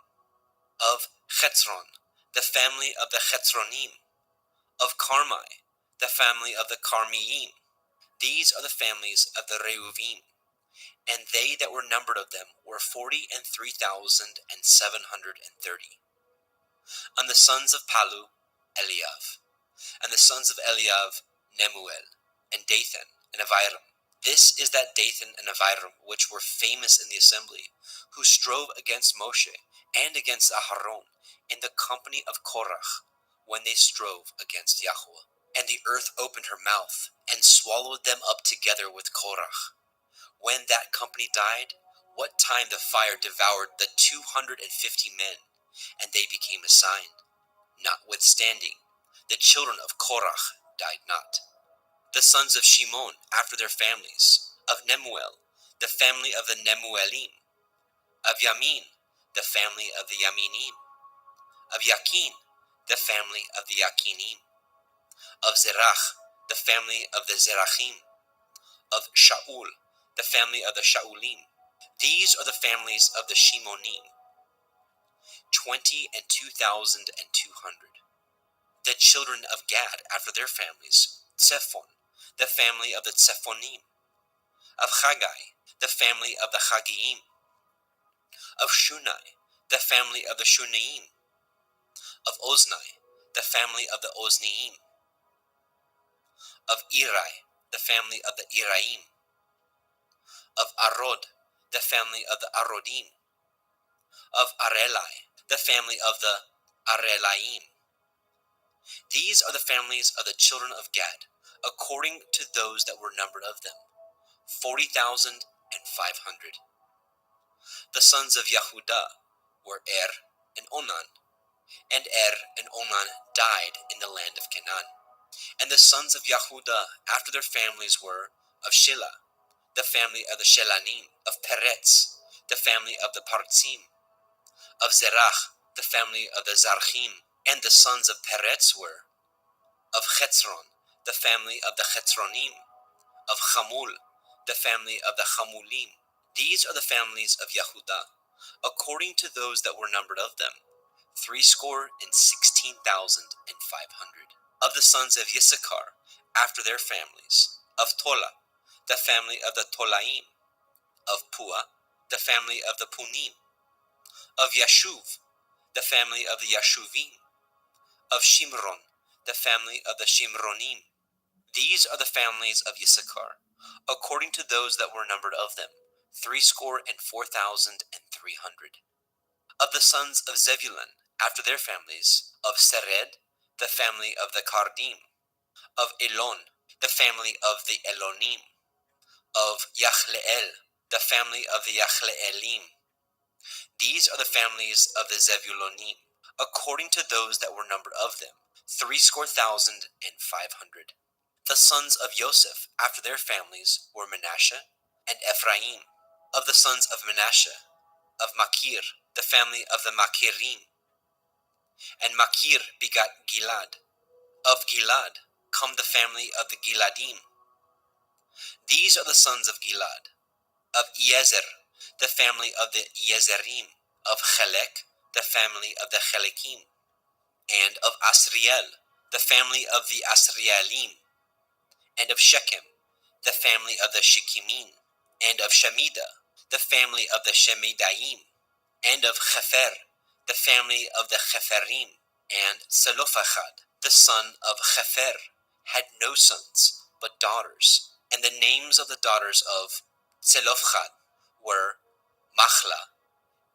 of Chetzron, the family of the Chetzronim, of Carmi, the family of the Carmiim. These are the families of the Reuvim, and they that were numbered of them were 43,730. And the sons of Palu, Eliav, and the sons of Eliav, Nemuel, and Dathan, and Aviram. This is that Dathan and Aviram which were famous in the assembly, who strove against Moshe and against Aharon in the company of Korach, when they strove against Yahweh. And the earth opened her mouth, and swallowed them up together with Korach. When that company died, what time the fire devoured the 250 men, and they became assigned. Notwithstanding, the children of Korach died not. The sons of Shimon after their families, of Nemuel, the family of the Nemuelim, of Yamin, the family of the Yaminim, of Yakin, the family of the Yakinim, of Zerach, the family of the Zerachim, of Shaul, the family of the Shaulim. These are the families of the Shimonim, 22,200. The children of Gad after their families, Tzephon, the family of the Tzephonim, of Chagai, the family of the Chagiim, of Shunai, the family of the Shunaim, of Oznai, the family of the Ozniim, of Irai, the family of the Iraim, of Arod, the family of the Arodim, of Arelai, the family of the Arelaim. These are the families of the children of Gad, according to those that were numbered of them, 40,500. The sons of Yehudah were and Onan, and and Onan died in the land of Canaan. And the sons of Yehudah after their families were of Shelah, the family of the Shelanim, of Peretz, the family of the Partzim, of Zerach, the family of the Zarchim. And the sons of Peretz were of Chetzron, the family of the Chetzronim, of Chamul, the family of the Chamulim. These are the families of Yehudah, according to those that were numbered of them, 16,500. Of the sons of Yissachar, after their families, of Tola, the family of the Tolaim, of Pua, the family of the Punim. Of Yashuv, the family of the Yashuvim. Of Shimron, the family of the Shimronim. These are the families of Issachar, according to those that were numbered of them, 64,004,300. Of the sons of Zebulun, after their families, of Sered, the family of the Kardim. Of Elon, the family of the Elonim. Of Yachleel, the family of the Yachleelim. These are the families of the Zebulonim, according to those that were numbered of them, 64,500. The sons of Joseph, after their families, were Manasseh and Ephraim. Of the sons of Manasseh, of Machir, the family of the Machirim. And Machir begat Gilad. Of Gilad come the family of the Giladim. These are the sons of Gilad. Of Iezer, the family of the Iezerim. Of Chelek, the family of the Chelekim. And of Asriel, the family of the Asrielim. And of Shechem, the family of the Shechemim. And of Shemida, the family of the Shemidaim. And of Chefer, the family of the Cheferim. And Zelophehad, the son of Chefer, had no sons, but daughters. And the names of the daughters of Zelophehad were Machla,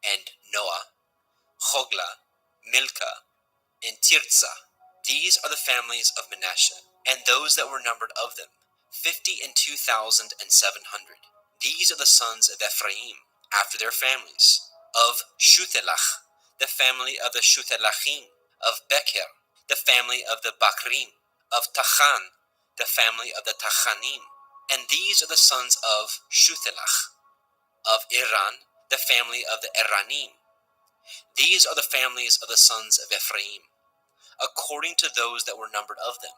and Noah, Chogla, Milcah, and Tirzah. These are the families of Manasseh, and those that were numbered of them, 52,700. These are the sons of Ephraim, after their families. Of Shuthelach, the family of the Shuthelachim. Of Becher, the family of the Bakrim. Of Tachan, the family of the Tachanim. And these are the sons of Shuthelach. Of Iran, the family of the Iranim. These are the families of the sons of Ephraim, according to those that were numbered of them,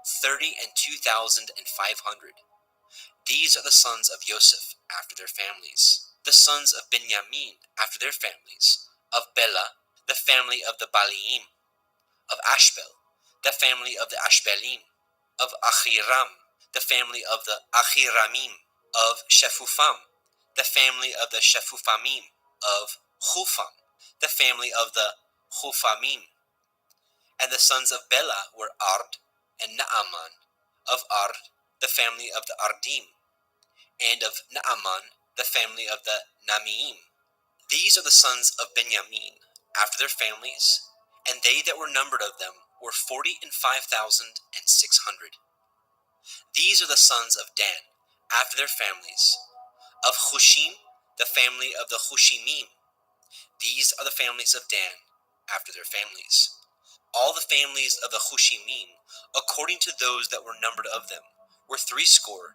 32,500. These are the sons of Joseph, after their families. The sons of Benjamin, after their families. Of Bela, the family of the Baliim. Of Ashbel, the family of the Ashbelim. Of Achiram, the family of the Achiramim. Of Shefufam, the family of the Shefufamim. Of Chufam, the family of the Chufamim. And the sons of Bela were Ard and Naaman. Of Ard, the family of the Ardim. And of Naaman, the family of the Namiim. These are the sons of Benjamin, after their families, and they that were numbered of them were 45,600. These are the sons of Dan, after their families. Of Chushim, the family of the Chushimim. These are the families of Dan, after their families. All the families of the Chushimim, according to those that were numbered of them, were 64,004.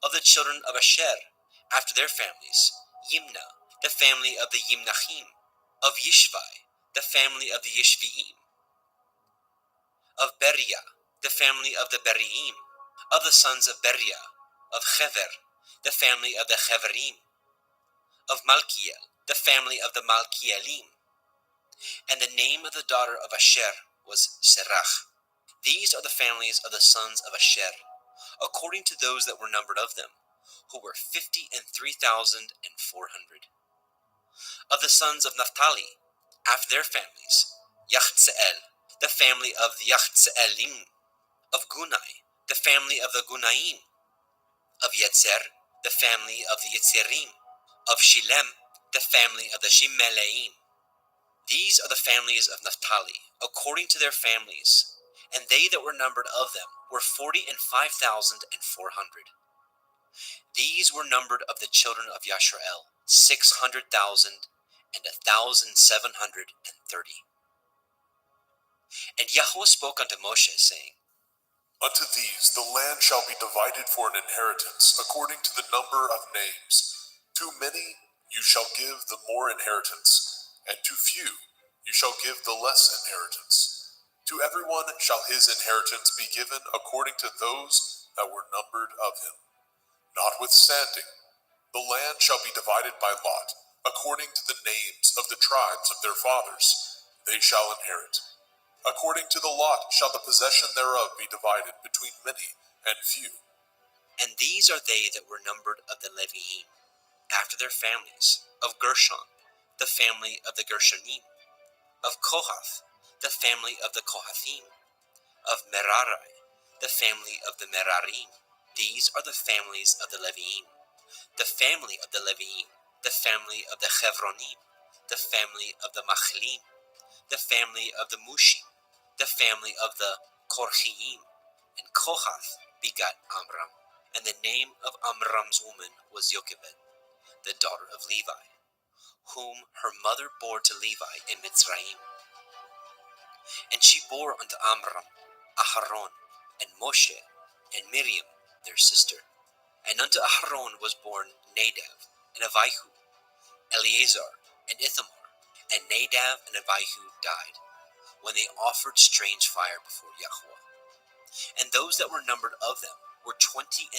Of the children of Asher, after their families, Yimna, the family of the Yimnachim. Of Yishvi, the family of the Yishviim. Of Beriah, the family of the Beriim. Of the sons of Beriah, of Chever, the family of the Cheverim. Of Malkiel, the family of the Malkielim. And the name of the daughter of Asher was Serach. These are the families of the sons of Asher, according to those that were numbered of them, who were 53,400. Of the sons of Naphtali, after their families, Yachtzeel, the family of the Yachtzeelim. Of Gunai, the family of the Gunaim. Of Yetzer, the family of the Yetzerim. Of Shilem, the family of the Shimeleim. These are the families of Naphtali, according to their families, and they that were numbered of them were 45,400. These were numbered of the children of Yashrael, 600,001,730. And Yahweh spoke unto Moshe, saying, Unto these the land shall be divided for an inheritance, according to the number of names. To many you shall give the more inheritance, and to few you shall give the less inheritance. To everyone shall his inheritance be given according to those that were numbered of him. Notwithstanding, the land shall be divided by lot, according to the names of the tribes of their fathers. They shall inherit. According to the lot shall the possession thereof be divided between many and few. And these are they that were numbered of the Leviim, after their families: of Gershon, the family of the Gershonim; of Kohath, the family of the Kohathim; of Merari, the family of the Merarim. These are the families of the Leviim. The family of the Leviim, the family of the Chevronim, the family of the Machlim, the family of the Mushim, the family of the Korchiim. And Kohath begat Amram. And the name of Amram's woman was Jochebed, the daughter of Levi, whom her mother bore to Levi in Mitzrayim. And she bore unto Amram Aharon, and Moshe, and Miriam their sister. And unto Aharon was born Nadab, and Abihu, Eleazar, and Ithamar. And Nadab and Abihu died, when they offered strange fire before Yahweh. And those that were numbered of them were 23,000,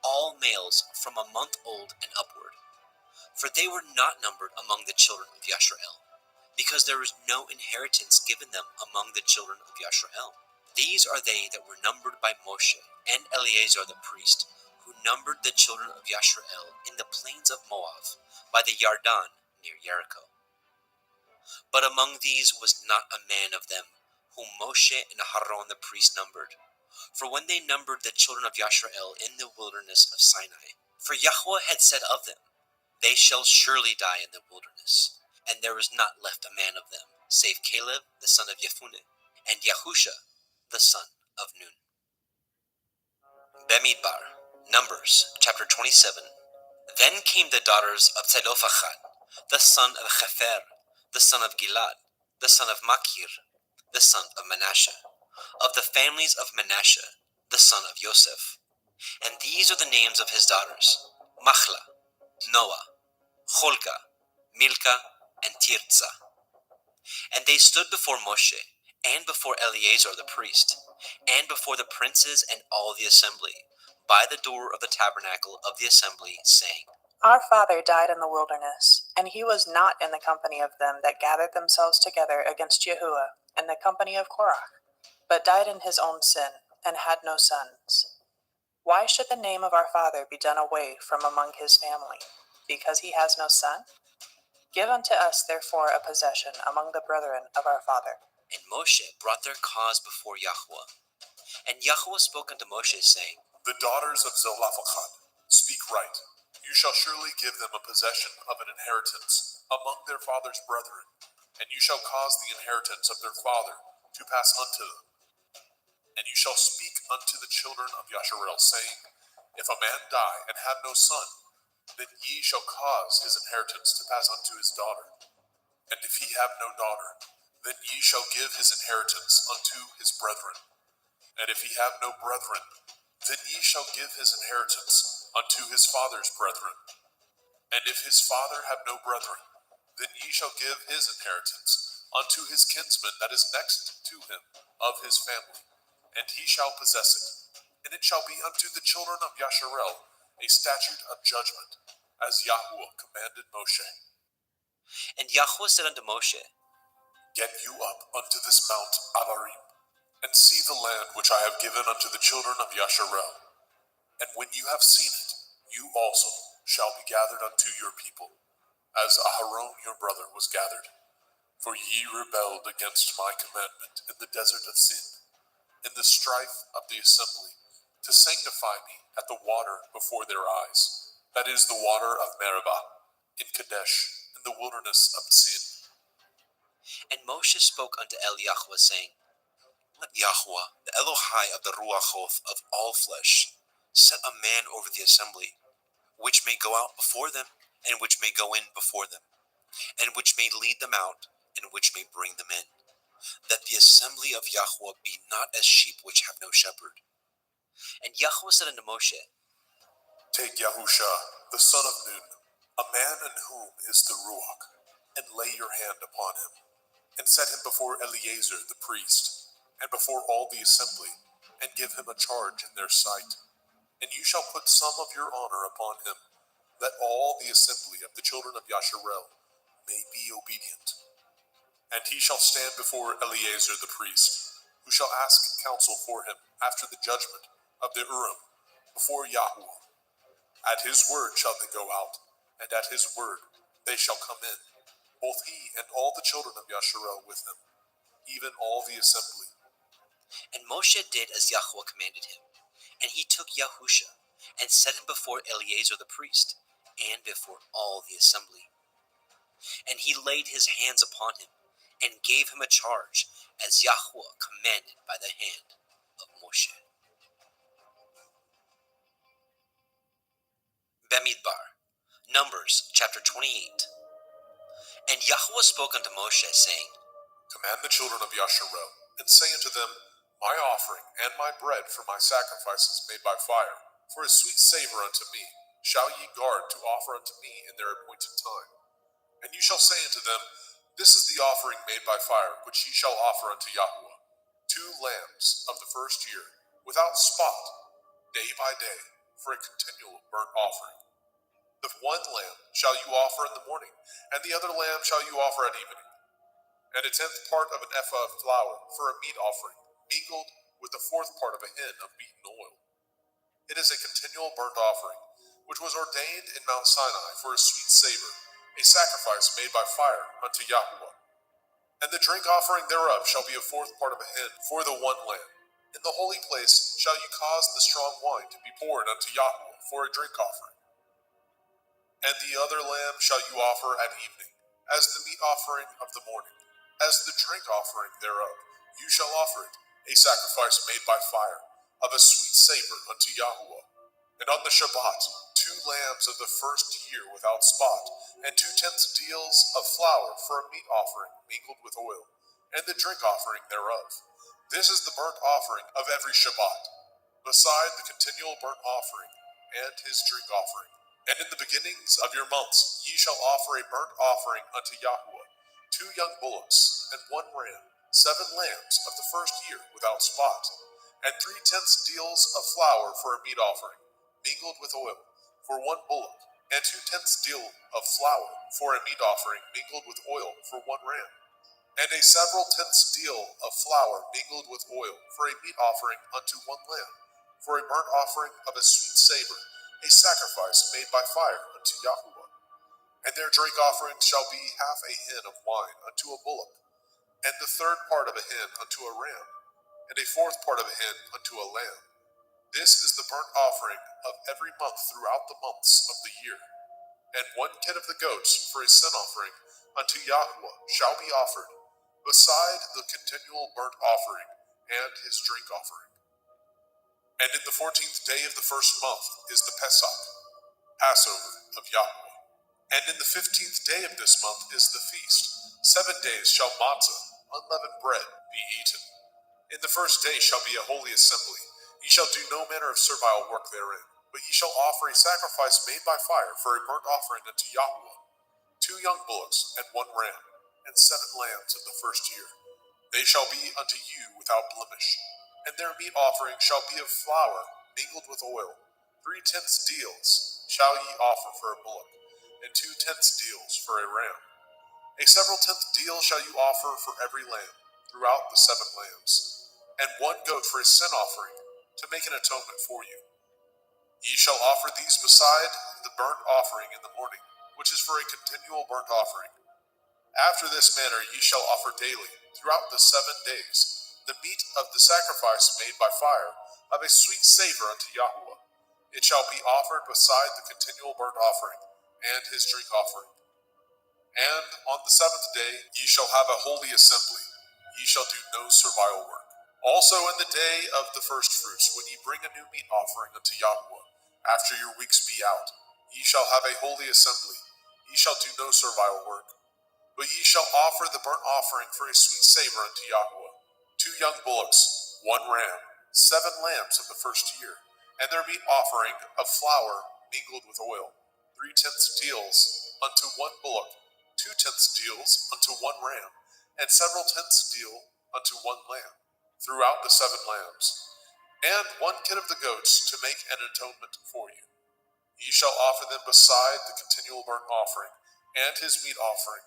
all males from a month old and upward. For they were not numbered among the children of Yashrael, because there was no inheritance given them among the children of Yashrael. These are they that were numbered by Moshe and Eleazar the priest, who numbered the children of Yashrael in the plains of Moab, by the Yarden near Jericho. But among these was not a man of them whom Moshe and Aharon the priest numbered. For when they numbered the children of Yashrael in the wilderness of Sinai, for Yahweh had said of them, They shall surely die in the wilderness. And there was not left a man of them, save Caleb the son of Jephunneh, and Yahusha the son of Nun. Bemidbar, Numbers, chapter 27. Then came the daughters of Zelophehad, the son of Hefer, the son of Gilad, the son of Machir, the son of Manasseh, of the families of Manasseh, the son of Joseph. And these are the names of his daughters: Machla, Noah, Cholga, Milcah, and Tirzah. And they stood before Moshe, and before Eleazar the priest, and before the princes and all the assembly, by the door of the tabernacle of the assembly, saying, Our father died in the wilderness, and he was not in the company of them that gathered themselves together against Yahuwah and the company of Korach, but died in his own sin, and had no sons. Why should the name of our father be done away from among his family, because he has no son? Give unto us therefore a possession among the brethren of our father. And Moshe brought their cause before Yahweh. And Yahweh spoke unto Moshe, saying, The daughters of Zelophehad speak right. You shall surely give them a possession of an inheritance among their father's brethren, and you shall cause the inheritance of their father to pass unto them. And you shall speak unto the children of Yasharel, saying, If a man die and have no son, then ye shall cause his inheritance to pass unto his daughter. And if he have no daughter, then ye shall give his inheritance unto his brethren. And if he have no brethren, then ye shall give his inheritance unto his father's brethren. And if his father have no brethren, then ye shall give his inheritance unto his kinsman that is next to him of his family, and he shall possess it. And it shall be unto the children of Yasharel a statute of judgment, as Yahweh commanded Moshe. And Yahweh said unto Moshe, Get you up unto this mount Abarim, and see the land which I have given unto the children of Yasharel. And when you have seen it, you also shall be gathered unto your people, as Aharon your brother was gathered. For ye rebelled against my commandment in the desert of Sin, in the strife of the assembly, to sanctify me at the water before their eyes, that is the water of Meribah, in Kadesh, in the wilderness of Sin. And Moshe spoke unto Yahweh, saying, Let Yahweh, the Elohai of the Ruachoth of all flesh, set a man over the assembly, which may go out before them, and which may go in before them, and which may lead them out, and which may bring them in, that the assembly of Yahweh be not as sheep which have no shepherd. And Yahweh said unto Moshe, Take Yahusha, the son of Nun, a man in whom is the Ruach, and lay your hand upon him, and set him before Eleazar the priest, and before all the assembly, and give him a charge in their sight. And you shall put some of your honor upon him, that all the assembly of the children of Yasharel may be obedient. And he shall stand before Eleazar the priest, who shall ask counsel for him after the judgment of the Urim, before Yahweh. At his word shall they go out, and at his word they shall come in, both he and all the children of Yasharel with him, even all the assembly. And Moshe did as Yahweh commanded him, and he took Yahusha and set him before Eleazar the priest, and before all the assembly. And he laid his hands upon him, and gave him a charge, as Yahweh commanded by the hand of Moshe. Bamidbar, Numbers chapter 28. And Yahweh spoke unto Moshe, saying, Command the children of Yasharel, and say unto them, My offering and my bread for my sacrifices made by fire, for a sweet savor unto me, shall ye guard to offer unto me in their appointed time. And you shall say unto them, This is the offering made by fire, which ye shall offer unto Yahweh, 2 lambs of the first year, without spot, day by day, for a continual burnt offering. The one lamb shall you offer in the morning, and the other lamb shall you offer at evening. And a 10th part of an ephah of flour for a meat offering, mingled with the 4th part of a hin of beaten oil. It is a continual burnt offering, which was ordained in Mount Sinai for a sweet savor, a sacrifice made by fire unto Yahweh. And the drink offering thereof shall be a 4th part of a hin for the one lamb. In the holy place shall you cause the strong wine to be poured unto Yahweh for a drink offering. And the other lamb shall you offer at evening, as the meat offering of the morning. As the drink offering thereof, you shall offer it, a sacrifice made by fire, of a sweet savor unto Yahweh. And on the Shabbat, 2 lambs of the first year without spot, and 2/10 deals of flour for a meat offering mingled with oil, and the drink offering thereof. This is the burnt offering of every Shabbat, beside the continual burnt offering and his drink offering. And in the beginnings of your months ye shall offer a burnt offering unto Yahweh, 2 young bullocks and 1 ram, 7 lambs of the first year without spot, and 3/10 deals of flour for a meat offering, mingled with oil, for 1 bullock, and 2/10 deal of flour for a meat offering, mingled with oil, for 1 ram, and a several tenths deal of flour mingled with oil for a meat offering unto 1 lamb, for a burnt offering of a sweet savor, a sacrifice made by fire unto Yahweh. And their drink offering shall be half a hin of wine unto a bullock, and the 3rd part of a hin unto a ram, and a 4th part of a hin unto a lamb. This is the burnt offering of every month throughout the months of the year. And 1 kid of the goats for a sin offering unto Yahweh shall be offered, beside the continual burnt offering and his drink offering. And in the 14th day of the first month is the Pesach, Passover of Yahweh. And in the 15th day of this month is the feast. 7 days shall matzah, unleavened bread, be eaten. In the first day shall be a holy assembly. Ye shall do no manner of servile work therein, but ye shall offer a sacrifice made by fire for a burnt offering unto Yahweh, 2 young bullocks and 1 ram, and 7 lambs of the first year. They shall be unto you without blemish. And their meat offering shall be of flour mingled with oil. 3/10 deals shall ye offer for a bullock, and 2/10 deals for a ram. A several tenth deal shall you offer for every lamb, throughout the 7 lambs, and 1 goat for a sin offering, to make an atonement for you. Ye shall offer these beside the burnt offering in the morning, which is for a continual burnt offering. After this manner ye shall offer daily, throughout the 7 days, the meat of the sacrifice made by fire, of a sweet savor unto Yahweh. It shall be offered beside the continual burnt offering, and his drink offering. And on the 7th day ye shall have a holy assembly. Ye shall do no servile work. Also in the day of the first fruits, when ye bring a new meat offering unto Yahweh, after your weeks be out, ye shall have a holy assembly. Ye shall do no servile work. But ye shall offer the burnt offering for a sweet savor unto Yahweh, 2 young bullocks, 1 ram, 7 lambs of the first year, and their meat offering of flour mingled with oil, 3/10 deals unto 1 bullock, 2/10 deals unto 1 ram, and several tenths deal unto 1 lamb, throughout the 7 lambs, and 1 kid of the goats to make an atonement for you. Ye shall offer them beside the continual burnt offering, and his meat offering.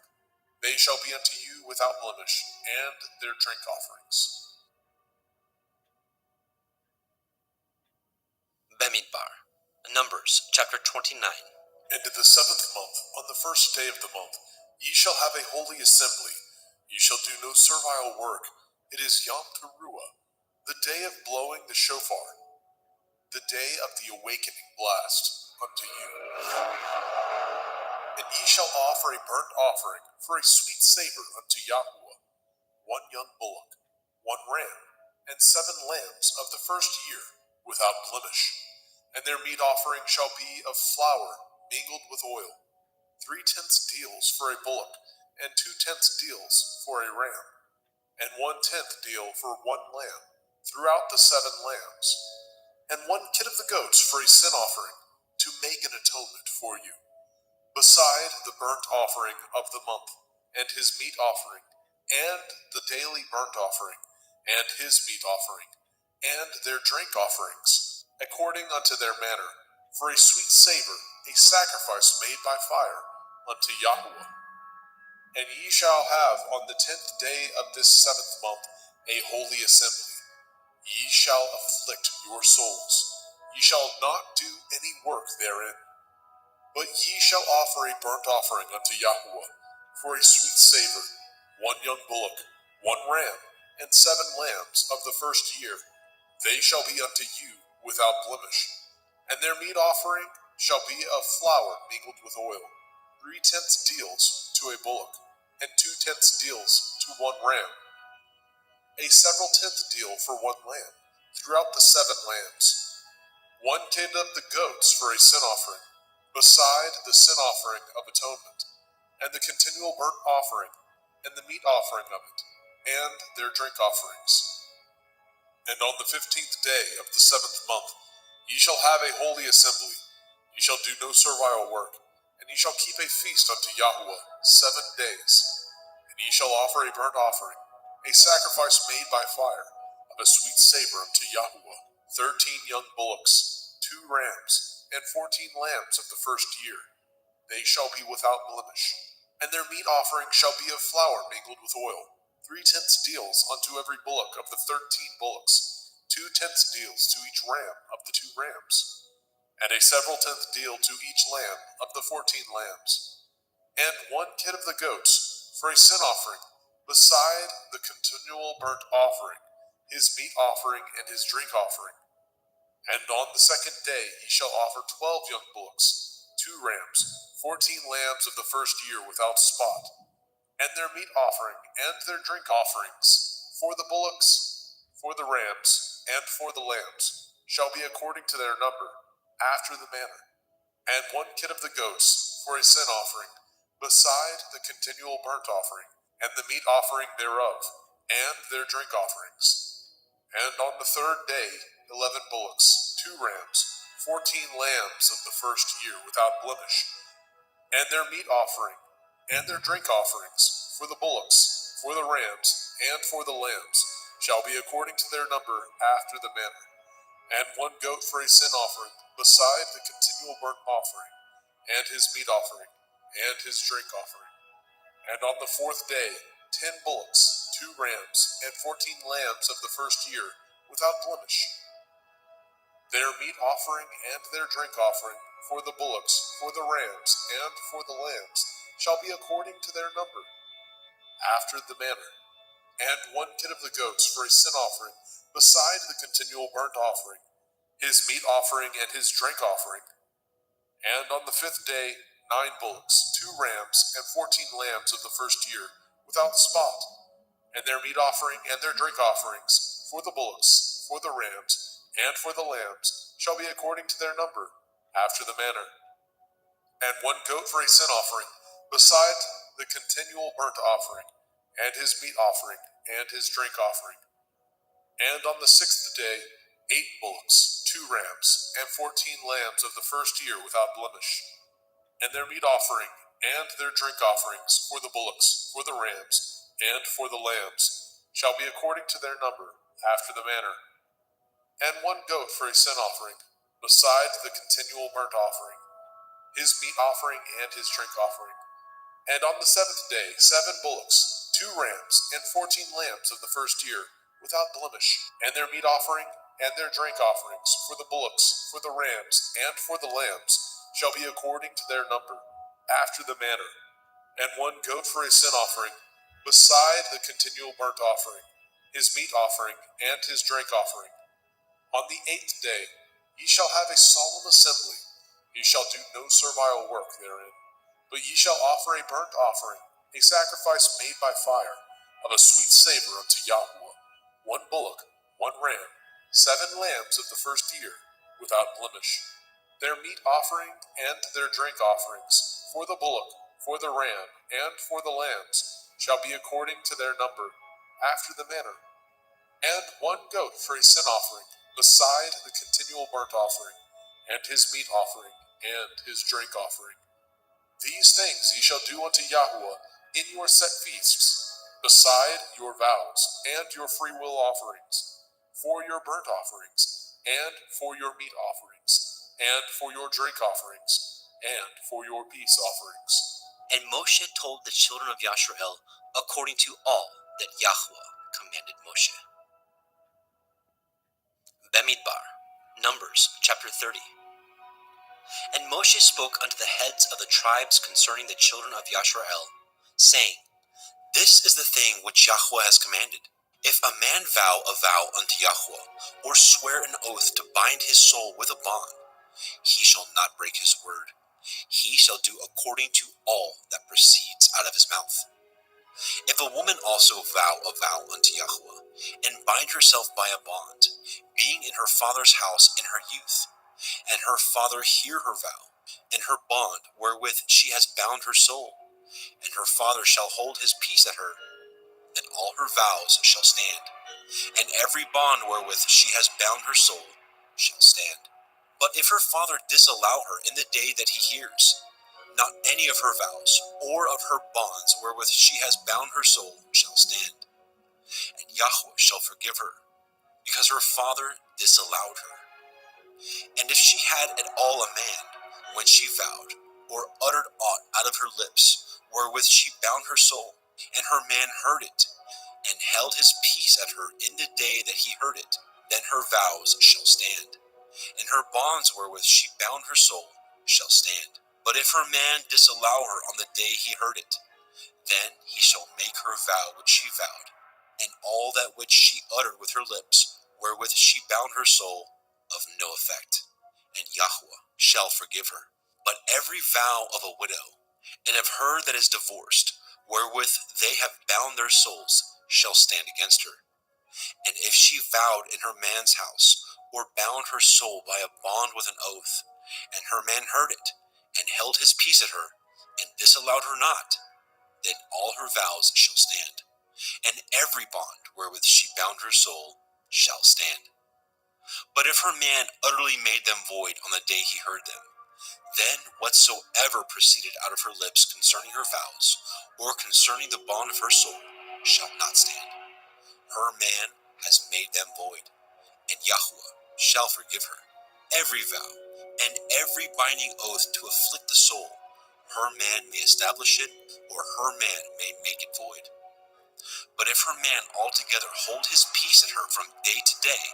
They shall be unto you without blemish, and their drink offerings. Bemidbar. Numbers chapter 29. And in the 7th month, on the 1st day of the month, ye shall have a holy assembly. Ye shall do no servile work. It is Yom Teruah, the day of blowing the shofar, the day of the awakening blast unto you. And ye shall offer a burnt offering for a sweet savor unto Yahuwah, 1 young bullock, 1 ram, and 7 lambs of the first year, without blemish. And their meat offering shall be of flour mingled with oil, 3/10 deals for a bullock, and 2/10 deals for a ram, and 1/10 deal for 1 lamb, throughout the 7 lambs, and 1 kid of the goats for a sin offering, to make an atonement for you, beside the burnt offering of the month, and his meat offering, and the daily burnt offering, and his meat offering, and their drink offerings, according unto their manner, for a sweet savor, a sacrifice made by fire unto Yahuwah. And ye shall have on the 10th day of this 7th month a holy assembly. Ye shall afflict your souls. Ye shall not do any work therein. But ye shall offer a burnt offering unto Yahuwah, for a sweet savor, 1 young bullock, 1 ram, and 7 lambs of the first year. They shall be unto you without blemish. And their meat offering shall be of flour mingled with oil, 3/10 deals to a bullock, and 2/10 deals to 1 ram, a several tenth deal for 1 lamb, throughout the 7 lambs, 1 kid of the goats for a sin offering, beside the sin offering of atonement, and the continual burnt offering, and the meat offering of it, and their drink offerings. And on the 15th day of the 7th month, ye shall have a holy assembly. Ye shall do no servile work, and ye shall keep a feast unto Yahuwah 7 days. And ye shall offer a burnt offering, a sacrifice made by fire, of a sweet savor unto Yahuwah, 13 young bullocks, 2 rams, and 14 lambs of the first year. They shall be without blemish. And their meat offering shall be of flour mingled with oil, 3/10 deals unto every bullock of the 13 bullocks, 2/10 deals to each ram of the 2 rams, and a several tenth deal to each lamb of the 14 lambs, and 1 kid of the goats for a sin offering, beside the continual burnt offering, his meat offering and his drink offering. And on the 2nd day ye shall offer 12 young bullocks, 2 rams, 14 lambs of the first year without spot, and their meat offering and their drink offerings, for the bullocks, for the rams, and for the lambs, shall be according to their number, after the manner, and 1 kid of the goats for a sin offering, beside the continual burnt offering, and the meat offering thereof, and their drink offerings. And on the 3rd day 11 bullocks, 2 rams, 14 lambs of the first year without blemish, and their meat offering, and their drink offerings, for the bullocks, for the rams, and for the lambs, shall be according to their number after the manner, and 1 goat for a sin offering, beside the continual burnt offering, and his meat offering, and his drink offering. And on the 4th day 10 bullocks, 2 rams, and 14 lambs of the first year, without blemish. Their meat offering and their drink offering, for the bullocks, for the rams, and for the lambs, shall be according to their number, after the manner, and 1 kid of the goats for a sin offering, beside the continual burnt offering, his meat offering and his drink offering. And on the 5th day 9 bullocks, 2 rams, and 14 lambs of the first year, without spot, and their meat offering and their drink offerings, for the bullocks, for the rams, and for the lambs, shall be according to their number, after the manner. And 1 goat for a sin offering, beside the continual burnt offering, and his meat offering, and his drink offering. And on the 6th day 8 bullocks, 2 rams, and 14 lambs of the first year without blemish, and their meat offering, and their drink offerings, for the bullocks, for the rams, and for the lambs, shall be according to their number, after the manner. And 1 goat for a sin offering, besides the continual burnt offering, his meat offering and his drink offering. And on the 7th day 7 bullocks, 2 rams, and 14 lambs of the first year, without blemish, and their meat offering, and their drink offerings for the bullocks, for the rams, and for the lambs shall be according to their number, after the manner, and 1 goat for a sin offering, beside the continual burnt offering, his meat offering, and his drink offering. On the 8th day ye shall have a solemn assembly. Ye shall do no servile work therein, but ye shall offer a burnt offering, a sacrifice made by fire, of a sweet savor unto Yahweh, 1 bullock, 1 ram, 7 lambs of the first year, without blemish. Their meat offering and their drink offerings, for the bullock, for the ram, and for the lambs, shall be according to their number, after the manner, and 1 goat for a sin offering, beside the continual burnt offering, and his meat offering, and his drink offering. These things ye shall do unto Yahweh in your set feasts, beside your vows, and your freewill offerings, for your burnt offerings, and for your meat offerings, and for your drink offerings, and for your peace offerings. And Moshe told the children of Yasharel according to all that Yahweh commanded Moshe. Bemidbar, Numbers chapter 30. And Moshe spoke unto the heads of the tribes concerning the children of Yasharel, saying, This is the thing which Yahweh has commanded. If a man vow a vow unto Yahweh, or swear an oath to bind his soul with a bond, he shall not break his word. He shall do according to all that proceeds out of his mouth. If a woman also vow a vow unto Yahweh, and bind herself by a bond, being in her father's house in her youth, and her father hear her vow, and her bond wherewith she has bound her soul, and her father shall hold his peace at her, then all her vows shall stand, and every bond wherewith she has bound her soul shall stand. But if her father disallow her in the day that he hears, not any of her vows, or of her bonds wherewith she has bound her soul shall stand, and Yahweh shall forgive her, because her father disallowed her. And if she had at all a man, when she vowed, or uttered aught out of her lips, wherewith she bound her soul, and her man heard it, and held his peace at her in the day that he heard it, then her vows shall stand, and her bonds wherewith she bound her soul shall stand. But if her man disallow her on the day he heard it, then he shall make her vow which she vowed, and all that which she uttered with her lips, wherewith she bound her soul, of no effect, and Yahweh shall forgive her. But every vow of a widow, and of her that is divorced, wherewith they have bound their souls, shall stand against her. And if she vowed in her man's house, or bound her soul by a bond with an oath, and her man heard it, and held his peace at her, and disallowed her not, then all her vows shall stand, and every bond wherewith she bound her soul shall stand. But if her man utterly made them void on the day he heard them, then whatsoever proceeded out of her lips concerning her vows, or concerning the bond of her soul, shall not stand. Her man has made them void, and Yahweh shall forgive her. Every vow, and every binding oath to afflict the soul, her man may establish it, or her man may make it void. But if her man altogether hold his peace at her from day to day,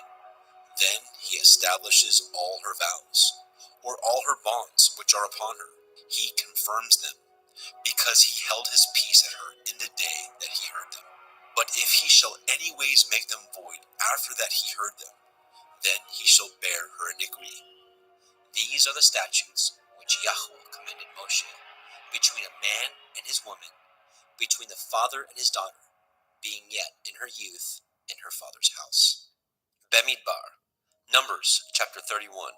then he establishes all her vows, or all her bonds which are upon her. He confirms them, because he held his peace at her in the day that he heard them. But if he shall any ways make them void after that he heard them, then he shall bear her iniquity. These are the statutes which Yahweh commanded Moshe, between a man and his woman, between the father and his daughter, being yet in her youth in her father's house. Bemidbar, Numbers chapter 31.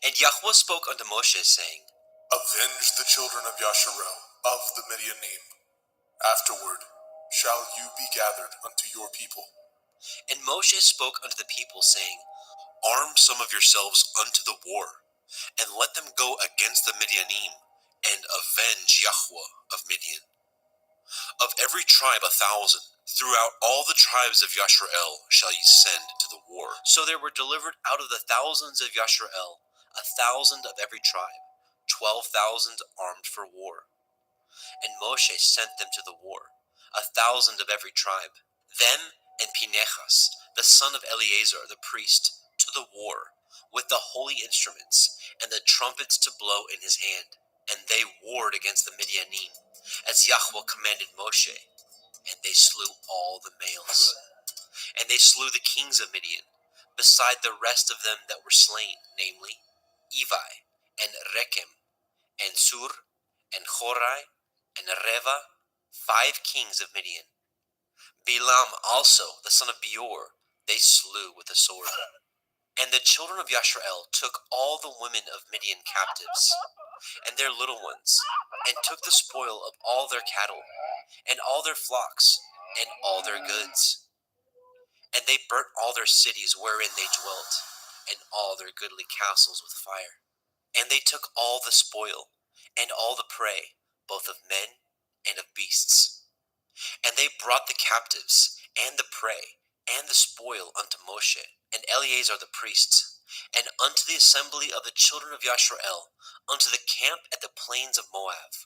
And Yahweh spoke unto Moshe, saying, Avenge the children of Yasharel of the Midianim. Afterward shall you be gathered unto your people. And Moshe spoke unto the people, saying, Arm some of yourselves unto the war, and let them go against the Midianim, and avenge Yahweh of Midian. Of every tribe 1,000, throughout all the tribes of Yasharel shall ye send to the war. So there were delivered out of the thousands of Yasharel 1,000 of every tribe, 12,000 armed for war. And Moshe sent them to the war, 1,000 of every tribe. Them and Pinechas, the son of Eleazar the priest, to the war, with the holy instruments, and the trumpets to blow in his hand. And they warred against the Midianim, as Yahweh commanded Moshe, and they slew all the males. And they slew the kings of Midian, beside the rest of them that were slain, namely, Evi, and Rechem, and Sur, and Horai, and Reva, 5 kings of Midian. Bilam also, the son of Beor, they slew with the sword. And the children of Yashrael took all the women of Midian captives, and their little ones, and took the spoil of all their cattle, and all their flocks, and all their goods. And they burnt all their cities wherein they dwelt, and all their goodly castles with fire. And they took all the spoil, and all the prey, both of men and of beasts. And they brought the captives, and the prey, and the spoil unto Moshe, and Eleazar the priests, and unto the assembly of the children of Yashrael, unto the camp at the plains of Moab,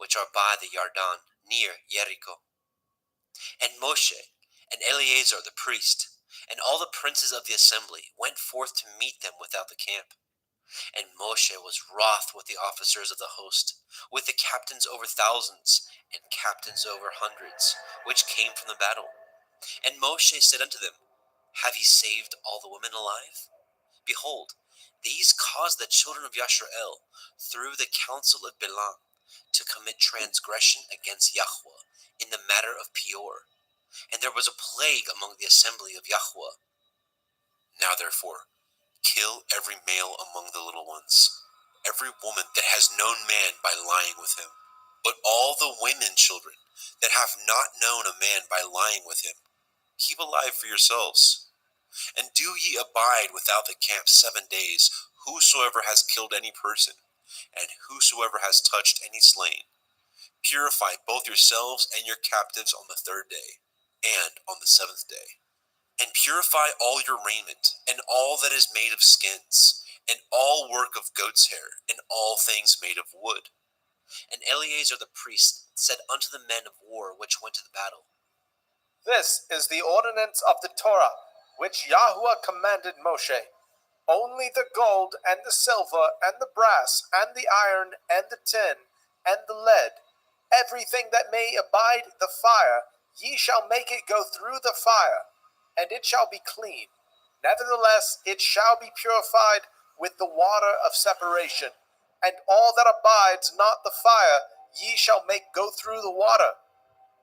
which are by the Yarden, near Jericho. And Moshe, and Eleazar the priest, and all the princes of the assembly went forth to meet them without the camp. And Moshe was wroth with the officers of the host, with the captains over thousands, and captains over hundreds, which came from the battle. And Moshe said unto them, Have ye saved all the women alive? Behold, these caused the children of Yashrael, through the counsel of Bilam, to commit transgression against Yahweh in the matter of Peor. And there was a plague among the assembly of Yahweh. Now therefore, kill every male among the little ones, every woman that has known man by lying with him. But all the women children that have not known a man by lying with him, keep alive for yourselves. And do ye abide without the camp 7 days, whosoever has killed any person, and whosoever has touched any slain. Purify both yourselves and your captives on the 3rd day, and on the 7th day. And purify all your raiment, and all that is made of skins, and all work of goat's hair, and all things made of wood. And Eleazar the priest said unto the men of war which went to the battle, This is the ordinance of the Torah, which Yahweh commanded Moshe. Only the gold, and the silver, and the brass, and the iron, and the tin, and the lead, everything that may abide the fire, ye shall make it go through the fire, and it shall be clean. Nevertheless, it shall be purified with the water of separation. And all that abides not the fire, ye shall make go through the water.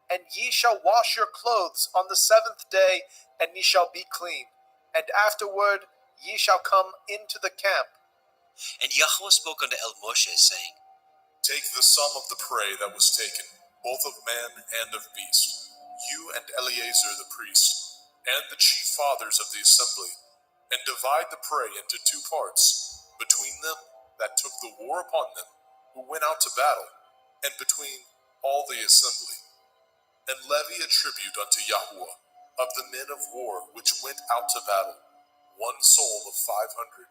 And ye shall wash your clothes on the 7th day, and ye shall be clean. And afterward ye shall come into the camp. And Yahweh spoke unto Moshe, saying, Take the sum of the prey that was taken, both of man and of beast, you and Eleazar the priest, and the chief fathers of the assembly, and divide the prey into 2 parts, between them that took the war upon them, who went out to battle, and between all the assembly. And levy a tribute unto Yahweh of the men of war which went out to battle, 1 soul of 500,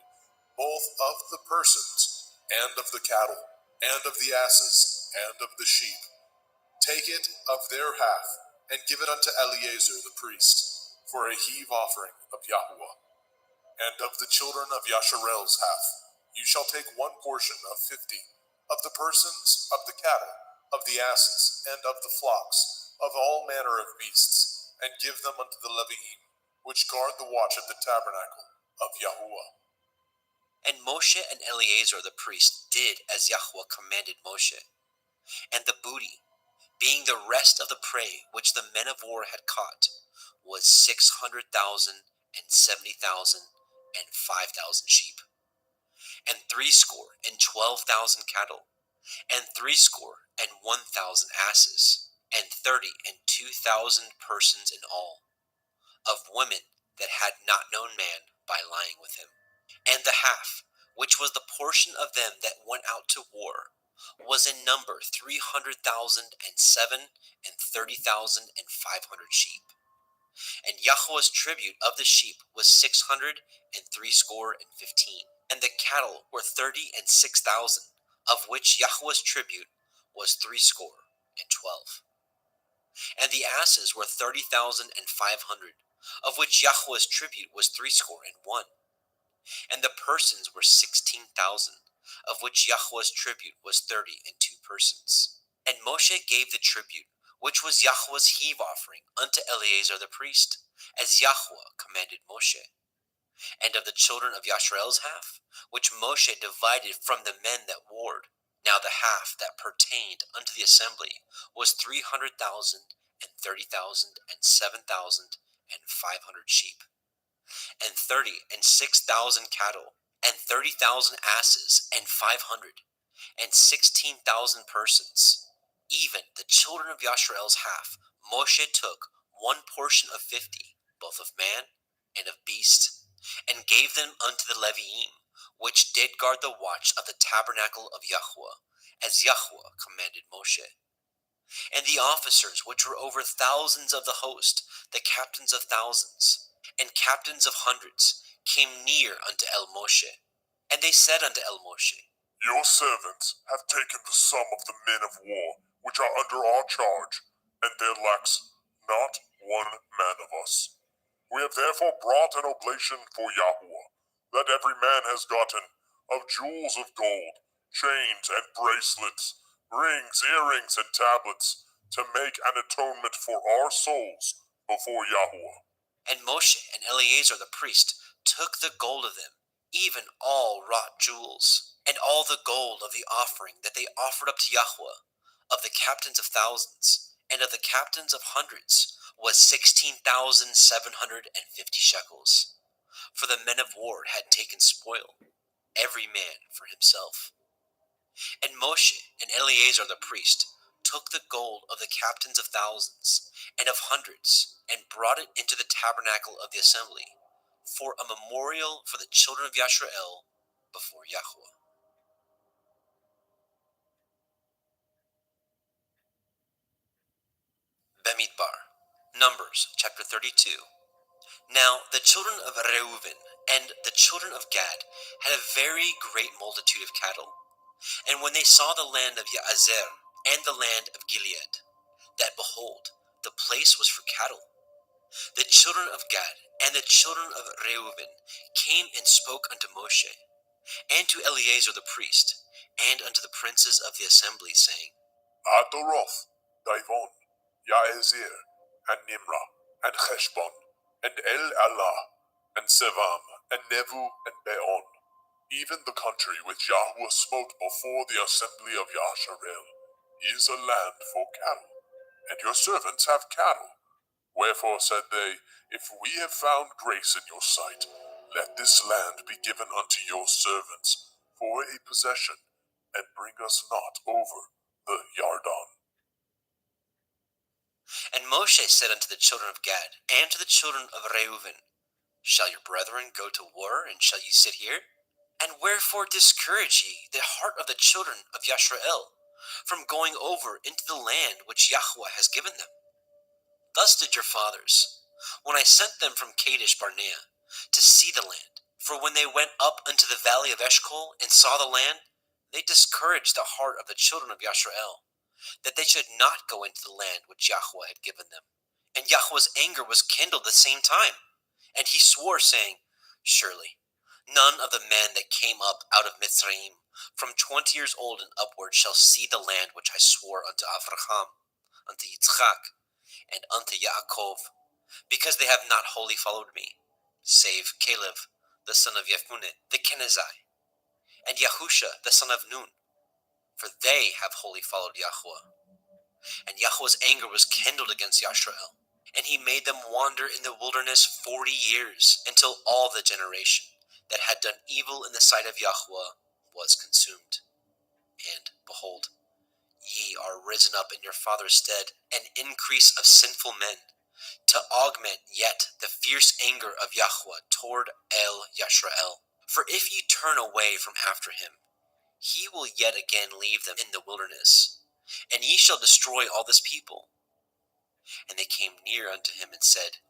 both of the persons, and of the cattle, and of the asses, and of the sheep. Take it of their half, and give it unto Eleazar the priest, for a heave offering of Yahweh. And of the children of Yasharel's half, you shall take 1 portion of 50, of the persons, of the cattle, of the asses, and of the flocks, of all manner of beasts, and give them unto the Leviim, which guard the watch at the tabernacle of Yahuwah. And Moshe and Eleazar the priest did as Yahweh commanded Moshe. And the booty, being the rest of the prey which the men of war had caught, was 600,000 and 70,000 and 5,000 sheep, and 62,000 cattle, and 61,000 asses, and 32,000 persons in all, of women that had not known man by lying with him. And the half, which was the portion of them that went out to war, was in number 300,000 and 30,500 sheep. And Yahweh's tribute of the sheep was 615, and the cattle were 36,000, of which Yahweh's tribute was 312. And the asses were 30,500, of which Yahweh's tribute was 61. And the persons were 16,000, of which Yahweh's tribute was 32 persons. And Moshe gave the tribute, which was Yahweh's heave offering, unto Eleazar the priest, as Yahweh commanded Moshe. And of the children of Yasharel's half, which Moshe divided from the men that warred, now the half that pertained unto the assembly was 300,000, and 30,000, and 7,000, and 500 sheep, and 36,000 cattle, and 30,000 asses, and 500, and 16,000 persons. Even the children of Yasharel's half, Moshe took one portion of 50, both of man and of beast, and gave them unto the Leviim, which did guard the watch of the tabernacle of Yahweh, as Yahweh commanded Moshe. And the officers which were over thousands of the host, the captains of thousands, and captains of hundreds, came near unto El Moshe. And they said unto El Moshe, Your servants have taken the sum of the men of war which are under our charge, and there lacks not one man of us. We have therefore brought an oblation for Yahweh, that every man has gotten, of jewels of gold, chains and bracelets, rings, earrings, and tablets, to make an atonement for our souls before Yahweh. And Moshe and Eleazar the priest took the gold of them, even all wrought jewels, and all the gold of the offering that they offered up to Yahweh, of the captains of thousands, and of the captains of hundreds, was 16,750 shekels. For the men of war had taken spoil, every man for himself. And Moshe and Eleazar the priest took the gold of the captains of thousands and of hundreds, and brought it into the tabernacle of the assembly, for a memorial for the children of Yasharel before Yahweh. Bemidbar, Numbers chapter 32. Now the children of Reuben and the children of Gad had a very great multitude of cattle. And when they saw the land of Yaazer and the land of Gilead, that behold, the place was for cattle, the children of Gad and the children of Reuben came and spoke unto Moshe, and to Eleazar the priest, and unto the princes of the assembly, saying, Adoroth, Divon, Yaezir, and Nimrah, and Heshbon, and El Allah, and Sevam, and Nevu, and Beon, even the country which Yahweh smote before the assembly of Yasharel, is a land for cattle, and your servants have cattle. Wherefore said they, If we have found grace in your sight, let this land be given unto your servants for a possession, and bring us not over the Yarden. And Moshe said unto the children of Gad and to the children of Reuben, Shall your brethren go to war, and shall ye sit here? And wherefore discourage ye the heart of the children of Yasharel from going over into the land which Yahweh has given them? Thus did your fathers, when I sent them from Kadesh Barnea to see the land. For when they went up unto the valley of Eshcol and saw the land, they discouraged the heart of the children of Yasharel, that they should not go into the land which Yahweh had given them. And Yahweh's anger was kindled the same time. And he swore, saying, Surely none of the men that came up out of Mitzrayim, from 20 years old and upward, shall see the land which I swore unto Avraham, unto Yitzchak, and unto Yaakov, because they have not wholly followed me, save Caleb, the son of Yephuneh, the Kenizzite, and Yahusha, the son of Nun, for they have wholly followed Yahweh. And Yahweh's anger was kindled against Yasharel, and he made them wander in the wilderness 40 years, until all the generation that had done evil in the sight of Yahweh was consumed. And behold, ye are risen up in your father's stead an increase of sinful men, to augment yet the fierce anger of Yahweh toward El Yasharel. For if ye turn away from after him, he will yet again leave them in the wilderness, and ye shall destroy all this people. And they came near unto him and said,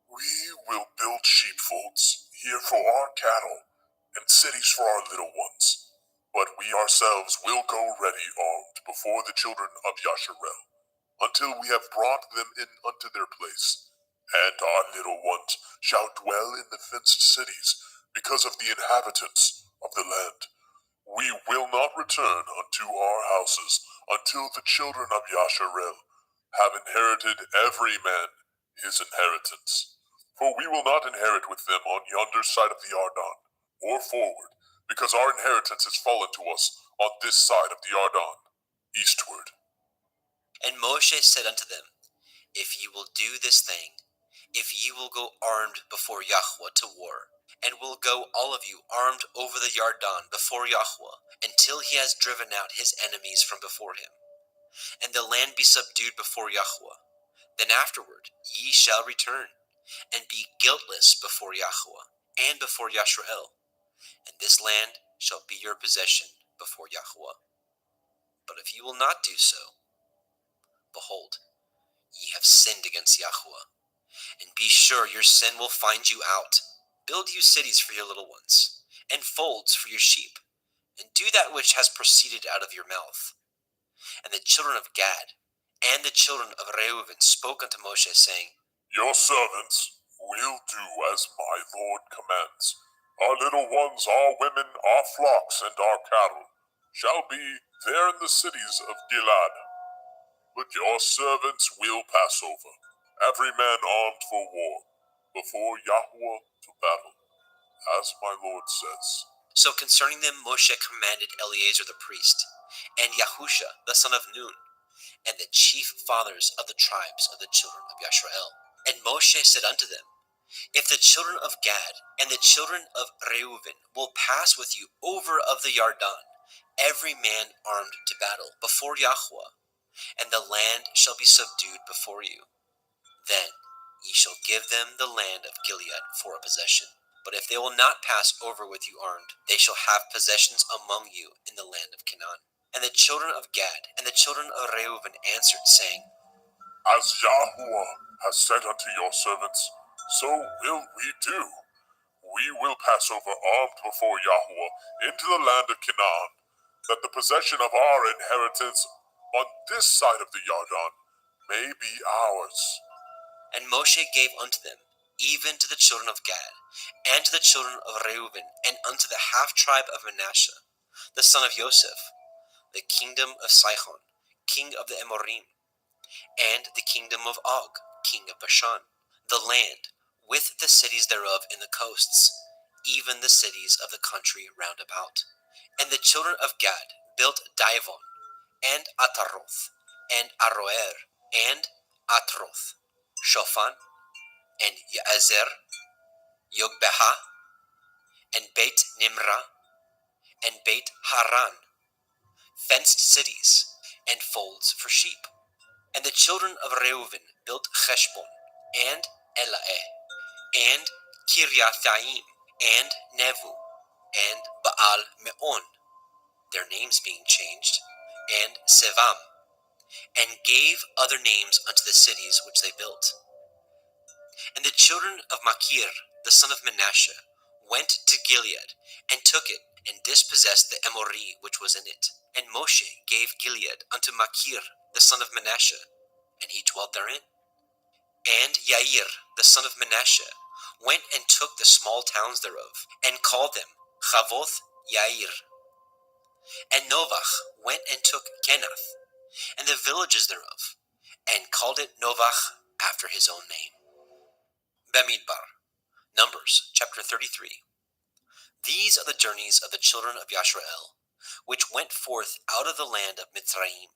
We will build sheepfolds here for our cattle, and cities for our little ones. But we ourselves will go ready armed before the children of Yasharel, until we have brought them in unto their place, And our little ones shall dwell in the fenced cities because of the inhabitants of the land. We will not return unto our houses until the children of Yasharel have inherited every man his inheritance. For we will not inherit with them on yonder side of the Yarden, or forward, because our inheritance has fallen to us on this side of the Yarden, eastward. And Moshe said unto them, If ye will do this thing, if ye will go armed before Yahweh to war, and will go all of you armed over the Yarden before Yahweh, until he has driven out his enemies from before him, and the land be subdued before Yahweh, then afterward ye shall return, and be guiltless before Yahweh, and before Yashrael, and this land shall be your possession before Yahweh. But if ye will not do so, behold, ye have sinned against Yahweh, and be sure your sin will find you out. Build you cities for your little ones, and folds for your sheep, and do that which has proceeded out of your mouth. And the children of Gad and the children of Reuben spoke unto Moshe, saying, Your servants will do as my Lord commands. Our little ones, our women, our flocks, and our cattle shall be there in the cities of Gilad. But your servants will pass over, every man armed for war, before Yahweh to battle, as my Lord says. So concerning them Moshe commanded Eleazar the priest, and Yahusha the son of Nun, and the chief fathers of the tribes of the children of Yashrael. And Moshe said unto them, If the children of Gad and the children of Reuben will pass with you over of the Yarden, every man armed to battle, before Yahweh, and the land shall be subdued before you, then ye shall give them the land of Gilead for a possession. But if they will not pass over with you armed, they shall have possessions among you in the land of Canaan. And the children of Gad and the children of Reuben answered, saying, As Yahweh has said unto your servants, so will we do. We will pass over armed before Yahweh into the land of Canaan, that the possession of our inheritance on this side of the Yarden may be ours. And Moshe gave unto them, even to the children of Gad, and to the children of Reuben, and unto the half tribe of Manasseh, the son of Joseph, the kingdom of Sihon, king of the Amorim, and the kingdom of Og, king of Bashan, the land, with the cities thereof in the coasts, even the cities of the country round about. And the children of Gad built Divon, and Ataroth, and Aroer, and Atroth, Shofan, and Yazer, Yogbeha, and Beit Nimrah, and Beit Haran, fenced cities, and folds for sheep. And the children of Reuben built Heshbon, and Elaeh, and Kiriathaim, and Nevu, and Baal Meon, their names being changed, and Sevam, and gave other names unto the cities which they built. And the children of Machir, the son of Manasseh, went to Gilead, and took it, and dispossessed the Emori which was in it. And Moshe gave Gilead unto Machir, the son of Manasseh, and he dwelt therein. And Yair, the son of Manasseh, went and took the small towns thereof, and called them Chavoth Yair. And Novach went and took Kenath, and the villages thereof, and called it Novach after his own name. Bamidbar, Numbers, chapter 33. These are the journeys of the children of Yashrael, which went forth out of the land of Mitzrayim,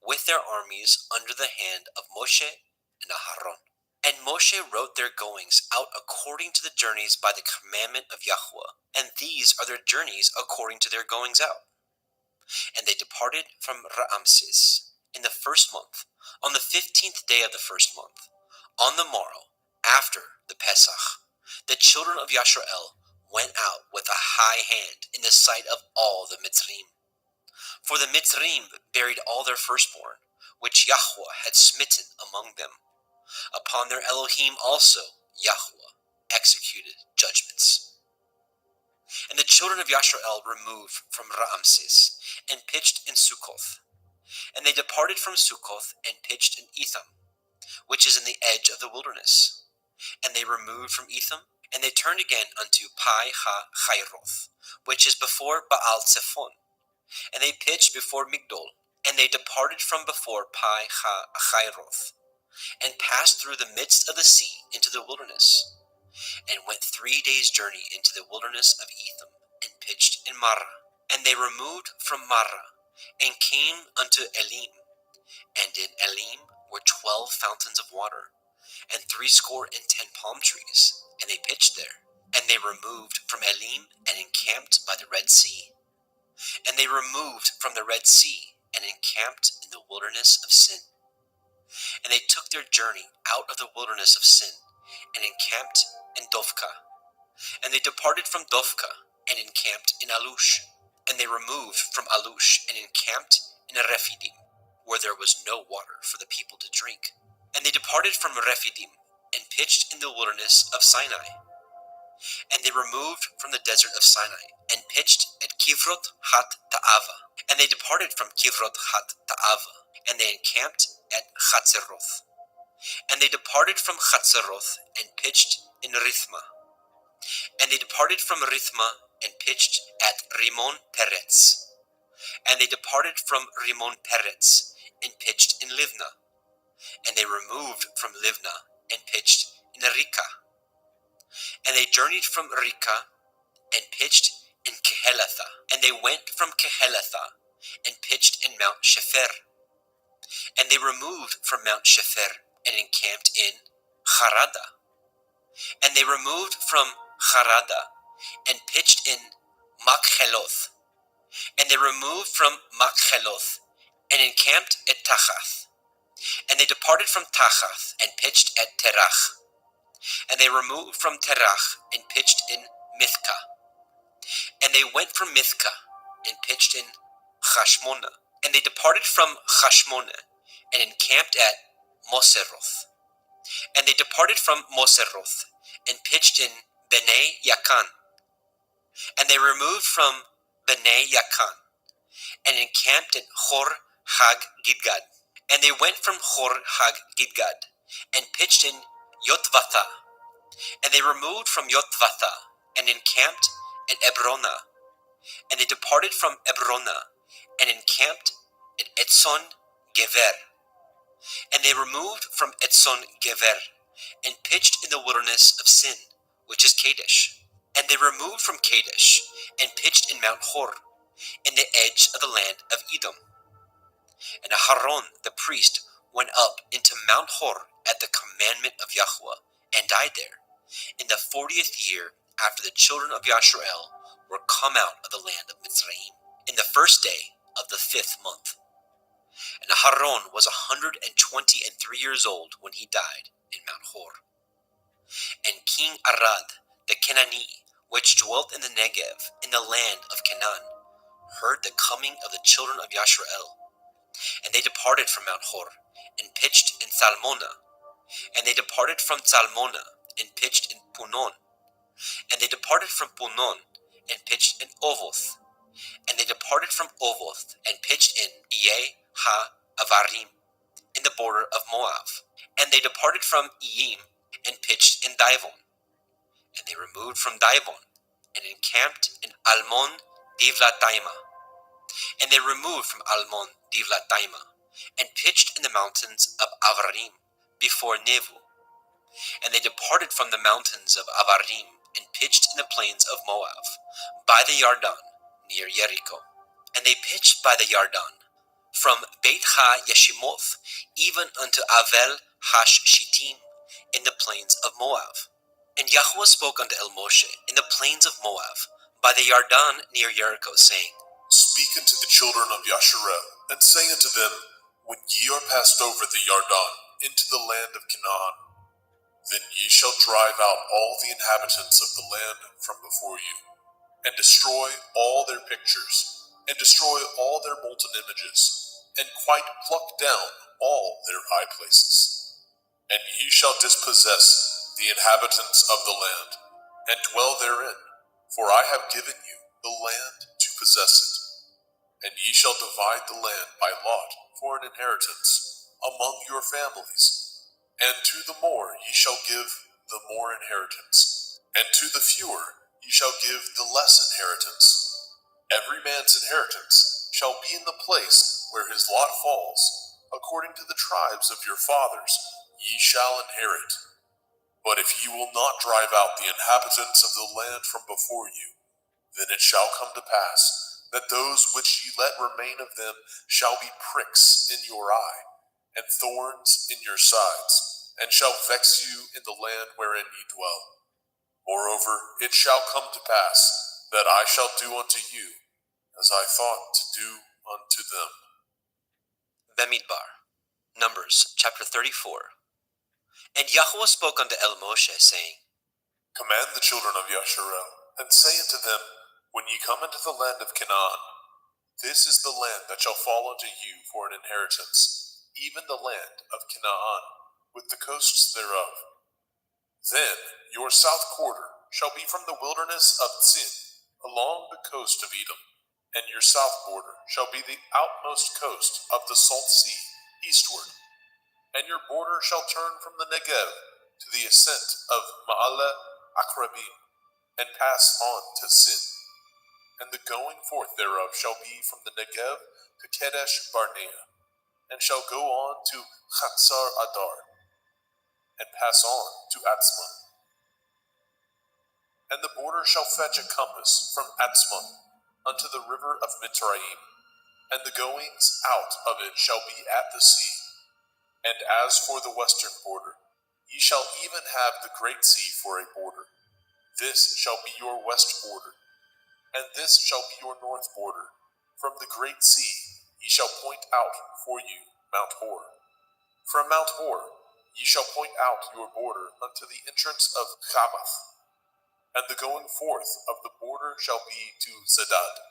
with their armies under the hand of Moshe and Aharon. And Moshe wrote their goings out according to the journeys by the commandment of Yahweh, and these are their journeys according to their goings out. And they departed from Raamses in the first month, on the 15th day of the first month, on the morrow, after the Pesach. The children of Yashrael went out with a high hand in the sight of all the Mitzrim. For the Mitzrim buried all their firstborn, which Yahweh had smitten among them. Upon their Elohim also Yahweh executed judgments. And the children of Yashrael removed from Raamses, and pitched in Sukkoth. And they departed from Sukkoth, and pitched in Etham, which is in the edge of the wilderness. and they removed from Etham, and they turned again unto Pi ha Chairoth, which is before Baal Zephon, and they pitched before Migdol, and they departed from before Pi ha Chairoth, and passed through the midst of the sea into the wilderness, and went 3 days' journey into the wilderness of Etham, and pitched in Marah. And they removed from Marah, and came unto Elim, and in Elim were 12 fountains of water, and 60 palm trees, and they pitched there. And they removed from Elim, and encamped by the Red Sea. And they removed from the Red Sea, and encamped in the wilderness of Sin. And they took their journey out of the wilderness of Sin, and encamped in Dovka. And they departed from Dovka, and encamped in Alush. And they removed from Alush, and encamped in Rephidim, where there was no water for the people to drink. And they departed from Rephidim, and pitched in the wilderness of Sinai. And they removed from the desert of Sinai, and pitched at Kivrot hat Ta'ava. And they departed from Kivrot hat Ta'ava, and they encamped at Chatzeroth. And they departed from Chatzeroth, and pitched in Rithma. And they departed from Rithma, and pitched at Rimon Peretz. And they departed from Rimon Peretz, and pitched in Livna. And they removed from Livna, and pitched in Rika. And they journeyed from Rika, and pitched in Kehelatha. And they went from Kehelatha, and pitched in Mount Shefer. And they removed from Mount Shefer, and encamped in Harada. And they removed from Harada, and pitched in Makheloth. And they removed from Makheloth, and encamped at Tachath. And they departed from Tachath, and pitched at Terach. And they removed from Terach, and pitched in Mithka. And they went from Mithka, and pitched in Chashmona. And they departed from Chashmona, and encamped at Moseroth. And they departed from Moseroth, and pitched in Bnei Yakan. And they removed from Bnei Yakan, and encamped at Hor Hag Gidgad. And they went from Hor Hag Gidgad, and pitched in Yotvatha. And they removed from Yotvatha, and encamped at Ebrona. And they departed from Ebrona, and encamped at Etzon Gever. And they removed from Etzon Gever, and pitched in the wilderness of Sin, which is Kadesh. And they removed from Kadesh, and pitched in Mount Hor, in the edge of the land of Edom. And Aharon the priest went up into Mount Hor at the commandment of Yahweh, and died there, in the 40th year after the children of Yasharel were come out of the land of Mitzrayim, in the 1st day of the 5th month. And Aharon was 123 years old when he died in Mount Hor. And King Arad the Kenani, which dwelt in the Negev, in the land of Canaan, heard the coming of the children of Yasharel. And they departed from Mount Hor, and pitched in Salmona. And they departed from Salmona, and pitched in Punon. And they departed from Punon, and pitched in Ovoth. And they departed from Ovoth, and pitched in Iye ha-Avarim, in the border of Moab. And they departed from Iyim, and pitched in Divon. And they removed from Divon, and encamped in Almon Divlataima. And they removed from Almon Divlataima, and pitched in the mountains of Avarim, before Nevu. And they departed from the mountains of Avarim, and pitched in the plains of Moab, by the Yarden, near Jericho. And they pitched by the Yarden, from Beit Ha-Yeshimoth, even unto Avel Hash-Shittim, in the plains of Moab. And Yahweh spoke unto El Moshe in the plains of Moab, by the Yarden near Jericho, saying, Speak unto the children of Yasharel, and say unto them, When ye are passed over the Yarden into the land of Canaan, then ye shall drive out all the inhabitants of the land from before you, and destroy all their pictures, and destroy all their molten images, and quite pluck down all their high places. And ye shall dispossess the inhabitants of the land, and dwell therein, for I have given you the land to possess it. And ye shall divide the land by lot for an inheritance among your families, and to the more ye shall give the more inheritance, and to the fewer ye shall give the less inheritance. Every man's inheritance shall be in the place where his lot falls. According to the tribes of your fathers ye shall inherit. But if ye will not drive out the inhabitants of the land from before you, then it shall come to pass that those which ye let remain of them shall be pricks in your eye, and thorns in your sides, and shall vex you in the land wherein ye dwell. Moreover, it shall come to pass that I shall do unto you as I thought to do unto them. Bamidbar, Numbers chapter 34. And Yahweh spoke unto Moshe, saying, Command the children of Yasharel, and say unto them, when ye come into the land of Canaan, this is the land that shall fall unto you for an inheritance, even the land of Canaan, with the coasts thereof. Then your south quarter shall be from the wilderness of Tzin, along the coast of Edom, and your south border shall be the outmost coast of the Salt Sea, eastward. And your border shall turn from the Negev to the ascent of Ma'ale Akrabim, and pass on to Sin. And the going forth thereof shall be from the Negev to Kadesh Barnea, and shall go on to Chatzar Adar, and pass on to Atzmon. And the border shall fetch a compass from Atzmon unto the river of Mitzrayim, and the goings out of it shall be at the sea. And as for the western border, ye shall even have the great sea for a border. This shall be your west border, and this shall be your north border. From the great sea ye shall point out for you Mount Hor. From Mount Hor ye shall point out your border unto the entrance of Chamath, and the going forth of the border shall be to Zedad.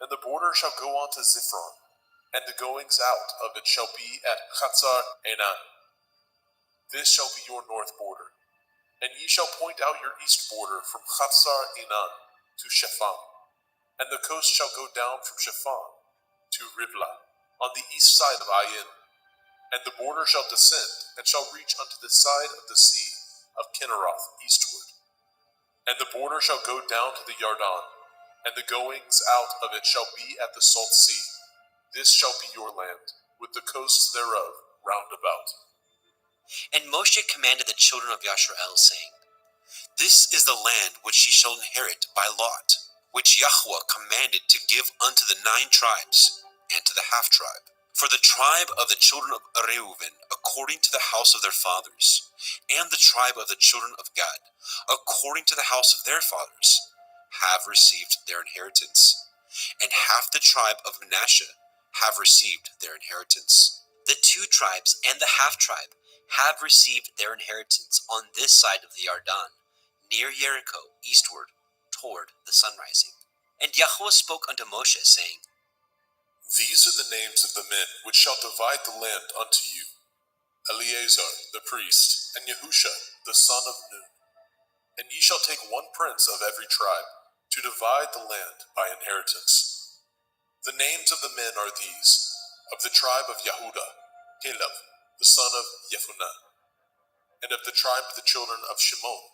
And the border shall go on to Ziphron, and the goings out of it shall be at Chatzar Enan. This shall be your north border. And ye shall point out your east border from Chatzar Enan to Shepham. And the coast shall go down from Shepham to Riblah, on the east side of Ayin. And the border shall descend, and shall reach unto the side of the sea of Kinneroth eastward. And the border shall go down to the Yarden, and the goings out of it shall be at the Salt Sea. This shall be your land, with the coasts thereof round about. And Moshe commanded the children of Yasharel, saying, This is the land which ye shall inherit by lot, which Yahweh commanded to give unto the 9 tribes, and to the half-tribe. For the tribe of the children of Reuben, according to the house of their fathers, and the tribe of the children of Gad, according to the house of their fathers, have received their inheritance. And half the tribe of Manasseh have received their inheritance. The 2 tribes and the half-tribe have received their inheritance on this side of the Yarden, near Jericho, eastward, toward the sunrising. And Yahweh spoke unto Moshe, saying, These are the names of the men which shall divide the land unto you: Eleazar the priest, and Yahusha the son of Nun. And ye shall take 1 prince of every tribe, to divide the land by inheritance. The names of the men are these: of the tribe of Yehuda, Caleb the son of Jephunneh; and of the tribe of the children of Shimon,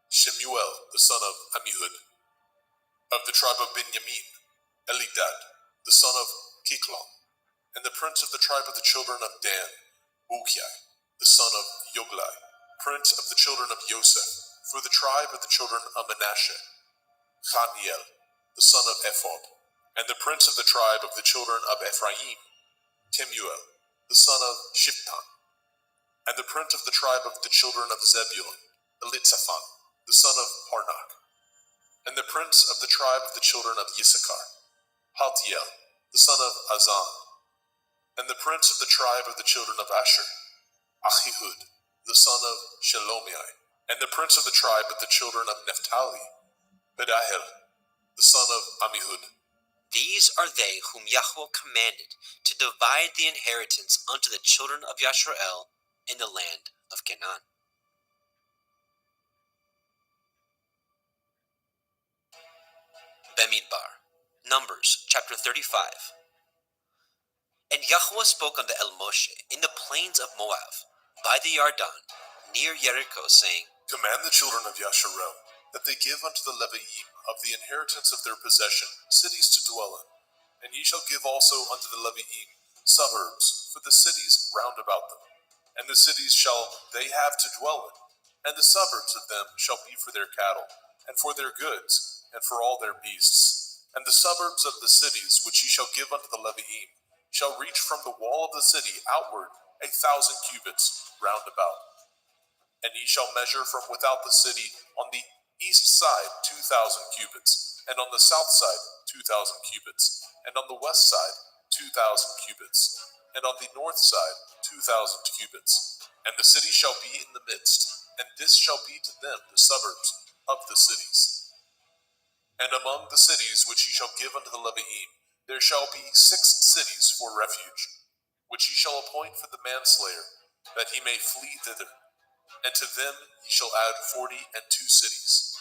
Shemuel the son of Ammihud; of the tribe of Benjamin, Elidad the son of Kiklon; and the prince of the tribe of the children of Dan, Bukiah the son of Yoglai, prince of the children of Joseph, for the tribe of the children of Manasseh, Chaniel the son of Ephod; and the prince of the tribe of the children of Ephraim, Temuel the son of Shiptan; and the prince of the tribe of the children of Zebulun, Elitzaphan the son of Parnak; and the prince of the tribe of the children of Issachar, Paltiel the son of Azan; and the prince of the tribe of the children of Asher, Achihud the son of Shelomiah; and the prince of the tribe of the children of Naphtali, Bedahel the son of Ammihud. These are they whom Yahweh commanded to divide the inheritance unto the children of Yasharel in the land of Canaan. Bamidbar, Numbers chapter 35. And Yahweh spoke unto Moshe in the plains of Moab, by the Yarden, near Jericho, saying, Command the children of Yasharel that they give unto the Leviim of the inheritance of their possession cities to dwell in. And ye shall give also unto the Leviim suburbs for the cities round about them. And the cities shall they have to dwell in, and the suburbs of them shall be for their cattle, and for their goods, and for all their beasts. And the suburbs of the cities which ye shall give unto the Leviim shall reach from the wall of the city outward 1,000 cubits round about. And ye shall measure from without the city on the east side 2,000 cubits, and on the south side 2,000 cubits, and on the west side 2,000 cubits, and on the north side 2,000 cubits. And the city shall be in the midst, and this shall be to them the suburbs of the cities. And among the cities which ye shall give unto the Leviim, there shall be 6 cities for refuge, which ye shall appoint for the manslayer, that he may flee thither. And to them ye shall add 42 cities.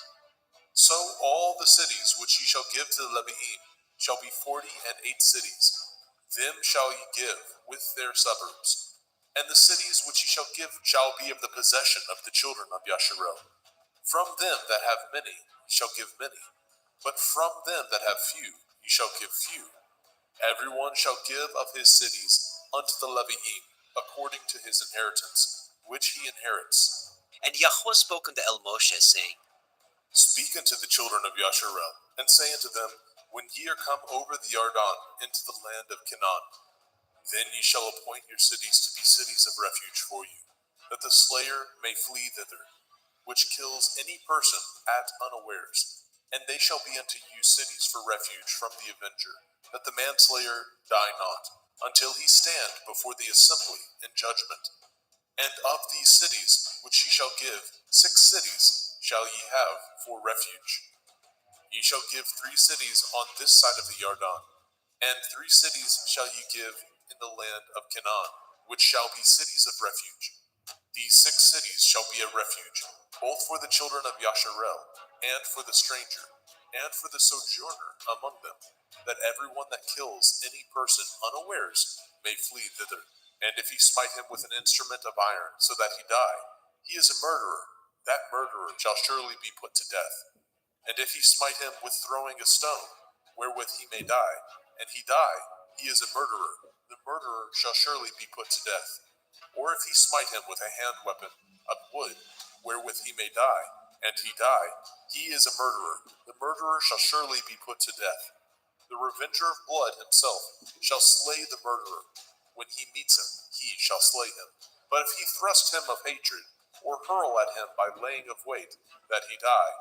So all the cities which ye shall give to the Leviim shall be 48 cities. Them shall ye give with their suburbs. And the cities which ye shall give shall be of the possession of the children of Yasharel. From them that have many ye shall give many, but from them that have few ye shall give few. Every one shall give of his cities unto the Leviim according to his inheritance, which he inherits. And Yahweh spoke unto El Moshe, saying, Speak unto the children of Yasharel, and say unto them, When ye are come over the Yarden into the land of Canaan, then ye shall appoint your cities to be cities of refuge for you, that the slayer may flee thither, which kills any person at unawares. And they shall be unto you cities for refuge from the avenger, that the manslayer die not, until he stand before the assembly in judgment. And of these cities which ye shall give, 6 cities shall ye have for refuge. Ye shall give 3 cities on this side of the Yarden, and 3 cities shall ye give in the land of Canaan, which shall be cities of refuge. These 6 cities shall be a refuge, both for the children of Yasharel, and for the stranger, and for the sojourner among them, that every one that kills any person unawares may flee thither. And if he smite him with an instrument of iron, so that he die, he is a murderer. That murderer shall surely be put to death. And if he smite him with throwing a stone, wherewith he may die, and he die, he is a murderer. The murderer shall surely be put to death. Or if he smite him with a hand weapon of wood, wherewith he may die, and he die, he is a murderer. The murderer shall surely be put to death. The revenger of blood himself shall slay the murderer. When he meets him, he shall slay him. But if he thrust him of hatred, or hurl at him by laying of weight, that he die,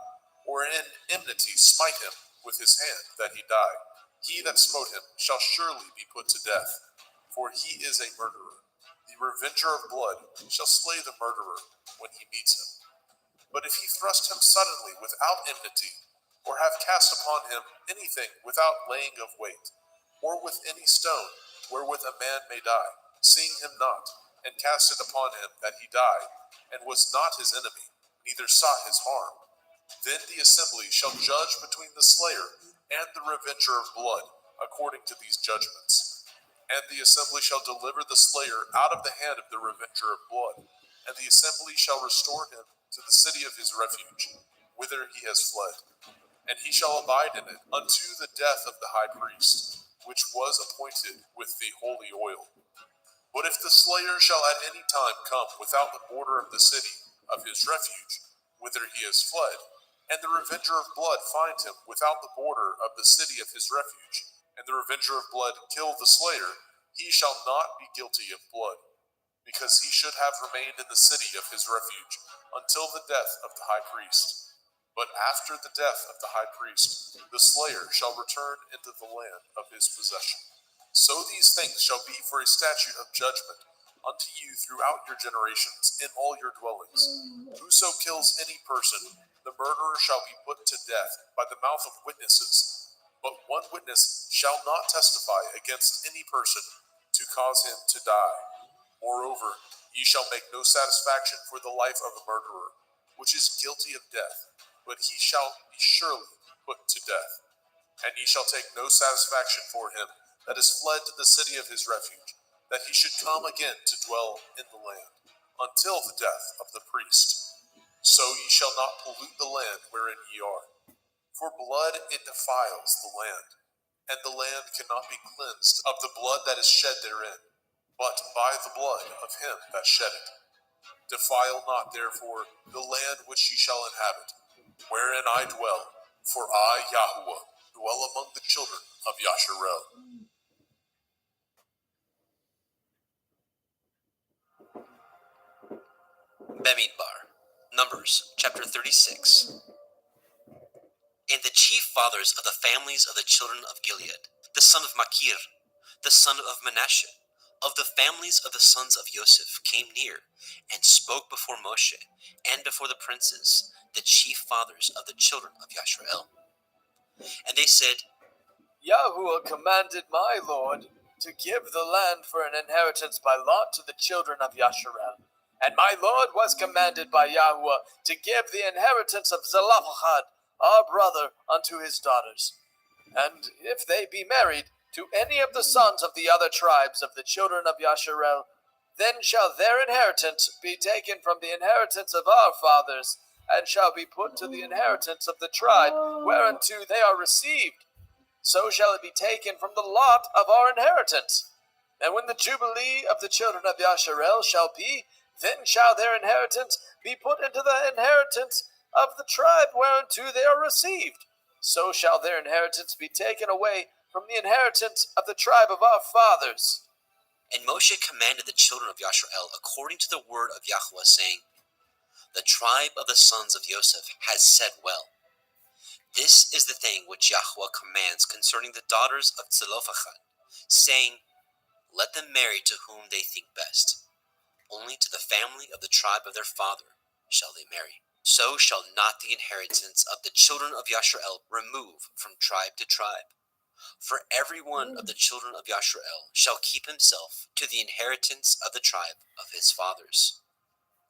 or in enmity smite him with his hand, that he die, he that smote him shall surely be put to death, for he is a murderer. The revenger of blood shall slay the murderer when he meets him. But if he thrust him suddenly without enmity, or have cast upon him anything without laying of weight, or with any stone, wherewith a man may die, seeing him not, and cast it upon him that he die, and was not his enemy, neither sought his harm, then the assembly shall judge between the slayer and the revenger of blood, according to these judgments. And the assembly shall deliver the slayer out of the hand of the revenger of blood, and the assembly shall restore him to the city of his refuge, whither he has fled. And he shall abide in it unto the death of the high priest, which was appointed with the holy oil. But if the slayer shall at any time come without the border of the city of his refuge, whither he has fled, and the revenger of blood find him without the border of the city of his refuge, and the revenger of blood kill the slayer, he shall not be guilty of blood, because he should have remained in the city of his refuge until the death of the high priest. But after the death of the high priest, the slayer shall return into the land of his possession. So these things shall be for a statute of judgment unto you throughout your generations in all your dwellings. Whoso kills any person, the murderer shall be put to death by the mouth of witnesses. But one witness shall not testify against any person to cause him to die. Moreover, ye shall make no satisfaction for the life of a murderer, which is guilty of death, but he shall be surely put to death. And ye shall take no satisfaction for him that is fled to the city of his refuge, that he should come again to dwell in the land. until the death of the priest. So ye shall not pollute the land wherein ye are. For blood it defiles the land, and the land cannot be cleansed of the blood that is shed therein, but by the blood of him that shed it. Defile not therefore the land which ye shall inhabit, wherein I dwell, for I, Yahuwah, dwell among the children of Yasharel. Bemidbar, Numbers chapter 36. And the chief fathers of the families of the children of Gilead, the son of Machir, the son of Manasseh, of the families of the sons of Joseph, came near and spoke before Moshe and before the princes, the chief fathers of the children of Yasharel. And they said, Yahuwah commanded my Lord to give the land for an inheritance by lot to the children of Yasharel. And my Lord was commanded by Yahuwah to give the inheritance of Zelophehad, our brother, unto his daughters. And if they be married to any of the sons of the other tribes of the children of Yasharel, then shall their inheritance be taken from the inheritance of our fathers, and shall be put to the inheritance of the tribe whereunto they are received. So shall it be taken from the lot of our inheritance. And when the jubilee of the children of Yasharel shall be, then shall their inheritance be put into the inheritance of the tribe whereunto they are received. So shall their inheritance be taken away from the inheritance of the tribe of our fathers. And Moshe commanded the children of Yasharel according to the word of Yahuwah, saying, The tribe of the sons of Joseph has said well. This is the thing which Yahuwah commands concerning the daughters of Zelophehad, saying, Let them marry to whom they think best. Only to the family of the tribe of their father shall they marry. So shall not the inheritance of the children of Yasharel remove from tribe to tribe. For every one of the children of Yasharel shall keep himself to the inheritance of the tribe of his fathers.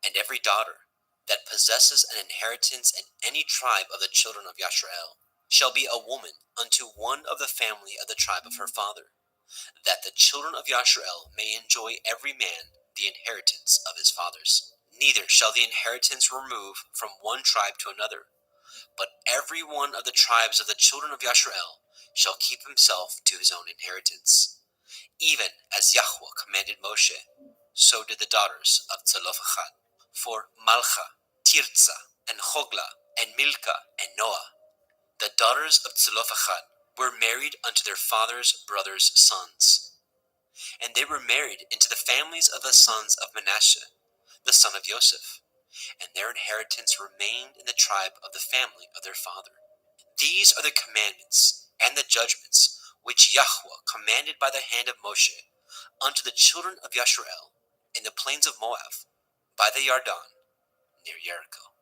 And every daughter that possesses an inheritance in any tribe of the children of Yasharel shall be a woman unto one of the family of the tribe of her father, that the children of Yasharel may enjoy every man the inheritance of his fathers. Neither shall the inheritance remove from one tribe to another, but every one of the tribes of the children of Yasharel shall keep himself to his own inheritance. Even as Yahuwah commanded Moshe, so did the daughters of Zelophehad. For Malcha, Tirza, and Hogla, and Milcah, and Noah, the daughters of Zelophehad, were married unto their father's brothers' sons. And they were married into the families of the sons of Manasseh, the son of Joseph, and their inheritance remained in the tribe of the family of their father. These are the commandments and the judgments which Yahuwah commanded by the hand of Moshe unto the children of Yasharel in the plains of Moab, by the Yarden, near Jericho.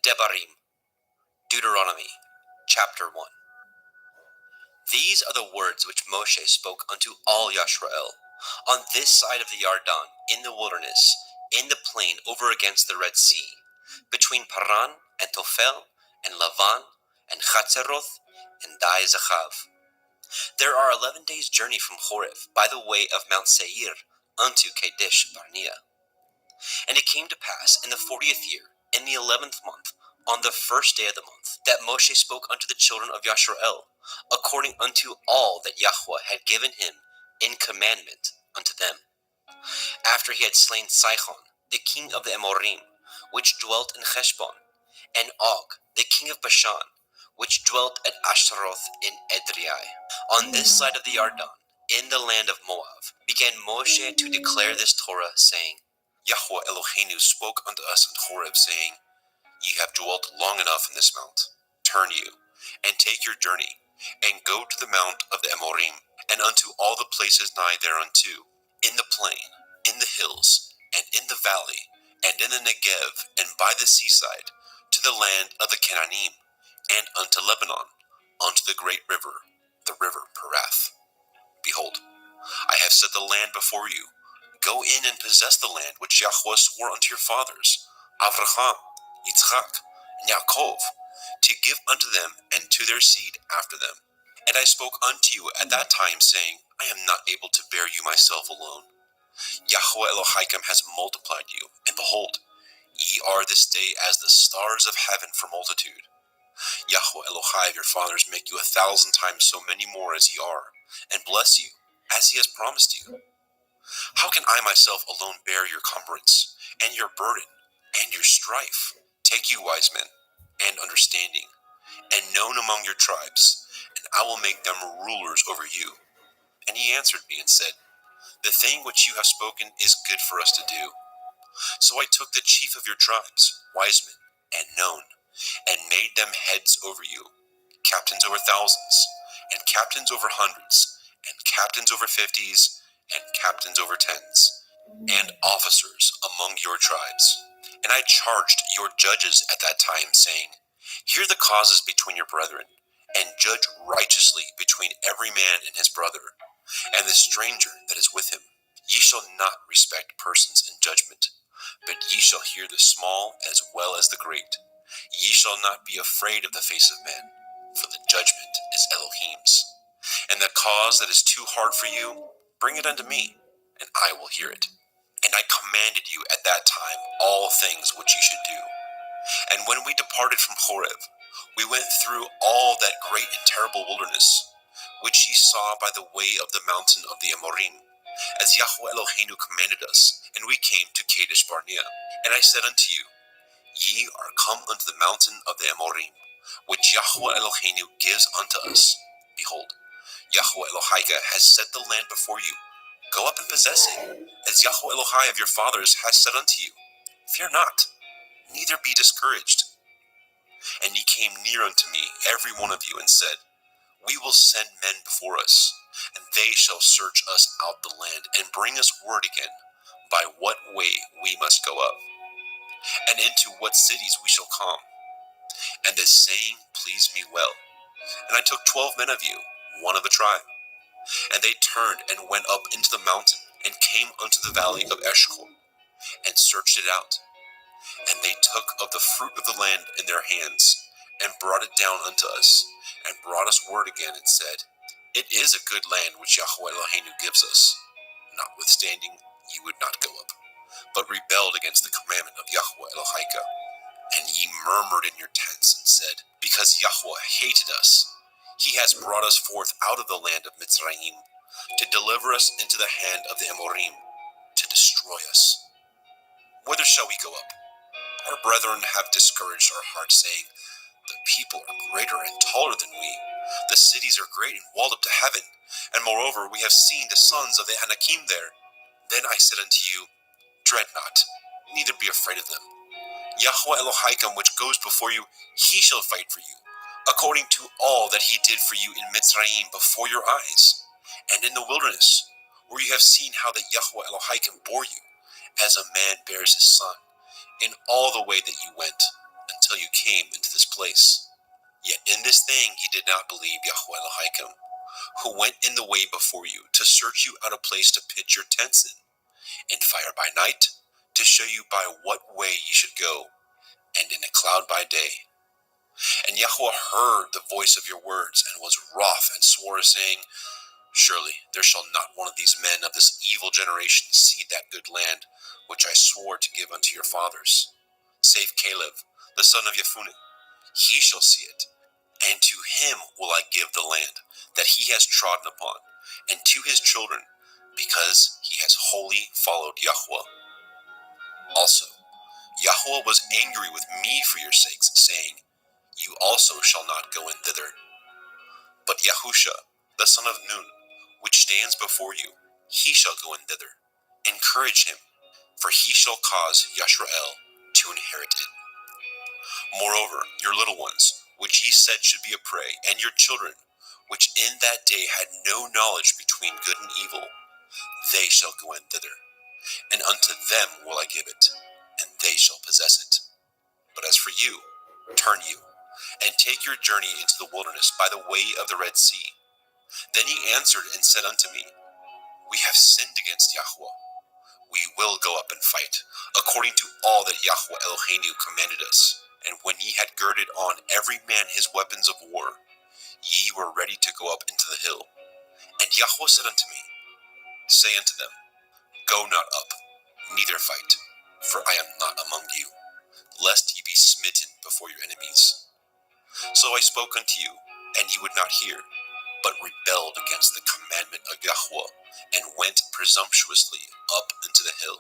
Devarim, Deuteronomy, chapter 1. These are the words which Moshe spoke unto all Yasharel, on this side of the Yarden, in the wilderness, in the plain over against the Red Sea, between Paran and Tophel, and Lavan, and Chatzeroth, and Dai-Zachav. There are 11 days' journey from Horeb, by the way of Mount Seir, unto Kadesh Barnea. And it came to pass in the 40th year, in the 11th month, on the first day of the month, that Moshe spoke unto the children of Yasharel, according unto all that Yahuwah had given him in commandment unto them. After he had slain Sihon, the king of the Amorim, which dwelt in Heshbon, and Og, the king of Bashan, which dwelt at Ashtaroth in Edrei. On this side of the Yarden, in the land of Moab, began Moshe to declare this Torah, saying, Yahuwah Eloheinu spoke unto us in Horeb, saying, Ye have dwelt long enough in this mount. Turn you, and take your journey, and go to the mount of the Amorim, and unto all the places nigh thereunto, in the plain, in the hills, and in the valley, and in the Negev, and by the seaside, to the land of the Canaanim, and unto Lebanon, unto the great river, the river Perath. Behold, I have set the land before you. Go in and possess the land which Yahweh swore unto your fathers, Avraham, Yitzchak, and Yaakov, to give unto them and to their seed after them. And I spoke unto you at that time, saying, I am not able to bear you myself alone. Yahweh Elohim has multiplied you, and behold, ye are this day as the stars of heaven for multitude. Yahweh Elohim your fathers make you 1,000 times so many more as ye are, and bless you, as he has promised you. How can I myself alone bear your cumbrance, and your burden, and your strife? Take you, wise men, and understanding, and known among your tribes, and I will make them rulers over you. And he answered me and said, The thing which you have spoken is good for us to do. So I took the chief of your tribes, wise men, and known, and made them heads over you, captains over thousands, and captains over hundreds, and captains over 50s, and captains over 10s, and officers among your tribes. And I charged your judges at that time, saying, Hear the causes between your brethren, and judge righteously between every man and his brother, and the stranger that is with him. Ye shall not respect persons in judgment, but ye shall hear the small as well as the great. Ye shall not be afraid of the face of men, for the judgment is Elohim's. And the cause that is too hard for you, bring it unto me, and I will hear it. And I commanded you at that time all things which ye should do. And when we departed from Horeb, we went through all that great and terrible wilderness, which ye saw by the way of the mountain of the Amorim, as Yahweh Eloheinu commanded us, and we came to Kadesh Barnea. And I said unto you, Ye are come unto the mountain of the Amorim, which Yahweh Eloheinu gives unto us. Behold, Yahweh Elohim has set the land before you. Go up and possess it, as Yahweh Elohim of your fathers has said unto you. Fear not, neither be discouraged. And ye came near unto me, every one of you, and said, We will send men before us, and they shall search us out the land, and bring us word again, by what way we must go up, and into what cities we shall come. And this saying pleased me well. And I took 12 men of you, one of a tribe. And they turned and went up into the mountain, and came unto the valley of Eshcol, and searched it out. And they took of the fruit of the land in their hands, and brought it down unto us, and brought us word again, and said, It is a good land which Yahweh Eloheinu gives us. Notwithstanding, ye would not go up, but rebelled against the commandment of Yahweh Elohim. And ye murmured in your tents, and said, Because Yahweh hated us, he has brought us forth out of the land of Mitzrayim, to deliver us into the hand of the Amorim, to destroy us. Whither shall we go up? Our brethren have discouraged our hearts, saying, The people are greater and taller than we. The cities are great and walled up to heaven. And moreover, we have seen the sons of the Anakim there. Then I said unto you, Dread not, neither be afraid of them. Yahweh Elohim, which goes before you, he shall fight for you, according to all that he did for you in Mitzrayim before your eyes, and in the wilderness, where you have seen how that Yahweh Elohim bore you, as a man bears his son, in all the way that you went, until you came into this place. Yet in this thing ye did not believe Yahweh Elohim, who went in the way before you, to search you out a place to pitch your tents in fire by night, to show you by what way ye should go, and in a cloud by day. And Yahweh heard the voice of your words, and was wroth, and swore, saying, Surely there shall not one of these men of this evil generation see that good land, which I swore to give unto your fathers, save Caleb, the son of Jephunneh. He shall see it, and to him will I give the land that he has trodden upon, and to his children, because he has wholly followed Yahweh. Also, Yahweh was angry with me for your sakes, saying, You also shall not go in thither. But Yahusha, the son of Nun, which stands before you, he shall go in thither. Encourage him, for he shall cause Yashrael to inherit it. Moreover, your little ones, which ye said should be a prey, and your children, which in that day had no knowledge between good and evil, they shall go in thither, and unto them will I give it, and they shall possess it. But as for you, turn you, and take your journey into the wilderness by the way of the Red Sea. Then he answered and said unto me, We have sinned against Yahweh. We will go up and fight, according to all that Yahweh Eloheinu commanded us. And when ye had girded on every man his weapons of war, ye were ready to go up into the hill. And Yahweh said unto me, Say unto them, Go not up, neither fight, for I am not among you, lest ye be smitten before your enemies. So I spoke unto you, and ye would not hear, but rebelled against the commandment of Yahweh, and went presumptuously up into the hill.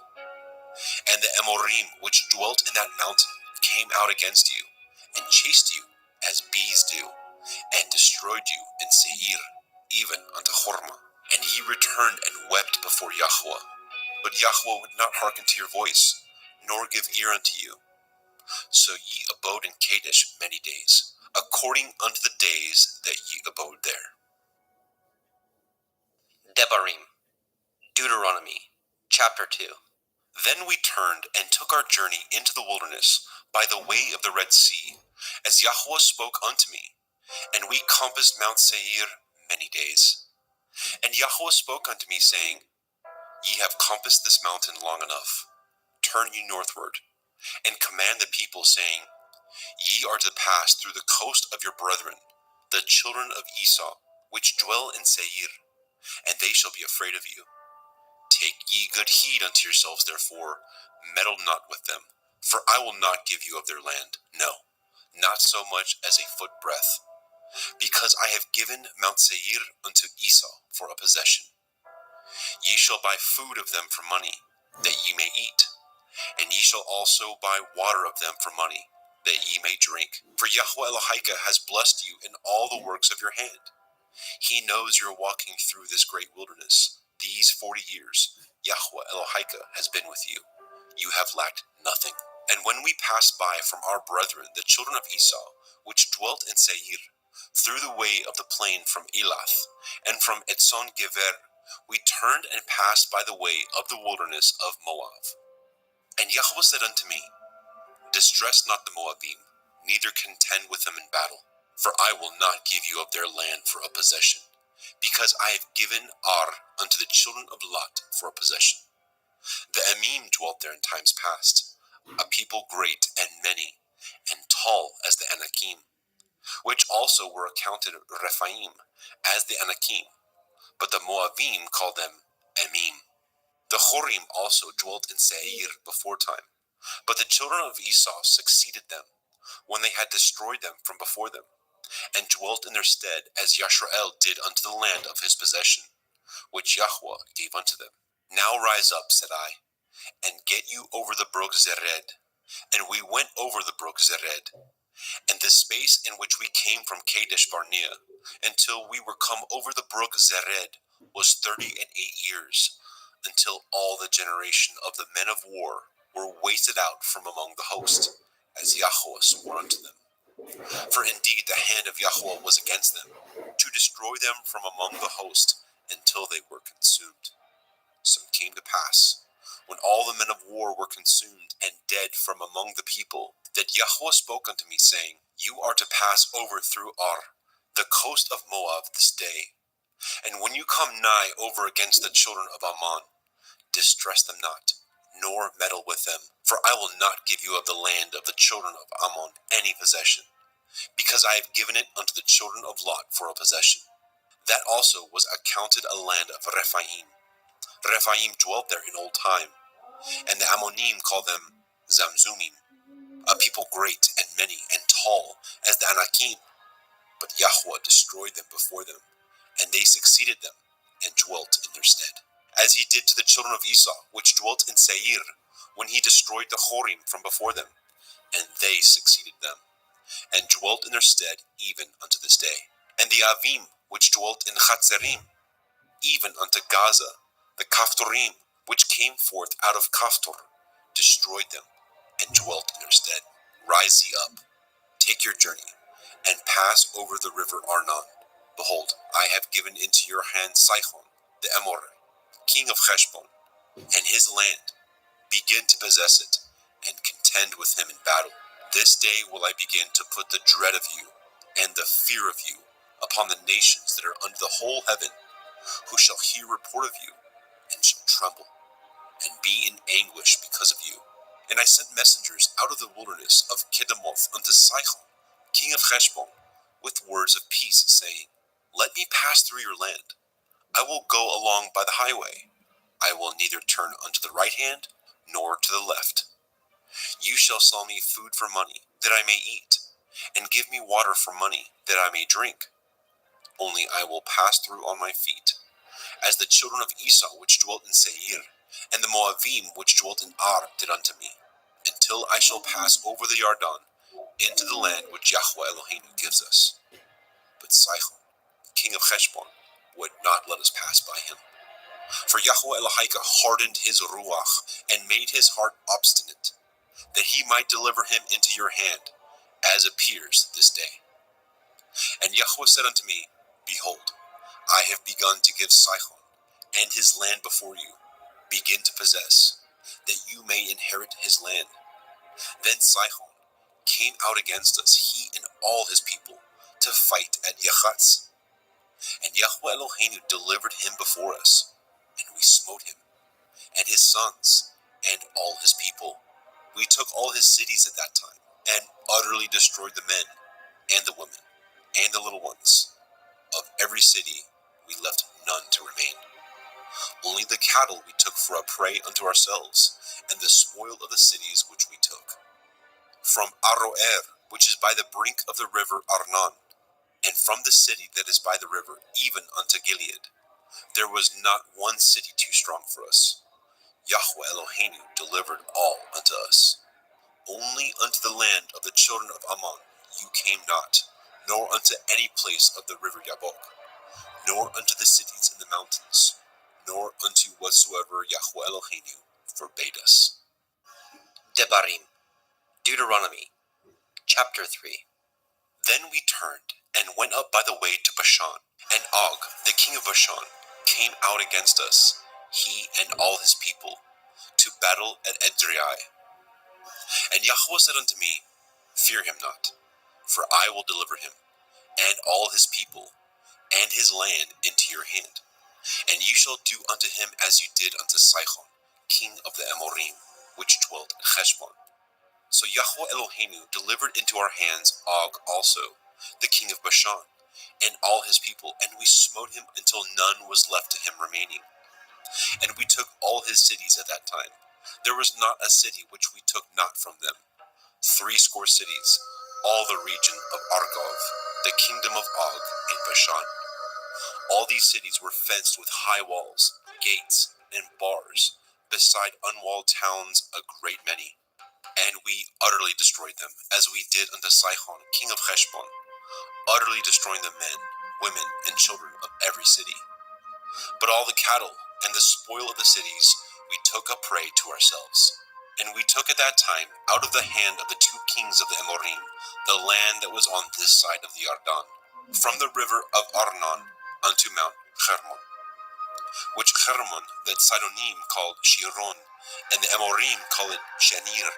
And the Amorim which dwelt in that mountain came out against you, and chased you as bees do, and destroyed you in Seir, even unto Hormah. And ye returned and wept before Yahweh. But Yahweh would not hearken to your voice, nor give ear unto you. So ye abode in Kadesh many days, according unto the days that ye abode there. Devarim, Deuteronomy, chapter 2. Then we turned and took our journey into the wilderness by the way of the Red Sea, as Yahweh spoke unto me, and we compassed Mount Seir many days. And Yahweh spoke unto me, saying, Ye have compassed this mountain long enough. Turn ye northward, and command the people, saying, Ye are to pass through the coast of your brethren, the children of Esau, which dwell in Seir, and they shall be afraid of you. Take ye good heed unto yourselves, therefore, meddle not with them, for I will not give you of their land, no, not so much as a foot breadth, because I have given Mount Seir unto Esau for a possession. Ye shall buy food of them for money, that ye may eat, and ye shall also buy water of them for money, that ye may drink. For Yahweh Elohika has blessed you in all the works of your hand. He knows you're walking through this great wilderness. These 40 years, Yahweh Elohika has been with you. You have lacked nothing. And when we passed by from our brethren, the children of Esau, which dwelt in Seir, through the way of the plain from Elath, and from Etzon Gever, we turned and passed by the way of the wilderness of Moab. And Yahweh said unto me, Distress not the Moabim, neither contend with them in battle, for I will not give you of their land for a possession, because I have given Ar unto the children of Lot for a possession. The Emim dwelt there in times past, a people great and many, and tall as the Anakim, which also were accounted Rephaim, as the Anakim, but the Moabim called them Emim. The Horim also dwelt in Seir before time, but the children of Esau succeeded them, when they had destroyed them from before them, and dwelt in their stead, as Yashrael did unto the land of his possession, which Yahweh gave unto them. Now rise up, said I, and get you over the brook Zered. And we went over the brook Zered, and the space in which we came from Kadesh Barnea, until we were come over the brook Zered, was 38 years, until all the generation of the men of war were wasted out from among the host, as Yahweh swore unto them. For indeed the hand of Yahweh was against them, to destroy them from among the host, until they were consumed. So it came to pass, when all the men of war were consumed and dead from among the people, that Yahweh spoke unto me, saying, You are to pass over through Ar, the coast of Moab, this day. And when you come nigh over against the children of Ammon, distress them not, nor meddle with them, for I will not give you of the land of the children of Ammon any possession, because I have given it unto the children of Lot for a possession. That also was accounted a land of Rephaim. Rephaim dwelt there in old time, and the Ammonim called them Zamzumim, a people great and many and tall as the Anakim. But Yahweh destroyed them before them, and they succeeded them, and dwelt in their stead. As he did to the children of Esau, which dwelt in Seir, when he destroyed the Horim from before them, and they succeeded them, and dwelt in their stead even unto this day. And the Avim, which dwelt in Chatzerim, even unto Gaza, the Caphtorim, which came forth out of Caphtor, destroyed them, and dwelt in their stead. Rise ye up, take your journey, and pass over the river Arnon. Behold, I have given into your hand Sihon, the Amorite, king of Heshbon, and his land. Begin to possess it, and contend with him in battle. This day will I begin to put the dread of you and the fear of you upon the nations that are under the whole heaven, who shall hear report of you, and shall tremble, and be in anguish because of you. And I sent messengers out of the wilderness of Kedemoth unto Sihon, king of Heshbon, with words of peace, saying, Let me pass through your land. I will go along by the highway. I will neither turn unto the right hand, nor to the left. You shall sell me food for money, that I may eat, and give me water for money, that I may drink. Only I will pass through on my feet, as the children of Esau which dwelt in Seir, and the Moabim which dwelt in Ar did unto me, until I shall pass over the Yarden into the land which Yahweh Eloheinu gives us. But Sihon, king of Heshbon, would not let us pass by him. For Yahweh Elohika hardened his ruach, and made his heart obstinate, that he might deliver him into your hand, as appears this day. And Yahweh said unto me, Behold, I have begun to give Sihon and his land before you. Begin to possess, that you may inherit his land. Then Sihon came out against us, he and all his people, to fight at Yachatz. And Yahweh Eloheinu delivered him before us, and we smote him, and his sons, and all his people. We took all his cities at that time, and utterly destroyed the men, and the women, and the little ones. Of every city we left none to remain. Only the cattle we took for a prey unto ourselves, and the spoil of the cities which we took. From Aroer, which is by the brink of the river Arnon, and from the city that is by the river, even unto Gilead, there was not one city too strong for us. Yahweh Eloheinu delivered all unto us. Only unto the land of the children of Ammon you came not, nor unto any place of the river Yabok, nor unto the cities in the mountains, nor unto whatsoever Yahweh Eloheinu forbade us. Devarim, Deuteronomy, chapter 3. Then we turned and went up by the way to Bashan, and Og, the king of Bashan, came out against us, he and all his people, to battle at Edrei. And Yahweh said unto me, Fear him not, for I will deliver him, and all his people, and his land into your hand. And you shall do unto him as you did unto Sihon, king of the Amorim, which dwelt in Heshbon. So Yahweh Eloheinu delivered into our hands Og also, the king of Bashan, and all his people, and we smote him until none was left to him remaining. And we took all his cities at that time. There was not a city which we took not from them. 80 cities, all the region of Argob, the kingdom of Og in Bashan. All these cities were fenced with high walls, gates, and bars, beside unwalled towns a great many. And we utterly destroyed them, as we did unto Sihon, king of Heshbon, utterly destroying the men, women, and children of every city. But all the cattle and the spoil of the cities we took a prey to ourselves. And we took at that time out of the hand of the 2 kings of the Amorim the land that was on this side of the Yarden, from the river of Arnon unto Mount Hermon, which Hermon that Sidonim called Shiron, and the Amorim call it Shanir.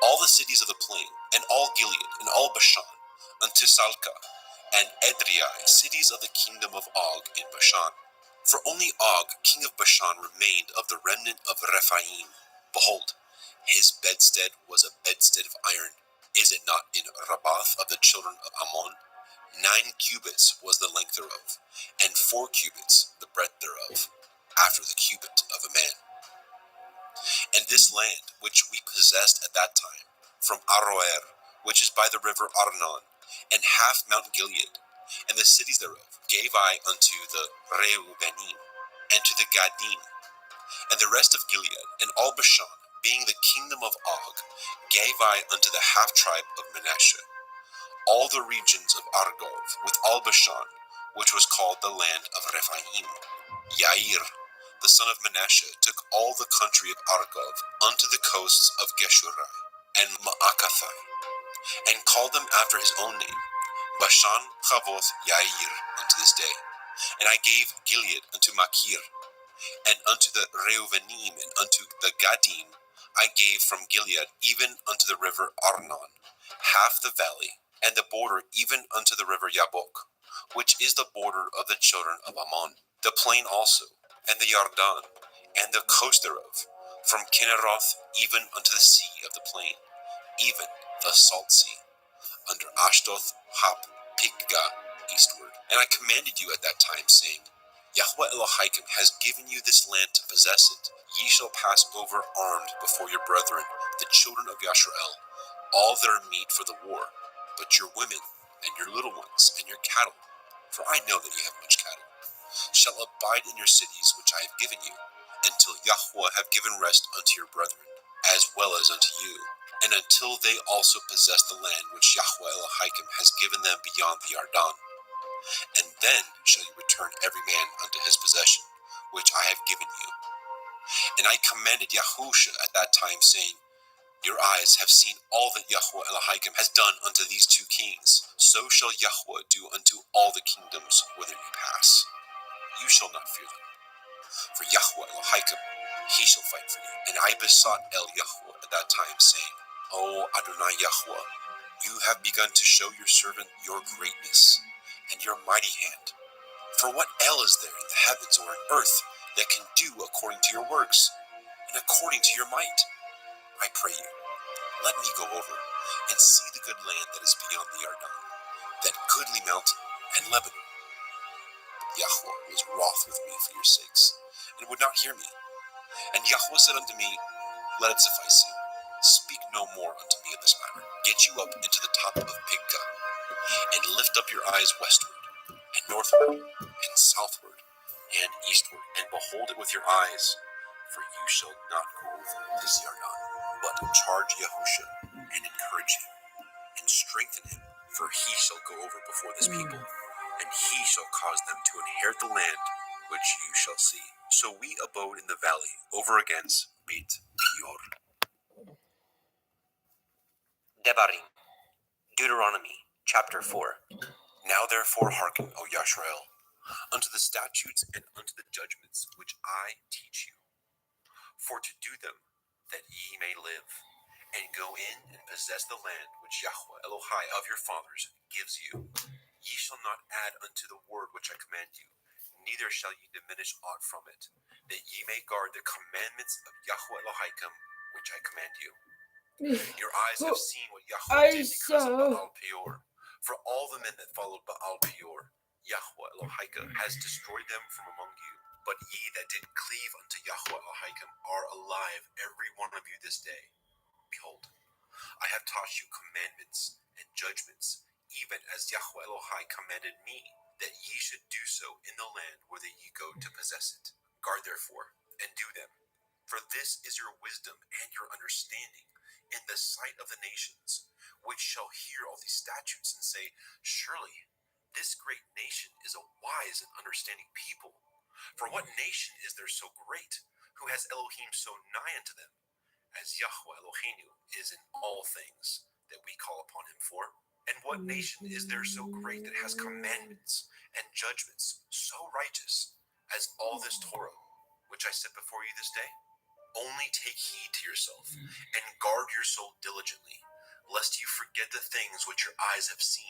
All the cities of the plain, and all Gilead, and all Bashan, unto Salca, and Edrei, cities of the kingdom of Og in Bashan. For only Og, king of Bashan, remained of the remnant of Rephaim. Behold, his bedstead was a bedstead of iron. Is it not in Rabbath of the children of Ammon? 9 cubits was the length thereof, and 4 cubits the breadth thereof, after the cubit of a man. And this land which we possessed at that time, from Aroer, which is by the river Arnon, and half Mount Gilead, and the cities thereof, gave I unto the Reubenim, and to the Gadim, and the rest of Gilead, and all Bashan, being the kingdom of Og, gave I unto the half-tribe of Manasseh. All the regions of Argob, with all Bashan, which was called the land of Rephaim. Yair, the son of Manasseh, took all the country of Argob unto the coasts of Geshurai and Maakathai, and called them after his own name, Bashan Chavoth Yair, unto this day. And I gave Gilead unto Machir, And unto the Reuvenim and unto the Gadim I gave from Gilead even unto the river Arnon, half the valley, and the border even unto the river Yabok, which is the border of the children of Ammon, the plain also, and the Yarden, and the coast thereof, from Kinneroth even unto the sea of the plain, even the salt sea, under Ashdoth, Hap, Pigga, eastward. And I commanded you at that time, saying, Yahweh Elohim has given you this land to possess it. Ye shall pass over armed before your brethren, the children of Yasharel, all their meat for the war, but your women, and your little ones, and your cattle, for I know that ye have much cattle, shall abide in your cities which I have given you, until Yahweh have given rest unto your brethren, as well as unto you, and until they also possess the land which Yahweh Elohim has given them beyond the Yarden. And then shall you return every man unto his possession, which I have given you. And I commanded Yahusha at that time, saying, Your eyes have seen all that Yahweh Elohim has done unto these two kings. So shall Yahweh do unto all the kingdoms whither you pass. You shall not fear them, for Yahweh Elohim, he shall fight for you. And I besought El Yahweh at that time, saying, O Adonai Yahweh, you have begun to show your servant your greatness and your mighty hand. For what else is there in the heavens or in earth that can do according to your works and according to your might? I pray you, let me go over and see the good land that is beyond the Yarden, that goodly mountain and Lebanon. Yahweh was wroth with me for your sakes, and would not hear me. And Yahweh said unto me, Let it suffice you. Speak no more unto me of this matter. Get you up into the top of Pigga, and lift up your eyes westward, and northward, and southward, and eastward, and behold it with your eyes, for you shall not go over this Yarden, but charge Yahusha, and encourage him, and strengthen him, for he shall go over before this people, and he shall cause them to inherit the land which you shall see. So we abode in the valley over against Beit Peor. Devarim, Deuteronomy, chapter 4. Now therefore hearken, O Yashrael, unto the statutes and unto the judgments which I teach you, for to do them, that ye may live, and go in and possess the land which Yahweh Elohai of your fathers gives you. Ye shall not add unto the word which I command you, neither shall ye diminish aught from it, that ye may guard the commandments of Yahweh Elohim which I command you. Your eyes have seen what Yahweh did because of Baal Peor. For all the men that followed Baal Peor, Yahweh Elohim has destroyed them from among you. But ye that did cleave unto Yahweh Elohim are alive, every one of you this day. Behold, I have taught you commandments and judgments, even as Yahweh Elohai commanded me, that ye should do so in the land whither ye go to possess it. Guard therefore, and do them. For this is your wisdom and your understanding in the sight of the nations, which shall hear all these statutes and say, Surely this great nation is a wise and understanding people. For what nation is there so great, who has Elohim so nigh unto them, as Yahweh Eloheinu is in all things that we call upon him for? And what nation is there so great that has commandments and judgments so righteous as all this Torah, which I set before you this day? Only take heed to yourself, and guard your soul diligently, lest you forget the things which your eyes have seen,